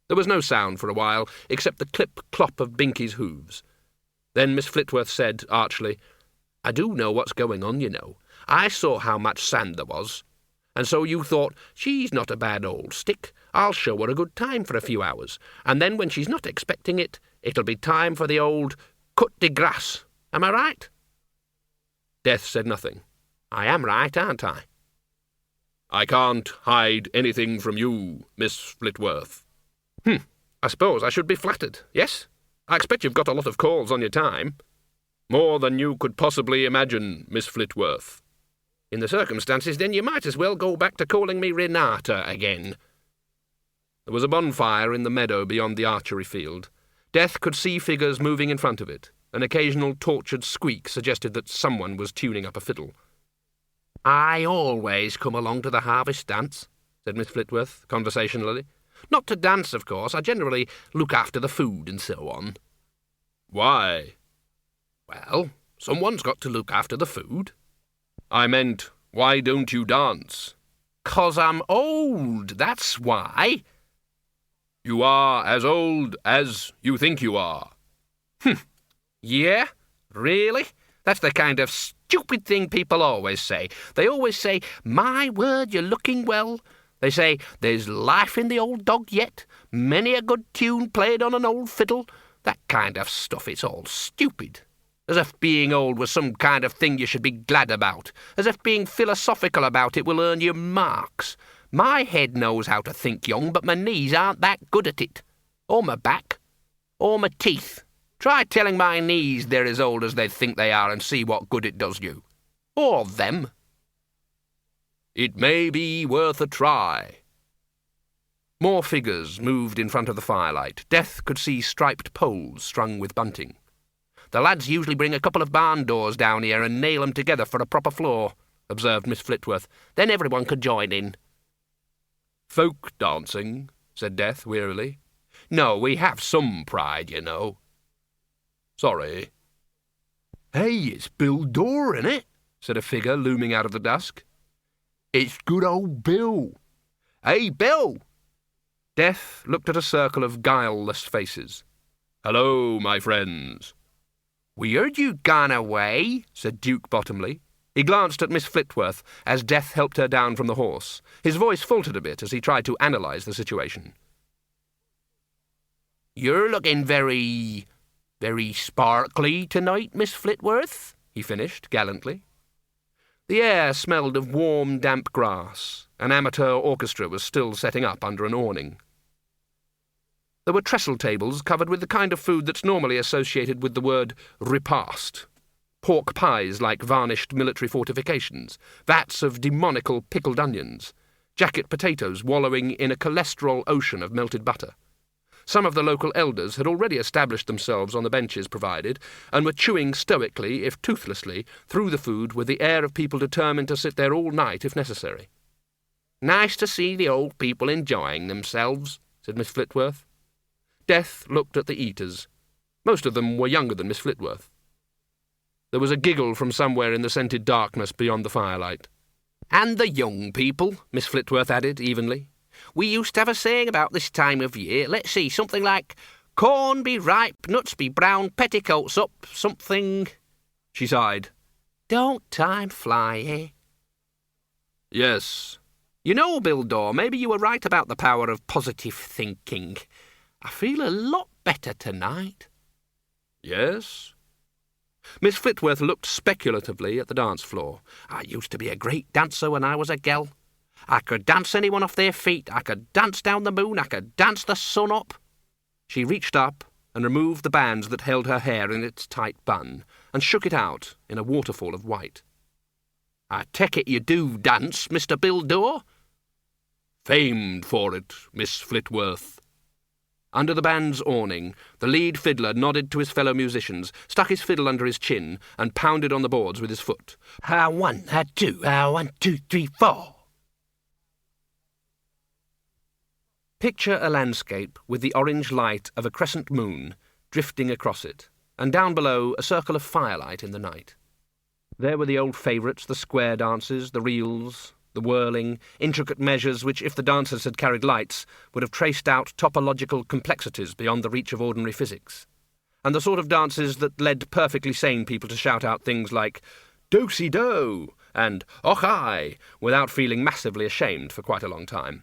A: There was no sound for a while, except the clip-clop of Binky's hooves. Then Miss Flitworth said, archly, "I do know what's going on, you know. I saw how much sand there was. And so you thought, she's not a bad old stick. I'll show her a good time for a few hours. And then when she's not expecting it, it'll be time for the old coup de grace. Am I right?" Death said nothing. "I am right, aren't I?"
E: "I can't hide anything from you, Miss Flitworth."
A: I suppose I should be flattered, yes? I expect you've got a lot of calls on your time. More than you could possibly imagine, Miss Flitworth.
B: In the circumstances, then, you might as well go back to calling me Renata again.
A: There was a bonfire in the meadow beyond the archery field. Death could see figures moving in front of it. An occasional tortured squeak suggested that someone was tuning up a fiddle.
B: I always come along to the harvest dance, said Miss Flitworth, conversationally. Not to dance, of course. I generally look after the food and so on.
A: Why?
B: Well, someone's got to look after the food.
A: I meant, why don't you dance?
B: 'Cause I'm old, that's why.
A: You are as old as you think you are.
B: Yeah? Really? That's the kind of stupid thing people always say. They always say, my word, you're looking well. They say, there's life in the old dog yet, many a good tune played on an old fiddle. That kind of stuff, it's all stupid. As if being old was some kind of thing you should be glad about. As if being philosophical about it will earn you marks. My head knows how to think young, but my knees aren't that good at it. Or my back. Or my teeth. Try telling my knees they're as old as they think they are and see what good it does you. Or them.
A: It may be worth a try. More figures moved in front of the firelight. Death could see striped poles strung with bunting.
B: The lads usually bring a couple of barn doors down here and nail 'em together for a proper floor, observed Miss Flitworth. Then everyone could join in.
A: Folk dancing, said Death wearily.
B: No, we have some pride, you know.
A: Sorry.
C: Hey, it's Bill Dorr, innit?
A: Said a figure looming out of the dusk.
C: It's good old Bill.
B: Hey, Bill!
A: Death looked at a circle of guileless faces. Hello, my friends.
B: We heard you'd gone away, said Duke Bottomley.
A: He glanced at Miss Flitworth as Death helped her down from the horse. His voice faltered a bit as he tried to analyse the situation.
B: You're looking very sparkly tonight, Miss Flitworth,
A: he finished gallantly. The air smelled of warm, damp grass. An amateur orchestra was still setting up under an awning. There were trestle tables covered with the kind of food that's normally associated with the word repast. Pork pies like varnished military fortifications, vats of demonical pickled onions, jacket potatoes wallowing in a cholesterol ocean of melted butter. Some of the local elders had already established themselves on the benches provided, and were chewing stoically, if toothlessly, through the food with the air of people determined to sit there all night if necessary.
B: Nice to see the old people enjoying themselves, said Miss Flitworth.
A: Death looked at the eaters. Most of them were younger than Miss Flitworth. There was a giggle from somewhere in the scented darkness beyond the firelight.
B: And the young people, Miss Flitworth added evenly. We used to have a saying about this time of year. Let's see, something like, corn be ripe, nuts be brown, petticoats up, something...
A: She sighed.
B: Don't time fly, eh?
A: Yes.
B: You know, Bill Dorr, maybe you were right about the power of positive thinking. I feel a lot better tonight.
A: Yes? Miss Flitworth looked speculatively at the dance floor.
B: I used to be a great dancer when I was a gel. I could dance anyone off their feet. I could dance down the moon. I could dance the sun up.
A: She reached up and removed the bands that held her hair in its tight bun, and shook it out in a waterfall of white.
B: I take it you do dance, Mr. Bill Dorr?
A: Famed for it, Miss Flitworth. Under the band's awning, the lead fiddler nodded to his fellow musicians, stuck his fiddle under his chin, and pounded on the boards with his foot.
B: 1, 2, 1, 2, 3, 4.
A: Picture a landscape with the orange light of a crescent moon drifting across it, and down below a circle of firelight in the night. There were the old favourites, the square dances, the reels, the whirling, intricate measures which, if the dancers had carried lights, would have traced out topological complexities beyond the reach of ordinary physics, and the sort of dances that led perfectly sane people to shout out things like do-si-do and och-I without feeling massively ashamed for quite a long time.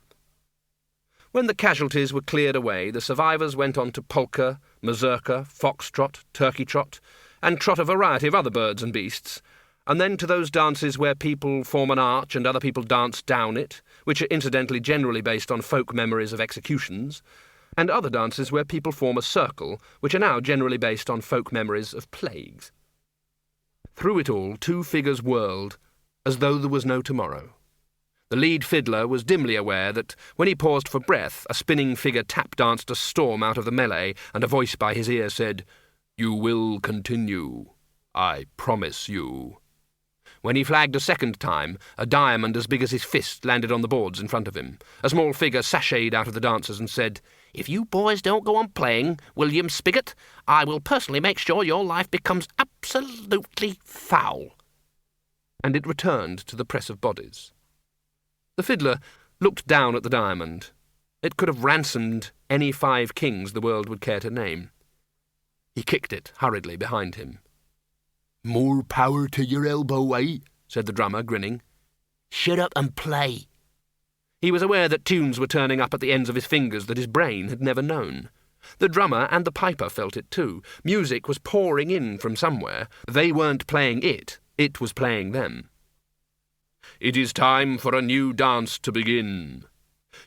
A: When the casualties were cleared away, the survivors went on to polka, mazurka, foxtrot, turkey trot, and trot a variety of other birds and beasts, and then to those dances where people form an arch and other people dance down it, which are incidentally generally based on folk memories of executions, and other dances where people form a circle, which are now generally based on folk memories of plagues. Through it all, two figures whirled, as though there was no tomorrow. The lead fiddler was dimly aware that, when he paused for breath, a spinning figure tap-danced a storm out of the melee, and a voice by his ear said, "You will continue. I promise you." When he flagged a second time, a diamond as big as his fist landed on the boards in front of him. A small figure sashayed out of the dancers and said,
B: "If you boys don't go on playing, William Spigot, I will personally make sure your life becomes absolutely foul."
A: And it returned to the press of bodies. The fiddler looked down at the diamond. It could have ransomed any 5 kings the world would care to name. He kicked it hurriedly behind him.
C: "More power to your elbow, eh?"
A: said the drummer, grinning.
B: "Shut up and play."
A: He was aware that tunes were turning up at the ends of his fingers that his brain had never known. The drummer and the piper felt it too. Music was pouring in from somewhere. They weren't playing it was playing them. "It is time for a new dance to begin."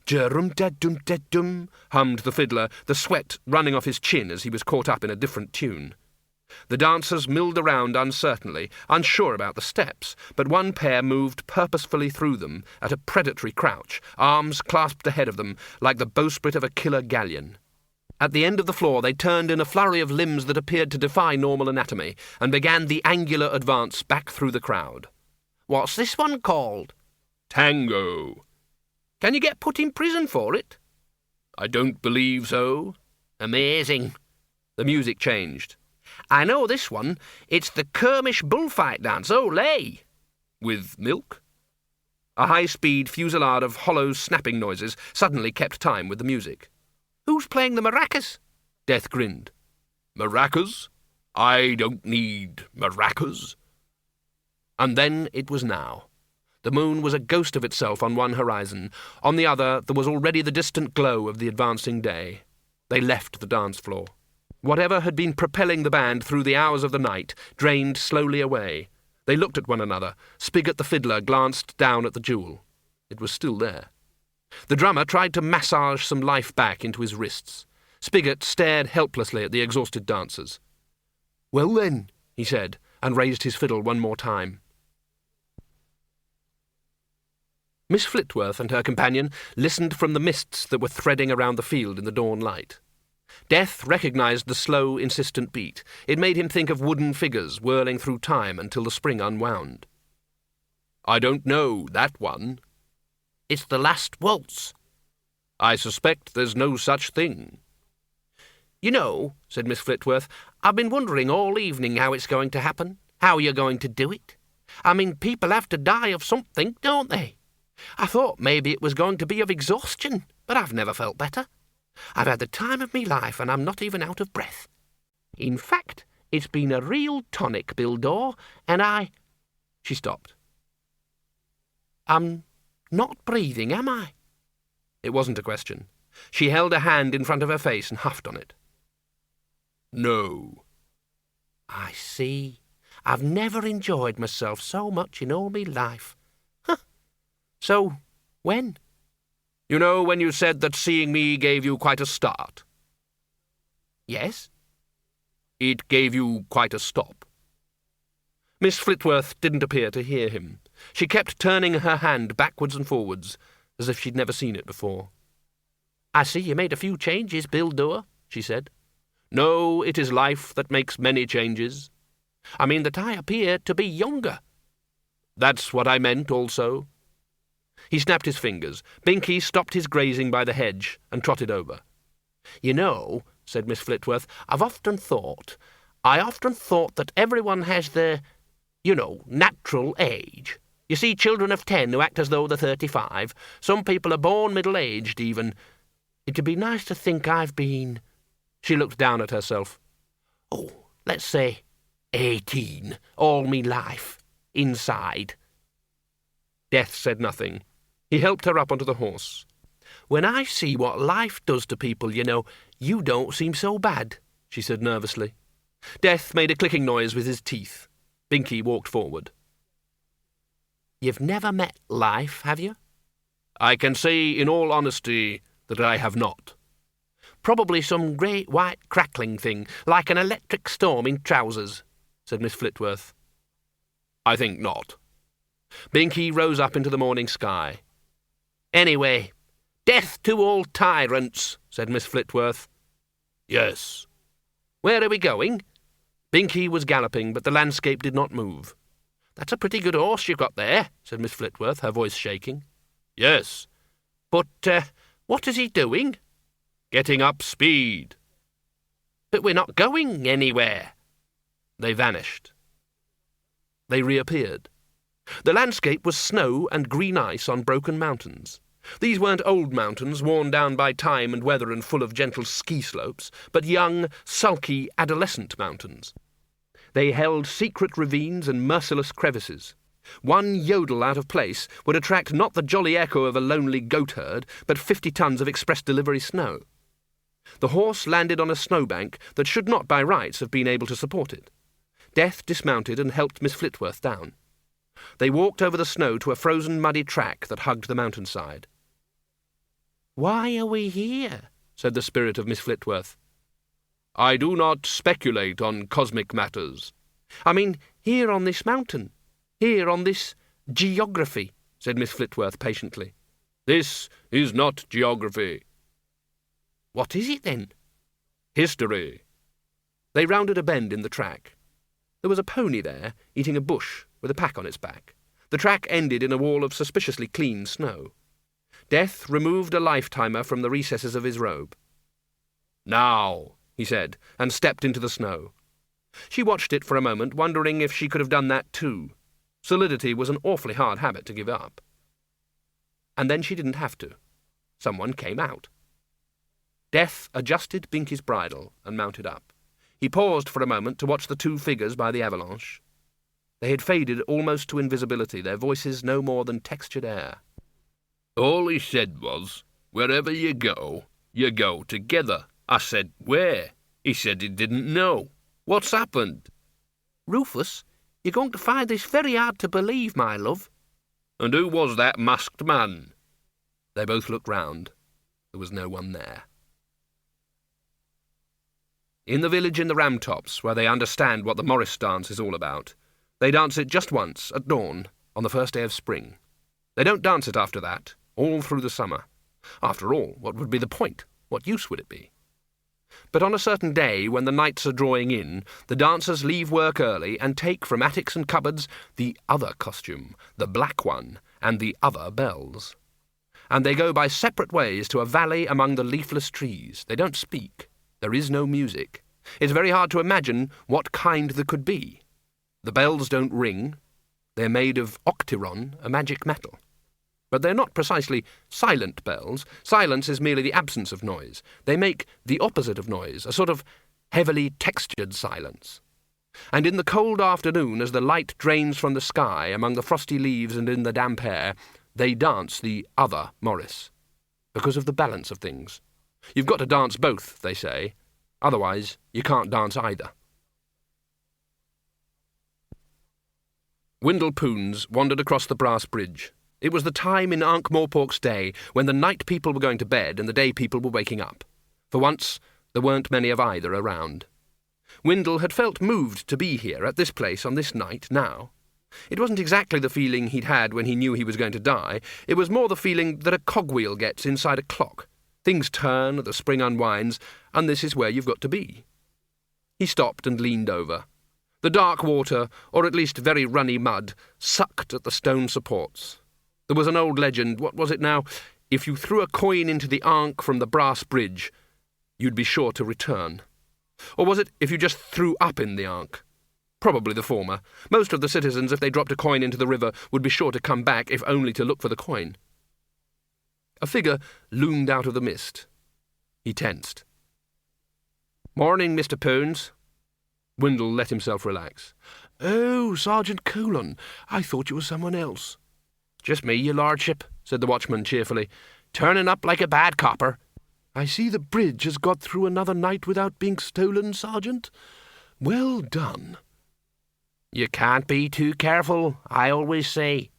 A: "Jerum-da-dum-da-dum," hummed the fiddler, the sweat running off his chin as he was caught up in a different tune. The dancers milled around uncertainly, unsure about the steps, but one pair moved purposefully through them at a predatory crouch, arms clasped ahead of them like the bowsprit of a killer galleon. At the end of the floor they turned in a flurry of limbs that appeared to defy normal anatomy, and began the angular advance back through the crowd.
B: "What's this one called?"
A: "Tango."
B: "Can you get put in prison for it?"
A: "I don't believe so."
B: "Amazing."
A: The music changed.
B: "I know this one. It's the Kermish bullfight dance. Olé!"
A: "With milk?" A high-speed fusillade of hollow snapping noises suddenly kept time with the music.
B: "Who's playing the maracas?"
A: Death grinned. "Maracas? I don't need maracas." And then it was now. The moon was a ghost of itself on one horizon. On the other, there was already the distant glow of the advancing day. They left the dance floor. Whatever had been propelling the band through the hours of the night drained slowly away. They looked at one another. Spigot the fiddler glanced down at the jewel. It was still there. The drummer tried to massage some life back into his wrists. Spigot stared helplessly at the exhausted dancers. "Well then," he said, and raised his fiddle one more time. Miss Flitworth and her companion listened from the mists that were threading around the field in the dawn light. Death recognised the slow, insistent beat. It made him think of wooden figures whirling through time until the spring unwound. "I don't know that one."
B: "It's the last waltz."
A: "I suspect there's no such thing."
B: "You know," said Miss Flitworth, "I've been wondering all evening how it's going to happen, how you're going to do it. I mean, people have to die of something, don't they? I thought maybe it was going to be of exhaustion, but I've never felt better. I've had the time of me life, and I'm not even out of breath. In fact, it's been a real tonic, Bill Dore, and She stopped. "I'm not breathing, am I?"
A: It wasn't a question. She held a hand in front of her face and huffed on it. "No."
B: "I see. I've never enjoyed myself so much in all me life. Huh. So, when?"
A: "You know when you said that seeing me gave you quite a start?"
B: "Yes."
A: "It gave you quite a stop." Miss Flitworth didn't appear to hear him. She kept turning her hand backwards and forwards, as if she'd never seen it before.
B: "I see you made a few changes, Bill Dore," she said.
A: "No, it is life that makes many changes."
B: "I mean that I appear to be younger."
A: "That's what I meant also." He snapped his fingers. Binky stopped his grazing by the hedge and trotted over.
B: "You know," said Miss Flitworth, I often thought that everyone has their, natural age. You see children of 10 who act as though they're 35. Some people are born middle-aged, even. It'd be nice to think I've been..."
A: She looked down at herself.
B: Let's say 18, all me life, inside."
A: Death said nothing. He helped her up onto the horse.
B: "When I see what life does to people, you don't seem so bad," she said nervously.
A: Death made a clicking noise with his teeth. Binky walked forward.
B: "You've never met life, have you?"
A: "I can say in all honesty that I have not."
E: Probably some great white crackling thing, like an electric storm in trousers, said Miss Flitworth.
A: I think not.
E: Binky rose up into the morning sky. Anyway, death to all tyrants, said Miss Flitworth.
A: Yes.
E: Where are we going? Binky was galloping, but the landscape did not move. That's a pretty good horse you've got there, said Miss Flitworth, her voice shaking.
A: Yes.
E: But, what is he doing?
A: Getting up speed.
E: But we're not going anywhere.
A: They vanished.
E: They reappeared. The landscape was snow and green ice on broken mountains. These weren't old mountains, worn down by time and weather and full of gentle ski slopes, but young, sulky, adolescent mountains. They held secret ravines and merciless crevices. One yodel out of place would attract not the jolly echo of a lonely goat-herd, but 50 tons of express delivery snow. The horse landed on a snowbank that should not by rights have been able to support it. Death dismounted and helped Miss Flitworth down. They walked over the snow to a frozen, muddy track that hugged the mountainside.
B: "Why are we here?"
E: said the spirit of Miss Flitworth.
A: I do not speculate on cosmic matters.
E: I mean, here on this mountain. Here on this geography, said Miss Flitworth patiently.
A: This is not geography.
E: What is it then?
A: History.
E: They rounded a bend in the track. There was a pony there, eating a bush, with a pack on its back. The track ended in a wall of suspiciously clean snow. Death removed a life-timer from the recesses of his robe.
A: Now,
E: he said, and stepped into the snow. She watched it for a moment, wondering if she could have done that too. Solidity was an awfully hard habit to give up. And then she didn't have to. Someone came out. Death adjusted Binky's bridle and mounted up. He paused for a moment to watch the two figures by the avalanche. They had faded almost to invisibility, their voices no more than textured air.
A: All he said was, wherever you go together. I said, where? He said he didn't know. What's happened?
B: Rufus, you're going to find this very hard to believe, my love.
A: And who was that masked man?
E: They both looked round. There was no one there. In the village in the Ramtops, where they understand what the Morris dance is all about, they dance it just once, at dawn, on the first day of spring. They don't dance it after that, all through the summer. After all, what would be the point? What use would it be? But on a certain day, when the nights are drawing in, the dancers leave work early and take from attics and cupboards the other costume, the black one, and the other bells. And they go by separate ways to a valley among the leafless trees. They don't speak. There is no music. It's very hard to imagine what kind there could be. The bells don't ring. They're made of octyron, a magic metal. But they're not precisely silent bells. Silence is merely the absence of noise. They make the opposite of noise, a sort of heavily textured silence. And in the cold afternoon, as the light drains from the sky among the frosty leaves and in the damp air, they dance the other Morris, because of the balance of things. You've got to dance both, they say. Otherwise, you can't dance either. Windle Poons wandered across the brass bridge. It was the time in Ankh-Morpork's day when the night people were going to bed and the day people were waking up. For once, there weren't many of either around. Windle had felt moved to be here, at this place, on this night, now. It wasn't exactly the feeling he'd had when he knew he was going to die. It was more the feeling that a cogwheel gets inside a clock. Things turn, the spring unwinds, and this is where you've got to be. He stopped and leaned over. The dark water, or at least very runny mud, sucked at the stone supports. There was an old legend, what was it now? If you threw a coin into the Ankh from the brass bridge, you'd be sure to return. Or was it if you just threw up in the Ankh? Probably the former. Most of the citizens, if they dropped a coin into the river, would be sure to come back, if only to look for the coin. A figure loomed out of the mist. He tensed. "Morning, Mr. Poons." Windle let himself relax.
C: "Oh, Sergeant Colon, I thought you were someone else."
E: "Just me, your lordship," said the watchman cheerfully. "Turning up like a bad copper."
C: "I see the bridge has got through another night without being stolen, Sergeant. Well done."
B: "You can't be too careful, I always say."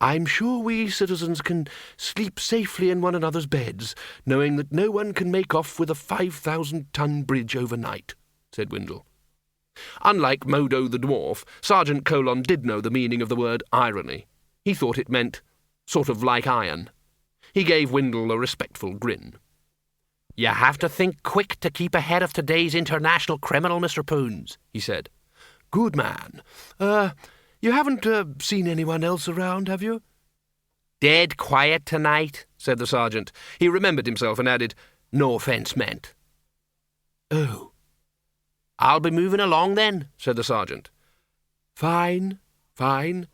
C: I'm sure we citizens can sleep safely in one another's beds, knowing that no one can make off with a 5,000-ton bridge overnight," said Windle.
A: Unlike Modo the dwarf, Sergeant Colon did know the meaning of the word irony. He thought it meant sort of like iron. He gave Windle a respectful grin.
B: "You have to think quick to keep ahead of today's international criminal, Mr. Poons," he said.
C: "Good man. You haven't seen anyone else around, have you?"
B: "Dead quiet tonight,"
A: said the sergeant. He remembered himself and added, "No offence meant."
C: "Oh."
B: "I'll be moving along then," said the sergeant.
C: "Fine, fine."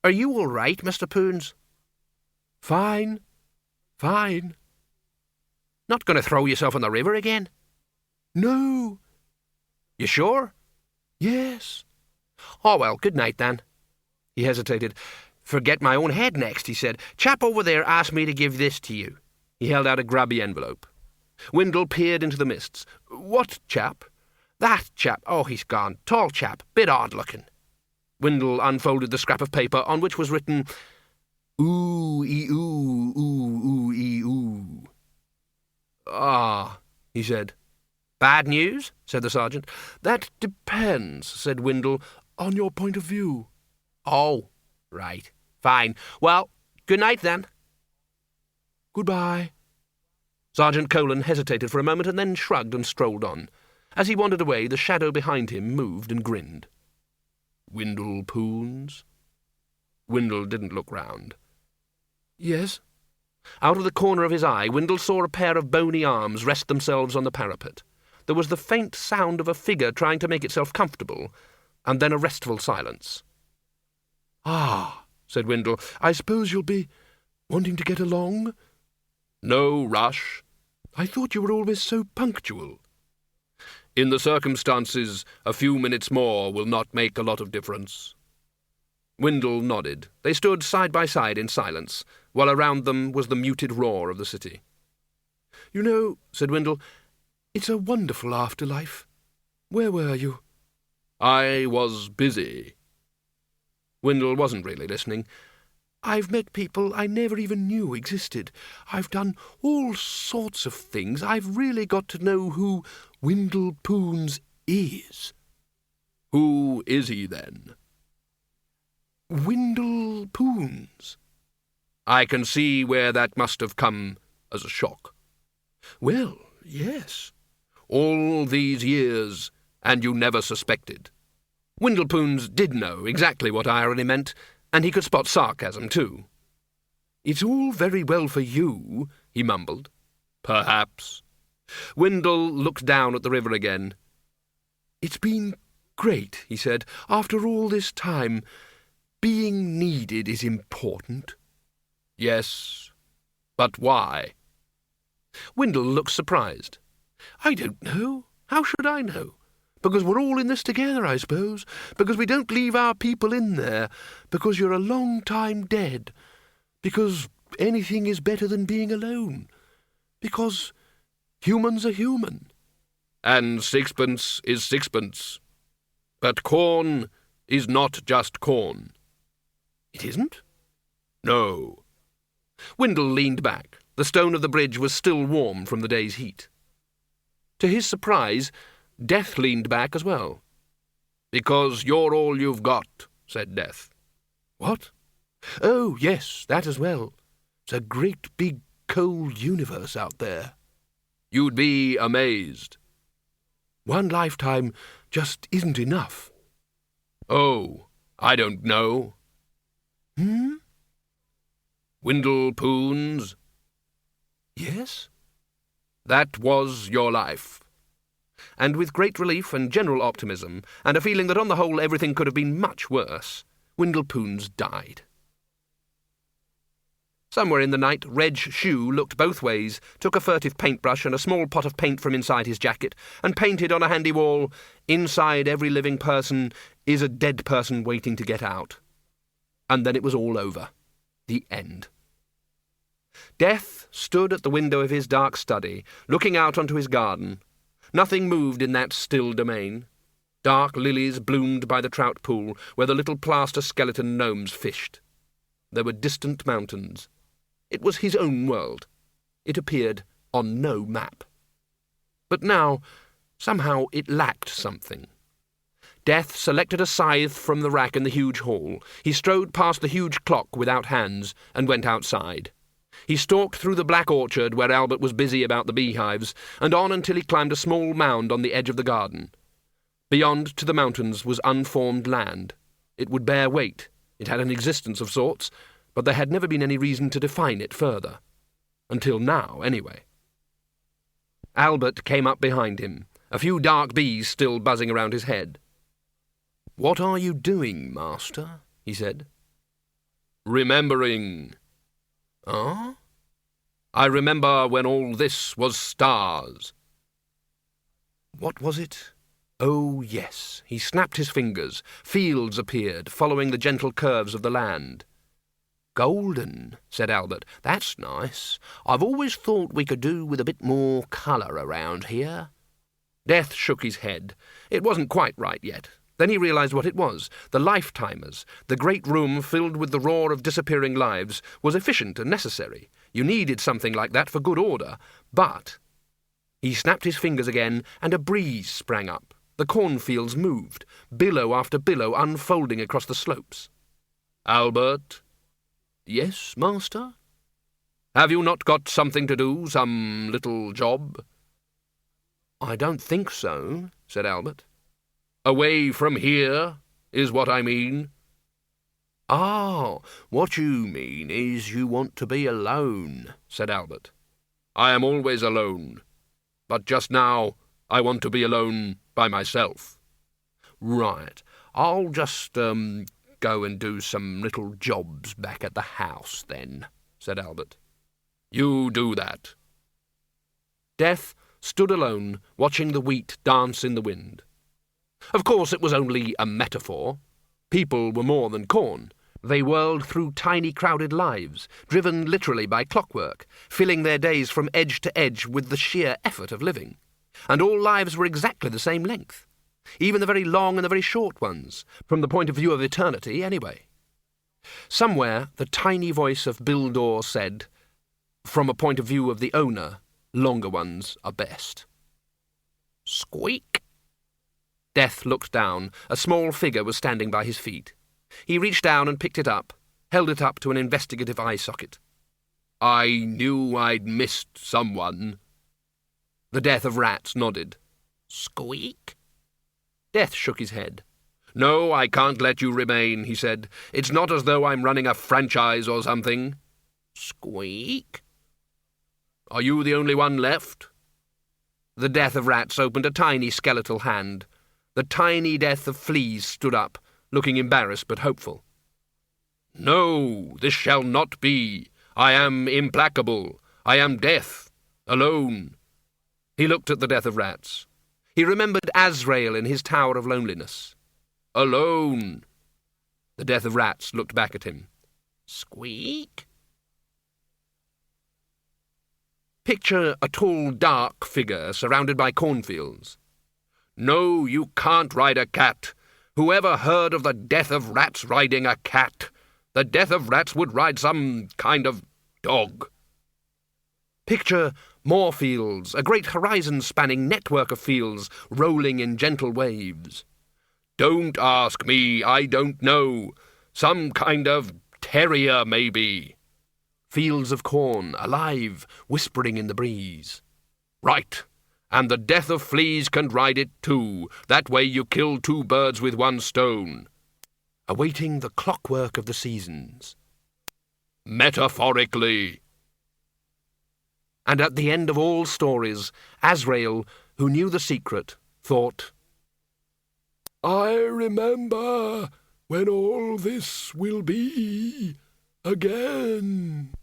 B: "Are you all right, Mr. Poons?"
C: "Fine, fine."
B: "Not going to throw yourself in the river again?"
C: "No."
B: "You sure?"
C: "Yes."
B: "Oh, well, good night, then." He hesitated. "Forget my own head next," he said. "Chap over there asked me to give this to you."
A: He held out a grubby envelope. Windle peered into the mists. "What chap?"
B: "That chap. Oh, he's gone. Tall chap. Bit odd-looking."
A: Windle unfolded the scrap of paper on which was written,
C: Ooh-ee-ooh, ooh-ooh-ee-ooh.
A: "Ah," he said.
B: "Bad news?" said the sergeant.
C: "That depends," said Windle, "on your point of view."
B: "Oh, right. Fine. Well, good night, then."
C: "Goodbye."
A: Sergeant Colon hesitated for a moment and then shrugged and strolled on. As he wandered away, the shadow behind him moved and grinned. Windle Poons? Windle didn't look round.
C: "Yes?"
A: Out of the corner of his eye, Windle saw a pair of bony arms rest themselves on the parapet. There was the faint sound of a figure trying to make itself comfortable, and then a restful silence.
C: "Ah," said Windle, "I suppose you'll be wanting to get along?"
A: "No rush."
C: "I thought you were always so punctual."
A: "In the circumstances, a few minutes more will not make a lot of difference." Windle nodded. They stood side by side in silence, while around them was the muted roar of the city.
C: "You know," said Windle, "it's a wonderful afterlife. Where were you?"
A: "I was busy." Windle wasn't really listening.
C: "I've met people I never even knew existed. I've done all sorts of things. I've really got to know who Windle Poons is."
A: "Who is he, then?"
C: "Windle Poons."
A: "I can see where that must have come as a shock."
C: "Well, yes."
A: "All these years, and you never suspected." Windle Poons did know exactly what irony meant, and he could spot sarcasm, too.
C: "It's all very well for you," he mumbled.
A: "Perhaps." Windle looked down at the river again.
C: "It's been great," he said, "after all this time. Being needed is important."
A: "Yes, but why?"
C: Windle looked surprised. "I don't know. How should I know? Because we're all in this together, I suppose. Because we don't leave our people in there. Because you're a long time dead. Because anything is better than being alone. Because humans are human."
A: "And sixpence is sixpence. But corn is not just corn."
C: "It isn't?"
A: "No." Windle leaned back. The stone of the bridge was still warm from the day's heat. To his surprise, Death leaned back as well. "Because you're all you've got," said Death.
C: "What?" "Oh, yes, that as well. It's a great big cold universe out there."
A: "You'd be amazed."
C: "One lifetime just isn't enough."
A: "Oh, I don't know." "Windle Poons?"
C: "Yes?"
A: "That was your life." And with great relief and general optimism, and a feeling that on the whole everything could have been much worse, Windle Poons died. Somewhere in the night, Reg Shoe looked both ways, took a furtive paintbrush and a small pot of paint from inside his jacket, and painted on a handy wall, "Inside every living person is a dead person waiting to get out." And then it was all over. The end. Death stood at the window of his dark study, looking out onto his garden. Nothing moved in that still domain. Dark lilies bloomed by the trout pool where the little plaster skeleton gnomes fished. There were distant mountains. It was his own world. It appeared on no map. But now, somehow it lacked something. Death selected a scythe from the rack in the huge hall. He strode past the huge clock without hands and went outside. He stalked through the black orchard where Albert was busy about the beehives, and on until he climbed a small mound on the edge of the garden. Beyond to the mountains was unformed land. It would bear weight. It had an existence of sorts, but there had never been any reason to define it further. Until now, anyway. Albert came up behind him, a few dark bees still buzzing around his head. "What are you doing, master?" he said. "Remembering." "Ah?" "I remember when all this was stars." What was it? Oh, yes. He snapped his fingers. Fields appeared, following the gentle curves of the land. "Golden," said Albert. "That's nice. I've always thought we could do with a bit more colour around here." Death shook his head. It wasn't quite right yet. Then he realized what it was. The life-timers. The great room filled with the roar of disappearing lives was efficient and necessary. You needed something like that for good order. But he snapped his fingers again, and a breeze sprang up. The cornfields moved, billow after billow unfolding across the slopes. "Albert?" "Yes, master?" "Have you not got something to do, some little job?" "I don't think so," said Albert. "Away from here, is what I mean." "Ah, what you mean is you want to be alone," said Albert. "I am always alone, but just now I want to be alone by myself." "Right, I'll just, go and do some little jobs back at the house, then," said Albert. "You do that." Death stood alone, watching the wheat dance in the wind. Of course it was only a metaphor. People were more than corn. They whirled through tiny crowded lives, driven literally by clockwork, filling their days from edge to edge with the sheer effort of living. And all lives were exactly the same length. Even the very long and the very short ones, from the point of view of eternity, anyway. Somewhere the tiny voice of Bildor said, "From a point of view of the owner, longer ones are best." Squeak! Death looked down. A small figure was standing by his feet. He reached down and picked it up, held it up to an investigative eye socket. "I knew I'd missed someone." The Death of Rats nodded. "Squeak?" Death shook his head. "No, I can't let you remain," he said. "It's not as though I'm running a franchise or something." Squeak? "Are you the only one left?" The Death of Rats opened a tiny skeletal hand. The tiny Death of Fleas stood up, looking embarrassed but hopeful. "No, this shall not be. I am implacable. I am Death, alone." He looked at the Death of Rats. He remembered Azrael in his Tower of Loneliness. "Alone." The Death of Rats looked back at him. Squeak? Picture a tall, dark figure surrounded by cornfields. "No, you can't ride a cat. Whoever heard of the Death of Rats riding a cat? The Death of Rats would ride some kind of dog." Picture more fields, a great horizon-spanning network of fields rolling in gentle waves. "Don't ask me, I don't know. Some kind of terrier, maybe." Fields of corn, alive, whispering in the breeze. "Right. And the Death of Fleas can ride it too. That way you kill two birds with one stone." Awaiting the clockwork of the seasons. "Metaphorically." And at the end of all stories, Azrael, who knew the secret, thought, "I remember when all this will be again."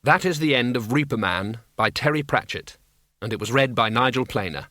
A: That is the end of Reaper Man by Terry Pratchett, and it was read by Nigel Planer.